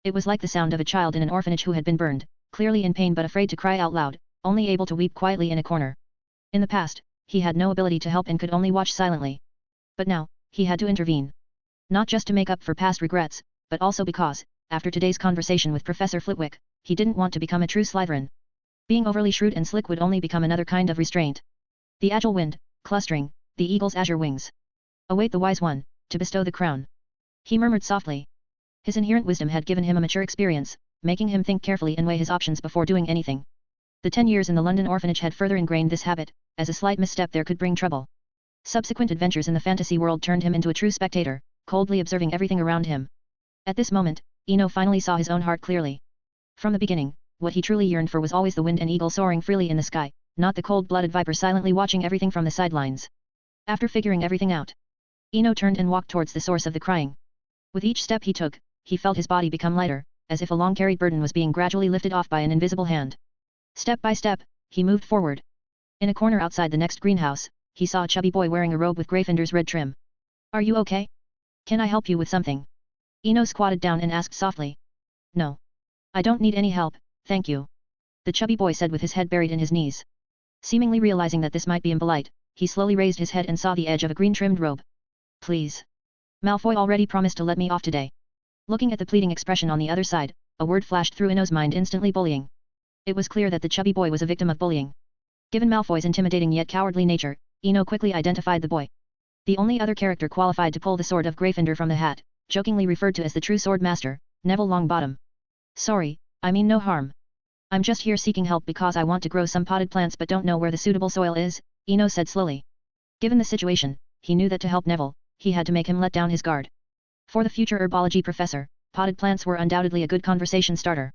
It was like the sound of a child in an orphanage who had been burned, clearly in pain but afraid to cry out loud, only able to weep quietly in a corner. In the past, he had no ability to help and could only watch silently. But now, he had to intervene. Not just to make up for past regrets, but also because, after today's conversation with Professor Flitwick, he didn't want to become a true Slytherin. Being overly shrewd and slick would only become another kind of restraint. The agile wind, clustering, the eagle's azure wings. Await the wise one, to bestow the crown. He murmured softly. His inherent wisdom had given him a mature experience, making him think carefully and weigh his options before doing anything. The 10 years in the London orphanage had further ingrained this habit, as a slight misstep there could bring trouble. Subsequent adventures in the fantasy world turned him into a true spectator, coldly observing everything around him. At this moment, Eno finally saw his own heart clearly. From the beginning, what he truly yearned for was always the wind and eagle soaring freely in the sky, not the cold-blooded viper silently watching everything from the sidelines. After figuring everything out, Eno turned and walked towards the source of the crying. With each step he took, he felt his body become lighter, as if a long-carried burden was being gradually lifted off by an invisible hand. Step by step, he moved forward. In a corner outside the next greenhouse, he saw a chubby boy wearing a robe with Gryffindor's red trim. Are you okay? Can I help you with something? Eno squatted down and asked softly. No. I don't need any help, thank you. The chubby boy said with his head buried in his knees. Seemingly realizing that this might be impolite, he slowly raised his head and saw the edge of a green-trimmed robe. Please. Malfoy already promised to let me off today. Looking at the pleading expression on the other side, a word flashed through Eno's mind, instantly: bullying. It was clear that the chubby boy was a victim of bullying. Given Malfoy's intimidating yet cowardly nature, Eno quickly identified the boy. The only other character qualified to pull the sword of Gryffindor from the hat, jokingly referred to as the true sword master, Neville Longbottom. Sorry, I mean no harm. I'm just here seeking help because I want to grow some potted plants but don't know where the suitable soil is, Eno said slowly. Given the situation, he knew that to help Neville, he had to make him let down his guard. For the future herbology professor, potted plants were undoubtedly a good conversation starter.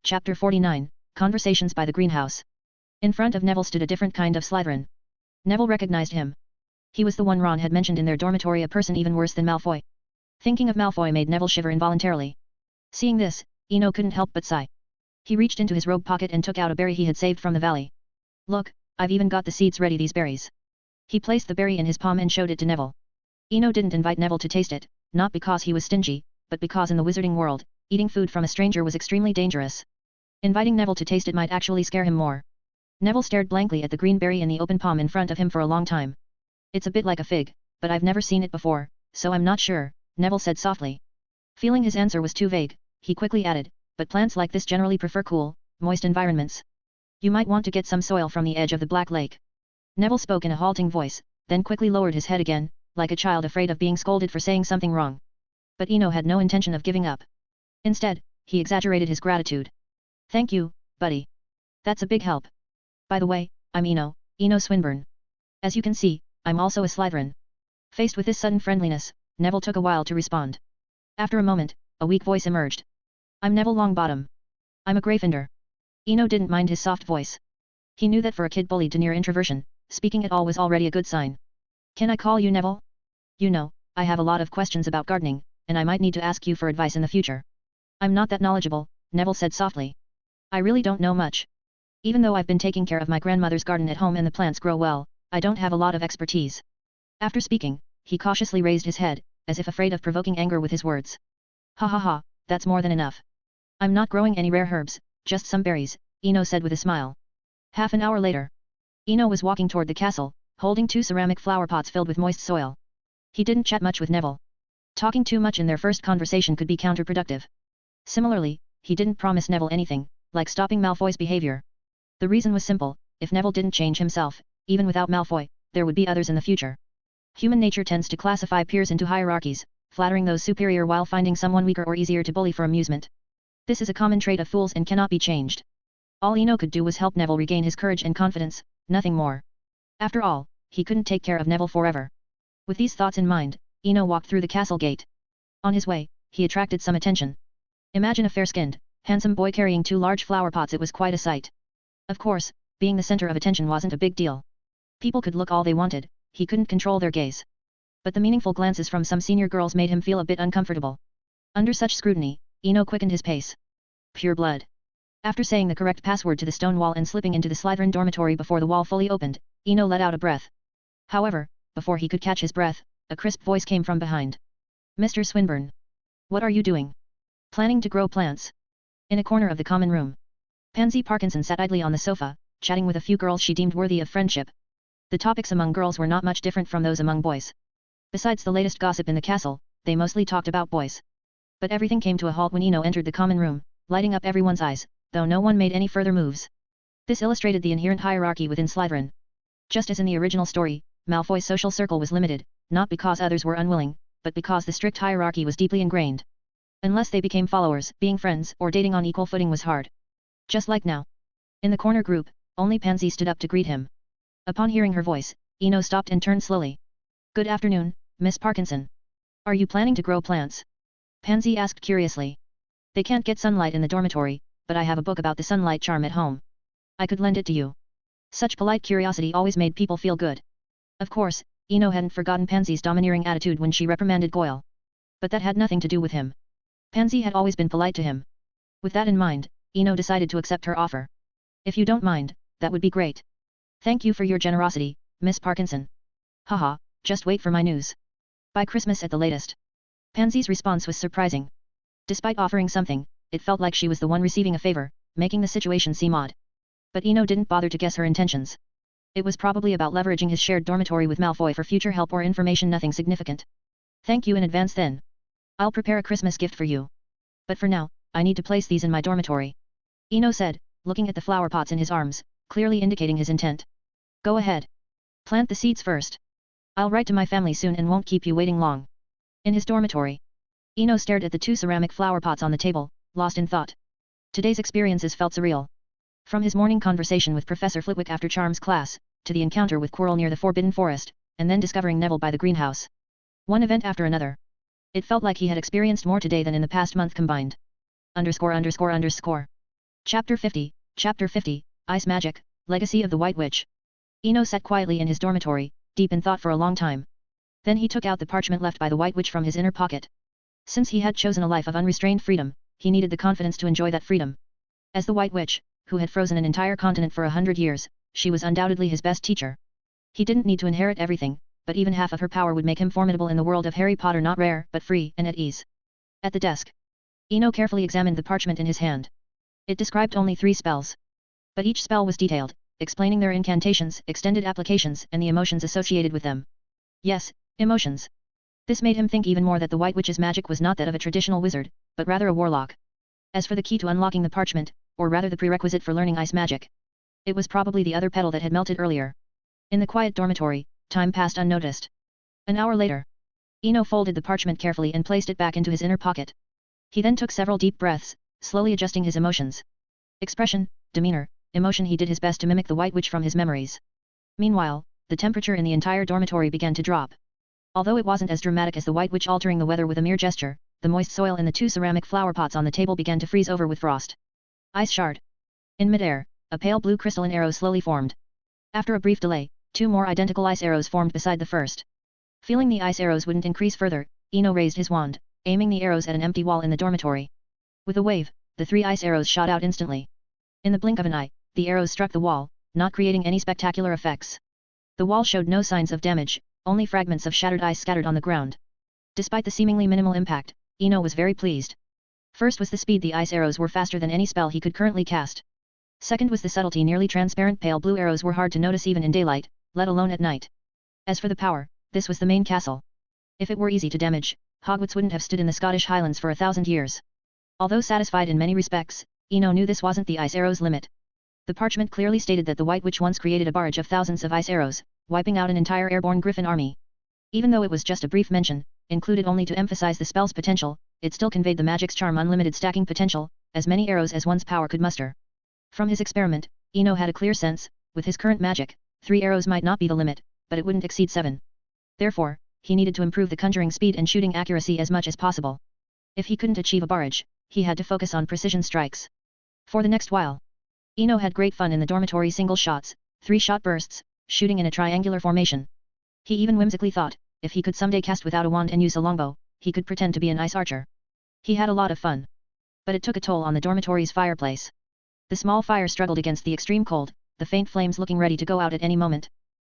Chapter 49, Conversations by the Greenhouse. In front of Neville stood a different kind of Slytherin. Neville recognized him. He was the one Ron had mentioned in their dormitory, a person even worse than Malfoy. Thinking of Malfoy made Neville shiver involuntarily. Seeing this, Eno couldn't help but sigh. He reached into his robe pocket and took out a berry he had saved from the valley. Look, I've even got the seeds ready, these berries. He placed the berry in his palm and showed it to Neville. Eno didn't invite Neville to taste it, not because he was stingy, but because in the wizarding world, eating food from a stranger was extremely dangerous. Inviting Neville to taste it might actually scare him more. Neville stared blankly at the green berry in the open palm in front of him for a long time. It's a bit like a fig, but I've never seen it before, so I'm not sure, Neville said softly. Feeling his answer was too vague, he quickly added, but plants like this generally prefer cool, moist environments. You might want to get some soil from the edge of the Black Lake. Neville spoke in a halting voice, then quickly lowered his head again, like a child afraid of being scolded for saying something wrong. But Eno had no intention of giving up. Instead, he exaggerated his gratitude. Thank you, buddy. That's a big help. By the way, I'm Eno Swinburne. As you can see, I'm also a Slytherin. Faced with this sudden friendliness, Neville took a while to respond. After a moment, a weak voice emerged. I'm Neville Longbottom. I'm a Gryffindor. Eno didn't mind his soft voice. He knew that for a kid bullied to near introversion, speaking at all was already a good sign. Can I call you Neville? You know, I have a lot of questions about gardening, and I might need to ask you for advice in the future. I'm not that knowledgeable, Neville said softly. I really don't know much. Even though I've been taking care of my grandmother's garden at home and the plants grow well, I don't have a lot of expertise. After speaking, he cautiously raised his head, as if afraid of provoking anger with his words. Ha ha ha, that's more than enough. I'm not growing any rare herbs, just some berries, Eno said with a smile. Half an hour later, Eno was walking toward the castle, holding 2 ceramic flower pots filled with moist soil. He didn't chat much with Neville. Talking too much in their first conversation could be counterproductive. Similarly, he didn't promise Neville anything, like stopping Malfoy's behavior. The reason was simple: if Neville didn't change himself, even without Malfoy, there would be others in the future. Human nature tends to classify peers into hierarchies, flattering those superior while finding someone weaker or easier to bully for amusement. This is a common trait of fools and cannot be changed. All Eno could do was help Neville regain his courage and confidence, nothing more. After all, he couldn't take care of Neville forever. With these thoughts in mind, Eno walked through the castle gate. On his way, he attracted some attention. Imagine a fair-skinned, handsome boy carrying 2 large flower pots. It was quite a sight. Of course, being the center of attention wasn't a big deal. People could look all they wanted, he couldn't control their gaze. But the meaningful glances from some senior girls made him feel a bit uncomfortable. Under such scrutiny, Eno quickened his pace. Pure blood. After saying the correct password to the stone wall and slipping into the Slytherin dormitory before the wall fully opened, Eno let out a breath. However, before he could catch his breath, a crisp voice came from behind. Mr. Swinburne. What are you doing? Planning to grow plants. In a corner of the common room, Pansy Parkinson sat idly on the sofa, chatting with a few girls she deemed worthy of friendship. The topics among girls were not much different from those among boys. Besides the latest gossip in the castle, they mostly talked about boys. But everything came to a halt when Eno entered the common room, lighting up everyone's eyes, though no one made any further moves. This illustrated the inherent hierarchy within Slytherin. Just as in the original story, Malfoy's social circle was limited, not because others were unwilling, but because the strict hierarchy was deeply ingrained. Unless they became followers, being friends or dating on equal footing was hard. Just like now. In the corner group, only Pansy stood up to greet him. Upon hearing her voice, Eno stopped and turned slowly. Good afternoon, Miss Parkinson. Are you planning to grow plants? Pansy asked curiously. They can't get sunlight in the dormitory, but I have a book about the sunlight charm at home. I could lend it to you. Such polite curiosity always made people feel good. Of course, Eno hadn't forgotten Pansy's domineering attitude when she reprimanded Goyle. But that had nothing to do with him. Pansy had always been polite to him. With that in mind, Eno decided to accept her offer. If you don't mind, that would be great. Thank you for your generosity, Miss Parkinson. Haha, just wait for my news. By Christmas at the latest. Pansy's response was surprising. Despite offering something, it felt like she was the one receiving a favor, making the situation seem odd. But Eno didn't bother to guess her intentions. It was probably about leveraging his shared dormitory with Malfoy for future help or information, nothing significant. Thank you in advance then. I'll prepare a Christmas gift for you. But for now, I need to place these in my dormitory. Eno said, looking at the flower pots in his arms, clearly indicating his intent. Go ahead. Plant the seeds first. I'll write to my family soon and won't keep you waiting long. In his dormitory, Eno stared at the 2 ceramic flower pots on the table, lost in thought. Today's experiences felt surreal. From his morning conversation with Professor Flitwick after Charms class, to the encounter with Quirrell near the Forbidden Forest, and then discovering Neville by the greenhouse. One event after another. It felt like he had experienced more today than in the past month combined. Chapter 50, Ice Magic, Legacy of the White Witch. Eno sat quietly in his dormitory, deep in thought for a long time. Then he took out the parchment left by the White Witch from his inner pocket. Since he had chosen a life of unrestrained freedom, he needed the confidence to enjoy that freedom. As the White Witch, who had frozen an entire continent for 100 years, she was undoubtedly his best teacher. He didn't need to inherit everything, but even half of her power would make him formidable in the world of Harry Potter, not rare, but free and at ease. At the desk, Eno carefully examined the parchment in his hand. It described only 3 spells. But each spell was detailed, explaining their incantations, extended applications, and the emotions associated with them. Yes, emotions. This made him think even more that the White Witch's magic was not that of a traditional wizard, but rather a warlock. As for the key to unlocking the parchment, or rather the prerequisite for learning ice magic, it was probably the other petal that had melted earlier. In the quiet dormitory, time passed unnoticed. An hour later, Eno folded the parchment carefully and placed it back into his inner pocket. He then took several deep breaths, slowly adjusting his emotions. Expression, demeanor, emotion. He did his best to mimic the White Witch from his memories. Meanwhile, the temperature in the entire dormitory began to drop. Although it wasn't as dramatic as the White Witch altering the weather with a mere gesture, the moist soil in the 2 ceramic flower pots on the table began to freeze over with frost. Ice shard. In midair, a pale blue crystalline arrow slowly formed. After a brief delay, 2 more identical ice arrows formed beside the first. Feeling the ice arrows wouldn't increase further, Eno raised his wand, aiming the arrows at an empty wall in the dormitory. With a wave, the 3 ice arrows shot out instantly. In the blink of an eye, the arrows struck the wall, not creating any spectacular effects. The wall showed no signs of damage, only fragments of shattered ice scattered on the ground. Despite the seemingly minimal impact, Eno was very pleased. First was the speed. The ice arrows were faster than any spell he could currently cast. Second was the subtlety. Nearly transparent pale blue arrows were hard to notice even in daylight, let alone at night. As for the power, this was the main castle. If it were easy to damage, Hogwarts wouldn't have stood in the Scottish Highlands for 1,000 years. Although satisfied in many respects, Eno knew this wasn't the ice arrow's limit. The parchment clearly stated that the White Witch once created a barrage of thousands of ice arrows, wiping out an entire airborne griffin army. Even though it was just a brief mention, included only to emphasize the spell's potential, it still conveyed the magic's charm, unlimited stacking potential, as many arrows as one's power could muster. From his experiment, Eno had a clear sense, with his current magic, 3 arrows might not be the limit, but it wouldn't exceed 7. Therefore, he needed to improve the conjuring speed and shooting accuracy as much as possible. If he couldn't achieve a barrage, he had to focus on precision strikes. For the next while, Eno had great fun in the dormitory single shots, 3-shot bursts, shooting in a triangular formation. He even whimsically thought, if he could someday cast without a wand and use a longbow, he could pretend to be an ice archer. He had a lot of fun. But it took a toll on the dormitory's fireplace. The small fire struggled against the extreme cold, the faint flames looking ready to go out at any moment.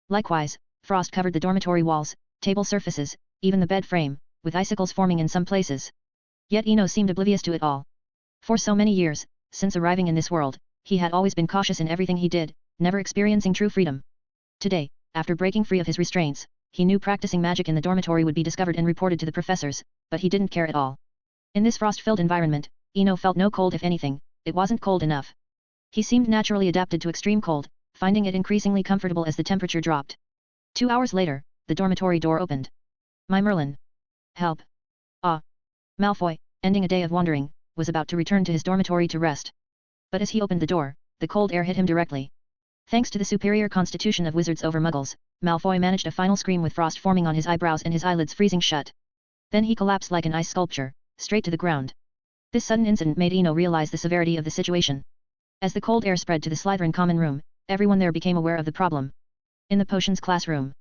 Likewise, frost covered the dormitory walls, table surfaces, even the bed frame, with icicles forming in some places. Yet Eno seemed oblivious to it all. For so many years, since arriving in this world, he had always been cautious in everything he did, never experiencing true freedom. Today, after breaking free of his restraints, he knew practicing magic in the dormitory would be discovered and reported to the professors, but he didn't care at all. In this frost-filled environment, Eno felt no cold. If anything, it wasn't cold enough. He seemed naturally adapted to extreme cold, finding it increasingly comfortable as the temperature dropped. 2 hours later, the dormitory door opened. My Merlin! Help! Ah! Malfoy, ending a day of wandering, was about to return to his dormitory to rest. But as he opened the door, the cold air hit him directly. Thanks to the superior constitution of wizards over muggles, Malfoy managed a final scream with frost forming on his eyebrows and his eyelids freezing shut. Then he collapsed like an ice sculpture, straight to the ground. This sudden incident made Eno realize the severity of the situation. As the cold air spread to the Slytherin common room, everyone there became aware of the problem. In the potions classroom,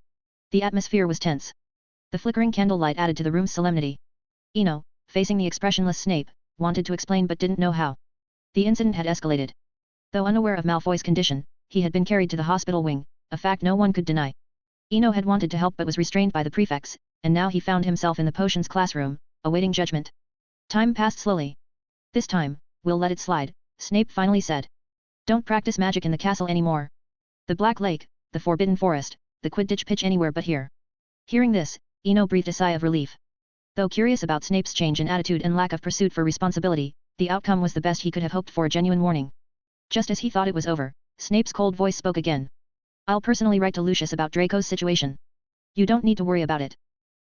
the atmosphere was tense. The flickering candlelight added to the room's solemnity. Eno, facing the expressionless Snape, wanted to explain but didn't know how. The incident had escalated. Though unaware of Malfoy's condition, he had been carried to the hospital wing, a fact no one could deny. Eno had wanted to help but was restrained by the prefects, and now he found himself in the potions classroom, awaiting judgment. Time passed slowly. This time, we'll let it slide, Snape finally said. Don't practice magic in the castle anymore. The Black Lake, the Forbidden Forest, the Quidditch pitch anywhere but here. Hearing this, Eno breathed a sigh of relief. Though curious about Snape's change in attitude and lack of pursuit for responsibility, the outcome was the best he could have hoped for, a genuine warning. Just as he thought it was over, Snape's cold voice spoke again. I'll personally write to Lucius about Draco's situation. You don't need to worry about it.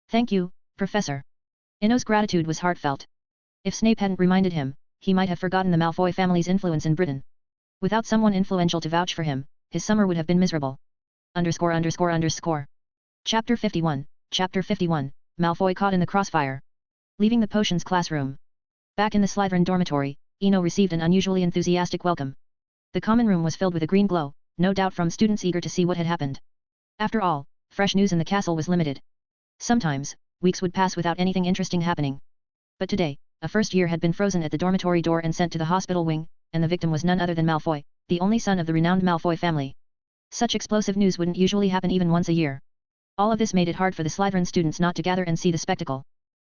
Thank you, Professor. Eno's gratitude was heartfelt. If Snape hadn't reminded him, he might have forgotten the Malfoy family's influence in Britain. Without someone influential to vouch for him, his summer would have been miserable. Chapter 51, Malfoy caught in the crossfire. Leaving the potions classroom. Back in the Slytherin dormitory, Eno received an unusually enthusiastic welcome. The common room was filled with a green glow, no doubt from students eager to see what had happened. After all, fresh news in the castle was limited. Sometimes, weeks would pass without anything interesting happening. But today, a first year had been frozen at the dormitory door and sent to the hospital wing, and the victim was none other than Malfoy, the only son of the renowned Malfoy family. Such explosive news wouldn't usually happen even once a year. All of this made it hard for the Slytherin students not to gather and see the spectacle.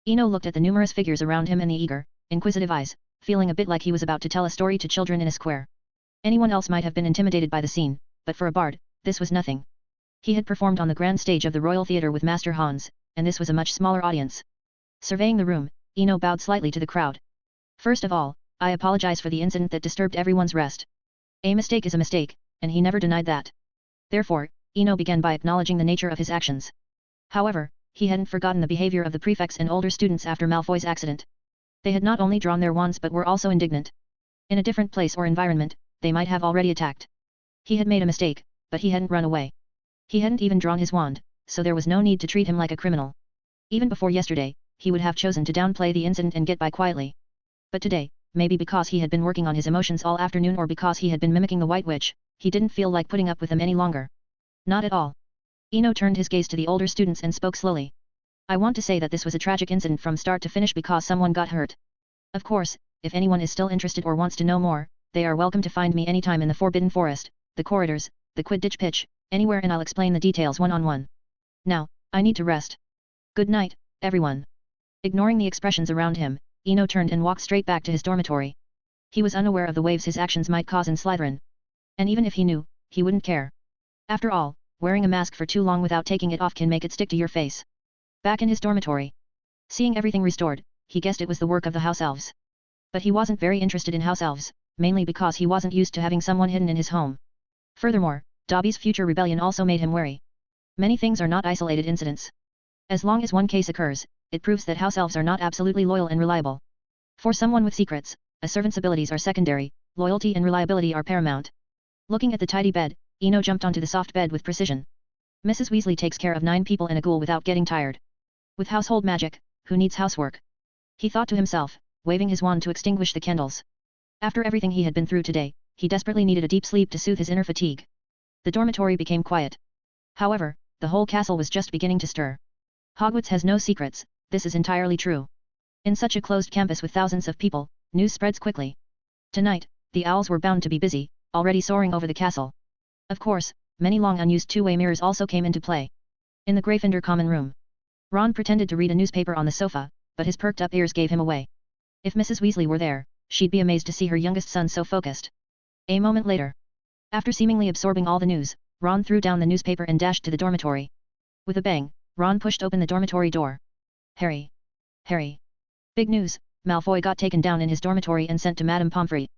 Eno looked at the numerous figures around him and the eager, inquisitive eyes, feeling a bit like he was about to tell a story to children in a square. Anyone else might have been intimidated by the scene, but for a bard, this was nothing. He had performed on the grand stage of the Royal Theatre with Master Hans, and this was a much smaller audience. Surveying the room, Eno bowed slightly to the crowd. First of all, I apologize for the incident that disturbed everyone's rest. A mistake is a mistake, and he never denied that. Therefore, Eno began by acknowledging the nature of his actions. However, he hadn't forgotten the behavior of the prefects and older students after Malfoy's accident. They had not only drawn their wands but were also indignant. In a different place or environment, they might have already attacked. He had made a mistake, but he hadn't run away. He hadn't even drawn his wand, so there was no need to treat him like a criminal. Even before yesterday, he would have chosen to downplay the incident and get by quietly. But today, maybe because he had been working on his emotions all afternoon or because he had been mimicking the White Witch, he didn't feel like putting up with them any longer. Not at all. Eno turned his gaze to the older students and spoke slowly. I want to say that this was a tragic incident from start to finish because someone got hurt. Of course, if anyone is still interested or wants to know more, they are welcome to find me anytime in the Forbidden Forest, the corridors, the Quidditch pitch, anywhere, and I'll explain the details one-on-one. Now, I need to rest. Good night, everyone. Ignoring the expressions around him, Eno turned and walked straight back to his dormitory. He was unaware of the waves his actions might cause in Slytherin. And even if he knew, he wouldn't care. After all, wearing a mask for too long without taking it off can make it stick to your face. Back in his dormitory. Seeing everything restored, he guessed it was the work of the house elves. But he wasn't very interested in house elves, mainly because he wasn't used to having someone hidden in his home. Furthermore, Dobby's future rebellion also made him wary. Many things are not isolated incidents. As long as one case occurs, it proves that house elves are not absolutely loyal and reliable. For someone with secrets, a servant's abilities are secondary, loyalty and reliability are paramount. Looking at the tidy bed, Eno jumped onto the soft bed with precision. Mrs. Weasley takes care of 9 people and a ghoul without getting tired. With household magic, who needs housework? He thought to himself, waving his wand to extinguish the candles. After everything he had been through today, he desperately needed a deep sleep to soothe his inner fatigue. The dormitory became quiet. However, the whole castle was just beginning to stir. Hogwarts has no secrets, this is entirely true. In such a closed campus with thousands of people, news spreads quickly. Tonight, the owls were bound to be busy, already soaring over the castle. Of course, many long unused two-way mirrors also came into play. In the Gryffindor common room, Ron pretended to read a newspaper on the sofa, but his perked-up ears gave him away. If Mrs. Weasley were there, she'd be amazed to see her youngest son so focused. A moment later, after seemingly absorbing all the news, Ron threw down the newspaper and dashed to the dormitory. With a bang, Ron pushed open the dormitory door. Harry! Harry! Big news, Malfoy got taken down in his dormitory and sent to Madame Pomfrey.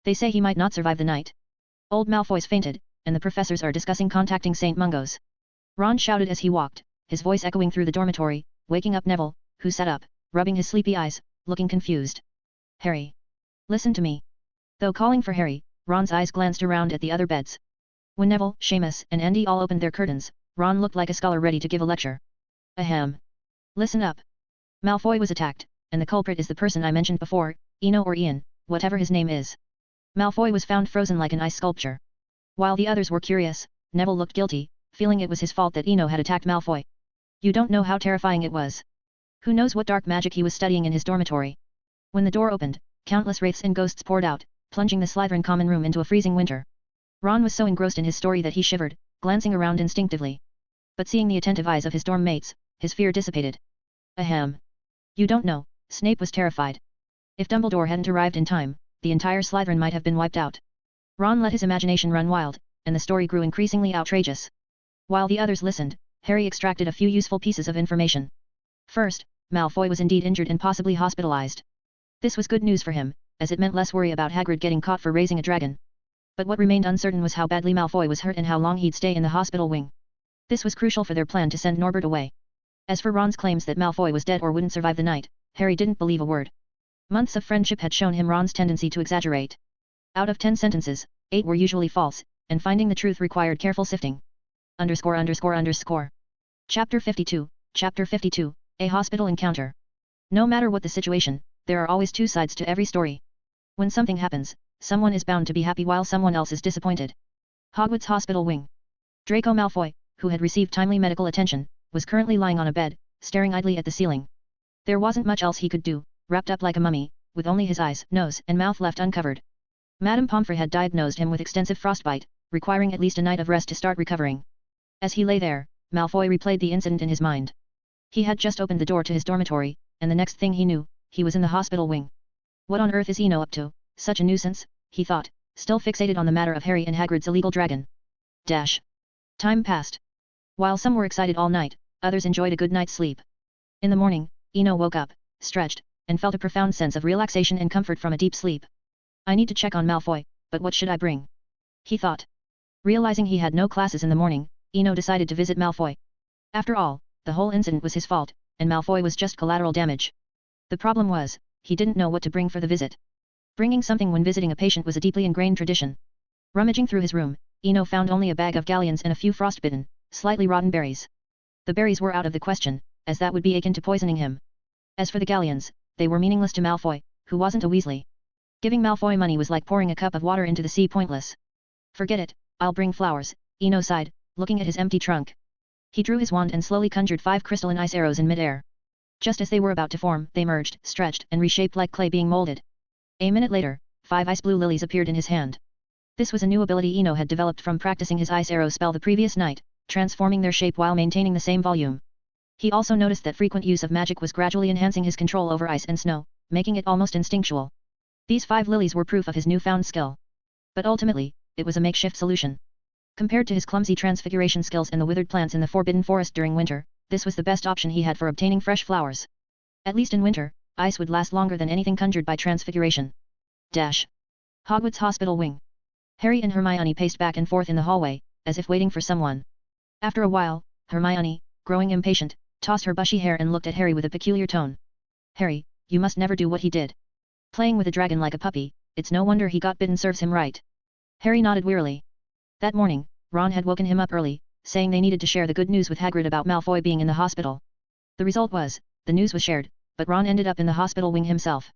They say he might not survive the night. Old Malfoy's fainted, and the professors are discussing contacting St. Mungo's. Ron shouted as he walked, his voice echoing through the dormitory, waking up Neville, who sat up, rubbing his sleepy eyes, looking confused. Harry! Listen to me! Though calling for Harry, Ron's eyes glanced around at the other beds. When Neville, Seamus, and Andy all opened their curtains, Ron looked like a scholar ready to give a lecture. Ahem! Listen up! Malfoy was attacked, and the culprit is the person I mentioned before, Eno or Ian, whatever his name is. Malfoy was found frozen like an ice sculpture. While the others were curious, Neville looked guilty, feeling it was his fault that Eno had attacked Malfoy. You don't know how terrifying it was. Who knows what dark magic he was studying in his dormitory. When the door opened, countless wraiths and ghosts poured out, plunging the Slytherin common room into a freezing winter. Ron was so engrossed in his story that he shivered, glancing around instinctively. But seeing the attentive eyes of his dorm mates, his fear dissipated. Ahem. You don't know, Snape was terrified. If Dumbledore hadn't arrived in time, the entire Slytherin might have been wiped out. Ron let his imagination run wild, and the story grew increasingly outrageous. While the others listened, Harry extracted a few useful pieces of information. First, Malfoy was indeed injured and possibly hospitalized. This was good news for him, as it meant less worry about Hagrid getting caught for raising a dragon. But what remained uncertain was how badly Malfoy was hurt and how long he'd stay in the hospital wing. This was crucial for their plan to send Norbert away. As for Ron's claims that Malfoy was dead or wouldn't survive the night, Harry didn't believe a word. Months of friendship had shown him Ron's tendency to exaggerate. Out of 10 sentences, 8 were usually false, and finding the truth required careful sifting. Chapter 52, A Hospital Encounter. No matter what the situation, there are always two sides to every story. When something happens, someone is bound to be happy while someone else is disappointed. Hogwarts Hospital Wing. Draco Malfoy, who had received timely medical attention, was currently lying on a bed, staring idly at the ceiling. There wasn't much else he could do, wrapped up like a mummy, with only his eyes, nose, and mouth left uncovered. Madame Pomfrey had diagnosed him with extensive frostbite, requiring at least a night of rest to start recovering. As he lay there, Malfoy replayed the incident in his mind. He had just opened the door to his dormitory, and the next thing he knew, he was in the hospital wing. What on earth is Eno up to, such a nuisance, he thought, still fixated on the matter of Harry and Hagrid's illegal dragon. Time passed. While some were excited all night, others enjoyed a good night's sleep. In the morning, Eno woke up, stretched, and felt a profound sense of relaxation and comfort from a deep sleep. I need to check on Malfoy, but what should I bring? He thought. Realizing he had no classes in the morning, Eno decided to visit Malfoy. After all, the whole incident was his fault, and Malfoy was just collateral damage. The problem was, he didn't know what to bring for the visit. Bringing something when visiting a patient was a deeply ingrained tradition. Rummaging through his room, Eno found only a bag of galleons and a few frostbitten, slightly rotten berries. The berries were out of the question, as that would be akin to poisoning him. As for the galleons, they were meaningless to Malfoy, who wasn't a Weasley. Giving Malfoy money was like pouring a cup of water into the sea, pointless. Forget it, I'll bring flowers, Eno sighed, looking at his empty trunk. He drew his wand and slowly conjured 5 crystalline ice arrows in midair. Just as they were about to form, they merged, stretched, and reshaped like clay being molded. A minute later, 5 ice blue lilies appeared in his hand. This was a new ability Eno had developed from practicing his ice arrow spell the previous night, transforming their shape while maintaining the same volume. He also noticed that frequent use of magic was gradually enhancing his control over ice and snow, making it almost instinctual. These 5 lilies were proof of his newfound skill. But ultimately, it was a makeshift solution. Compared to his clumsy transfiguration skills and the withered plants in the Forbidden Forest during winter, this was the best option he had for obtaining fresh flowers. At least in winter, ice would last longer than anything conjured by transfiguration. Hogwarts Hospital Wing. Harry and Hermione paced back and forth in the hallway, as if waiting for someone. After a while, Hermione, growing impatient, tossed her bushy hair and looked at Harry with a peculiar tone. Harry, you must never do what he did. Playing with a dragon like a puppy, it's no wonder he got bitten serves him right. Harry nodded wearily. That morning, Ron had woken him up early, saying they needed to share the good news with Hagrid about Malfoy being in the hospital. The result was, the news was shared, but Ron ended up in the hospital wing himself.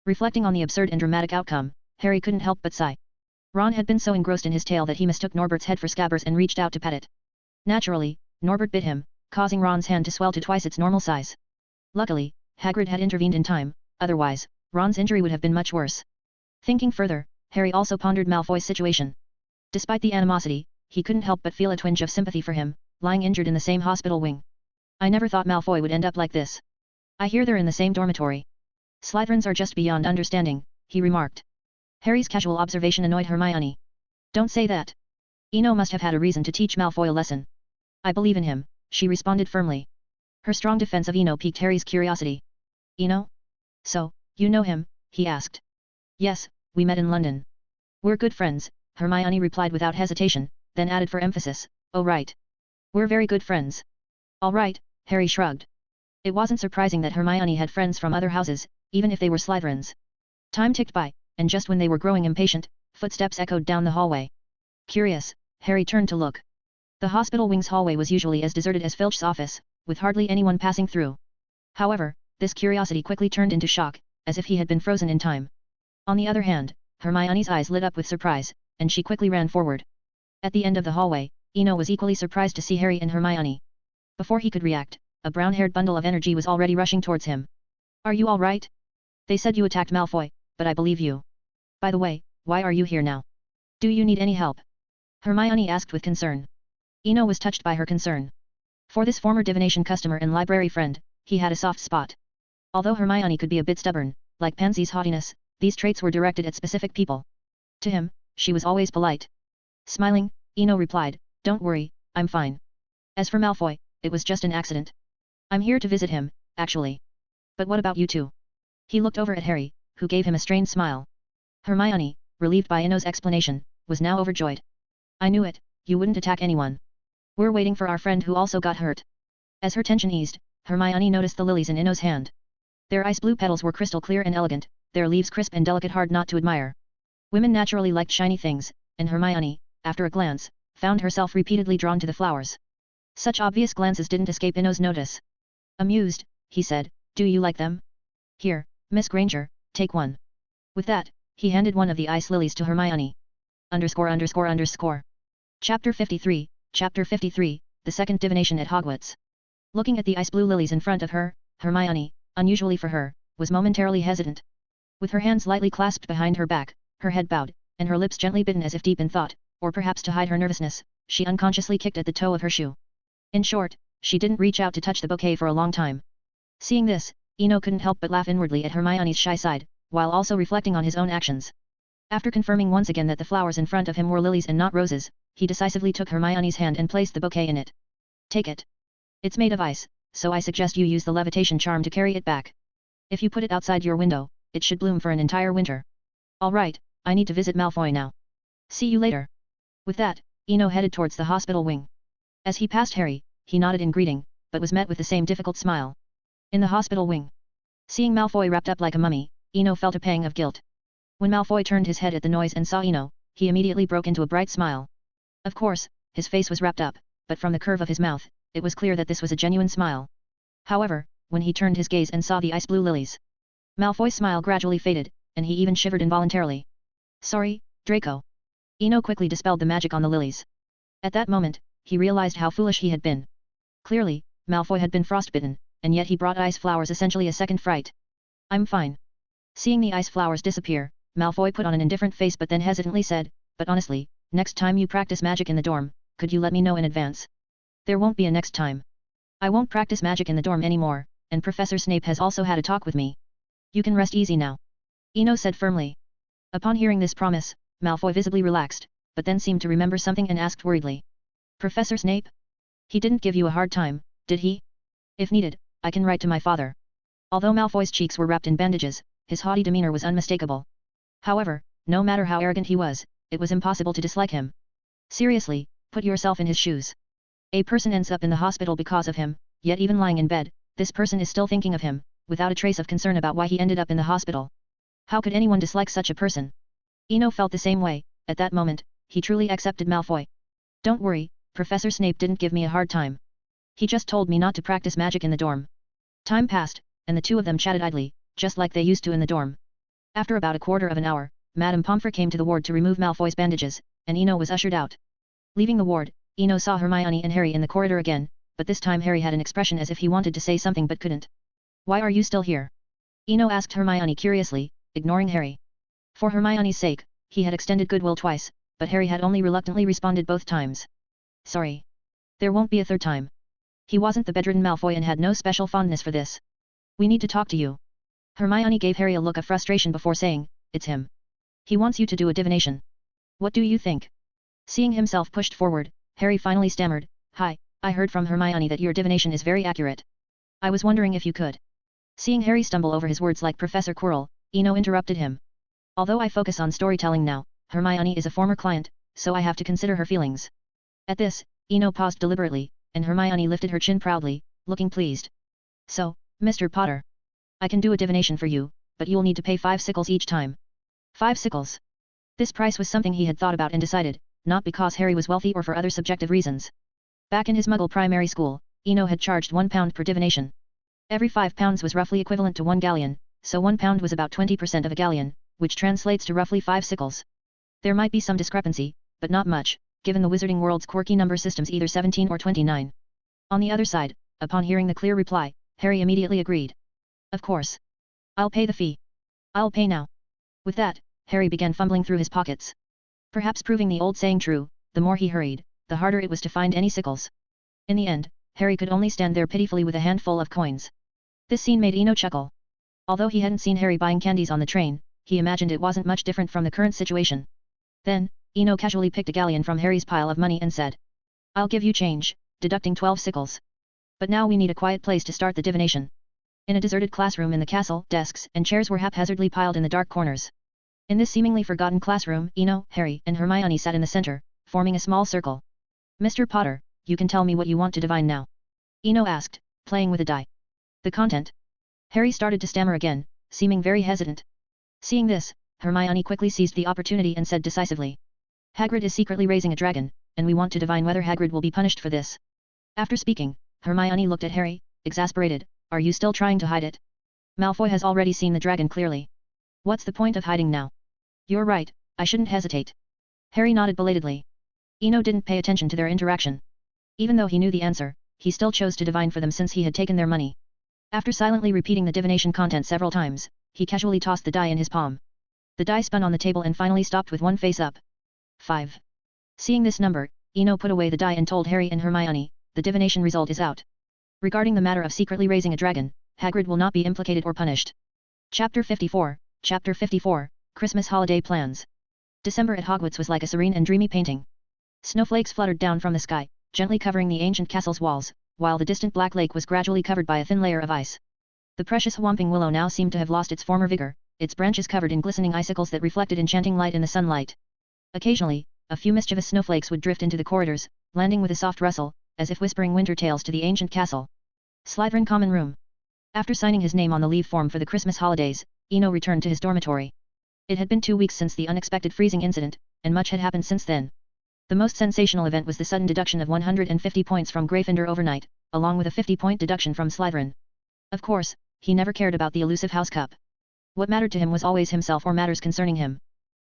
Reflecting on the absurd and dramatic outcome, Harry couldn't help but sigh. Ron had been so engrossed in his tale that he mistook Norbert's head for Scabbers and reached out to pet it. Naturally, Norbert bit him, causing Ron's hand to swell to twice its normal size. Luckily, Hagrid had intervened in time, otherwise, Ron's injury would have been much worse. Thinking further, Harry also pondered Malfoy's situation. Despite the animosity, he couldn't help but feel a twinge of sympathy for him, lying injured in the same hospital wing. I never thought Malfoy would end up like this. I hear they're in the same dormitory. Slytherins are just beyond understanding, he remarked. Harry's casual observation annoyed Hermione. Don't say that. Eno must have had a reason to teach Malfoy a lesson. I believe in him, she responded firmly. Her strong defense of Eno piqued Harry's curiosity. Eno? So, you know him? He asked. Yes, we met in London. We're good friends, Hermione replied without hesitation, then added for emphasis, oh right. We're very good friends. All right, Harry shrugged. It wasn't surprising that Hermione had friends from other houses, even if they were Slytherins. Time ticked by, and just when they were growing impatient, footsteps echoed down the hallway. Curious, Harry turned to look. The hospital wing's hallway was usually as deserted as Filch's office, with hardly anyone passing through. However, this curiosity quickly turned into shock, as if he had been frozen in time. On the other hand, Hermione's eyes lit up with surprise, and she quickly ran forward. At the end of the hallway, Eno was equally surprised to see Harry and Hermione. Before he could react, a brown-haired bundle of energy was already rushing towards him. Are you all right? They said you attacked Malfoy, but I believe you. By the way, why are you here now? Do you need any help? Hermione asked with concern. Eno was touched by her concern. For this former divination customer and library friend, he had a soft spot. Although Hermione could be a bit stubborn, like Pansy's haughtiness, these traits were directed at specific people. To him, she was always polite. Smiling, Eno replied, Don't worry, I'm fine. As for Malfoy, it was just an accident. I'm here to visit him, actually. But what about you two? He looked over at Harry, who gave him a strained smile. Hermione, relieved by Eno's explanation, was now overjoyed. I knew it, you wouldn't attack anyone. We're waiting for our friend who also got hurt. As her tension eased, Hermione noticed the lilies in Eno's hand. Their ice-blue petals were crystal clear and elegant, their leaves crisp and delicate, hard not to admire. Women naturally liked shiny things, and Hermione, after a glance, found herself repeatedly drawn to the flowers. Such obvious glances didn't escape Eno's notice. Amused, he said, Do you like them? Here, Miss Granger, take one. With that, he handed one of the ice lilies to Hermione. _____. Chapter 53, The Second Divination at Hogwarts. Looking at the ice-blue lilies in front of her, Hermione, unusually for her, was momentarily hesitant. With her hands lightly clasped behind her back, her head bowed, and her lips gently bitten as if deep in thought, or perhaps to hide her nervousness, she unconsciously kicked at the toe of her shoe. In short, she didn't reach out to touch the bouquet for a long time. Seeing this, Eno couldn't help but laugh inwardly at Hermione's shy side, while also reflecting on his own actions. After confirming once again that the flowers in front of him were lilies and not roses, he decisively took Hermione's hand and placed the bouquet in it. Take it. It's made of ice, so I suggest you use the levitation charm to carry it back. If you put it outside your window, it should bloom for an entire winter. All right, I need to visit Malfoy now. See you later. With that, Eno headed towards the hospital wing. As he passed Harry, he nodded in greeting, but was met with the same difficult smile. In the hospital wing. Seeing Malfoy wrapped up like a mummy, Eno felt a pang of guilt. When Malfoy turned his head at the noise and saw Eno, he immediately broke into a bright smile. Of course, his face was wrapped up, but from the curve of his mouth, it was clear that this was a genuine smile. However, when he turned his gaze and saw the ice-blue lilies, Malfoy's smile gradually faded, and he even shivered involuntarily. Sorry, Draco. Eno quickly dispelled the magic on the lilies. At that moment, he realized how foolish he had been. Clearly, Malfoy had been frostbitten, and yet he brought ice flowers essentially a second fright. I'm fine. Seeing the ice flowers disappear, Malfoy put on an indifferent face but then hesitantly said, But honestly, next time you practice magic in the dorm, could you let me know in advance? There won't be a next time. I won't practice magic in the dorm anymore, and Professor Snape has also had a talk with me. You can rest easy now. Eno said firmly. Upon hearing this promise, Malfoy visibly relaxed, but then seemed to remember something and asked worriedly. Professor Snape? He didn't give you a hard time, did he? If needed, I can write to my father. Although Malfoy's cheeks were wrapped in bandages, his haughty demeanor was unmistakable. However, no matter how arrogant he was, it was impossible to dislike him. Seriously, put yourself in his shoes. A person ends up in the hospital because of him, yet even lying in bed, this person is still thinking of him, without a trace of concern about why he ended up in the hospital. How could anyone dislike such a person? Eno felt the same way. At that moment, he truly accepted Malfoy. Don't worry, Professor Snape didn't give me a hard time. He just told me not to practice magic in the dorm. Time passed, and the two of them chatted idly, just like they used to in the dorm. After about a quarter of an hour, Madame Pomfrey came to the ward to remove Malfoy's bandages, and Eno was ushered out. Leaving the ward, Eno saw Hermione and Harry in the corridor again, but this time Harry had an expression as if he wanted to say something but couldn't. "Why are you still here?" Eno asked Hermione curiously, ignoring Harry. For Hermione's sake, he had extended goodwill twice, but Harry had only reluctantly responded both times. "Sorry. There won't be a third time." He wasn't the bedridden Malfoy and had no special fondness for this. "We need to talk to you." Hermione gave Harry a look of frustration before saying, "It's him. He wants you to do a divination." "What do you think?" Seeing himself pushed forward, Harry finally stammered, "Hi, I heard from Hermione that your divination is very accurate. I was wondering if you could." Seeing Harry stumble over his words like Professor Quirrell, Eno interrupted him. "Although I focus on storytelling now, Hermione is a former client, so I have to consider her feelings." At this, Eno paused deliberately, and Hermione lifted her chin proudly, looking pleased. "So, Mr. Potter. I can do a divination for you, but you'll need to pay 5 sickles each time." 5 sickles. This price was something he had thought about and decided, not because Harry was wealthy or for other subjective reasons. Back in his Muggle primary school, Eno had charged £1 per divination. Every £5 was roughly equivalent to 1 galleon, so £1 was about 20% of a galleon, which translates to roughly 5 sickles. There might be some discrepancy, but not much, given the Wizarding World's quirky number systems either 17 or 29. On the other side, upon hearing the clear reply, Harry immediately agreed. "Of course. I'll pay the fee. I'll pay now." With that, Harry began fumbling through his pockets. Perhaps proving the old saying true, the more he hurried, the harder it was to find any sickles. In the end, Harry could only stand there pitifully with a handful of coins. This scene made Eno chuckle. Although he hadn't seen Harry buying candies on the train, he imagined it wasn't much different from the current situation. Then, Eno casually picked a galleon from Harry's pile of money and said, "I'll give you change," deducting 12 sickles. "But now we need a quiet place to start the divination." In a deserted classroom in the castle, desks and chairs were haphazardly piled in the dark corners. In this seemingly forgotten classroom, Eno, Harry, and Hermione sat in the center, forming a small circle. "Mr. Potter, you can tell me what you want to divine now?" Eno asked, playing with a die. "The content?" Harry started to stammer again, seeming very hesitant. Seeing this, Hermione quickly seized the opportunity and said decisively, "Hagrid is secretly raising a dragon, and we want to divine whether Hagrid will be punished for this." After speaking, Hermione looked at Harry, exasperated. "Are you still trying to hide it? Malfoy has already seen the dragon clearly. What's the point of hiding now?" "You're right, I shouldn't hesitate." Harry nodded belatedly. Eno didn't pay attention to their interaction. Even though he knew the answer, he still chose to divine for them since he had taken their money. After silently repeating the divination content several times, he casually tossed the die in his palm. The die spun on the table and finally stopped with one face up. 5. Seeing this number, Eno put away the die and told Harry and Hermione, "The divination result is out. Regarding the matter of secretly raising a dragon, Hagrid will not be implicated or punished." Chapter 54, Christmas Holiday Plans. December at Hogwarts was like a serene and dreamy painting. Snowflakes fluttered down from the sky, gently covering the ancient castle's walls, while the distant Black Lake was gradually covered by a thin layer of ice. The precious whomping willow now seemed to have lost its former vigor, its branches covered in glistening icicles that reflected enchanting light in the sunlight. Occasionally, a few mischievous snowflakes would drift into the corridors, landing with a soft rustle, as if whispering winter tales to the ancient castle. Slytherin Common Room. After signing his name on the leave form for the Christmas holidays, Eno returned to his dormitory. It had been 2 weeks since the unexpected freezing incident, and much had happened since then. The most sensational event was the sudden deduction of 150 points from Gryffindor overnight, along with a 50-point deduction from Slytherin. Of course, he never cared about the elusive House Cup. What mattered to him was always himself or matters concerning him.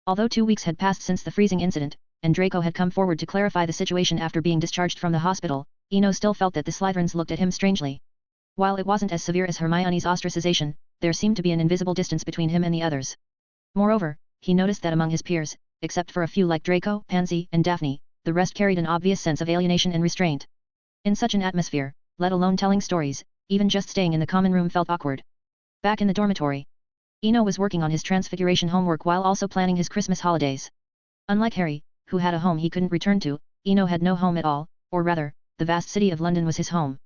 Although 2 weeks had passed since the freezing incident, and Draco had come forward to clarify the situation after being discharged from the hospital, Eno still felt that the Slytherins looked at him strangely. While it wasn't as severe as Hermione's ostracization, there seemed to be an invisible distance between him and the others. Moreover, he noticed that among his peers, except for a few like Draco, Pansy, and Daphne, the rest carried an obvious sense of alienation and restraint. In such an atmosphere, let alone telling stories, even just staying in the common room felt awkward. Back in the dormitory, Eno was working on his transfiguration homework while also planning his Christmas holidays. Unlike Harry, who had a home he couldn't return to, Eno had no home at all, or rather, the vast city of London was his home.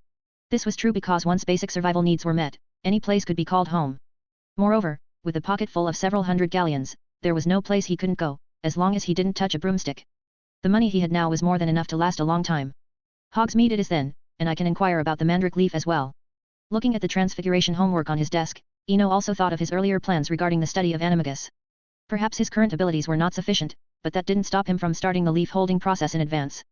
This was true because once basic survival needs were met, any place could be called home. Moreover, with a pocket full of several hundred galleons, there was no place he couldn't go, as long as he didn't touch a broomstick. The money he had now was more than enough to last a long time. Hogsmeade it is then, and I can inquire about the Mandrake Leaf as well. Looking at the transfiguration homework on his desk, Eno also thought of his earlier plans regarding the study of animagus. Perhaps his current abilities were not sufficient, but that didn't stop him from starting the leaf-holding process in advance.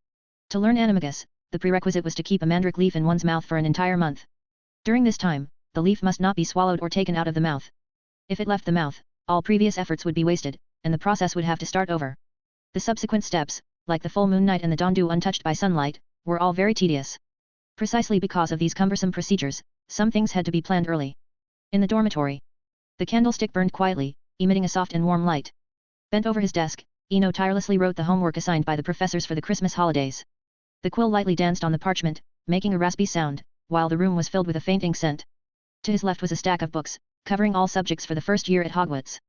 To learn animagus, the prerequisite was to keep a mandrake leaf in one's mouth for an entire month. During this time, the leaf must not be swallowed or taken out of the mouth. If it left the mouth, all previous efforts would be wasted, and the process would have to start over. The subsequent steps, like the full moon night and the dawn dew untouched by sunlight, were all very tedious. Precisely because of these cumbersome procedures, some things had to be planned early. In the dormitory, the candlestick burned quietly, emitting a soft and warm light. Bent over his desk, Eno tirelessly wrote the homework assigned by the professors for the Christmas holidays. The quill lightly danced on the parchment, making a raspy sound, while the room was filled with a faint ink scent. To his left was a stack of books, covering all subjects for the first year at Hogwarts.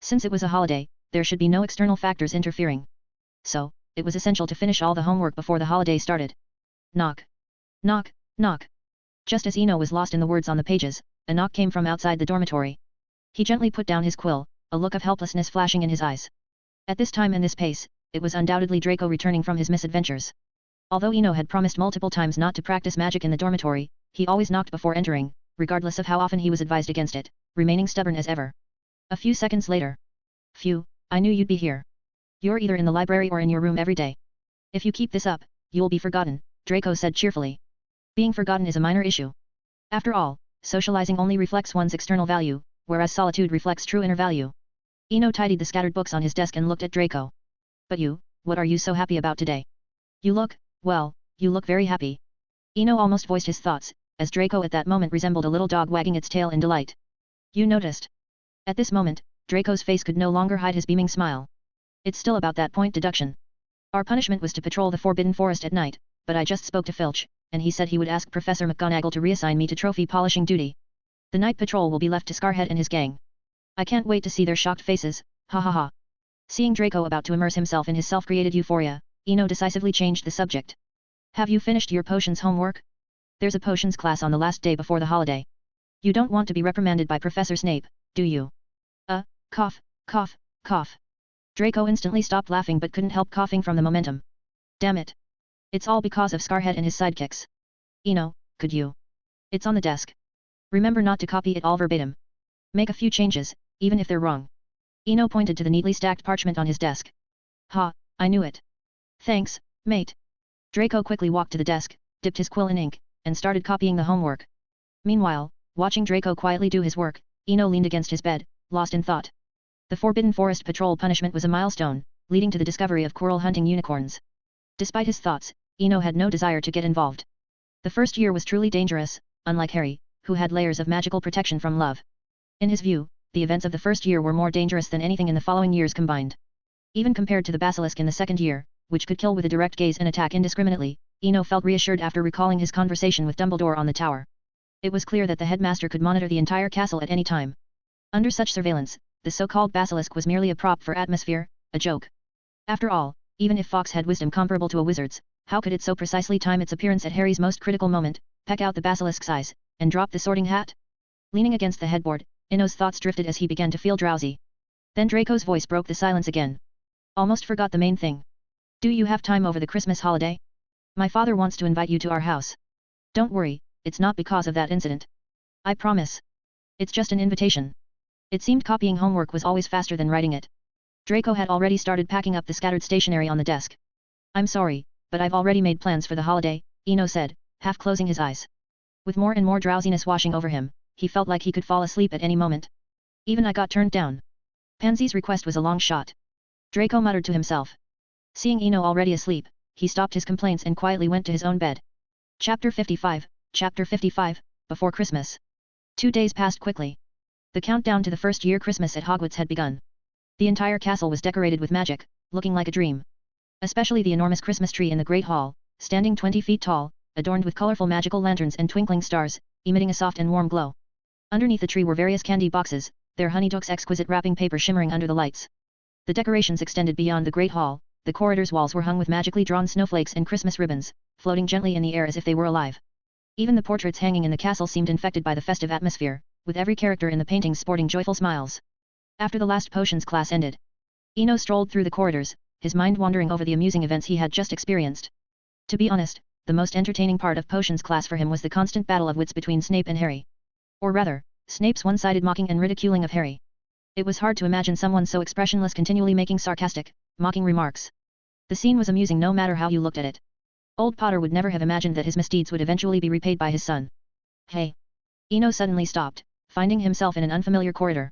Since it was a holiday, there should be no external factors interfering. So, it was essential to finish all the homework before the holiday started. Knock. Knock, knock. Just as Eno was lost in the words on the pages, a knock came from outside the dormitory. He gently put down his quill, a look of helplessness flashing in his eyes. At this time and this pace, it was undoubtedly Draco returning from his misadventures. Although Eno had promised multiple times not to practice magic in the dormitory, he always knocked before entering, regardless of how often he was advised against it, remaining stubborn as ever. A few seconds later. Phew, I knew you'd be here. You're either in the library or in your room every day. If you keep this up, you'll be forgotten, Draco said cheerfully. Being forgotten is a minor issue. After all, socializing only reflects one's external value, whereas solitude reflects true inner value. Eno tidied the scattered books on his desk and looked at Draco. But you, what are you so happy about today? You look, well, you look very happy. Eno almost voiced his thoughts, as Draco at that moment resembled a little dog wagging its tail in delight. You noticed. At this moment, Draco's face could no longer hide his beaming smile. It's still about that point deduction. Our punishment was to patrol the Forbidden Forest at night, but I just spoke to Filch, and he said he would ask Professor McGonagall to reassign me to trophy polishing duty. The night patrol will be left to Scarhead and his gang. I can't wait to see their shocked faces, ha ha ha. Seeing Draco about to immerse himself in his self-created euphoria, Eno decisively changed the subject. Have you finished your potions homework? There's a potions class on the last day before the holiday. You don't want to be reprimanded by Professor Snape, do you? Cough, cough, cough. Draco instantly stopped laughing but couldn't help coughing from the momentum. Damn it. It's all because of Scarhead and his sidekicks. Eno, could you? It's on the desk. Remember not to copy it all verbatim. Make a few changes, even if they're wrong. Eno pointed to the neatly stacked parchment on his desk. Ha, I knew it. Thanks, mate. Draco quickly walked to the desk, dipped his quill in ink, and started copying the homework. Meanwhile, watching Draco quietly do his work, Eno leaned against his bed, lost in thought. The Forbidden Forest patrol punishment was a milestone, leading to the discovery of Quirrell hunting unicorns. Despite his thoughts, Eno had no desire to get involved. The first year was truly dangerous, unlike Harry, who had layers of magical protection from love. In his view, the events of the first year were more dangerous than anything in the following years combined. Even compared to the basilisk in the second year, which could kill with a direct gaze and attack indiscriminately, Eno felt reassured after recalling his conversation with Dumbledore on the tower. It was clear that the headmaster could monitor the entire castle at any time. Under such surveillance, the so-called basilisk was merely a prop for atmosphere, a joke. After all, even if Fawkes had wisdom comparable to a wizard's, how could it so precisely time its appearance at Harry's most critical moment, peck out the basilisk's eyes, and drop the sorting hat? Leaning against the headboard, Eno's thoughts drifted as he began to feel drowsy. Then Draco's voice broke the silence again. Almost forgot the main thing. Do you have time over the Christmas holiday? My father wants to invite you to our house. Don't worry, it's not because of that incident. I promise. It's just an invitation. It seemed copying homework was always faster than writing it. Draco had already started packing up the scattered stationery on the desk. I'm sorry, but I've already made plans for the holiday, Eno said, half closing his eyes. With more and more drowsiness washing over him, he felt like he could fall asleep at any moment. Even I got turned down. Pansy's request was a long shot. Draco muttered to himself. Seeing Eno already asleep, he stopped his complaints and quietly went to his own bed. Chapter 55, Before Christmas. 2 days passed quickly. The countdown to the first year Christmas at Hogwarts had begun. The entire castle was decorated with magic, looking like a dream. Especially the enormous Christmas tree in the Great Hall, standing 20 feet tall, adorned with colorful magical lanterns and twinkling stars, emitting a soft and warm glow. Underneath the tree were various candy boxes, their honeyduck's exquisite wrapping paper shimmering under the lights. The decorations extended beyond the Great Hall, the corridor's walls were hung with magically drawn snowflakes and Christmas ribbons, floating gently in the air as if they were alive. Even the portraits hanging in the castle seemed infected by the festive atmosphere, with every character in the paintings sporting joyful smiles. After the last potions class ended, Eno strolled through the corridors, his mind wandering over the amusing events he had just experienced. To be honest, the most entertaining part of potions class for him was the constant battle of wits between Snape and Harry. Or rather, Snape's one-sided mocking and ridiculing of Harry. It was hard to imagine someone so expressionless continually making sarcastic, mocking remarks. The scene was amusing no matter how you looked at it. Old Potter would never have imagined that his misdeeds would eventually be repaid by his son. Hey! Eno suddenly stopped, finding himself in an unfamiliar corridor.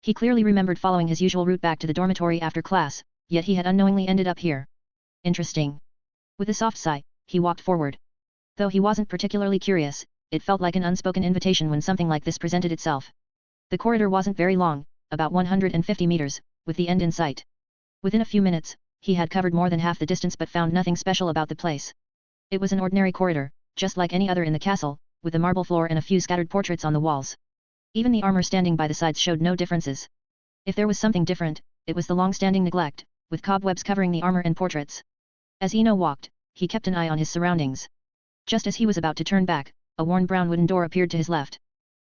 He clearly remembered following his usual route back to the dormitory after class, yet he had unknowingly ended up here. Interesting. With a soft sigh, he walked forward. Though he wasn't particularly curious, it felt like an unspoken invitation when something like this presented itself. The corridor wasn't very long, about 150 meters, with the end in sight. Within a few minutes, he had covered more than half the distance but found nothing special about the place. It was an ordinary corridor, just like any other in the castle, with a marble floor and a few scattered portraits on the walls. Even the armor standing by the sides showed no differences. If there was something different, it was the long-standing neglect, with cobwebs covering the armor and portraits. As Ino walked, he kept an eye on his surroundings. Just as he was about to turn back, a worn brown wooden door appeared to his left.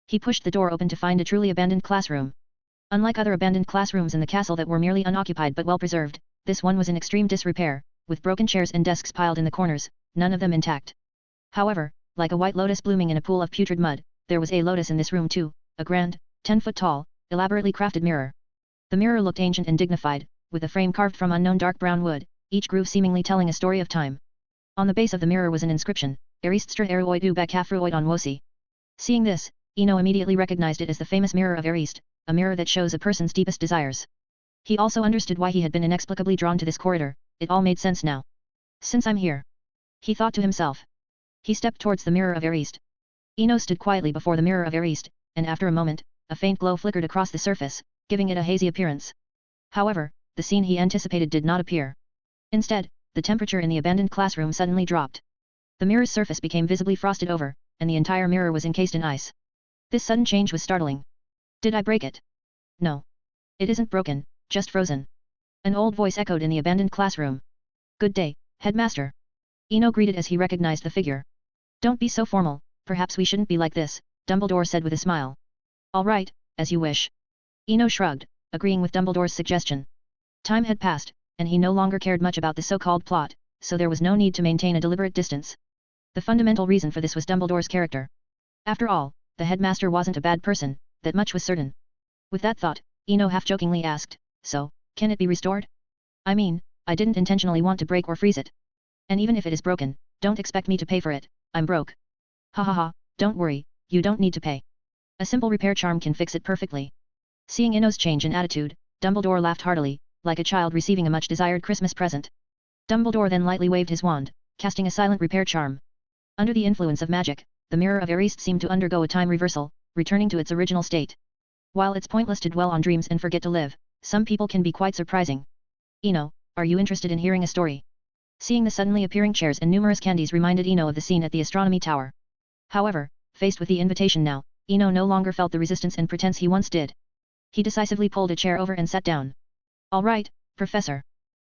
He pushed the door open to find a truly abandoned classroom. Unlike other abandoned classrooms in the castle that were merely unoccupied but well preserved, this one was in extreme disrepair, with broken chairs and desks piled in the corners, none of them intact. However, like a white lotus blooming in a pool of putrid mud, there was a lotus in this room too, a grand, 10-foot-tall, elaborately crafted mirror. The mirror looked ancient and dignified, with a frame carved from unknown dark brown wood, each groove seemingly telling a story of time. On the base of the mirror was an inscription, Ariststra Eruoid u Bakafruoid on Wosi. Seeing this, Ino immediately recognized it as the famous mirror of Arist, a mirror that shows a person's deepest desires. He also understood why he had been inexplicably drawn to this corridor, it all made sense now. Since I'm here, he thought to himself. He stepped towards the mirror of Arist. Ino stood quietly before the mirror of Arist, and after a moment, a faint glow flickered across the surface, giving it a hazy appearance. However, the scene he anticipated did not appear. Instead, the temperature in the abandoned classroom suddenly dropped. The mirror's surface became visibly frosted over, and the entire mirror was encased in ice. This sudden change was startling. Did I break it? No. It isn't broken, just frozen. An old voice echoed in the abandoned classroom. Good day, headmaster. Ino greeted as he recognized the figure. Don't be so formal, perhaps we shouldn't be like this, Dumbledore said with a smile. All right, as you wish. Ino shrugged, agreeing with Dumbledore's suggestion. Time had passed, and he no longer cared much about the so-called plot, so there was no need to maintain a deliberate distance. The fundamental reason for this was Dumbledore's character. After all, the headmaster wasn't a bad person, that much was certain. With that thought, Ino half-jokingly asked, so, can it be restored? I mean, I didn't intentionally want to break or freeze it. And even if it is broken, don't expect me to pay for it, I'm broke. Ha ha ha, don't worry, you don't need to pay. A simple repair charm can fix it perfectly. Seeing Ino's change in attitude, Dumbledore laughed heartily, like a child receiving a much-desired Christmas present. Dumbledore then lightly waved his wand, casting a silent repair charm. Under the influence of magic, the mirror of Arist seemed to undergo a time reversal, returning to its original state. While it's pointless to dwell on dreams and forget to live, some people can be quite surprising. Ino, are you interested in hearing a story? Seeing the suddenly appearing chairs and numerous candies reminded Ino of the scene at the astronomy tower. However, faced with the invitation now, Ino no longer felt the resistance and pretense he once did. He decisively pulled a chair over and sat down. All right, Professor.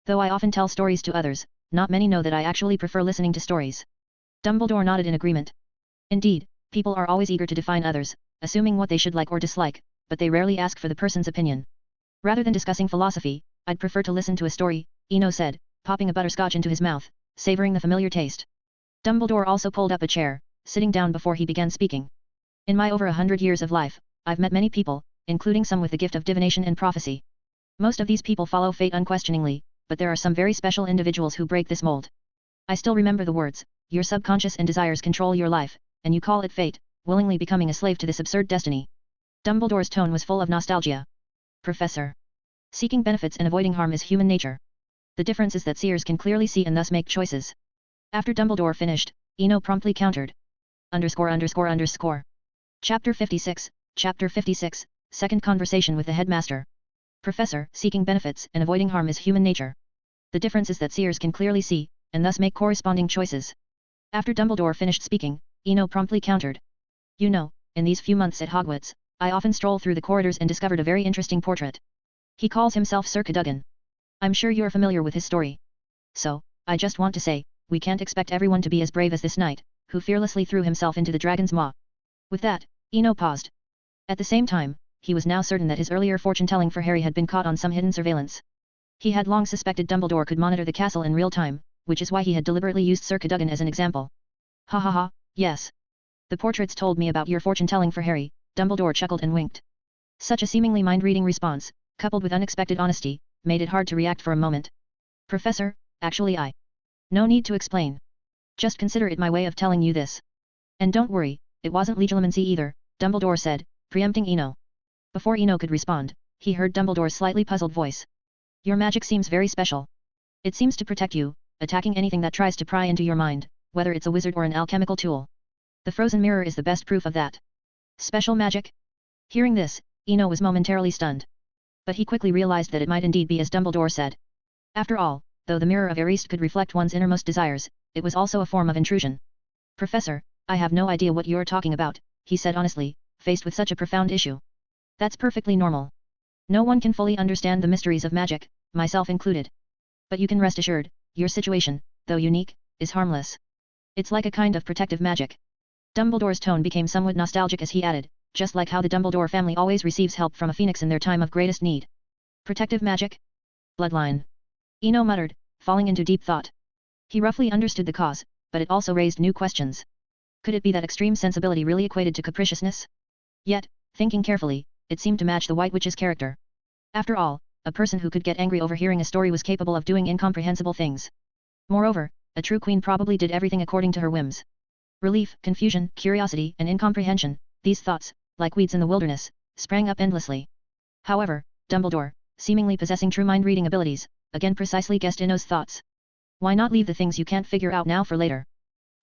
Though I often tell stories to others, not many know that I actually prefer listening to stories. Dumbledore nodded in agreement. Indeed, people are always eager to define others, assuming what they should like or dislike, but they rarely ask for the person's opinion. Rather than discussing philosophy, I'd prefer to listen to a story, Ino said, popping a butterscotch into his mouth, savoring the familiar taste. Dumbledore also pulled up a chair, sitting down before he began speaking. In my over 100 years of life, I've met many people, including some with the gift of divination and prophecy. Most of these people follow fate unquestioningly, but there are some very special individuals who break this mold. I still remember the words, your subconscious and desires control your life, and you call it fate, willingly becoming a slave to this absurd destiny. Dumbledore's tone was full of nostalgia. Professor. Seeking benefits and avoiding harm is human nature. The difference is that seers can clearly see and thus make choices. After Dumbledore finished, Ino promptly countered. _____. Chapter 56, Chapter 56, Second Conversation with the Headmaster. Professor, seeking benefits and avoiding harm is human nature. The difference is that seers can clearly see, and thus make corresponding choices. After Dumbledore finished speaking, Ino promptly countered. You know, in these few months at Hogwarts, I often stroll through the corridors and discovered a very interesting portrait. He calls himself Sir Cadogan. I'm sure you're familiar with his story. So, I just want to say, we can't expect everyone to be as brave as this knight, who fearlessly threw himself into the dragon's maw. With that, Ino paused. At the same time, he was now certain that his earlier fortune-telling for Harry had been caught on some hidden surveillance. He had long suspected Dumbledore could monitor the castle in real time, which is why he had deliberately used Sir Cadogan as an example. Ha ha ha, yes. The portraits told me about your fortune-telling for Harry, Dumbledore chuckled and winked. Such a seemingly mind-reading response, coupled with unexpected honesty, made it hard to react for a moment. Professor, actually no need to explain. Just consider it my way of telling you this. And don't worry, it wasn't legilimency either, Dumbledore said, preempting Ino. Before Ino could respond, he heard Dumbledore's slightly puzzled voice. Your magic seems very special. It seems to protect you, attacking anything that tries to pry into your mind, whether it's a wizard or an alchemical tool. The frozen mirror is the best proof of that. Special magic? Hearing this, Eno was momentarily stunned. But he quickly realized that it might indeed be as Dumbledore said. After all, though the mirror of Ariste could reflect one's innermost desires, it was also a form of intrusion. Professor, I have no idea what you're talking about, he said honestly, faced with such a profound issue. That's perfectly normal. No one can fully understand the mysteries of magic, myself included. But you can rest assured, your situation, though unique, is harmless. It's like a kind of protective magic. Dumbledore's tone became somewhat nostalgic as he added, just like how the Dumbledore family always receives help from a phoenix in their time of greatest need. Protective magic? Bloodline. Eno muttered, falling into deep thought. He roughly understood the cause, but it also raised new questions. Could it be that extreme sensibility really equated to capriciousness? Yet, thinking carefully, it seemed to match the White Witch's character. After all, a person who could get angry over hearing a story was capable of doing incomprehensible things. Moreover, a true queen probably did everything according to her whims. Relief, confusion, curiosity, and incomprehension, these thoughts, like weeds in the wilderness, sprang up endlessly. However, Dumbledore, seemingly possessing true mind-reading abilities, again precisely guessed Eno's thoughts. Why not leave the things you can't figure out now for later?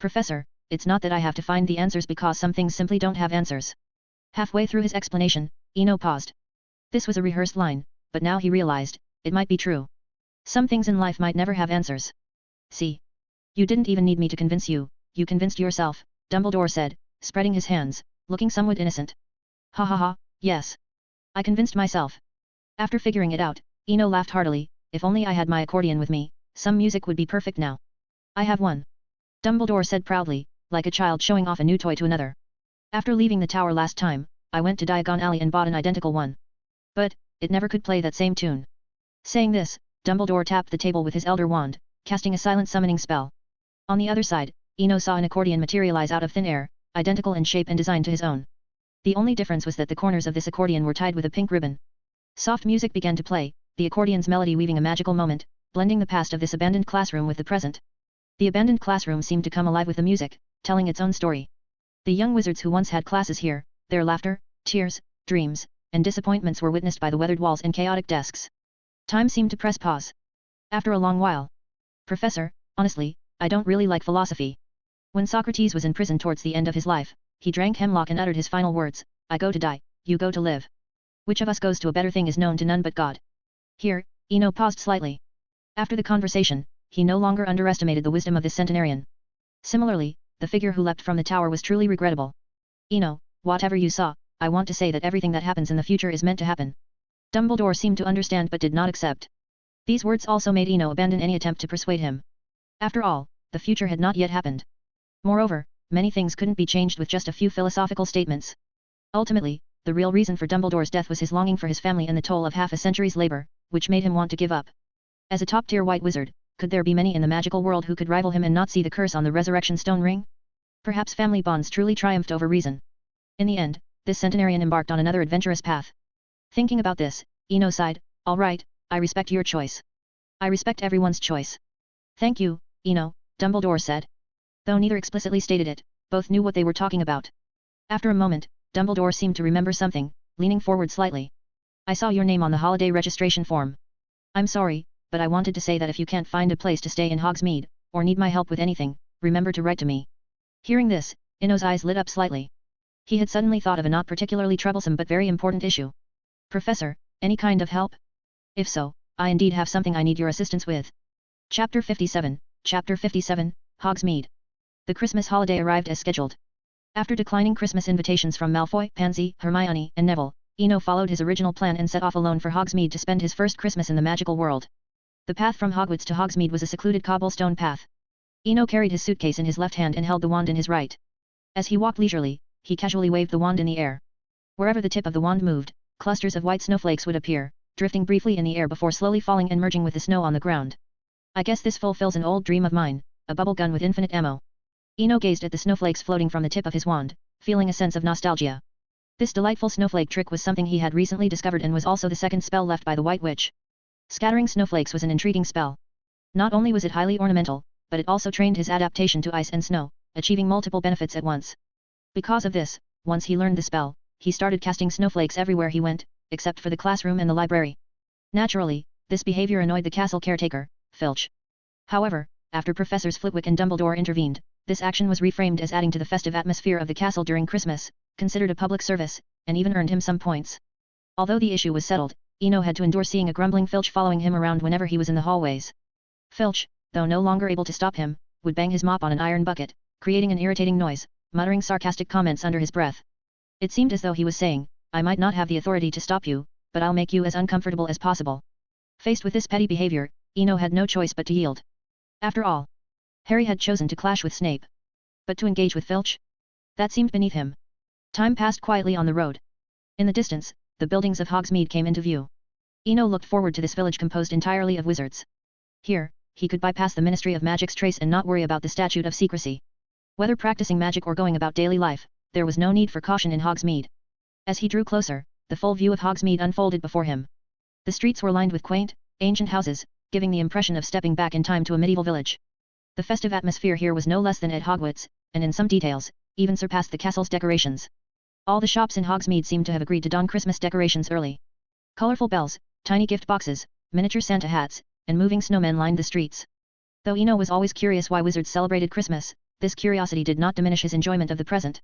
Professor, it's not that I have to find the answers because some things simply don't have answers. Halfway through his explanation, Eno paused. This was a rehearsed line, but now he realized, it might be true. Some things in life might never have answers. See. You didn't even need me to convince you, you convinced yourself, Dumbledore said, spreading his hands, looking somewhat innocent. Ha ha ha, yes. I convinced myself. After figuring it out, Eno laughed heartily, if only I had my accordion with me, some music would be perfect now. I have one. Dumbledore said proudly, like a child showing off a new toy to another. After leaving the tower last time, I went to Diagon Alley and bought an identical one. But, it never could play that same tune. Saying this, Dumbledore tapped the table with his elder wand, casting a silent summoning spell. On the other side, Eno saw an accordion materialize out of thin air, identical in shape and design to his own. The only difference was that the corners of this accordion were tied with a pink ribbon. Soft music began to play, the accordion's melody weaving a magical moment, blending the past of this abandoned classroom with the present. The abandoned classroom seemed to come alive with the music, telling its own story. The young wizards who once had classes here, their laughter, tears, dreams, and disappointments were witnessed by the weathered walls and chaotic desks. Time seemed to press pause. After a long while. Professor, honestly, I don't really like philosophy. When Socrates was in prison towards the end of his life, he drank hemlock and uttered his final words, I go to die, you go to live. Which of us goes to a better thing is known to none but God. Here, Eno paused slightly. After the conversation, he no longer underestimated the wisdom of this centenarian. Similarly, the figure who leapt from the tower was truly regrettable. Eno, whatever you saw, I want to say that everything that happens in the future is meant to happen. Dumbledore seemed to understand but did not accept. These words also made Eno abandon any attempt to persuade him. After all, the future had not yet happened. Moreover, many things couldn't be changed with just a few philosophical statements. Ultimately, the real reason for Dumbledore's death was his longing for his family and the toll of half a century's labor, which made him want to give up. As a top-tier white wizard, could there be many in the magical world who could rival him and not see the curse on the resurrection stone ring? Perhaps family bonds truly triumphed over reason. In the end, this centenarian embarked on another adventurous path. Thinking about this, Eno sighed, all right, I respect your choice. I respect everyone's choice. Thank you, Eno, Dumbledore said. Though neither explicitly stated it, both knew what they were talking about. After a moment, Dumbledore seemed to remember something, leaning forward slightly. I saw your name on the holiday registration form. I'm sorry, but I wanted to say that if you can't find a place to stay in Hogsmeade, or need my help with anything, remember to write to me. Hearing this, Eno's eyes lit up slightly. He had suddenly thought of a not particularly troublesome but very important issue. Professor, any kind of help? If so, I indeed have something I need your assistance with. Chapter 57, Hogsmeade. The Christmas holiday arrived as scheduled. After declining Christmas invitations from Malfoy, Pansy, Hermione, and Neville, Eno followed his original plan and set off alone for Hogsmeade to spend his first Christmas in the magical world. The path from Hogwarts to Hogsmeade was a secluded cobblestone path. Eno carried his suitcase in his left hand and held the wand in his right. As he walked leisurely, he casually waved the wand in the air. Wherever the tip of the wand moved, clusters of white snowflakes would appear, drifting briefly in the air before slowly falling and merging with the snow on the ground. I guess this fulfills an old dream of mine, a bubble gun with infinite ammo. Eno gazed at the snowflakes floating from the tip of his wand, feeling a sense of nostalgia. This delightful snowflake trick was something he had recently discovered and was also the second spell left by the White Witch. Scattering snowflakes was an intriguing spell. Not only was it highly ornamental, but it also trained his adaptation to ice and snow, achieving multiple benefits at once. Because of this, once he learned the spell, he started casting snowflakes everywhere he went, except for the classroom and the library. Naturally, this behavior annoyed the castle caretaker, Filch. However, after Professors Flitwick and Dumbledore intervened, this action was reframed as adding to the festive atmosphere of the castle during Christmas, considered a public service, and even earned him some points. Although the issue was settled, Eno had to endure seeing a grumbling Filch following him around whenever he was in the hallways. Filch, though no longer able to stop him, would bang his mop on an iron bucket, creating an irritating noise, muttering sarcastic comments under his breath. It seemed as though he was saying, "I might not have the authority to stop you, but I'll make you as uncomfortable as possible." Faced with this petty behavior, Eno had no choice but to yield. After all, Harry had chosen to clash with Snape. But to engage with Filch? That seemed beneath him. Time passed quietly on the road. In the distance, the buildings of Hogsmeade came into view. Eno looked forward to this village composed entirely of wizards. Here, he could bypass the Ministry of Magic's trace and not worry about the statute of secrecy. Whether practicing magic or going about daily life, there was no need for caution in Hogsmeade. As he drew closer, the full view of Hogsmeade unfolded before him. The streets were lined with quaint, ancient houses, giving the impression of stepping back in time to a medieval village. The festive atmosphere here was no less than at Hogwarts, and in some details, even surpassed the castle's decorations. All the shops in Hogsmeade seemed to have agreed to don Christmas decorations early. Colorful bells, tiny gift boxes, miniature Santa hats, and moving snowmen lined the streets. Though Eno was always curious why wizards celebrated Christmas, this curiosity did not diminish his enjoyment of the present.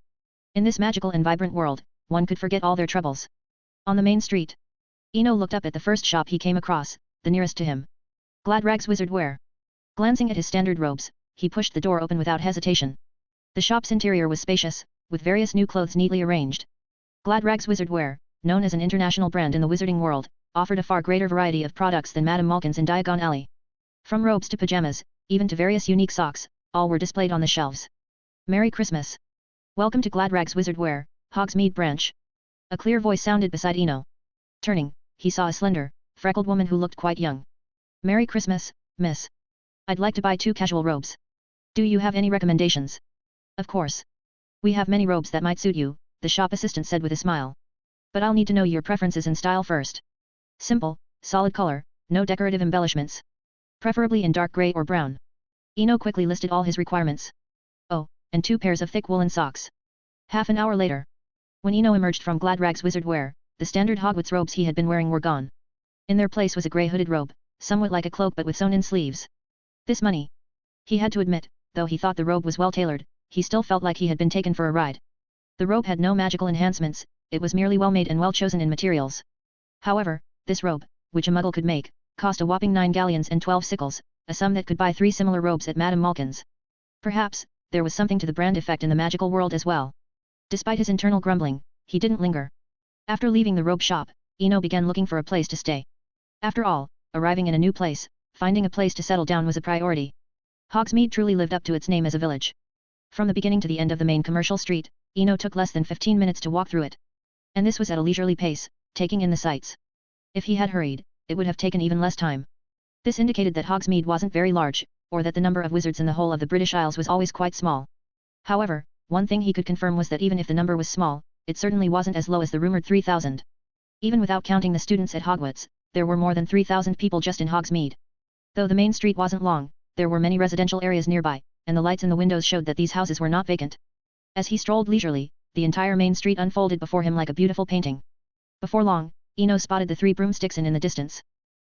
In this magical and vibrant world, one could forget all their troubles. On the main street, Eno looked up at the first shop he came across, the nearest to him. Gladrag's Wizard Wear. Glancing at his standard robes, he pushed the door open without hesitation. The shop's interior was spacious, with various new clothes neatly arranged. Gladrag's Wizard Wear, known as an international brand in the wizarding world, offered a far greater variety of products than Madame Malkin's in Diagon Alley. From robes to pajamas, even to various unique socks, all were displayed on the shelves. Merry Christmas! Welcome to Gladrag's Wizard Wear, Hogsmeade branch. A clear voice sounded beside Eno. Turning, he saw a slender, freckled woman who looked quite young. Merry Christmas, miss. I'd like to buy 2 casual robes. Do you have any recommendations? Of course. We have many robes that might suit you, the shop assistant said with a smile. But I'll need to know your preferences and style first. Simple, solid color, no decorative embellishments. Preferably in dark gray or brown. Eno quickly listed all his requirements. Oh, and 2 pairs of thick woolen socks. Half an hour later, when Eno emerged from Gladrag's Wizard Wear, the standard Hogwarts robes he had been wearing were gone. In their place was a grey hooded robe, somewhat like a cloak but with sewn-in sleeves. This money. He had to admit, though he thought the robe was well tailored, he still felt like he had been taken for a ride. The robe had no magical enhancements, it was merely well made and well chosen in materials. However, this robe, which a muggle could make, cost a whopping 9 galleons and 12 sickles, a sum that could buy 3 similar robes at Madame Malkin's. Perhaps, there was something to the brand effect in the magical world as well. Despite his internal grumbling, he didn't linger. After leaving the robe shop, Eno began looking for a place to stay. After all, arriving in a new place, finding a place to settle down was a priority. Hogsmeade truly lived up to its name as a village. From the beginning to the end of the main commercial street, Eno took less than 15 minutes to walk through it. And this was at a leisurely pace, taking in the sights. If he had hurried, it would have taken even less time. This indicated that Hogsmeade wasn't very large, or that the number of wizards in the whole of the British Isles was always quite small. However, one thing he could confirm was that even if the number was small, it certainly wasn't as low as the rumored 3,000. Even without counting the students at Hogwarts, there were more than 3,000 people just in Hogsmeade. Though the main street wasn't long, there were many residential areas nearby, and the lights in the windows showed that these houses were not vacant. As he strolled leisurely, the entire main street unfolded before him like a beautiful painting. Before long, Eno spotted the 3 broomsticks in the distance.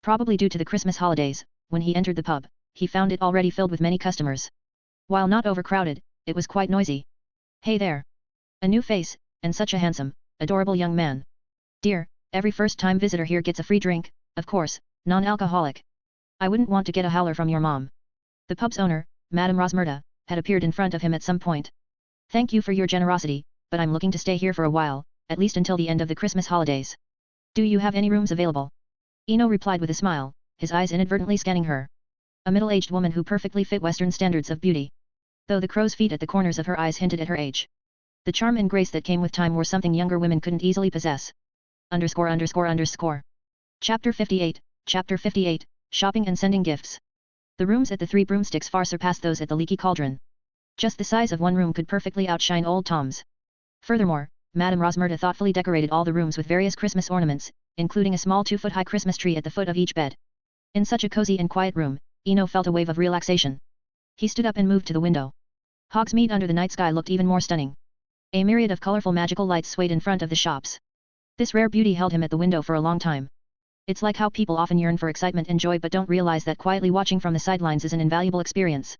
Probably due to the Christmas holidays, when he entered the pub, he found it already filled with many customers. While not overcrowded, it was quite noisy. Hey there! A new face, and such a handsome, adorable young man. Dear, every first-time visitor here gets a free drink, of course, non-alcoholic. I wouldn't want to get a howler from your mom. The pub's owner, Madame Rosmerta, had appeared in front of him at some point. Thank you for your generosity, but I'm looking to stay here for a while, at least until the end of the Christmas holidays. Do you have any rooms available? Eno replied with a smile, his eyes inadvertently scanning her. A middle-aged woman who perfectly fit Western standards of beauty. Though the crow's feet at the corners of her eyes hinted at her age. The charm and grace that came with time were something younger women couldn't easily possess. _____. Chapter 58, Chapter 58, Shopping and Sending Gifts. The rooms at the 3 broomsticks far surpassed those at the Leaky Cauldron. Just the size of one room could perfectly outshine Old Tom's. Furthermore, Madame Rosmerta thoughtfully decorated all the rooms with various Christmas ornaments, including a small 2-foot-high Christmas tree at the foot of each bed. In such a cozy and quiet room, Eno felt a wave of relaxation. He stood up and moved to the window. Hogsmeade under the night sky looked even more stunning. A myriad of colorful magical lights swayed in front of the shops. This rare beauty held him at the window for a long time. It's like how people often yearn for excitement and joy but don't realize that quietly watching from the sidelines is an invaluable experience.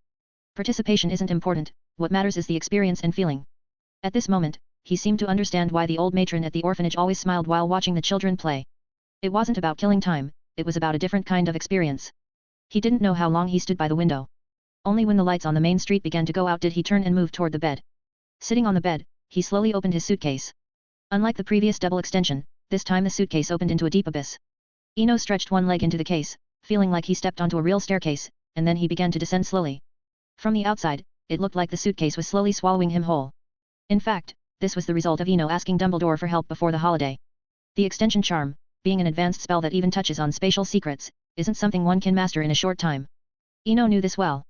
Participation isn't important, what matters is the experience and feeling. At this moment, he seemed to understand why the old matron at the orphanage always smiled while watching the children play. It wasn't about killing time, it was about a different kind of experience. He didn't know how long he stood by the window. Only when the lights on the main street began to go out did he turn and move toward the bed. Sitting on the bed, he slowly opened his suitcase. Unlike the previous double extension, this time the suitcase opened into a deep abyss. Eno stretched one leg into the case, feeling like he stepped onto a real staircase, and then he began to descend slowly. From the outside, it looked like the suitcase was slowly swallowing him whole. In fact, this was the result of Eno asking Dumbledore for help before the holiday. The extension charm, being an advanced spell that even touches on spatial secrets, isn't something one can master in a short time. Eno knew this well.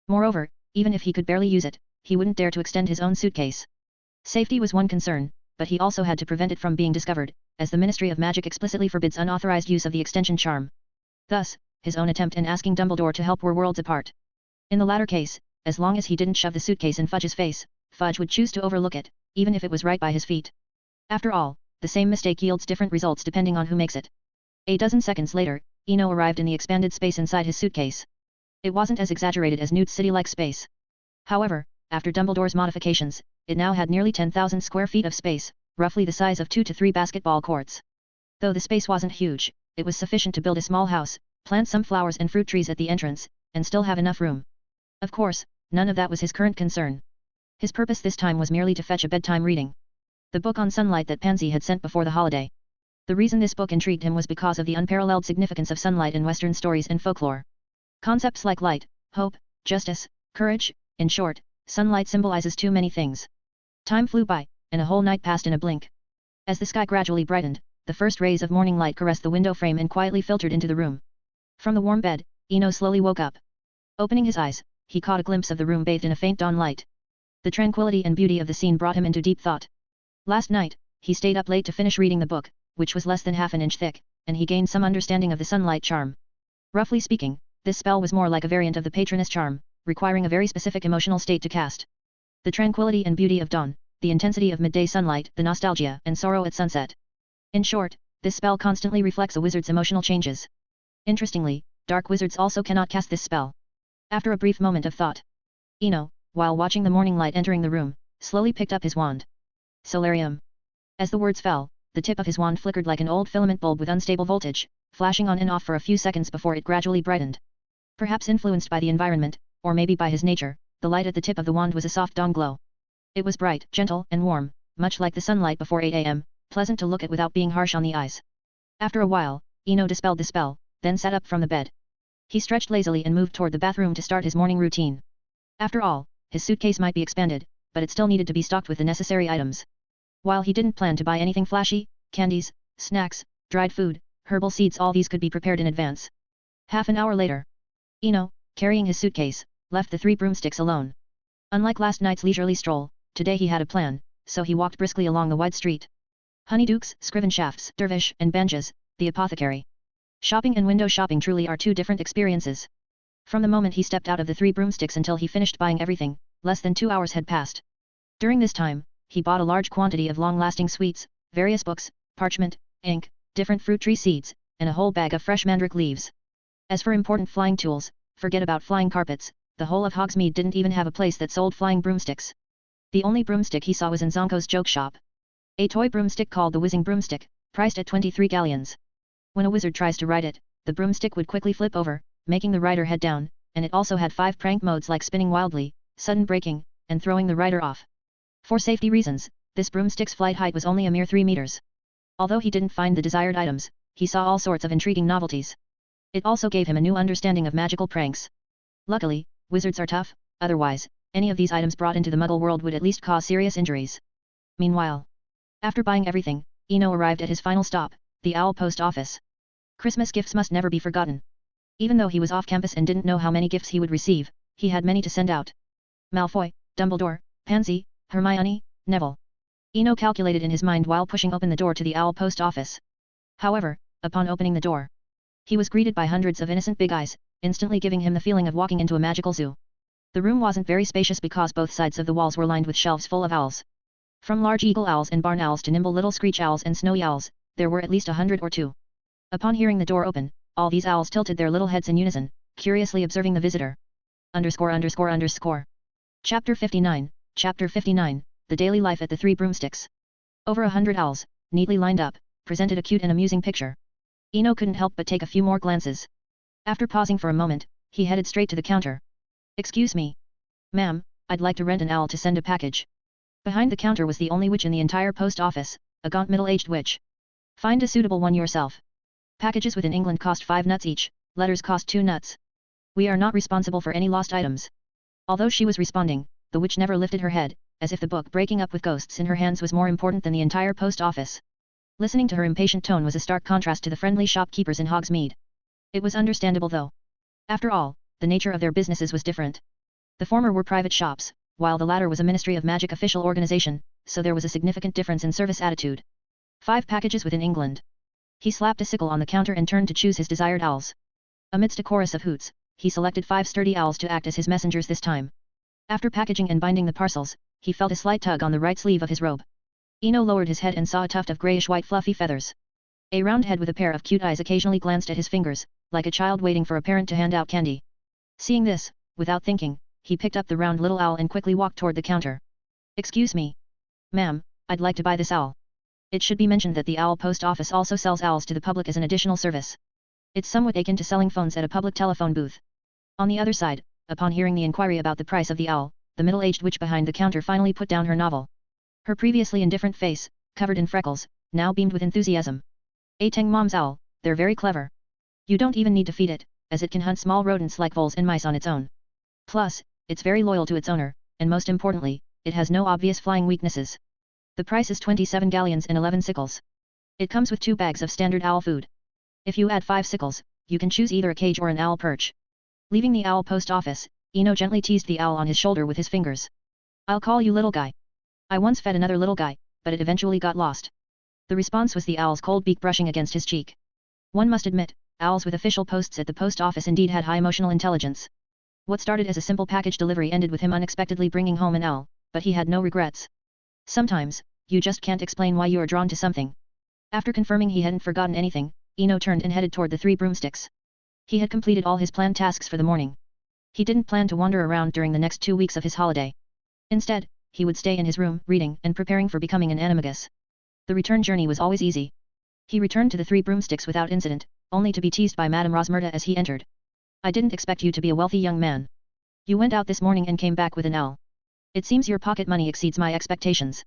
Moreover, even if he could barely use it, he wouldn't dare to extend his own suitcase. Safety was one concern, but he also had to prevent it from being discovered, as the Ministry of Magic explicitly forbids unauthorized use of the extension charm. Thus, his own attempt in asking Dumbledore to help were worlds apart. In the latter case, as long as he didn't shove the suitcase in Fudge's face, Fudge would choose to overlook it, even if it was right by his feet. After all, the same mistake yields different results depending on who makes it. A dozen seconds later, Eno arrived in the expanded space inside his suitcase. It wasn't as exaggerated as Newt City-like space. However, after Dumbledore's modifications, it now had nearly 10,000 square feet of space, roughly the size of 2 to 3 basketball courts. Though the space wasn't huge, it was sufficient to build a small house, plant some flowers and fruit trees at the entrance, and still have enough room. Of course, none of that was his current concern. His purpose this time was merely to fetch a bedtime reading. The book on sunlight that Pansy had sent before the holiday. The reason this book intrigued him was because of the unparalleled significance of sunlight in Western stories and folklore. Concepts like light, hope, justice, courage, in short, sunlight symbolizes too many things. Time flew by, and a whole night passed in a blink. As the sky gradually brightened, the first rays of morning light caressed the window frame and quietly filtered into the room. From the warm bed, Eno slowly woke up. Opening his eyes, he caught a glimpse of the room bathed in a faint dawn light. The tranquility and beauty of the scene brought him into deep thought. Last night, he stayed up late to finish reading the book, which was less than half an inch thick, and he gained some understanding of the sunlight charm. Roughly speaking, this spell was more like a variant of the Patroness charm, requiring a very specific emotional state to cast. The tranquility and beauty of dawn, the intensity of midday sunlight, the nostalgia and sorrow at sunset. In short, this spell constantly reflects a wizard's emotional changes. Interestingly, dark wizards also cannot cast this spell. After a brief moment of thought, Eno, while watching the morning light entering the room, slowly picked up his wand. Solarium. As the words fell, the tip of his wand flickered like an old filament bulb with unstable voltage, flashing on and off for a few seconds before it gradually brightened. Perhaps influenced by the environment, or maybe by his nature, the light at the tip of the wand was a soft dawn glow. It was bright, gentle, and warm, much like the sunlight before 8 a.m., pleasant to look at without being harsh on the eyes. After a while, Eno dispelled the spell, then sat up from the bed. He stretched lazily and moved toward the bathroom to start his morning routine. After all, his suitcase might be expanded, but it still needed to be stocked with the necessary items. While he didn't plan to buy anything flashy, candies, snacks, dried food, herbal seeds, all these could be prepared in advance. Half an hour later, Eno, carrying his suitcase, left the 3 broomsticks alone. Unlike last night's leisurely stroll, today he had a plan, so he walked briskly along the wide street. Honeydukes, Scriven Shafts, Dervish, and Banjas, the apothecary. Shopping and window shopping truly are two different experiences. From the moment he stepped out of the 3 broomsticks until he finished buying everything, less than 2 hours had passed. During this time, he bought a large quantity of long-lasting sweets, various books, parchment, ink, different fruit tree seeds, and a whole bag of fresh mandrake leaves. As for important flying tools, forget about flying carpets, the whole of Hogsmeade didn't even have a place that sold flying broomsticks. The only broomstick he saw was in Zonko's joke shop. A toy broomstick called the Whizzing Broomstick, priced at 23 galleons. When a wizard tries to ride it, the broomstick would quickly flip over, making the rider head down, and it also had 5 prank modes like spinning wildly, sudden braking, and throwing the rider off. For safety reasons, this broomstick's flight height was only a mere 3 meters. Although he didn't find the desired items, he saw all sorts of intriguing novelties. It also gave him a new understanding of magical pranks. Luckily, wizards are tough, otherwise, any of these items brought into the Muggle world would at least cause serious injuries. Meanwhile, after buying everything, Eno arrived at his final stop, the Owl Post Office. Christmas gifts must never be forgotten. Even though he was off campus and didn't know how many gifts he would receive, he had many to send out. Malfoy, Dumbledore, Pansy, Hermione, Neville. Eno calculated in his mind while pushing open the door to the Owl Post Office. However, upon opening the door, he was greeted by hundreds of innocent big eyes, instantly giving him the feeling of walking into a magical zoo. The room wasn't very spacious because both sides of the walls were lined with shelves full of owls. From large eagle owls and barn owls to nimble little screech owls and snowy owls, there were at least 100 or two. Upon hearing the door open, all these owls tilted their little heads in unison, curiously observing the visitor. Chapter 59, The Daily Life at the Three Broomsticks. Over 100 owls, neatly lined up, presented a cute and amusing picture. Eno couldn't help but take a few more glances. After pausing for a moment, he headed straight to the counter. "Excuse me. Ma'am, I'd like to rent an owl to send a package." Behind the counter was the only witch in the entire post office, a gaunt middle-aged witch. "Find a suitable one yourself. Packages within England cost 5 nuts each, letters cost 2 nuts. We are not responsible for any lost items." Although she was responding, the witch never lifted her head, as if the book Breaking Up with Ghosts in her hands was more important than the entire post office. Listening to her impatient tone was a stark contrast to the friendly shopkeepers in Hogsmeade. It was understandable though. After all, the nature of their businesses was different. The former were private shops, while the latter was a Ministry of Magic official organization, so there was a significant difference in service attitude. 5 packages within England. He slapped a sickle on the counter and turned to choose his desired owls. Amidst a chorus of hoots, he selected 5 sturdy owls to act as his messengers this time. After packaging and binding the parcels, he felt a slight tug on the right sleeve of his robe. Eno lowered his head and saw a tuft of grayish-white fluffy feathers. A round head with a pair of cute eyes occasionally glanced at his fingers, like a child waiting for a parent to hand out candy. Seeing this, without thinking, he picked up the round little owl and quickly walked toward the counter. "Excuse me. Ma'am, I'd like to buy this owl." It should be mentioned that the owl post office also sells owls to the public as an additional service. It's somewhat akin to selling phones at a public telephone booth. On the other side, upon hearing the inquiry about the price of the owl, the middle-aged witch behind the counter finally put down her novel. Her previously indifferent face, covered in freckles, now beamed with enthusiasm. "A Tang Mom's owl, they're very clever. You don't even need to feed it, as it can hunt small rodents like voles and mice on its own. Plus, it's very loyal to its owner, and most importantly, it has no obvious flying weaknesses. The price is 27 galleons and 11 sickles. It comes with 2 bags of standard owl food. If you add 5 sickles, you can choose either a cage or an owl perch." Leaving the owl post office, Eno gently teased the owl on his shoulder with his fingers. "I'll call you little guy. I once fed another little guy, but it eventually got lost." The response was the owl's cold beak brushing against his cheek. One must admit, owls with official posts at the post office indeed had high emotional intelligence. What started as a simple package delivery ended with him unexpectedly bringing home an owl, but he had no regrets. Sometimes, you just can't explain why you are drawn to something. After confirming he hadn't forgotten anything, Eno turned and headed toward the Three Broomsticks. He had completed all his planned tasks for the morning. He didn't plan to wander around during the next 2 weeks of his holiday. Instead, he would stay in his room, reading and preparing for becoming an animagus. The return journey was always easy. He returned to the Three Broomsticks without incident, only to be teased by Madame Rosmerta as he entered. "I didn't expect you to be a wealthy young man. You went out this morning and came back with an owl. It seems your pocket money exceeds my expectations.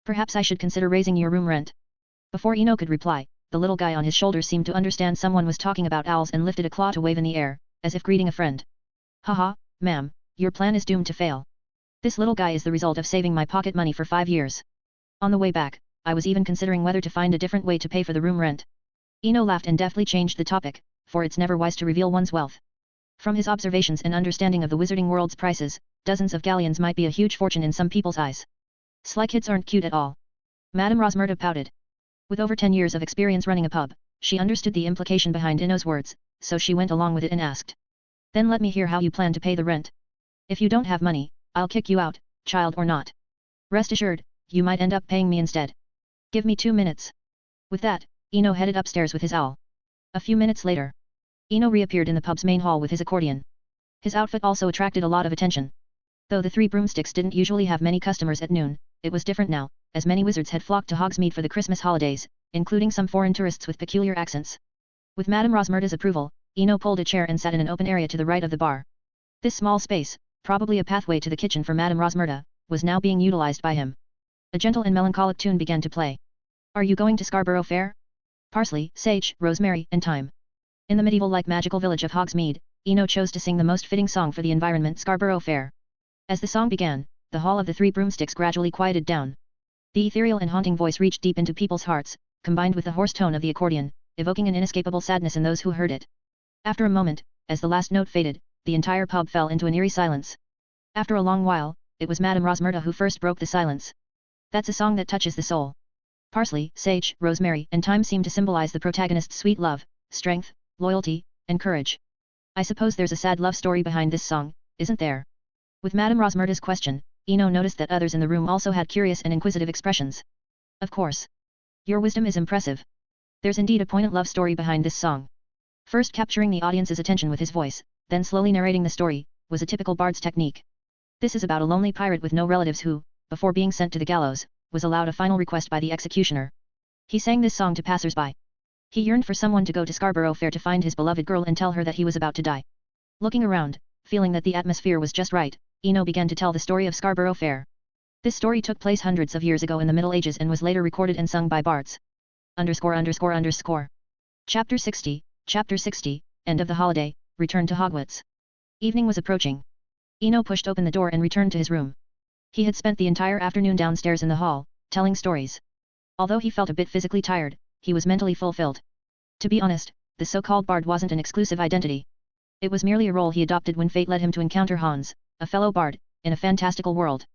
Perhaps I should consider raising your room rent." Before Eno could reply, the little guy on his shoulder seemed to understand someone was talking about owls and lifted a claw to wave in the air, as if greeting a friend. "Haha, ma'am, your plan is doomed to fail. This little guy is the result of saving my pocket money for 5 years. On the way back, I was even considering whether to find a different way to pay for the room rent." Eno laughed and deftly changed the topic, for it's never wise to reveal one's wealth. From his observations and understanding of the wizarding world's prices, dozens of galleons might be a huge fortune in some people's eyes. "Sly kids aren't cute at all." Madame Rosmerta pouted. With over 10 years of experience running a pub, she understood the implication behind Eno's words, so she went along with it and asked. "Then let me hear how you plan to pay the rent. If you don't have money, I'll kick you out, child or not. Rest assured, you might end up paying me instead. Give me 2 minutes." With that, Eno headed upstairs with his owl. A few minutes later, Eno reappeared in the pub's main hall with his accordion. His outfit also attracted a lot of attention. Though the Three Broomsticks didn't usually have many customers at noon, it was different now, as many wizards had flocked to Hogsmeade for the Christmas holidays, including some foreign tourists with peculiar accents. With Madame Rosmerta's approval, Eno pulled a chair and sat in an open area to the right of the bar. This small space, probably a pathway to the kitchen for Madame Rosmerta, was now being utilized by him. A gentle and melancholic tune began to play. "Are you going to Scarborough Fair? Parsley, sage, rosemary, and thyme." In the medieval-like magical village of Hogsmeade, Eno chose to sing the most fitting song for the environment, Scarborough Fair. As the song began, the hall of the Three Broomsticks gradually quieted down. The ethereal and haunting voice reached deep into people's hearts, combined with the hoarse tone of the accordion, evoking an inescapable sadness in those who heard it. After a moment, as the last note faded, the entire pub fell into an eerie silence. After a long while, it was Madame Rosmerta who first broke the silence. "That's a song that touches the soul. Parsley, sage, rosemary, and thyme seem to symbolize the protagonist's sweet love, strength, loyalty, and courage. I suppose there's a sad love story behind this song, isn't there?" With Madame Rosmerta's question, Eno noticed that others in the room also had curious and inquisitive expressions. Of course. Your wisdom is impressive. There's indeed a poignant love story behind this song. First capturing the audience's attention with his voice, then slowly narrating the story, was a typical bard's technique. This is about a lonely pirate with no relatives who, before being sent to the gallows, was allowed a final request by the executioner. He sang this song to passers-by. He yearned for someone to go to Scarborough Fair to find his beloved girl and tell her that he was about to die. Looking around, feeling that the atmosphere was just right, Eno began to tell the story of Scarborough Fair. This story took place hundreds of years ago in the Middle Ages and was later recorded and sung by bards. Chapter 60, End of the Holiday, Return to Hogwarts. Evening was approaching. Eno pushed open the door and returned to his room. He had spent the entire afternoon downstairs in the hall, telling stories. Although he felt a bit physically tired, he was mentally fulfilled. To be honest, the so-called bard wasn't an exclusive identity. It was merely a role he adopted when fate led him to encounter Hans, a fellow bard, in a fantastical world.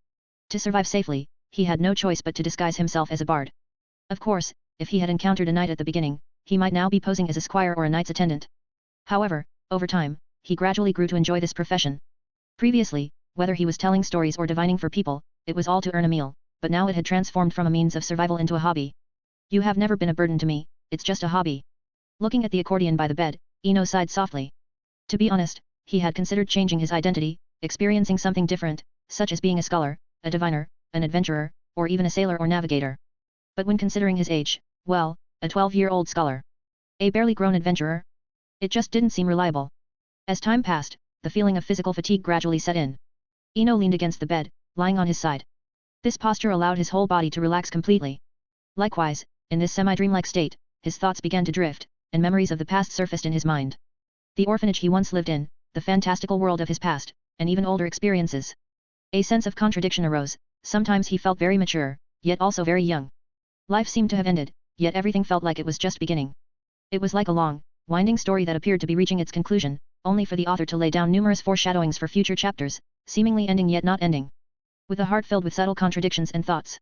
To survive safely, he had no choice but to disguise himself as a bard. Of course, if he had encountered a knight at the beginning, he might now be posing as a squire or a knight's attendant. However, over time, he gradually grew to enjoy this profession. Previously, whether he was telling stories or divining for people, it was all to earn a meal, but now it had transformed from a means of survival into a hobby. You have never been a burden to me, it's just a hobby. Looking at the accordion by the bed, Eno sighed softly. To be honest, he had considered changing his identity, experiencing something different, such as being a scholar, a diviner, an adventurer, or even a sailor or navigator. But when considering his age, well, a 12-year-old scholar. A barely grown adventurer? It just didn't seem reliable. As time passed, the feeling of physical fatigue gradually set in. Eno leaned against the bed, lying on his side. This posture allowed his whole body to relax completely. Likewise, in this semi-dreamlike state, his thoughts began to drift, and memories of the past surfaced in his mind. The orphanage he once lived in, the fantastical world of his past, and even older experiences. A sense of contradiction arose. Sometimes he felt very mature, yet also very young. Life seemed to have ended, yet everything felt like it was just beginning. It was like a long, winding story that appeared to be reaching its conclusion, only for the author to lay down numerous foreshadowings for future chapters, seemingly ending yet not ending. With a heart filled with subtle contradictions and thoughts.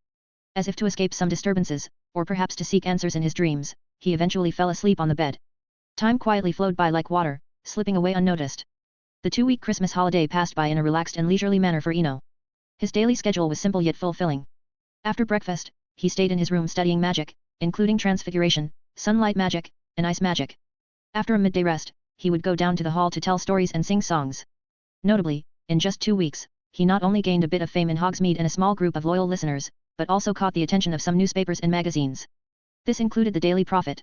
As if to escape some disturbances, or perhaps to seek answers in his dreams, he eventually fell asleep on the bed. Time quietly flowed by like water, slipping away unnoticed. The 2-week Christmas holiday passed by in a relaxed and leisurely manner for Eno. His daily schedule was simple yet fulfilling. After breakfast, he stayed in his room studying magic, including transfiguration, sunlight magic, and ice magic. After a midday rest, he would go down to the hall to tell stories and sing songs. Notably, in just 2 weeks, he not only gained a bit of fame in Hogsmeade and a small group of loyal listeners, but also caught the attention of some newspapers and magazines. This included the Daily Prophet.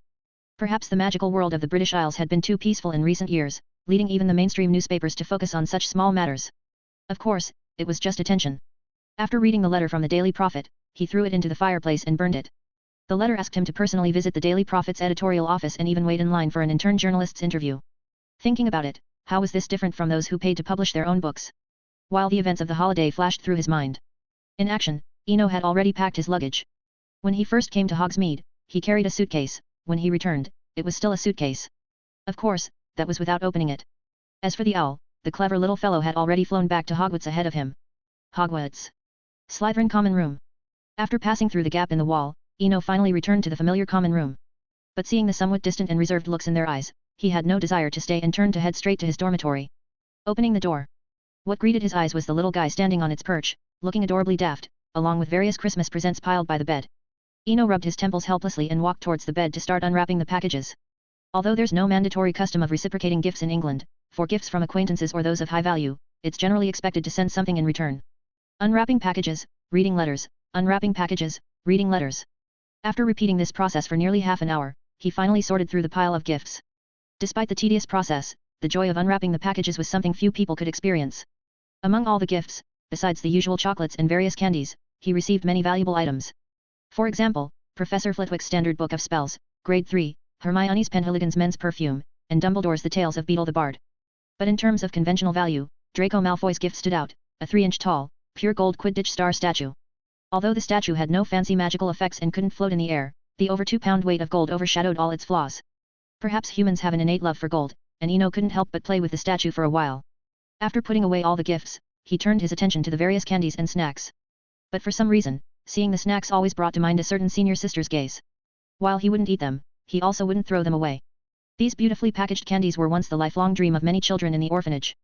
Perhaps the magical world of the British Isles had been too peaceful in recent years, leading even the mainstream newspapers to focus on such small matters. Of course, it was just attention. After reading the letter from the Daily Prophet, he threw it into the fireplace and burned it. The letter asked him to personally visit the Daily Prophet's editorial office and even wait in line for an intern journalist's interview. Thinking about it, how was this different from those who paid to publish their own books? While the events of the holiday flashed through his mind. In action, Eno had already packed his luggage. When he first came to Hogsmeade, he carried a suitcase. When he returned, it was still a suitcase. Of course, that was without opening it. As for the owl, the clever little fellow had already flown back to Hogwarts ahead of him. Hogwarts. Slytherin Common Room. After passing through the gap in the wall, Eno finally returned to the familiar common room. But seeing the somewhat distant and reserved looks in their eyes, he had no desire to stay and turned to head straight to his dormitory. Opening the door. What greeted his eyes was the little guy standing on its perch, looking adorably daft, along with various Christmas presents piled by the bed. Eno rubbed his temples helplessly and walked towards the bed to start unwrapping the packages. Although there's no mandatory custom of reciprocating gifts in England, for gifts from acquaintances or those of high value, it's generally expected to send something in return. Unwrapping packages, reading letters, unwrapping packages, reading letters. After repeating this process for nearly half an hour, he finally sorted through the pile of gifts. Despite the tedious process, the joy of unwrapping the packages was something few people could experience. Among all the gifts, besides the usual chocolates and various candies, he received many valuable items. For example, Professor Flitwick's Standard Book of Spells, Grade 3, Hermione's Penhaligon's Men's Perfume, and Dumbledore's The Tales of Beetle the Bard. But in terms of conventional value, Draco Malfoy's gift stood out, a 3-inch tall, pure gold Quidditch star statue. Although the statue had no fancy magical effects and couldn't float in the air, the over 2-pound weight of gold overshadowed all its flaws. Perhaps humans have an innate love for gold, and Eno couldn't help but play with the statue for a while. After putting away all the gifts, he turned his attention to the various candies and snacks. But for some reason, seeing the snacks always brought to mind a certain senior sister's gaze. While he wouldn't eat them, he also wouldn't throw them away. These beautifully packaged candies were once the lifelong dream of many children in the orphanage.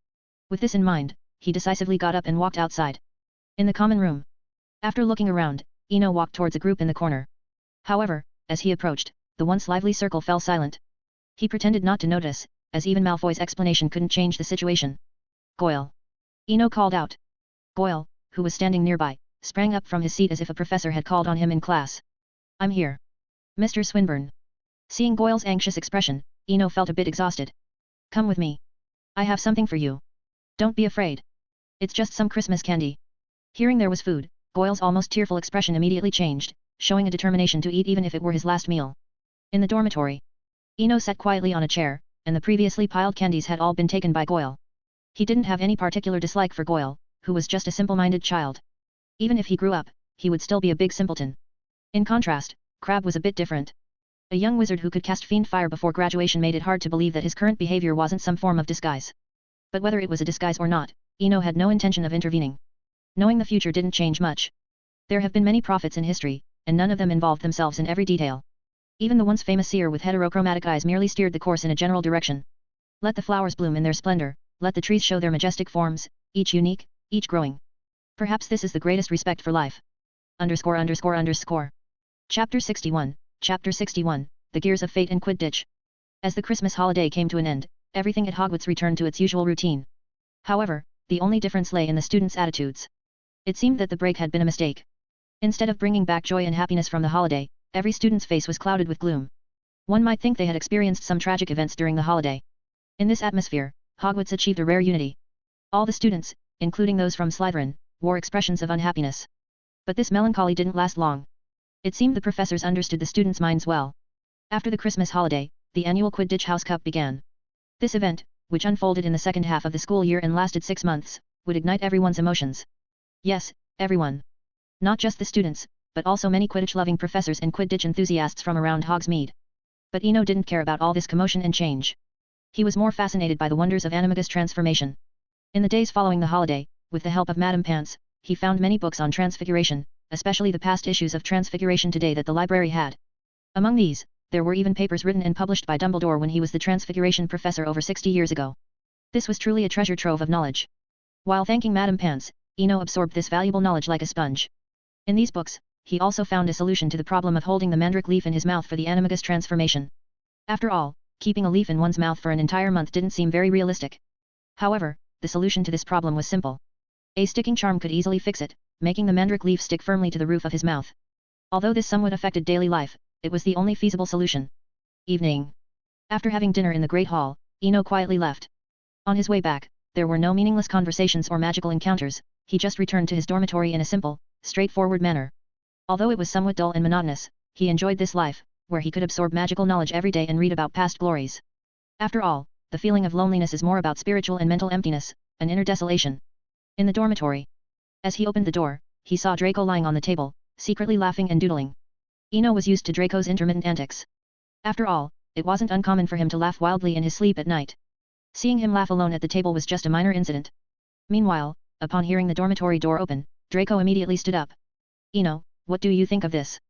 With this in mind, he decisively got up and walked outside. In the common room. After looking around, Eno walked towards a group in the corner. However, as he approached, the once lively circle fell silent. He pretended not to notice, as even Malfoy's explanation couldn't change the situation. Goyle. Eno called out. Goyle, who was standing nearby, sprang up from his seat as if a professor had called on him in class. I'm here. Mr. Swinburne. Seeing Goyle's anxious expression, Eno felt a bit exhausted. Come with me. I have something for you. Don't be afraid. It's just some Christmas candy. Hearing there was food, Goyle's almost tearful expression immediately changed, showing a determination to eat even if it were his last meal. In the dormitory. Eno sat quietly on a chair, and the previously piled candies had all been taken by Goyle. He didn't have any particular dislike for Goyle, who was just a simple-minded child. Even if he grew up, he would still be a big simpleton. In contrast, Crabbe was a bit different. A young wizard who could cast fiend fire before graduation made it hard to believe that his current behavior wasn't some form of disguise. But whether it was a disguise or not, Eno had no intention of intervening. Knowing the future didn't change much. There have been many prophets in history, and none of them involved themselves in every detail. Even the once famous seer with heterochromatic eyes merely steered the course in a general direction. Let the flowers bloom in their splendor, let the trees show their majestic forms, each unique, each growing. Perhaps this is the greatest respect for life. Chapter 61, The Gears of Fate and Quidditch. As the Christmas holiday came to an end, everything at Hogwarts returned to its usual routine. However, the only difference lay in the students' attitudes. It seemed that the break had been a mistake. Instead of bringing back joy and happiness from the holiday, every student's face was clouded with gloom. One might think they had experienced some tragic events during the holiday. In this atmosphere, Hogwarts achieved a rare unity. All the students, including those from Slytherin, wore expressions of unhappiness. But this melancholy didn't last long. It seemed the professors understood the students' minds well. After the Christmas holiday, the annual Quidditch House Cup began. This event, which unfolded in the second half of the school year and lasted 6 months, would ignite everyone's emotions. Yes, everyone. Not just the students, but also many Quidditch-loving professors and Quidditch enthusiasts from around Hogsmeade. But Eno didn't care about all this commotion and change. He was more fascinated by the wonders of animagus transformation. In the days following the holiday, with the help of Madame Pants, he found many books on transfiguration, especially the past issues of Transfiguration Today that the library had. Among these, there were even papers written and published by Dumbledore when he was the Transfiguration professor over 60 years ago. This was truly a treasure trove of knowledge. While thanking Madame Pants, Eno absorbed this valuable knowledge like a sponge. In these books, he also found a solution to the problem of holding the mandrake leaf in his mouth for the animagus transformation. After all, keeping a leaf in one's mouth for an entire month didn't seem very realistic. However, the solution to this problem was simple. A sticking charm could easily fix it, making the mandrake leaf stick firmly to the roof of his mouth. Although this somewhat affected daily life, it was the only feasible solution. Evening. After having dinner in the Great Hall, Eno quietly left. On his way back, there were no meaningless conversations or magical encounters, he just returned to his dormitory in a simple, straightforward manner. Although it was somewhat dull and monotonous, he enjoyed this life, where he could absorb magical knowledge every day and read about past glories. After all, the feeling of loneliness is more about spiritual and mental emptiness, an inner desolation. In the dormitory. As he opened the door, he saw Draco lying on the table, secretly laughing and doodling. Eno was used to Draco's intermittent antics. After all, it wasn't uncommon for him to laugh wildly in his sleep at night. Seeing him laugh alone at the table was just a minor incident. Meanwhile, upon hearing the dormitory door open, Draco immediately stood up. Eno, what do you think of this?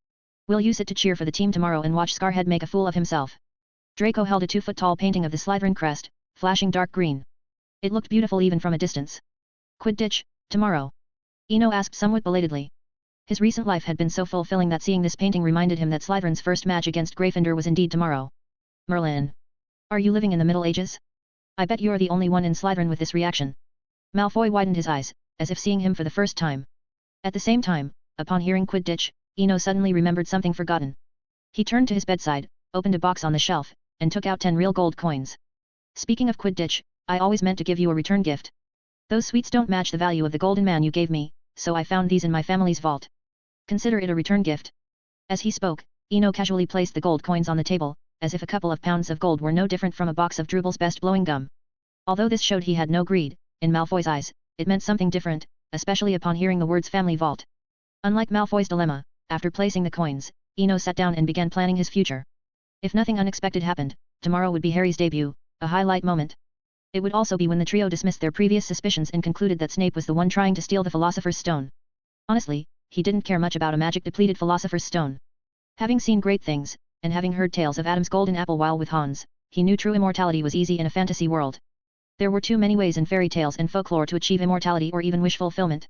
We'll use it to cheer for the team tomorrow and watch Scarhead make a fool of himself. Draco held a 2-foot-tall painting of the Slytherin crest, flashing dark green. It looked beautiful even from a distance. Quidditch, tomorrow? Eno asked somewhat belatedly. His recent life had been so fulfilling that seeing this painting reminded him that Slytherin's first match against Gryffindor was indeed tomorrow. Merlin. Are you living in the Middle Ages? I bet you're the only one in Slytherin with this reaction. Malfoy widened his eyes, as if seeing him for the first time. At the same time, upon hearing Quidditch, Eno suddenly remembered something forgotten. He turned to his bedside, opened a box on the shelf, and took out 10 real gold coins. Speaking of Quidditch, I always meant to give you a return gift. Those sweets don't match the value of the golden man you gave me, so I found these in my family's vault. Consider it a return gift. As he spoke, Eno casually placed the gold coins on the table, as if a couple of pounds of gold were no different from a box of Drubal's best blowing gum. Although this showed he had no greed, in Malfoy's eyes, it meant something different, especially upon hearing the words family vault. Unlike Malfoy's dilemma, after placing the coins, Eno sat down and began planning his future. If nothing unexpected happened, tomorrow would be Harry's debut, a highlight moment. It would also be when the trio dismissed their previous suspicions and concluded that Snape was the one trying to steal the Philosopher's Stone. Honestly, he didn't care much about a magic-depleted Philosopher's Stone. Having seen great things, and having heard tales of Adam's golden apple while with Hans, he knew true immortality was easy in a fantasy world. There were too many ways in fairy tales and folklore to achieve immortality or even wish fulfillment.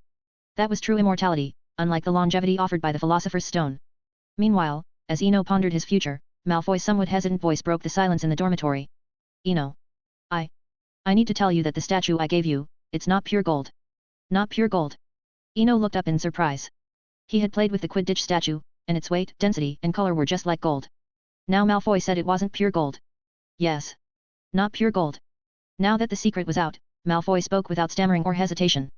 That was true immortality, unlike the longevity offered by the Philosopher's Stone. Meanwhile, as Eno pondered his future, Malfoy's somewhat hesitant voice broke the silence in the dormitory. Eno. I need to tell you that the statue I gave you, it's not pure gold. Not pure gold. Eno looked up in surprise. He had played with the Quidditch statue, and its weight, density, and color were just like gold. Now Malfoy said it wasn't pure gold. Yes. Not pure gold. Now that the secret was out, Malfoy spoke without stammering or hesitation.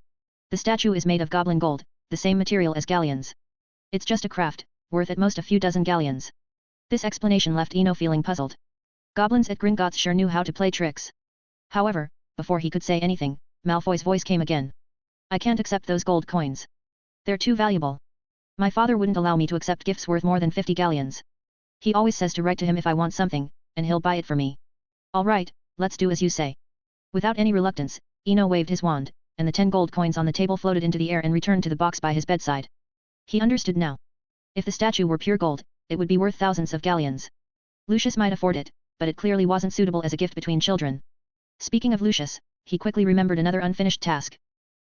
The statue is made of goblin gold, the same material as galleons. It's just a craft, worth at most a few dozen galleons. This explanation left Eno feeling puzzled. Goblins at Gringotts sure knew how to play tricks. However, before he could say anything, Malfoy's voice came again. I can't accept those gold coins. They're too valuable. My father wouldn't allow me to accept gifts worth more than 50 galleons. He always says to write to him if I want something, and he'll buy it for me. All right, let's do as you say. Without any reluctance, Eno waved his wand, and the 10 gold coins on the table floated into the air and returned to the box by his bedside. He understood now. If the statue were pure gold, it would be worth thousands of galleons. Lucius might afford it, but it clearly wasn't suitable as a gift between children. Speaking of Lucius, he quickly remembered another unfinished task.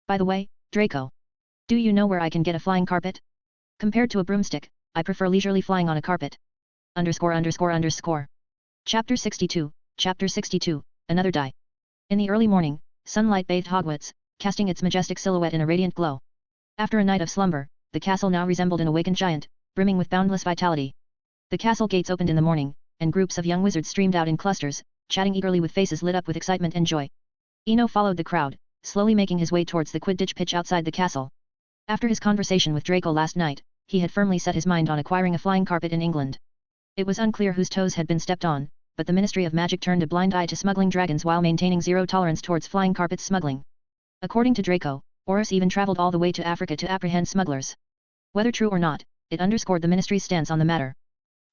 By the way, Draco. Do you know where I can get a flying carpet? Compared to a broomstick, I prefer leisurely flying on a carpet. _____. Chapter 62, Another Die. In the early morning, sunlight bathed Hogwarts, casting its majestic silhouette in a radiant glow. After a night of slumber, the castle now resembled an awakened giant, brimming with boundless vitality. The castle gates opened in the morning, and groups of young wizards streamed out in clusters, chatting eagerly with faces lit up with excitement and joy. Eno followed the crowd, slowly making his way towards the Quidditch pitch outside the castle. After his conversation with Draco last night, he had firmly set his mind on acquiring a flying carpet in England. It was unclear whose toes had been stepped on, but the Ministry of Magic turned a blind eye to smuggling dragons while maintaining zero tolerance towards flying carpets smuggling. According to Draco, Horus even traveled all the way to Africa to apprehend smugglers. Whether true or not, it underscored the Ministry's stance on the matter.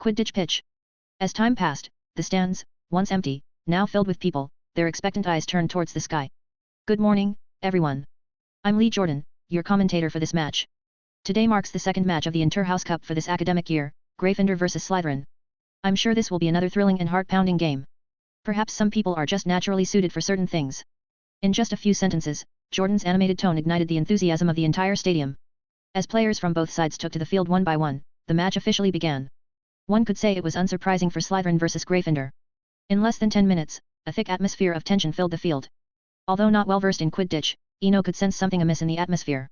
Quidditch pitch. As time passed, the stands, once empty, now filled with people, their expectant eyes turned towards the sky. Good morning, everyone. I'm Lee Jordan, your commentator for this match. Today marks the second match of the Inter-House Cup for this academic year, Gryffindor vs Slytherin. I'm sure this will be another thrilling and heart-pounding game. Perhaps some people are just naturally suited for certain things. In just a few sentences, Jordan's animated tone ignited the enthusiasm of the entire stadium. As players from both sides took to the field one by one, the match officially began. One could say it was unsurprising for Slytherin versus Gryffindor. In less than 10 minutes, a thick atmosphere of tension filled the field. Although not well versed in Quidditch, Eno could sense something amiss in the atmosphere.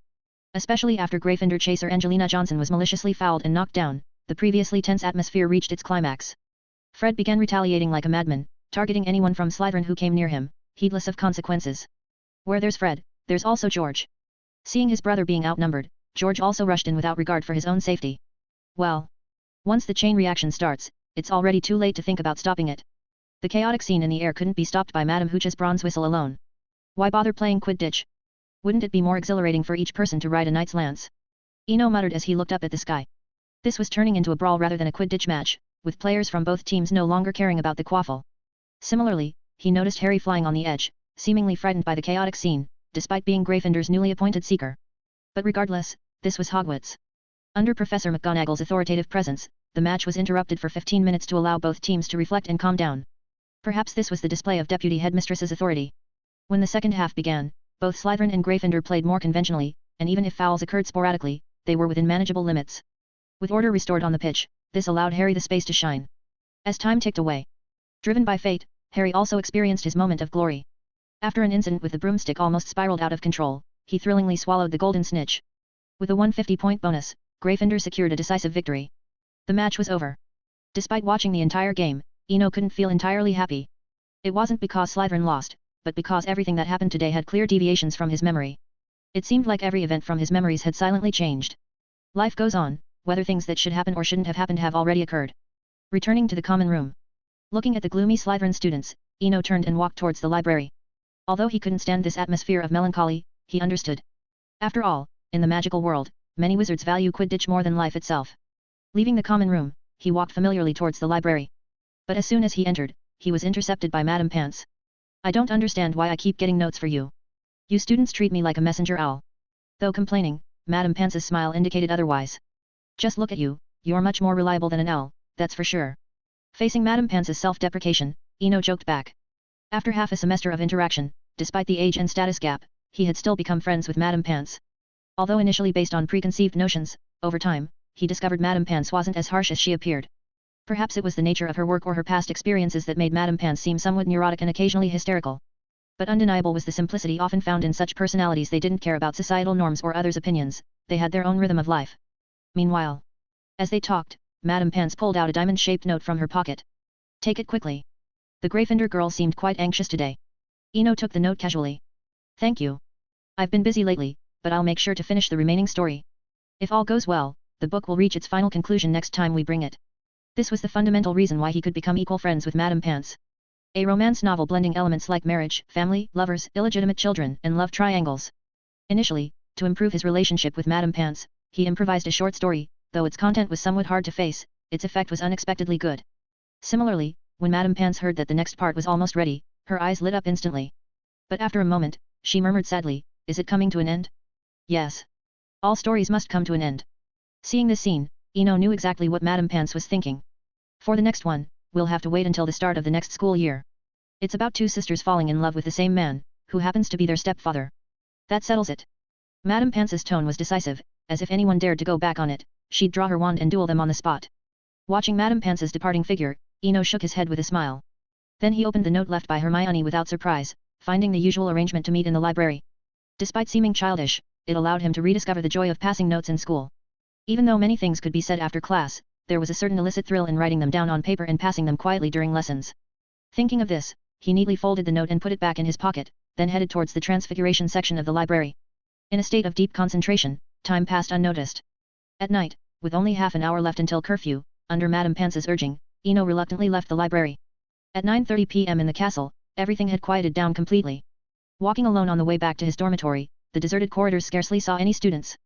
Especially after Gryffindor chaser Angelina Johnson was maliciously fouled and knocked down, the previously tense atmosphere reached its climax. Fred began retaliating like a madman, targeting anyone from Slytherin who came near him, heedless of consequences. Where there's Fred, there's also George. Seeing his brother being outnumbered, George also rushed in without regard for his own safety. Well, once the chain reaction starts, it's already too late to think about stopping it. The chaotic scene in the air couldn't be stopped by Madame Hooch's bronze whistle alone. Why bother playing Quidditch? Wouldn't it be more exhilarating for each person to ride a knight's lance? Eno muttered as he looked up at the sky. This was turning into a brawl rather than a Quidditch match, with players from both teams no longer caring about the quaffle. Similarly, he noticed Harry flying on the edge, seemingly frightened by the chaotic scene, despite being Gryffindor's newly appointed seeker. But regardless, this was Hogwarts. Under Professor McGonagall's authoritative presence, the match was interrupted for 15 minutes to allow both teams to reflect and calm down. Perhaps this was the display of Deputy Headmistress's authority. When the second half began, both Slytherin and Gryffindor played more conventionally, and even if fouls occurred sporadically, they were within manageable limits. With order restored on the pitch, this allowed Harry the space to shine. As time ticked away, driven by fate, Harry also experienced his moment of glory. After an incident with the broomstick almost spiraled out of control, he thrillingly swallowed the golden snitch. With a 150-point bonus, Gryffindor secured a decisive victory. The match was over. Despite watching the entire game, Eno couldn't feel entirely happy. It wasn't because Slytherin lost, but because everything that happened today had clear deviations from his memory. It seemed like every event from his memories had silently changed. Life goes on, whether things that should happen or shouldn't have happened have already occurred. Returning to the common room. Looking at the gloomy Slytherin students, Eno turned and walked towards the library. Although he couldn't stand this atmosphere of melancholy, he understood. After all, in the magical world, many wizards value Quidditch more than life itself. Leaving the common room, he walked familiarly towards the library. But as soon as he entered, he was intercepted by Madame Pants. I don't understand why I keep getting notes for you. You students treat me like a messenger owl. Though complaining, Madame Pants's smile indicated otherwise. Just look at you, you're much more reliable than an owl, that's for sure. Facing Madame Pants's self-deprecation, Eno joked back. After half a semester of interaction, despite the age and status gap, he had still become friends with Madame Pants. Although initially based on preconceived notions, over time, he discovered Madame Pance wasn't as harsh as she appeared. Perhaps it was the nature of her work or her past experiences that made Madame Pance seem somewhat neurotic and occasionally hysterical. But undeniable was the simplicity often found in such personalities. They didn't care about societal norms or others' opinions, they had their own rhythm of life. Meanwhile, as they talked, Madame Pance pulled out a diamond-shaped note from her pocket. Take it quickly. The Gryffindor girl seemed quite anxious today. Ino took the note casually. Thank you. I've been busy lately, but I'll make sure to finish the remaining story. If all goes well, the book will reach its final conclusion next time we bring it. This was the fundamental reason why he could become equal friends with Madame Pance. A romance novel blending elements like marriage, family, lovers, illegitimate children, and love triangles. Initially, to improve his relationship with Madame Pance, he improvised a short story, though its content was somewhat hard to face, its effect was unexpectedly good. Similarly, when Madame Pance heard that the next part was almost ready, her eyes lit up instantly. But after a moment, she murmured sadly, is it coming to an end? Yes. All stories must come to an end. Seeing this scene, Ino knew exactly what Madame Pance was thinking. For the next one, we'll have to wait until the start of the next school year. It's about two sisters falling in love with the same man, who happens to be their stepfather. That settles it. Madame Pance's tone was decisive, as if anyone dared to go back on it, she'd draw her wand and duel them on the spot. Watching Madame Pance's departing figure, Ino shook his head with a smile. Then he opened the note left by Hermione without surprise, finding the usual arrangement to meet in the library. Despite seeming childish, it allowed him to rediscover the joy of passing notes in school. Even though many things could be said after class, there was a certain illicit thrill in writing them down on paper and passing them quietly during lessons. Thinking of this, he neatly folded the note and put it back in his pocket, then headed towards the Transfiguration section of the library. In a state of deep concentration, time passed unnoticed. At night, with only half an hour left until curfew, under Madame Pance's urging, Ino reluctantly left the library. At 9:30 p.m. in the castle, everything had quieted down completely. Walking alone on the way back to his dormitory, the deserted corridors scarcely saw any students.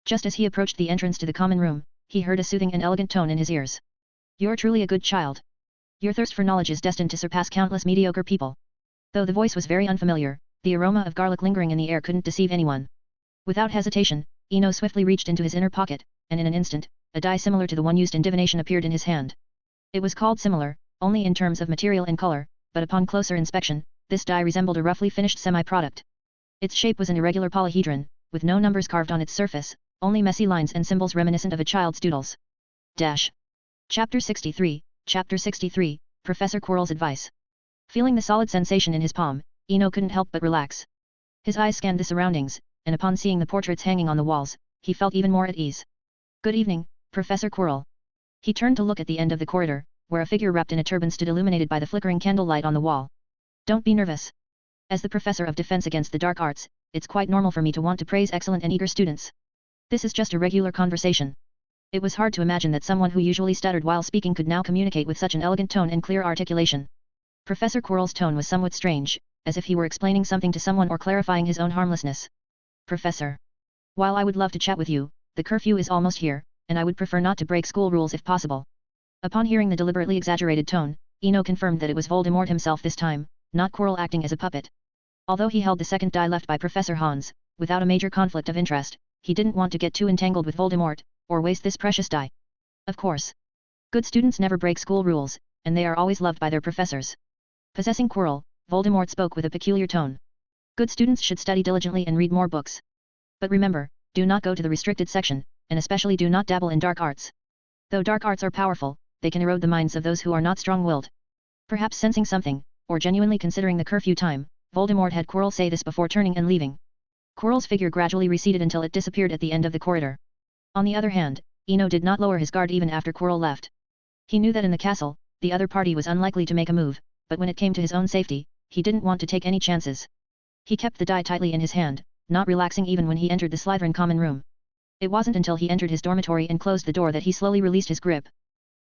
Just as he approached the entrance to the common room, he heard a soothing and elegant tone in his ears. You're truly a good child. Your thirst for knowledge is destined to surpass countless mediocre people. Though the voice was very unfamiliar, the aroma of garlic lingering in the air couldn't deceive anyone. Without hesitation, Ino swiftly reached into his inner pocket, and in an instant, a die similar to the one used in divination appeared in his hand. It was called similar, only in terms of material and color, but upon closer inspection, this die resembled a roughly finished semi-product. Its shape was an irregular polyhedron, with no numbers carved on its surface, only messy lines and symbols reminiscent of a child's doodles. Chapter 63, Professor Quirrell's Advice. Feeling the solid sensation in his palm, Ino couldn't help but relax. His eyes scanned the surroundings, and upon seeing the portraits hanging on the walls, he felt even more at ease. Good evening, Professor Quirrell. He turned to look at the end of the corridor, where a figure wrapped in a turban stood illuminated by the flickering candlelight on the wall. Don't be nervous. As the Professor of Defense Against the Dark Arts, it's quite normal for me to want to praise excellent and eager students. This is just a regular conversation. It was hard to imagine that someone who usually stuttered while speaking could now communicate with such an elegant tone and clear articulation. Professor Quirrell's tone was somewhat strange, as if he were explaining something to someone or clarifying his own harmlessness. Professor. While I would love to chat with you, the curfew is almost here, and I would prefer not to break school rules if possible. Upon hearing the deliberately exaggerated tone, Ino confirmed that it was Voldemort himself this time, not Quirrell acting as a puppet. Although he held the second die left by Professor Hans, without a major conflict of interest, he didn't want to get too entangled with Voldemort, or waste this precious die. Of course. Good students never break school rules, and they are always loved by their professors. Possessing Quirrell, Voldemort spoke with a peculiar tone. Good students should study diligently and read more books. But remember, do not go to the restricted section, and especially do not dabble in dark arts. Though dark arts are powerful, they can erode the minds of those who are not strong-willed. Perhaps sensing something, or genuinely considering the curfew time, Voldemort had Quirrell say this before turning and leaving. Quirrell's figure gradually receded until it disappeared at the end of the corridor. On the other hand, Ino did not lower his guard even after Quirrell left. He knew that in the castle, the other party was unlikely to make a move, but when it came to his own safety, he didn't want to take any chances. He kept the die tightly in his hand, not relaxing even when he entered the Slytherin common room. It wasn't until he entered his dormitory and closed the door that he slowly released his grip.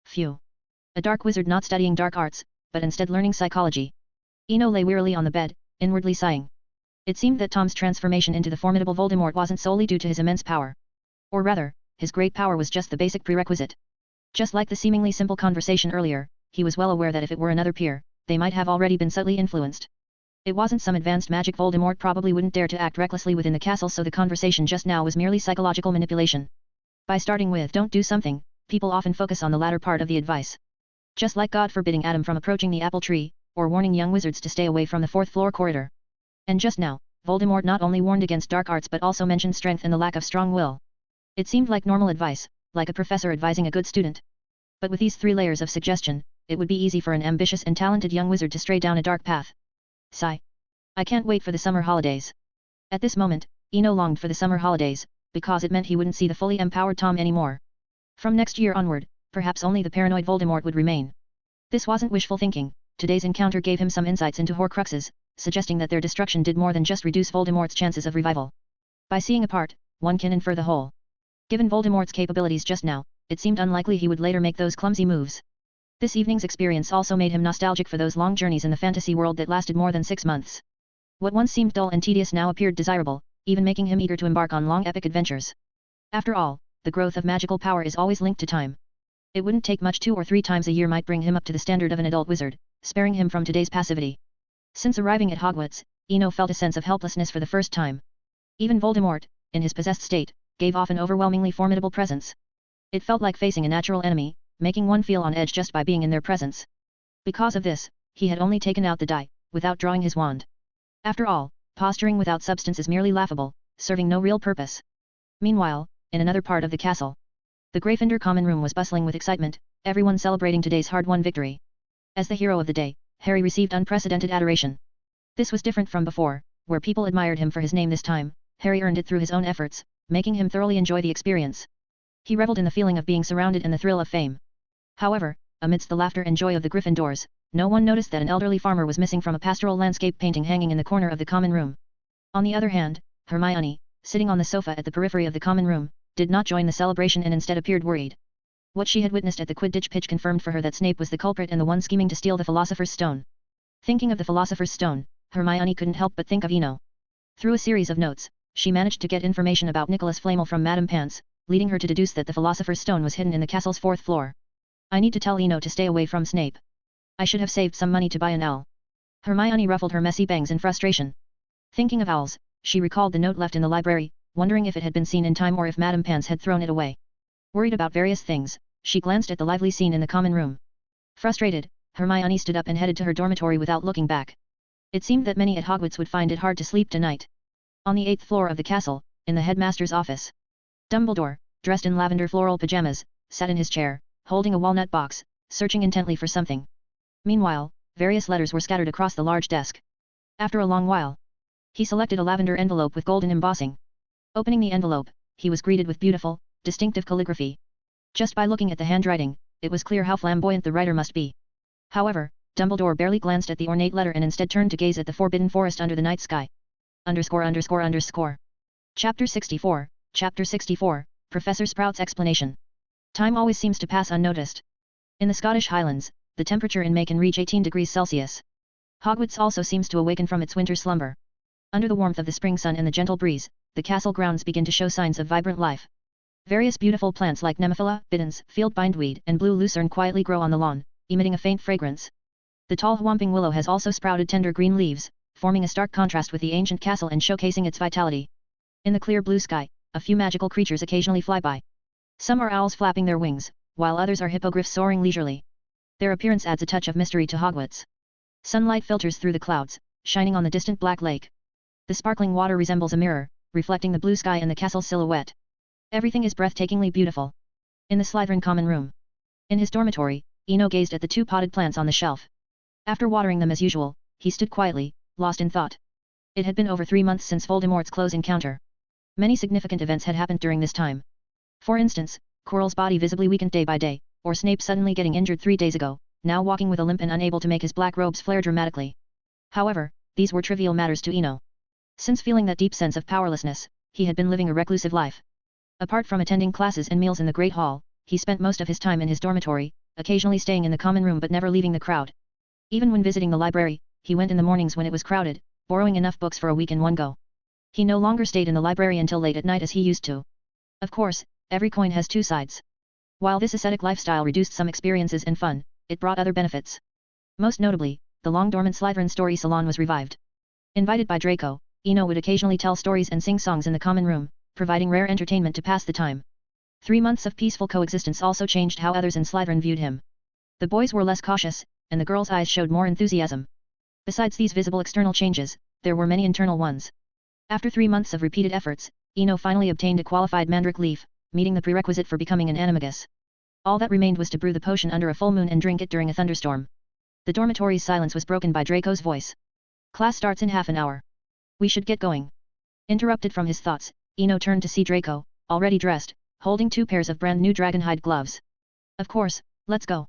Phew. A dark wizard not studying dark arts, but instead learning psychology. Ino lay wearily on the bed, inwardly sighing. It seemed that Tom's transformation into the formidable Voldemort wasn't solely due to his immense power. Or rather, his great power was just the basic prerequisite. Just like the seemingly simple conversation earlier, he was well aware that if it were another peer, they might have already been subtly influenced. It wasn't some advanced magic. Voldemort probably wouldn't dare to act recklessly within the castle, so the conversation just now was merely psychological manipulation. By starting with "don't do something," people often focus on the latter part of the advice. Just like God forbidding Adam from approaching the apple tree, or warning young wizards to stay away from the fourth floor corridor. And just now, Voldemort not only warned against dark arts but also mentioned strength and the lack of strong will. It seemed like normal advice, like a professor advising a good student. But with these 3 layers of suggestion, it would be easy for an ambitious and talented young wizard to stray down a dark path. Sigh. I can't wait for the summer holidays. At this moment, Eno longed for the summer holidays, because it meant he wouldn't see the fully empowered Tom anymore. From next year onward, perhaps only the paranoid Voldemort would remain. This wasn't wishful thinking. Today's encounter gave him some insights into Horcruxes, suggesting that their destruction did more than just reduce Voldemort's chances of revival. By seeing a part, one can infer the whole. Given Voldemort's capabilities just now, it seemed unlikely he would later make those clumsy moves. This evening's experience also made him nostalgic for those long journeys in the fantasy world that lasted more than 6 months. What once seemed dull and tedious now appeared desirable, even making him eager to embark on long epic adventures. After all, the growth of magical power is always linked to time. It wouldn't take much 2 or 3 times a year might bring him up to the standard of an adult wizard, sparing him from today's passivity. Since arriving at Hogwarts, Eno felt a sense of helplessness for the first time. Even Voldemort, in his possessed state, gave off an overwhelmingly formidable presence. It felt like facing a natural enemy, making one feel on edge just by being in their presence. Because of this, he had only taken out the die, without drawing his wand. After all, posturing without substance is merely laughable, serving no real purpose. Meanwhile, in another part of the castle, the Gryffindor common room was bustling with excitement, everyone celebrating today's hard-won victory. As the hero of the day, Harry received unprecedented adoration. This was different from before, where people admired him for his name. This time, Harry earned it through his own efforts, making him thoroughly enjoy the experience. He reveled in the feeling of being surrounded and the thrill of fame. However, amidst the laughter and joy of the Gryffindors, no one noticed that an elderly farmer was missing from a pastoral landscape painting hanging in the corner of the common room. On the other hand, Hermione, sitting on the sofa at the periphery of the common room, did not join the celebration and instead appeared worried. What she had witnessed at the Quidditch pitch confirmed for her that Snape was the culprit and the one scheming to steal the Philosopher's Stone. Thinking of the Philosopher's Stone, Hermione couldn't help but think of Eno. Through a series of notes, she managed to get information about Nicholas Flamel from Madame Pants, leading her to deduce that the Philosopher's Stone was hidden in the castle's 4th floor. I need to tell Eno to stay away from Snape. I should have saved some money to buy an owl. Hermione ruffled her messy bangs in frustration. Thinking of owls, she recalled the note left in the library, wondering if it had been seen in time or if Madame Pants had thrown it away. Worried about various things, she glanced at the lively scene in the common room. Frustrated, Hermione stood up and headed to her dormitory without looking back. It seemed that many at Hogwarts would find it hard to sleep tonight. On the 8th floor of the castle, in the headmaster's office, Dumbledore, dressed in lavender floral pajamas, sat in his chair, holding a walnut box, searching intently for something. Meanwhile, various letters were scattered across the large desk. After a long while, he selected a lavender envelope with golden embossing. Opening the envelope, he was greeted with beautiful, distinctive calligraphy. Just by looking at the handwriting, it was clear how flamboyant the writer must be. However, Dumbledore barely glanced at the ornate letter and instead turned to gaze at the forbidden forest under the night sky. _____. Chapter 64, Chapter 64, Professor Sprout's Explanation. Time always seems to pass unnoticed. In the Scottish Highlands, the temperature in May can reach 18 degrees Celsius. Hogwarts also seems to awaken from its winter slumber. Under the warmth of the spring sun and the gentle breeze, the castle grounds begin to show signs of vibrant life. Various beautiful plants like Nemophila, Bittens, field bindweed and blue lucerne quietly grow on the lawn, emitting a faint fragrance. The tall whomping willow has also sprouted tender green leaves, forming a stark contrast with the ancient castle and showcasing its vitality. In the clear blue sky, a few magical creatures occasionally fly by. Some are owls flapping their wings, while others are hippogriffs soaring leisurely. Their appearance adds a touch of mystery to Hogwarts. Sunlight filters through the clouds, shining on the distant black lake. The sparkling water resembles a mirror, reflecting the blue sky and the castle's silhouette. Everything is breathtakingly beautiful. In the Slytherin common room. In his dormitory, Eno gazed at the 2 potted plants on the shelf. After watering them as usual, he stood quietly, lost in thought. It had been over 3 months since Voldemort's close encounter. Many significant events had happened during this time. For instance, Quirrell's body visibly weakened day by day, or Snape suddenly getting injured 3 days ago, now walking with a limp and unable to make his black robes flare dramatically. However, these were trivial matters to Eno. Since feeling that deep sense of powerlessness, he had been living a reclusive life. Apart from attending classes and meals in the Great Hall, he spent most of his time in his dormitory, occasionally staying in the common room but never leaving the crowd. Even when visiting the library, he went in the mornings when it was crowded, borrowing enough books for a week in one go. He no longer stayed in the library until late at night as he used to. Of course, every coin has 2 sides. While this ascetic lifestyle reduced some experiences and fun, it brought other benefits. Most notably, the long-dormant Slytherin Story Salon was revived. Invited by Draco, Eno would occasionally tell stories and sing songs in the common room, providing rare entertainment to pass the time. 3 months of peaceful coexistence also changed how others in Slytherin viewed him. The boys were less cautious, and the girls' eyes showed more enthusiasm. Besides these visible external changes, there were many internal ones. After 3 months of repeated efforts, Eno finally obtained a qualified mandrake leaf, meeting the prerequisite for becoming an animagus. All that remained was to brew the potion under a full moon and drink it during a thunderstorm. The dormitory's silence was broken by Draco's voice. Class starts in half an hour. We should get going. Interrupted from his thoughts, Eno turned to see Draco, already dressed, holding 2 pairs of brand new dragonhide gloves. Of course, let's go.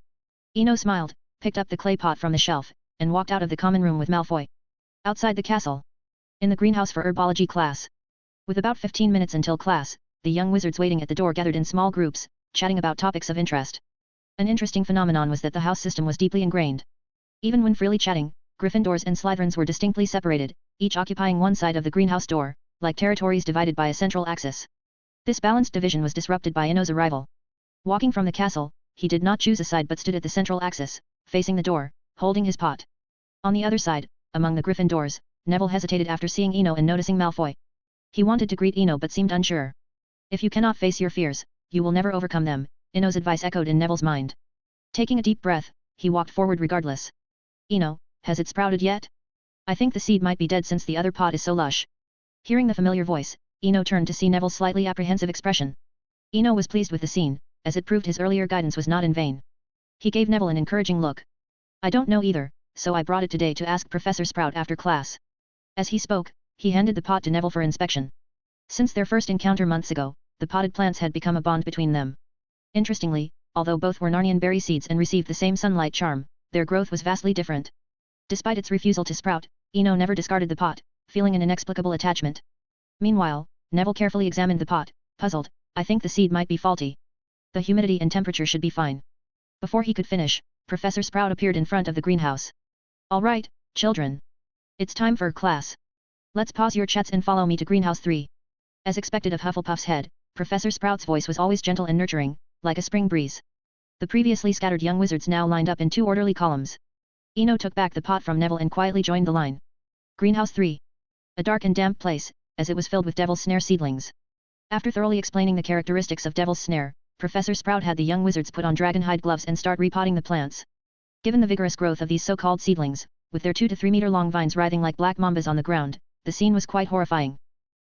Eno smiled, picked up the clay pot from the shelf, and walked out of the common room with Malfoy. Outside the castle. In the greenhouse for herbology class. With about 15 minutes until class, the young wizards waiting at the door gathered in small groups, chatting about topics of interest. An interesting phenomenon was that the house system was deeply ingrained. Even when freely chatting, Gryffindors and Slytherins were distinctly separated, each occupying one side of the greenhouse door, like territories divided by a central axis. This balanced division was disrupted by Eno's arrival. Walking from the castle, he did not choose a side but stood at the central axis, facing the door, holding his pot. On the other side, among the Gryffindors, Neville hesitated after seeing Eno and noticing Malfoy. He wanted to greet Eno but seemed unsure. If you cannot face your fears, you will never overcome them, Eno's advice echoed in Neville's mind. Taking a deep breath, he walked forward regardless. Eno, has it sprouted yet? I think the seed might be dead since the other pot is so lush. Hearing the familiar voice, Eno turned to see Neville's slightly apprehensive expression. Eno was pleased with the scene, as it proved his earlier guidance was not in vain. He gave Neville an encouraging look. I don't know either, so I brought it today to ask Professor Sprout after class. As he spoke, he handed the pot to Neville for inspection. Since their first encounter months ago, the potted plants had become a bond between them. Interestingly, although both were Narnian berry seeds and received the same sunlight charm, their growth was vastly different. Despite its refusal to sprout, Eno never discarded the pot, feeling an inexplicable attachment. Meanwhile, Neville carefully examined the pot, puzzled. I think the seed might be faulty. The humidity and temperature should be fine. Before he could finish, Professor Sprout appeared in front of the greenhouse. All right, children. It's time for class. Let's pause your chats and follow me to Greenhouse 3. As expected of Hufflepuff's head, Professor Sprout's voice was always gentle and nurturing, like a spring breeze. The previously scattered young wizards now lined up in 2 orderly columns. Eno took back the pot from Neville and quietly joined the line. Greenhouse 3. A dark and damp place, as it was filled with Devil's Snare seedlings. After thoroughly explaining the characteristics of Devil's Snare, Professor Sprout had the young wizards put on dragonhide gloves and start repotting the plants. Given the vigorous growth of these so-called seedlings, with their 2 to 3 meter long vines writhing like black mambas on the ground, the scene was quite horrifying.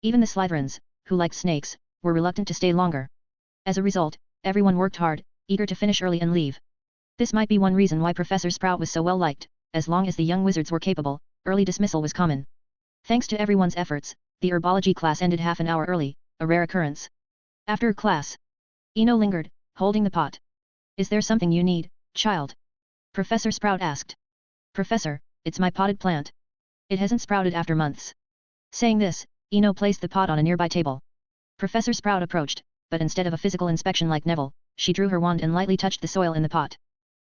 Even the Slytherins, who liked snakes, were reluctant to stay longer. As a result, everyone worked hard, eager to finish early and leave. This might be one reason why Professor Sprout was so well liked. As long as the young wizards were capable, early dismissal was common. Thanks to everyone's efforts, the herbology class ended half an hour early, a rare occurrence. After class, Eno lingered, holding the pot. Is there something you need, child? Professor Sprout asked. Professor, it's my potted plant. It hasn't sprouted after months. Saying this, Eno placed the pot on a nearby table. Professor Sprout approached, but instead of a physical inspection like Neville, she drew her wand and lightly touched the soil in the pot.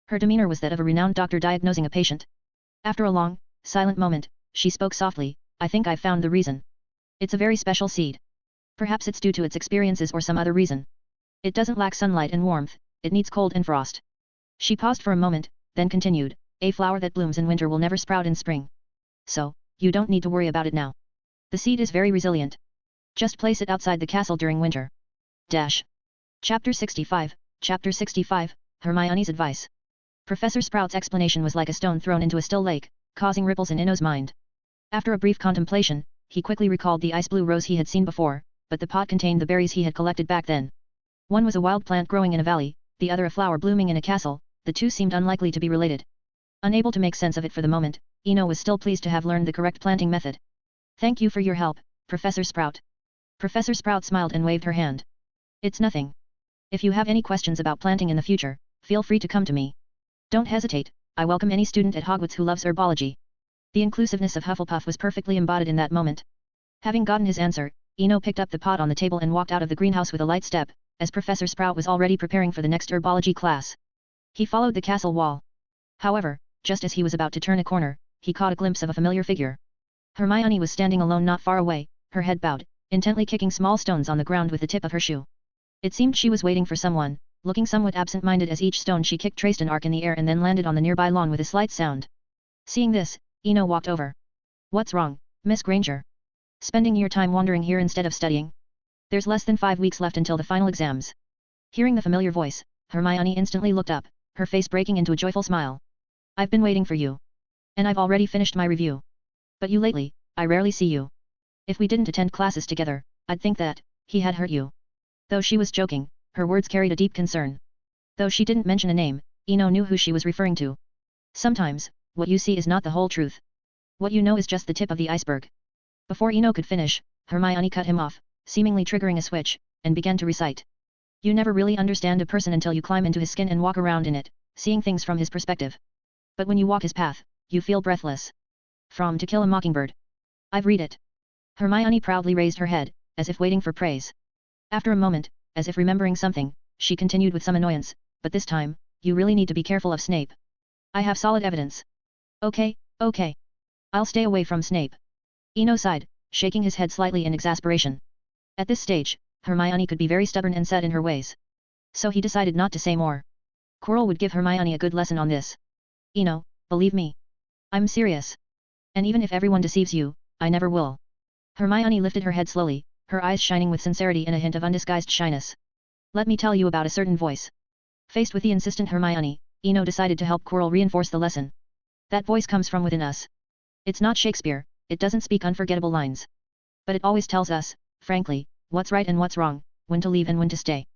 Her demeanor was that of a renowned doctor diagnosing a patient. After a long, silent moment, she spoke softly, I think I've found the reason. It's a very special seed. Perhaps it's due to its experiences or some other reason. It doesn't lack sunlight and warmth, it needs cold and frost. She paused for a moment, then continued, a flower that blooms in winter will never sprout in spring. So, you don't need to worry about it now. The seed is very resilient. Just place it outside the castle during winter. Chapter 65, Hermione's advice. Professor Sprout's explanation was like a stone thrown into a still lake, causing ripples in Eno's mind. After a brief contemplation, he quickly recalled the ice-blue rose he had seen before, but the pot contained the berries he had collected back then. One was a wild plant growing in a valley, the other a flower blooming in a castle, the two seemed unlikely to be related. Unable to make sense of it for the moment, Eno was still pleased to have learned the correct planting method. Thank you for your help, Professor Sprout. Professor Sprout smiled and waved her hand. It's nothing. If you have any questions about planting in the future, feel free to come to me. Don't hesitate, I welcome any student at Hogwarts who loves herbology. The inclusiveness of Hufflepuff was perfectly embodied in that moment. Having gotten his answer, Eno picked up the pot on the table and walked out of the greenhouse with a light step, as Professor Sprout was already preparing for the next herbology class. He followed the castle wall. However, just as he was about to turn a corner, he caught a glimpse of a familiar figure. Hermione was standing alone not far away, her head bowed, intently kicking small stones on the ground with the tip of her shoe. It seemed she was waiting for someone, looking somewhat absent-minded as each stone she kicked traced an arc in the air and then landed on the nearby lawn with a slight sound. Seeing this, Eno walked over. What's wrong, Miss Granger? Spending your time wandering here instead of studying? There's less than 5 weeks left until the final exams. Hearing the familiar voice, Hermione instantly looked up, her face breaking into a joyful smile. I've been waiting for you. And I've already finished my review. But you lately, I rarely see you. If we didn't attend classes together, I'd think that he had hurt you. Though she was joking, her words carried a deep concern. Though she didn't mention a name, Ino knew who she was referring to. Sometimes, what you see is not the whole truth. What you know is just the tip of the iceberg. Before Ino could finish, Hermione cut him off, seemingly triggering a switch, and began to recite. You never really understand a person until you climb into his skin and walk around in it, seeing things from his perspective. But when you walk his path, you feel breathless. From To Kill a Mockingbird. I've read it. Hermione proudly raised her head, as if waiting for praise. After a moment, as if remembering something, she continued with some annoyance, but this time, you really need to be careful of Snape. I have solid evidence. Okay, okay. I'll stay away from Snape. Ino sighed, shaking his head slightly in exasperation. At this stage, Hermione could be very stubborn and set in her ways. So he decided not to say more. Quirrell would give Hermione a good lesson on this. Ino, believe me. I'm serious. And even if everyone deceives you, I never will. Hermione lifted her head slowly, her eyes shining with sincerity and a hint of undisguised shyness. Let me tell you about a certain voice. Faced with the insistent Hermione, Ino decided to help Quirrell reinforce the lesson. That voice comes from within us. It's not Shakespeare, it doesn't speak unforgettable lines. But it always tells us, frankly, what's right and what's wrong, when to leave and when to stay.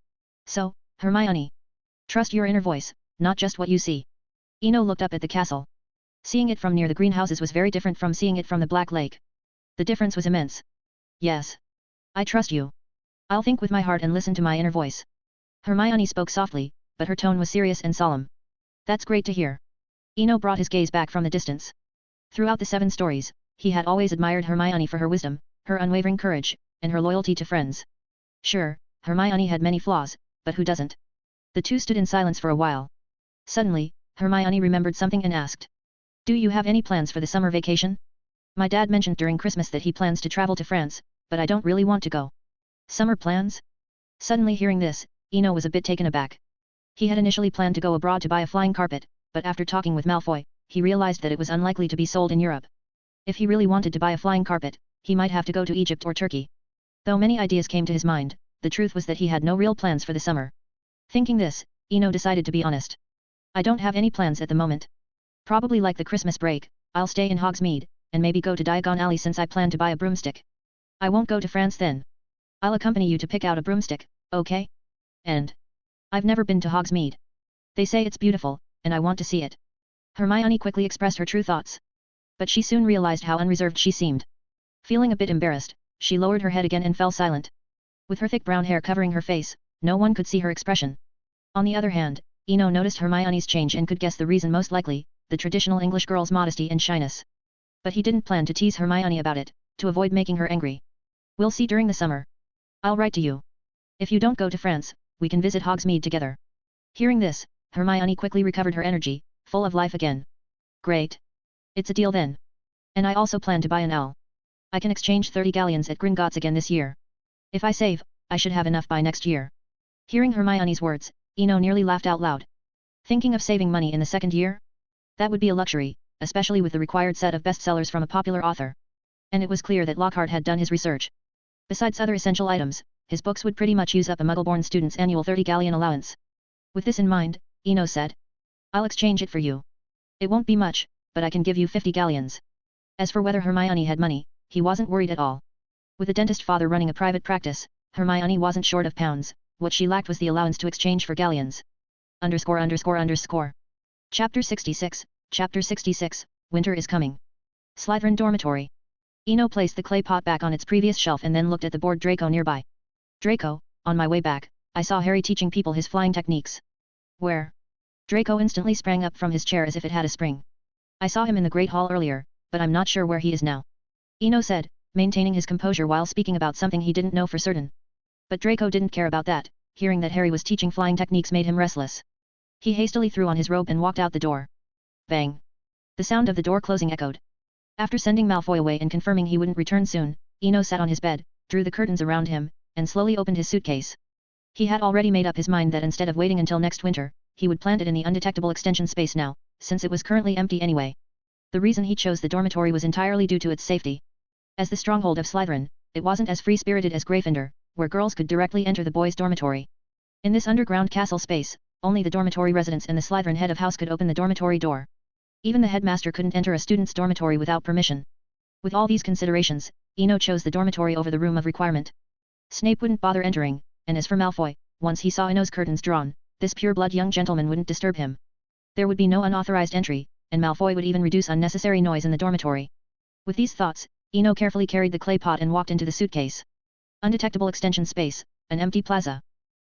So, Hermione. Trust your inner voice, not just what you see. Ino looked up at the castle. Seeing it from near the greenhouses was very different from seeing it from the Black Lake. The difference was immense. Yes. I trust you. I'll think with my heart and listen to my inner voice. Hermione spoke softly, but her tone was serious and solemn. That's great to hear. Ino brought his gaze back from the distance. Throughout the 7 stories, he had always admired Hermione for her wisdom, her unwavering courage, and her loyalty to friends. Sure, Hermione had many flaws, but who doesn't? The two stood in silence for a while. Suddenly, Hermione remembered something and asked. Do you have any plans for the summer vacation? My dad mentioned during Christmas that he plans to travel to France, but I don't really want to go. Summer plans? Suddenly hearing this, Ino was a bit taken aback. He had initially planned to go abroad to buy a flying carpet, but after talking with Malfoy, he realized that it was unlikely to be sold in Europe. If he really wanted to buy a flying carpet, he might have to go to Egypt or Turkey. Though many ideas came to his mind, the truth was that he had no real plans for the summer. Thinking this, Ino decided to be honest. I don't have any plans at the moment. Probably like the Christmas break, I'll stay in Hogsmeade, and maybe go to Diagon Alley since I plan to buy a broomstick. I won't go to France then. I'll accompany you to pick out a broomstick, okay? And I've never been to Hogsmeade. They say it's beautiful, and I want to see it. Hermione quickly expressed her true thoughts. But she soon realized how unreserved she seemed. Feeling a bit embarrassed, she lowered her head again and fell silent. With her thick brown hair covering her face, no one could see her expression. On the other hand, Ino noticed Hermione's change and could guess the reason most likely, the traditional English girl's modesty and shyness. But he didn't plan to tease Hermione about it, to avoid making her angry. We'll see during the summer. I'll write to you. If you don't go to France, we can visit Hogsmeade together. Hearing this, Hermione quickly recovered her energy, full of life again. Great. It's a deal then. And I also plan to buy an owl. I can exchange 30 galleons at Gringotts again this year. If I save, I should have enough by next year. Hearing Hermione's words, Ino nearly laughed out loud. Thinking of saving money in the second year? That would be a luxury, especially with the required set of bestsellers from a popular author. And it was clear that Lockhart had done his research. Besides other essential items, his books would pretty much use up a Muggle-born student's annual 30 galleon allowance. With this in mind, Ino said. I'll exchange it for you. It won't be much, but I can give you 50 galleons. As for whether Hermione had money, he wasn't worried at all. With a dentist father running a private practice, Hermione wasn't short of pounds, what she lacked was the allowance to exchange for galleons. _____. Chapter 66, Chapter 66, Winter is Coming. Slytherin Dormitory. Ino placed the clay pot back on its previous shelf and then looked at the bored Draco nearby. Draco, on my way back, I saw Harry teaching people his flying techniques. Where? Draco instantly sprang up from his chair as if it had a spring. I saw him in the Great Hall earlier, but I'm not sure where he is now. Ino said, maintaining his composure while speaking about something he didn't know for certain. But Draco didn't care about that, hearing that Harry was teaching flying techniques made him restless. He hastily threw on his robe and walked out the door. Bang! The sound of the door closing echoed. After sending Malfoy away and confirming he wouldn't return soon, Ino sat on his bed, drew the curtains around him, and slowly opened his suitcase. He had already made up his mind that instead of waiting until next winter, he would plant it in the undetectable extension space now, since it was currently empty anyway. The reason he chose the dormitory was entirely due to its safety. As the stronghold of Slytherin, it wasn't as free-spirited as Gryffindor, where girls could directly enter the boys' dormitory. In this underground castle space, only the dormitory residents and the Slytherin head of house could open the dormitory door. Even the headmaster couldn't enter a student's dormitory without permission. With all these considerations, Eno chose the dormitory over the room of requirement. Snape wouldn't bother entering, and as for Malfoy, once he saw Eno's curtains drawn, this pure-blood young gentleman wouldn't disturb him. There would be no unauthorized entry, and Malfoy would even reduce unnecessary noise in the dormitory. With these thoughts, Eno carefully carried the clay pot and walked into the suitcase. Undetectable extension space, an empty plaza.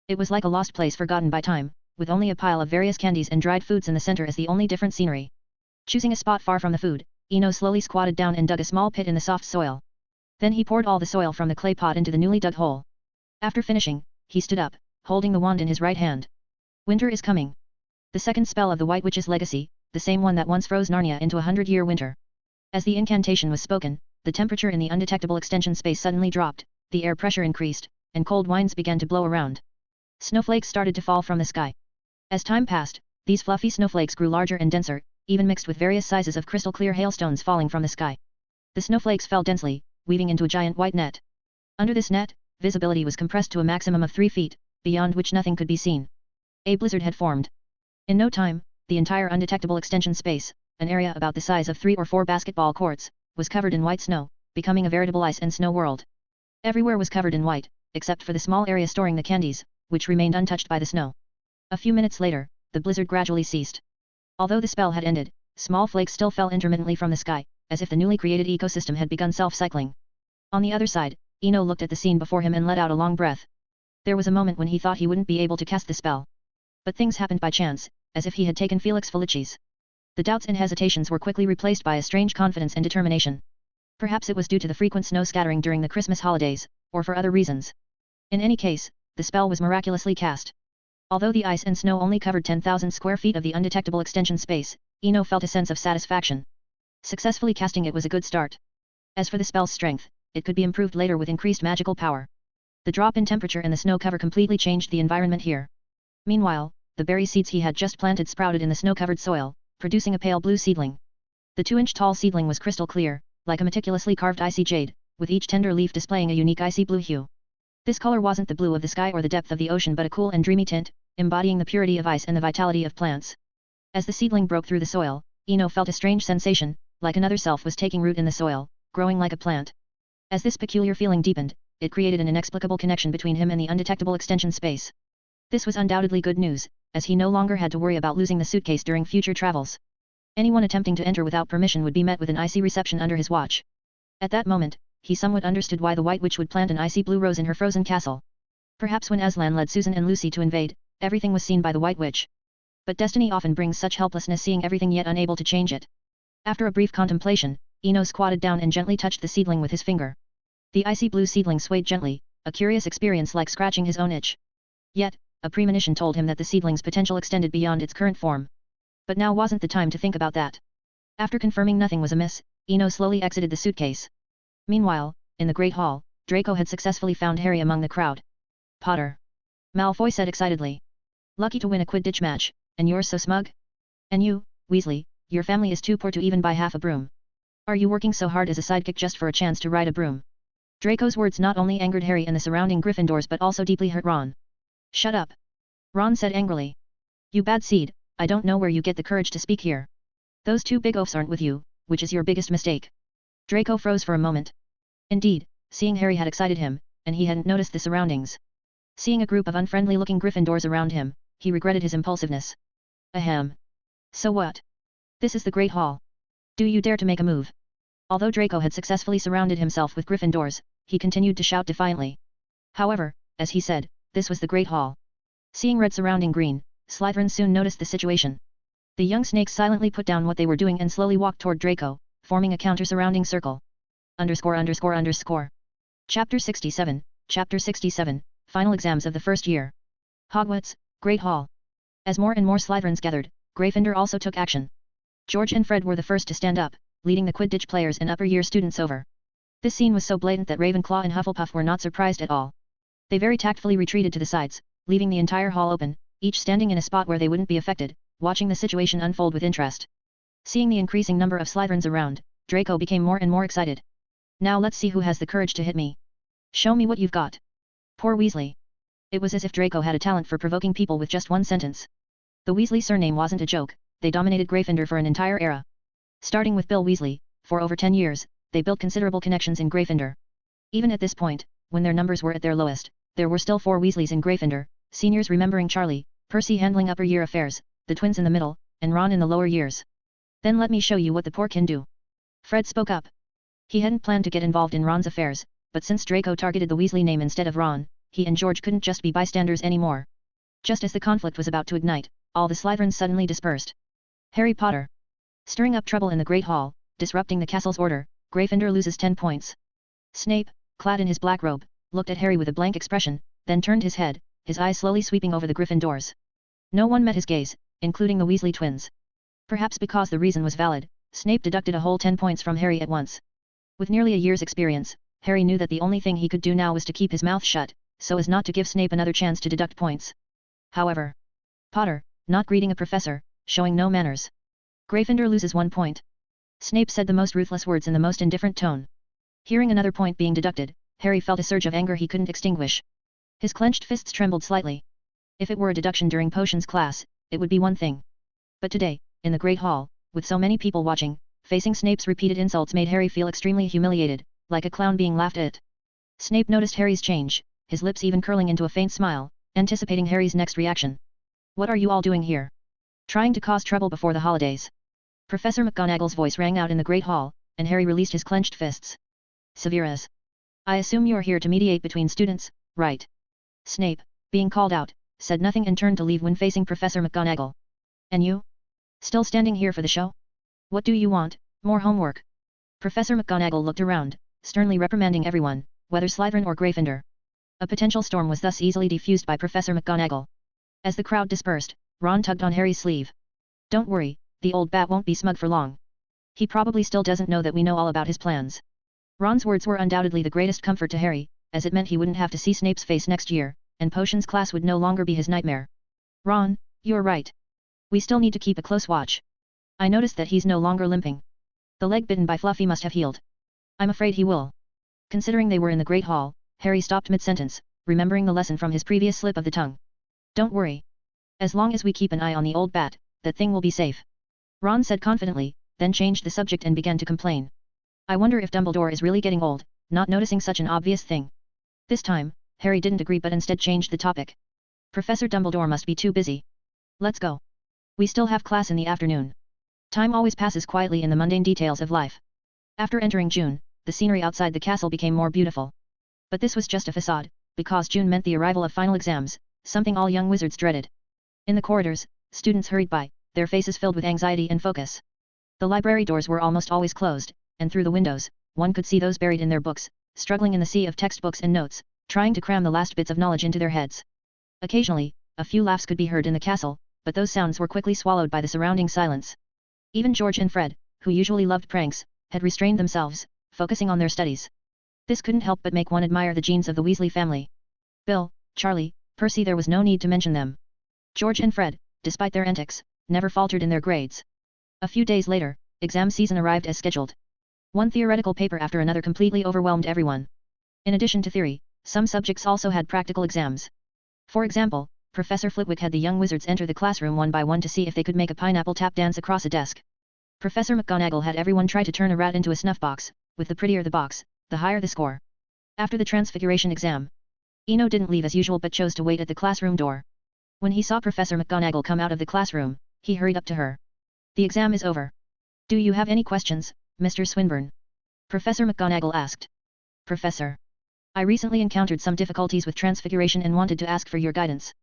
It was like a lost place forgotten by time, with only a pile of various candies and dried foods in the center as the only different scenery. Choosing a spot far from the food, Eno slowly squatted down and dug a small pit in the soft soil. Then he poured all the soil from the clay pot into the newly dug hole. After finishing, he stood up, holding the wand in his right hand. Winter is coming. The second spell of the White Witch's legacy, the same one that once froze Narnia into a 100-year winter. As the incantation was spoken, the temperature in the undetectable extension space suddenly dropped, the air pressure increased, and cold winds began to blow around. Snowflakes started to fall from the sky. As time passed, these fluffy snowflakes grew larger and denser, even mixed with various sizes of crystal-clear hailstones falling from the sky. The snowflakes fell densely, weaving into a giant white net. Under this net, visibility was compressed to a maximum of 3 feet, beyond which nothing could be seen. A blizzard had formed. In no time, the entire undetectable extension space, an area about the size of 3 or 4 basketball courts, was covered in white snow, becoming a veritable ice and snow world. Everywhere was covered in white, except for the small area storing the candies, which remained untouched by the snow. A few minutes later, the blizzard gradually ceased. Although the spell had ended, small flakes still fell intermittently from the sky, as if the newly created ecosystem had begun self-cycling. On the other side, Eno looked at the scene before him and let out a long breath. There was a moment when he thought he wouldn't be able to cast the spell. But things happened by chance, as if he had taken Felix Felicis. The doubts and hesitations were quickly replaced by a strange confidence and determination. Perhaps it was due to the frequent snow scattering during the Christmas holidays, or for other reasons. In any case, the spell was miraculously cast. Although the ice and snow only covered 10,000 square feet of the undetectable extension space, Eno felt a sense of satisfaction. Successfully casting it was a good start. As for the spell's strength, it could be improved later with increased magical power. The drop in temperature and the snow cover completely changed the environment here. Meanwhile, the berry seeds he had just planted sprouted in the snow-covered soil, producing a pale blue seedling. The 2-inch-tall seedling was crystal clear, like a meticulously carved icy jade, with each tender leaf displaying a unique icy blue hue. This color wasn't the blue of the sky or the depth of the ocean but a cool and dreamy tint, embodying the purity of ice and the vitality of plants. As the seedling broke through the soil, Eno felt a strange sensation, like another self was taking root in the soil, growing like a plant. As this peculiar feeling deepened, it created an inexplicable connection between him and the undetectable extension space. This was undoubtedly good news, as he no longer had to worry about losing the suitcase during future travels. Anyone attempting to enter without permission would be met with an icy reception under his watch. At that moment, he somewhat understood why the White Witch would plant an icy blue rose in her frozen castle. Perhaps when Aslan led Susan and Lucy to invade, everything was seen by the White Witch. But destiny often brings such helplessness, seeing everything yet unable to change it. After a brief contemplation, Eno squatted down and gently touched the seedling with his finger. The icy blue seedling swayed gently, a curious experience like scratching his own itch. Yet, a premonition told him that the seedling's potential extended beyond its current form. But now wasn't the time to think about that. After confirming nothing was amiss, Eno slowly exited the suitcase. Meanwhile, in the Great Hall, Draco had successfully found Harry among the crowd. "Potter," Malfoy said excitedly. "Lucky to win a Quidditch match, and you're so smug? And you, Weasley, your family is too poor to even buy half a broom. Are you working so hard as a sidekick just for a chance to ride a broom?" Draco's words not only angered Harry and the surrounding Gryffindors but also deeply hurt Ron. "Shut up," Ron said angrily. "You bad seed, I don't know where you get the courage to speak here. Those 2 big oafs aren't with you, which is your biggest mistake." Draco froze for a moment. Indeed, seeing Harry had excited him, and he hadn't noticed the surroundings. Seeing a group of unfriendly-looking Gryffindors around him, he regretted his impulsiveness. "Ahem. So what? This is the Great Hall. Do you dare to make a move?" Although Draco had successfully surrounded himself with Gryffindors, he continued to shout defiantly. However, as he said, this was the Great Hall. Seeing red surrounding green, Slytherin soon noticed the situation. The young snakes silently put down what they were doing and slowly walked toward Draco, forming a counter-surrounding circle. _____. Chapter 67, Chapter 67, Final Exams of the First Year. Hogwarts, Great Hall. As more and more Slytherins gathered, Gryffindor also took action. George and Fred were the first to stand up, leading the Quidditch players and upper-year students over. This scene was so blatant that Ravenclaw and Hufflepuff were not surprised at all. They very tactfully retreated to the sides, leaving the entire hall open, each standing in a spot where they wouldn't be affected, watching the situation unfold with interest. Seeing the increasing number of Slytherins around, Draco became more and more excited. "Now let's see who has the courage to hit me. Show me what you've got." Poor Weasley. It was as if Draco had a talent for provoking people with just one sentence. The Weasley surname wasn't a joke, they dominated Gryffindor for an entire era. Starting with Bill Weasley, for over 10 years, they built considerable connections in Gryffindor. Even at this point, when their numbers were at their lowest, there were still 4 Weasleys in Gryffindor, seniors remembering Charlie, Percy handling upper year affairs, the twins in the middle, and Ron in the lower years. Then let me show you what the poor can do. Fred spoke up. He hadn't planned to get involved in Ron's affairs, but since Draco targeted the Weasley name instead of Ron, he and George couldn't just be bystanders anymore. Just as the conflict was about to ignite, all the Slytherins suddenly dispersed. Harry Potter. Stirring up trouble in the Great Hall, disrupting the castle's order, Gryffindor loses 10 points. Snape, clad in his black robe, looked at Harry with a blank expression, then turned his head, his eyes slowly sweeping over the Gryffindors. No one met his gaze, including the Weasley twins. Perhaps because the reason was valid, Snape deducted a whole 10 points from Harry at once. With nearly a year's experience, Harry knew that the only thing he could do now was to keep his mouth shut, so as not to give Snape another chance to deduct points. However, Potter, not greeting a professor, showing no manners. Gryffindor loses 1 point. Snape said the most ruthless words in the most indifferent tone. Hearing another point being deducted, Harry felt a surge of anger he couldn't extinguish. His clenched fists trembled slightly. If it were a deduction during potions class, it would be one thing. But today, in the Great Hall, with so many people watching, facing Snape's repeated insults made Harry feel extremely humiliated, like a clown being laughed at. Snape noticed Harry's change, his lips even curling into a faint smile, anticipating Harry's next reaction. "What are you all doing here? Trying to cause trouble before the holidays?" Professor McGonagall's voice rang out in the Great Hall, and Harry released his clenched fists. "Severus. I assume you're here to mediate between students, right?" Snape, being called out, said nothing and turned to leave when facing Professor McGonagall. "And you? Still standing here for the show? What do you want, more homework?" Professor McGonagall looked around, sternly reprimanding everyone, whether Slytherin or Gryffindor. A potential storm was thus easily defused by Professor McGonagall. As the crowd dispersed, Ron tugged on Harry's sleeve. "Don't worry, the old bat won't be smug for long. He probably still doesn't know that we know all about his plans." Ron's words were undoubtedly the greatest comfort to Harry, as it meant he wouldn't have to see Snape's face next year, and potions class would no longer be his nightmare. "Ron, you're right. We still need to keep a close watch. I noticed that he's no longer limping. The leg bitten by Fluffy must have healed. I'm afraid he will." Considering they were in the Great Hall, Harry stopped mid-sentence, remembering the lesson from his previous slip of the tongue. "Don't worry. As long as we keep an eye on the old bat, that thing will be safe," Ron said confidently, then changed the subject and began to complain. "I wonder if Dumbledore is really getting old, not noticing such an obvious thing." This time, Harry didn't agree but instead changed the topic. "Professor Dumbledore must be too busy. Let's go. We still have class in the afternoon." Time always passes quietly in the mundane details of life. After entering June, the scenery outside the castle became more beautiful. But this was just a facade, because June meant the arrival of final exams, something all young wizards dreaded. In the corridors, students hurried by, their faces filled with anxiety and focus. The library doors were almost always closed, and through the windows, one could see those buried in their books, struggling in the sea of textbooks and notes, trying to cram the last bits of knowledge into their heads. Occasionally, a few laughs could be heard in the castle, but those sounds were quickly swallowed by the surrounding silence. Even George and Fred, who usually loved pranks, had restrained themselves, focusing on their studies. This couldn't help but make one admire the genes of the Weasley family. Bill, Charlie, Percy, there was no need to mention them. George and Fred, despite their antics, never faltered in their grades. A few days later, exam season arrived as scheduled. One theoretical paper after another completely overwhelmed everyone. In addition to theory, some subjects also had practical exams. For example, Professor Flitwick had the young wizards enter the classroom one by one to see if they could make a pineapple tap dance across a desk. Professor McGonagall had everyone try to turn a rat into a snuff box, with the prettier the box, the higher the score. After the Transfiguration exam, Eno didn't leave as usual but chose to wait at the classroom door. When he saw Professor McGonagall come out of the classroom, he hurried up to her. "The exam is over. Do you have any questions, Mr. Swinburne?" Professor McGonagall asked. "Professor, I recently encountered some difficulties with Transfiguration and wanted to ask for your guidance."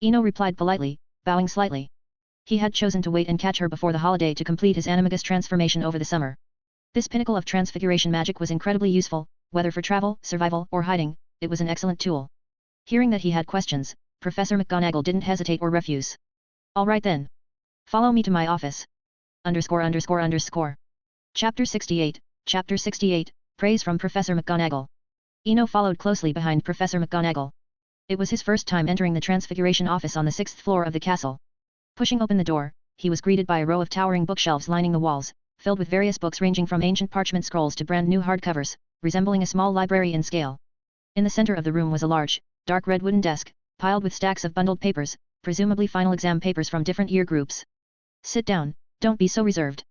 Eno replied politely, bowing slightly. He had chosen to wait and catch her before the holiday to complete his animagus transformation over the summer. This pinnacle of Transfiguration magic was incredibly useful, whether for travel, survival, or hiding, it was an excellent tool. Hearing that he had questions, Professor McGonagall didn't hesitate or refuse. "All right then. Follow me to my office." Chapter 68, Chapter 68, Praise from Professor McGonagall. Eno followed closely behind Professor McGonagall. It was his first time entering the Transfiguration office on the 6th floor of the castle. Pushing open the door, he was greeted by a row of towering bookshelves lining the walls, filled with various books ranging from ancient parchment scrolls to brand new hardcovers, resembling a small library in scale. In the center of the room was a large, dark red wooden desk, piled with stacks of bundled papers, presumably final exam papers from different year groups. "Sit down, don't be so reserved,"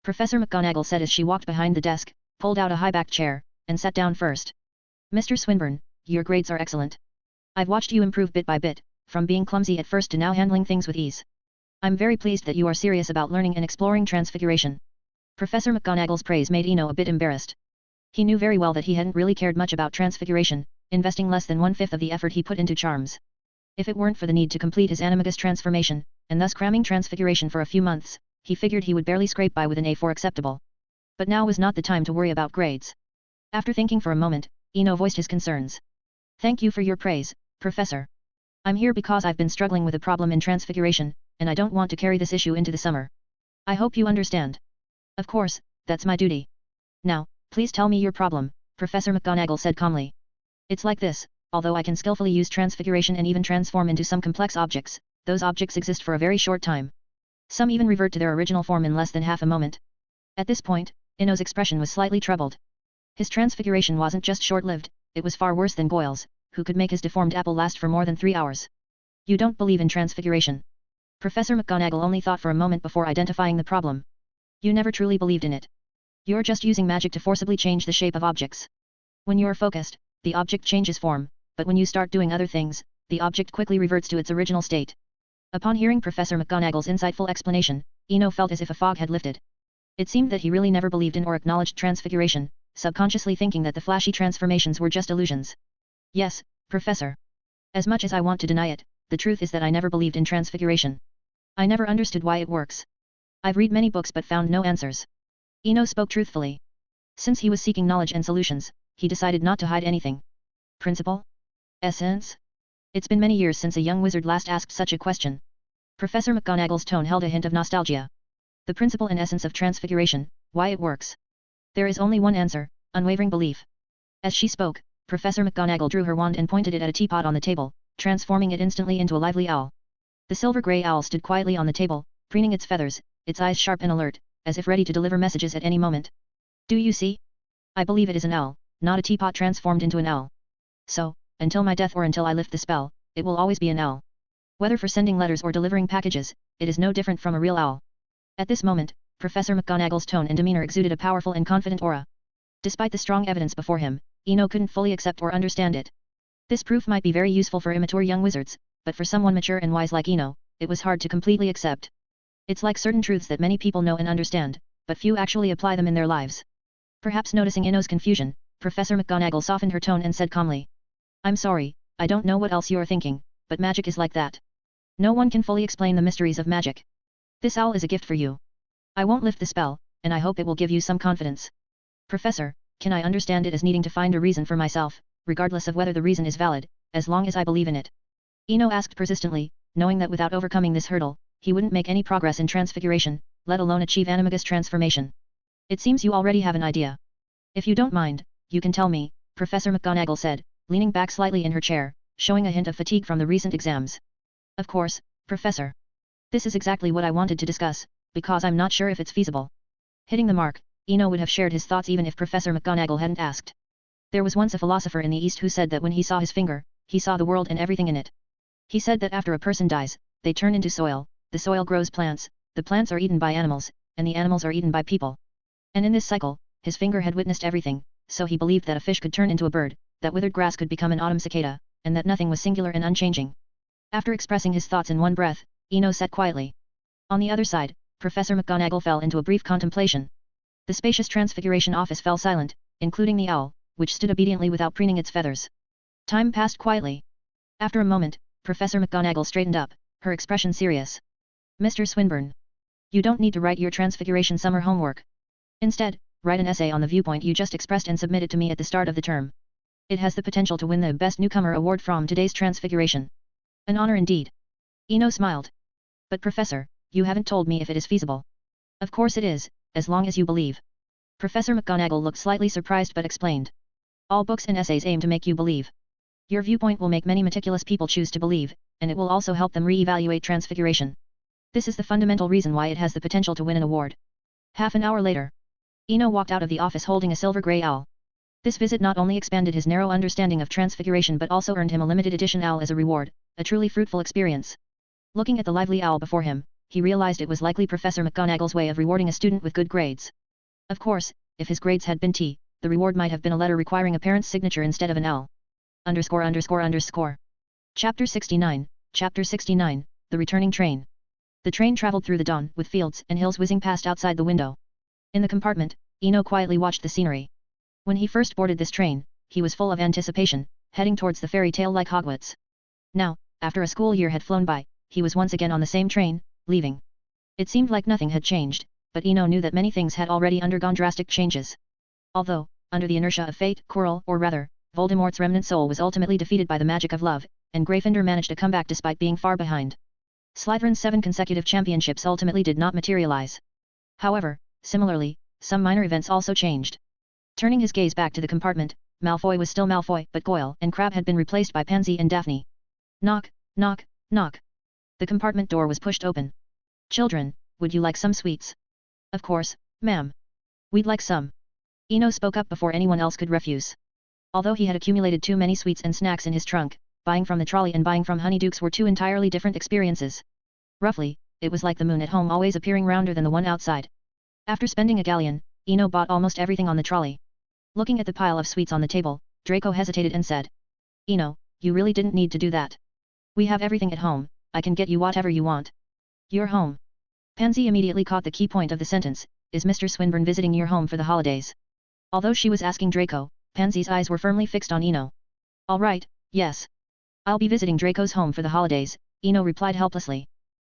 Professor McGonagall said as she walked behind the desk, pulled out a high-backed chair, and sat down first. Mr. Swinburne, your grades are excellent. I've watched you improve bit by bit, from being clumsy at first to now handling things with ease. I'm very pleased that you are serious about learning and exploring transfiguration. Professor McGonagall's praise made Eno a bit embarrassed. He knew very well that he hadn't really cared much about transfiguration, investing less than 1/5 of the effort he put into charms. If it weren't for the need to complete his animagus transformation, and thus cramming transfiguration for a few months, he figured he would barely scrape by with an A for acceptable. But now was not the time to worry about grades. After thinking for a moment, Eno voiced his concerns. Thank you for your praise, Professor. I'm here because I've been struggling with a problem in transfiguration, and I don't want to carry this issue into the summer. I hope you understand. Of course, that's my duty. Now, please tell me your problem, Professor McGonagall said calmly. It's like this, although I can skillfully use transfiguration and even transform into some complex objects, those objects exist for a very short time. Some even revert to their original form in less than half a moment. At this point, Eno's expression was slightly troubled. His transfiguration wasn't just short-lived, it was far worse than Goyle's, who could make his deformed apple last for more than 3 hours. You don't believe in transfiguration. Professor McGonagall only thought for a moment before identifying the problem. You never truly believed in it. You're just using magic to forcibly change the shape of objects. When you're focused, the object changes form, but when you start doing other things, the object quickly reverts to its original state. Upon hearing Professor McGonagall's insightful explanation, Eno felt as if a fog had lifted. It seemed that he really never believed in or acknowledged transfiguration, subconsciously thinking that the flashy transformations were just illusions. Yes, Professor. As much as I want to deny it, the truth is that I never believed in transfiguration. I never understood why it works. I've read many books but found no answers. Eno spoke truthfully. Since he was seeking knowledge and solutions, he decided not to hide anything. Principle? Essence? It's been many years since a young wizard last asked such a question. Professor McGonagall's tone held a hint of nostalgia. The principle and essence of transfiguration, why it works. There is only one answer, unwavering belief. As she spoke, Professor McGonagall drew her wand and pointed it at a teapot on the table, transforming it instantly into a lively owl. The silver-grey owl stood quietly on the table, preening its feathers, its eyes sharp and alert, as if ready to deliver messages at any moment. Do you see? I believe it is an owl, not a teapot transformed into an owl. So, until my death or until I lift the spell, it will always be an owl. Whether for sending letters or delivering packages, it is no different from a real owl. At this moment, Professor McGonagall's tone and demeanor exuded a powerful and confident aura. Despite the strong evidence before him, Eno couldn't fully accept or understand it. This proof might be very useful for immature young wizards, but for someone mature and wise like Eno, it was hard to completely accept. It's like certain truths that many people know and understand, but few actually apply them in their lives. Perhaps noticing Eno's confusion, Professor McGonagall softened her tone and said calmly. I'm sorry, I don't know what else you're thinking, but magic is like that. No one can fully explain the mysteries of magic. This owl is a gift for you. I won't lift the spell, and I hope it will give you some confidence. Professor, can I understand it as needing to find a reason for myself, regardless of whether the reason is valid, as long as I believe in it? Eno asked persistently, knowing that without overcoming this hurdle, he wouldn't make any progress in transfiguration, let alone achieve animagus transformation. It seems you already have an idea. If you don't mind, you can tell me, Professor McGonagall said, leaning back slightly in her chair, showing a hint of fatigue from the recent exams. Of course, Professor. This is exactly what I wanted to discuss, because I'm not sure if it's feasible. Hitting the mark, Eno would have shared his thoughts even if Professor McGonagall hadn't asked. There was once a philosopher in the East who said that when he saw his finger, he saw the world and everything in it. He said that after a person dies, they turn into soil, the soil grows plants, the plants are eaten by animals, and the animals are eaten by people. And in this cycle, his finger had witnessed everything, so he believed that a fish could turn into a bird, that withered grass could become an autumn cicada, and that nothing was singular and unchanging. After expressing his thoughts in one breath, Eno sat quietly. On the other side, Professor McGonagall fell into a brief contemplation. The spacious transfiguration office fell silent, including the owl, which stood obediently without preening its feathers. Time passed quietly. After a moment, Professor McGonagall straightened up, her expression serious. Mr. Swinburne. You don't need to write your transfiguration summer homework. Instead, write an essay on the viewpoint you just expressed and submit it to me at the start of the term. It has the potential to win the Best Newcomer award from today's transfiguration. An honor indeed. Eno smiled. But Professor, you haven't told me if it is feasible. Of course it is, as long as you believe. Professor McGonagall looked slightly surprised but explained. All books and essays aim to make you believe. Your viewpoint will make many meticulous people choose to believe, and it will also help them re-evaluate transfiguration. This is the fundamental reason why it has the potential to win an award. Half an hour later, Eno walked out of the office holding a silver-grey owl. This visit not only expanded his narrow understanding of transfiguration but also earned him a limited edition owl as a reward, a truly fruitful experience. Looking at the lively owl before him, he realized it was likely Professor McGonagall's way of rewarding a student with good grades. Of course, if his grades had been T, the reward might have been a letter requiring a parent's signature instead of an L. Chapter 69, Chapter 69, The Returning Train. The train traveled through the dawn, with fields and hills whizzing past outside the window. In the compartment, Eno quietly watched the scenery. When he first boarded this train, he was full of anticipation, heading towards the fairy tale-like Hogwarts. Now, after a school year had flown by, he was once again on the same train, leaving. It seemed like nothing had changed, but Eno knew that many things had already undergone drastic changes. Although, under the inertia of fate, Quirrell, or rather, Voldemort's remnant soul was ultimately defeated by the magic of love, and Gryffindor managed a comeback despite being far behind. Slytherin's 7 consecutive championships ultimately did not materialize. However, similarly, some minor events also changed. Turning his gaze back to the compartment, Malfoy was still Malfoy, but Goyle and Crabbe had been replaced by Pansy and Daphne. Knock, knock, knock. The compartment door was pushed open. Children, would you like some sweets? Of course, ma'am. We'd like some. Eno spoke up before anyone else could refuse. Although he had accumulated too many sweets and snacks in his trunk, buying from the trolley and buying from Honeydukes were two entirely different experiences. Roughly, it was like the moon at home always appearing rounder than the one outside. After spending a galleon, Eno bought almost everything on the trolley. Looking at the pile of sweets on the table, Draco hesitated and said, Eno, you really didn't need to do that. We have everything at home, I can get you whatever you want. Your home. Pansy immediately caught the key point of the sentence, is Mr. Swinburne visiting your home for the holidays? Although she was asking Draco, Pansy's eyes were firmly fixed on Eno. All right, yes. I'll be visiting Draco's home for the holidays, Eno replied helplessly.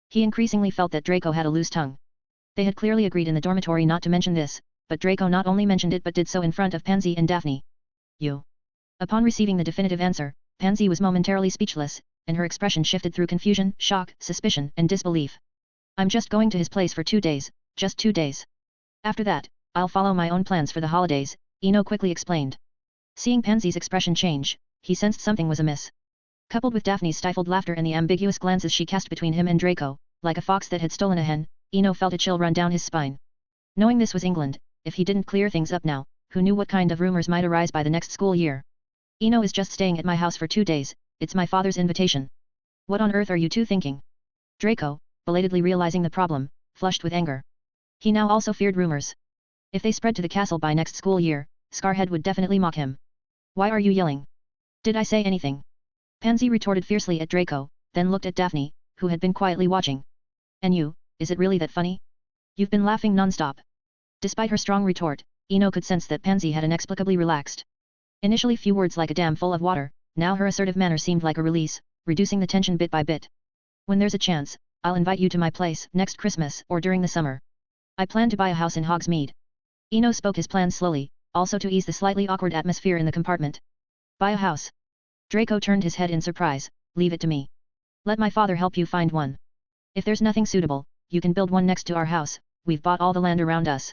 He increasingly felt that Draco had a loose tongue. They had clearly agreed in the dormitory not to mention this, but Draco not only mentioned it but did so in front of Pansy and Daphne. You. Upon receiving the definitive answer, Pansy was momentarily speechless, and her expression shifted through confusion, shock, suspicion, and disbelief. I'm just going to his place for 2 days, just 2 days. After that, I'll follow my own plans for the holidays, Eno quickly explained. Seeing Pansy's expression change, he sensed something was amiss. Coupled with Daphne's stifled laughter and the ambiguous glances she cast between him and Draco, like a fox that had stolen a hen, Eno felt a chill run down his spine. Knowing this was England, if he didn't clear things up now, who knew what kind of rumors might arise by the next school year. Eno is just staying at my house for 2 days, it's my father's invitation. What on earth are you two thinking? Draco, belatedly realizing the problem, flushed with anger. He now also feared rumors. If they spread to the castle by next school year, Scarhead would definitely mock him. Why are you yelling? Did I say anything? Pansy retorted fiercely at Draco, then looked at Daphne, who had been quietly watching. And you, is it really that funny? You've been laughing non-stop. Despite her strong retort, Eno could sense that Pansy had inexplicably relaxed. Initially few words like a dam full of water, now her assertive manner seemed like a release, reducing the tension bit by bit. When there's a chance, I'll invite you to my place next Christmas or during the summer. I plan to buy a house in Hogsmeade. Eno spoke his plans slowly, also to ease the slightly awkward atmosphere in the compartment. Buy a house. Draco turned his head in surprise, leave it to me. Let my father help you find one. If there's nothing suitable, you can build one next to our house, we've bought all the land around us.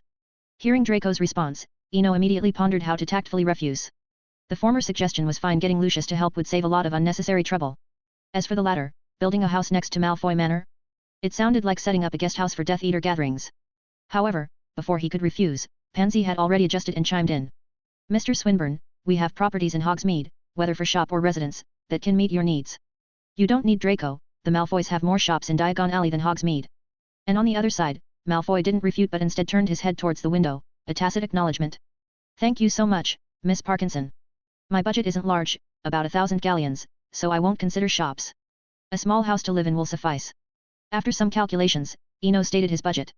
Hearing Draco's response, Eno immediately pondered how to tactfully refuse. The former suggestion was fine, getting Lucius to help would save a lot of unnecessary trouble. As for the latter, building a house next to Malfoy Manor? It sounded like setting up a guest house for Death Eater gatherings. However, before he could refuse, Pansy had already adjusted and chimed in. Mr. Swinburne, we have properties in Hogsmeade, whether for shop or residence, that can meet your needs. You don't need Draco, the Malfoys have more shops in Diagon Alley than Hogsmeade. And on the other side, Malfoy didn't refute but instead turned his head towards the window, a tacit acknowledgement. Thank you so much, Miss Parkinson. My budget isn't large, about 1,000 galleons, so I won't consider shops. A small house to live in will suffice. After some calculations, Eno stated his budget.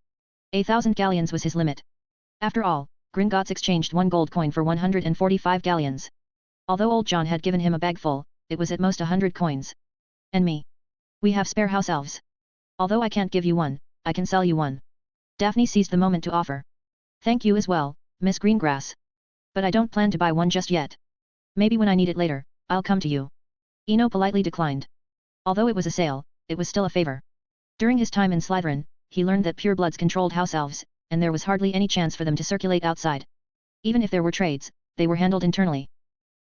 1,000 galleons was his limit. After all, Gringotts exchanged 1 gold coin for 145 galleons. Although old John had given him a bag full, it was at most 100 coins. And me. We have spare house elves. Although I can't give you one, I can sell you one. Daphne seized the moment to offer. Thank you as well, Miss Greengrass. But I don't plan to buy one just yet. Maybe when I need it later, I'll come to you. Eno politely declined. Although it was a sale, it was still a favor. During his time in Slytherin, he learned that purebloods controlled house elves, and there was hardly any chance for them to circulate outside. Even if there were trades, they were handled internally.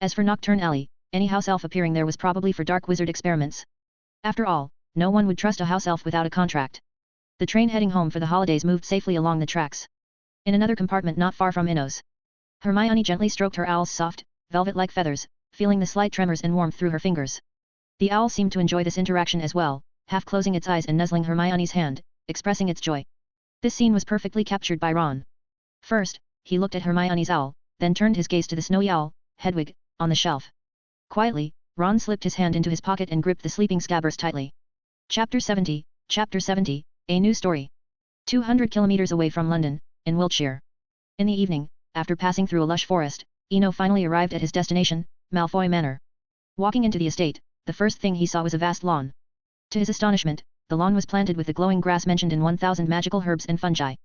As for Nocturne Alley, any house elf appearing there was probably for dark wizard experiments. After all, no one would trust a house elf without a contract. The train heading home for the holidays moved safely along the tracks. In another compartment not far from Eno's, Hermione gently stroked her owl's soft, velvet-like feathers, feeling the slight tremors and warmth through her fingers. The owl seemed to enjoy this interaction as well, half closing its eyes and nuzzling Hermione's hand, expressing its joy. This scene was perfectly captured by Ron. First, he looked at Hermione's owl, then turned his gaze to the snowy owl, Hedwig, on the shelf. Quietly, Ron slipped his hand into his pocket and gripped the sleeping Scabbers tightly. Chapter 70, A New Story. 200 kilometers away from London, in Wiltshire. In the evening, after passing through a lush forest, Eno finally arrived at his destination, Malfoy Manor. Walking into the estate, the first thing he saw was a vast lawn. To his astonishment, the lawn was planted with the glowing grass mentioned in 1000 magical herbs and fungi.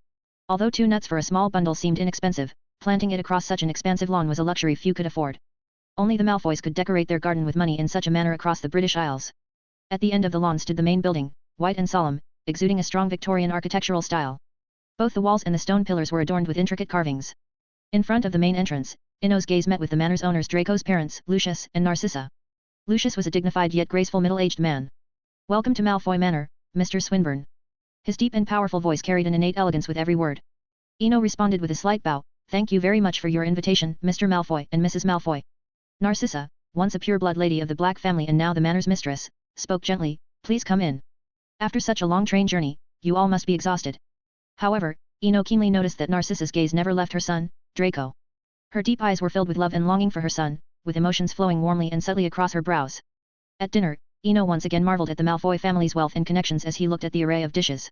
Although 2 nuts for a small bundle seemed inexpensive, planting it across such an expansive lawn was a luxury few could afford. Only the Malfoys could decorate their garden with money in such a manner across the British Isles. At the end of the lawn stood the main building, white and solemn, exuding a strong Victorian architectural style. Both the walls and the stone pillars were adorned with intricate carvings. In front of the main entrance, Eno's gaze met with the manor's owners Draco's parents, Lucius and Narcissa. Lucius was a dignified yet graceful middle-aged man. "Welcome to Malfoy Manor, Mr. Swinburne." His deep and powerful voice carried an innate elegance with every word. Eno responded with a slight bow, "Thank you very much for your invitation, Mr. Malfoy and Mrs. Malfoy." Narcissa, once a pure-blood lady of the Black family and now the manor's mistress, spoke gently, "Please come in. After such a long train journey, you all must be exhausted." However, Eno keenly noticed that Narcissa's gaze never left her son, Draco. Her deep eyes were filled with love and longing for her son, with emotions flowing warmly and subtly across her brows. At dinner, Eno once again marveled at the Malfoy family's wealth and connections as he looked at the array of dishes.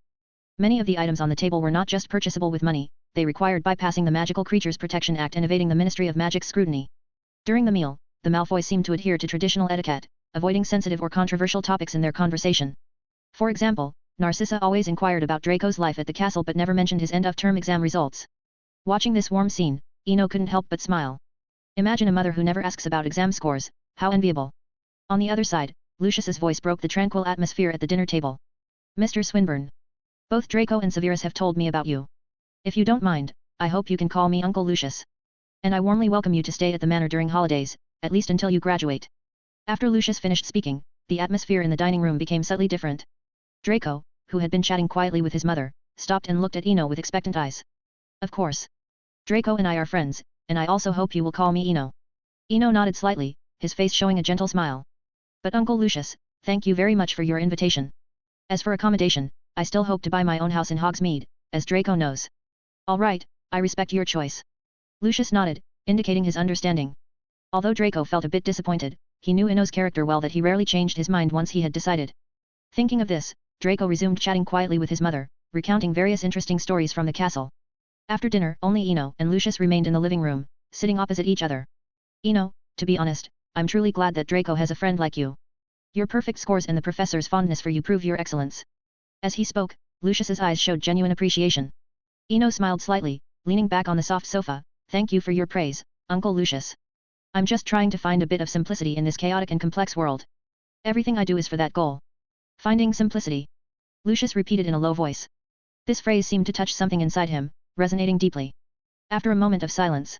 Many of the items on the table were not just purchasable with money, they required bypassing the Magical Creatures Protection Act and evading the Ministry of Magic's scrutiny. During the meal, the Malfoys seemed to adhere to traditional etiquette, avoiding sensitive or controversial topics in their conversation. For example, Narcissa always inquired about Draco's life at the castle but never mentioned his end-of-term exam results. Watching this warm scene, Eno couldn't help but smile. Imagine a mother who never asks about exam scores, how enviable. On the other side, Lucius's voice broke the tranquil atmosphere at the dinner table. "Mr. Swinburne. Both Draco and Severus have told me about you. If you don't mind, I hope you can call me Uncle Lucius. And I warmly welcome you to stay at the manor during holidays, at least until you graduate." After Lucius finished speaking, the atmosphere in the dining room became subtly different. Draco, who had been chatting quietly with his mother, stopped and looked at Eno with expectant eyes. "Of course. Draco and I are friends, and I also hope you will call me Eno." Eno nodded slightly, his face showing a gentle smile. "But Uncle Lucius, thank you very much for your invitation. As for accommodation, I still hope to buy my own house in Hogsmeade, as Draco knows." "All right, I respect your choice." Lucius nodded, indicating his understanding. Although Draco felt a bit disappointed, he knew Eno's character well that he rarely changed his mind once he had decided. Thinking of this, Draco resumed chatting quietly with his mother, recounting various interesting stories from the castle. After dinner, only Eno and Lucius remained in the living room, sitting opposite each other. "Eno, to be honest, I'm truly glad that Draco has a friend like you. Your perfect scores and the professor's fondness for you prove your excellence." As he spoke, Lucius's eyes showed genuine appreciation. Eno smiled slightly, leaning back on the soft sofa. "Thank you for your praise, Uncle Lucius. I'm just trying to find a bit of simplicity in this chaotic and complex world. Everything I do is for that goal." "Finding simplicity," Lucius repeated in a low voice. This phrase seemed to touch something inside him, resonating deeply. After a moment of silence,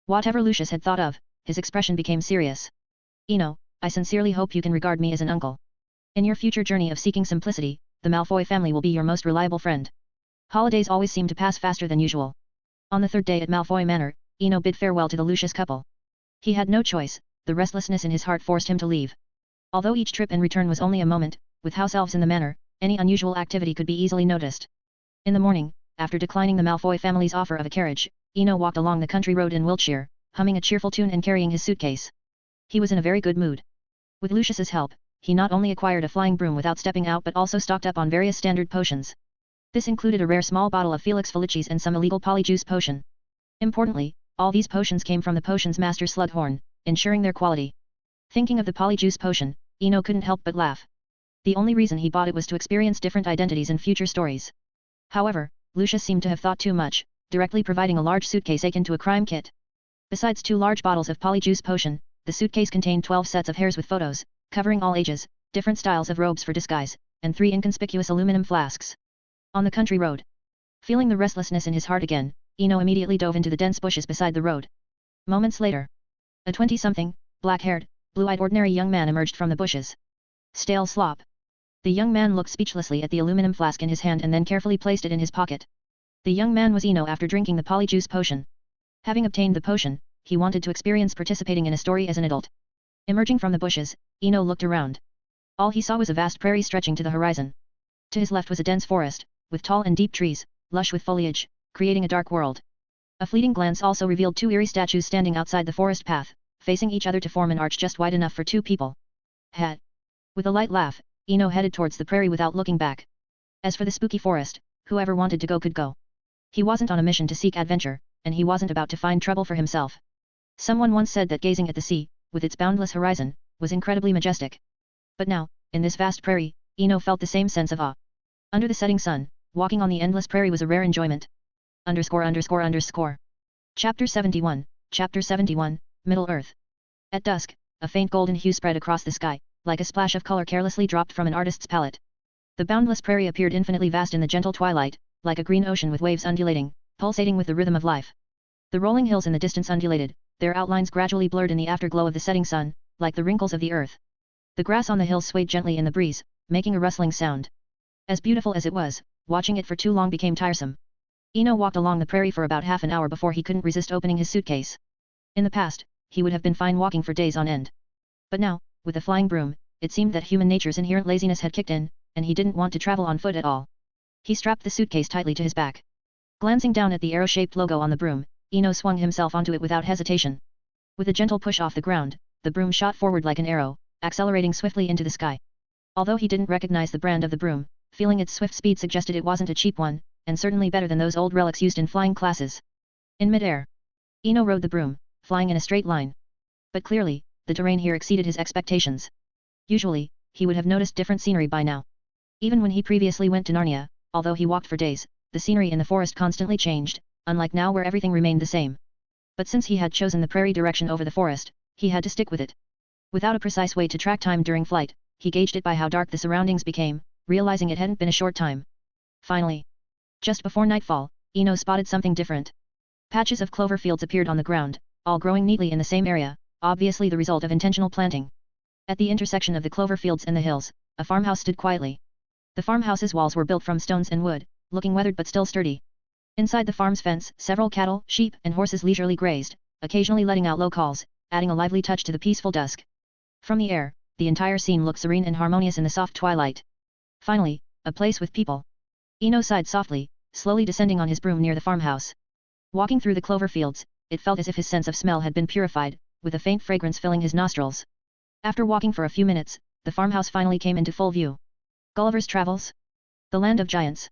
whatever Lucius had thought of, his expression became serious. "Eno, I sincerely hope you can regard me as an uncle. In your future journey of seeking simplicity, the Malfoy family will be your most reliable friend." Holidays always seemed to pass faster than usual. On the third day at Malfoy Manor, Eno bid farewell to the Lucius couple. He had no choice, the restlessness in his heart forced him to leave. Although each trip and return was only a moment, with house elves in the manor, any unusual activity could be easily noticed. In the morning, after declining the Malfoy family's offer of a carriage, Eno walked along the country road in Wiltshire, humming a cheerful tune and carrying his suitcase. He was in a very good mood. With Lucius's help, he not only acquired a flying broom without stepping out but also stocked up on various standard potions. This included a rare small bottle of Felix Felicis and some illegal polyjuice potion. Importantly, all these potions came from the potions master Slughorn, ensuring their quality. Thinking of the polyjuice potion, Eno couldn't help but laugh. The only reason he bought it was to experience different identities in future stories. However, Lucius seemed to have thought too much, directly providing a large suitcase akin to a crime kit. Besides 2 large bottles of polyjuice potion, the suitcase contained 12 sets of hairs with photos, covering all ages, different styles of robes for disguise, and 3 inconspicuous aluminum flasks. On the country road, feeling the restlessness in his heart again, Eno immediately dove into the dense bushes beside the road. Moments later, a 20-something, black-haired, blue-eyed ordinary young man emerged from the bushes. "Stale slop." The young man looked speechlessly at the aluminum flask in his hand and then carefully placed it in his pocket. The young man was Eno after drinking the polyjuice potion. Having obtained the potion, he wanted to experience participating in a story as an adult. Emerging from the bushes, Eno looked around. All he saw was a vast prairie stretching to the horizon. To his left was a dense forest, with tall and deep trees, lush with foliage, creating a dark world. A fleeting glance also revealed two eerie statues standing outside the forest path, facing each other to form an arch just wide enough for two people. Hat. With a light laugh, Ino headed towards the prairie without looking back. As for the spooky forest, whoever wanted to go could go. He wasn't on a mission to seek adventure, and he wasn't about to find trouble for himself. Someone once said that gazing at the sea, with its boundless horizon, was incredibly majestic. But now, in this vast prairie, Ino felt the same sense of awe. Under the setting sun, walking on the endless prairie was a rare enjoyment. Chapter 71, Chapter 71, Middle-earth. At dusk, a faint golden hue spread across the sky, like a splash of color carelessly dropped from an artist's palette. The boundless prairie appeared infinitely vast in the gentle twilight, like a green ocean with waves undulating, pulsating with the rhythm of life. The rolling hills in the distance undulated, their outlines gradually blurred in the afterglow of the setting sun, like the wrinkles of the earth. The grass on the hills swayed gently in the breeze, making a rustling sound. As beautiful as it was, watching it for too long became tiresome. Ino walked along the prairie for about half an hour before he couldn't resist opening his suitcase. In the past, he would have been fine walking for days on end. But now, with the flying broom, it seemed that human nature's inherent laziness had kicked in, and he didn't want to travel on foot at all. He strapped the suitcase tightly to his back. Glancing down at the arrow-shaped logo on the broom, Ino swung himself onto it without hesitation. With a gentle push off the ground, the broom shot forward like an arrow, accelerating swiftly into the sky. Although he didn't recognize the brand of the broom, feeling its swift speed suggested it wasn't a cheap one, and certainly better than those old relics used in flying classes. In mid-air, Ino rode the broom, flying in a straight line. But clearly, the terrain here exceeded his expectations. Usually, he would have noticed different scenery by now. Even when he previously went to Narnia, although he walked for days, the scenery in the forest constantly changed, unlike now where everything remained the same. But since he had chosen the prairie direction over the forest, he had to stick with it. Without a precise way to track time during flight, he gauged it by how dark the surroundings became, realizing it hadn't been a short time. Finally, just before nightfall, Ino spotted something different. Patches of clover fields appeared on the ground, all growing neatly in the same area, obviously the result of intentional planting. At the intersection of the clover fields and the hills, a farmhouse stood quietly. The farmhouse's walls were built from stones and wood, looking weathered but still sturdy. Inside the farm's fence, several cattle, sheep, and horses leisurely grazed, occasionally letting out low calls, adding a lively touch to the peaceful dusk. From the air, the entire scene looked serene and harmonious in the soft twilight. Finally, a place with people. Ino sighed softly, slowly descending on his broom near the farmhouse. Walking through the clover fields, it felt as if his sense of smell had been purified, with a faint fragrance filling his nostrils. After walking for a few minutes, the farmhouse finally came into full view. Gulliver's Travels? The Land of Giants.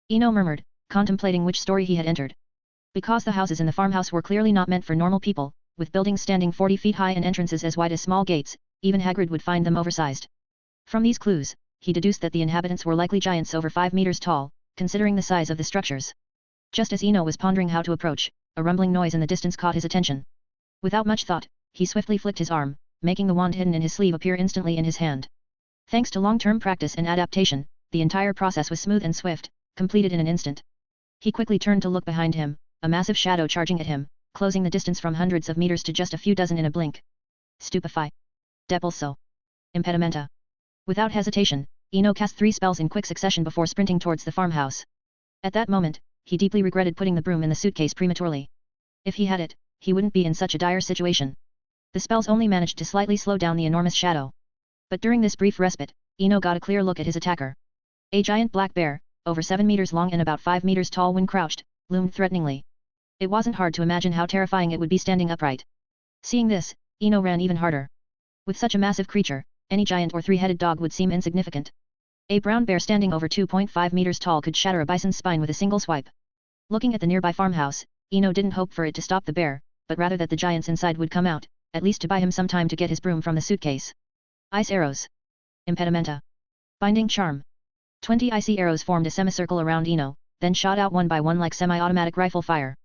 Ino murmured, contemplating which story he had entered. Because the houses in the farmhouse were clearly not meant for normal people, with buildings standing 40 feet high and entrances as wide as small gates, even Hagrid would find them oversized. From these clues, he deduced that the inhabitants were likely giants over 5 meters tall, considering the size of the structures. Just as Ino was pondering how to approach, a rumbling noise in the distance caught his attention. Without much thought, he swiftly flicked his arm, making the wand hidden in his sleeve appear instantly in his hand. Thanks to long-term practice and adaptation, the entire process was smooth and swift, completed in an instant. He quickly turned to look behind him, a massive shadow charging at him, closing the distance from hundreds of meters to just a few dozen in a blink. Stupefy. Depulso. Impedimenta. Without hesitation, Ino cast 3 spells in quick succession before sprinting towards the farmhouse. At that moment, he deeply regretted putting the broom in the suitcase prematurely. If he had it, he wouldn't be in such a dire situation. The spells only managed to slightly slow down the enormous shadow. But during this brief respite, Ino got a clear look at his attacker. A giant black bear, over 7 meters long and about 5 meters tall when crouched, loomed threateningly. It wasn't hard to imagine how terrifying it would be standing upright. Seeing this, Ino ran even harder. With such a massive creature, any giant or 3-headed dog would seem insignificant. A brown bear standing over 2.5 meters tall could shatter a bison's spine with a single swipe. Looking at the nearby farmhouse, Ino didn't hope for it to stop the bear, but rather that the giants inside would come out, at least to buy him some time to get his broom from the suitcase. Ice arrows. Impedimenta. Binding charm. 20 icy arrows formed a semicircle around Ino, then shot out one by one like semi-automatic rifle fire.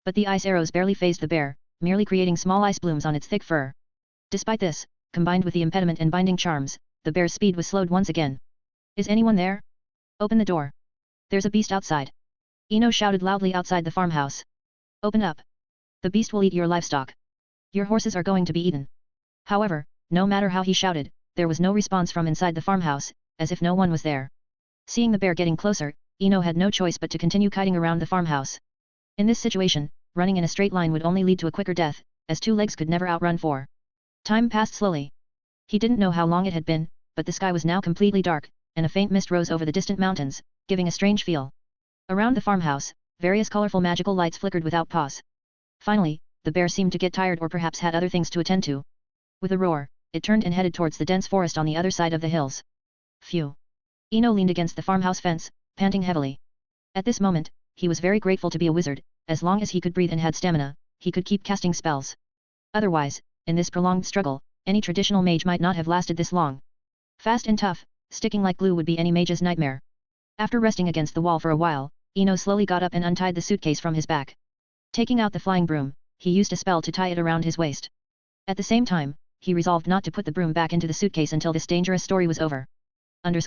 But the ice arrows barely fazed the bear, merely creating small ice blooms on its thick fur. Despite this, combined with the impediment and binding charms, the bear's speed was slowed once again. Is anyone there? Open the door. There's a beast outside. Ino shouted loudly outside the farmhouse. Open up. The beast will eat your livestock. Your horses are going to be eaten. However, no matter how he shouted, there was no response from inside the farmhouse, as if no one was there. Seeing the bear getting closer, Ino had no choice but to continue kiting around the farmhouse. In this situation, running in a straight line would only lead to a quicker death, as 2 legs could never outrun 4. Time passed slowly. He didn't know how long it had been, but the sky was now completely dark, and a faint mist rose over the distant mountains, giving a strange feel. Around the farmhouse, various colorful magical lights flickered without pause. Finally, the bear seemed to get tired or perhaps had other things to attend to. With a roar, it turned and headed towards the dense forest on the other side of the hills. Phew! Eno leaned against the farmhouse fence, panting heavily. At this moment, he was very grateful to be a wizard. As long as he could breathe and had stamina, he could keep casting spells. Otherwise, in this prolonged struggle, any traditional mage might not have lasted this long. Fast and tough, sticking like glue would be any mage's nightmare. After resting against the wall for a while, Eno slowly got up and untied the suitcase from his back. Taking out the flying broom, he used a spell to tie it around his waist. At the same time, he resolved not to put the broom back into the suitcase until this dangerous story was over. Chapter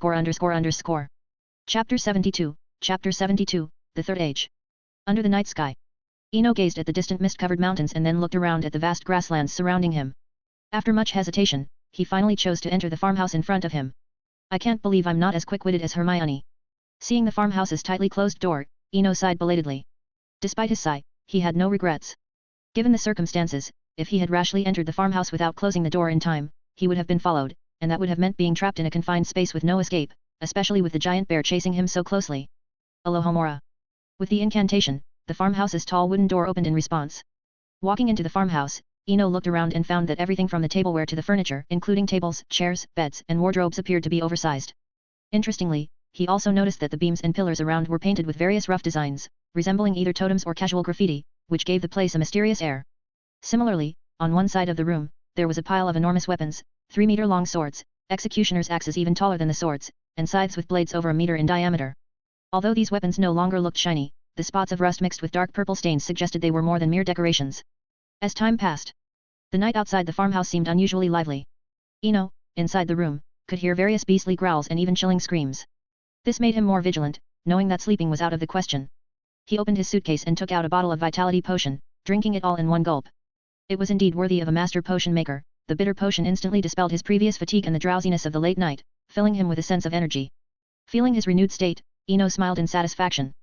72, The Third Age. Under the night sky. Eno gazed at the distant mist-covered mountains and then looked around at the vast grasslands surrounding him. After much hesitation, he finally chose to enter the farmhouse in front of him. I can't believe I'm not as quick-witted as Hermione. Seeing the farmhouse's tightly closed door, Eno sighed belatedly. Despite his sigh, he had no regrets. Given the circumstances, if he had rashly entered the farmhouse without closing the door in time, he would have been followed, and that would have meant being trapped in a confined space with no escape, especially with the giant bear chasing him so closely. Alohomora. With the incantation, the farmhouse's tall wooden door opened in response. Walking into the farmhouse, Eno looked around and found that everything from the tableware to the furniture, including tables, chairs, beds, and wardrobes appeared to be oversized. Interestingly, he also noticed that the beams and pillars around were painted with various rough designs, resembling either totems or casual graffiti, which gave the place a mysterious air. Similarly, on one side of the room, there was a pile of enormous weapons, 3-meter-long swords, executioner's axes even taller than the swords, and scythes with blades over a meter in diameter. Although these weapons no longer looked shiny, the spots of rust mixed with dark purple stains suggested they were more than mere decorations. As time passed, the night outside the farmhouse seemed unusually lively. Eno, inside the room, could hear various beastly growls and even chilling screams. This made him more vigilant, knowing that sleeping was out of the question. He opened his suitcase and took out a bottle of vitality potion, drinking it all in one gulp. It was indeed worthy of a master potion maker. The bitter potion instantly dispelled his previous fatigue and the drowsiness of the late night, filling him with a sense of energy. Feeling his renewed state, Eno smiled in satisfaction.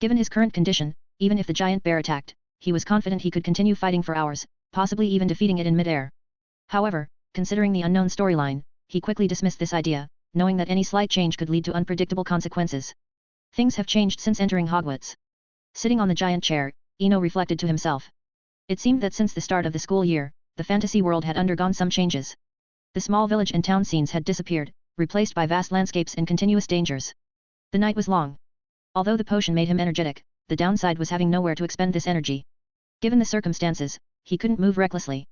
Given his current condition, even if the giant bear attacked, he was confident he could continue fighting for hours, possibly even defeating it in mid-air. However, considering the unknown storyline, he quickly dismissed this idea, knowing that any slight change could lead to unpredictable consequences. Things have changed since entering Hogwarts. Sitting on the giant chair, Eno reflected to himself. It seemed that since the start of the school year, the fantasy world had undergone some changes. The small village and town scenes had disappeared, replaced by vast landscapes and continuous dangers. The night was long. Although the potion made him energetic, the downside was having nowhere to expend this energy. Given the circumstances, he couldn't move recklessly.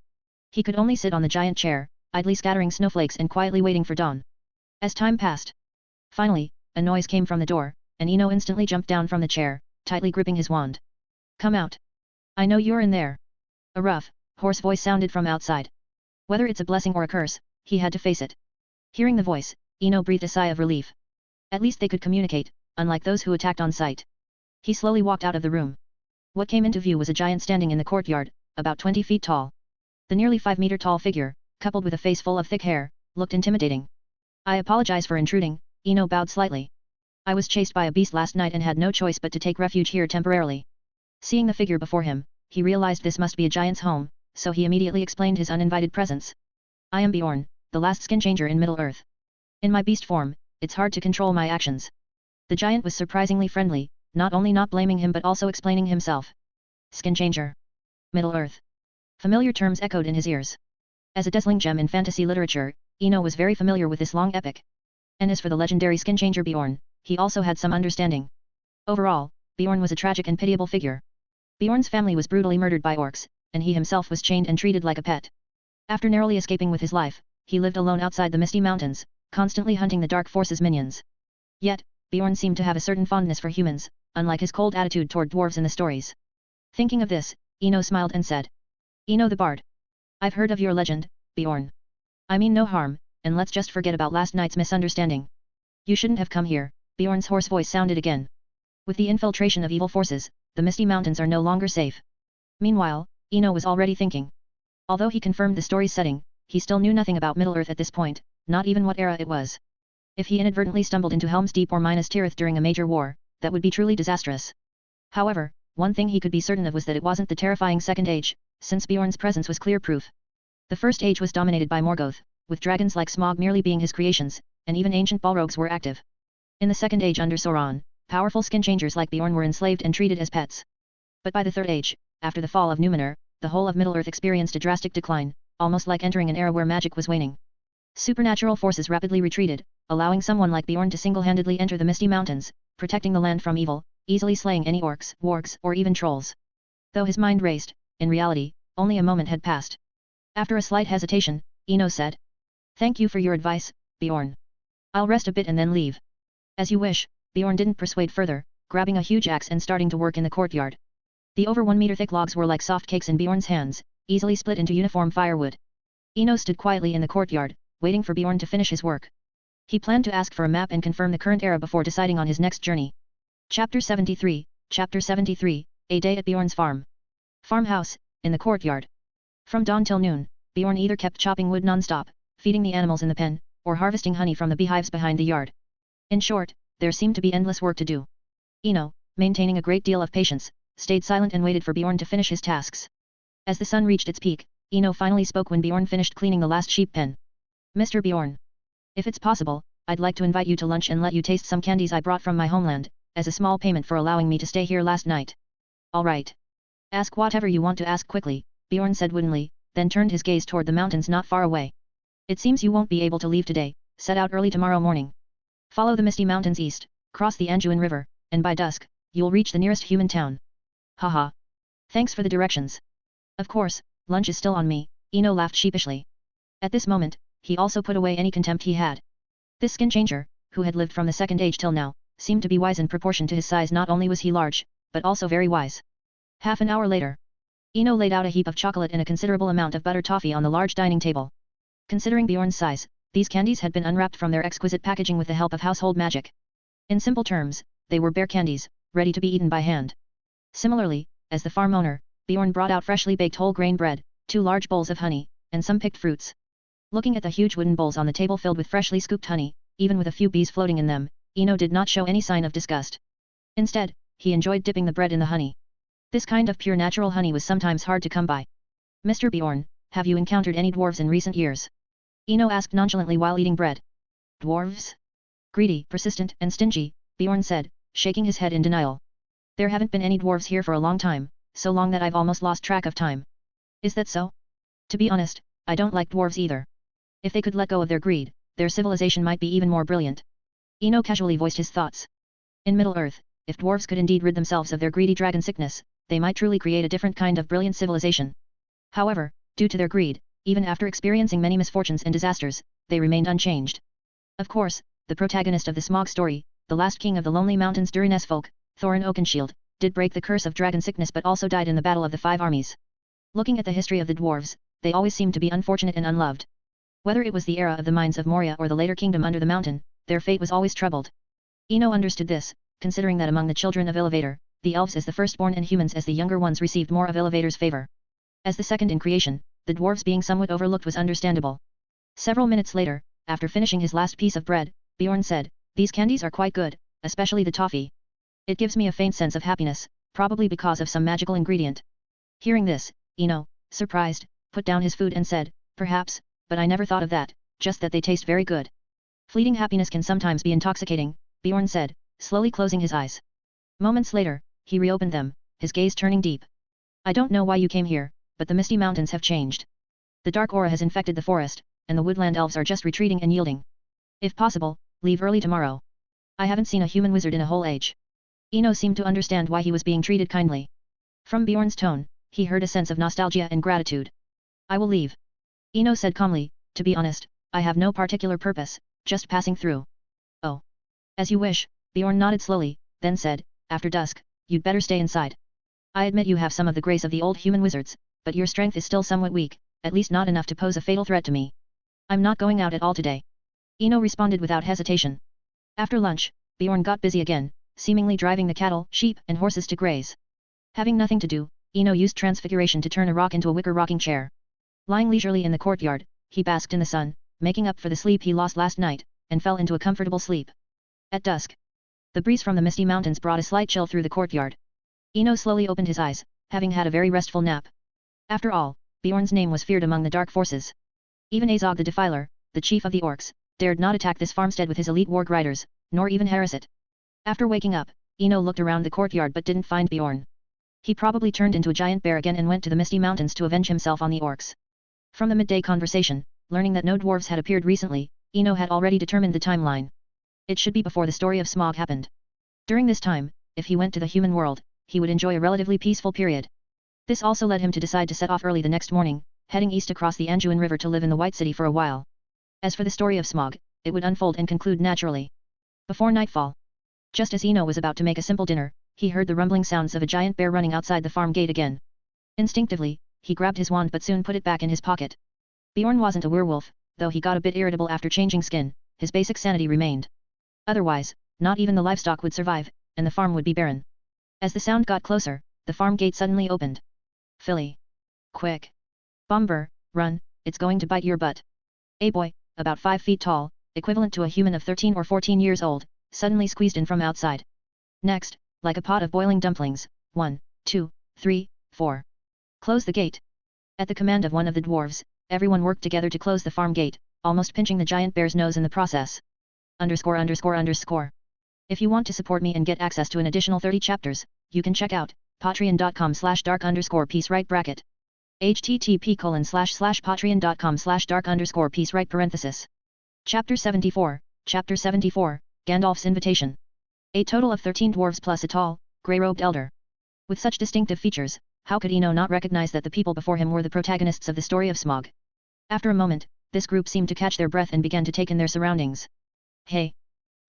He could only sit on the giant chair, idly scattering snowflakes and quietly waiting for dawn. As time passed. Finally, a noise came from the door, and Eno instantly jumped down from the chair, tightly gripping his wand. Come out. I know you're in there. A rough, hoarse voice sounded from outside. Whether it's a blessing or a curse, he had to face it. Hearing the voice, Eno breathed a sigh of relief. At least they could communicate, unlike those who attacked on sight. He slowly walked out of the room. What came into view was a giant standing in the courtyard, about 20 feet tall. The nearly 5-meter-tall figure, coupled with a face full of thick hair, looked intimidating. I apologize for intruding, Eno bowed slightly. I was chased by a beast last night and had no choice but to take refuge here temporarily. Seeing the figure before him, he realized this must be a giant's home, so he immediately explained his uninvited presence. I am Bjorn, the last skin changer in Middle-earth. In my beast form, it's hard to control my actions. The giant was surprisingly friendly, not only not blaming him but also explaining himself. Skin changer. Middle-earth. Familiar terms echoed in his ears. As a dazzling gem in fantasy literature, Eno was very familiar with this long epic. And as for the legendary skin changer Bjorn, he also had some understanding. Overall, Bjorn was a tragic and pitiable figure. Bjorn's family was brutally murdered by orcs, and he himself was chained and treated like a pet. After narrowly escaping with his life, he lived alone outside the misty mountains, constantly hunting the dark force's minions. Yet, Bjorn seemed to have a certain fondness for humans, unlike his cold attitude toward dwarves in the stories. Thinking of this, Eno smiled and said. Eno the Bard. I've heard of your legend, Bjorn. I mean no harm, and let's just forget about last night's misunderstanding. You shouldn't have come here, Bjorn's hoarse voice sounded again. With the infiltration of evil forces, the misty mountains are no longer safe. Meanwhile, Eno was already thinking. Although he confirmed the story's setting, he still knew nothing about Middle-earth at this point, not even what era it was. If he inadvertently stumbled into Helm's Deep or Minas Tirith during a major war, that would be truly disastrous. However, one thing he could be certain of was that it wasn't the terrifying Second Age, since Bjorn's presence was clear proof. The First Age was dominated by Morgoth, with dragons like Smaug merely being his creations, and even ancient balrogs were active. In the Second Age under Sauron, Powerful skin changers like Bjorn were enslaved and treated as pets. But by the Third Age, after the fall of Numenor, the whole of Middle-earth experienced a drastic decline, almost like entering an era where magic was waning. Supernatural forces rapidly retreated, allowing someone like Bjorn to single-handedly enter the Misty Mountains, protecting the land from evil, easily slaying any orcs, wargs, or even trolls. Though his mind raced, in reality, only a moment had passed. After a slight hesitation, Ino said, "Thank you for your advice, Bjorn. I'll rest a bit and then leave." "As you wish," Bjorn didn't persuade further, grabbing a huge axe and starting to work in the courtyard. The over 1 meter thick logs were like soft cakes in Bjorn's hands, easily split into uniform firewood. Ino stood quietly in the courtyard, waiting for Bjorn to finish his work. He planned to ask for a map and confirm the current era before deciding on his next journey. Chapter 73, A Day at Bjorn's Farm. Farmhouse, in the courtyard. From dawn till noon, Bjorn either kept chopping wood non-stop, feeding the animals in the pen, or harvesting honey from the beehives behind the yard. In short, there seemed to be endless work to do. Ino, maintaining a great deal of patience, stayed silent and waited for Bjorn to finish his tasks. As the sun reached its peak, Ino finally spoke when Bjorn finished cleaning the last sheep pen. "Mr. Bjorn. If it's possible, I'd like to invite you to lunch and let you taste some candies I brought from my homeland, as a small payment for allowing me to stay here last night." "All right. Ask whatever you want to ask quickly," Bjorn said woodenly, then turned his gaze toward the mountains not far away. "It seems you won't be able to leave today, set out early tomorrow morning. Follow the Misty Mountains east, cross the Anjuin River, and by dusk, you'll reach the nearest human town." "Haha. Thanks for the directions." "Of course, lunch is still on me," Ino laughed sheepishly. At this moment, he also put away any contempt he had. This skin changer, who had lived from the Second Age till now, seemed to be wise in proportion to his size. Not only was he large, but also very wise. Half an hour later, Ino laid out a heap of chocolate and a considerable amount of butter toffee on the large dining table. Considering Bjorn's size, these candies had been unwrapped from their exquisite packaging with the help of household magic. In simple terms, they were bear candies, ready to be eaten by hand. Similarly, as the farm owner, Bjorn brought out freshly baked whole grain bread, 2 large bowls of honey, and some picked fruits. Looking at the huge wooden bowls on the table filled with freshly scooped honey, even with a few bees floating in them, Ino did not show any sign of disgust. Instead, he enjoyed dipping the bread in the honey. This kind of pure natural honey was sometimes hard to come by. "Mr. Bjorn, have you encountered any dwarves in recent years?" Ino asked nonchalantly while eating bread. "Dwarves? Greedy, persistent, and stingy," Bjorn said, shaking his head in denial. "There haven't been any dwarves here for a long time, so long that I've almost lost track of time." "Is that so? To be honest, I don't like dwarves either. If they could let go of their greed, their civilization might be even more brilliant." Ino casually voiced his thoughts. In Middle-earth, if dwarves could indeed rid themselves of their greedy dragon sickness, they might truly create a different kind of brilliant civilization. However, due to their greed, even after experiencing many misfortunes and disasters, they remained unchanged. Of course, the protagonist of the Smog story, the last king of the Lonely Mountains Durin's folk, Thorin Oakenshield, did break the curse of dragon sickness but also died in the Battle of the Five Armies. Looking at the history of the dwarves, they always seemed to be unfortunate and unloved. Whether it was the era of the Mines of Moria or the later kingdom under the mountain, their fate was always troubled. Ino understood this, considering that among the children of Elevator, the elves as the firstborn and humans as the younger ones received more of Elevator's favor. As the second in creation, the dwarves being somewhat overlooked was understandable. Several minutes later, after finishing his last piece of bread, Bjorn said, "These candies are quite good, especially the toffee. It gives me a faint sense of happiness, probably because of some magical ingredient." Hearing this, Ino, surprised, put down his food and said, "Perhaps, but I never thought of that, just that they taste very good." "Fleeting happiness can sometimes be intoxicating," Bjorn said, slowly closing his eyes. Moments later, he reopened them, his gaze turning deep. "I don't know why you came here, but the Misty Mountains have changed. The dark aura has infected the forest, and the woodland elves are just retreating and yielding. If possible, leave early tomorrow. I haven't seen a human wizard in a whole age." Ino seemed to understand why he was being treated kindly. From Bjorn's tone, he heard a sense of nostalgia and gratitude. "I will leave." Ino said calmly, "To be honest, I have no particular purpose, just passing through." "Oh. As you wish," Bjorn nodded slowly, then said, "After dusk, you'd better stay inside. I admit you have some of the grace of the old human wizards, but your strength is still somewhat weak, at least not enough to pose a fatal threat to me." "I'm not going out at all today," Ino responded without hesitation. After lunch, Bjorn got busy again, seemingly driving the cattle, sheep, and horses to graze. Having nothing to do, Ino used transfiguration to turn a rock into a wicker rocking chair. Lying leisurely in the courtyard, he basked in the sun, making up for the sleep he lost last night, and fell into a comfortable sleep. At dusk, the breeze from the Misty Mountains brought a slight chill through the courtyard. Ino slowly opened his eyes, having had a very restful nap. After all, Bjorn's name was feared among the dark forces. Even Azog the Defiler, the chief of the orcs, dared not attack this farmstead with his elite warg riders, nor even harass it. After waking up, Ino looked around the courtyard but didn't find Bjorn. He probably turned into a giant bear again and went to the Misty Mountains to avenge himself on the orcs. From the midday conversation, learning that no dwarves had appeared recently, Ino had already determined the timeline. It should be before the story of Smog happened. During this time, if he went to the human world, he would enjoy a relatively peaceful period. This also led him to decide to set off early the next morning, heading east across the Anjuin River to live in the White City for a while. As for the story of Smog, it would unfold and conclude naturally. Before nightfall. Just as Ino was about to make a simple dinner, he heard the rumbling sounds of a giant bear running outside the farm gate again. Instinctively, he grabbed his wand but soon put it back in his pocket. Bjorn wasn't a werewolf, though he got a bit irritable after changing skin, his basic sanity remained. Otherwise, not even the livestock would survive, and the farm would be barren. As the sound got closer, the farm gate suddenly opened. Filly. Quick. Bomber, run, it's going to bite your butt. A boy, about 5 feet tall, equivalent to a human of 13 or 14 years old, suddenly squeezed in from outside. Next, like a pot of boiling dumplings, 1, 2, 3, 4. Close the gate. At the command of one of the dwarves, everyone worked together to close the farm gate, almost pinching the giant bear's nose in the process. _____. If you want to support me and get access to an additional 30 chapters, you can check out patreon.com/dark_peace right bracket. http://patreon.com/dark_peace right parenthesis. Chapter 74, Chapter 74, Gandalf's Invitation. A total of 13 dwarves plus a tall, grey-robed elder. With such distinctive features, how could Ino not recognize that the people before him were the protagonists of the story of Smog? After a moment, this group seemed to catch their breath and began to take in their surroundings. Hey!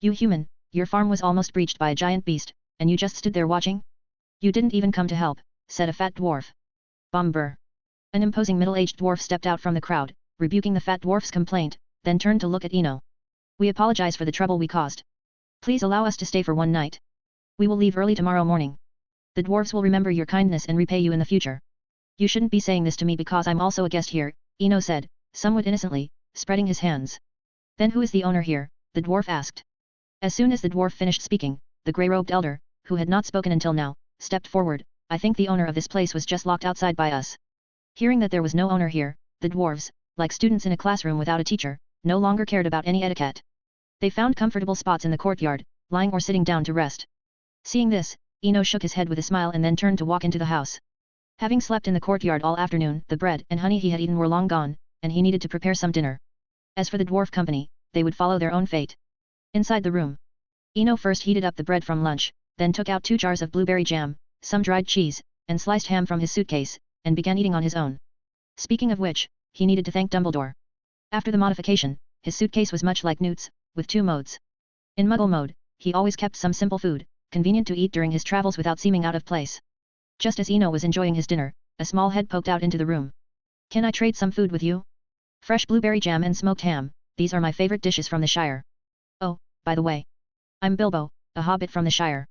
You human, your farm was almost breached by a giant beast, and you just stood there watching? You didn't even come to help, said a fat dwarf. Bomber. An imposing middle-aged dwarf stepped out from the crowd, rebuking the fat dwarf's complaint, then turned to look at Ino. We apologize for the trouble we caused. Please allow us to stay for one night. We will leave early tomorrow morning. The dwarves will remember your kindness and repay you in the future. You shouldn't be saying this to me because I'm also a guest here, Ino said, somewhat innocently, spreading his hands. Then who is the owner here? The dwarf asked. As soon as the dwarf finished speaking, the grey-robed elder, who had not spoken until now, stepped forward. I think the owner of this place was just locked outside by us. Hearing that there was no owner here, the dwarves, like students in a classroom without a teacher, no longer cared about any etiquette. They found comfortable spots in the courtyard, lying or sitting down to rest. Seeing this, Ino shook his head with a smile and then turned to walk into the house. Having slept in the courtyard all afternoon, the bread and honey he had eaten were long gone, and he needed to prepare some dinner. As for the dwarf company, they would follow their own fate. Inside the room, Ino first heated up the bread from lunch, then took out 2 jars of blueberry jam, some dried cheese, and sliced ham from his suitcase, and began eating on his own. Speaking of which, he needed to thank Dumbledore. After the modification, his suitcase was much like Newt's, with 2 modes. In Muggle mode, he always kept some simple food, convenient to eat during his travels without seeming out of place. Just as Ino was enjoying his dinner, a small head poked out into the room. Can I trade some food with you? Fresh blueberry jam and smoked ham, these are my favorite dishes from the Shire. Oh, by the way. I'm Bilbo, a hobbit from the Shire.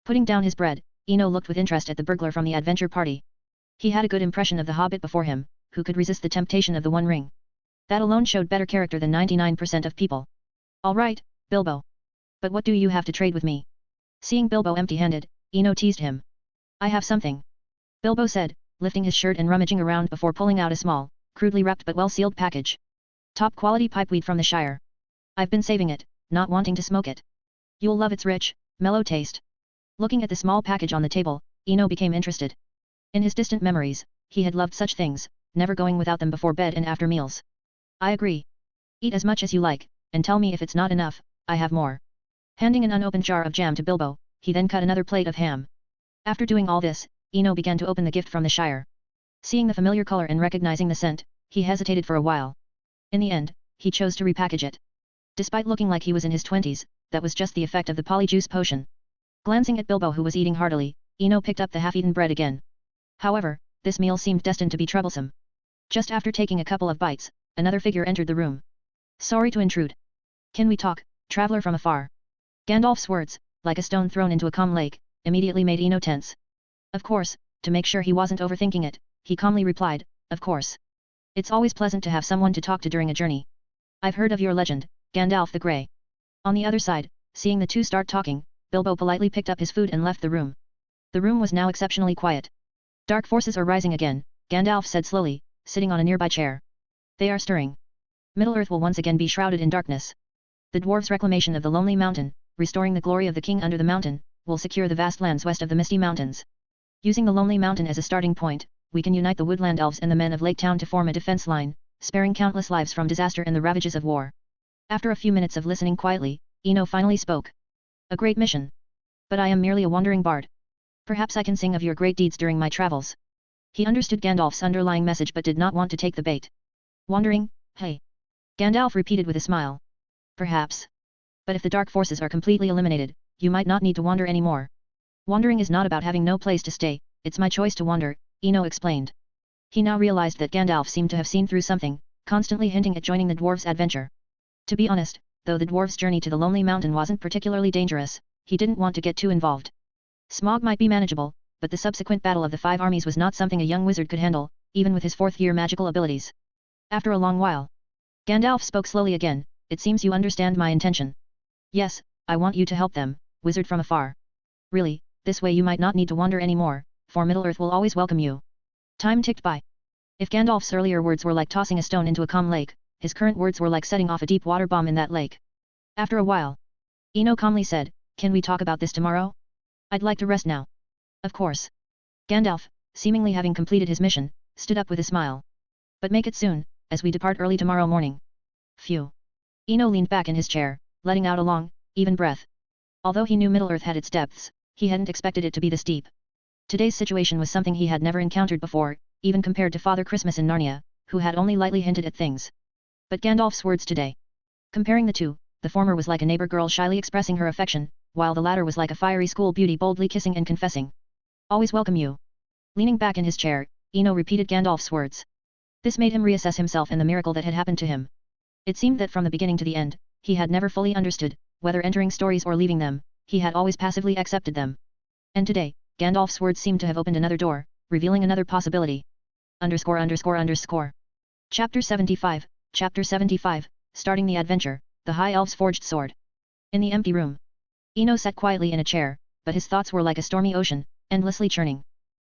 Putting down his bread, Ino looked with interest at the burglar from the adventure party. He had a good impression of the hobbit before him, who could resist the temptation of the One Ring. That alone showed better character than 99% of people. All right, Bilbo. But what do you have to trade with me? Seeing Bilbo empty-handed, Ino teased him. I have something. Bilbo said, lifting his shirt and rummaging around before pulling out a small, crudely wrapped but well-sealed package. Top-quality pipeweed from the Shire. I've been saving it, not wanting to smoke it. You'll love its rich, mellow taste. Looking at the small package on the table, Ino became interested. In his distant memories, he had loved such things, never going without them before bed and after meals. I agree. Eat as much as you like, and tell me if it's not enough, I have more. Handing an unopened jar of jam to Bilbo, he then cut another plate of ham. After doing all this, Ino began to open the gift from the Shire. Seeing the familiar color and recognizing the scent, he hesitated for a while. In the end, he chose to repackage it. Despite looking like he was in his 20s, that was just the effect of the polyjuice potion. Glancing at Bilbo who was eating heartily, Ino picked up the half-eaten bread again. However, this meal seemed destined to be troublesome. Just after taking a couple of bites, another figure entered the room. Sorry to intrude. Can we talk, traveler from afar? Gandalf's words, like a stone thrown into a calm lake, immediately made Ino tense. Of course, to make sure he wasn't overthinking it, he calmly replied, of course. It's always pleasant to have someone to talk to during a journey. I've heard of your legend, Gandalf the Grey. On the other side, seeing the two start talking, Bilbo politely picked up his food and left the room. The room was now exceptionally quiet. Dark forces are rising again, Gandalf said slowly, sitting on a nearby chair. They are stirring. Middle-earth will once again be shrouded in darkness. The dwarves' reclamation of the Lonely Mountain, restoring the glory of the king under the mountain, will secure the vast lands west of the Misty Mountains. Using the Lonely Mountain as a starting point, we can unite the woodland elves and the men of Lake Town to form a defense line, sparing countless lives from disaster and the ravages of war. After a few minutes of listening quietly, Ino finally spoke. A great mission. But I am merely a wandering bard. Perhaps I can sing of your great deeds during my travels. He understood Gandalf's underlying message but did not want to take the bait. Wandering, hey. Gandalf repeated with a smile. Perhaps. But if the dark forces are completely eliminated, you might not need to wander anymore. Wandering is not about having no place to stay, it's my choice to wander, Ino explained. He now realized that Gandalf seemed to have seen through something, constantly hinting at joining the dwarves' adventure. To be honest, though the dwarves' journey to the Lonely Mountain wasn't particularly dangerous, he didn't want to get too involved. Smog might be manageable, but the subsequent battle of the 5 armies was not something a young wizard could handle, even with his 4th-year magical abilities. After a long while, Gandalf spoke slowly again. It seems you understand my intention. Yes, I want you to help them, wizard from afar. Really, this way you might not need to wander anymore, for Middle-earth will always welcome you. Time ticked by. If Gandalf's earlier words were like tossing a stone into a calm lake, his current words were like setting off a deep water bomb in that lake. After a while, Ino calmly said, "Can we talk about this tomorrow? I'd like to rest now." Of course. Gandalf, seemingly having completed his mission, stood up with a smile. "But make it soon, as we depart early tomorrow morning." Phew. Ino leaned back in his chair, letting out a long, even breath. Although he knew Middle-earth had its depths, he hadn't expected it to be this deep. Today's situation was something he had never encountered before, even compared to Father Christmas in Narnia, who had only lightly hinted at things. But Gandalf's words today. Comparing the two, the former was like a neighbor girl shyly expressing her affection, while the latter was like a fiery school beauty boldly kissing and confessing. "Always welcome you." Leaning back in his chair, Ino repeated Gandalf's words. This made him reassess himself and the miracle that had happened to him. It seemed that from the beginning to the end, he had never fully understood, whether entering stories or leaving them, he had always passively accepted them. And today, Gandalf's words seemed to have opened another door, revealing another possibility. Chapter 75, Chapter 75, Starting the Adventure, The High Elf's Forged Sword. In the empty room, Ino sat quietly in a chair, but his thoughts were like a stormy ocean, endlessly churning.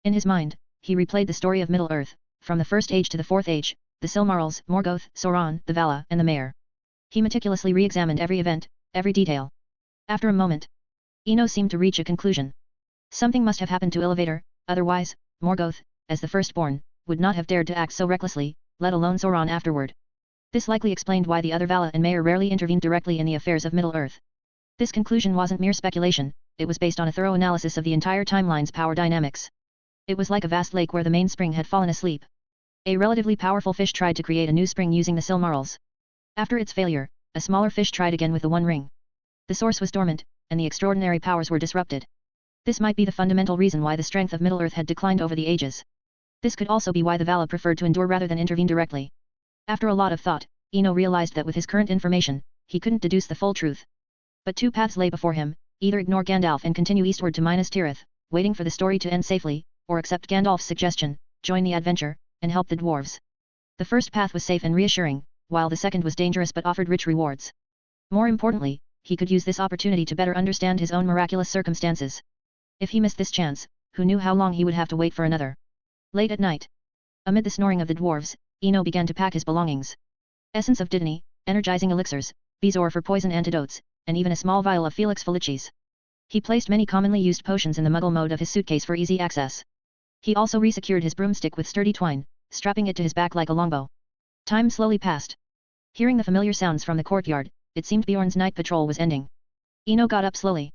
In his mind, he replayed the story of Middle-earth, from the First Age to the Fourth Age, the Silmarils, Morgoth, Sauron, the Vala, and the Mayor. He meticulously re-examined every event, every detail. After a moment, Ino seemed to reach a conclusion. Something must have happened to Elevator, otherwise, Morgoth, as the firstborn, would not have dared to act so recklessly, let alone Sauron afterward. This likely explained why the other Vala and Mayor rarely intervened directly in the affairs of Middle-earth. This conclusion wasn't mere speculation, it was based on a thorough analysis of the entire timeline's power dynamics. It was like a vast lake where the main spring had fallen asleep. A relatively powerful fish tried to create a new spring using the Silmarils. After its failure, a smaller fish tried again with the One Ring. The source was dormant, and the extraordinary powers were disrupted. This might be the fundamental reason why the strength of Middle-earth had declined over the ages. This could also be why the Vala preferred to endure rather than intervene directly. After a lot of thought, Ino realized that with his current information, he couldn't deduce the full truth. But two paths lay before him, either ignore Gandalf and continue eastward to Minas Tirith, waiting for the story to end safely, or accept Gandalf's suggestion, join the adventure, and help the dwarves. The first path was safe and reassuring, while the second was dangerous but offered rich rewards. More importantly, he could use this opportunity to better understand his own miraculous circumstances. If he missed this chance, who knew how long he would have to wait for another? Late at night, amid the snoring of the dwarves, Ino began to pack his belongings. Essence of Dittany, energizing elixirs, bezoar for poison antidotes, and even a small vial of Felix Felicis. He placed many commonly used potions in the muggle mode of his suitcase for easy access. He also resecured his broomstick with sturdy twine, strapping it to his back like a longbow. Time slowly passed. Hearing the familiar sounds from the courtyard, it seemed Bjorn's night patrol was ending. Ino got up slowly.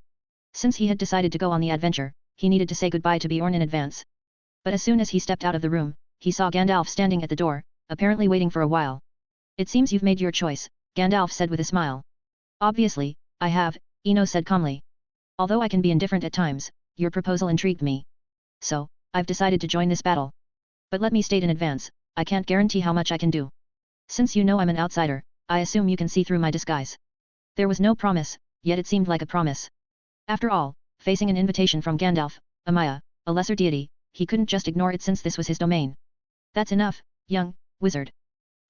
Since he had decided to go on the adventure, he needed to say goodbye to Bjorn in advance. But as soon as he stepped out of the room, he saw Gandalf standing at the door, apparently waiting for a while. "It seems you've made your choice," Gandalf said with a smile. "Obviously, I have," Ino said calmly. "Although I can be indifferent at times, your proposal intrigued me. So, I've decided to join this battle. But let me state in advance, I can't guarantee how much I can do. Since you know I'm an outsider, I assume you can see through my disguise." There was no promise, yet it seemed like a promise. After all, facing an invitation from Gandalf, Amaya, a lesser deity, he couldn't just ignore it since this was his domain. "That's enough, young wizard.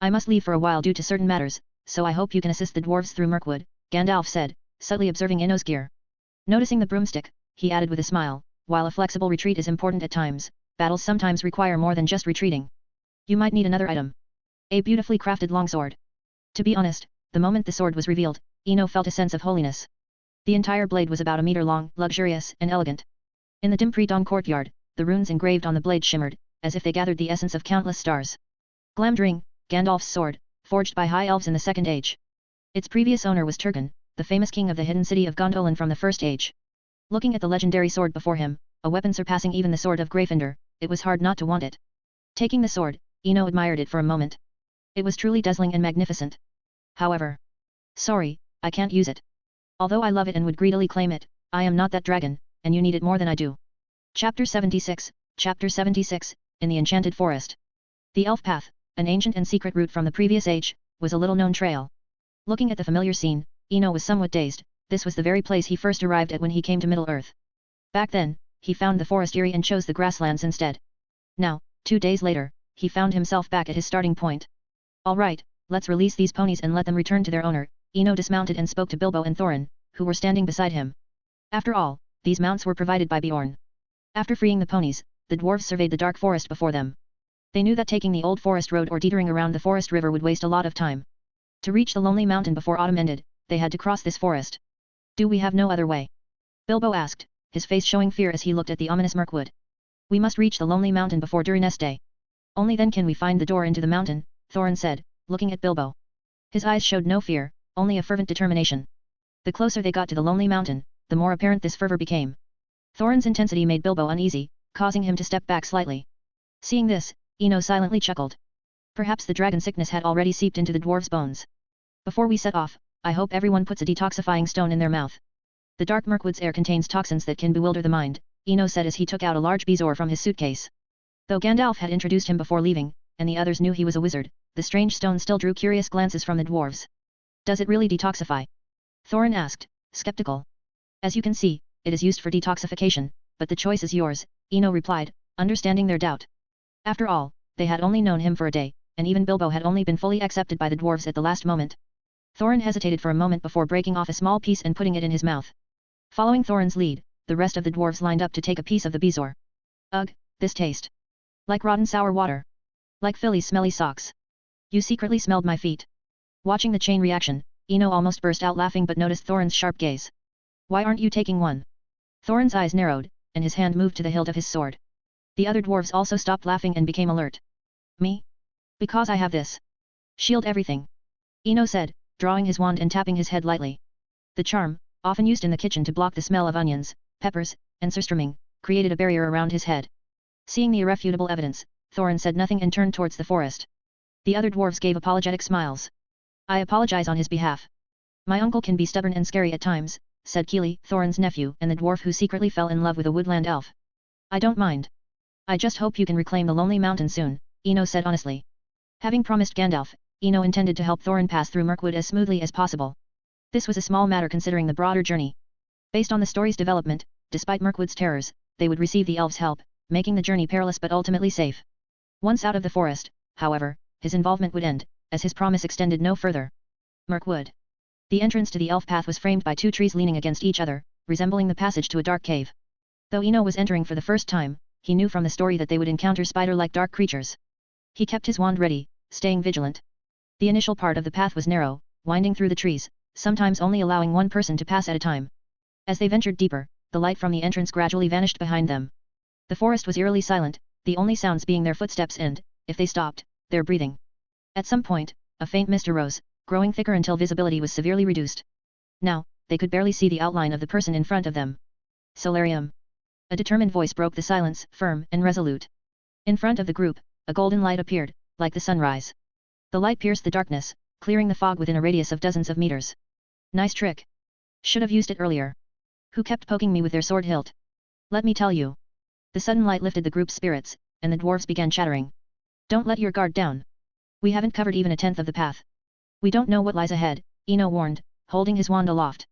I must leave for a while due to certain matters, so I hope you can assist the dwarves through Mirkwood," Gandalf said, subtly observing Ino's gear. Noticing the broomstick, he added with a smile, "While a flexible retreat is important at times, battles sometimes require more than just retreating. You might need another item. A beautifully crafted longsword." To be honest, the moment the sword was revealed, Ino felt a sense of holiness. The entire blade was about a meter long, luxurious, and elegant. In the dim pre-dawn courtyard, the runes engraved on the blade shimmered, as if they gathered the essence of countless stars. Glamdring, Gandalf's sword, forged by high elves in the Second Age. Its previous owner was Turgon, the famous king of the hidden city of Gondolin from the First Age. Looking at the legendary sword before him, a weapon surpassing even the sword of Gryffindor, it was hard not to want it. Taking the sword, Eno admired it for a moment. It was truly dazzling and magnificent. However, sorry, I can't use it. Although I love it and would greedily claim it, I am not that dragon, and you need it more than I do. Chapter 76, in the Enchanted Forest. The Elf Path, an ancient and secret route from the previous age, was a little-known trail. Looking at the familiar scene, Eno was somewhat dazed. This was the very place he first arrived at when he came to Middle-earth. Back then, he found the forest eerie and chose the grasslands instead. Now, 2 days later, he found himself back at his starting point. Alright, let's release these ponies and let them return to their owner. Eno dismounted and spoke to Bilbo and Thorin, who were standing beside him. After all, these mounts were provided by Bjorn. After freeing the ponies, the dwarves surveyed the dark forest before them. They knew that taking the old forest road or detoring around the forest river would waste a lot of time. To reach the lonely mountain before autumn ended, they had to cross this forest. Do we have no other way? Bilbo asked, his face showing fear as he looked at the ominous Mirkwood. We must reach the lonely mountain before Durin's Day. Only then can we find the door into the mountain, Thorin said, looking at Bilbo. His eyes showed no fear, only a fervent determination. The closer they got to the lonely mountain, the more apparent this fervor became. Thorin's intensity made Bilbo uneasy, causing him to step back slightly. Seeing this, Eno silently chuckled. Perhaps the dragon sickness had already seeped into the dwarves' bones. Before we set off, I hope everyone puts a detoxifying stone in their mouth. The dark Mirkwood's air contains toxins that can bewilder the mind, Eno said as he took out a large bezoar from his suitcase. Though Gandalf had introduced him before leaving, and the others knew he was a wizard, the strange stone still drew curious glances from the dwarves. Does it really detoxify? Thorin asked, skeptical. As you can see, it is used for detoxification, but the choice is yours, Eno replied, understanding their doubt. After all, they had only known him for a day, and even Bilbo had only been fully accepted by the dwarves at the last moment. Thorin hesitated for a moment before breaking off a small piece and putting it in his mouth. Following Thorin's lead, the rest of the dwarves lined up to take a piece of the bezoar. Ugh, this taste. Like rotten sour water. Like Philly's smelly socks. You secretly smelled my feet. Watching the chain reaction, Eno almost burst out laughing but noticed Thorin's sharp gaze. Why aren't you taking one? Thorin's eyes narrowed, and his hand moved to the hilt of his sword. The other dwarves also stopped laughing and became alert. Me? Because I have this. Shield everything. Eno said, drawing his wand and tapping his head lightly. The charm, often used in the kitchen to block the smell of onions, peppers, and surströmming, created a barrier around his head. Seeing the irrefutable evidence, Thorin said nothing and turned towards the forest. The other dwarves gave apologetic smiles. I apologize on his behalf. My uncle can be stubborn and scary at times, said Keely, Thorin's nephew and the dwarf who secretly fell in love with a woodland elf. I don't mind. I just hope you can reclaim the lonely mountain soon, Eno said honestly. Having promised Gandalf, Eno intended to help Thorin pass through Mirkwood as smoothly as possible. This was a small matter considering the broader journey. Based on the story's development, despite Mirkwood's terrors, they would receive the elves' help, making the journey perilous but ultimately safe. Once out of the forest, however, his involvement would end, as his promise extended no further. Mirkwood. The entrance to the elf path was framed by 2 trees leaning against each other, resembling the passage to a dark cave. Though Eno was entering for the first time, he knew from the story that they would encounter spider-like dark creatures. He kept his wand ready, staying vigilant. The initial part of the path was narrow, winding through the trees, sometimes only allowing one person to pass at a time. As they ventured deeper, the light from the entrance gradually vanished behind them. The forest was eerily silent, the only sounds being their footsteps and, if they stopped, their breathing. At some point, a faint mist arose, growing thicker until visibility was severely reduced. Now, they could barely see the outline of the person in front of them. Solarium. A determined voice broke the silence, firm and resolute. In front of the group, a golden light appeared, like the sunrise. The light pierced the darkness, clearing the fog within a radius of dozens of meters. Nice trick. Should have used it earlier. Who kept poking me with their sword hilt? Let me tell you. The sudden light lifted the group's spirits, and the dwarves began chattering. Don't let your guard down. We haven't covered even a tenth of the path. We don't know what lies ahead, Eno warned, holding his wand aloft.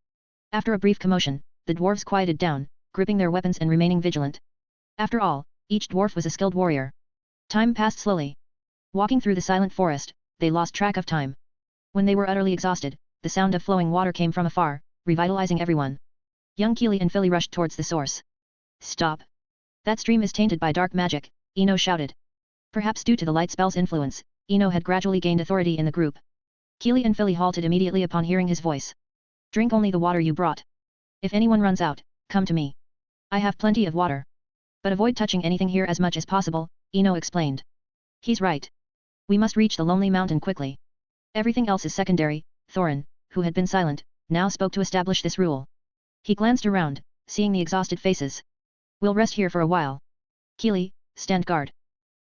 After a brief commotion, the dwarves quieted down, gripping their weapons and remaining vigilant. After all, each dwarf was a skilled warrior. Time passed slowly. Walking through the silent forest, they lost track of time. When they were utterly exhausted, the sound of flowing water came from afar, revitalizing everyone. Young Keely and Philly rushed towards the source. Stop. That stream is tainted by dark magic, Eno shouted. Perhaps due to the light spell's influence, Eno had gradually gained authority in the group. Keely and Philly halted immediately upon hearing his voice. Drink only the water you brought. If anyone runs out, come to me. I have plenty of water. But avoid touching anything here as much as possible, Ino explained. He's right. We must reach the lonely mountain quickly. Everything else is secondary. Thorin, who had been silent, now spoke to establish this rule. He glanced around, seeing the exhausted faces. We'll rest here for a while. Keely, stand guard.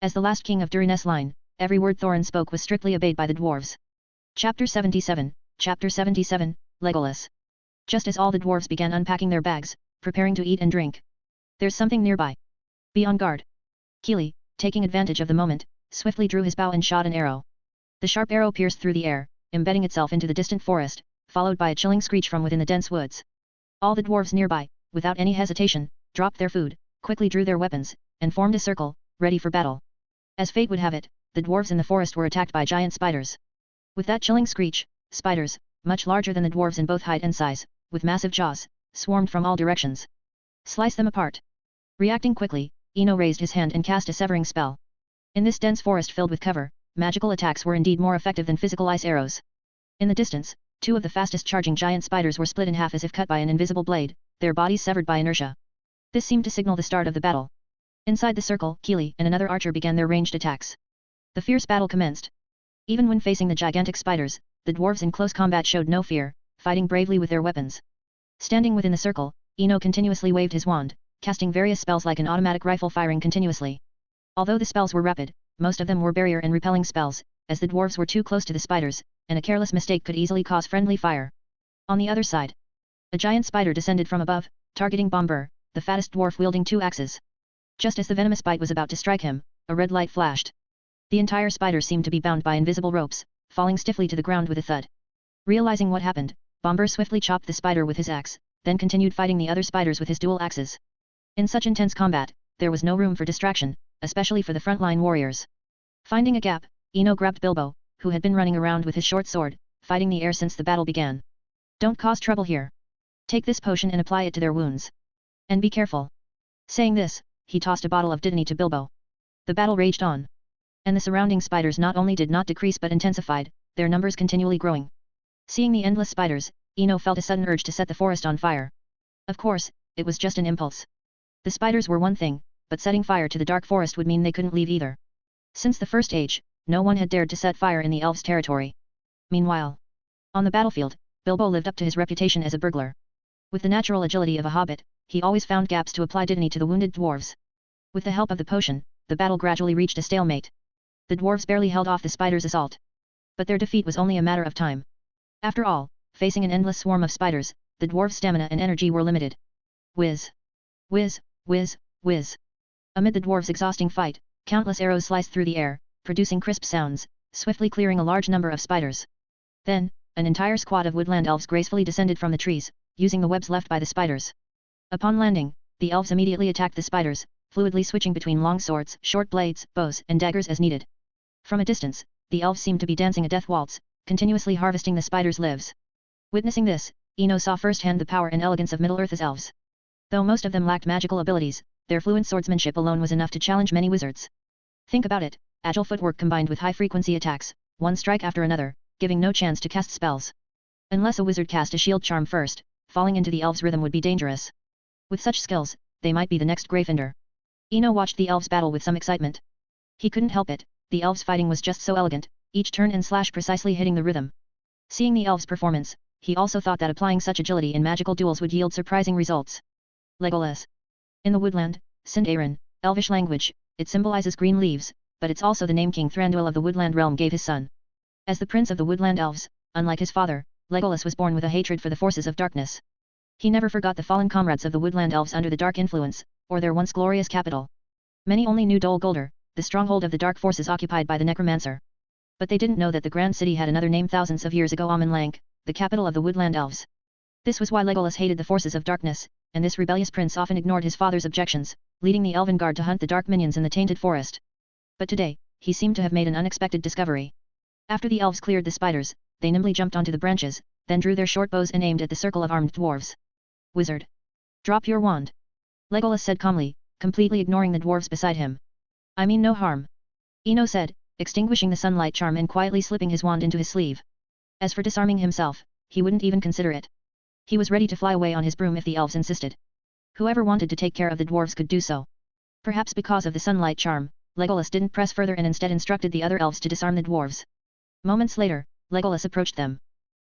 As the last king of Durin's line, every word Thorin spoke was strictly obeyed by the dwarves. Chapter 77, Legolas. Just as all the dwarves began unpacking their bags, preparing to eat and drink. There's something nearby. Be on guard. Keely, taking advantage of the moment, swiftly drew his bow and shot an arrow. The sharp arrow pierced through the air, embedding itself into the distant forest, followed by a chilling screech from within the dense woods. All the dwarves nearby, without any hesitation, dropped their food, quickly drew their weapons, and formed a circle, ready for battle. As fate would have it, the dwarves in the forest were attacked by giant spiders. With that chilling screech, spiders, much larger than the dwarves in both height and size, with massive jaws, swarmed from all directions. Slice them apart. Reacting quickly, Ino raised his hand and cast a severing spell. In this dense forest filled with cover, magical attacks were indeed more effective than physical ice arrows. In the distance, two of the fastest charging giant spiders were split in half as if cut by an invisible blade, their bodies severed by inertia. This seemed to signal the start of the battle. Inside the circle, Keely and another archer began their ranged attacks. The fierce battle commenced. Even when facing the gigantic spiders, the dwarves in close combat showed no fear, fighting bravely with their weapons. Standing within the circle, Ino continuously waved his wand, casting various spells like an automatic rifle firing continuously. Although the spells were rapid, most of them were barrier and repelling spells, as the dwarves were too close to the spiders, and a careless mistake could easily cause friendly fire. On the other side, a giant spider descended from above, targeting Bombur, the fattest dwarf wielding two axes. Just as the venomous bite was about to strike him, a red light flashed. The entire spider seemed to be bound by invisible ropes, falling stiffly to the ground with a thud. Realizing what happened, Bombur swiftly chopped the spider with his axe, then continued fighting the other spiders with his dual axes. In such intense combat, there was no room for distraction, especially for the frontline warriors. Finding a gap, Ino grabbed Bilbo, who had been running around with his short sword, fighting the air since the battle began. Don't cause trouble here. Take this potion and apply it to their wounds. And be careful. Saying this, he tossed a bottle of Dittany to Bilbo. The battle raged on. And the surrounding spiders not only did not decrease but intensified, their numbers continually growing. Seeing the endless spiders, Ino felt a sudden urge to set the forest on fire. Of course, it was just an impulse. The spiders were one thing, but setting fire to the dark forest would mean they couldn't leave either. Since the first age, no one had dared to set fire in the elves' territory. Meanwhile, on the battlefield, Bilbo lived up to his reputation as a burglar. With the natural agility of a hobbit, he always found gaps to apply Dittany to the wounded dwarves. With the help of the potion, the battle gradually reached a stalemate. The dwarves barely held off the spiders' assault. But their defeat was only a matter of time. After all, facing an endless swarm of spiders, the dwarves' stamina and energy were limited. Whiz! Whiz! Whiz! Whiz! Amid the dwarves' exhausting fight, countless arrows sliced through the air, producing crisp sounds, swiftly clearing a large number of spiders. Then, an entire squad of woodland elves gracefully descended from the trees, using the webs left by the spiders. Upon landing, the elves immediately attacked the spiders, fluidly switching between long swords, short blades, bows, and daggers as needed. From a distance, the elves seemed to be dancing a death waltz, continuously harvesting the spiders' lives. Witnessing this, Ino saw firsthand the power and elegance of Middle-earth's elves. Though most of them lacked magical abilities, their fluent swordsmanship alone was enough to challenge many wizards. Think about it, agile footwork combined with high-frequency attacks, one strike after another, giving no chance to cast spells. Unless a wizard cast a shield charm first, falling into the elves' rhythm would be dangerous. With such skills, they might be the next Gryffindor. Ino watched the elves battle with some excitement. He couldn't help it, the elves fighting was just so elegant, each turn and slash precisely hitting the rhythm. Seeing the elves' performance, he also thought that applying such agility in magical duels would yield surprising results. Legolas. In the woodland, Sindarin, elvish language, it symbolizes green leaves, but it's also the name King Thranduil of the woodland realm gave his son. As the prince of the woodland elves, unlike his father, Legolas was born with a hatred for the forces of darkness. He never forgot the fallen comrades of the woodland elves under the dark influence, or their once glorious capital. Many only knew Dol Guldur, the stronghold of the dark forces occupied by the necromancer. But they didn't know that the grand city had another name thousands of years ago, Amon Lank, the capital of the woodland elves. This was why Legolas hated the forces of darkness, and this rebellious prince often ignored his father's objections, leading the elven guard to hunt the dark minions in the tainted forest. But today, he seemed to have made an unexpected discovery. After the elves cleared the spiders, they nimbly jumped onto the branches, then drew their short bows and aimed at the circle of armed dwarves. Wizard! Drop your wand! Legolas said calmly, completely ignoring the dwarves beside him. I mean no harm. Ino said, extinguishing the sunlight charm and quietly slipping his wand into his sleeve. As for disarming himself, he wouldn't even consider it. He was ready to fly away on his broom if the elves insisted. Whoever wanted to take care of the dwarves could do so. Perhaps because of the sunlight charm, Legolas didn't press further and instead instructed the other elves to disarm the dwarves. Moments later, Legolas approached them.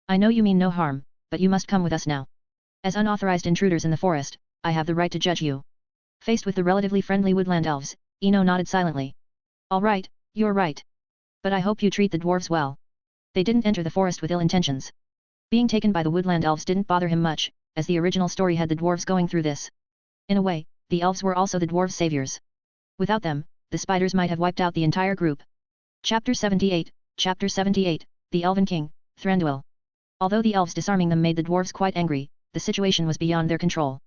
I know you mean no harm, but you must come with us now. As unauthorized intruders in the forest, I have the right to judge you. Faced with the relatively friendly woodland elves, Eno nodded silently. All right, you're right. But I hope you treat the dwarves well. They didn't enter the forest with ill intentions. Being taken by the woodland elves didn't bother him much, as the original story had the dwarves going through this. In a way, the elves were also the dwarves' saviors. Without them, the spiders might have wiped out the entire group. Chapter 78, The Elven King, Thranduil. Although the elves disarming them made the dwarves quite angry, the situation was beyond their control.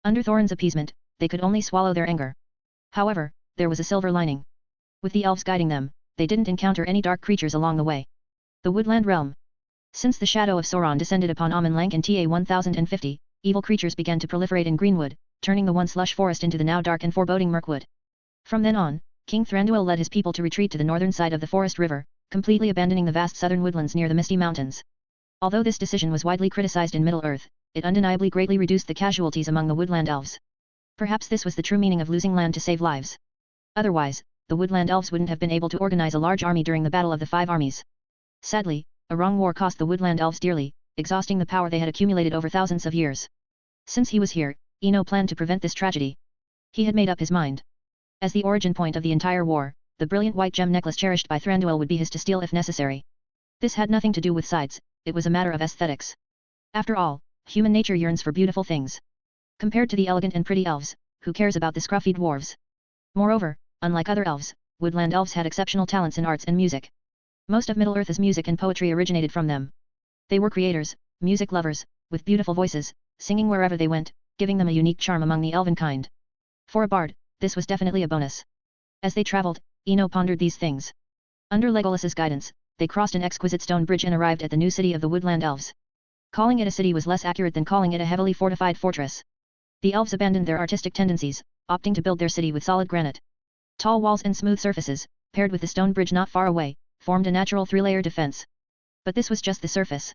Under Thorin's appeasement, they could only swallow their anger. However, there was a silver lining. With the elves guiding them, they didn't encounter any dark creatures along the way. The Woodland Realm. Since the shadow of Sauron descended upon Amon Lank in TA 1050, evil creatures began to proliferate in Greenwood, turning the once lush forest into the now dark and foreboding Mirkwood. From then on, King Thranduil led his people to retreat to the northern side of the forest river, completely abandoning the vast southern woodlands near the Misty Mountains. Although this decision was widely criticized in Middle-earth, it undeniably greatly reduced the casualties among the woodland elves. Perhaps this was the true meaning of losing land to save lives. Otherwise, the woodland elves wouldn't have been able to organize a large army during the Battle of the Five Armies. Sadly, a wrong war cost the woodland elves dearly, exhausting the power they had accumulated over thousands of years. Since he was here, Eno planned to prevent this tragedy. He had made up his mind. As the origin point of the entire war, the brilliant white gem necklace cherished by Thranduil would be his to steal if necessary. This had nothing to do with sides, it was a matter of aesthetics. After all, human nature yearns for beautiful things. Compared to the elegant and pretty elves, who cares about the scruffy dwarves? Moreover, unlike other elves, woodland elves had exceptional talents in arts and music. Most of Middle-earth's music and poetry originated from them. They were creators, music lovers, with beautiful voices, singing wherever they went, giving them a unique charm among the elven kind. For a bard, this was definitely a bonus. As they traveled, Eno pondered these things. Under Legolas's guidance, they crossed an exquisite stone bridge and arrived at the new city of the woodland elves. Calling it a city was less accurate than calling it a heavily fortified fortress. The elves abandoned their artistic tendencies, opting to build their city with solid granite. Tall walls and smooth surfaces, paired with the stone bridge not far away, formed a natural three-layer defense. But this was just the surface.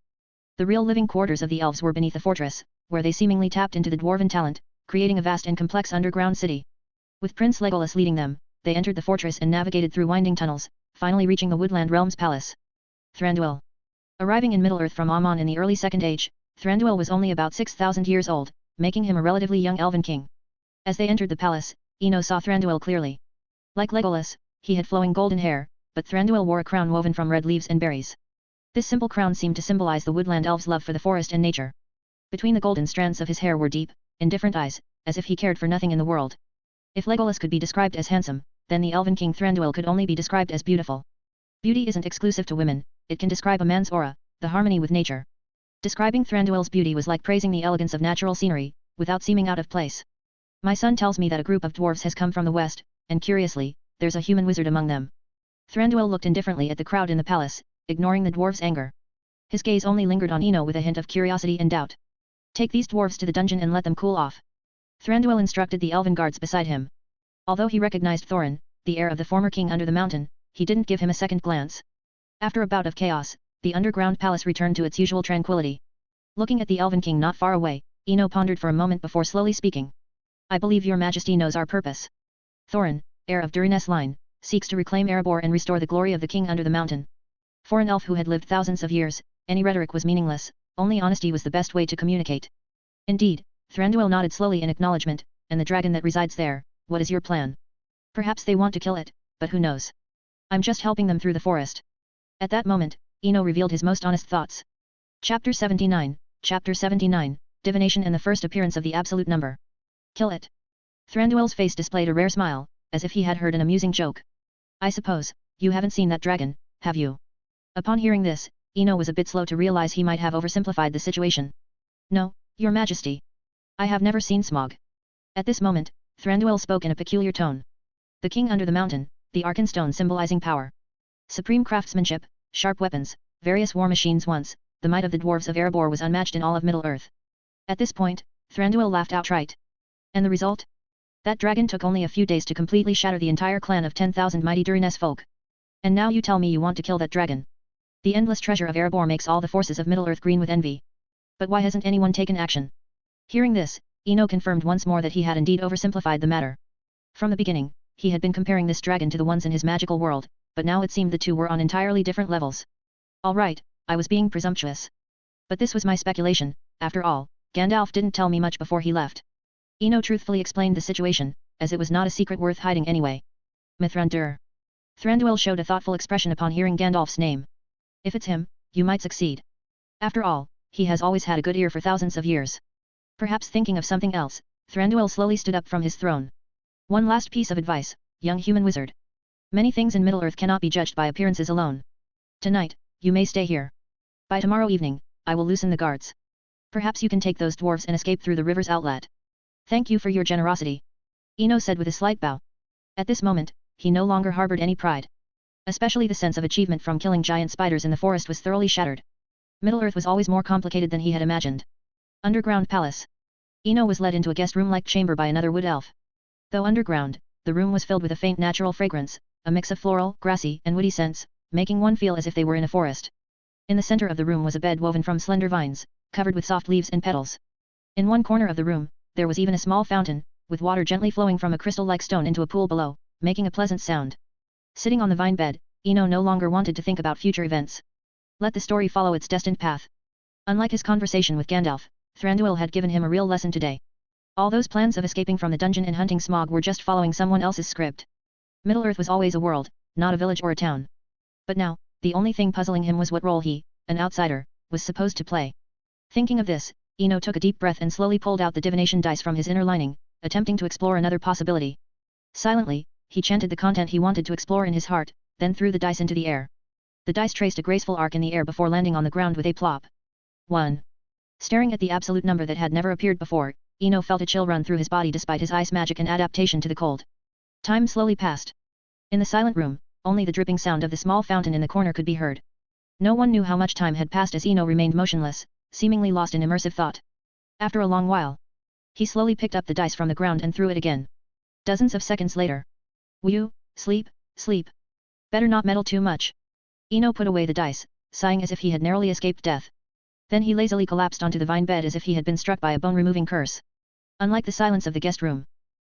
The real living quarters of the elves were beneath the fortress, where they seemingly tapped into the dwarven talent, creating a vast and complex underground city. With Prince Legolas leading them, they entered the fortress and navigated through winding tunnels, finally reaching the Woodland Realm's palace. Thranduil. Arriving in Middle-earth from Amon in the early Second Age, Thranduil was only about 6,000 years old, making him a relatively young elven king. As they entered the palace, Eno saw Thranduil clearly. Like Legolas, he had flowing golden hair, but Thranduil wore a crown woven from red leaves and berries. This simple crown seemed to symbolize the woodland elves' love for the forest and nature. Between the golden strands of his hair were deep, indifferent eyes, as if he cared for nothing in the world. If Legolas could be described as handsome, then the elven king Thranduil could only be described as beautiful. Beauty isn't exclusive to women, it can describe a man's aura, the harmony with nature. Describing Thranduil's beauty was like praising the elegance of natural scenery, without seeming out of place. My son tells me that a group of dwarves has come from the west, and curiously, there's a human wizard among them. Thranduil looked indifferently at the crowd in the palace, ignoring the dwarves' anger. His gaze only lingered on Eno with a hint of curiosity and doubt. Take these dwarves to the dungeon and let them cool off. Thranduil instructed the elven guards beside him. Although he recognized Thorin, the heir of the former king under the mountain, he didn't give him a second glance. After a bout of chaos, the underground palace returned to its usual tranquility. Looking at the elven king not far away, Eno pondered for a moment before slowly speaking. I believe your majesty knows our purpose. Thorin, heir of Durin's line, seeks to reclaim Erebor and restore the glory of the king under the mountain. For an elf who had lived thousands of years, any rhetoric was meaningless, only honesty was the best way to communicate. Indeed, Thranduil nodded slowly in acknowledgement, and the dragon that resides there, what is your plan? Perhaps they want to kill it, but who knows? I'm just helping them through the forest. At that moment, Eno revealed his most honest thoughts. Chapter 79, Divination and the first appearance of the absolute number. Kill it. Thranduil's face displayed a rare smile, as if he had heard an amusing joke. I suppose, you haven't seen that dragon, have you? Upon hearing this, Eno was a bit slow to realize he might have oversimplified the situation. No, your majesty. I have never seen Smog. At this moment, Thranduil spoke in a peculiar tone. The king under the mountain, the Arkenstone symbolizing power. Supreme craftsmanship, sharp weapons, various war machines once, the might of the dwarves of Erebor was unmatched in all of Middle-earth. At this point, Thranduil laughed outright. And the result? That dragon took only a few days to completely shatter the entire clan of 10,000 mighty Durin's folk. And now you tell me you want to kill that dragon. The endless treasure of Erebor makes all the forces of Middle-earth green with envy. But why hasn't anyone taken action? Hearing this, Ino confirmed once more that he had indeed oversimplified the matter. From the beginning, he had been comparing this dragon to the ones in his magical world, but now it seemed the two were on entirely different levels. All right, I was being presumptuous. But this was my speculation, after all, Gandalf didn't tell me much before he left. Ino truthfully explained the situation, as it was not a secret worth hiding anyway. Mithrandir. Thranduil showed a thoughtful expression upon hearing Gandalf's name. If it's him, you might succeed. After all, he has always had a good ear for thousands of years. Perhaps thinking of something else, Thranduil slowly stood up from his throne. One last piece of advice, young human wizard. Many things in Middle-earth cannot be judged by appearances alone. Tonight, you may stay here. By tomorrow evening, I will loosen the guards. Perhaps you can take those dwarves and escape through the river's outlet. Thank you for your generosity. Ino said with a slight bow. At this moment, he no longer harbored any pride. Especially the sense of achievement from killing giant spiders in the forest was thoroughly shattered. Middle-earth was always more complicated than he had imagined. Underground Palace. Ino was led into a guest room-like chamber by another wood elf. Though underground, the room was filled with a faint natural fragrance, a mix of floral, grassy, and woody scents, making one feel as if they were in a forest. In the center of the room was a bed woven from slender vines, covered with soft leaves and petals. In one corner of the room, there was even a small fountain, with water gently flowing from a crystal-like stone into a pool below, making a pleasant sound. Sitting on the vine bed, Ino no longer wanted to think about future events. Let the story follow its destined path. Unlike his conversation with Gandalf, Thranduil had given him a real lesson today. All those plans of escaping from the dungeon and hunting Smaug were just following someone else's script. Middle-earth was always a world, not a village or a town. But now, the only thing puzzling him was what role he, an outsider, was supposed to play. Thinking of this, Ino took a deep breath and slowly pulled out the divination dice from his inner lining, attempting to explore another possibility. Silently, he chanted the content he wanted to explore in his heart, then threw the dice into the air. The dice traced a graceful arc in the air before landing on the ground with a plop. 1. Staring at the absolute number that had never appeared before, Ino felt a chill run through his body despite his ice magic and adaptation to the cold. Time slowly passed. In the silent room, only the dripping sound of the small fountain in the corner could be heard. No one knew how much time had passed as Ino remained motionless, seemingly lost in immersive thought. After a long while, he slowly picked up the dice from the ground and threw it again. Dozens of seconds later. Will sleep, sleep. Better not meddle too much. Ino put away the dice, sighing as if he had narrowly escaped death. Then he lazily collapsed onto the vine bed as if he had been struck by a bone-removing curse. Unlike the silence of the guest room,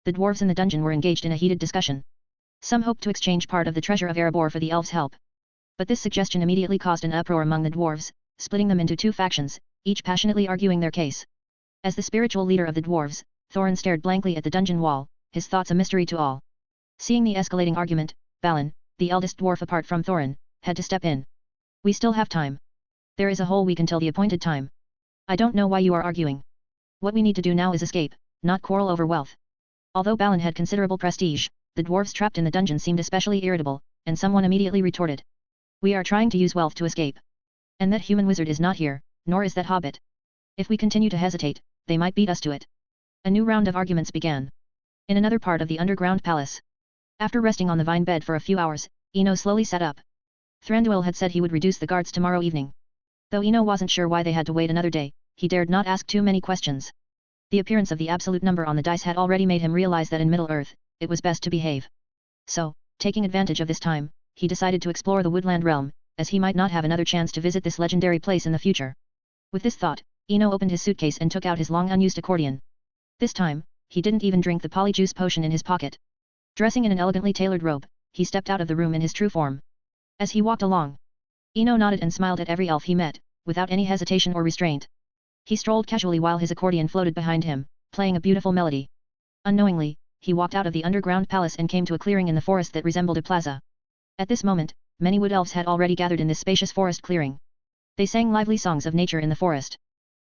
the dwarves in the dungeon were engaged in a heated discussion. Some hoped to exchange part of the treasure of Erebor for the elves' help. But this suggestion immediately caused an uproar among the dwarves, splitting them into two factions, each passionately arguing their case. As the spiritual leader of the dwarves, Thorin stared blankly at the dungeon wall, his thoughts a mystery to all. Seeing the escalating argument, Balin, the eldest dwarf apart from Thorin, had to step in. We still have time. There is a whole week until the appointed time. I don't know why you are arguing. What we need to do now is escape, not quarrel over wealth. Although Balin had considerable prestige, the dwarves trapped in the dungeon seemed especially irritable, and someone immediately retorted. We are trying to use wealth to escape. And that human wizard is not here, nor is that hobbit. If we continue to hesitate, they might beat us to it. A new round of arguments began. In another part of the underground palace. After resting on the vine bed for a few hours, Ino slowly sat up. Thranduil had said he would reduce the guards tomorrow evening. Though Ino wasn't sure why they had to wait another day, he dared not ask too many questions. The appearance of the absolute number on the dice had already made him realize that in Middle-earth, it was best to behave. So, taking advantage of this time, he decided to explore the woodland realm, as he might not have another chance to visit this legendary place in the future. With this thought, Ino opened his suitcase and took out his long unused accordion. This time, he didn't even drink the polyjuice potion in his pocket. Dressing in an elegantly tailored robe, he stepped out of the room in his true form. As he walked along, Ino nodded and smiled at every elf he met, without any hesitation or restraint. He strolled casually while his accordion floated behind him, playing a beautiful melody. Unknowingly, he walked out of the underground palace and came to a clearing in the forest that resembled a plaza. At this moment, many wood elves had already gathered in this spacious forest clearing. They sang lively songs of nature in the forest.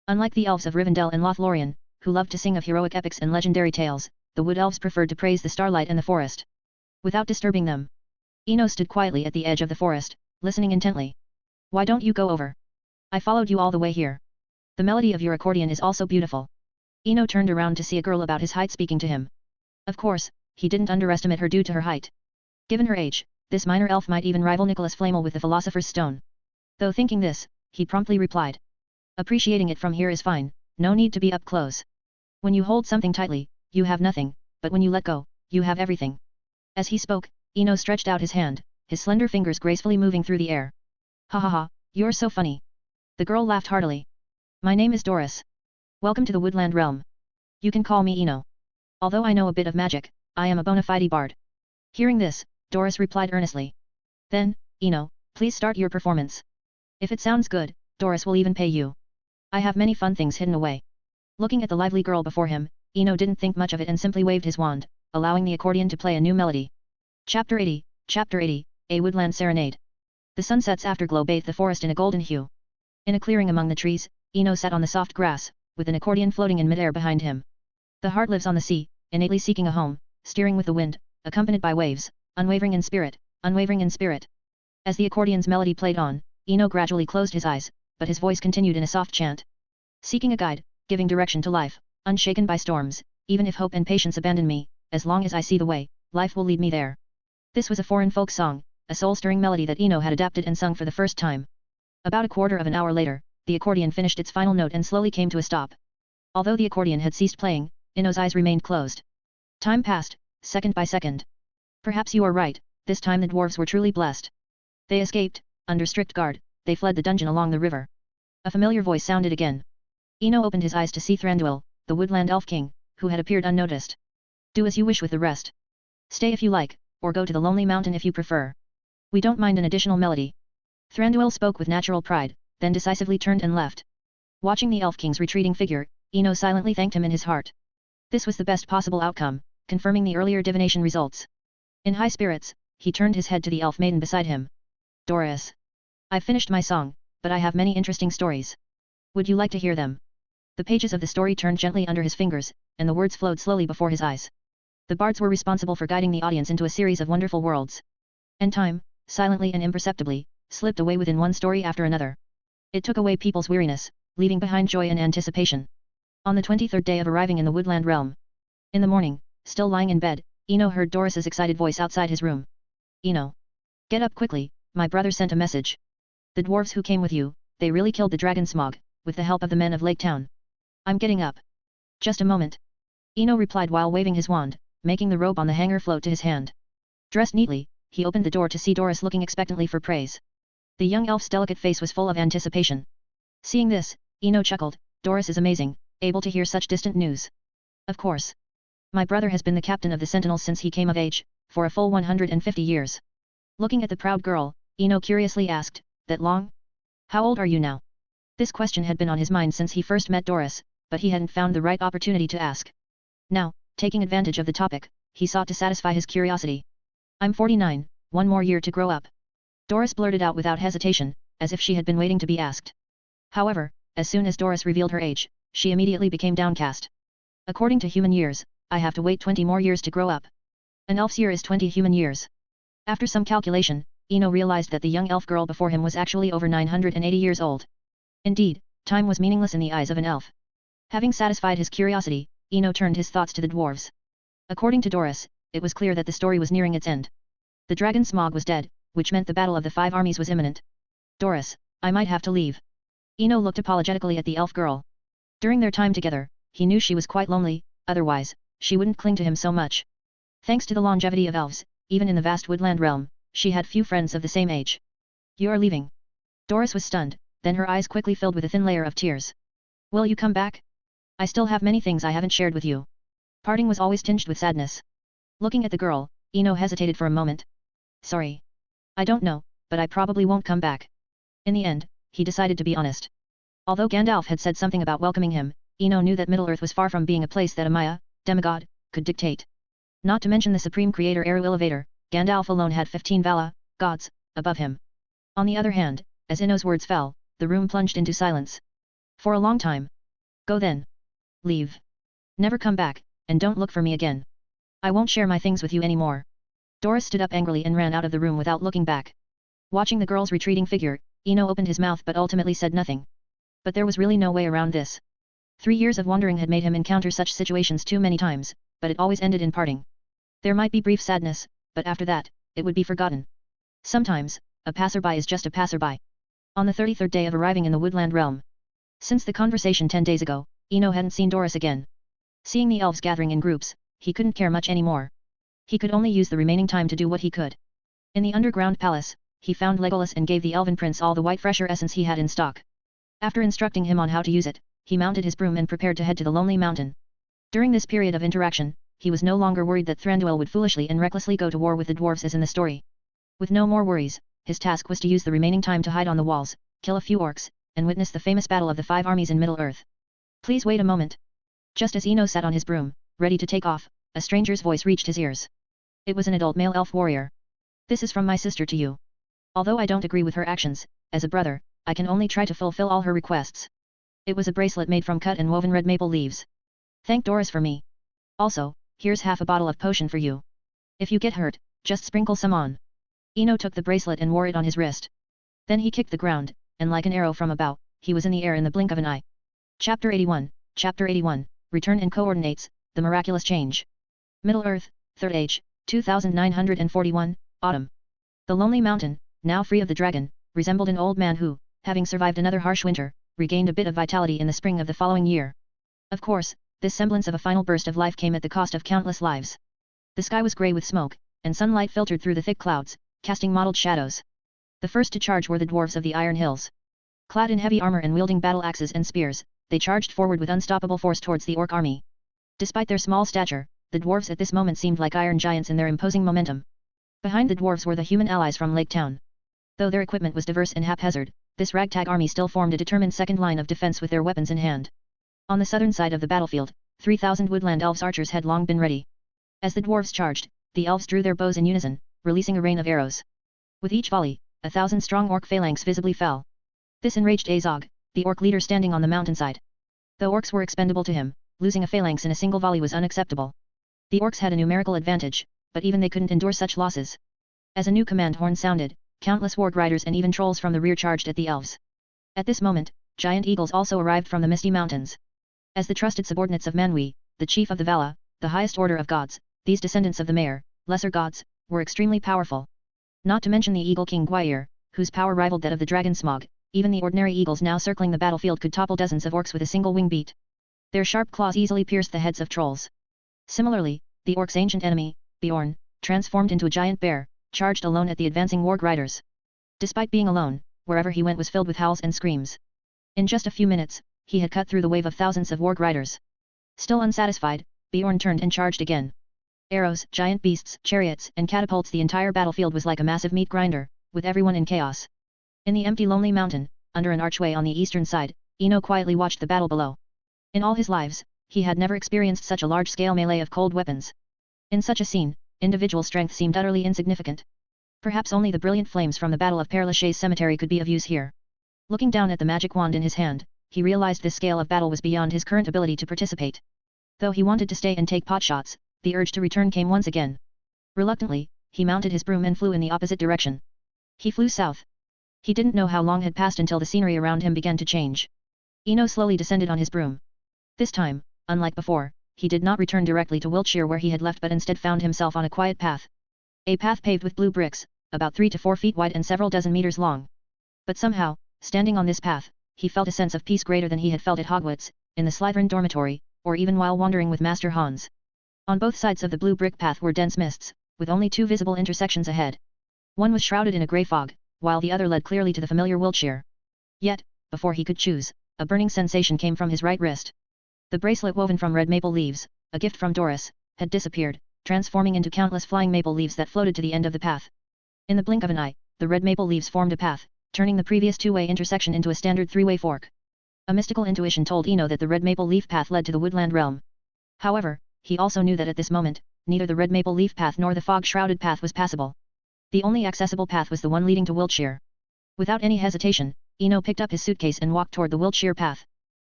Unlike the elves of Rivendell and Lothlorien, who loved to sing of heroic epics and legendary tales, the wood elves preferred to praise the starlight and the forest. Without disturbing them, Ino stood quietly at the edge of the forest, listening intently. Why don't you go over? I followed you all the way here. The melody of your accordion is also beautiful. Ino turned around to see a girl about his height speaking to him. Of course, he didn't underestimate her due to her height. Given her age, this minor elf might even rival Nicholas Flamel with the Philosopher's Stone. Though thinking this, he promptly replied. Appreciating it from here is fine, no need to be up close. When you hold something tightly, you have nothing, but when you let go, you have everything. As he spoke, Ino stretched out his hand, his slender fingers gracefully moving through the air. Ha ha ha, you're so funny. The girl laughed heartily. My name is Doris. Welcome to the Woodland Realm. You can call me Eno. Although I know a bit of magic, I am a bona fide bard. Hearing this, Doris replied earnestly. Then, Eno, please start your performance. If it sounds good, Doris will even pay you. I have many fun things hidden away. Looking at the lively girl before him, Eno didn't think much of it and simply waved his wand, allowing the accordion to play a new melody. Chapter 80, A Woodland Serenade. The sunset's afterglow bathed the forest in a golden hue. In a clearing among the trees, Eno sat on the soft grass, with an accordion floating in midair behind him. The heart lives on the sea, innately seeking a home, steering with the wind, accompanied by waves, unwavering in spirit, unwavering in spirit. As the accordion's melody played on, Eno gradually closed his eyes, but his voice continued in a soft chant. Seeking a guide, giving direction to life, unshaken by storms, even if hope and patience abandon me, as long as I see the way, life will lead me there. This was a foreign folk song, a soul-stirring melody that Eno had adapted and sung for the first time. About a quarter of an hour later, the accordion finished its final note and slowly came to a stop. Although the accordion had ceased playing, Eno's eyes remained closed. Time passed, second by second. Perhaps you are right, this time the dwarves were truly blessed. They escaped, under strict guard, they fled the dungeon along the river. A familiar voice sounded again. Eno opened his eyes to see Thranduil, the woodland elf king, who had appeared unnoticed. Do as you wish with the rest. Stay if you like, or go to the lonely mountain if you prefer. We don't mind an additional melody. Thranduil spoke with natural pride, then decisively turned and left. Watching the elf king's retreating figure, Eno silently thanked him in his heart. This was the best possible outcome, confirming the earlier divination results. In high spirits, he turned his head to the elf maiden beside him. Doris. I've finished my song, but I have many interesting stories. Would you like to hear them? The pages of the story turned gently under his fingers, and the words flowed slowly before his eyes. The bards were responsible for guiding the audience into a series of wonderful worlds. And time, silently and imperceptibly, slipped away within one story after another. It took away people's weariness, leaving behind joy and anticipation. On the 23rd day of arriving in the Woodland Realm. In the morning, still lying in bed, Eno heard Doris's excited voice outside his room. Eno. Get up quickly, my brother sent a message. The dwarves who came with you, they really killed the dragon Smog, with the help of the men of Lake Town. I'm getting up. Just a moment. Eno replied while waving his wand, making the robe on the hanger float to his hand. Dressed neatly, he opened the door to see Doris looking expectantly for praise. The young elf's delicate face was full of anticipation. Seeing this, Eno chuckled, Doris is amazing, able to hear such distant news. Of course. My brother has been the captain of the Sentinels since he came of age, for a full 150 years. Looking at the proud girl, Eno curiously asked, that long? How old are you now? This question had been on his mind since he first met Doris, but he hadn't found the right opportunity to ask. Now, taking advantage of the topic, he sought to satisfy his curiosity. I'm 49, one more year to grow up. Doris blurted out without hesitation, as if she had been waiting to be asked. However, as soon as Doris revealed her age, she immediately became downcast. According to human years, I have to wait 20 more years to grow up. An elf's year is 20 human years. After some calculation, Eno realized that the young elf girl before him was actually over 980 years old. Indeed, time was meaningless in the eyes of an elf. Having satisfied his curiosity, Eno turned his thoughts to the dwarves. According to Doris, it was clear that the story was nearing its end. The dragon Smog was dead, which meant the battle of the 5 armies was imminent. Doris, I might have to leave. Eno looked apologetically at the elf girl. During their time together, he knew she was quite lonely, otherwise, she wouldn't cling to him so much. Thanks to the longevity of elves, even in the vast woodland realm, she had few friends of the same age. You are leaving. Doris was stunned, then her eyes quickly filled with a thin layer of tears. Will you come back? I still have many things I haven't shared with you. Parting was always tinged with sadness. Looking at the girl, Eno hesitated for a moment. Sorry. I don't know, but I probably won't come back. In the end, he decided to be honest. Although Gandalf had said something about welcoming him, Eno knew that Middle-earth was far from being a place that a Maya, demigod, could dictate. Not to mention the supreme creator Eru Iluvatar, Gandalf alone had 15 Vala, gods, above him. On the other hand, as Eno's words fell, the room plunged into silence. For a long time. Go then. Leave. Never come back, and don't look for me again. I won't share my things with you anymore. Doris stood up angrily and ran out of the room without looking back. Watching the girl's retreating figure, Eno opened his mouth but ultimately said nothing. But there was really no way around this. 3 years of wandering had made him encounter such situations too many times, but it always ended in parting. There might be brief sadness, but after that, it would be forgotten. Sometimes, a passerby is just a passerby. On the 33rd day of arriving in the Woodland Realm. Since the conversation 10 days ago, Eno hadn't seen Doris again. Seeing the elves gathering in groups, he couldn't care much anymore. He could only use the remaining time to do what he could. In the underground palace, he found Legolas and gave the elven prince all the white fresher essence he had in stock. After instructing him on how to use it, he mounted his broom and prepared to head to the lonely mountain. During this period of interaction, he was no longer worried that Thranduil would foolishly and recklessly go to war with the dwarves as in the story. With no more worries, his task was to use the remaining time to hide on the walls, kill a few orcs, and witness the famous battle of the 5 armies in Middle-earth. Please wait a moment. Just as Eno sat on his broom, ready to take off, a stranger's voice reached his ears. It was an adult male elf warrior. This is from my sister to you. Although I don't agree with her actions, as a brother, I can only try to fulfill all her requests. It was a bracelet made from cut and woven red maple leaves. Thank Doris for me. Also, here's half a bottle of potion for you. If you get hurt, just sprinkle some on. Eno took the bracelet and wore it on his wrist. Then he kicked the ground, and like an arrow from a bow, he was in the air in the blink of an eye. Chapter 81, Return and Coordinates, The Miraculous Change. Middle-earth, Third Age, 2941, Autumn. The lonely mountain, now free of the dragon, resembled an old man who, having survived another harsh winter, regained a bit of vitality in the spring of the following year. Of course, this semblance of a final burst of life came at the cost of countless lives. The sky was grey with smoke, and sunlight filtered through the thick clouds, casting mottled shadows. The first to charge were the dwarves of the Iron Hills. Clad in heavy armor and wielding battle axes and spears, they charged forward with unstoppable force towards the orc army. Despite their small stature, the dwarves at this moment seemed like iron giants in their imposing momentum. Behind the dwarves were the human allies from Lake Town. Though their equipment was diverse and haphazard, this ragtag army still formed a determined second line of defense with their weapons in hand. On the southern side of the battlefield, 3,000 woodland elves archers had long been ready. As the dwarves charged, the elves drew their bows in unison, releasing a rain of arrows. With each volley, 1,000-strong orc phalanx visibly fell. This enraged Azog, the orc leader standing on the mountainside. Though orcs were expendable to him, losing a phalanx in a single volley was unacceptable. The orcs had a numerical advantage, but even they couldn't endure such losses. As a new command horn sounded, countless warg riders and even trolls from the rear charged at the elves. At this moment, giant eagles also arrived from the misty mountains. As the trusted subordinates of Manwë, the chief of the Vala, the highest order of gods, these descendants of the Mare, lesser gods, were extremely powerful. Not to mention the eagle king Gwaihir, whose power rivaled that of the dragon Smog, even the ordinary eagles now circling the battlefield could topple dozens of orcs with a single wing beat. Their sharp claws easily pierced the heads of trolls. Similarly, the orcs' ancient enemy, Bjorn, transformed into a giant bear, charged alone at the advancing warg riders. Despite being alone, wherever he went was filled with howls and screams. In just a few minutes, he had cut through the wave of thousands of warg riders. Still unsatisfied, Bjorn turned and charged again. Arrows, giant beasts, chariots, and catapults. The entire battlefield was like a massive meat grinder, with everyone in chaos. In the empty lonely mountain, under an archway on the eastern side, Eno quietly watched the battle below. In all his lives, he had never experienced such a large-scale melee of cold weapons. In such a scene, individual strength seemed utterly insignificant. Perhaps only the brilliant flames from the Battle of Père Lachaise cemetery could be of use here. Looking down at the magic wand in his hand, he realized this scale of battle was beyond his current ability to participate. Though he wanted to stay and take potshots, the urge to return came once again. Reluctantly, he mounted his broom and flew in the opposite direction. He flew south. He didn't know how long had passed until the scenery around him began to change. Eno slowly descended on his broom. This time, unlike before, he did not return directly to Wiltshire where he had left but instead found himself on a quiet path. A path paved with blue bricks, about 3 to 4 feet wide and several dozen meters long. But somehow, standing on this path, he felt a sense of peace greater than he had felt at Hogwarts, in the Slytherin dormitory, or even while wandering with Master Hans. On both sides of the blue brick path were dense mists, with only 2 visible intersections ahead. One was shrouded in a grey fog, while the other led clearly to the familiar Wiltshire. Yet, before he could choose, a burning sensation came from his right wrist. The bracelet woven from red maple leaves, a gift from Doris, had disappeared, transforming into countless flying maple leaves that floated to the end of the path. In the blink of an eye, the red maple leaves formed a path, turning the previous 2-way intersection into a standard 3-way fork. A mystical intuition told Eno that the red maple leaf path led to the woodland realm. However, he also knew that at this moment, neither the red maple leaf path nor the fog-shrouded path was passable. The only accessible path was the one leading to Wiltshire. Without any hesitation, Eno picked up his suitcase and walked toward the Wiltshire path.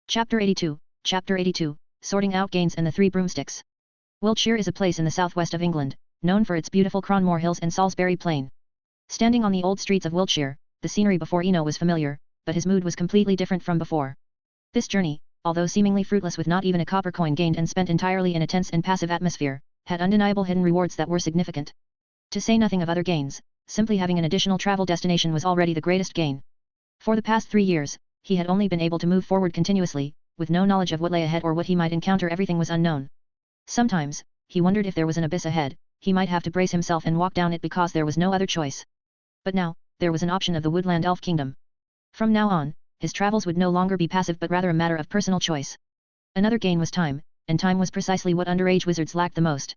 Chapter 82, Sorting Out Gains and the 3 Broomsticks. Wiltshire is a place in the southwest of England, known for its beautiful Cronmore Hills and Salisbury Plain. Standing on the old streets of Wiltshire, the scenery before Eno was familiar, but his mood was completely different from before. This journey, although seemingly fruitless with not even a copper coin gained and spent entirely in a tense and passive atmosphere, had undeniable hidden rewards that were significant. To say nothing of other gains, simply having an additional travel destination was already the greatest gain. For the past 3 years, he had only been able to move forward continuously, with no knowledge of what lay ahead or what he might encounter. Everything was unknown. Sometimes, he wondered if there was an abyss ahead, he might have to brace himself and walk down it because there was no other choice. But now, there was an option of the Woodland Elf Kingdom. From now on, his travels would no longer be passive but rather a matter of personal choice. Another gain was time, and time was precisely what underage wizards lacked the most.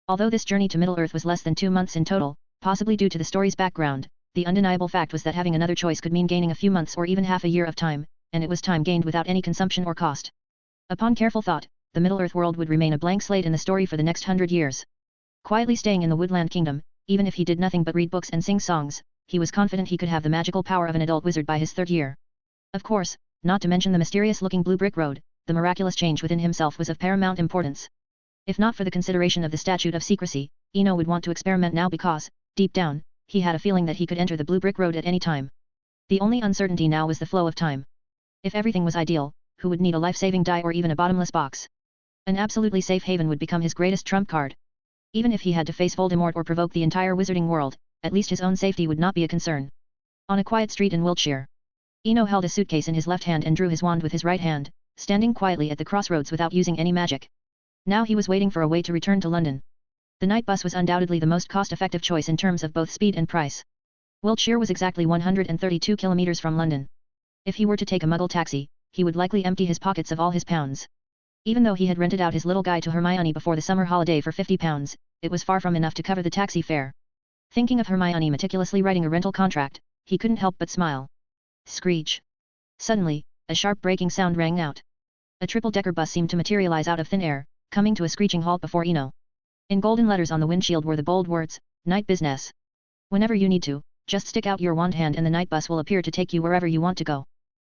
Although this journey to Middle-earth was less than 2 months in total, possibly due to the story's background, the undeniable fact was that having another choice could mean gaining a few months or even half a year of time, and it was time gained without any consumption or cost. Upon careful thought, the Middle-earth world would remain a blank slate in the story for the next 100 years. Quietly staying in the Woodland Kingdom, even if he did nothing but read books and sing songs, he was confident he could have the magical power of an adult wizard by his 3rd year. Of course, not to mention the mysterious-looking blue brick road, the miraculous change within himself was of paramount importance. If not for the consideration of the statute of secrecy, Eno would want to experiment now because, deep down, he had a feeling that he could enter the blue brick road at any time. The only uncertainty now was the flow of time. If everything was ideal, who would need a life-saving die or even a bottomless box? An absolutely safe haven would become his greatest trump card. Even if he had to face Voldemort or provoke the entire wizarding world, at least his own safety would not be a concern. On a quiet street in Wiltshire, Eno held a suitcase in his left hand and drew his wand with his right hand, standing quietly at the crossroads without using any magic. Now he was waiting for a way to return to London. The night bus was undoubtedly the most cost-effective choice in terms of both speed and price. Wiltshire was exactly 132 kilometers from London. If he were to take a Muggle taxi, he would likely empty his pockets of all his pounds. Even though he had rented out his little guy to Hermione before the summer holiday for £50, it was far from enough to cover the taxi fare. Thinking of Hermione meticulously writing a rental contract, he couldn't help but smile. Screech. Suddenly, a sharp braking sound rang out. A triple-decker bus seemed to materialize out of thin air, coming to a screeching halt before Eno. In golden letters on the windshield were the bold words, "Night Business." Whenever you need to, just stick out your wand hand and the night bus will appear to take you wherever you want to go.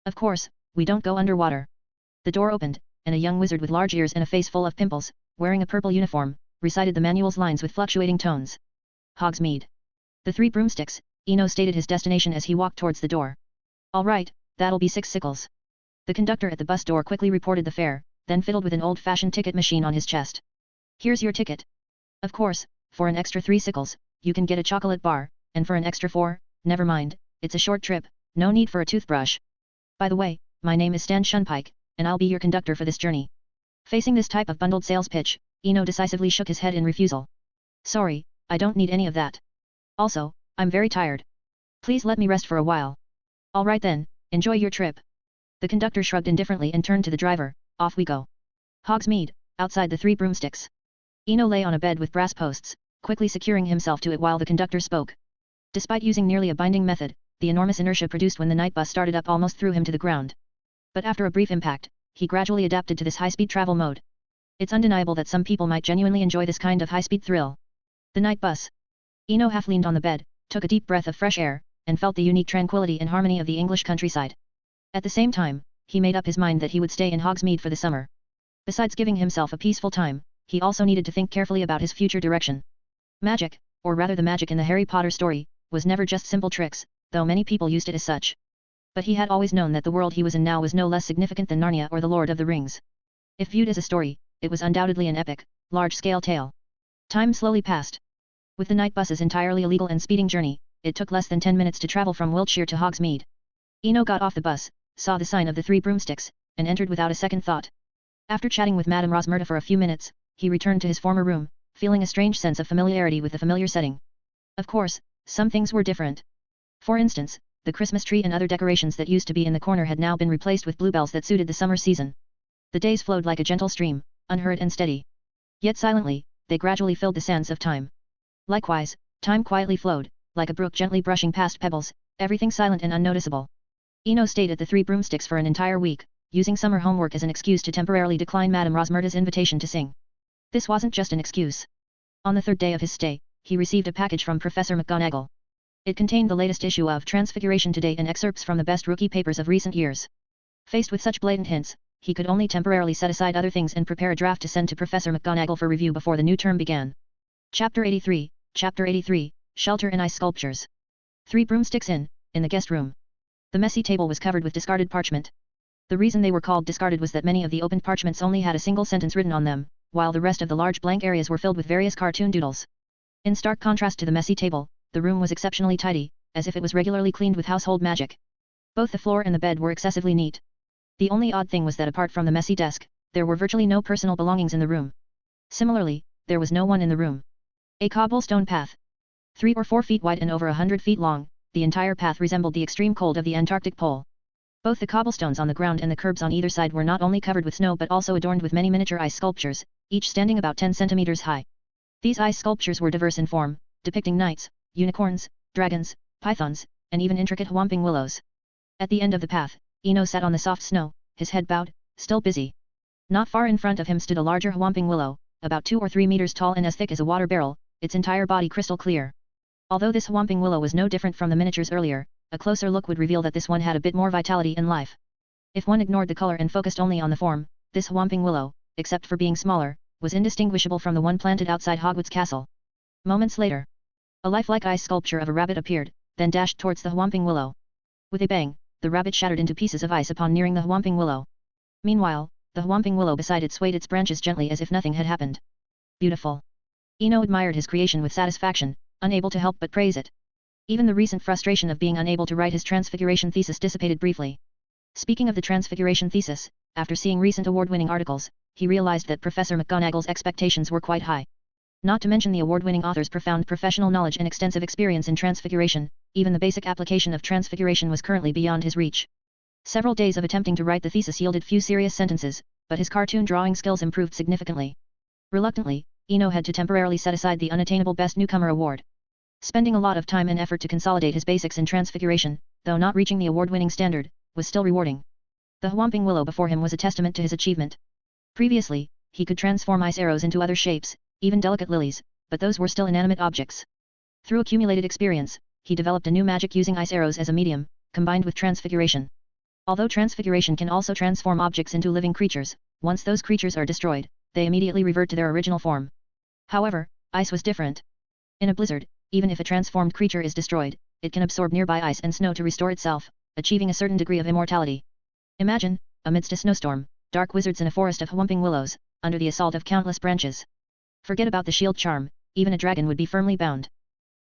Of course, we don't go underwater. The door opened, and a young wizard with large ears and a face full of pimples, wearing a purple uniform, recited the manual's lines with fluctuating tones. Hogsmeade. The 3 broomsticks, Eno stated his destination as he walked towards the door. All right, that'll be 6 sickles. The conductor at the bus door quickly reported the fare, then fiddled with an old-fashioned ticket machine on his chest. Here's your ticket. Of course, for an extra 3 sickles, you can get a chocolate bar, and for an extra 4, never mind, it's a short trip, no need for a toothbrush. By the way, my name is Stan Shunpike, and I'll be your conductor for this journey. Facing this type of bundled sales pitch, Eno decisively shook his head in refusal. Sorry, I don't need any of that. Also, I'm very tired. Please let me rest for a while. All right then, enjoy your trip. The conductor shrugged indifferently and turned to the driver. Off we go. Hogsmeade, outside the 3 broomsticks. Eno lay on a bed with brass posts, quickly securing himself to it while the conductor spoke. Despite using nearly a binding method, the enormous inertia produced when the night bus started up almost threw him to the ground. But after a brief impact, he gradually adapted to this high-speed travel mode. It's undeniable that some people might genuinely enjoy this kind of high-speed thrill. The night bus. Eno half leaned on the bed, took a deep breath of fresh air, and felt the unique tranquility and harmony of the English countryside. At the same time, he made up his mind that he would stay in Hogsmeade for the summer. Besides giving himself a peaceful time, he also needed to think carefully about his future direction. Magic, or rather the magic in the Harry Potter story, was never just simple tricks, though many people used it as such. But he had always known that the world he was in now was no less significant than Narnia or the Lord of the Rings. If viewed as a story, it was undoubtedly an epic, large-scale tale. Time slowly passed. With the night bus's entirely illegal and speeding journey, it took less than 10 minutes to travel from Wiltshire to Hogsmeade. Eno got off the bus, saw the sign of the 3 broomsticks, and entered without a second thought. After chatting with Madame Rosmerta for a few minutes, he returned to his former room, feeling a strange sense of familiarity with the familiar setting. Of course, some things were different. For instance, the Christmas tree and other decorations that used to be in the corner had now been replaced with bluebells that suited the summer season. The days flowed like a gentle stream, unhurried and steady. Yet silently, they gradually filled the sands of time. Likewise, time quietly flowed, like a brook gently brushing past pebbles, everything silent and unnoticeable. Eno stayed at the 3 broomsticks for an entire week, using summer homework as an excuse to temporarily decline Madame Rosmerta's invitation to sing. This wasn't just an excuse. On the 3rd day of his stay, he received a package from Professor McGonagall. It contained the latest issue of Transfiguration to date and excerpts from the best rookie papers of recent years. Faced with such blatant hints, he could only temporarily set aside other things and prepare a draft to send to Professor McGonagall for review before the new term began. Chapter 83, Shelter and Ice Sculptures. 3 broomsticks in the guest room. The messy table was covered with discarded parchment. The reason they were called discarded was that many of the opened parchments only had a single sentence written on them, while the rest of the large blank areas were filled with various cartoon doodles. In stark contrast to the messy table, the room was exceptionally tidy, as if it was regularly cleaned with household magic. Both the floor and the bed were excessively neat. The only odd thing was that apart from the messy desk, there were virtually no personal belongings in the room. Similarly, there was no one in the room. A cobblestone path. 3 or 4 feet wide and over 100 feet long, the entire path resembled the extreme cold of the Antarctic pole. Both the cobblestones on the ground and the curbs on either side were not only covered with snow but also adorned with many miniature ice sculptures, each standing about 10 centimeters high. These ice sculptures were diverse in form, depicting knights, unicorns, dragons, pythons, and even intricate whomping willows. At the end of the path, Ino sat on the soft snow, his head bowed, still busy. Not far in front of him stood a larger whomping willow, about 2 or 3 meters tall and as thick as a water barrel, its entire body crystal clear. Although this whomping willow was no different from the miniatures earlier, a closer look would reveal that this one had a bit more vitality and life. If one ignored the color and focused only on the form, this whomping willow, except for being smaller, was indistinguishable from the one planted outside Hogwarts castle. Moments later, a lifelike ice sculpture of a rabbit appeared, then dashed towards the whomping willow. With a bang, the rabbit shattered into pieces of ice upon nearing the whomping willow. Meanwhile, the whomping willow beside it swayed its branches gently as if nothing had happened. Beautiful. Ino admired his creation with satisfaction, unable to help but praise it. Even the recent frustration of being unable to write his transfiguration thesis dissipated briefly. Speaking of the transfiguration thesis, after seeing recent award-winning articles, he realized that Professor McGonagall's expectations were quite high. Not to mention the award-winning author's profound professional knowledge and extensive experience in transfiguration, even the basic application of transfiguration was currently beyond his reach. Several days of attempting to write the thesis yielded few serious sentences, but his cartoon drawing skills improved significantly. Reluctantly, Ino had to temporarily set aside the unattainable Best Newcomer award. Spending a lot of time and effort to consolidate his basics in transfiguration, though not reaching the award-winning standard, was still rewarding. The whomping willow before him was a testament to his achievement. Previously, he could transform ice arrows into other shapes, even delicate lilies, but those were still inanimate objects. Through accumulated experience, he developed a new magic using ice arrows as a medium, combined with transfiguration. Although transfiguration can also transform objects into living creatures, once those creatures are destroyed, they immediately revert to their original form. However, ice was different. In a blizzard, even if a transformed creature is destroyed, it can absorb nearby ice and snow to restore itself, achieving a certain degree of immortality. Imagine, amidst a snowstorm, dark wizards in a forest of whomping willows, under the assault of countless branches. Forget about the shield charm, even a dragon would be firmly bound.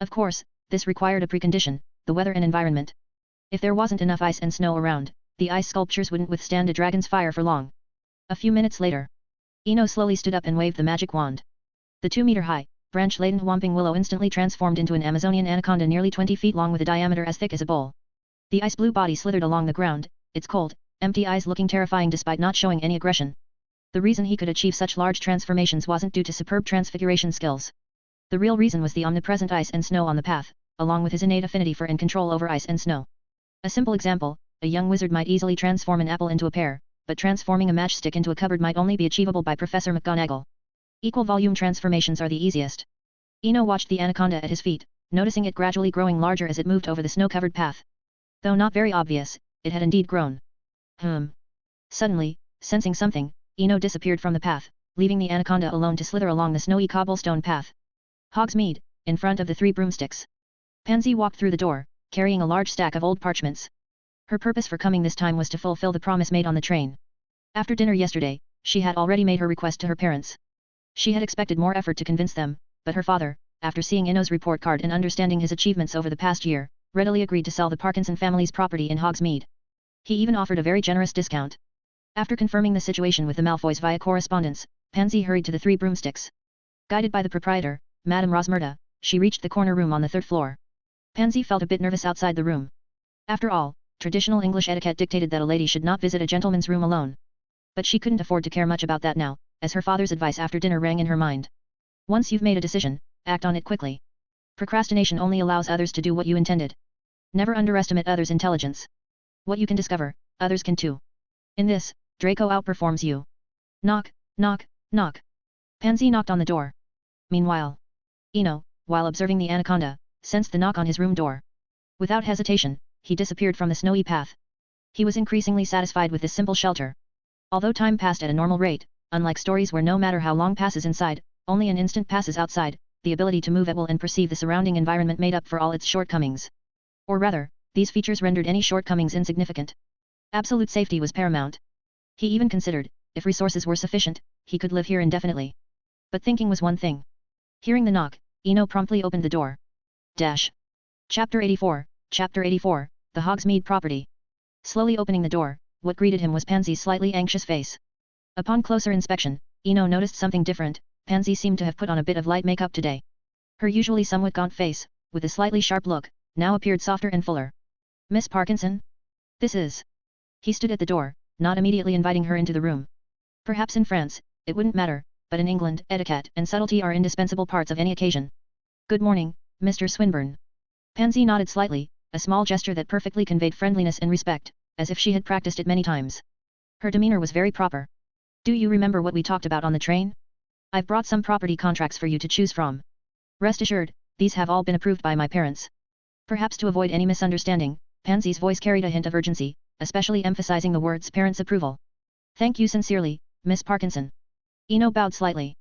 Of course, this required a precondition, the weather and environment. If there wasn't enough ice and snow around, the ice sculptures wouldn't withstand a dragon's fire for long. A few minutes later, Ino slowly stood up and waved the magic wand. The 2-meter-high, branch-laden whomping willow instantly transformed into an Amazonian anaconda nearly 20 feet long with a diameter as thick as a bowl. The ice-blue body slithered along the ground, its cold, empty eyes looking terrifying despite not showing any aggression. The reason he could achieve such large transformations wasn't due to superb transfiguration skills. The real reason was the omnipresent ice and snow on the path, along with his innate affinity for and control over ice and snow. A simple example, a young wizard might easily transform an apple into a pear, but transforming a matchstick into a cupboard might only be achievable by Professor McGonagall. Equal volume transformations are the easiest. Ino watched the anaconda at his feet, noticing it gradually growing larger as it moved over the snow-covered path. Though not very obvious, it had indeed grown. Suddenly, sensing something, Ino disappeared from the path, leaving the anaconda alone to slither along the snowy cobblestone path. Hogsmeade, in front of the 3 broomsticks. Pansy walked through the door, carrying a large stack of old parchments. Her purpose for coming this time was to fulfill the promise made on the train. After dinner yesterday, she had already made her request to her parents. She had expected more effort to convince them, but her father, after seeing Ino's report card and understanding his achievements over the past year, readily agreed to sell the Parkinson family's property in Hogsmeade. He even offered a very generous discount. After confirming the situation with the Malfoys via correspondence, Pansy hurried to the 3 broomsticks. Guided by the proprietor, Madame Rosmerta, she reached the corner room on the 3rd floor. Pansy felt a bit nervous outside the room. After all, traditional English etiquette dictated that a lady should not visit a gentleman's room alone. But she couldn't afford to care much about that now, as her father's advice after dinner rang in her mind. Once you've made a decision, act on it quickly. Procrastination only allows others to do what you intended. Never underestimate others' intelligence. What you can discover, others can too. In this, Draco outperforms you. Knock, knock, knock. Pansy knocked on the door. Meanwhile, Ino, while observing the anaconda, sensed the knock on his room door. Without hesitation, he disappeared from the snowy path. He was increasingly satisfied with this simple shelter. Although time passed at a normal rate, unlike stories where no matter how long passes inside, only an instant passes outside, the ability to move at will and perceive the surrounding environment made up for all its shortcomings. Or rather, these features rendered any shortcomings insignificant. Absolute safety was paramount. He even considered, if resources were sufficient, he could live here indefinitely. But thinking was one thing. Hearing the knock, Ino promptly opened the door. Chapter 84, The Hogsmeade Property. Slowly opening the door, what greeted him was Pansy's slightly anxious face. Upon closer inspection, Ino noticed something different. Pansy seemed to have put on a bit of light makeup today. Her usually somewhat gaunt face, with a slightly sharp look, now appeared softer and fuller. Miss Parkinson? This is... He stood at the door, not immediately inviting her into the room. Perhaps in France, it wouldn't matter, but in England, etiquette and subtlety are indispensable parts of any occasion. Good morning, Mr. Swinburne. Pansy nodded slightly, a small gesture that perfectly conveyed friendliness and respect, as if she had practiced it many times. Her demeanor was very proper. Do you remember what we talked about on the train? I've brought some property contracts for you to choose from. Rest assured, these have all been approved by my parents. Perhaps to avoid any misunderstanding, Pansy's voice carried a hint of urgency, especially emphasizing the words parents' approval. Thank you sincerely, Miss Parkinson. Eno bowed slightly.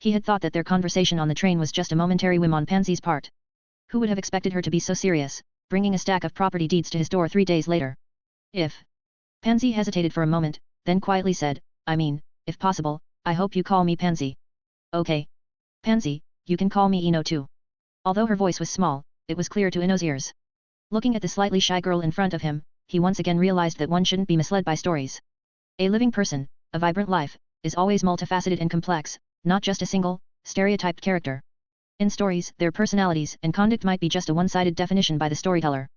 He had thought that their conversation on the train was just a momentary whim on Pansy's part. Who would have expected her to be so serious, bringing a stack of property deeds to his door 3 days later? Pansy hesitated for a moment, then quietly said, I mean, if possible, I hope you call me Pansy. Okay. Pansy, you can call me Eno too. Although her voice was small, it was clear to Eno's ears. Looking at the slightly shy girl in front of him, he once again realized that one shouldn't be misled by stories. A living person, a vibrant life, is always multifaceted and complex, not just a single, stereotyped character. In stories, their personalities and conduct might be just a one-sided definition by the storyteller.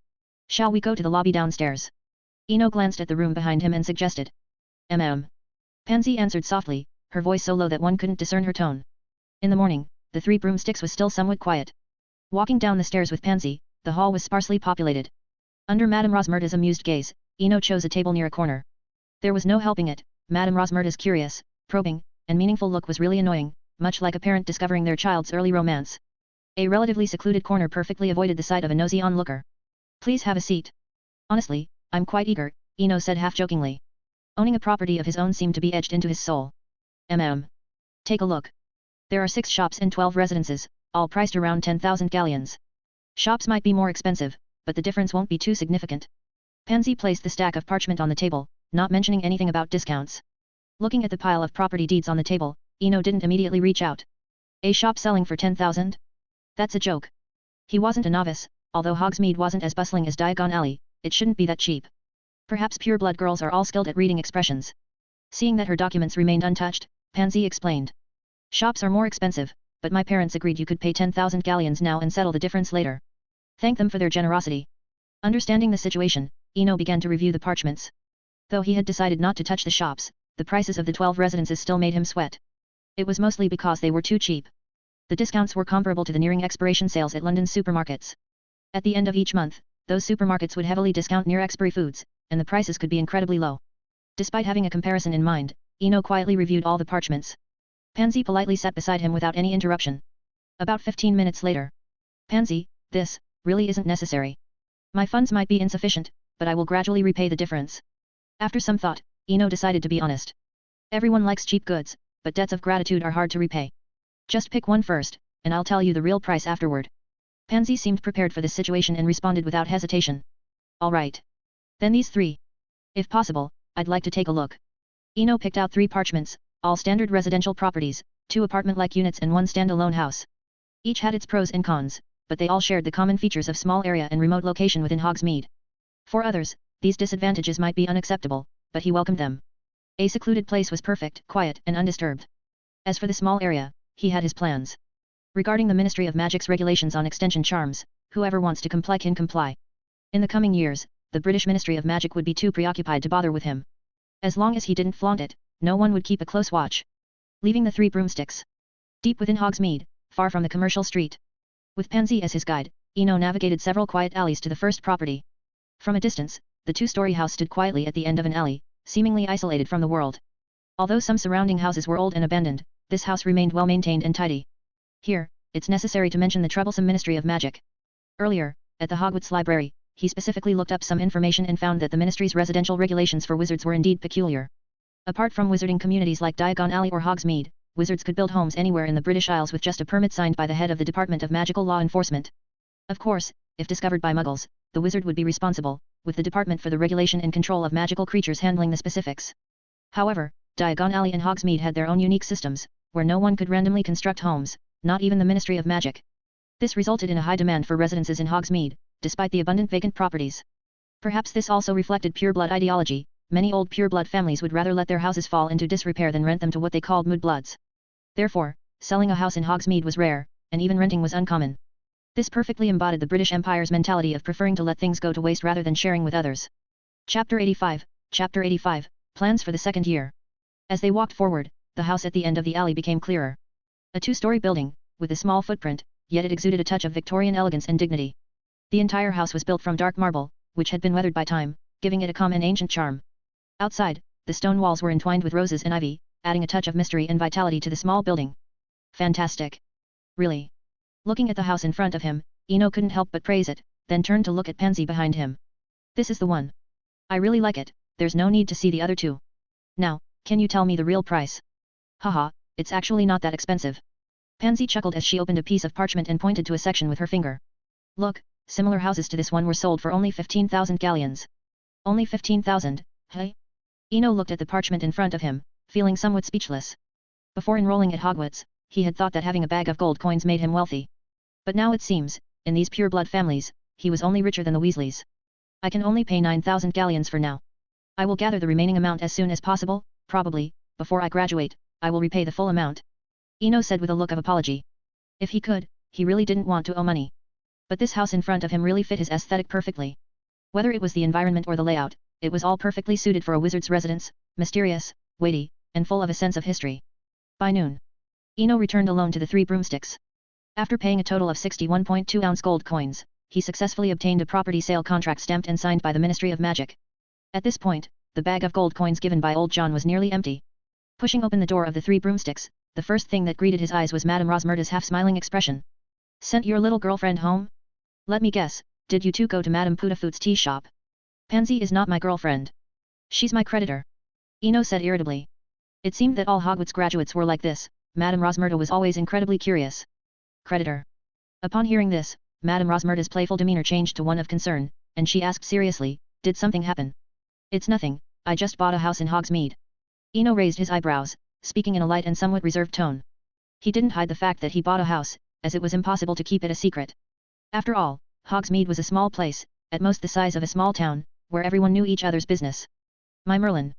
Shall we go to the lobby downstairs? Eno glanced at the room behind him and suggested. Pansy answered softly, her voice so low that one couldn't discern her tone. In the morning, the Three Broomsticks was still somewhat quiet. Walking down the stairs with Pansy, the hall was sparsely populated. Under Madame Rosmerta's amused gaze, Eno chose a table near a corner. There was no helping it, Madame Rosmerta's curious, probing, and meaningful look was really annoying, much like a parent discovering their child's early romance. A relatively secluded corner perfectly avoided the sight of a nosy onlooker. Please have a seat. Honestly, I'm quite eager, Eno said half-jokingly. Owning a property of his own seemed to be etched into his soul. Take a look. There are 6 shops and 12 residences, all priced around 10,000 galleons. Shops might be more expensive, but the difference won't be too significant. Pansy placed the stack of parchment on the table, not mentioning anything about discounts. Looking at the pile of property deeds on the table, Eno didn't immediately reach out. A shop selling for 10,000? That's a joke. He wasn't a novice, although Hogsmeade wasn't as bustling as Diagon Alley, it shouldn't be that cheap. Perhaps pure-blood girls are all skilled at reading expressions. Seeing that her documents remained untouched, Pansy explained. Shops are more expensive, but my parents agreed you could pay 10,000 galleons now and settle the difference later. Thank them for their generosity. Understanding the situation, Eno began to review the parchments. Though he had decided not to touch the shops, the prices of the 12 residences still made him sweat. It was mostly because they were too cheap. The discounts were comparable to the nearing expiration sales at London's supermarkets. At the end of each month, those supermarkets would heavily discount near-expiry foods, and the prices could be incredibly low. Despite having a comparison in mind, Eno quietly reviewed all the parchments. Pansy politely sat beside him without any interruption. About 15 minutes later. Pansy, this, really isn't necessary. My funds might be insufficient, but I will gradually repay the difference. After some thought, Eno decided to be honest. Everyone likes cheap goods, but debts of gratitude are hard to repay. Just pick one first, and I'll tell you the real price afterward. Pansy seemed prepared for this situation and responded without hesitation. All right. Then these 3. If possible, I'd like to take a look. Eno picked out 3 parchments, all standard residential properties, 2 apartment-like units and 1 standalone house. Each had its pros and cons, but they all shared the common features of small area and remote location within Hogsmeade. For others, these disadvantages might be unacceptable, but he welcomed them. A secluded place was perfect, quiet and undisturbed. As for the small area, he had his plans. Regarding the Ministry of Magic's regulations on extension charms, whoever wants to comply can comply. In the coming years, the British Ministry of Magic would be too preoccupied to bother with him. As long as he didn't flaunt it, no one would keep a close watch. Leaving the Three Broomsticks. Deep within Hogsmeade, far from the commercial street. With Pansy as his guide, Eno navigated several quiet alleys to the first property. From a distance, the 2-story house stood quietly at the end of an alley, seemingly isolated from the world. Although some surrounding houses were old and abandoned, this house remained well maintained and tidy. Here, it's necessary to mention the troublesome Ministry of Magic. Earlier, at the Hogwarts library, he specifically looked up some information and found that the ministry's residential regulations for wizards were indeed peculiar. Apart from wizarding communities like Diagon Alley or Hogsmeade, wizards could build homes anywhere in the British Isles with just a permit signed by the head of the Department of Magical Law Enforcement. Of course, if discovered by muggles, the wizard would be responsible, with the Department for the Regulation and Control of Magical Creatures handling the specifics. However, Diagon Alley and Hogsmeade had their own unique systems, where no one could randomly construct homes, not even the Ministry of Magic. This resulted in a high demand for residences in Hogsmeade, despite the abundant vacant properties. Perhaps this also reflected pureblood ideology. Many old pureblood families would rather let their houses fall into disrepair than rent them to what they called mudbloods. Therefore, selling a house in Hogsmeade was rare, and even renting was uncommon. This perfectly embodied the British Empire's mentality of preferring to let things go to waste rather than sharing with others. Chapter 85, Chapter 85, Plans for the Second Year. As they walked forward, the house at the end of the alley became clearer. A two-story building, with a small footprint, yet it exuded a touch of Victorian elegance and dignity. The entire house was built from dark marble, which had been weathered by time, giving it a calm and ancient charm. Outside, the stone walls were entwined with roses and ivy, adding a touch of mystery and vitality to the small building. Fantastic. Really. Looking at the house in front of him, Eno couldn't help but praise it, then turned to look at Pansy behind him. This is the one. I really like it, there's no need to see the other two. Now, can you tell me the real price? Haha, it's actually not that expensive. Pansy chuckled as she opened a piece of parchment and pointed to a section with her finger. Look, similar houses to this one were sold for only 15,000 galleons. Only 15,000, hey? Eno looked at the parchment in front of him, feeling somewhat speechless. Before enrolling at Hogwarts, he had thought that having a bag of gold coins made him wealthy. But now it seems, in these pure-blood families, he was only richer than the Weasleys. I can only pay 9,000 galleons for now. I will gather the remaining amount as soon as possible, probably, before I graduate, I will repay the full amount. Eno said with a look of apology. If he could, he really didn't want to owe money. But this house in front of him really fit his aesthetic perfectly. Whether it was the environment or the layout, it was all perfectly suited for a wizard's residence, mysterious, weighty, and full of a sense of history. By noon, Eno returned alone to the 3 broomsticks. After paying a total of 61.2 ounce gold coins, he successfully obtained a property sale contract stamped and signed by the Ministry of Magic. At this point, the bag of gold coins given by old John was nearly empty. Pushing open the door of the 3 broomsticks, the first thing that greeted his eyes was Madame Rosmerta's half-smiling expression. Sent your little girlfriend home? Let me guess, did you two go to Madame Putafoot's tea shop? Pansy is not my girlfriend. She's my creditor. Eno said irritably. It seemed that all Hogwarts graduates were like this, Madame Rosmerta was always incredibly curious. Creditor. Upon hearing this, Madame Rosmerta's playful demeanor changed to one of concern, and she asked seriously, did something happen? It's nothing, I just bought a house in Hogsmeade. Eno raised his eyebrows, speaking in a light and somewhat reserved tone. He didn't hide the fact that he bought a house, as it was impossible to keep it a secret. After all, Hogsmeade was a small place, at most the size of a small town, where everyone knew each other's business. My Merlin.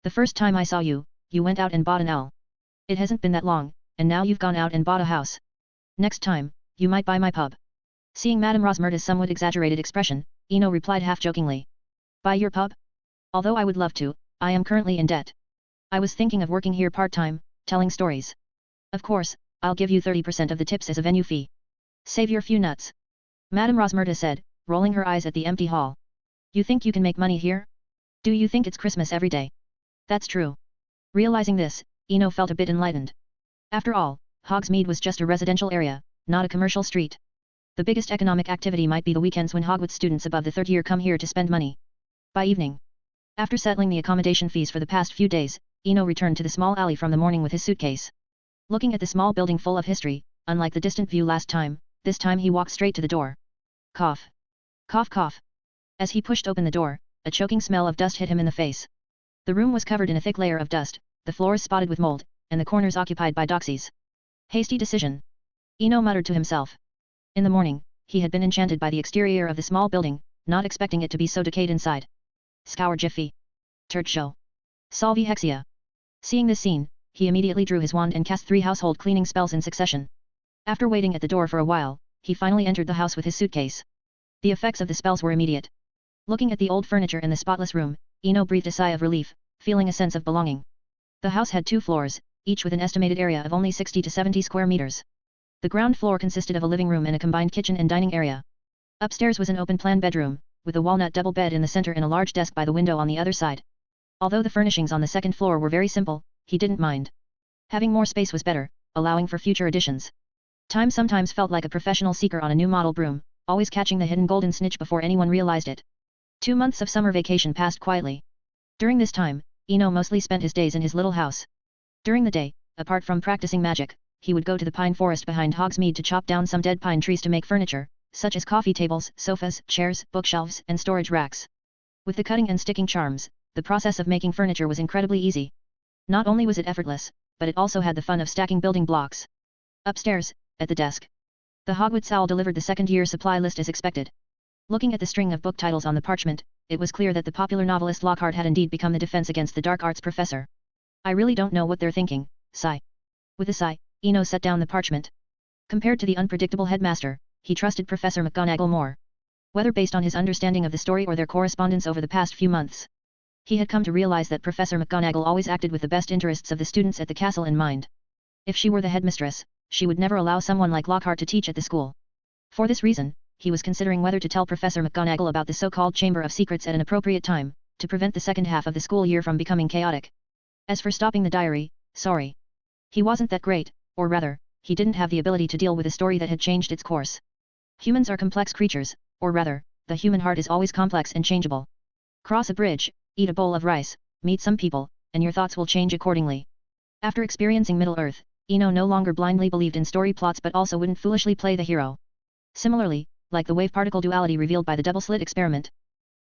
The first time I saw you, you went out and bought an owl. It hasn't been that long, and now you've gone out and bought a house. Next time, you might buy my pub. Seeing Madame Rosmerta's somewhat exaggerated expression, Eno replied half-jokingly. Buy your pub? Although I would love to, I am currently in debt. I was thinking of working here part-time, telling stories. Of course, I'll give you 30% of the tips as a venue fee. Save your few nuts. Madame Rosmerta said, rolling her eyes at the empty hall. You think you can make money here? Do you think it's Christmas every day? That's true. Realizing this, Eno felt a bit enlightened. After all, Hogsmeade was just a residential area, not a commercial street. The biggest economic activity might be the weekends when Hogwarts students above the 3rd year come here to spend money. By evening, after settling the accommodation fees for the past few days, Eno returned to the small alley from the morning with his suitcase. Looking at the small building full of history, unlike the distant view last time, this time he walked straight to the door. Cough. Cough cough. As he pushed open the door, a choking smell of dust hit him in the face. The room was covered in a thick layer of dust, the floors spotted with mold, and the corners occupied by doxies. Hasty decision. Eno muttered to himself. In the morning, he had been enchanted by the exterior of the small building, not expecting it to be so decayed inside. Scour Jiffy. Turt show. Salvi Hexia. Seeing this scene, he immediately drew his wand and cast 3 household cleaning spells in succession. After waiting at the door for a while, he finally entered the house with his suitcase. The effects of the spells were immediate. Looking at the old furniture in the spotless room, Eno breathed a sigh of relief, feeling a sense of belonging. The house had 2 floors, each with an estimated area of only 60 to 70 square meters. The ground floor consisted of a living room and a combined kitchen and dining area. Upstairs was an open-plan bedroom, with a walnut double bed in the center and a large desk by the window on the other side. Although the furnishings on the 2nd floor were very simple, he didn't mind. Having more space was better, allowing for future additions. Time sometimes felt like a professional seeker on a new model broom, always catching the hidden golden snitch before anyone realized it. 2 months of summer vacation passed quietly. During this time, Eno mostly spent his days in his little house. During the day, apart from practicing magic, he would go to the pine forest behind Hogsmeade to chop down some dead pine trees to make furniture, such as coffee tables, sofas, chairs, bookshelves, and storage racks. With the cutting and sticking charms, the process of making furniture was incredibly easy. Not only was it effortless, but it also had the fun of stacking building blocks. Upstairs, at the desk, the Hogwarts owl delivered the 2nd year supply list as expected. Looking at the string of book titles on the parchment, it was clear that the popular novelist Lockhart had indeed become the defense against the dark arts professor. I really don't know what they're thinking, sigh. With a sigh, Eno set down the parchment. Compared to the unpredictable headmaster, he trusted Professor McGonagall more. Whether based on his understanding of the story or their correspondence over the past few months. He had come to realize that Professor McGonagall always acted with the best interests of the students at the castle in mind. If she were the headmistress, she would never allow someone like Lockhart to teach at the school. For this reason, he was considering whether to tell Professor McGonagall about the so-called Chamber of Secrets at an appropriate time, to prevent the second half of the school year from becoming chaotic. As for stopping the diary, sorry. He wasn't that great, or rather, he didn't have the ability to deal with a story that had changed its course. Humans are complex creatures, or rather, the human heart is always complex and changeable. Cross a bridge, eat a bowl of rice, meet some people, and your thoughts will change accordingly. After experiencing Middle-earth, Eno no longer blindly believed in story plots but also wouldn't foolishly play the hero. Similarly, like the wave-particle duality revealed by the double-slit experiment.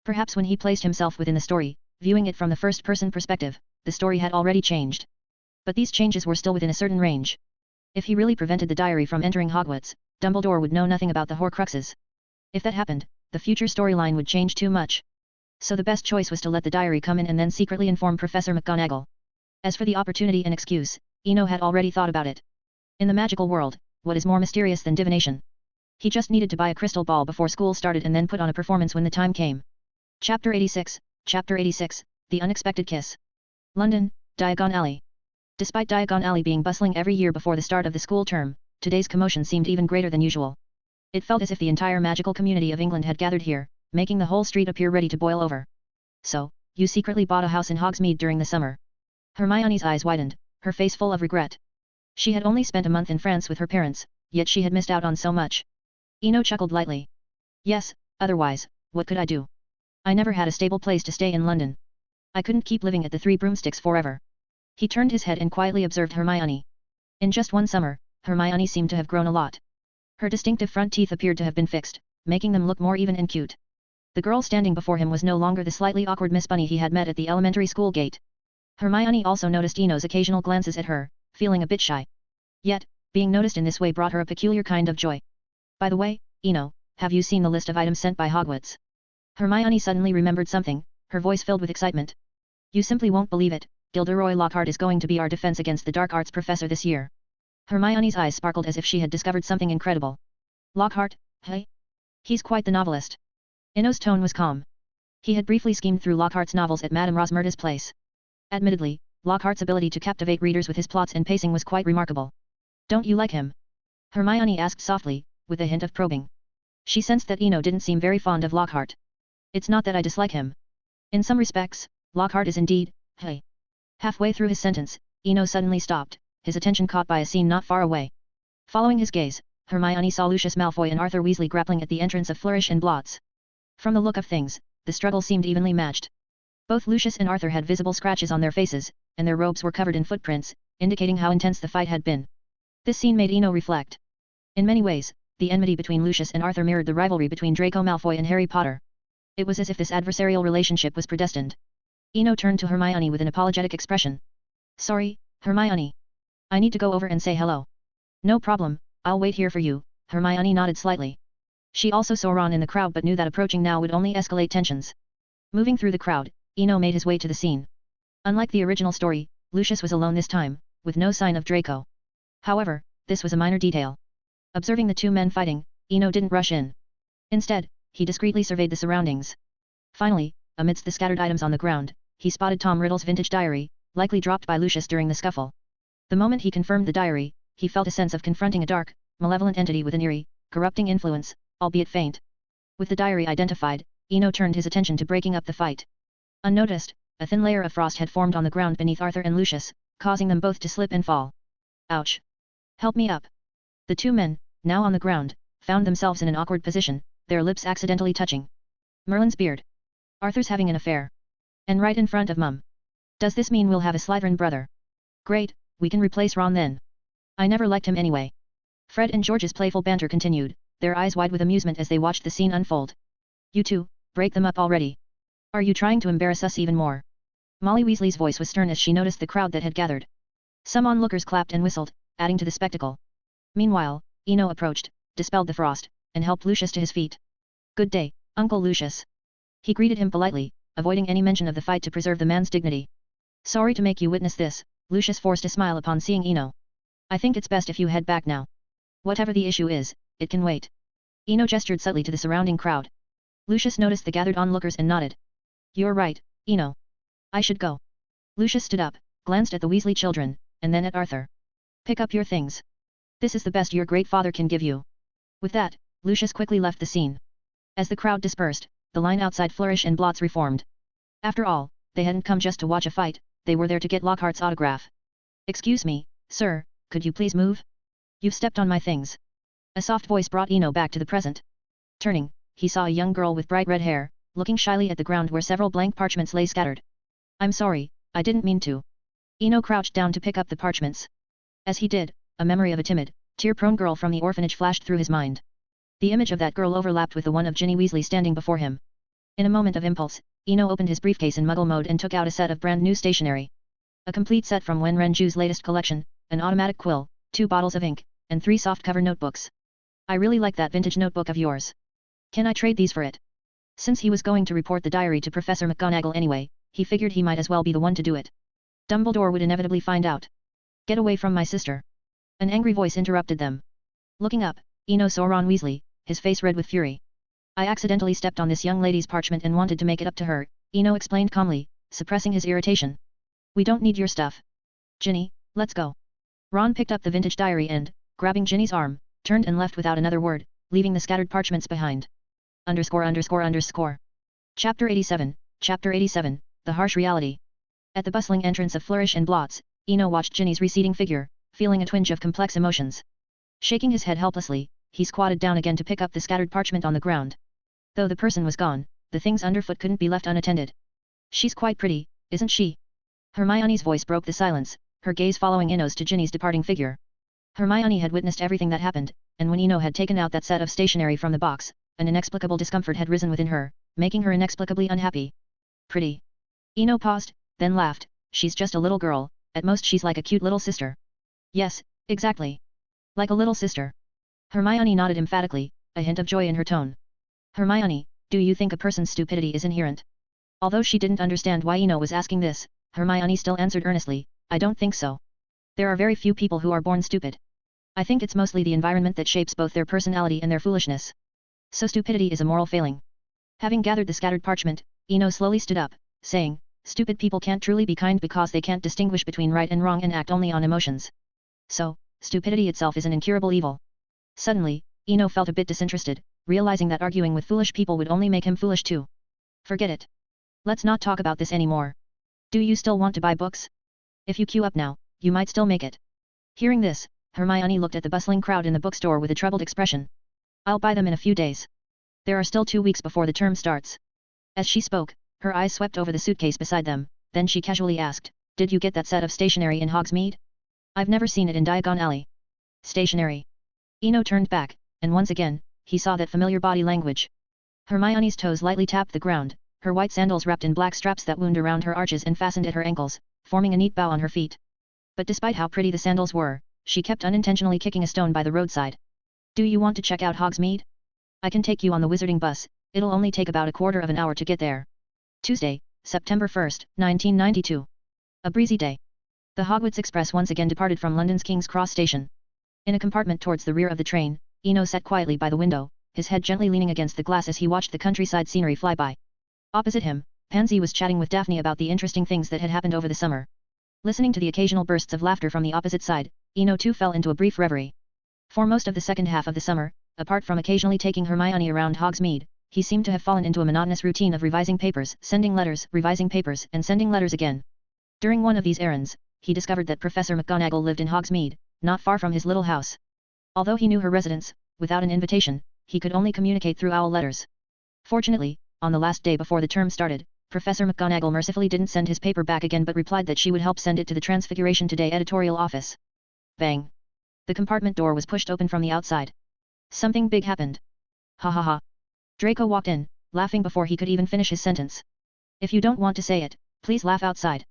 Perhaps when he placed himself within the story, viewing it from the first-person perspective, the story had already changed. But these changes were still within a certain range. If he really prevented the diary from entering Hogwarts, Dumbledore would know nothing about the Horcruxes. If that happened, the future storyline would change too much. So the best choice was to let the diary come in and then secretly inform Professor McGonagall. As for the opportunity and excuse, Eno had already thought about it. In the magical world, what is more mysterious than divination? He just needed to buy a crystal ball before school started and then put on a performance when the time came. Chapter 86, The Unexpected Kiss. London, Diagon Alley. Despite Diagon Alley being bustling every year before the start of the school term, today's commotion seemed even greater than usual. It felt as if the entire magical community of England had gathered here, making the whole street appear ready to boil over. So, you secretly bought a house in Hogsmeade during the summer. Hermione's eyes widened, her face full of regret. She had only spent a month in France with her parents, yet she had missed out on so much. Eno chuckled lightly. Yes, otherwise, what could I do? I never had a stable place to stay in London. I couldn't keep living at the Three Broomsticks forever. He turned his head and quietly observed Hermione. In just one summer, Hermione seemed to have grown a lot. Her distinctive front teeth appeared to have been fixed, making them look more even and cute. The girl standing before him was no longer the slightly awkward Miss Bunny he had met at the elementary school gate. Hermione also noticed Eno's occasional glances at her, feeling a bit shy. Yet, being noticed in this way brought her a peculiar kind of joy. By the way, Eno, have you seen the list of items sent by Hogwarts? Hermione suddenly remembered something, her voice filled with excitement. You simply won't believe it, Gilderoy Lockhart is going to be our defense against the dark arts professor this year. Hermione's eyes sparkled as if she had discovered something incredible. Lockhart, hey? He's quite the novelist. Eno's tone was calm. He had briefly skimmed through Lockhart's novels at Madame Rosmerta's place. Admittedly, Lockhart's ability to captivate readers with his plots and pacing was quite remarkable. Don't you like him? Hermione asked softly, with a hint of probing. She sensed that Eno didn't seem very fond of Lockhart. It's not that I dislike him. In some respects, Lockhart is indeed, hey. Halfway through his sentence, Eno suddenly stopped, his attention caught by a scene not far away. Following his gaze, Hermione saw Lucius Malfoy and Arthur Weasley grappling at the entrance of Flourish and Blotts. From the look of things, the struggle seemed evenly matched. Both Lucius and Arthur had visible scratches on their faces, and their robes were covered in footprints, indicating how intense the fight had been. This scene made Eno reflect. In many ways, the enmity between Lucius and Arthur mirrored the rivalry between Draco Malfoy and Harry Potter. It was as if this adversarial relationship was predestined. Eno turned to Hermione with an apologetic expression. Sorry, Hermione. I need to go over and say hello. No problem, I'll wait here for you, Hermione nodded slightly. She also saw Ron in the crowd but knew that approaching now would only escalate tensions. Moving through the crowd, Eno made his way to the scene. Unlike the original story, Lucius was alone this time, with no sign of Draco. However, this was a minor detail. Observing the two men fighting, Eno didn't rush in. Instead, he discreetly surveyed the surroundings. Finally, amidst the scattered items on the ground, he spotted Tom Riddle's vintage diary, likely dropped by Lucius during the scuffle. The moment he confirmed the diary, he felt a sense of confronting a dark, malevolent entity with an eerie, corrupting influence, albeit faint. With the diary identified, Eno turned his attention to breaking up the fight. Unnoticed, a thin layer of frost had formed on the ground beneath Arthur and Lucius, causing them both to slip and fall. Ouch! Help me up! The two men, now on the ground, found themselves in an awkward position, their lips accidentally touching. Merlin's beard. Arthur's having an affair. And right in front of Mum. Does this mean we'll have a Slytherin brother? Great, we can replace Ron then. I never liked him anyway. Fred and George's playful banter continued, their eyes wide with amusement as they watched the scene unfold. You two, break them up already. Are you trying to embarrass us even more? Molly Weasley's voice was stern as she noticed the crowd that had gathered. Some onlookers clapped and whistled, adding to the spectacle. Meanwhile, Eno approached, dispelled the frost, and helped Lucius to his feet. Good day, Uncle Lucius. He greeted him politely, avoiding any mention of the fight to preserve the man's dignity. Sorry to make you witness this, Lucius forced a smile upon seeing Eno. I think it's best if you head back now. Whatever the issue is, it can wait. Eno gestured subtly to the surrounding crowd. Lucius noticed the gathered onlookers and nodded. You're right, Eno. I should go. Lucius stood up, glanced at the Weasley children, and then at Arthur. Pick up your things. This is the best your great father can give you. With that, Lucius quickly left the scene. As the crowd dispersed, the line outside Flourish and Blots reformed. After all, they hadn't come just to watch a fight, they were there to get Lockhart's autograph. Excuse me, sir, could you please move? You've stepped on my things. A soft voice brought Eno back to the present. Turning, he saw a young girl with bright red hair, looking shyly at the ground where several blank parchments lay scattered. I'm sorry, I didn't mean to. Eno crouched down to pick up the parchments. As he did, a memory of a timid, tear-prone girl from the orphanage flashed through his mind. The image of that girl overlapped with the one of Ginny Weasley standing before him. In a moment of impulse, Eno opened his briefcase in Muggle mode and took out a set of brand new stationery. A complete set from Wen Renju's latest collection, an automatic quill, 2 bottles of ink, and 3 soft-cover notebooks. I really like that vintage notebook of yours. Can I trade these for it? Since he was going to report the diary to Professor McGonagall anyway, he figured he might as well be the one to do it. Dumbledore would inevitably find out. Get away from my sister. An angry voice interrupted them. Looking up, Eno saw Ron Weasley, his face red with fury. I accidentally stepped on this young lady's parchment and wanted to make it up to her, Eno explained calmly, suppressing his irritation. We don't need your stuff. Ginny, let's go. Ron picked up the vintage diary and, grabbing Ginny's arm, turned and left without another word, leaving the scattered parchments behind. Chapter 87, The Harsh Reality. At the bustling entrance of Flourish and Blots, Eno watched Ginny's receding figure, feeling a twinge of complex emotions. Shaking his head helplessly, he squatted down again to pick up the scattered parchment on the ground. Though the person was gone, the things underfoot couldn't be left unattended. She's quite pretty, isn't she? Hermione's voice broke the silence, her gaze following Eno's to Ginny's departing figure. Hermione had witnessed everything that happened, and when Eno had taken out that set of stationery from the box, an inexplicable discomfort had risen within her, making her inexplicably unhappy. Pretty. Eno paused, then laughed. She's just a little girl, at most she's like a cute little sister. Yes, exactly. Like a little sister. Hermione nodded emphatically, a hint of joy in her tone. Hermione, do you think a person's stupidity is inherent? Although she didn't understand why Eno was asking this, Hermione still answered earnestly, I don't think so. There are very few people who are born stupid. I think it's mostly the environment that shapes both their personality and their foolishness. So stupidity is a moral failing. Having gathered the scattered parchment, Eno slowly stood up, saying, stupid people can't truly be kind because they can't distinguish between right and wrong and act only on emotions. So, stupidity itself is an incurable evil. Suddenly, Eno felt a bit disinterested, realizing that arguing with foolish people would only make him foolish too. Forget it. Let's not talk about this anymore. Do you still want to buy books? If you queue up now, you might still make it. Hearing this, Hermione looked at the bustling crowd in the bookstore with a troubled expression. I'll buy them in a few days. There are still 2 weeks before the term starts. As she spoke, her eyes swept over the suitcase beside them, then she casually asked, did you get that set of stationery in Hogsmeade? I've never seen it in Diagon Alley. Stationery. Eno turned back, and once again, he saw that familiar body language. Hermione's toes lightly tapped the ground, her white sandals wrapped in black straps that wound around her arches and fastened at her ankles, forming a neat bow on her feet. But despite how pretty the sandals were, she kept unintentionally kicking a stone by the roadside. Do you want to check out Hogsmeade? I can take you on the wizarding bus, it'll only take about a quarter of an hour to get there. Tuesday, September 1, 1992. A breezy day. The Hogwarts Express once again departed from London's King's Cross station. In a compartment towards the rear of the train, Eno sat quietly by the window, his head gently leaning against the glass as he watched the countryside scenery fly by. Opposite him, Pansy was chatting with Daphne about the interesting things that had happened over the summer. Listening to the occasional bursts of laughter from the opposite side, Eno too fell into a brief reverie. For most of the second half of the summer, apart from occasionally taking Hermione around Hogsmeade, he seemed to have fallen into a monotonous routine of revising papers, sending letters, revising papers, and sending letters again. During one of these errands, he discovered that Professor McGonagall lived in Hogsmeade, not far from his little house. Although he knew her residence, without an invitation, he could only communicate through owl letters. Fortunately, on the last day before the term started, Professor McGonagall mercifully didn't send his paper back again but replied that she would help send it to the Transfiguration Today editorial office. Bang! The compartment door was pushed open from the outside. Something big happened. Ha ha ha. Draco walked in, laughing before he could even finish his sentence. If you don't want to say it, please laugh outside.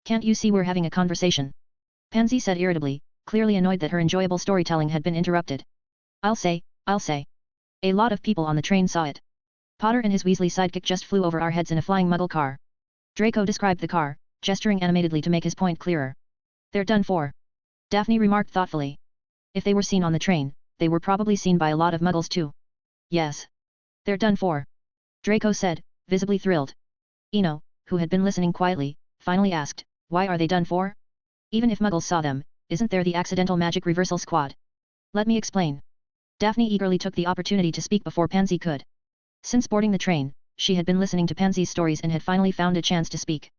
Can't you see we're having a conversation? Pansy said irritably, clearly annoyed that her enjoyable storytelling had been interrupted. I'll say. A lot of people on the train saw it. Potter and his Weasley sidekick just flew over our heads in a flying Muggle car. Draco described the car, gesturing animatedly to make his point clearer. They're done for. Daphne remarked thoughtfully. If they were seen on the train, they were probably seen by a lot of Muggles too. Yes. They're done for. Draco said, visibly thrilled. Eno, who had been listening quietly, finally asked, why are they done for? Even if Muggles saw them, isn't there the accidental magic reversal squad? Let me explain. Daphne eagerly took the opportunity to speak before Pansy could. Since boarding the train, she had been listening to Pansy's stories and had finally found a chance to speak.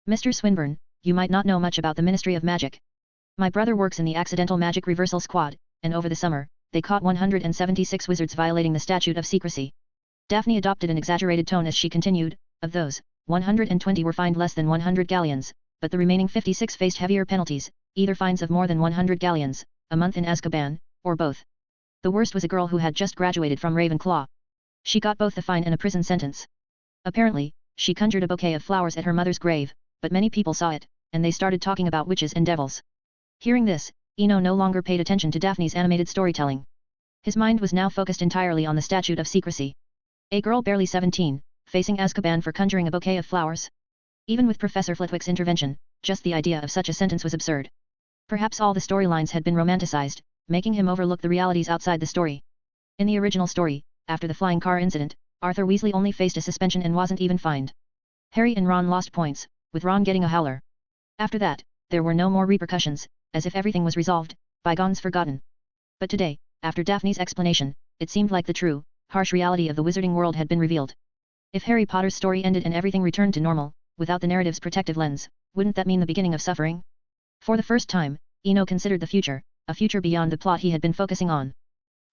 Mr. Swinburne, you might not know much about the Ministry of Magic. My brother works in the accidental magic reversal squad, and over the summer, they caught 176 wizards violating the statute of secrecy. Daphne adopted an exaggerated tone as she continued, of those, 120 were fined less than 100 galleons, but the remaining 56 faced heavier penalties, either fines of more than 100 galleons, a month in Azkaban, or both. The worst was a girl who had just graduated from Ravenclaw. She got both a fine and a prison sentence. Apparently, she conjured a bouquet of flowers at her mother's grave, but many people saw it, and they started talking about witches and devils. Hearing this, Eno no longer paid attention to Daphne's animated storytelling. His mind was now focused entirely on the statute of secrecy. A girl barely 17, facing Azkaban for conjuring a bouquet of flowers? Even with Professor Flitwick's intervention, just the idea of such a sentence was absurd. Perhaps all the storylines had been romanticized, making him overlook the realities outside the story. In the original story, after the flying car incident, Arthur Weasley only faced a suspension and wasn't even fined. Harry and Ron lost points, with Ron getting a howler. After that, there were no more repercussions, as if everything was resolved, bygones forgotten. But today, after Daphne's explanation, it seemed like the true, harsh reality of the wizarding world had been revealed. If Harry Potter's story ended and everything returned to normal, without the narrative's protective lens, wouldn't that mean the beginning of suffering? For the first time, Eno considered the future, a future beyond the plot he had been focusing on.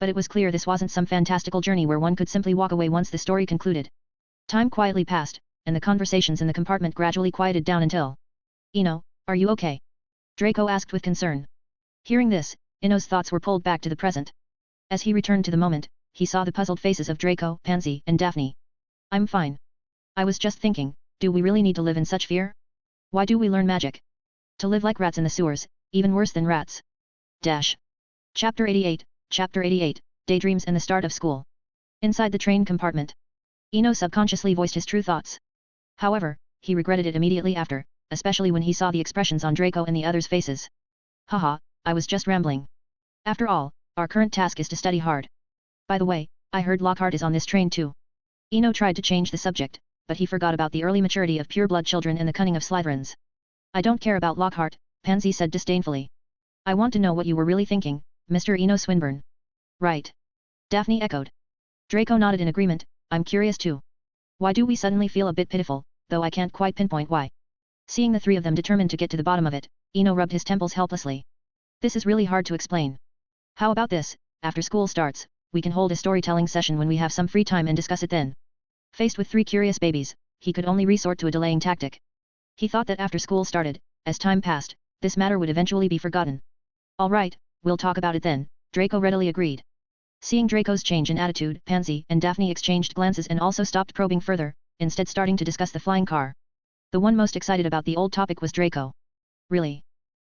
But it was clear this wasn't some fantastical journey where one could simply walk away once the story concluded. Time quietly passed, and the conversations in the compartment gradually quieted down until... Eno, are you okay? Draco asked with concern. Hearing this, Eno's thoughts were pulled back to the present. As he returned to the moment, he saw the puzzled faces of Draco, Pansy, and Daphne. I'm fine. I was just thinking, do we really need to live in such fear? Why do we learn magic? To live like rats in the sewers, even worse than rats. Chapter 88, Daydreams and the Start of School. Inside the train compartment. Eno subconsciously voiced his true thoughts. However, he regretted it immediately after, especially when he saw the expressions on Draco and the others' faces. Haha, I was just rambling. After all, our current task is to study hard. By the way, I heard Lockhart is on this train too. Eno tried to change the subject, but he forgot about the early maturity of pure-blood children and the cunning of Slytherins. I don't care about Lockhart, Pansy said disdainfully. I want to know what you were really thinking, Mr. Eno Swinburne. Right. Daphne echoed. Draco nodded in agreement, I'm curious too. Why do we suddenly feel a bit pitiful, though I can't quite pinpoint why. Seeing the three of them determined to get to the bottom of it, Eno rubbed his temples helplessly. This is really hard to explain. How about this, after school starts, we can hold a storytelling session when we have some free time and discuss it then. Faced with three curious babies, he could only resort to a delaying tactic. He thought that after school started, as time passed, this matter would eventually be forgotten. All right, we'll talk about it then, Draco readily agreed. Seeing Draco's change in attitude, Pansy and Daphne exchanged glances and also stopped probing further, instead starting to discuss the flying car. The one most excited about the old topic was Draco. Really?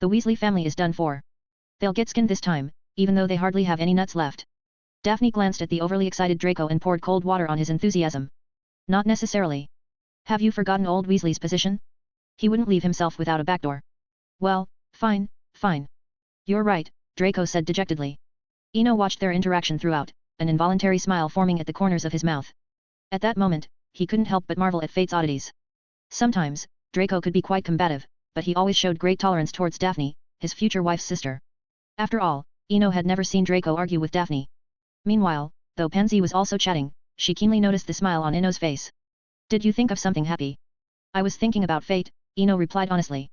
The Weasley family is done for. They'll get skinned this time, even though they hardly have any nuts left. Daphne glanced at the overly excited Draco and poured cold water on his enthusiasm. Not necessarily. Have you forgotten old Weasley's position? He wouldn't leave himself without a backdoor. Well, fine, fine. You're right, Draco said dejectedly. Eno watched their interaction throughout, an involuntary smile forming at the corners of his mouth. At that moment, he couldn't help but marvel at fate's oddities. Sometimes, Draco could be quite combative, but he always showed great tolerance towards Daphne, his future wife's sister. After all, Eno had never seen Draco argue with Daphne. Meanwhile, though Pansy was also chatting, she keenly noticed the smile on Eno's face. Did you think of something happy? I was thinking about fate, Eno replied honestly.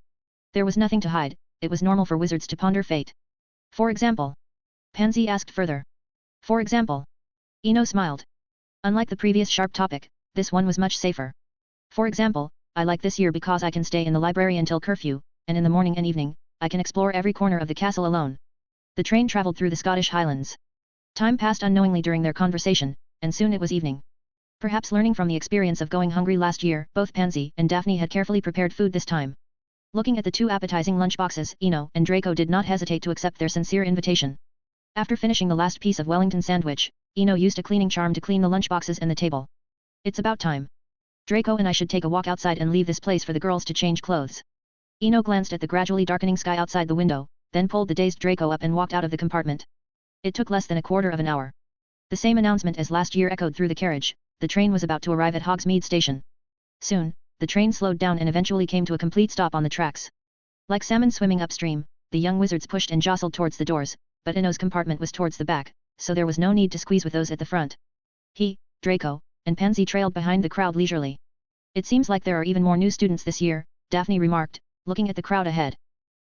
There was nothing to hide, it was normal for wizards to ponder fate. For example? Pansy asked further. For example? Eno smiled. Unlike the previous sharp topic, this one was much safer. For example, I like this year because I can stay in the library until curfew, and in the morning and evening, I can explore every corner of the castle alone. The train travelled through the Scottish Highlands. Time passed unknowingly during their conversation, and soon it was evening. Perhaps learning from the experience of going hungry last year, both Pansy and Daphne had carefully prepared food this time. Looking at the two appetizing lunchboxes, Eno and Draco did not hesitate to accept their sincere invitation. After finishing the last piece of Wellington sandwich, Eno used a cleaning charm to clean the lunchboxes and the table. It's about time. Draco and I should take a walk outside and leave this place for the girls to change clothes. Eno glanced at the gradually darkening sky outside the window, then pulled the dazed Draco up and walked out of the compartment. It took less than a quarter of an hour. The same announcement as last year echoed through the carriage, the train was about to arrive at Hogsmeade Station. Soon, the train slowed down and eventually came to a complete stop on the tracks. Like salmon swimming upstream, the young wizards pushed and jostled towards the doors, but Ino's compartment was towards the back, so there was no need to squeeze with those at the front. He, Draco, and Pansy trailed behind the crowd leisurely. It seems like there are even more new students this year, Daphne remarked, looking at the crowd ahead.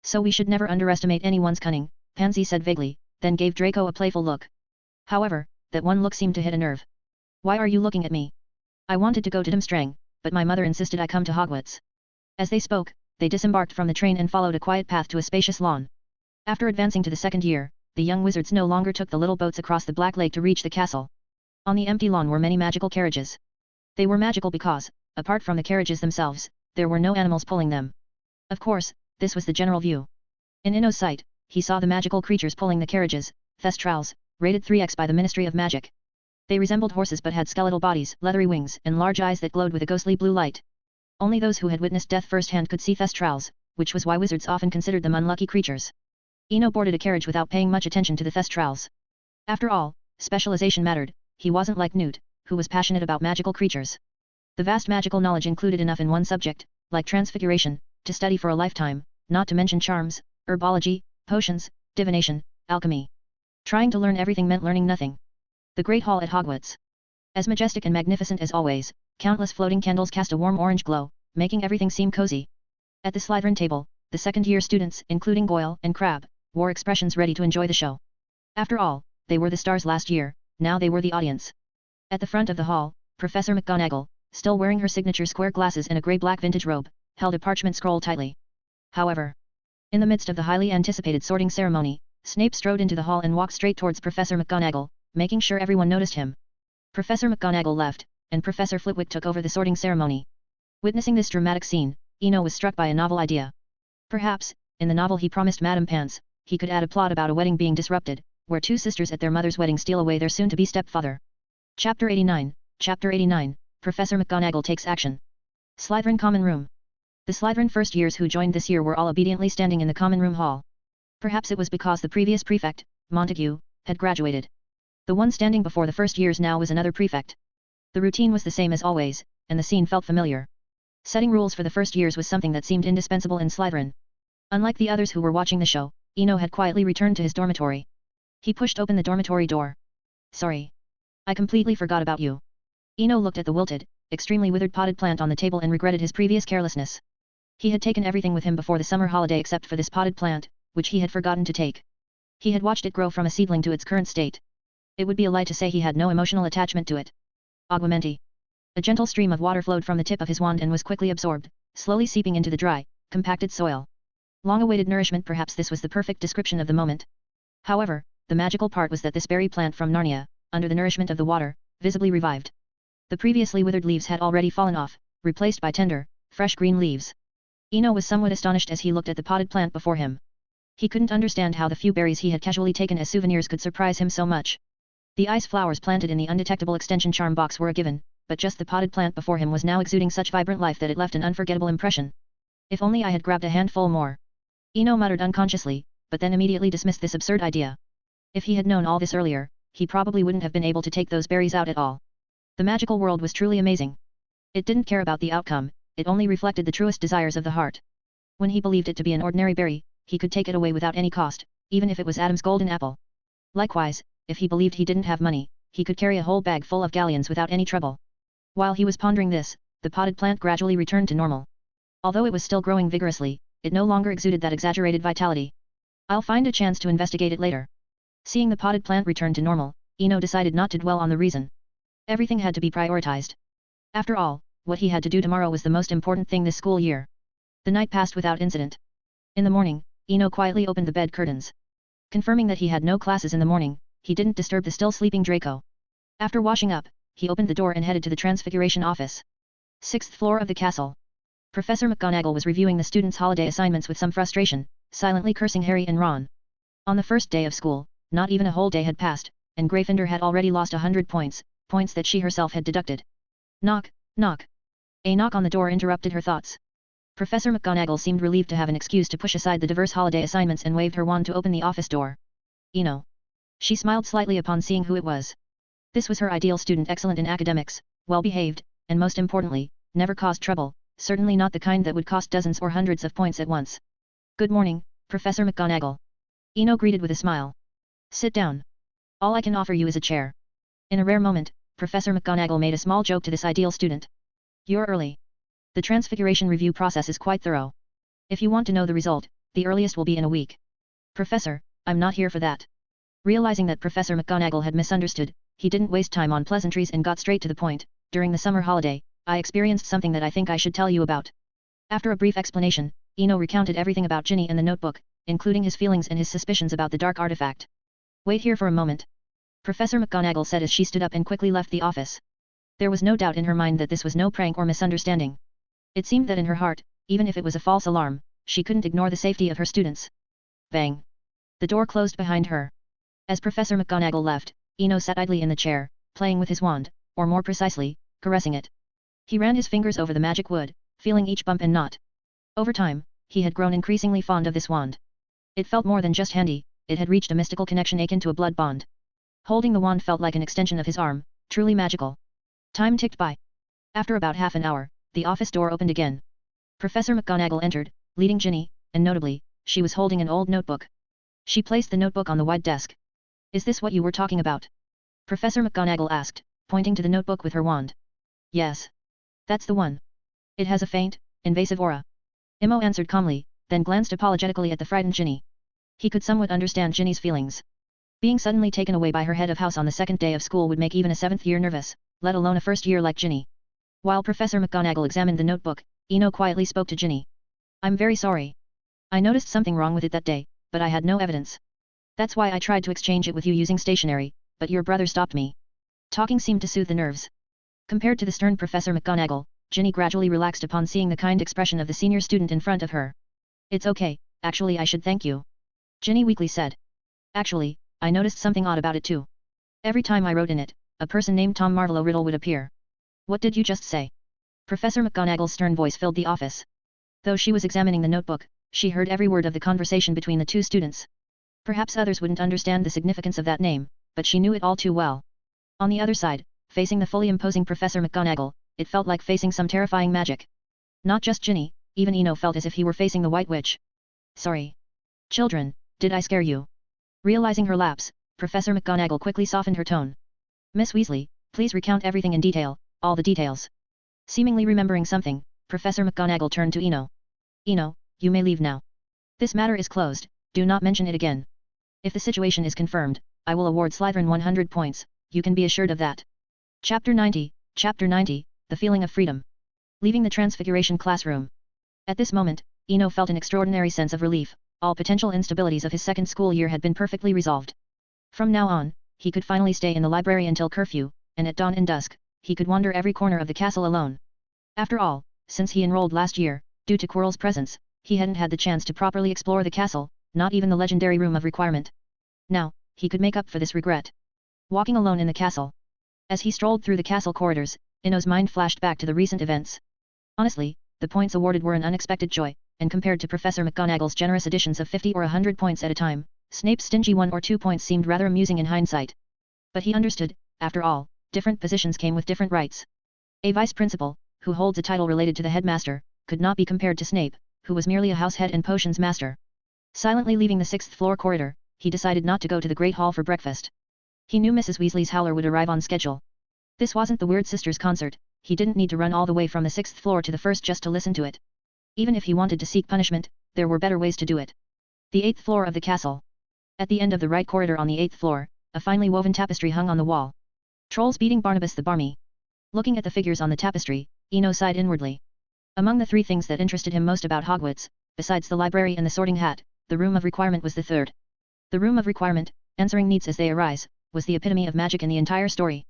So we should never underestimate anyone's cunning, Pansy said vaguely, then gave Draco a playful look. However, that one look seemed to hit a nerve. Why are you looking at me? I wanted to go to Durmstrang, but my mother insisted I come to Hogwarts. As they spoke, they disembarked from the train and followed a quiet path to a spacious lawn. After advancing to the second year, the young wizards no longer took the little boats across the Black Lake to reach the castle. On the empty lawn were many magical carriages. They were magical because, apart from the carriages themselves, there were no animals pulling them. Of course, this was the general view. In Ino's sight, he saw the magical creatures pulling the carriages, thestrals, rated 3x by the Ministry of Magic. They resembled horses but had skeletal bodies, leathery wings, and large eyes that glowed with a ghostly blue light. Only those who had witnessed death firsthand could see thestrals, which was why wizards often considered them unlucky creatures. Ino boarded a carriage without paying much attention to the thestrals. After all, specialization mattered. He wasn't like Newt, who was passionate about magical creatures. The vast magical knowledge included enough in one subject, like transfiguration, to study for a lifetime, not to mention charms, herbology, potions, divination, alchemy. Trying to learn everything meant learning nothing. The Great Hall at Hogwarts. As majestic and magnificent as always, countless floating candles cast a warm orange glow, making everything seem cozy. At the Slytherin table, the second-year students, including Goyle and Crabbe, wore expressions ready to enjoy the show. After all, they were the stars last year, now they were the audience. At the front of the hall, Professor McGonagall, still wearing her signature square glasses and a grey-black vintage robe, held a parchment scroll tightly. However, in the midst of the highly anticipated sorting ceremony, Snape strode into the hall and walked straight towards Professor McGonagall, making sure everyone noticed him. Professor McGonagall left, and Professor Flitwick took over the sorting ceremony. Witnessing this dramatic scene, Ino was struck by a novel idea. Perhaps, in the novel he promised Madame Pants, he could add a plot about a wedding being disrupted, where two sisters at their mother's wedding steal away their soon-to-be stepfather. Chapter 89, Professor McGonagall takes action. Slytherin Common Room. The Slytherin first years who joined this year were all obediently standing in the common room hall. Perhaps it was because the previous prefect, Montague, had graduated. The one standing before the first years now was another prefect. The routine was the same as always, and the scene felt familiar. Setting rules for the first years was something that seemed indispensable in Slytherin. Unlike the others who were watching the show, Ino had quietly returned to his dormitory. He pushed open the dormitory door. Sorry. I completely forgot about you. Ino looked at the wilted, extremely withered potted plant on the table and regretted his previous carelessness. He had taken everything with him before the summer holiday except for this potted plant, which he had forgotten to take. He had watched it grow from a seedling to its current state. It would be a lie to say he had no emotional attachment to it. Aguamenti. A gentle stream of water flowed from the tip of his wand and was quickly absorbed, slowly seeping into the dry, compacted soil. Long-awaited nourishment. Perhaps this was the perfect description of the moment. However, the magical part was that this berry plant from Narnia, under the nourishment of the water, visibly revived. The previously withered leaves had already fallen off, replaced by tender, fresh green leaves. Ino was somewhat astonished as he looked at the potted plant before him. He couldn't understand how the few berries he had casually taken as souvenirs could surprise him so much. The ice flowers planted in the undetectable extension charm box were a given, but just the potted plant before him was now exuding such vibrant life that it left an unforgettable impression. If only I had grabbed a handful more. Ino muttered unconsciously, but then immediately dismissed this absurd idea. If he had known all this earlier, he probably wouldn't have been able to take those berries out at all. The magical world was truly amazing. It didn't care about the outcome, it only reflected the truest desires of the heart. When he believed it to be an ordinary berry, he could take it away without any cost, even if it was Adam's golden apple. Likewise, if he believed he didn't have money, he could carry a whole bag full of galleons without any trouble. While he was pondering this, the potted plant gradually returned to normal. Although it was still growing vigorously, it no longer exuded that exaggerated vitality. I'll find a chance to investigate it later. Seeing the potted plant return to normal, Ino decided not to dwell on the reason. Everything had to be prioritized. After all, what he had to do tomorrow was the most important thing this school year. The night passed without incident. In the morning, Ino quietly opened the bed curtains. Confirming that he had no classes in the morning, he didn't disturb the still sleeping Draco. After washing up, he opened the door and headed to the Transfiguration office. 6th floor of the castle. Professor McGonagall was reviewing the students' holiday assignments with some frustration, silently cursing Harry and Ron. On the first day of school, not even a whole day had passed, and Gryffindor had already lost 100 points, points that she herself had deducted. Knock, knock. A knock on the door interrupted her thoughts. Professor McGonagall seemed relieved to have an excuse to push aside the diverse holiday assignments and waved her wand to open the office door. Ino. She smiled slightly upon seeing who it was. This was her ideal student, excellent in academics, well-behaved, and most importantly, never caused trouble, certainly not the kind that would cost dozens or hundreds of points at once. Good morning, Professor McGonagall. Eno greeted with a smile. Sit down. All I can offer you is a chair. In a rare moment, Professor McGonagall made a small joke to this ideal student. You're early. The transfiguration review process is quite thorough. If you want to know the result, the earliest will be in a week. Professor, I'm not here for that. Realizing that Professor McGonagall had misunderstood, he didn't waste time on pleasantries and got straight to the point. During the summer holiday, I experienced something that I think I should tell you about. After a brief explanation, Eno recounted everything about Ginny and the notebook, including his feelings and his suspicions about the dark artifact. Wait here for a moment. Professor McGonagall said as she stood up and quickly left the office. There was no doubt in her mind that this was no prank or misunderstanding. It seemed that in her heart, even if it was a false alarm, she couldn't ignore the safety of her students. Bang! The door closed behind her. As Professor McGonagall left, Eno sat idly in the chair, playing with his wand, or more precisely, caressing it. He ran his fingers over the magic wood, feeling each bump and knot. Over time, he had grown increasingly fond of this wand. It felt more than just handy, it had reached a mystical connection akin to a blood bond. Holding the wand felt like an extension of his arm, truly magical. Time ticked by. After about half an hour, the office door opened again. Professor McGonagall entered, leading Ginny, and notably, she was holding an old notebook. She placed the notebook on the wide desk. Is this what you were talking about? Professor McGonagall asked, pointing to the notebook with her wand. Yes. That's the one. It has a faint, invasive aura. Imo answered calmly, then glanced apologetically at the frightened Ginny. He could somewhat understand Ginny's feelings. Being suddenly taken away by her head of house on the second day of school would make even a 7th year nervous, let alone a first year like Ginny. While Professor McGonagall examined the notebook, Eno quietly spoke to Ginny. I'm very sorry. I noticed something wrong with it that day, but I had no evidence. That's why I tried to exchange it with you using stationery, but your brother stopped me. Talking seemed to soothe the nerves. Compared to the stern Professor McGonagall, Ginny gradually relaxed upon seeing the kind expression of the senior student in front of her. It's okay, actually I should thank you. Ginny weakly said. Actually, I noticed something odd about it too. Every time I wrote in it, a person named Tom Marvolo Riddle would appear. What did you just say? Professor McGonagall's stern voice filled the office. Though she was examining the notebook, she heard every word of the conversation between the two students. Perhaps others wouldn't understand the significance of that name, but she knew it all too well. On the other side, facing the fully imposing Professor McGonagall, it felt like facing some terrifying magic. Not just Ginny, even Eno felt as if he were facing the White Witch. Sorry. Children, did I scare you? Realizing her lapse, Professor McGonagall quickly softened her tone. Miss Weasley, please recount everything in detail, all the details. Seemingly remembering something, Professor McGonagall turned to Eno. Eno, you may leave now. This matter is closed, do not mention it again. If the situation is confirmed, I will award Slytherin 100 points, you can be assured of that. Chapter 90, The Feeling of Freedom. Leaving the Transfiguration classroom. At this moment, Eno felt an extraordinary sense of relief, all potential instabilities of his second school year had been perfectly resolved. From now on, he could finally stay in the library until curfew, and at dawn and dusk, he could wander every corner of the castle alone. After all, since he enrolled last year, due to Quirrell's presence, he hadn't had the chance to properly explore the castle, not even the legendary Room of Requirement. Now, he could make up for this regret. Walking alone in the castle. As he strolled through the castle corridors, Eno's mind flashed back to the recent events. Honestly, the points awarded were an unexpected joy, and compared to Professor McGonagall's generous additions of 50 or 100 points at a time, Snape's stingy 1 or 2 points seemed rather amusing in hindsight. But he understood, after all, different positions came with different rights. A vice principal, who holds a title related to the headmaster, could not be compared to Snape, who was merely a house head and potions master. Silently leaving the 6th floor corridor, he decided not to go to the Great Hall for breakfast. He knew Mrs. Weasley's howler would arrive on schedule. This wasn't the Weird Sisters concert, he didn't need to run all the way from the 6th floor to the 1st just to listen to it. Even if he wanted to seek punishment, there were better ways to do it. The 8th floor of the castle. At the end of the right corridor on the 8th floor, a finely woven tapestry hung on the wall. Trolls beating Barnabas the Barmy. Looking at the figures on the tapestry, Eno sighed inwardly. Among the 3 things that interested him most about Hogwarts, besides the library and the Sorting Hat, the Room of Requirement was the third. The Room of Requirement, answering needs as they arise, was the epitome of magic in the entire story.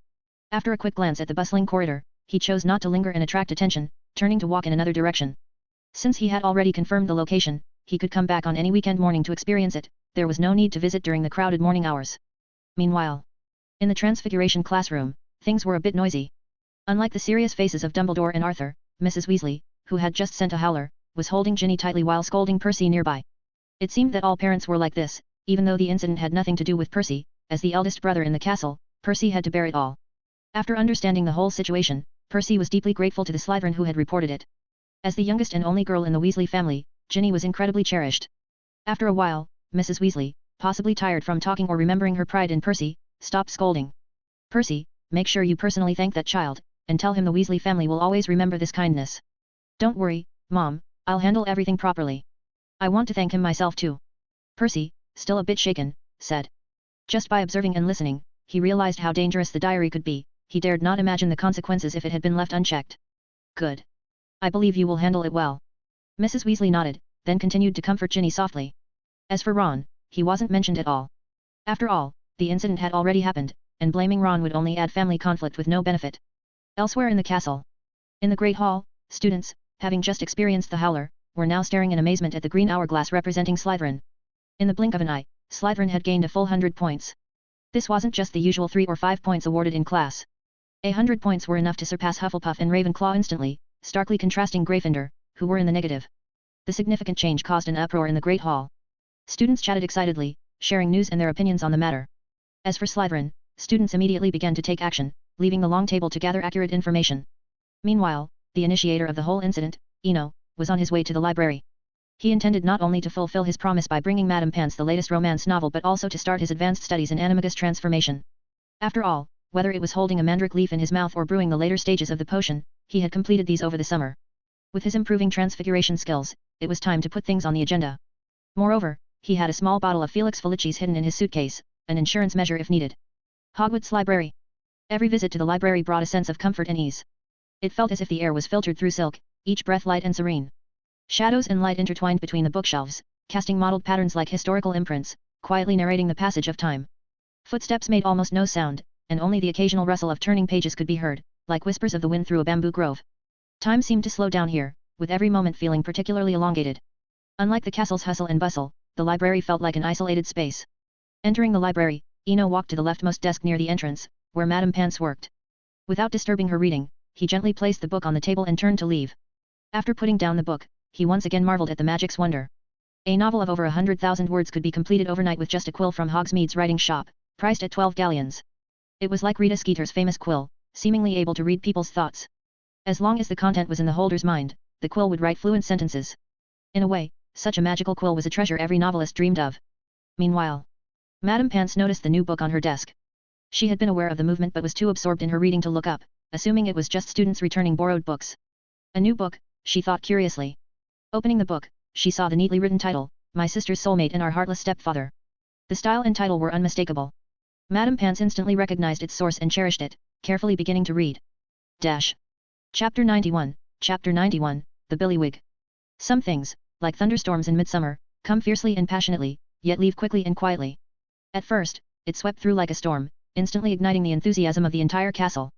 After a quick glance at the bustling corridor, he chose not to linger and attract attention, turning to walk in another direction. Since he had already confirmed the location, he could come back on any weekend morning to experience it, there was no need to visit during the crowded morning hours. Meanwhile, in the Transfiguration classroom, things were a bit noisy. Unlike the serious faces of Dumbledore and Arthur, Mrs. Weasley, who had just sent a howler, was holding Ginny tightly while scolding Percy nearby. It seemed that all parents were like this, even though the incident had nothing to do with Percy, as the eldest brother in the castle, Percy had to bear it all. After understanding the whole situation, Percy was deeply grateful to the Slytherin who had reported it. As the youngest and only girl in the Weasley family, Ginny was incredibly cherished. After a while, Mrs. Weasley, possibly tired from talking or remembering her pride in Percy, stopped scolding. Percy, make sure you personally thank that child, and tell him the Weasley family will always remember this kindness. Don't worry, Mom, I'll handle everything properly. I want to thank him myself too. Percy, still a bit shaken, said. Just by observing and listening, he realized how dangerous the diary could be. He dared not imagine the consequences if it had been left unchecked. Good. I believe you will handle it well. Mrs. Weasley nodded, then continued to comfort Ginny softly. As for Ron, he wasn't mentioned at all. After all, the incident had already happened, and blaming Ron would only add family conflict with no benefit. Elsewhere in the castle. In the Great Hall, students, having just experienced the Howler, were now staring in amazement at the green hourglass representing Slytherin. In the blink of an eye, Slytherin had gained a full 100 points. This wasn't just the usual 3 or 5 points awarded in class. 100 points were enough to surpass Hufflepuff and Ravenclaw instantly, starkly contrasting Gryffindor, who were in the negative. The significant change caused an uproar in the Great Hall. Students chatted excitedly, sharing news and their opinions on the matter. As for Slytherin, students immediately began to take action, leaving the long table to gather accurate information. Meanwhile, the initiator of the whole incident, Eno, was on his way to the library. He intended not only to fulfill his promise by bringing Madame Pants the latest romance novel but also to start his advanced studies in animagus transformation. After all, whether it was holding a mandrake leaf in his mouth or brewing the later stages of the potion, he had completed these over the summer. With his improving transfiguration skills, it was time to put things on the agenda. Moreover, he had a small bottle of Felix Felicis hidden in his suitcase, an insurance measure if needed. Hogwarts Library. Every visit to the library brought a sense of comfort and ease. It felt as if the air was filtered through silk, each breath light and serene. Shadows and light intertwined between the bookshelves, casting mottled patterns like historical imprints, quietly narrating the passage of time. Footsteps made almost no sound, and only the occasional rustle of turning pages could be heard, like whispers of the wind through a bamboo grove. Time seemed to slow down here, with every moment feeling particularly elongated. Unlike the castle's hustle and bustle, the library felt like an isolated space. Entering the library, Eno walked to the leftmost desk near the entrance, where Madame Pants worked. Without disturbing her reading, he gently placed the book on the table and turned to leave. After putting down the book, he once again marveled at the magic's wonder. A novel of over 100,000 words could be completed overnight with just a quill from Hogsmeade's writing shop, priced at 12 galleons. It was like Rita Skeeter's famous quill, seemingly able to read people's thoughts. As long as the content was in the holder's mind, the quill would write fluent sentences. In a way, such a magical quill was a treasure every novelist dreamed of. Meanwhile, Madame Pants noticed the new book on her desk. She had been aware of the movement but was too absorbed in her reading to look up, assuming it was just students returning borrowed books. A new book, she thought curiously. Opening the book, she saw the neatly written title, My Sister's Soulmate and Our Heartless Stepfather. The style and title were unmistakable. Madame Pants instantly recognized its source and cherished it, carefully beginning to read. Chapter 91, The Billywig. Some things, like thunderstorms in midsummer, come fiercely and passionately, yet leave quickly and quietly. At first, it swept through like a storm, instantly igniting the enthusiasm of the entire castle.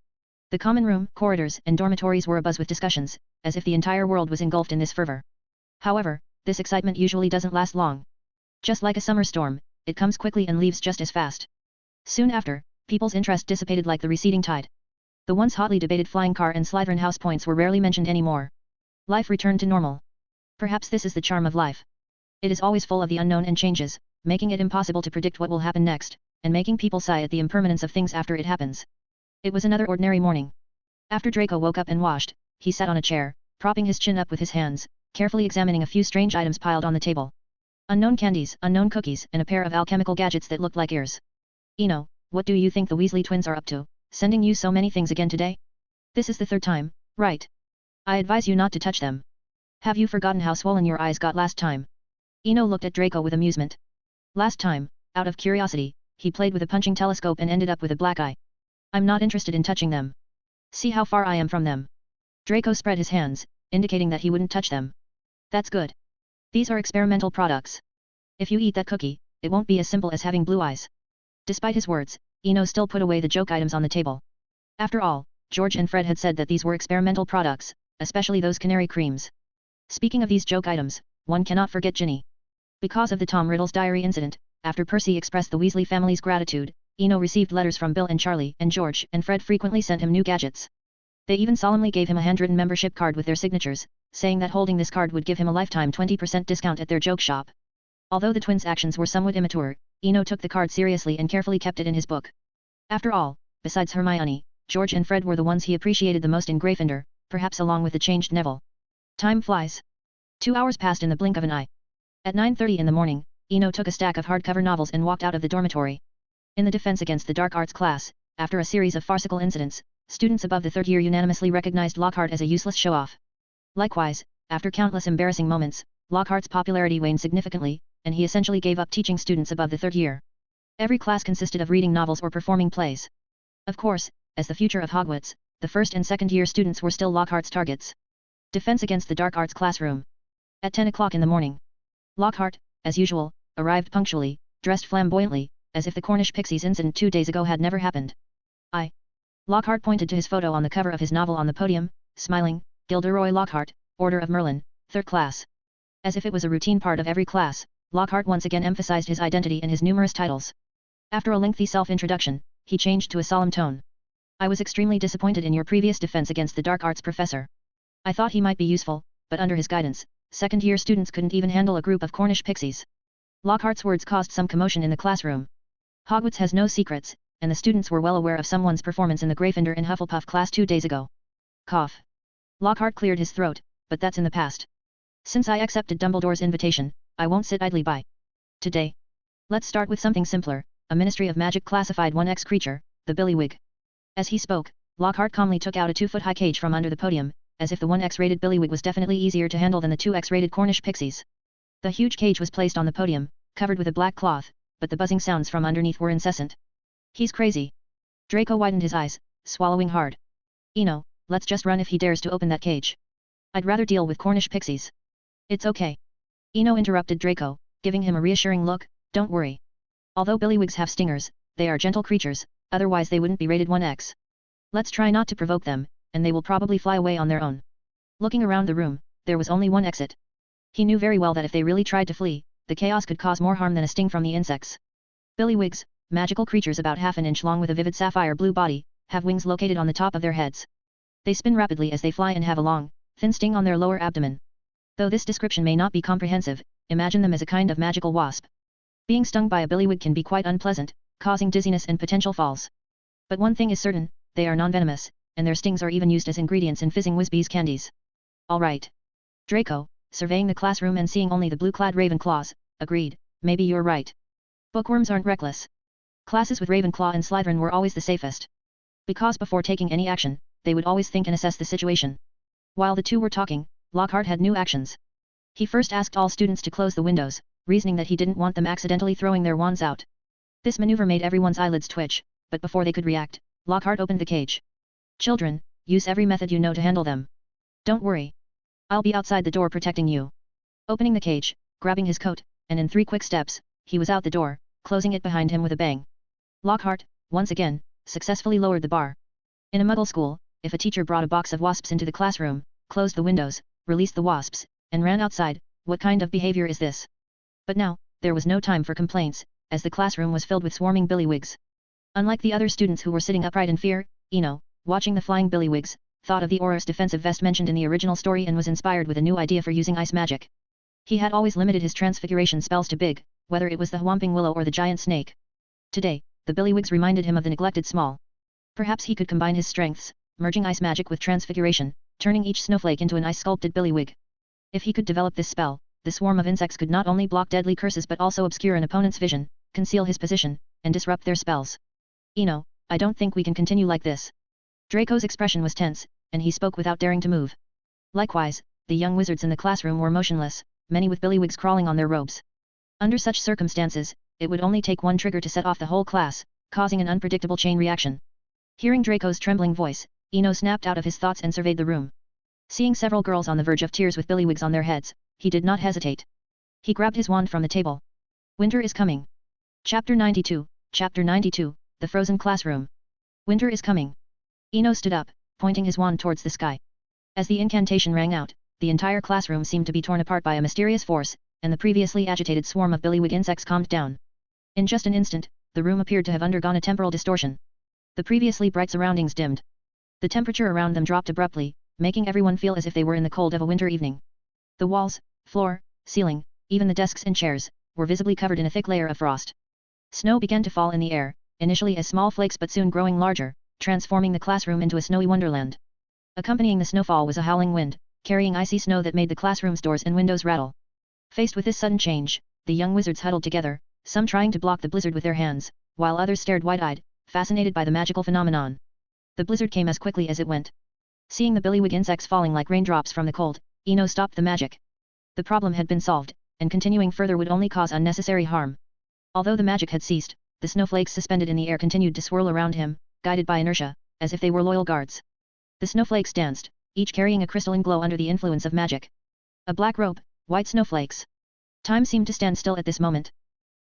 The common room, corridors, and dormitories were abuzz with discussions, as if the entire world was engulfed in this fervor. However, this excitement usually doesn't last long. Just like a summer storm, it comes quickly and leaves just as fast. Soon after, people's interest dissipated like the receding tide. The once hotly debated flying car and Slytherin house points were rarely mentioned anymore. Life returned to normal. Perhaps this is the charm of life. It is always full of the unknown and changes, making it impossible to predict what will happen next, and making people sigh at the impermanence of things after it happens. It was another ordinary morning. After Draco woke up and washed, he sat on a chair, propping his chin up with his hands, carefully examining a few strange items piled on the table. Unknown candies, unknown cookies, and a pair of alchemical gadgets that looked like ears. Eno, what do you think the Weasley twins are up to, sending you so many things again today? This is the third time, right? I advise you not to touch them. Have you forgotten how swollen your eyes got last time? Eno looked at Draco with amusement. Last time, out of curiosity, he played with a punching telescope and ended up with a black eye. I'm not interested in touching them. See how far I am from them. Draco spread his hands, indicating that he wouldn't touch them. That's good. These are experimental products. If you eat that cookie, it won't be as simple as having blue eyes. Despite his words, Eno still put away the joke items on the table. After all, George and Fred had said that these were experimental products, especially those canary creams. Speaking of these joke items, one cannot forget Ginny. Because of the Tom Riddle's diary incident, after Percy expressed the Weasley family's gratitude, Eno received letters from Bill and Charlie, and George and Fred frequently sent him new gadgets. They even solemnly gave him a handwritten membership card with their signatures, saying that holding this card would give him a lifetime 20% discount at their joke shop. Although the twins' actions were somewhat immature, Eno took the card seriously and carefully kept it in his book. After all, besides Hermione, George and Fred were the ones he appreciated the most in Gryffindor, perhaps along with the changed Neville. Time flies. 2 hours passed in the blink of an eye. At 9:30 in the morning, Eno took a stack of hardcover novels and walked out of the dormitory. In the defense against the dark arts class, after a series of farcical incidents, students above the third year unanimously recognized Lockhart as a useless show-off. Likewise, after countless embarrassing moments, Lockhart's popularity waned significantly, and he essentially gave up teaching students above the third year. Every class consisted of reading novels or performing plays. Of course, as the future of Hogwarts, the first and second year students were still Lockhart's targets. Defense against the dark arts classroom. At 10 o'clock in the morning. Lockhart, as usual, arrived punctually, dressed flamboyantly, as if the Cornish pixies incident 2 days ago had never happened. Lockhart pointed to his photo on the cover of his novel on the podium, smiling, Gilderoy Lockhart, Order of Merlin, 3rd class. As if it was a routine part of every class, Lockhart once again emphasized his identity and his numerous titles. After a lengthy self-introduction, he changed to a solemn tone. I was extremely disappointed in your previous defense against the dark arts professor. I thought he might be useful, but under his guidance, second-year students couldn't even handle a group of Cornish pixies. Lockhart's words caused some commotion in the classroom. Hogwarts has no secrets, and the students were well aware of someone's performance in the Gryffindor and Hufflepuff class 2 days ago. Cough. Lockhart cleared his throat, but that's in the past. Since I accepted Dumbledore's invitation, I won't sit idly by. Today. Let's start with something simpler, a Ministry of Magic classified 1X creature, the Billywig. As he spoke, Lockhart calmly took out a 2-foot-high cage from under the podium, as if the 1X rated Billywig was definitely easier to handle than the 2X rated Cornish pixies. The huge cage was placed on the podium, covered with a black cloth, but the buzzing sounds from underneath were incessant. He's crazy. Draco widened his eyes, swallowing hard. Eno, let's just run if he dares to open that cage. I'd rather deal with Cornish pixies. It's okay. Eno interrupted Draco, giving him a reassuring look, don't worry. Although Billywigs have stingers, they are gentle creatures, otherwise they wouldn't be rated 1X. Let's try not to provoke them, and they will probably fly away on their own. Looking around the room, there was only one exit. He knew very well that if they really tried to flee, the chaos could cause more harm than a sting from the insects. Billywigs, magical creatures about half an inch long with a vivid sapphire blue body, have wings located on the top of their heads. They spin rapidly as they fly and have a long, thin sting on their lower abdomen. Though this description may not be comprehensive, imagine them as a kind of magical wasp. Being stung by a billywig can be quite unpleasant, causing dizziness and potential falls. But one thing is certain, they are non-venomous, and their stings are even used as ingredients in Fizzing Whizbee's candies. Alright. Draco, surveying the classroom and seeing only the blue-clad Ravenclaws, agreed, maybe you're right. Bookworms aren't reckless. Classes with Ravenclaw and Slytherin were always the safest. Because before taking any action, they would always think and assess the situation. While the two were talking, Lockhart had new actions. He first asked all students to close the windows, reasoning that he didn't want them accidentally throwing their wands out. This maneuver made everyone's eyelids twitch, but before they could react, Lockhart opened the cage. Children, use every method you know to handle them. Don't worry. I'll be outside the door protecting you. Opening the cage, grabbing his coat, and in 3 quick steps, he was out the door, closing it behind him with a bang. Lockhart, once again, successfully lowered the bar. In a Muggle school, if a teacher brought a box of wasps into the classroom, closed the windows, released the wasps, and ran outside, what kind of behavior is this? But now, there was no time for complaints, as the classroom was filled with swarming Billywigs. Unlike the other students who were sitting upright in fear, Eno, watching the flying Billywigs, thought of the Auror's defensive vest mentioned in the original story and was inspired with a new idea for using ice magic. He had always limited his transfiguration spells to big, whether it was the Whomping Willow or the giant snake. Today, the Billywigs reminded him of the neglected small. Perhaps he could combine his strengths, merging ice magic with transfiguration, turning each snowflake into an ice-sculpted Billywig. If he could develop this spell, the swarm of insects could not only block deadly curses but also obscure an opponent's vision, conceal his position, and disrupt their spells. Eno, I don't think we can continue like this. Draco's expression was tense, and he spoke without daring to move. Likewise, the young wizards in the classroom were motionless, many with Billywigs crawling on their robes. Under such circumstances, it would only take one trigger to set off the whole class, causing an unpredictable chain reaction. Hearing Draco's trembling voice, Eno snapped out of his thoughts and surveyed the room. Seeing several girls on the verge of tears with Billywigs on their heads, he did not hesitate. He grabbed his wand from the table. Winter is coming. Chapter 92, The Frozen Classroom. Winter is coming. Eno stood up, pointing his wand towards the sky. As the incantation rang out, the entire classroom seemed to be torn apart by a mysterious force, and the previously agitated swarm of Billywig insects calmed down. In just an instant, the room appeared to have undergone a temporal distortion. The previously bright surroundings dimmed. The temperature around them dropped abruptly, making everyone feel as if they were in the cold of a winter evening. The walls, floor, ceiling, even the desks and chairs, were visibly covered in a thick layer of frost. Snow began to fall in the air, initially as small flakes but soon growing larger, transforming the classroom into a snowy wonderland. Accompanying the snowfall was a howling wind, carrying icy snow that made the classroom's doors and windows rattle. Faced with this sudden change, the young wizards huddled together, some trying to block the blizzard with their hands, while others stared wide-eyed, fascinated by the magical phenomenon. The blizzard came as quickly as it went. Seeing the billywig insects falling like raindrops from the cold, Ino stopped the magic. The problem had been solved, and continuing further would only cause unnecessary harm. Although the magic had ceased, the snowflakes suspended in the air continued to swirl around him, guided by inertia, as if they were loyal guards. The snowflakes danced, each carrying a crystalline glow under the influence of magic. A black robe, white snowflakes. Time seemed to stand still at this moment.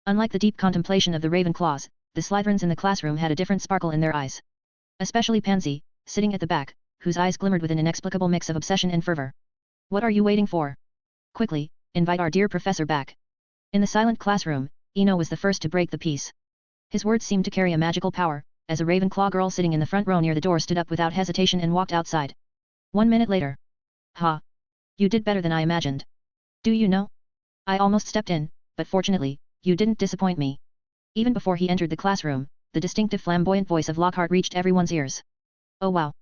Unlike the deep contemplation of the Ravenclaws, the Slytherins in the classroom had a different sparkle in their eyes. Especially Pansy, sitting at the back, whose eyes glimmered with an inexplicable mix of obsession and fervor. What are you waiting for? Quickly, invite our dear professor back. In the silent classroom, Ino was the first to break the peace. His words seemed to carry a magical power, as a Ravenclaw girl sitting in the front row near the door stood up without hesitation and walked outside. 1 minute later. Ha! You did better than I imagined. Do you know? I almost stepped in, but fortunately, you didn't disappoint me. Even before he entered the classroom, the distinctive flamboyant voice of Lockhart reached everyone's ears. Oh wow!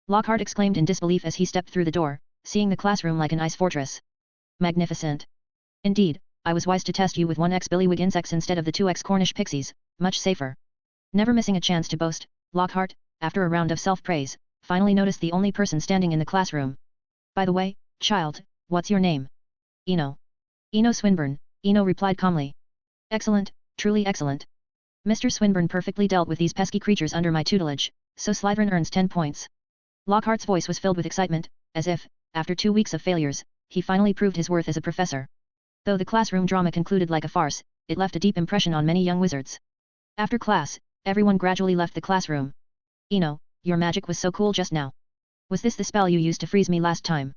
Lockhart exclaimed in disbelief as he stepped through the door, seeing the classroom like an ice fortress. Magnificent. Indeed, I was wise to test you with 1x billywig insects instead of the 2x Cornish pixies, much safer. Never missing a chance to boast, Lockhart, after a round of self-praise, finally noticed the only person standing in the classroom. By the way, child, what's your name? Ino. Ino Swinburne, Ino replied calmly. Excellent, truly excellent. Mr. Swinburne perfectly dealt with these pesky creatures under my tutelage, so Slytherin earns 10 points. Lockhart's voice was filled with excitement, as if, after 2 weeks of failures, he finally proved his worth as a professor. Though the classroom drama concluded like a farce, it left a deep impression on many young wizards. After class, everyone gradually left the classroom. Ino, your magic was so cool just now. Was this the spell you used to freeze me last time?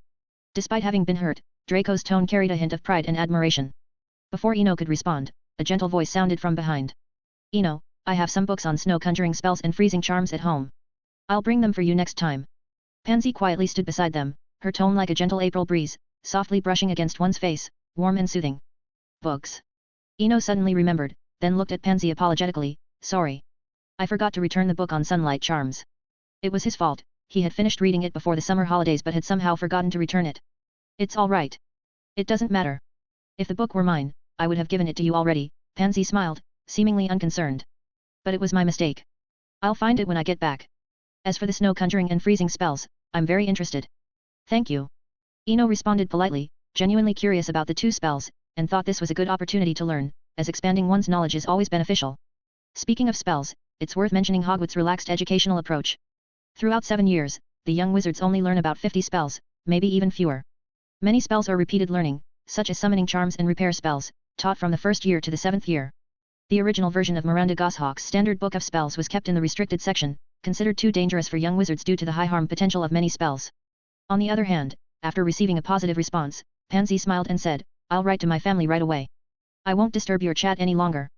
Despite having been hurt, Draco's tone carried a hint of pride and admiration. Before Ino could respond, a gentle voice sounded from behind. Ino, I have some books on snow conjuring spells and freezing charms at home. I'll bring them for you next time. Pansy quietly stood beside them, her tone like a gentle April breeze, softly brushing against one's face, warm and soothing. Books. Ino suddenly remembered, then looked at Pansy apologetically, sorry. I forgot to return the book on sunlight charms. It was his fault, he had finished reading it before the summer holidays but had somehow forgotten to return it. It's all right. It doesn't matter. If the book were mine, I would have given it to you already, Pansy smiled, seemingly unconcerned. But it was my mistake. I'll find it when I get back. As for the snow conjuring and freezing spells, I'm very interested. Thank you. Ino responded politely, genuinely curious about the 2 spells, and thought this was a good opportunity to learn, as expanding one's knowledge is always beneficial. Speaking of spells, it's worth mentioning Hogwarts' relaxed educational approach. Throughout 7 years, the young wizards only learn about 50 spells, maybe even fewer. Many spells are repeated learning, such as summoning charms and repair spells, taught from the 1st year to the 7th year. The original version of Miranda Goshawk's standard book of spells was kept in the restricted section, considered too dangerous for young wizards due to the high harm potential of many spells. On the other hand, after receiving a positive response, Pansy smiled and said, I'll write to my family right away. I won't disturb your chat any longer.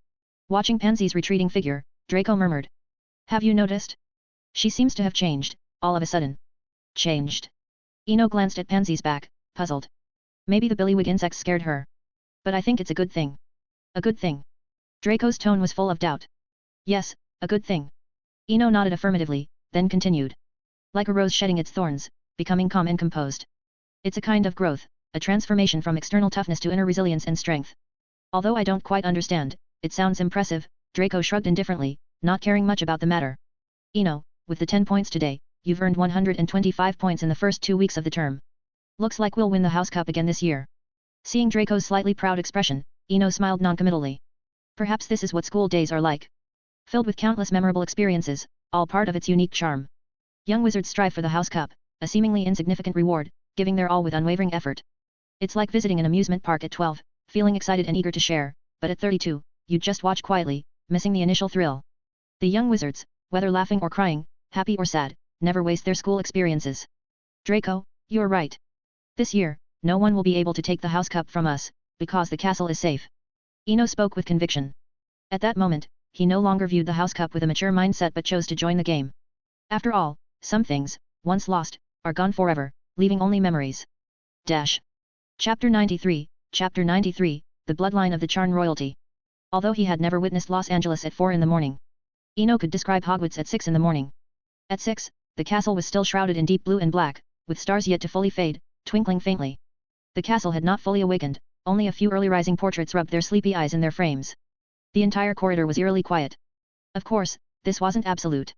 Watching Pansy's retreating figure, Draco murmured. Have you noticed? She seems to have changed, all of a sudden. Changed. Ino glanced at Pansy's back, puzzled. Maybe the billywig insects scared her. But I think it's a good thing. A good thing. Draco's tone was full of doubt. Yes, a good thing. Ino nodded affirmatively, then continued. Like a rose shedding its thorns, becoming calm and composed. It's a kind of growth, a transformation from external toughness to inner resilience and strength. Although I don't quite understand, it sounds impressive, Draco shrugged indifferently, not caring much about the matter. Ino, with the 10 points today, you've earned 125 points in the first 2 weeks of the term. Looks like we'll win the House Cup again this year. Seeing Draco's slightly proud expression, Ino smiled noncommittally. Perhaps this is what school days are like. Filled with countless memorable experiences, all part of its unique charm. Young wizards strive for the House Cup, a seemingly insignificant reward, giving their all with unwavering effort. It's like visiting an amusement park at 12, feeling excited and eager to share, but at 32, you'd just watch quietly, missing the initial thrill. The young wizards, whether laughing or crying, happy or sad, never waste their school experiences. Draco, you're right. This year, no one will be able to take the House Cup from us, because the castle is safe. Ino spoke with conviction. At that moment, he no longer viewed the House Cup with a mature mindset but chose to join the game. After all, some things, once lost, are gone forever, leaving only memories. Chapter 93, The Bloodline of the Charn Royalty. Although he had never witnessed Los Angeles at 4 in the morning, Ino could describe Hogwarts at 6 in the morning. At 6, the castle was still shrouded in deep blue and black, with stars yet to fully fade, twinkling faintly. The castle had not fully awakened, only a few early rising portraits rubbed their sleepy eyes in their frames. The entire corridor was eerily quiet. Of course, this wasn't absolute.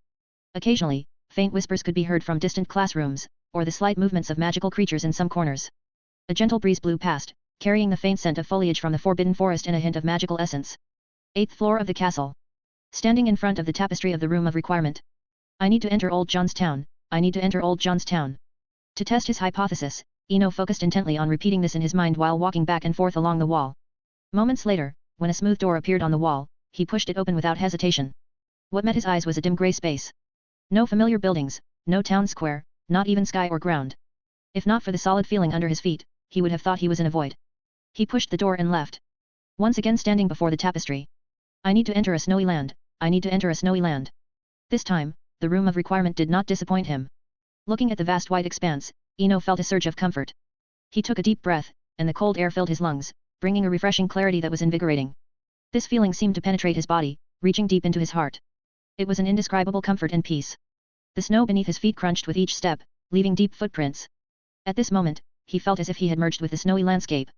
Occasionally, faint whispers could be heard from distant classrooms, or the slight movements of magical creatures in some corners. A gentle breeze blew past, carrying the faint scent of foliage from the forbidden forest and a hint of magical essence. 8th floor of the castle. Standing in front of the tapestry of the room of requirement. I need to enter Old John's town, I need to enter Old John's town. To test his hypothesis, Eno focused intently on repeating this in his mind while walking back and forth along the wall. Moments later, when a smooth door appeared on the wall, he pushed it open without hesitation. What met his eyes was a dim grey space. No familiar buildings, no town square, not even sky or ground. If not for the solid feeling under his feet, he would have thought he was in a void. He pushed the door and left. Once again standing before the tapestry. I need to enter a snowy land, I need to enter a snowy land. This time, the room of requirement did not disappoint him. Looking at the vast white expanse, Eno felt a surge of comfort. He took a deep breath, and the cold air filled his lungs, bringing a refreshing clarity that was invigorating. This feeling seemed to penetrate his body, reaching deep into his heart. It was an indescribable comfort and peace. The snow beneath his feet crunched with each step, leaving deep footprints. At this moment, he felt as if he had merged with the snowy landscape.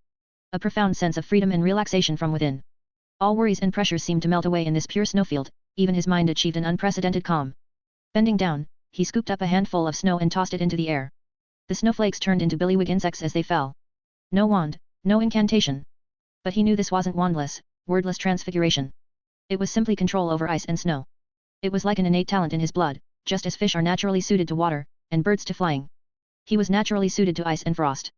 A profound sense of freedom and relaxation from within. All worries and pressures seemed to melt away in this pure snowfield, even his mind achieved an unprecedented calm. Bending down, he scooped up a handful of snow and tossed it into the air. The snowflakes turned into billywig insects as they fell. No wand, no incantation. But he knew this wasn't wandless, wordless transfiguration. It was simply control over ice and snow. It was like an innate talent in his blood, just as fish are naturally suited to water, and birds to flying. He was naturally suited to ice and frost.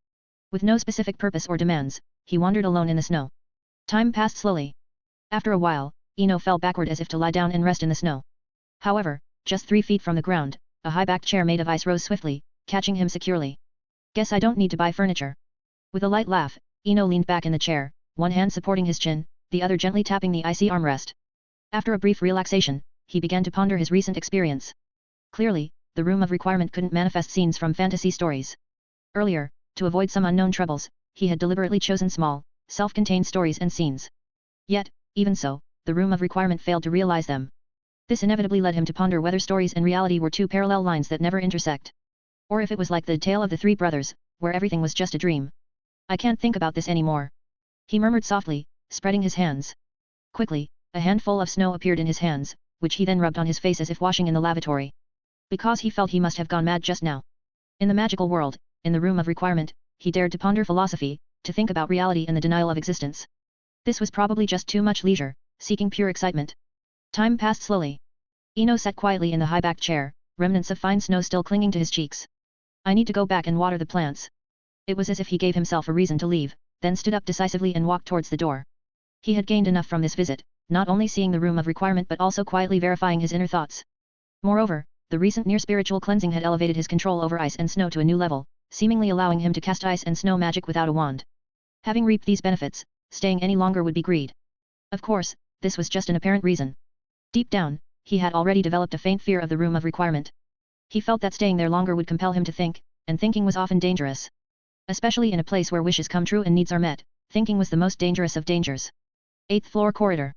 With no specific purpose or demands, he wandered alone in the snow. Time passed slowly. After a while, Eno fell backward as if to lie down and rest in the snow. However, just 3 feet from the ground, a high-backed chair made of ice rose swiftly, catching him securely. Guess I don't need to buy furniture. With a light laugh, Eno leaned back in the chair, one hand supporting his chin, the other gently tapping the icy armrest. After a brief relaxation, he began to ponder his recent experience. Clearly, the room of requirement couldn't manifest scenes from fantasy stories. Earlier, to avoid some unknown troubles, he had deliberately chosen small, self-contained stories and scenes. Yet, even so, the room of requirement failed to realize them. This inevitably led him to ponder whether stories and reality were two parallel lines that never intersect. Or if it was like the tale of the 3 brothers, where everything was just a dream. I can't think about this anymore. He murmured softly, spreading his hands. Quickly, a handful of snow appeared in his hands, which he then rubbed on his face as if washing in the lavatory. Because he felt he must have gone mad just now. In the magical world, in the room of requirement, he dared to ponder philosophy, to think about reality and the denial of existence. This was probably just too much leisure, seeking pure excitement. Time passed slowly. Eno sat quietly in the high-backed chair, remnants of fine snow still clinging to his cheeks. I need to go back and water the plants. It was as if he gave himself a reason to leave, then stood up decisively and walked towards the door. He had gained enough from this visit, not only seeing the room of requirement but also quietly verifying his inner thoughts. Moreover, the recent near-spiritual cleansing had elevated his control over ice and snow to a new level, seemingly allowing him to cast ice and snow magic without a wand. Having reaped these benefits, staying any longer would be greed. Of course, this was just an apparent reason. Deep down, he had already developed a faint fear of the room of requirement. He felt that staying there longer would compel him to think, and thinking was often dangerous. Especially in a place where wishes come true and needs are met, thinking was the most dangerous of dangers. 8th floor corridor.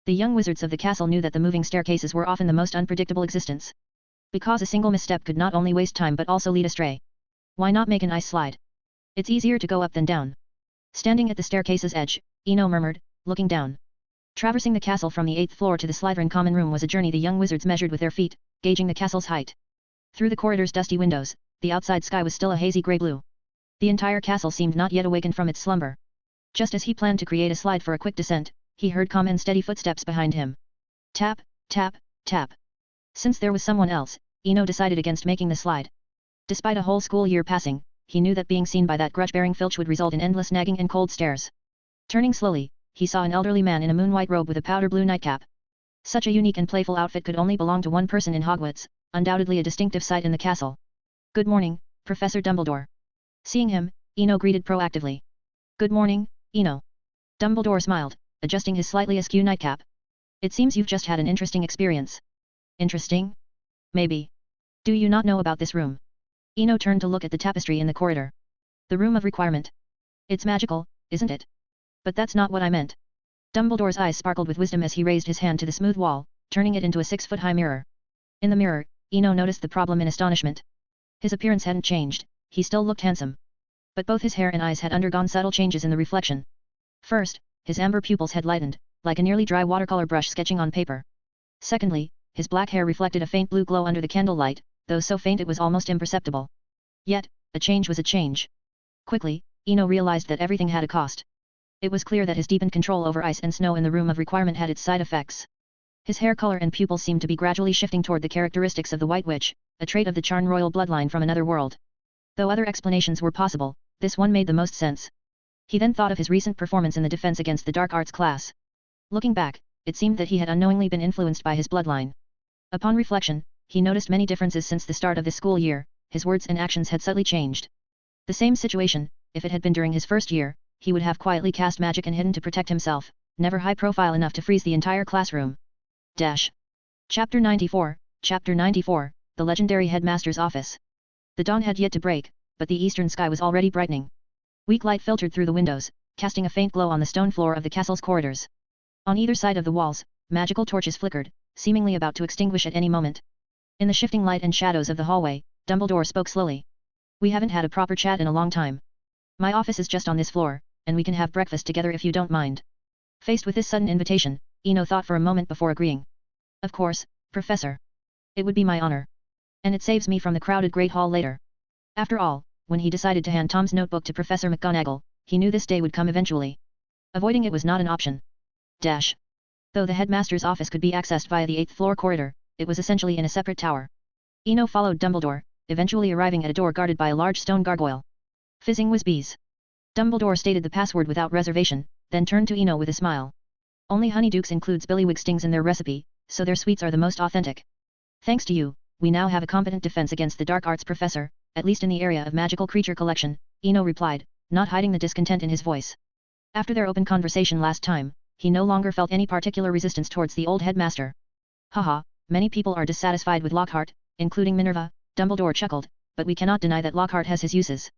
The young wizards of the castle knew that the moving staircases were often the most unpredictable existence. Because a single misstep could not only waste time but also lead astray. Why not make an ice slide? It's easier to go up than down. Standing at the staircase's edge, Eno murmured, looking down. Traversing the castle from the 8th floor to the Slytherin common room was a journey the young wizards measured with their feet, gauging the castle's height. Through the corridor's dusty windows, the outside sky was still a hazy grey-blue. The entire castle seemed not yet awakened from its slumber. Just as he planned to create a slide for a quick descent, he heard calm and steady footsteps behind him. Tap, tap, tap. Since there was someone else, Eno decided against making the slide. Despite a whole school year passing, he knew that being seen by that grudge-bearing filch would result in endless nagging and cold stares. Turning slowly, he saw an elderly man in a moon-white robe with a powder-blue nightcap. Such a unique and playful outfit could only belong to one person in Hogwarts, undoubtedly a distinctive sight in the castle. Good morning, Professor Dumbledore. Seeing him, Eno greeted proactively. Good morning, Eno. Dumbledore smiled, adjusting his slightly askew nightcap. It seems you've just had an interesting experience. Interesting? Maybe. Do you not know about this room? Eno turned to look at the tapestry in the corridor. The room of requirement. It's magical, isn't it? But that's not what I meant. Dumbledore's eyes sparkled with wisdom as he raised his hand to the smooth wall, turning it into a 6-foot-high mirror. In the mirror, Eno noticed the problem in astonishment. His appearance hadn't changed, he still looked handsome. But both his hair and eyes had undergone subtle changes in the reflection. First, his amber pupils had lightened, like a nearly dry watercolor brush sketching on paper. Secondly, his black hair reflected a faint blue glow under the candlelight, though so faint it was almost imperceptible. Yet, a change was a change. Quickly, Ino realized that everything had a cost. It was clear that his deepened control over ice and snow in the room of requirement had its side effects. His hair color and pupils seemed to be gradually shifting toward the characteristics of the White Witch, a trait of the Charn royal bloodline from another world. Though other explanations were possible, this one made the most sense. He then thought of his recent performance in the defense against the dark arts class. Looking back, it seemed that he had unknowingly been influenced by his bloodline. Upon reflection, he noticed many differences since the start of this school year. His words and actions had subtly changed. The same situation, if it had been during his first year, he would have quietly cast magic and hidden to protect himself, never high profile enough to freeze the entire classroom. Chapter 94, The Legendary Headmaster's Office. The dawn had yet to break, but the eastern sky was already brightening. Weak light filtered through the windows, casting a faint glow on the stone floor of the castle's corridors. On either side of the walls, magical torches flickered, seemingly about to extinguish at any moment. In the shifting light and shadows of the hallway, Dumbledore spoke slowly. "We haven't had a proper chat in a long time. My office is just on this floor, and we can have breakfast together if you don't mind." Faced with this sudden invitation, Ino thought for a moment before agreeing. "Of course, Professor. It would be my honor. And it saves me from the crowded Great Hall later." After all, when he decided to hand Tom's notebook to Professor McGonagall, he knew this day would come eventually. Avoiding it was not an option. Though the headmaster's office could be accessed via the 8th floor corridor, it was essentially in a separate tower. Ino followed Dumbledore, eventually arriving at a door guarded by a large stone gargoyle. "Fizzing Whizbees." Dumbledore stated the password without reservation, then turned to Ino with a smile. "Only Honeydukes includes Billywig stings in their recipe, so their sweets are the most authentic. Thanks to you, we now have a competent defense against the dark arts professor, at least in the area of magical creature collection," Ino replied, not hiding the discontent in his voice. After their open conversation last time, he no longer felt any particular resistance towards the old headmaster. "Haha, many people are dissatisfied with Lockhart, including Minerva," Dumbledore chuckled, "but we cannot deny that Lockhart has his uses.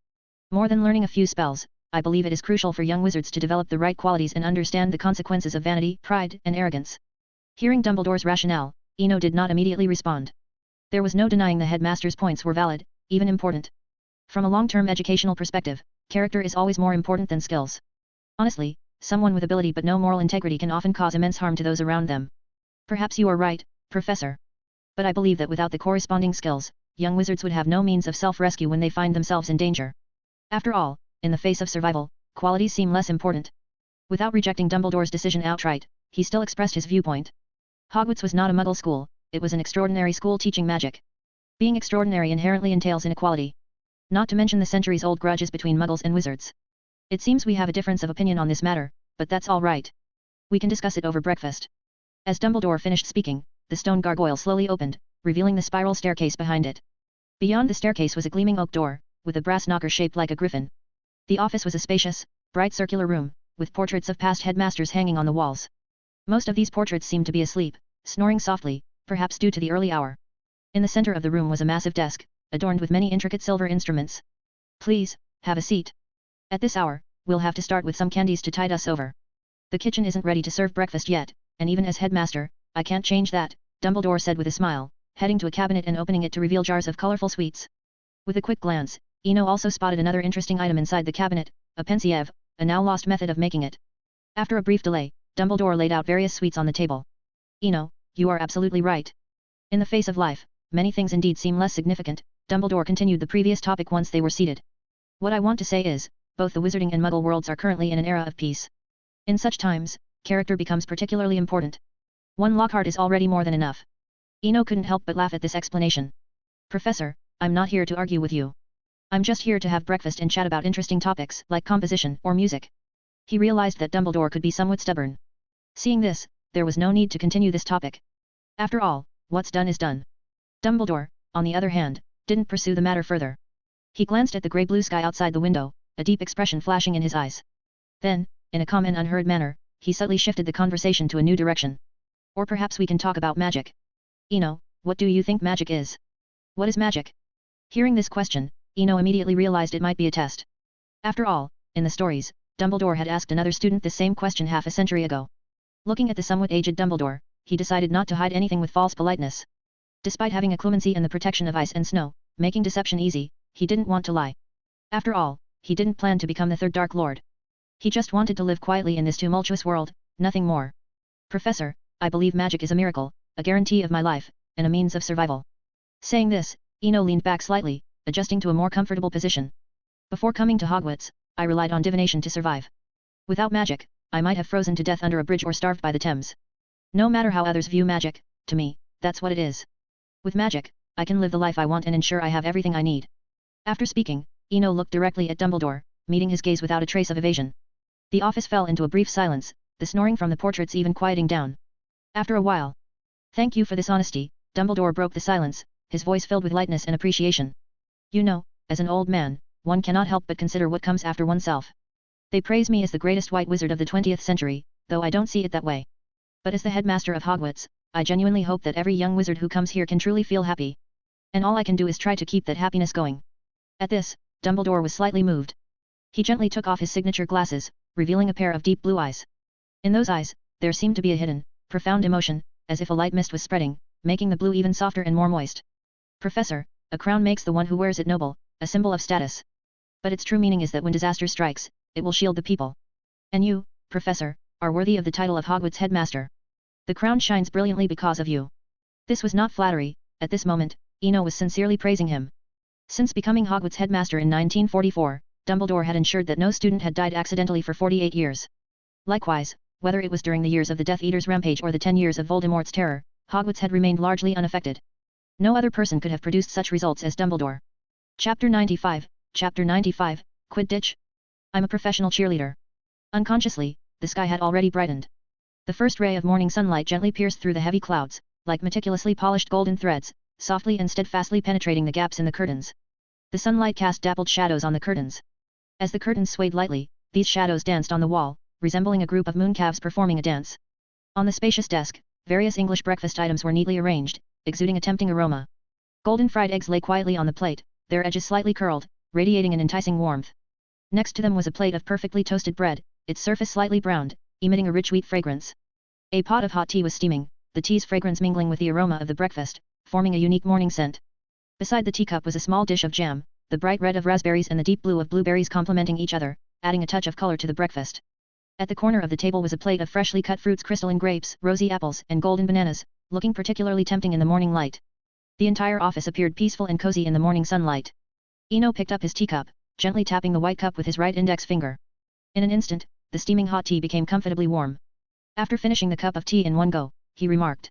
More than learning a few spells, I believe it is crucial for young wizards to develop the right qualities and understand the consequences of vanity, pride, and arrogance." Hearing Dumbledore's rationale, Ino did not immediately respond. There was no denying the headmaster's points were valid, even important. From a long-term educational perspective, character is always more important than skills. Honestly, someone with ability but no moral integrity can often cause immense harm to those around them. "Perhaps you are right, Professor. But I believe that without the corresponding skills, young wizards would have no means of self-rescue when they find themselves in danger. After all, in the face of survival, qualities seem less important." Without rejecting Dumbledore's decision outright, he still expressed his viewpoint. Hogwarts was not a Muggle school, it was an extraordinary school teaching magic. Being extraordinary inherently entails inequality. Not to mention the centuries-old grudges between Muggles and wizards. "It seems we have a difference of opinion on this matter, but that's all right. We can discuss it over breakfast." As Dumbledore finished speaking, the stone gargoyle slowly opened, revealing the spiral staircase behind it. Beyond the staircase was a gleaming oak door, with a brass knocker shaped like a griffin. The office was a spacious, bright circular room, with portraits of past headmasters hanging on the walls. Most of these portraits seemed to be asleep, snoring softly, perhaps due to the early hour. In the center of the room was a massive desk, adorned with many intricate silver instruments. "Please, have a seat. At this hour, we'll have to start with some candies to tide us over. The kitchen isn't ready to serve breakfast yet, and even as headmaster, I can't change that," Dumbledore said with a smile, heading to a cabinet and opening it to reveal jars of colorful sweets. With a quick glance, Ino also spotted another interesting item inside the cabinet, a pensieve, a now lost method of making it. After a brief delay, Dumbledore laid out various sweets on the table. "Ino, you are absolutely right. In the face of life, many things indeed seem less significant," Dumbledore continued the previous topic once they were seated. "What I want to say is, both the wizarding and Muggle worlds are currently in an era of peace. In such times, character becomes particularly important. One Lockhart is already more than enough." Ino couldn't help but laugh at this explanation. "Professor, I'm not here to argue with you. I'm just here to have breakfast and chat about interesting topics like composition or music." He realized that Dumbledore could be somewhat stubborn. Seeing this, there was no need to continue this topic. After all, what's done is done. Dumbledore, on the other hand, didn't pursue the matter further. He glanced at the grey-blue sky outside the window, a deep expression flashing in his eyes. Then, in a calm and unhurried manner, he subtly shifted the conversation to a new direction. "Or perhaps we can talk about magic. Ino, what do you think magic is? What is magic?" Hearing this question, Ino immediately realized it might be a test. After all, in the stories, Dumbledore had asked another student the same question half a century ago. Looking at the somewhat aged Dumbledore, he decided not to hide anything with false politeness. Despite having a clemency and the protection of ice and snow, making deception easy, he didn't want to lie. After all, he didn't plan to become the third Dark Lord. He just wanted to live quietly in this tumultuous world, nothing more. Professor, I believe magic is a miracle, a guarantee of my life, and a means of survival. Saying this, Eno leaned back slightly, adjusting to a more comfortable position. Before coming to Hogwarts, I relied on divination to survive. Without magic, I might have frozen to death under a bridge or starved by the Thames. No matter how others view magic, to me, that's what it is. With magic, I can live the life I want and ensure I have everything I need. After speaking, Eno looked directly at Dumbledore, meeting his gaze without a trace of evasion. The office fell into a brief silence, the snoring from the portraits even quieting down. After a while, "Thank you for this honesty," Dumbledore broke the silence, his voice filled with lightness and appreciation. "You know, as an old man, one cannot help but consider what comes after oneself. They praise me as the greatest white wizard of the 20th century, though I don't see it that way. But as the headmaster of Hogwarts, I genuinely hope that every young wizard who comes here can truly feel happy. And all I can do is try to keep that happiness going." At this, Dumbledore was slightly moved. He gently took off his signature glasses, revealing a pair of deep blue eyes. In those eyes, there seemed to be a hidden, profound emotion, as if a light mist was spreading, making the blue even softer and more moist. "Professor, a crown makes the one who wears it noble, a symbol of status. But its true meaning is that when disaster strikes, it will shield the people. And you, Professor, are worthy of the title of Hogwarts headmaster. The crown shines brilliantly because of you." This was not flattery, at this moment, Eno was sincerely praising him. Since becoming Hogwarts headmaster in 1944, Dumbledore had ensured that no student had died accidentally for 48 years. Likewise, whether it was during the years of the Death Eater's rampage or the 10 years of Voldemort's terror, Hogwarts had remained largely unaffected. No other person could have produced such results as Dumbledore. Chapter 95, Quidditch? I'm a professional cheerleader. Unconsciously, the sky had already brightened. The first ray of morning sunlight gently pierced through the heavy clouds, like meticulously polished golden threads, softly and steadfastly penetrating the gaps in the curtains. The sunlight cast dappled shadows on the curtains. As the curtains swayed lightly, these shadows danced on the wall, resembling a group of mooncalves performing a dance. On the spacious desk, various English breakfast items were neatly arranged, exuding a tempting aroma. Golden fried eggs lay quietly on the plate, their edges slightly curled, radiating an enticing warmth. Next to them was a plate of perfectly toasted bread, its surface slightly browned, emitting a rich wheat fragrance. A pot of hot tea was steaming, the tea's fragrance mingling with the aroma of the breakfast, forming a unique morning scent. Beside the teacup was a small dish of jam, the bright red of raspberries and the deep blue of blueberries complementing each other, adding a touch of color to the breakfast. At the corner of the table was a plate of freshly cut fruits, crystalline grapes, rosy apples, and golden bananas, looking particularly tempting in the morning light. The entire office appeared peaceful and cozy in the morning sunlight. Eno picked up his teacup, gently tapping the white cup with his right index finger. In an instant, the steaming hot tea became comfortably warm. After finishing the cup of tea in one go, he remarked,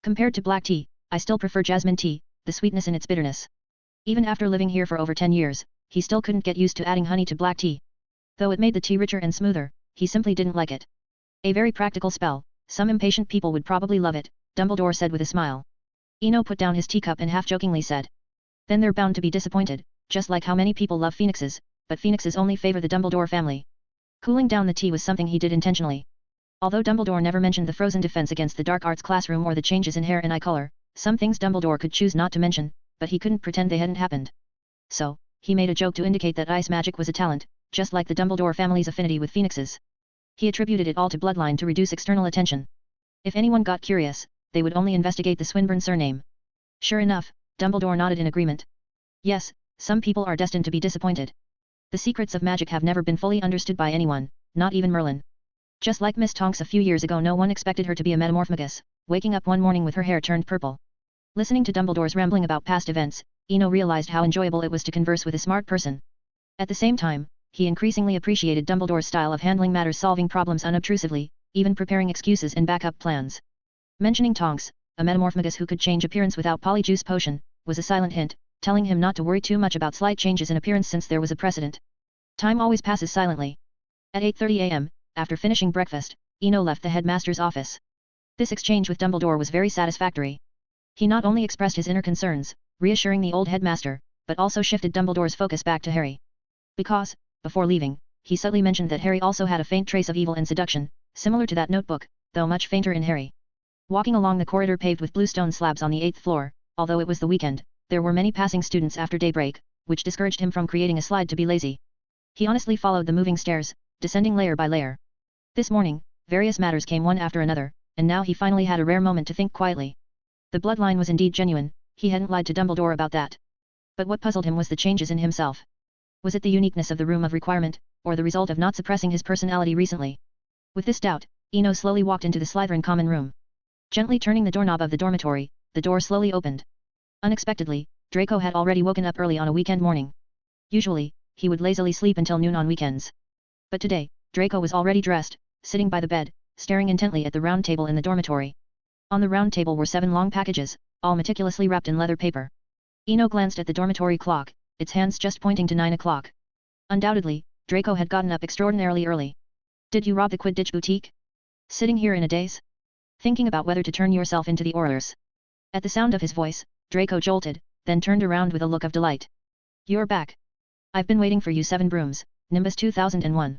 "Compared to black tea, I still prefer jasmine tea, the sweetness in its bitterness." Even after living here for over 10 years, he still couldn't get used to adding honey to black tea. Though it made the tea richer and smoother, he simply didn't like it. "A very practical spell, some impatient people would probably love it," Dumbledore said with a smile. Eno put down his teacup and half-jokingly said, "Then they're bound to be disappointed, just like how many people love phoenixes, but phoenixes only favor the Dumbledore family." Cooling down the tea was something he did intentionally. Although Dumbledore never mentioned the frozen defense against the dark arts classroom or the changes in hair and eye color, some things Dumbledore could choose not to mention, but he couldn't pretend they hadn't happened. So, he made a joke to indicate that ice magic was a talent, just like the Dumbledore family's affinity with phoenixes. He attributed it all to bloodline to reduce external attention. If anyone got curious, they would only investigate the Swinburne surname. Sure enough, Dumbledore nodded in agreement. Yes, some people are destined to be disappointed. The secrets of magic have never been fully understood by anyone, not even Merlin. Just like Miss Tonks a few years ago, no one expected her to be a metamorphogus, waking up one morning with her hair turned purple. Listening to Dumbledore's rambling about past events, Eno realized how enjoyable it was to converse with a smart person. At the same time, he increasingly appreciated Dumbledore's style of handling matters, solving problems unobtrusively, even preparing excuses and backup plans. Mentioning Tonks, a metamorphogus who could change appearance without polyjuice potion, was a silent hint, telling him not to worry too much about slight changes in appearance since there was a precedent. Time always passes silently. At 8:30 a.m., after finishing breakfast, Eno left the headmaster's office. This exchange with Dumbledore was very satisfactory. He not only expressed his inner concerns, reassuring the old headmaster, but also shifted Dumbledore's focus back to Harry. Because, before leaving, he subtly mentioned that Harry also had a faint trace of evil and seduction, similar to that notebook, though much fainter in Harry. Walking along the corridor paved with blue stone slabs on the 8th floor, although it was the weekend, there were many passing students after daybreak, which discouraged him from creating a slide to be lazy. He honestly followed the moving stairs, descending layer by layer. This morning, various matters came one after another, and now he finally had a rare moment to think quietly. The bloodline was indeed genuine, he hadn't lied to Dumbledore about that. But what puzzled him was the changes in himself. Was it the uniqueness of the room of requirement, or the result of not suppressing his personality recently? With this doubt, Eno slowly walked into the Slytherin common room. Gently turning the doorknob of the dormitory, the door slowly opened. Unexpectedly, Draco had already woken up early on a weekend morning. Usually, he would lazily sleep until noon on weekends. But today, Draco was already dressed, sitting by the bed, staring intently at the round table in the dormitory. On the round table were 7 long packages, all meticulously wrapped in leather paper. Eno glanced at the dormitory clock, its hands just pointing to 9 o'clock. Undoubtedly, Draco had gotten up extraordinarily early. Did you rob the Quidditch boutique? Sitting here in a daze? Thinking about whether to turn yourself into the Aurors? At the sound of his voice, Draco jolted, then turned around with a look of delight. You're back. I've been waiting for you 7 brooms, Nimbus 2001.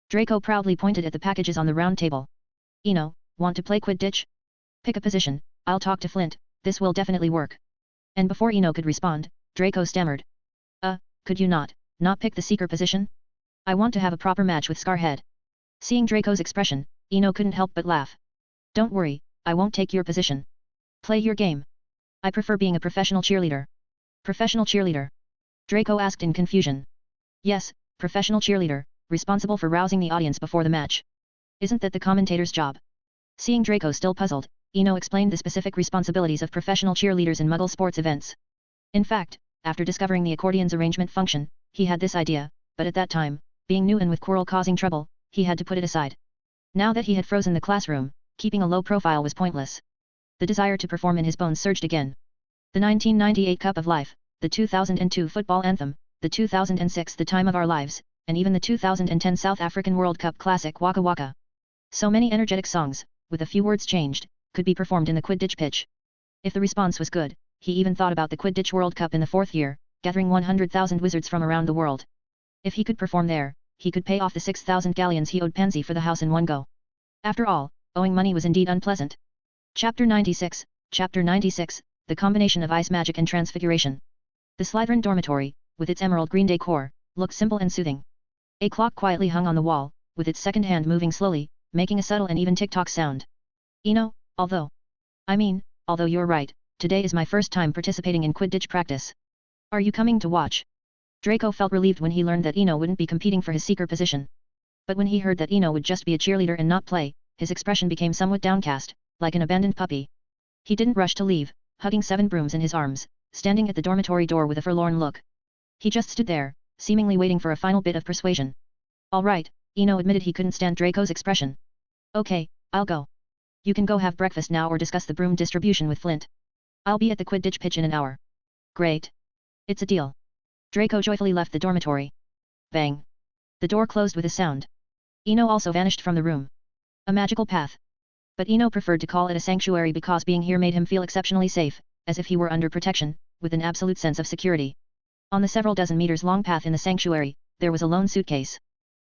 Draco proudly pointed at the packages on the round table. Eno, want to play Quidditch? Pick a position, I'll talk to Flint, this will definitely work. And before Eno could respond, Draco stammered. Could you not pick the seeker position? I want to have a proper match with Scarhead. Seeing Draco's expression, Eno couldn't help but laugh. Don't worry, I won't take your position. Play your game. I prefer being a professional cheerleader. Professional cheerleader? Draco asked in confusion. Yes, professional cheerleader, responsible for rousing the audience before the match. Isn't that the commentator's job? Seeing Draco still puzzled, Eno explained the specific responsibilities of professional cheerleaders in Muggle sports events. In fact, after discovering the accordion's arrangement function, he had this idea, but at that time, being new and with Quirrell causing trouble, he had to put it aside. Now that he had frozen the classroom, keeping a low profile was pointless. The desire to perform in his bones surged again. The 1998 Cup of Life, the 2002 football anthem, the 2006 The Time of Our Lives, and even the 2010 South African World Cup classic Waka Waka. So many energetic songs, with a few words changed, could be performed in the Quidditch pitch. If the response was good, he even thought about the Quidditch World Cup in the 4th year, gathering 100,000 wizards from around the world. If he could perform there, he could pay off the 6,000 galleons he owed Pansy for the house in one go. After all, owing money was indeed unpleasant. Chapter 96, The Combination of Ice Magic and Transfiguration. The Slytherin dormitory, with its emerald green decor, looked simple and soothing. A clock quietly hung on the wall, with its second hand moving slowly, making a subtle and even tick-tock sound. Eno, although you're right, today is my first time participating in Quidditch practice. Are you coming to watch? Draco felt relieved when he learned that Eno wouldn't be competing for his seeker position. But when he heard that Eno would just be a cheerleader and not play, his expression became somewhat downcast, like an abandoned puppy. He didn't rush to leave, hugging 7 brooms in his arms, standing at the dormitory door with a forlorn look. He just stood there, seemingly waiting for a final bit of persuasion. All right, Eno admitted he couldn't stand Draco's expression. Okay, I'll go. You can go have breakfast now or discuss the broom distribution with Flint. I'll be at the Quidditch pitch in an hour. Great. It's a deal. Draco joyfully left the dormitory. Bang. The door closed with a sound. Eno also vanished from the room. A magical path. But Eno preferred to call it a sanctuary because being here made him feel exceptionally safe, as if he were under protection, with an absolute sense of security. On the several dozen meters long path in the sanctuary, there was a lone suitcase.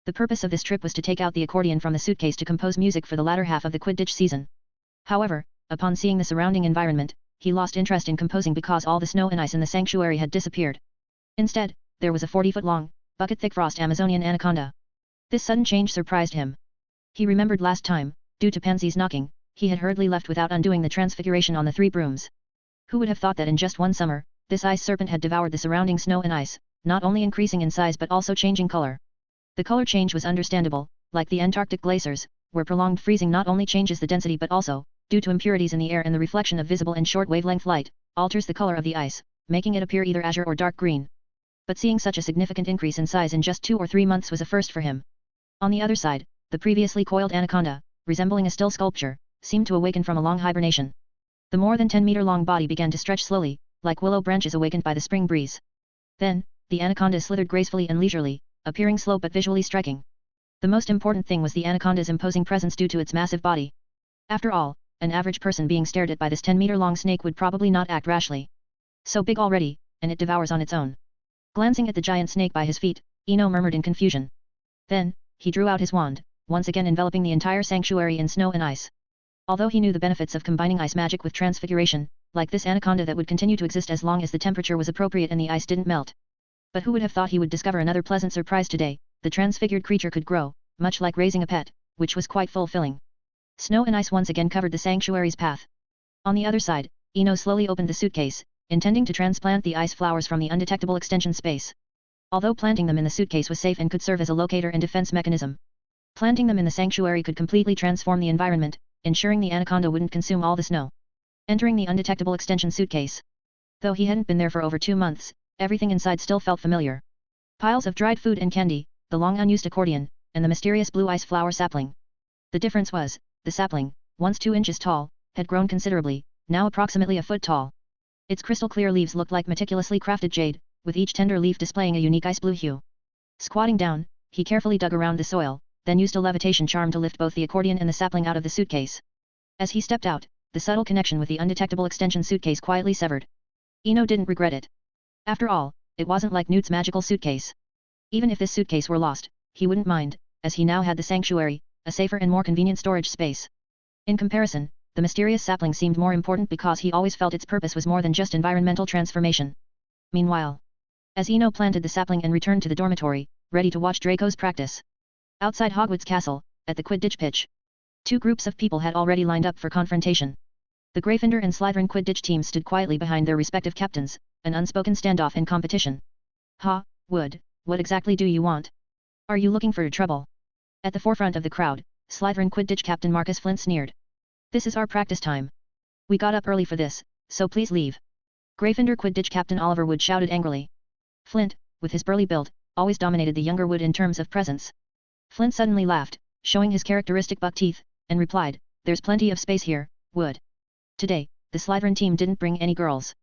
The purpose of this trip was to take out the accordion from the suitcase to compose music for the latter half of the Quidditch season. However, upon seeing the surrounding environment, he lost interest in composing because all the snow and ice in the sanctuary had disappeared. Instead, there was a 40-foot-long, bucket-thick frost Amazonian anaconda. This sudden change surprised him. He remembered last time, due to Pansy's knocking, he had hurriedly left without undoing the transfiguration on the 3 brooms. Who would have thought that in just one summer, this ice serpent had devoured the surrounding snow and ice, not only increasing in size but also changing color. The color change was understandable, like the Antarctic glaciers, where prolonged freezing not only changes the density but also, due to impurities in the air and the reflection of visible and short-wavelength light, alters the color of the ice, making it appear either azure or dark green. But seeing such a significant increase in size in just 2 or 3 months was a first for him. On the other side, the previously coiled anaconda, resembling a still sculpture, seemed to awaken from a long hibernation. The more than 10-meter-long body began to stretch slowly, like willow branches awakened by the spring breeze. Then, the anaconda slithered gracefully and leisurely, appearing slow but visually striking. The most important thing was the anaconda's imposing presence due to its massive body. After all, an average person being stared at by this 10-meter-long snake would probably not act rashly. So big already, and it devours on its own. Glancing at the giant snake by his feet, Eno murmured in confusion. Then, he drew out his wand, once again enveloping the entire sanctuary in snow and ice. Although he knew the benefits of combining ice magic with transfiguration, like this anaconda that would continue to exist as long as the temperature was appropriate and the ice didn't melt. But who would have thought he would discover another pleasant surprise today? The transfigured creature could grow, much like raising a pet, which was quite fulfilling. Snow and ice once again covered the sanctuary's path. On the other side, Eno slowly opened the suitcase, intending to transplant the ice flowers from the undetectable extension space. although planting them in the suitcase was safe and could serve as a locator and defense mechanism. Planting them in the sanctuary could completely transform the environment, ensuring the anaconda wouldn't consume all the snow. Entering the undetectable extension suitcase. Though he hadn't been there for over 2 months, everything inside still felt familiar. Piles of dried food and candy, the long unused accordion, and the mysterious blue ice flower sapling. The difference was, the sapling, once 2 inches tall, had grown considerably, now approximately a foot tall. Its crystal-clear leaves looked like meticulously crafted jade, with each tender leaf displaying a unique ice blue hue. Squatting down, he carefully dug around the soil, then used a levitation charm to lift both the accordion and the sapling out of the suitcase. As he stepped out, the subtle connection with the undetectable extension suitcase quietly severed. Eno didn't regret it. After all, it wasn't like Newt's magical suitcase. Even if this suitcase were lost, he wouldn't mind, as he now had the sanctuary, a safer and more convenient storage space. In comparison, the mysterious sapling seemed more important because he always felt its purpose was more than just environmental transformation. Meanwhile, as Eno planted the sapling and returned to the dormitory, ready to watch Draco's practice. Outside Hogwarts Castle, at the Quidditch pitch. 2 groups of people had already lined up for confrontation. The Gryffindor and Slytherin Quidditch teams stood quietly behind their respective captains, an unspoken standoff in competition. "Ha, Wood, what exactly do you want? Are you looking for trouble?" At the forefront of the crowd, Slytherin Quidditch captain Marcus Flint sneered. "This is our practice time. We got up early for this, so please leave." Gryffindor Quidditch captain Oliver Wood shouted angrily. Flint, with his burly build, always dominated the younger Wood in terms of presence. Flint suddenly laughed, showing his characteristic buck teeth, and replied, "There's plenty of space here, Wood." Today, the Slytherin team didn't bring any girls.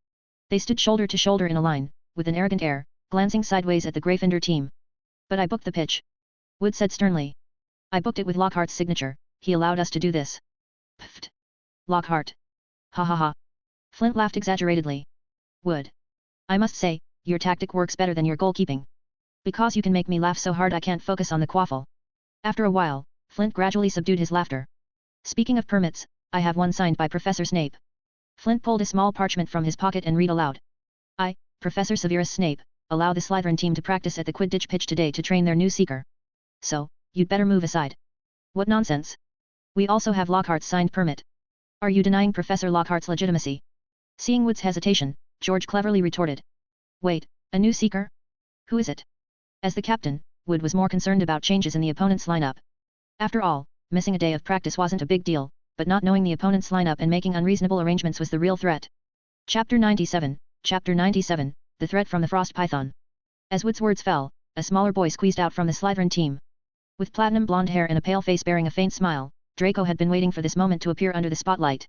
They stood shoulder to shoulder in a line, with an arrogant air, glancing sideways at the Gryffindor team. "But I booked the pitch," Wood said sternly. "I booked it with Lockhart's signature, he allowed us to do this." "Pfft! Lockhart. Ha ha ha." Flint laughed exaggeratedly. "Wood. I must say, your tactic works better than your goalkeeping. Because you can make me laugh so hard I can't focus on the quaffle." After a while, Flint gradually subdued his laughter. "Speaking of permits, I have one signed by Professor Snape." Flint pulled a small parchment from his pocket and read aloud. "I, Professor Severus Snape, allow the Slytherin team to practice at the Quidditch pitch today to train their new seeker. So, you'd better move aside." "What nonsense. We also have Lockhart's signed permit. Are you denying Professor Lockhart's legitimacy?" Seeing Wood's hesitation, George cleverly retorted. "Wait, a new seeker? Who is it?" As the captain, Wood was more concerned about changes in the opponent's lineup. After all, missing a day of practice wasn't a big deal, but not knowing the opponent's lineup and making unreasonable arrangements was the real threat. Chapter 97, The Threat from the Frost Python. As Wood's words fell, a smaller boy squeezed out from the Slytherin team. With platinum blonde hair and a pale face bearing a faint smile, Draco had been waiting for this moment to appear under the spotlight.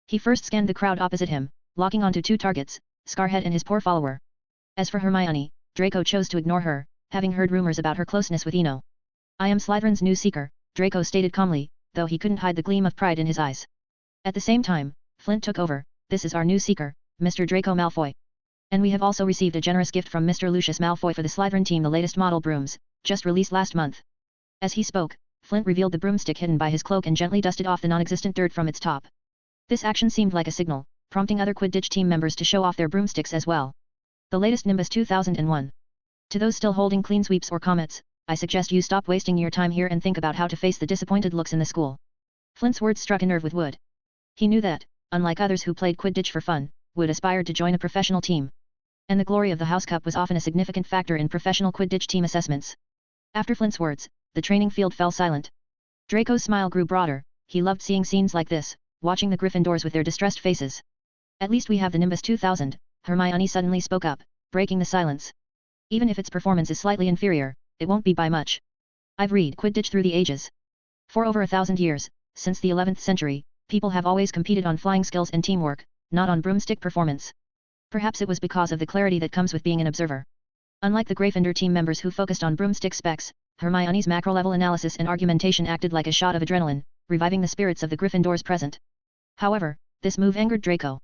He first scanned the crowd opposite him, locking onto 2 targets, Scarhead and his poor follower. As for Hermione, Draco chose to ignore her, having heard rumors about her closeness with Eno. "I am Slytherin's new seeker," Draco stated calmly, though he couldn't hide the gleam of pride in his eyes. At the same time, Flint took over. "This is our new seeker, Mr. Draco Malfoy. And we have also received a generous gift from Mr. Lucius Malfoy for the Slytherin team, the latest model brooms, just released last month." As he spoke, Flint revealed the broomstick hidden by his cloak and gently dusted off the non-existent dirt from its top. This action seemed like a signal, prompting other Quidditch team members to show off their broomsticks as well. The latest Nimbus 2001. To those still holding clean sweeps or comets, I suggest you stop wasting your time here and think about how to face the disappointed looks in the school. Flint's words struck a nerve with Wood. He knew that, unlike others who played Quidditch for fun, Wood aspired to join a professional team. And the glory of the House Cup was often a significant factor in professional Quidditch team assessments. After Flint's words, the training field fell silent. Draco's smile grew broader. He loved seeing scenes like this, watching the Gryffindors with their distressed faces. "At least we have the Nimbus 2000, Hermione suddenly spoke up, breaking the silence. "Even if its performance is slightly inferior, it won't be by much. I've read Quidditch through the ages. For over 1,000 years, since the 11th century, people have always competed on flying skills and teamwork, not on broomstick performance. Perhaps it was because of the clarity that comes with being an observer. Unlike the Gryffindor team members who focused on broomstick specs, Hermione's macro-level analysis and argumentation acted like a shot of adrenaline, reviving the spirits of the Gryffindors present. However, this move angered Draco.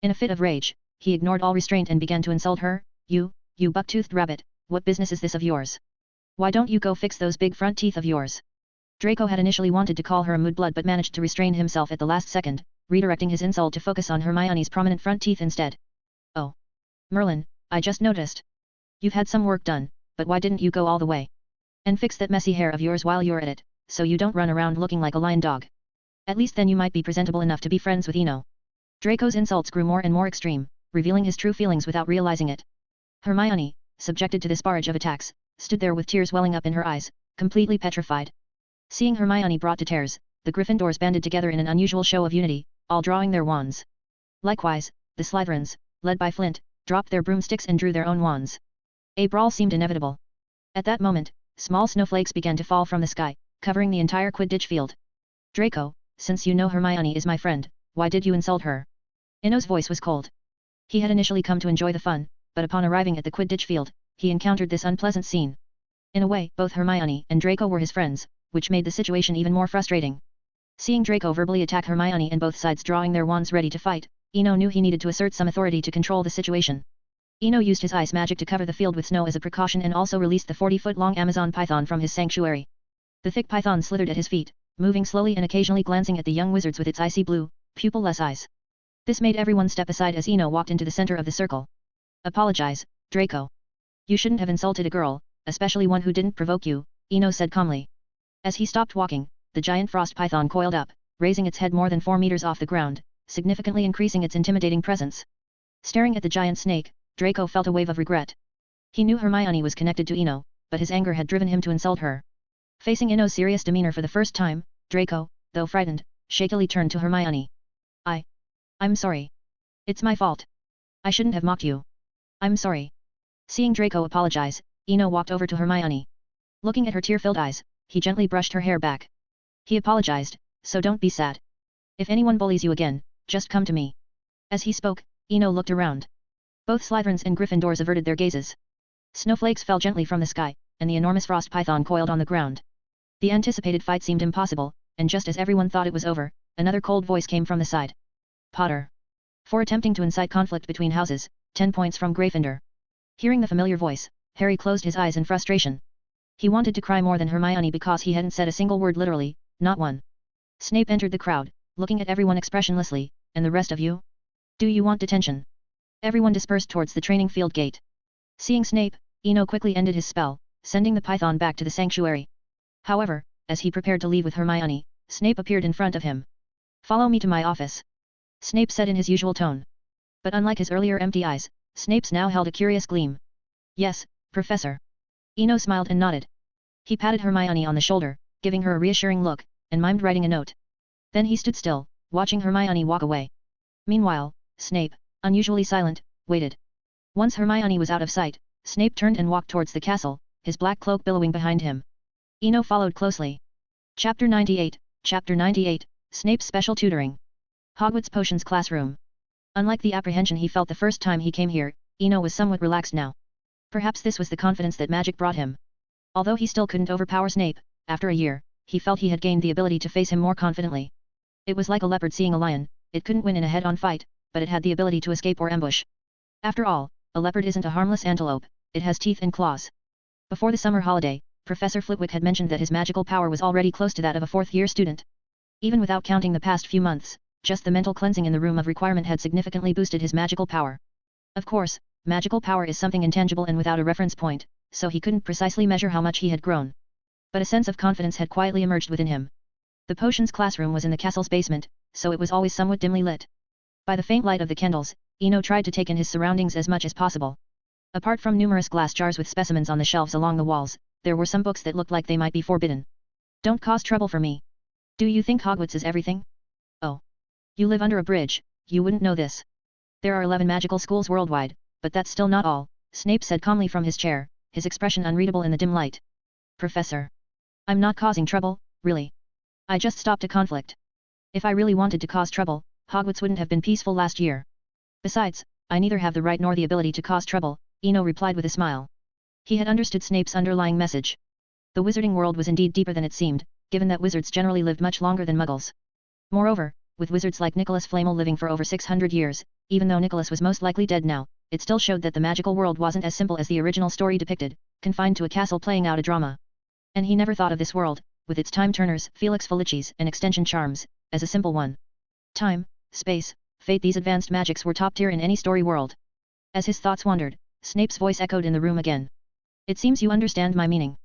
In a fit of rage, he ignored all restraint and began to insult her. You buck-toothed rabbit, what business is this of yours? Why don't you go fix those big front teeth of yours?" Draco had initially wanted to call her a mudblood but managed to restrain himself at the last second, redirecting his insult to focus on Hermione's prominent front teeth instead. "Oh. Merlin, I just noticed. You've had some work done, but why didn't you go all the way and fix that messy hair of yours while you're at it, so you don't run around looking like a lion dog? At least then you might be presentable enough to be friends with Eno." Draco's insults grew more and more extreme, revealing his true feelings without realizing it. "Hermione, subjected to this barrage of attacks, stood there with tears welling up in her eyes, completely petrified. Seeing Hermione brought to tears, the Gryffindors banded together in an unusual show of unity, all drawing their wands. Likewise, the Slytherins, led by Flint, dropped their broomsticks and drew their own wands. A brawl seemed inevitable. At that moment, small snowflakes began to fall from the sky, covering the entire Quidditch field. Draco, since you know Hermione is my friend, why did you insult her? Ino's voice was cold. He had initially come to enjoy the fun, but upon arriving at the Quidditch field, he encountered this unpleasant scene. In a way, both Hermione and Draco were his friends, which made the situation even more frustrating. Seeing Draco verbally attack Hermione and both sides drawing their wands ready to fight, Ino knew he needed to assert some authority to control the situation. Ino used his ice magic to cover the field with snow as a precaution and also released the 40-foot-long Amazon python from his sanctuary. The thick python slithered at his feet, moving slowly and occasionally glancing at the young wizards with its icy blue, pupil-less eyes. This made everyone step aside as Ino walked into the center of the circle. Apologize, Draco. You shouldn't have insulted a girl, especially one who didn't provoke you, Ino said calmly. As he stopped walking, the giant frost python coiled up, raising its head more than 4 meters off the ground, significantly increasing its intimidating presence. Staring at the giant snake, Draco felt a wave of regret. He knew Hermione was connected to Ino, but his anger had driven him to insult her. Facing Ino's serious demeanor for the first time, Draco, though frightened, shakily turned to Hermione. I'm sorry. It's my fault. I shouldn't have mocked you. I'm sorry. Seeing Draco apologize, Ino walked over to Hermione. Looking at her tear-filled eyes, he gently brushed her hair back. He apologized, so don't be sad. If anyone bullies you again, just come to me. As he spoke, Ino looked around. Both Slytherins and Gryffindors averted their gazes. Snowflakes fell gently from the sky, and the enormous frost python coiled on the ground. The anticipated fight seemed impossible, and just as everyone thought it was over, another cold voice came from the side. Potter. For attempting to incite conflict between houses, 10 points from Gryffindor. Hearing the familiar voice, Harry closed his eyes in frustration. He wanted to cry more than Hermione because he hadn't said a single word literally, not one. Snape entered the crowd, looking at everyone expressionlessly, and the rest of you? Do you want detention? Everyone dispersed towards the training field gate. Seeing Snape, Ino quickly ended his spell, sending the python back to the sanctuary. However, as he prepared to leave with Hermione, Snape appeared in front of him. Follow me to my office. Snape said in his usual tone. But unlike his earlier empty eyes, Snape's now held a curious gleam. Yes, Professor. Ino smiled and nodded. He patted Hermione on the shoulder, giving her a reassuring look, and mimed writing a note. Then he stood still, watching Hermione walk away. Meanwhile, Snape, unusually silent, waited. Once Hermione was out of sight, Snape turned and walked towards the castle, his black cloak billowing behind him. Ino followed closely. Chapter 98, Snape's Special Tutoring. Hogwarts Potions Classroom. Unlike the apprehension he felt the first time he came here, Ino was somewhat relaxed now. Perhaps this was the confidence that magic brought him. Although he still couldn't overpower Snape, after a year, he felt he had gained the ability to face him more confidently. It was like a leopard seeing a lion, it couldn't win in a head-on fight, but it had the ability to escape or ambush. After all, a leopard isn't a harmless antelope, it has teeth and claws. Before the summer holiday, Professor Flitwick had mentioned that his magical power was already close to that of a fourth-year student. Even without counting the past few months, just the mental cleansing in the room of requirement had significantly boosted his magical power. Of course, magical power is something intangible and without a reference point, so he couldn't precisely measure how much he had grown. But a sense of confidence had quietly emerged within him. The potions classroom was in the castle's basement, so it was always somewhat dimly lit. By the faint light of the candles, Ino tried to take in his surroundings as much as possible. Apart from numerous glass jars with specimens on the shelves along the walls, there were some books that looked like they might be forbidden. Don't cause trouble for me. Do you think Hogwarts is everything? Oh. You live under a bridge, you wouldn't know this. There are 11 magical schools worldwide, but that's still not all, Snape said calmly from his chair, his expression unreadable in the dim light. Professor. I'm not causing trouble, really. I just stopped a conflict. If I really wanted to cause trouble, Hogwarts wouldn't have been peaceful last year. Besides, I neither have the right nor the ability to cause trouble, Ino replied with a smile. He had understood Snape's underlying message. The wizarding world was indeed deeper than it seemed, given that wizards generally lived much longer than muggles. Moreover, with wizards like Nicholas Flamel living for over 600 years, even though Nicholas was most likely dead now, it still showed that the magical world wasn't as simple as the original story depicted, confined to a castle playing out a drama. And he never thought of this world, with its time-turners, Felix Felicis and extension charms, as a simple one. Time, space, fate, these advanced magics were top tier in any story world. As his thoughts wandered, Snape's voice echoed in the room again. It seems you understand my meaning.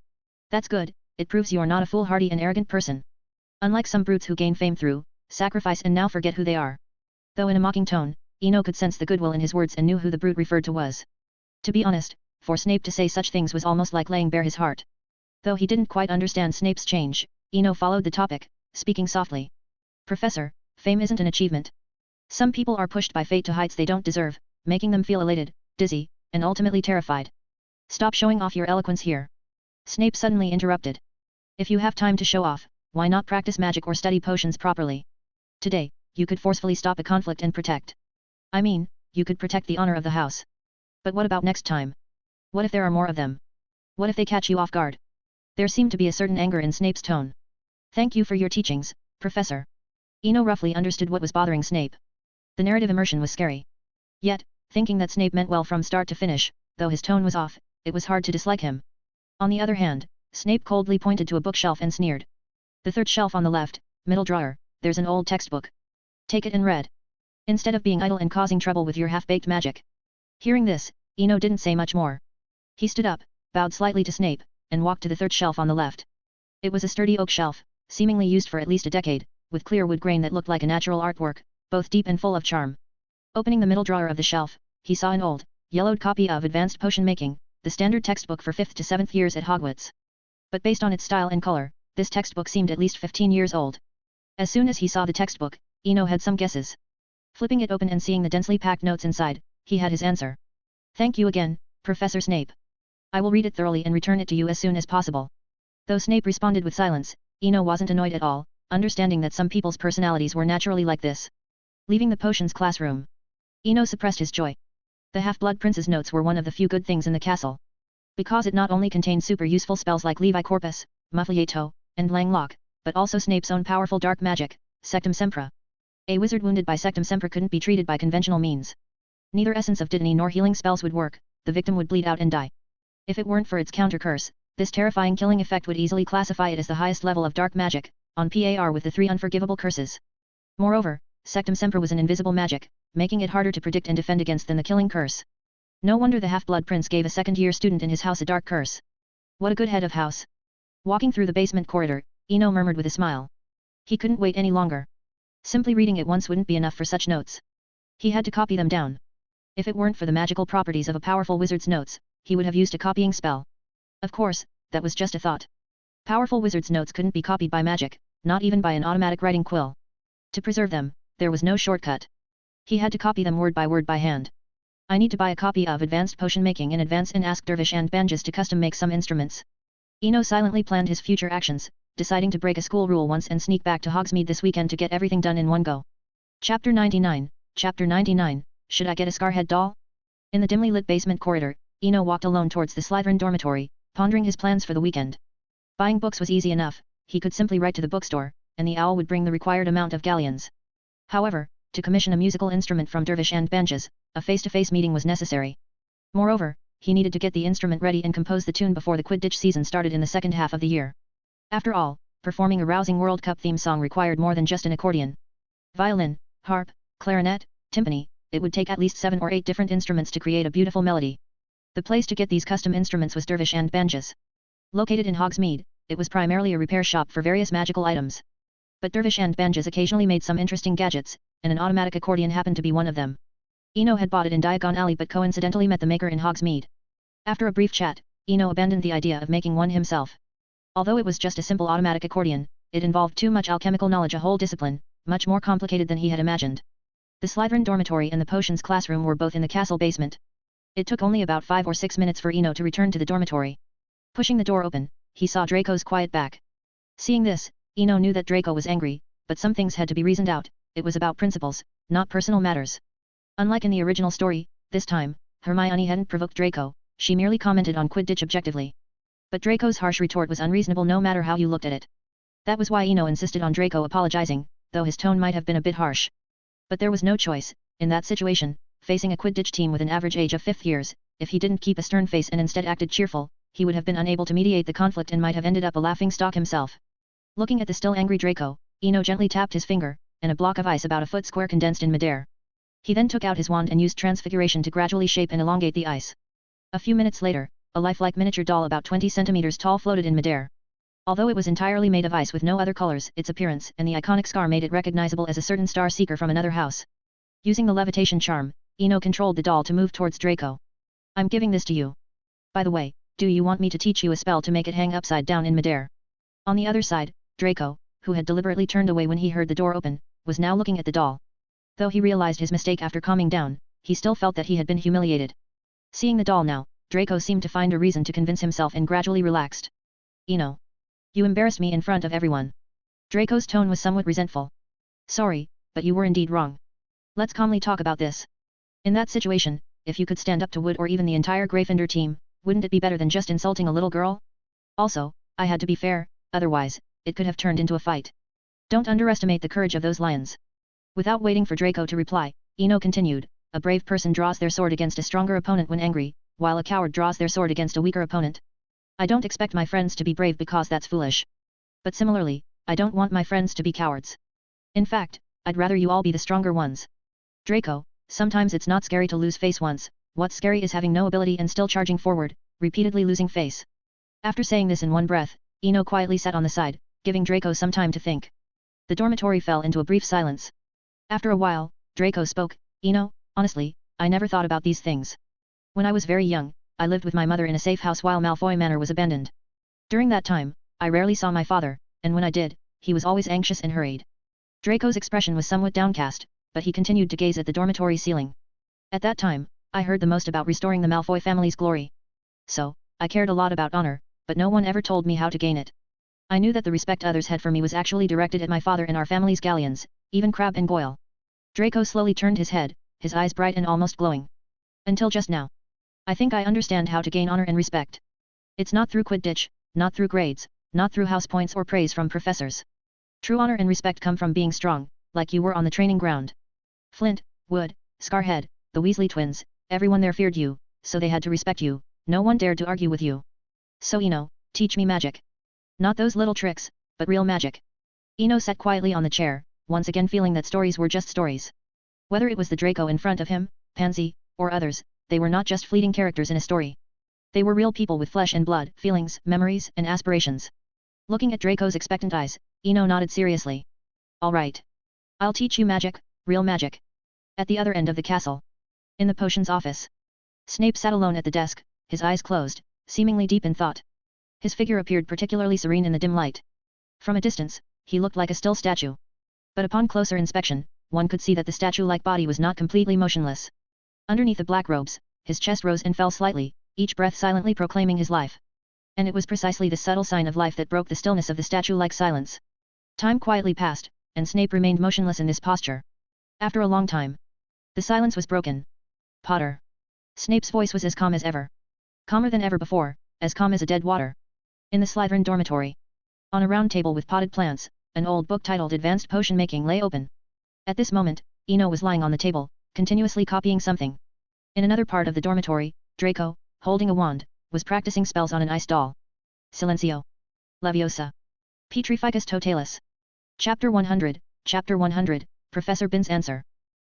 That's good, it proves you are not a foolhardy and arrogant person. Unlike some brutes who gain fame through sacrifice and now forget who they are. Though in a mocking tone, Ino could sense the goodwill in his words and knew who the brute referred to was. To be honest, for Snape to say such things was almost like laying bare his heart. Though he didn't quite understand Snape's change, Eno followed the topic, speaking softly. Professor, fame isn't an achievement. Some people are pushed by fate to heights they don't deserve, making them feel elated, dizzy, and ultimately terrified. Stop showing off your eloquence here. Snape suddenly interrupted. If you have time to show off, why not practice magic or study potions properly? Today, you could forcefully stop a conflict and protect. I mean, you could protect the honor of the house. But what about next time? What if there are more of them? What if they catch you off guard? There seemed to be a certain anger in Snape's tone. Thank you for your teachings, Professor. Eno roughly understood what was bothering Snape. The narrative immersion was scary. Yet, thinking that Snape meant well from start to finish, though his tone was off, it was hard to dislike him. On the other hand, Snape coldly pointed to a bookshelf and sneered. The third shelf on the left, middle drawer, there's an old textbook. Take it and read. Instead of being idle and causing trouble with your half-baked magic. Hearing this, Eno didn't say much more. He stood up, bowed slightly to Snape, and walked to the third shelf on the left. It was a sturdy oak shelf, seemingly used for at least a decade, with clear wood grain that looked like a natural artwork, both deep and full of charm. Opening the middle drawer of the shelf, he saw an old, yellowed copy of Advanced Potion Making, the standard textbook for 5th to 7th years at Hogwarts. But based on its style and color, this textbook seemed at least 15 years old. As soon as he saw the textbook, Eno had some guesses. Flipping it open and seeing the densely packed notes inside, he had his answer. Thank you again, Professor Snape. I will read it thoroughly and return it to you as soon as possible. Though Snape responded with silence, Eno wasn't annoyed at all, understanding that some people's personalities were naturally like this. Leaving the potions classroom, Eno suppressed his joy. The Half-Blood Prince's notes were one of the few good things in the castle. Because it not only contained super useful spells like Levi Corpus, Muffleato, and Langlock, but also Snape's own powerful dark magic, Sectum Sempra. A wizard wounded by Sectum Sempra couldn't be treated by conventional means. Neither Essence of Dittany nor healing spells would work, the victim would bleed out and die. If it weren't for its counter curse, this terrifying killing effect would easily classify it as the highest level of dark magic, on par with the 3 unforgivable curses. Moreover, Sectum Sempra was an invisible magic, making it harder to predict and defend against than the killing curse. No wonder the Half-Blood Prince gave a second-year student in his house a dark curse. What a good head of house. Walking through the basement corridor, Eno murmured with a smile. He couldn't wait any longer. Simply reading it once wouldn't be enough for such notes. He had to copy them down. If it weren't for the magical properties of a powerful wizard's notes, he would have used a copying spell. Of course, that was just a thought. Powerful wizard's notes couldn't be copied by magic, not even by an automatic writing quill. To preserve them, there was no shortcut. He had to copy them word by hand. I need to buy a copy of Advanced Potion Making in advance and ask Dervish and Banjas to custom make some instruments. Eno silently planned his future actions, deciding to break a school rule once and sneak back to Hogsmeade this weekend to get everything done in one go. Chapter 99, Should I get a Scarhead doll? In the dimly lit basement corridor, Eno walked alone towards the Slytherin dormitory, pondering his plans for the weekend. Buying books was easy enough, he could simply write to the bookstore, and the owl would bring the required amount of galleons. However, to commission a musical instrument from Dervish and Banjas, a face-to-face meeting was necessary. Moreover, he needed to get the instrument ready and compose the tune before the Quidditch season started in the second half of the year. After all, performing a rousing World Cup theme song required more than just an accordion. Violin, harp, clarinet, timpani, it would take at least 7 or 8 different instruments to create a beautiful melody. The place to get these custom instruments was Dervish and Banjas. Located in Hogsmeade, it was primarily a repair shop for various magical items. But Dervish and Banjas occasionally made some interesting gadgets, and an automatic accordion happened to be one of them. Eno had bought it in Diagon Alley but coincidentally met the maker in Hogsmeade. After a brief chat, Eno abandoned the idea of making one himself. Although it was just a simple automatic accordion, it involved too much alchemical knowledge, a whole discipline, much more complicated than he had imagined. The Slytherin dormitory and the potions classroom were both in the castle basement. It took only about 5 or 6 minutes for Eno to return to the dormitory. Pushing the door open, he saw Draco's quiet back. Seeing this, Eno knew that Draco was angry, but some things had to be reasoned out. It was about principles, not personal matters. Unlike in the original story, this time, Hermione hadn't provoked Draco, she merely commented on Quidditch objectively. But Draco's harsh retort was unreasonable no matter how you looked at it. That was why Eno insisted on Draco apologizing, though his tone might have been a bit harsh. But there was no choice, in that situation, facing a Quidditch team with an average age of 5th years, if he didn't keep a stern face and instead acted cheerful, he would have been unable to mediate the conflict and might have ended up a laughingstock himself. Looking at the still angry Draco, Eno gently tapped his finger, and a block of ice about a foot square condensed in midair. He then took out his wand and used transfiguration to gradually shape and elongate the ice. A few minutes later, a lifelike miniature doll about 20 centimeters tall floated in midair. Although it was entirely made of ice with no other colors, its appearance and the iconic scar made it recognizable as a certain star seeker from another house. Using the levitation charm, Eno controlled the doll to move towards Draco. I'm giving this to you. By the way, do you want me to teach you a spell to make it hang upside down in midair? On the other side, Draco, who had deliberately turned away when he heard the door open, was now looking at the doll. Though he realized his mistake after calming down, he still felt that he had been humiliated. Seeing the doll now, Draco seemed to find a reason to convince himself and gradually relaxed. Ino. You embarrassed me in front of everyone. Draco's tone was somewhat resentful. Sorry, but you were indeed wrong. Let's calmly talk about this. In that situation, if you could stand up to Wood or even the entire Gryffindor team, wouldn't it be better than just insulting a little girl? Also, I had to be fair, otherwise, it could have turned into a fight. Don't underestimate the courage of those lions. Without waiting for Draco to reply, Ino continued, a brave person draws their sword against a stronger opponent when angry, while a coward draws their sword against a weaker opponent. I don't expect my friends to be brave because that's foolish. But similarly, I don't want my friends to be cowards. In fact, I'd rather you all be the stronger ones. Draco, sometimes it's not scary to lose face once, what's scary is having no ability and still charging forward, repeatedly losing face. After saying this in one breath, Ino quietly sat on the side, giving Draco some time to think. The dormitory fell into a brief silence. After a while, Draco spoke, Ino, honestly, I never thought about these things. When I was very young, I lived with my mother in a safe house while Malfoy Manor was abandoned. During that time, I rarely saw my father, and when I did, he was always anxious and hurried. Draco's expression was somewhat downcast, but he continued to gaze at the dormitory ceiling. At that time, I heard the most about restoring the Malfoy family's glory. So, I cared a lot about honor, but no one ever told me how to gain it. I knew that the respect others had for me was actually directed at my father and our family's galleons, even Crabbe and Goyle. Draco slowly turned his head, his eyes bright and almost glowing. Until just now. I think I understand how to gain honor and respect. It's not through Quidditch, not through grades, not through house points or praise from professors. True honor and respect come from being strong, like you were on the training ground. Flint, Wood, Scarhead, the Weasley twins, everyone there feared you, so they had to respect you, no one dared to argue with you. So Ino, teach me magic. Not those little tricks, but real magic. Ino sat quietly on the chair, once again feeling that stories were just stories. Whether it was the Draco in front of him, Pansy, or others, they were not just fleeting characters in a story. They were real people with flesh and blood, feelings, memories, and aspirations. Looking at Draco's expectant eyes, Ino nodded seriously. All right. I'll teach you magic, real magic. At the other end of the castle. In the potions office. Snape sat alone at the desk, his eyes closed, seemingly deep in thought. His figure appeared particularly serene in the dim light. From a distance, he looked like a still statue. But upon closer inspection, one could see that the statue-like body was not completely motionless. Underneath the black robes, his chest rose and fell slightly, each breath silently proclaiming his life. And it was precisely this subtle sign of life that broke the stillness of the statue-like silence. Time quietly passed, and Snape remained motionless in this posture. After a long time, the silence was broken. Potter. Snape's voice was as calm as ever. Calmer than ever before, as calm as a dead water. In the Slytherin dormitory. On a round table with potted plants, an old book titled Advanced Potion Making lay open. At this moment, Ino was lying on the table, continuously copying something. In another part of the dormitory, Draco, holding a wand, was practicing spells on an ice doll. Silencio. Leviosa. Petrificus totalis. Chapter 100, Chapter 100, Professor Bin's Answer.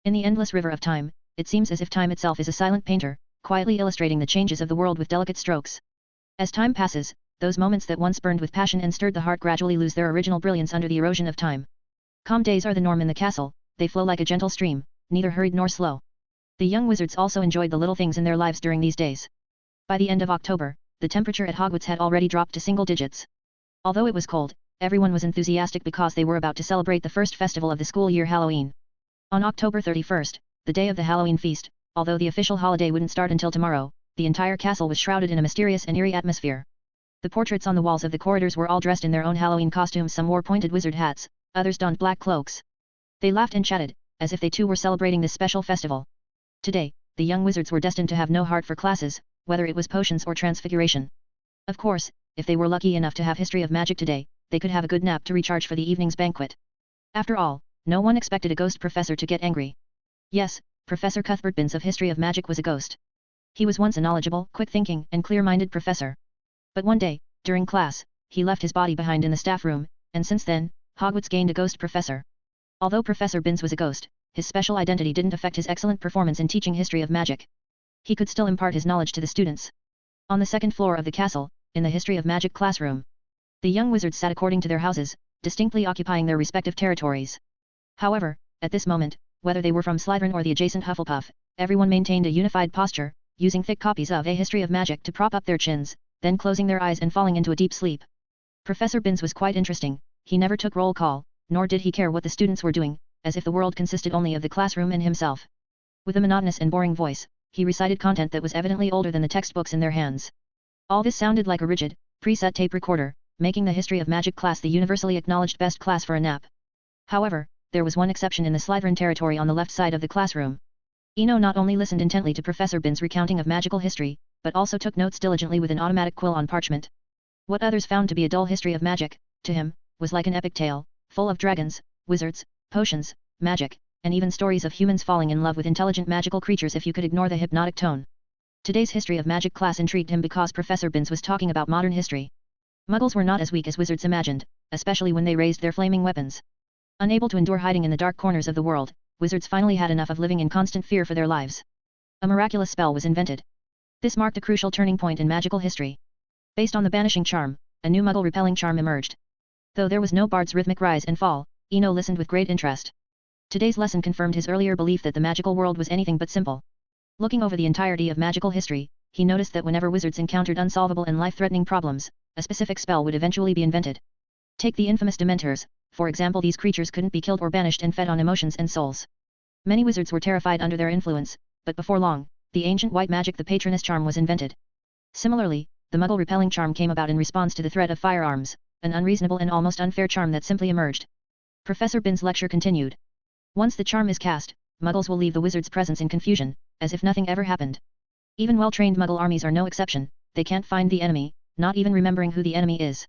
In the endless river of time, it seems as if time itself is a silent painter, quietly illustrating the changes of the world with delicate strokes. As time passes, those moments that once burned with passion and stirred the heart gradually lose their original brilliance under the erosion of time. Calm days are the norm in the castle, they flow like a gentle stream, neither hurried nor slow. The young wizards also enjoyed the little things in their lives during these days. By the end of October, the temperature at Hogwarts had already dropped to single digits. Although it was cold, everyone was enthusiastic because they were about to celebrate the first festival of the school year, Halloween. On October 31st, the day of the Halloween feast, although the official holiday wouldn't start until tomorrow, the entire castle was shrouded in a mysterious and eerie atmosphere. The portraits on the walls of the corridors were all dressed in their own Halloween costumes. Some wore pointed wizard hats, others donned black cloaks. They laughed and chatted, as if they too were celebrating this special festival. Today, the young wizards were destined to have no heart for classes, whether it was potions or transfiguration. Of course, if they were lucky enough to have history of magic today, they could have a good nap to recharge for the evening's banquet. After all, no one expected a ghost professor to get angry. Yes, Professor Cuthbert Binns of History of Magic was a ghost. He was once a knowledgeable, quick-thinking, and clear-minded professor. But one day, during class, he left his body behind in the staff room, and since then, Hogwarts gained a ghost professor. Although Professor Binns was a ghost, his special identity didn't affect his excellent performance in teaching history of magic. He could still impart his knowledge to the students. On the second floor of the castle, in the history of magic classroom, the young wizards sat according to their houses, distinctly occupying their respective territories. However, at this moment, whether they were from Slytherin or the adjacent Hufflepuff, everyone maintained a unified posture, using thick copies of A History of Magic to prop up their chins, then closing their eyes and falling into a deep sleep. Professor Binns was quite interesting. He never took roll call, nor did he care what the students were doing, as if the world consisted only of the classroom and himself. With a monotonous and boring voice, he recited content that was evidently older than the textbooks in their hands. All this sounded like a rigid, preset tape recorder, making the History of Magic class the universally acknowledged best class for a nap. However, there was one exception in the Slytherin territory on the left side of the classroom. Eno not only listened intently to Professor Binns' recounting of magical history, but also took notes diligently with an automatic quill on parchment. What others found to be a dull history of magic, to him, was like an epic tale, full of dragons, wizards, potions, magic, and even stories of humans falling in love with intelligent magical creatures if you could ignore the hypnotic tone. Today's History of Magic class intrigued him because Professor Binns was talking about modern history. Muggles were not as weak as wizards imagined, especially when they raised their flaming weapons. Unable to endure hiding in the dark corners of the world, wizards finally had enough of living in constant fear for their lives. A miraculous spell was invented. This marked a crucial turning point in magical history. Based on the banishing charm, a new Muggle repelling charm emerged. Though there was no bard's rhythmic rise and fall, Eno listened with great interest. Today's lesson confirmed his earlier belief that the magical world was anything but simple. Looking over the entirety of magical history, he noticed that whenever wizards encountered unsolvable and life-threatening problems, a specific spell would eventually be invented. Take the infamous Dementors, for example. These creatures couldn't be killed or banished and fed on emotions and souls. Many wizards were terrified under their influence, but before long, the ancient white magic, the Patronus charm, was invented. Similarly, the Muggle repelling charm came about in response to the threat of firearms, an unreasonable and almost unfair charm that simply emerged. Professor Binns' lecture continued. Once the charm is cast, Muggles will leave the wizard's presence in confusion, as if nothing ever happened. Even well-trained Muggle armies are no exception. They can't find the enemy, not even remembering who the enemy is.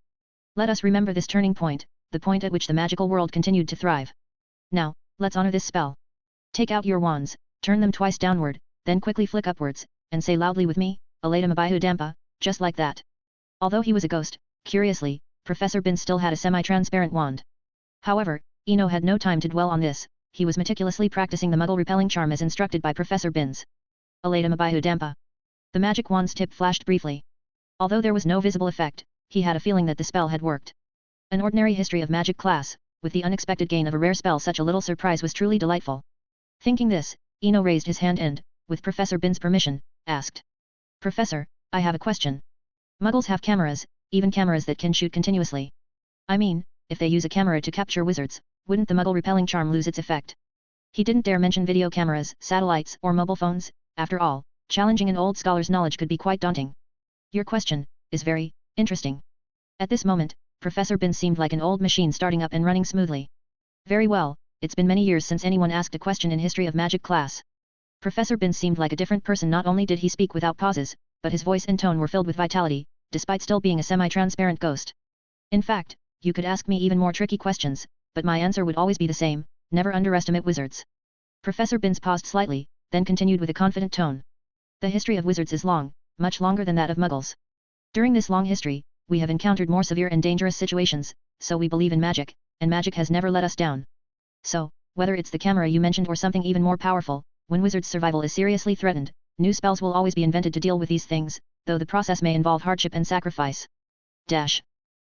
Let us remember this turning point, the point at which the magical world continued to thrive. Now, let's honor this spell. Take out your wands, turn them twice downward, then quickly flick upwards, and say loudly with me, Aleda Mabihu Dampa, just like that. Although he was a ghost, curiously, Professor Binns still had a semi-transparent wand. However, Eno had no time to dwell on this. He was meticulously practicing the Muggle repelling charm as instructed by Professor Binns. Aleda Mabihu Dampa. The magic wand's tip flashed briefly. Although there was no visible effect, he had a feeling that the spell had worked. An ordinary History of Magic class, with the unexpected gain of a rare spell, such a little surprise was truly delightful. Thinking this, Eno raised his hand and, with Professor Binns' permission, asked. Professor, I have a question. Muggles have cameras, even cameras that can shoot continuously. I mean, if they use a camera to capture wizards, wouldn't the Muggle repelling charm lose its effect? He didn't dare mention video cameras, satellites, or mobile phones. After all, challenging an old scholar's knowledge could be quite daunting. Your question is very interesting. At this moment, Professor Binns seemed like an old machine starting up and running smoothly. Very well, it's been many years since anyone asked a question in History of Magic class. Professor Binns seemed like a different person. Not only did he speak without pauses, but his voice and tone were filled with vitality, despite still being a semi-transparent ghost. In fact, you could ask me even more tricky questions, but my answer would always be the same: never underestimate wizards. Professor Binns paused slightly, then continued with a confident tone. The history of wizards is long, much longer than that of Muggles. During this long history, we have encountered more severe and dangerous situations, so we believe in magic, and magic has never let us down. So, whether it's the camera you mentioned or something even more powerful, when wizards' survival is seriously threatened, new spells will always be invented to deal with these things, though the process may involve hardship and sacrifice.